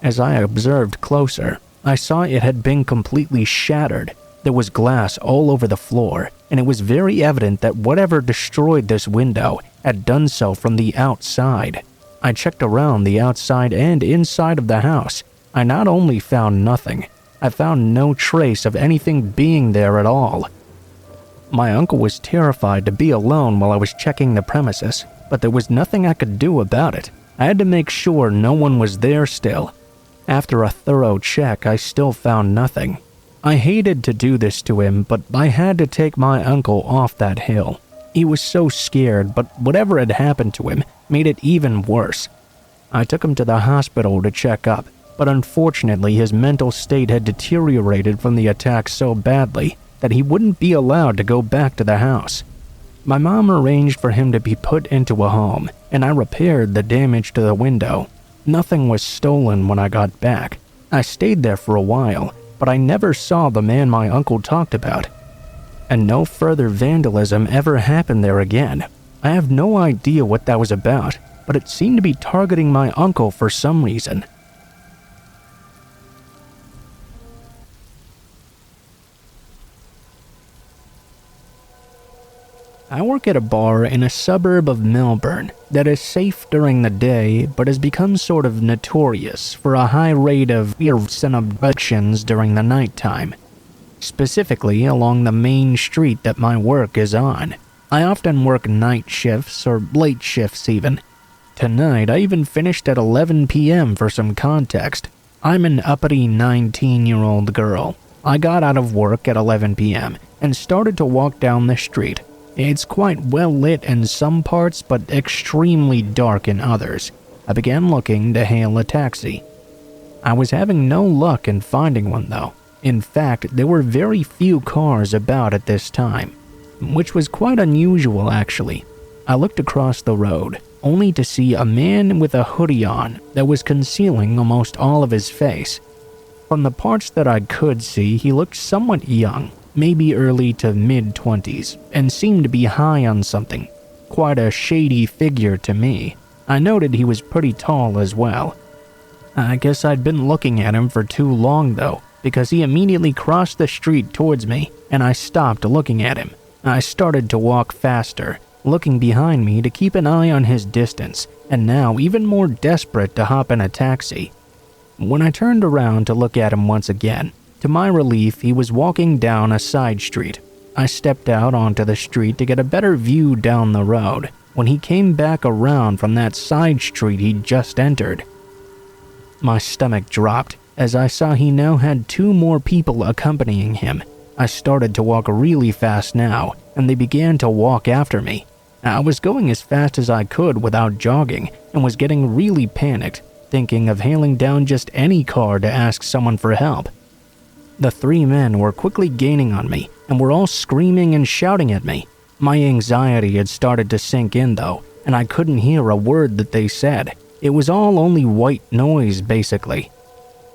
As I observed closer, I saw it had been completely shattered. There was glass all over the floor, and it was very evident that whatever destroyed this window had done so from the outside. I checked around the outside and inside of the house. I not only found nothing, I found no trace of anything being there at all. My uncle was terrified to be alone while I was checking the premises, but there was nothing I could do about it. I had to make sure no one was there still. After a thorough check, I still found nothing. I hated to do this to him, but I had to take my uncle off that hill. He was so scared, but whatever had happened to him made it even worse. I took him to the hospital to check up, but unfortunately his mental state had deteriorated from the attack so badly that he wouldn't be allowed to go back to the house. My mom arranged for him to be put into a home, and I repaired the damage to the window. Nothing was stolen when I got back. I stayed there for a while, but I never saw the man my uncle talked about. And no further vandalism ever happened there again. I have no idea what that was about, but it seemed to be targeting my uncle for some reason. I work at a bar in a suburb of Melbourne that is safe during the day but has become sort of notorious for a high rate of thefts and abductions during the nighttime. Specifically along the main street that my work is on. I often work night shifts or late shifts even. Tonight I even finished at 11 p.m. for some context. I'm an uppity 19-year-old girl. I got out of work at 11 p.m. and started to walk down the street. It's quite well lit in some parts, but extremely dark in others. I began looking to hail a taxi. I was having no luck in finding one though. In fact, there were very few cars about at this time, which was quite unusual actually. I looked across the road, only to see a man with a hoodie on that was concealing almost all of his face. From the parts that I could see, he looked somewhat young. maybe early to mid-20s, and seemed to be high on something. Quite a shady figure to me. I noted he was pretty tall as well. I guess I'd been looking at him for too long though, because he immediately crossed the street towards me, and I stopped looking at him. I started to walk faster, looking behind me to keep an eye on his distance, and now even more desperate to hop in a taxi. When I turned around to look at him once again, to my relief, he was walking down a side street. I stepped out onto the street to get a better view down the road when he came back around from that side street he'd just entered. My stomach dropped as I saw he now had 2 more people accompanying him. I started to walk really fast now, and they began to walk after me. I was going as fast as I could without jogging and was getting really panicked, thinking of hailing down just any car to ask someone for help. The 3 men were quickly gaining on me and were all screaming and shouting at me. My anxiety had started to sink in though, and I couldn't hear a word that they said. It was all only white noise basically.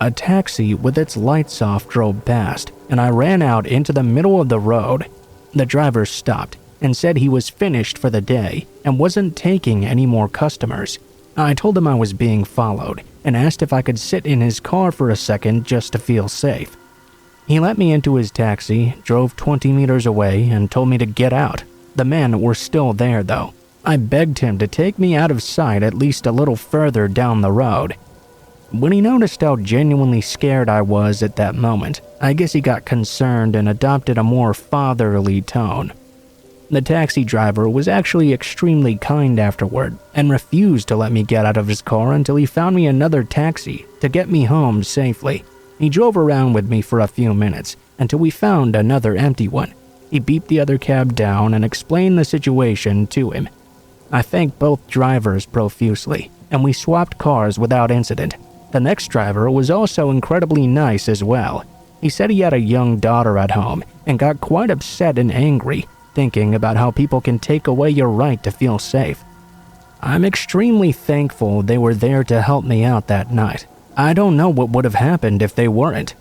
A taxi with its lights off drove past, and I ran out into the middle of the road. The driver stopped and said he was finished for the day and wasn't taking any more customers. I told him I was being followed and asked if I could sit in his car for a second just to feel safe. He let me into his taxi, drove 20 meters away, and told me to get out. The men were still there though. I begged him to take me out of sight at least a little further down the road. When he noticed how genuinely scared I was at that moment, I guess he got concerned and adopted a more fatherly tone. The taxi driver was actually extremely kind afterward and refused to let me get out of his car until he found me another taxi to get me home safely. He drove around with me for a few minutes until we found another empty one. He beeped the other cab down and explained the situation to him. I thanked both drivers profusely, and we swapped cars without incident. The next driver was also incredibly nice as well. He said he had a young daughter at home and got quite upset and angry, thinking about how people can take away your right to feel safe. I'm extremely thankful they were there to help me out that night. I don't know what would have happened if they weren't.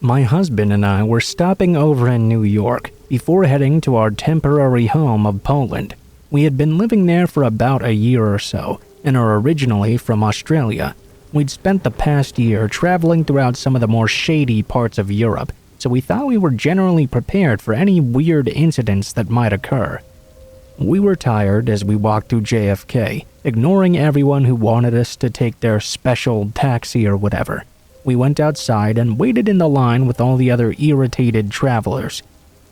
My husband and I were stopping over in New York before heading to our temporary home of Poland. We had been living there for about a year or so and are originally from Australia. We'd spent the past year traveling throughout some of the more shady parts of Europe, so we thought we were generally prepared for any weird incidents that might occur. We were tired as we walked through JFK, ignoring everyone who wanted us to take their special taxi or whatever. We went outside and waited in the line with all the other irritated travelers.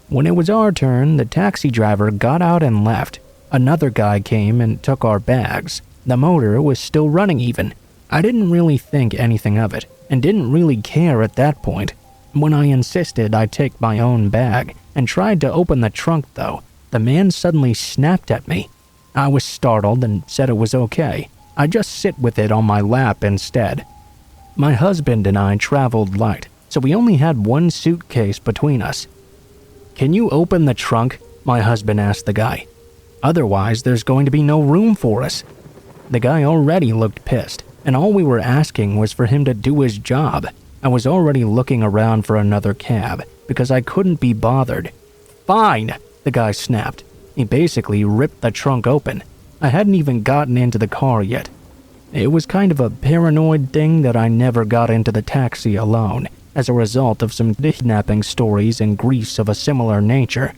When it was our turn, the taxi driver got out and left. Another guy came and took our bags. The motor was still running even. I didn't really think anything of it, and didn't really care at that point. When I insisted I take my own bag and tried to open the trunk though, the man suddenly snapped at me. I was startled and said it was okay. I'd just sit with it on my lap instead. My husband and I traveled light, so we only had one suitcase between us. "Can you open the trunk?" my husband asked the guy. "Otherwise, there's going to be no room for us." The guy already looked pissed, and all we were asking was for him to do his job. I was already looking around for another cab because I couldn't be bothered. "Fine," the guy snapped. He basically ripped the trunk open. I hadn't even gotten into the car yet. It was kind of a paranoid thing that I never got into the taxi alone, as a result of some kidnapping stories in Greece of a similar nature.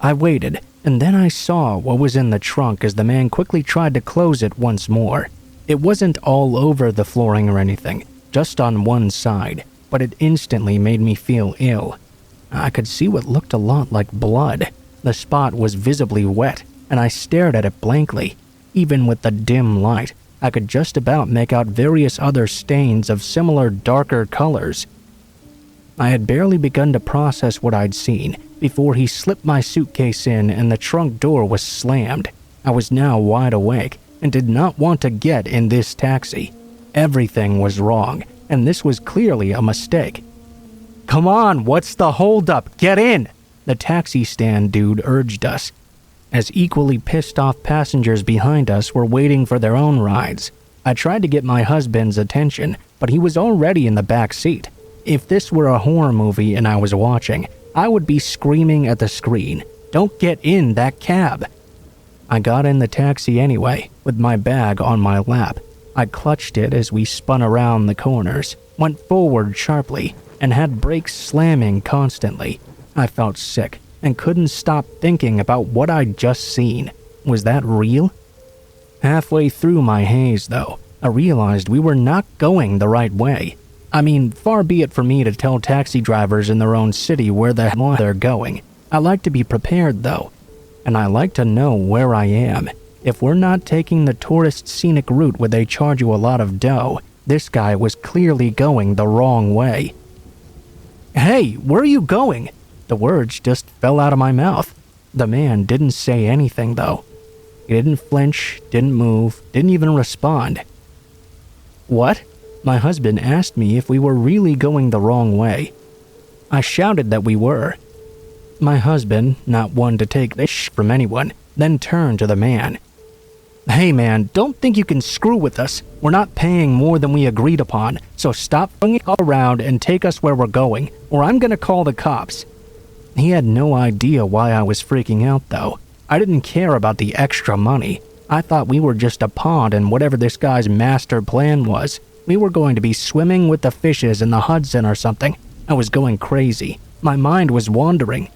I waited, and then I saw what was in the trunk as the man quickly tried to close it once more. It wasn't all over the flooring or anything, just on one side, but it instantly made me feel ill. I could see what looked a lot like blood. The spot was visibly wet, and I stared at it blankly. Even with the dim light, I could just about make out various other stains of similar darker colors. I had barely begun to process what I'd seen before he slipped my suitcase in and the trunk door was slammed. I was now wide awake and did not want to get in this taxi. Everything was wrong, and this was clearly a mistake. "Come on, what's the holdup? Get in!" the taxi stand dude urged us. as equally pissed off passengers behind us were waiting for their own rides. I tried to get my husband's attention, but he was already in the back seat. If this were a horror movie and I was watching, I would be screaming at the screen, "Don't get in that cab!" I got in the taxi anyway, with my bag on my lap. I clutched it as we spun around the corners, went forward sharply, and had brakes slamming constantly. I felt sick and couldn't stop thinking about what I'd just seen. Was that real? Halfway through my haze, though, I realized we were not going the right way. I mean, far be it for me to tell taxi drivers in their own city where the hell they're going. I like to be prepared, though, and I like to know where I am. If we're not taking the tourist scenic route where they charge you a lot of dough, this guy was clearly going the wrong way. "Hey, where are you going?" The words just fell out of my mouth. The man didn't say anything, though. He didn't flinch, didn't move, didn't even respond. "What?" My husband asked me if we were really going the wrong way. I shouted that we were. My husband, not one to take this from anyone, then turned to the man. "Hey man, don't think you can screw with us. We're not paying more than we agreed upon, so stop fucking around and take us where we're going, or I'm gonna call the cops." He had no idea why I was freaking out, though. I didn't care about the extra money. I thought we were just a pawn in whatever this guy's master plan was. We were going to be swimming with the fishes in the Hudson or something. I was going crazy. My mind was wandering.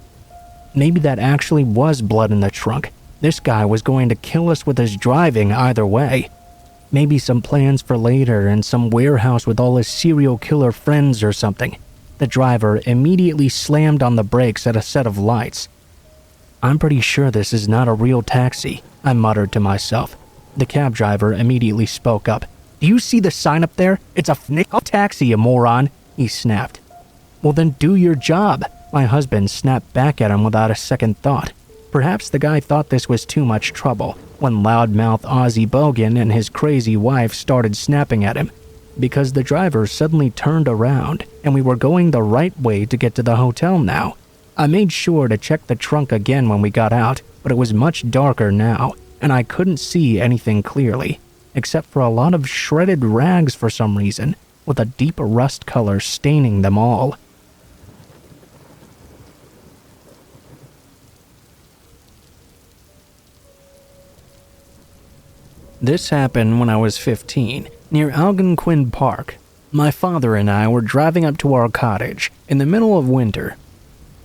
Maybe that actually was blood in the trunk. This guy was going to kill us with his driving either way. Maybe some plans for later in some warehouse with all his serial killer friends or something. The driver immediately slammed on the brakes at a set of lights. "I'm pretty sure this is not a real taxi," I muttered to myself. The cab driver immediately spoke up. "Do you see the sign up there? It's a nickel taxi, you moron," he snapped. "Well then do your job," my husband snapped back at him without a second thought. Perhaps the guy thought this was too much trouble when loudmouth Ozzy Bogan and his crazy wife started snapping at him, because the driver suddenly turned around and we were going the right way to get to the hotel now. I made sure to check the trunk again when we got out, but it was much darker now, and I couldn't see anything clearly, except for a lot of shredded rags for some reason, with a deep rust color staining them all. This happened when I was 15, near Algonquin Park. My father and I were driving up to our cottage in the middle of winter.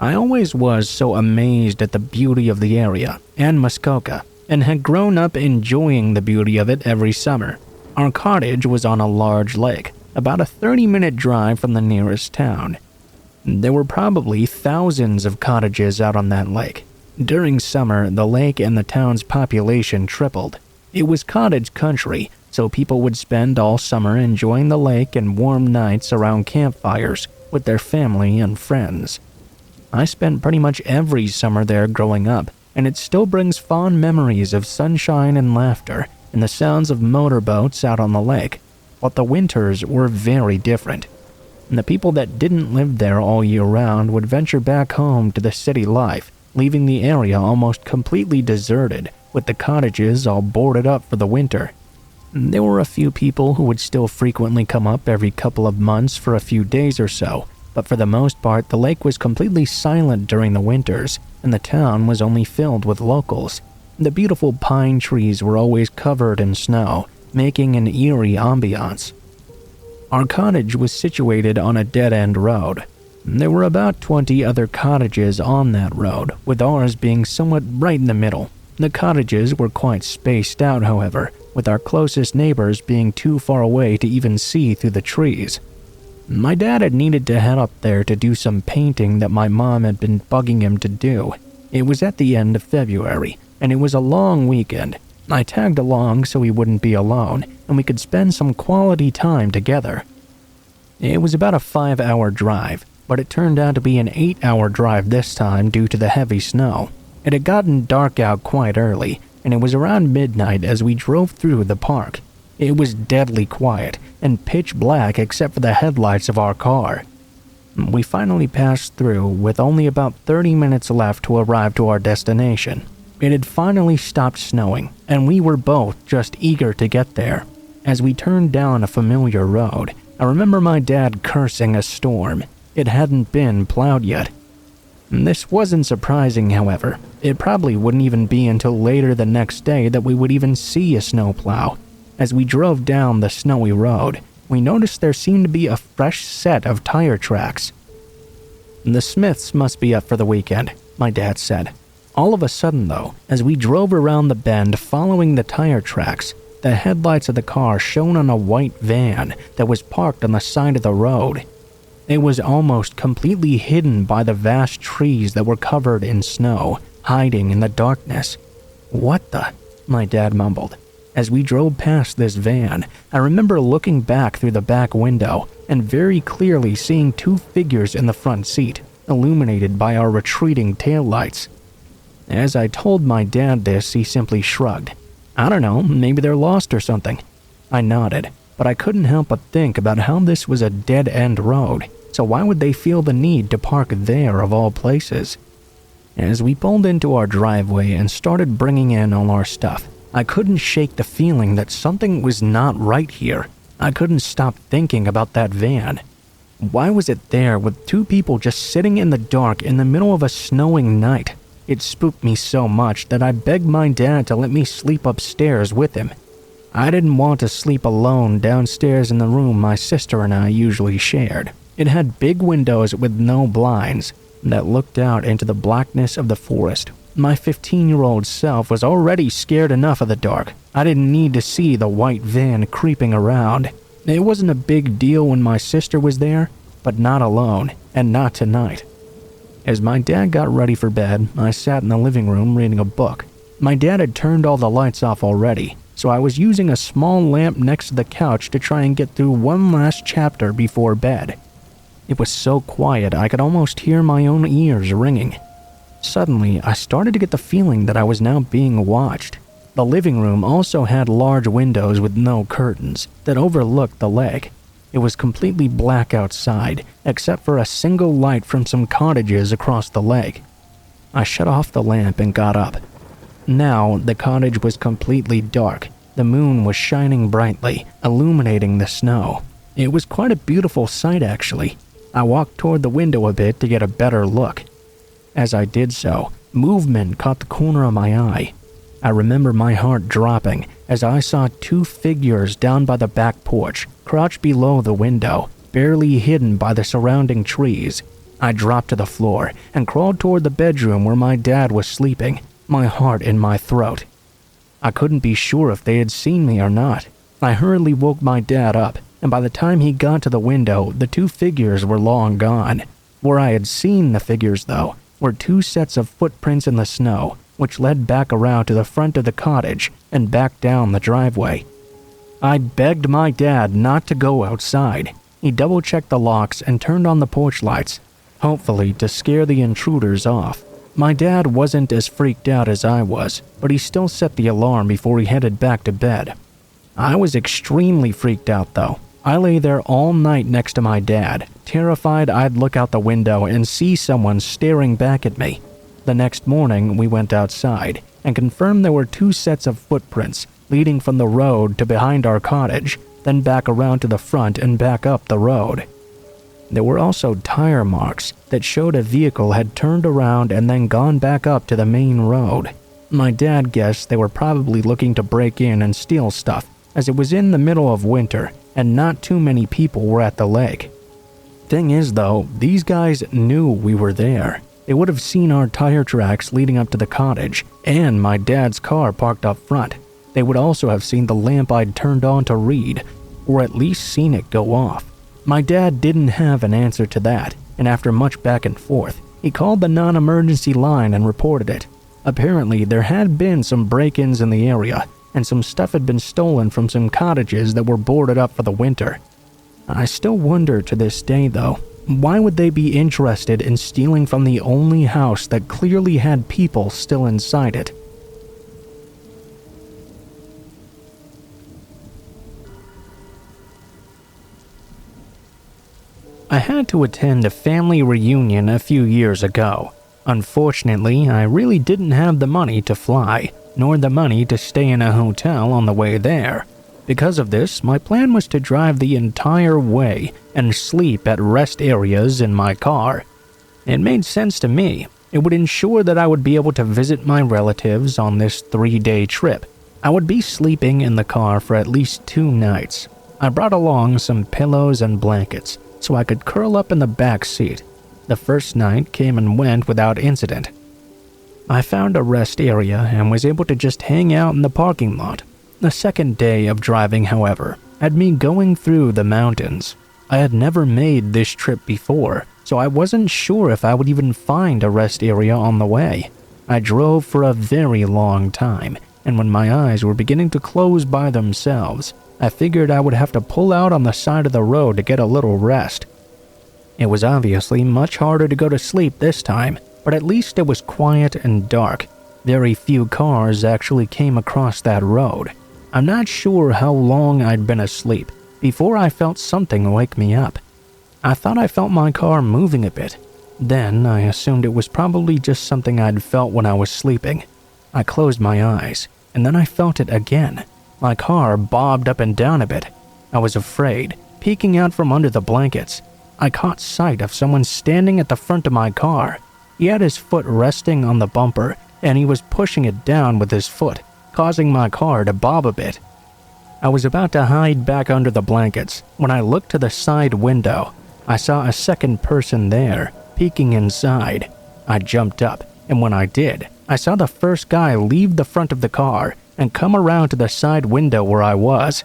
I always was so amazed at the beauty of the area and Muskoka, and had grown up enjoying the beauty of it every summer. Our cottage was on a large lake, about a 30-minute drive from the nearest town. There were probably thousands of cottages out on that lake. During summer, the lake and the town's population tripled. It was cottage country, so people would spend all summer enjoying the lake and warm nights around campfires with their family and friends. I spent pretty much every summer there growing up, and it still brings fond memories of sunshine and laughter and the sounds of motorboats out on the lake. But the winters were very different. And the people that didn't live there all year round would venture back home to the city life, leaving the area almost completely deserted, with the cottages all boarded up for the winter. There were a few people who would still frequently come up every couple of months for a few days or so, but for the most part the lake was completely silent during the winters, and the town was only filled with locals. The beautiful pine trees were always covered in snow, making an eerie ambiance. Our cottage was situated on a dead-end road. There were about 20 other cottages on that road, with ours being somewhat right in the middle. The cottages were quite spaced out, however, with our closest neighbors being too far away to even see through the trees. My dad had needed to head up there to do some painting that my mom had been bugging him to do. It was at the end of February, and it was a long weekend. I tagged along so he wouldn't be alone, and we could spend some quality time together. It was about a 5-hour drive, but it turned out to be an 8-hour drive this time due to the heavy snow. It had gotten dark out quite early, and it was around midnight as we drove through the park. It was deadly quiet and pitch black except for the headlights of our car. We finally passed through with only about 30 minutes left to arrive to our destination. It had finally stopped snowing, and we were both just eager to get there. As we turned down a familiar road, I remember my dad cursing a storm. It hadn't been plowed yet. This wasn't surprising, however. It probably wouldn't even be until later the next day that we would even see a snowplow. As we drove down the snowy road, we noticed there seemed to be a fresh set of tire tracks. "The Smiths must be up for the weekend," my dad said. All of a sudden, though, as we drove around the bend following the tire tracks, the headlights of the car shone on a white van that was parked on the side of the road. It was almost completely hidden by the vast trees that were covered in snow, hiding in the darkness. "What the?" my dad mumbled. As we drove past this van, I remember looking back through the back window and very clearly seeing two figures in the front seat, illuminated by our retreating taillights. As I told my dad this, he simply shrugged. "I don't know, maybe they're lost or something." I nodded, but I couldn't help but think about how this was a dead-end road, so why would they feel the need to park there of all places? As we pulled into our driveway and started bringing in all our stuff, I couldn't shake the feeling that something was not right here. I couldn't stop thinking about that van. Why was it there with two people just sitting in the dark in the middle of a snowing night? It spooked me so much that I begged my dad to let me sleep upstairs with him. I didn't want to sleep alone downstairs in the room my sister and I usually shared. It had big windows with no blinds that looked out into the blackness of the forest. My 15-year-old self was already scared enough of the dark. I didn't need to see the white van creeping around. It wasn't a big deal when my sister was there, but not alone, and not tonight. As my dad got ready for bed, I sat in the living room reading a book. My dad had turned all the lights off already, so I was using a small lamp next to the couch to try and get through one last chapter before bed. It was so quiet I could almost hear my own ears ringing. Suddenly, I started to get the feeling that I was now being watched. The living room also had large windows with no curtains that overlooked the lake. It was completely black outside, except for a single light from some cottages across the lake. I shut off the lamp and got up. Now, the cottage was completely dark. The moon was shining brightly, illuminating the snow. It was quite a beautiful sight, actually. I walked toward the window a bit to get a better look. As I did so, movement caught the corner of my eye. I remember my heart dropping as I saw two figures down by the back porch, crouched below the window, barely hidden by the surrounding trees. I dropped to the floor and crawled toward the bedroom where my dad was sleeping, my heart in my throat. I couldn't be sure if they had seen me or not. I hurriedly woke my dad up, and by the time he got to the window, the two figures were long gone. Where I had seen the figures, though, were two sets of footprints in the snow, which led back around to the front of the cottage and back down the driveway. I begged my dad not to go outside. He double-checked the locks and turned on the porch lights, hopefully to scare the intruders off. My dad wasn't as freaked out as I was, but he still set the alarm before he headed back to bed. I was extremely freaked out, though. I lay there all night next to my dad, terrified I'd look out the window and see someone staring back at me. The next morning, we went outside and confirmed there were two sets of footprints leading from the road to behind our cottage, then back around to the front and back up the road. There were also tire marks that showed a vehicle had turned around and then gone back up to the main road. My dad guessed they were probably looking to break in and steal stuff, as it was in the middle of winter and not too many people were at the lake. Thing is, though, these guys knew we were there. They would have seen our tire tracks leading up to the cottage and my dad's car parked up front. They would also have seen the lamp I'd turned on to read, or at least seen it go off. My dad didn't have an answer to that, and after much back and forth, he called the non-emergency line and reported it. Apparently, there had been some break-ins in the area, and some stuff had been stolen from some cottages that were boarded up for the winter. I still wonder to this day, though, why would they be interested in stealing from the only house that clearly had people still inside it? I had to attend a family reunion a few years ago. Unfortunately, I really didn't have the money to fly, nor the money to stay in a hotel on the way there. Because of this, my plan was to drive the entire way and sleep at rest areas in my car. It made sense to me. It would ensure that I would be able to visit my relatives on this 3-day trip. I would be sleeping in the car for at least 2 nights. I brought along some pillows and blankets so I could curl up in the back seat. The first night came and went without incident. I found a rest area and was able to just hang out in the parking lot. The second day of driving, however, had me going through the mountains. I had never made this trip before, so I wasn't sure if I would even find a rest area on the way. I drove for a very long time, and when my eyes were beginning to close by themselves, I figured I would have to pull out on the side of the road to get a little rest. It was obviously much harder to go to sleep this time, but at least it was quiet and dark. Very few cars actually came across that road. I'm not sure how long I'd been asleep before I felt something wake me up. I thought I felt my car moving a bit. Then I assumed it was probably just something I'd felt when I was sleeping. I closed my eyes, and then I felt it again. My car bobbed up and down a bit. I was afraid, peeking out from under the blankets. I caught sight of someone standing at the front of my car. He had his foot resting on the bumper, and he was pushing it down with his foot, causing my car to bob a bit. I was about to hide back under the blankets when I looked to the side window. I saw a second person there, peeking inside. I jumped up, and when I did, I saw the first guy leave the front of the car and come around to the side window where I was.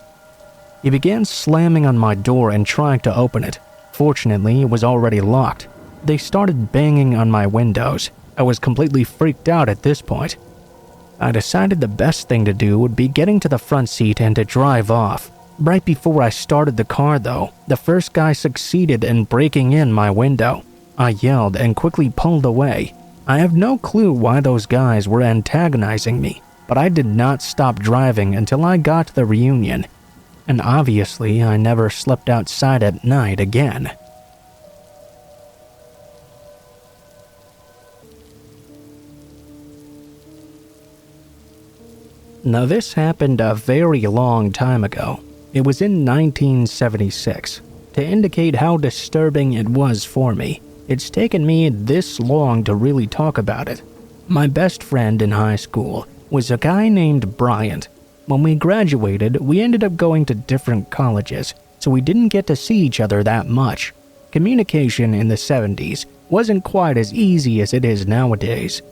He began slamming on my door and trying to open it. Fortunately, it was already locked. They started banging on my windows. I was completely freaked out at this point. I decided the best thing to do would be getting to the front seat and to drive off. Right before I started the car though, the first guy succeeded in breaking in my window. I yelled and quickly pulled away. I have no clue why those guys were antagonizing me, but I did not stop driving until I got to the reunion. And obviously I never slept outside at night again. Now this happened a very long time ago. It was in 1976. To indicate how disturbing it was for me, it's taken me this long to really talk about it. My best friend in high school was a guy named Bryant. When we graduated, we ended up going to different colleges, so we didn't get to see each other that much. Communication in the 70s wasn't quite as easy as it is nowadays.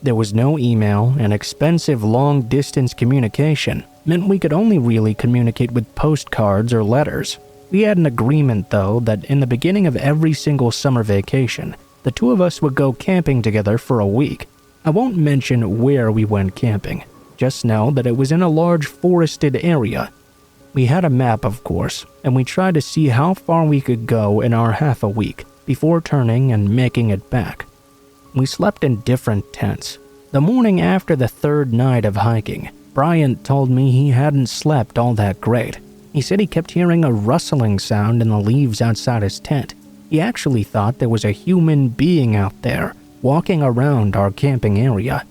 There was no email, and expensive long-distance communication meant we could only really communicate with postcards or letters. We had an agreement, though, that in the beginning of every single summer vacation, the two of us would go camping together for a week. I won't mention where we went camping. Just know that it was in a large forested area. We had a map, of course, and we tried to see how far we could go in our half a week before turning and making it back. We slept in different tents. The morning after the third night of hiking, Bryant told me he hadn't slept all that great. He said he kept hearing a rustling sound in the leaves outside his tent. He actually thought there was a human being out there, walking around our camping area.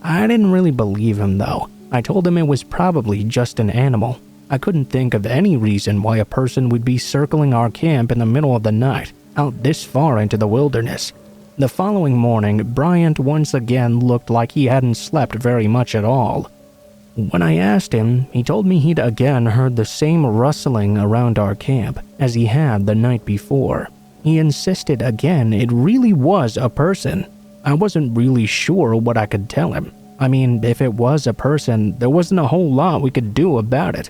I didn't really believe him though. I told him it was probably just an animal. I couldn't think of any reason why a person would be circling our camp in the middle of the night, out this far into the wilderness. The following morning, Bryant once again looked like he hadn't slept very much at all. When I asked him, he told me he'd again heard the same rustling around our camp as he had the night before. He insisted again it really was a person. I wasn't really sure what I could tell him. I mean, if it was a person, there wasn't a whole lot we could do about it.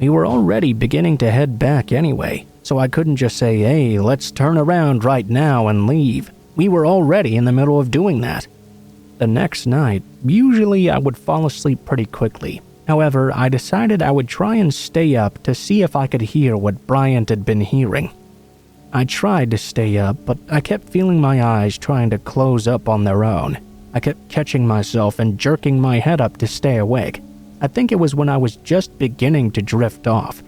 We were already beginning to head back anyway, so I couldn't just say, hey, let's turn around right now and leave. We were already in the middle of doing that. The next night, usually I would fall asleep pretty quickly. However, I decided I would try and stay up to see if I could hear what Bryant had been hearing. I tried to stay up, but I kept feeling my eyes trying to close up on their own. I kept catching myself and jerking my head up to stay awake. I think it was when I was just beginning to drift off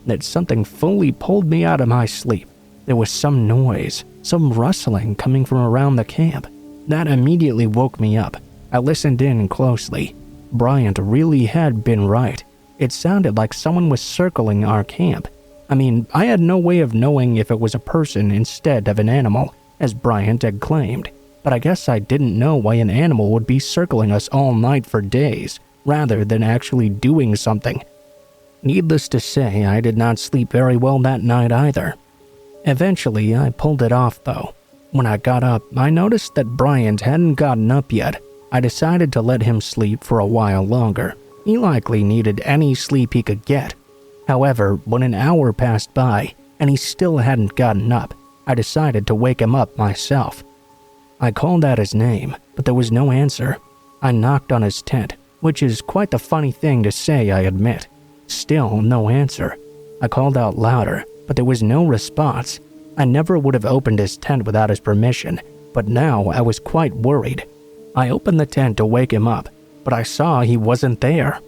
that something fully pulled me out of my sleep. There was some noise, some rustling coming from around the camp. That immediately woke me up. I listened in closely. Bryant really had been right. It sounded like someone was circling our camp. I mean, I had no way of knowing if it was a person instead of an animal, as Bryant had claimed. But I guess I didn't know why an animal would be circling us all night for days, rather than actually doing something. Needless to say, I did not sleep very well that night either. Eventually, I pulled it off though. When I got up, I noticed that Bryant hadn't gotten up yet. I decided to let him sleep for a while longer. He likely needed any sleep he could get. However, when an hour passed by and he still hadn't gotten up, I decided to wake him up myself. I called out his name, but there was no answer. I knocked on his tent, which is quite the funny thing to say, I admit. Still no answer. I called out louder, but there was no response. I never would have opened his tent without his permission, but now I was quite worried. I opened the tent to wake him up, but I saw he wasn't there.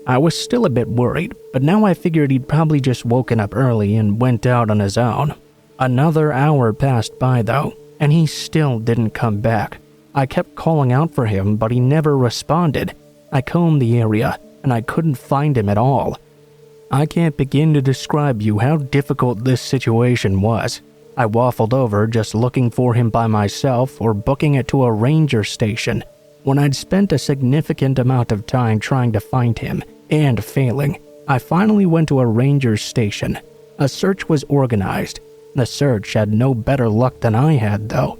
I was still a bit worried, but now I figured he'd probably just woken up early and went out on his own. Another hour passed by though, and he still didn't come back. I kept calling out for him, but he never responded. I combed the area, and I couldn't find him at all. I can't begin to describe you how difficult this situation was. I waffled over just looking for him by myself or booking it to a ranger station. When I'd spent a significant amount of time trying to find him and failing, I finally went to a ranger station. A search was organized. The search had no better luck than I had though.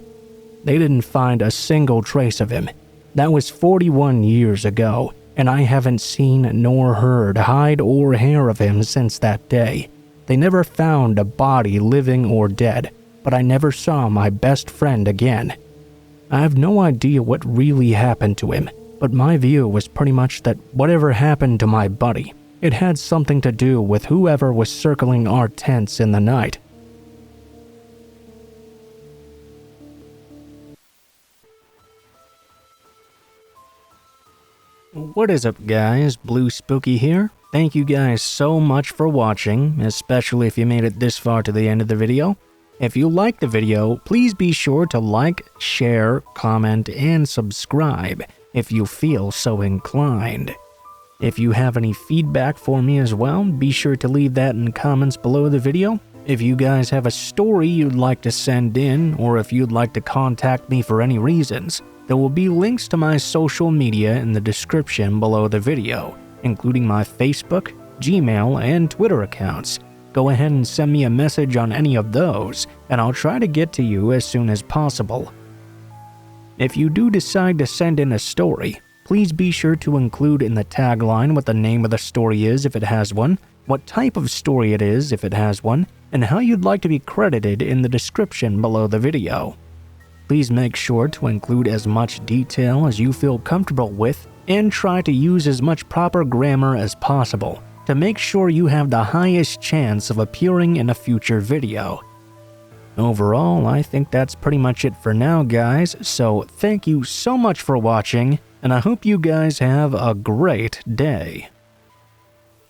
They didn't find a single trace of him. That was 41 years ago, and I haven't seen nor heard hide or hair of him since that day. They never found a body, living or dead, but I never saw my best friend again. I have no idea what really happened to him, but my view was pretty much that whatever happened to my buddy, it had something to do with whoever was circling our tents in the night. What is up guys, Blue Spooky here. Thank you guys so much for watching, especially if you made it this far to the end of the video. If you liked the video, please be sure to like, share, comment, and subscribe if you feel so inclined. If you have any feedback for me as well, be sure to leave that in comments below the video. If you guys have a story you'd like to send in, or if you'd like to contact me for any reasons, there will be links to my social media in the description below the video, including my Facebook, Gmail, and Twitter accounts. Go ahead and send me a message on any of those, and I'll try to get to you as soon as possible. If you do decide to send in a story, please be sure to include in the tagline what the name of the story is if it has one, what type of story it is if it has one, and how you'd like to be credited in the description below the video. Please make sure to include as much detail as you feel comfortable with, and try to use as much proper grammar as possible to make sure you have the highest chance of appearing in a future video. Overall, I think that's pretty much it for now guys, so thank you so much for watching, and I hope you guys have a great day.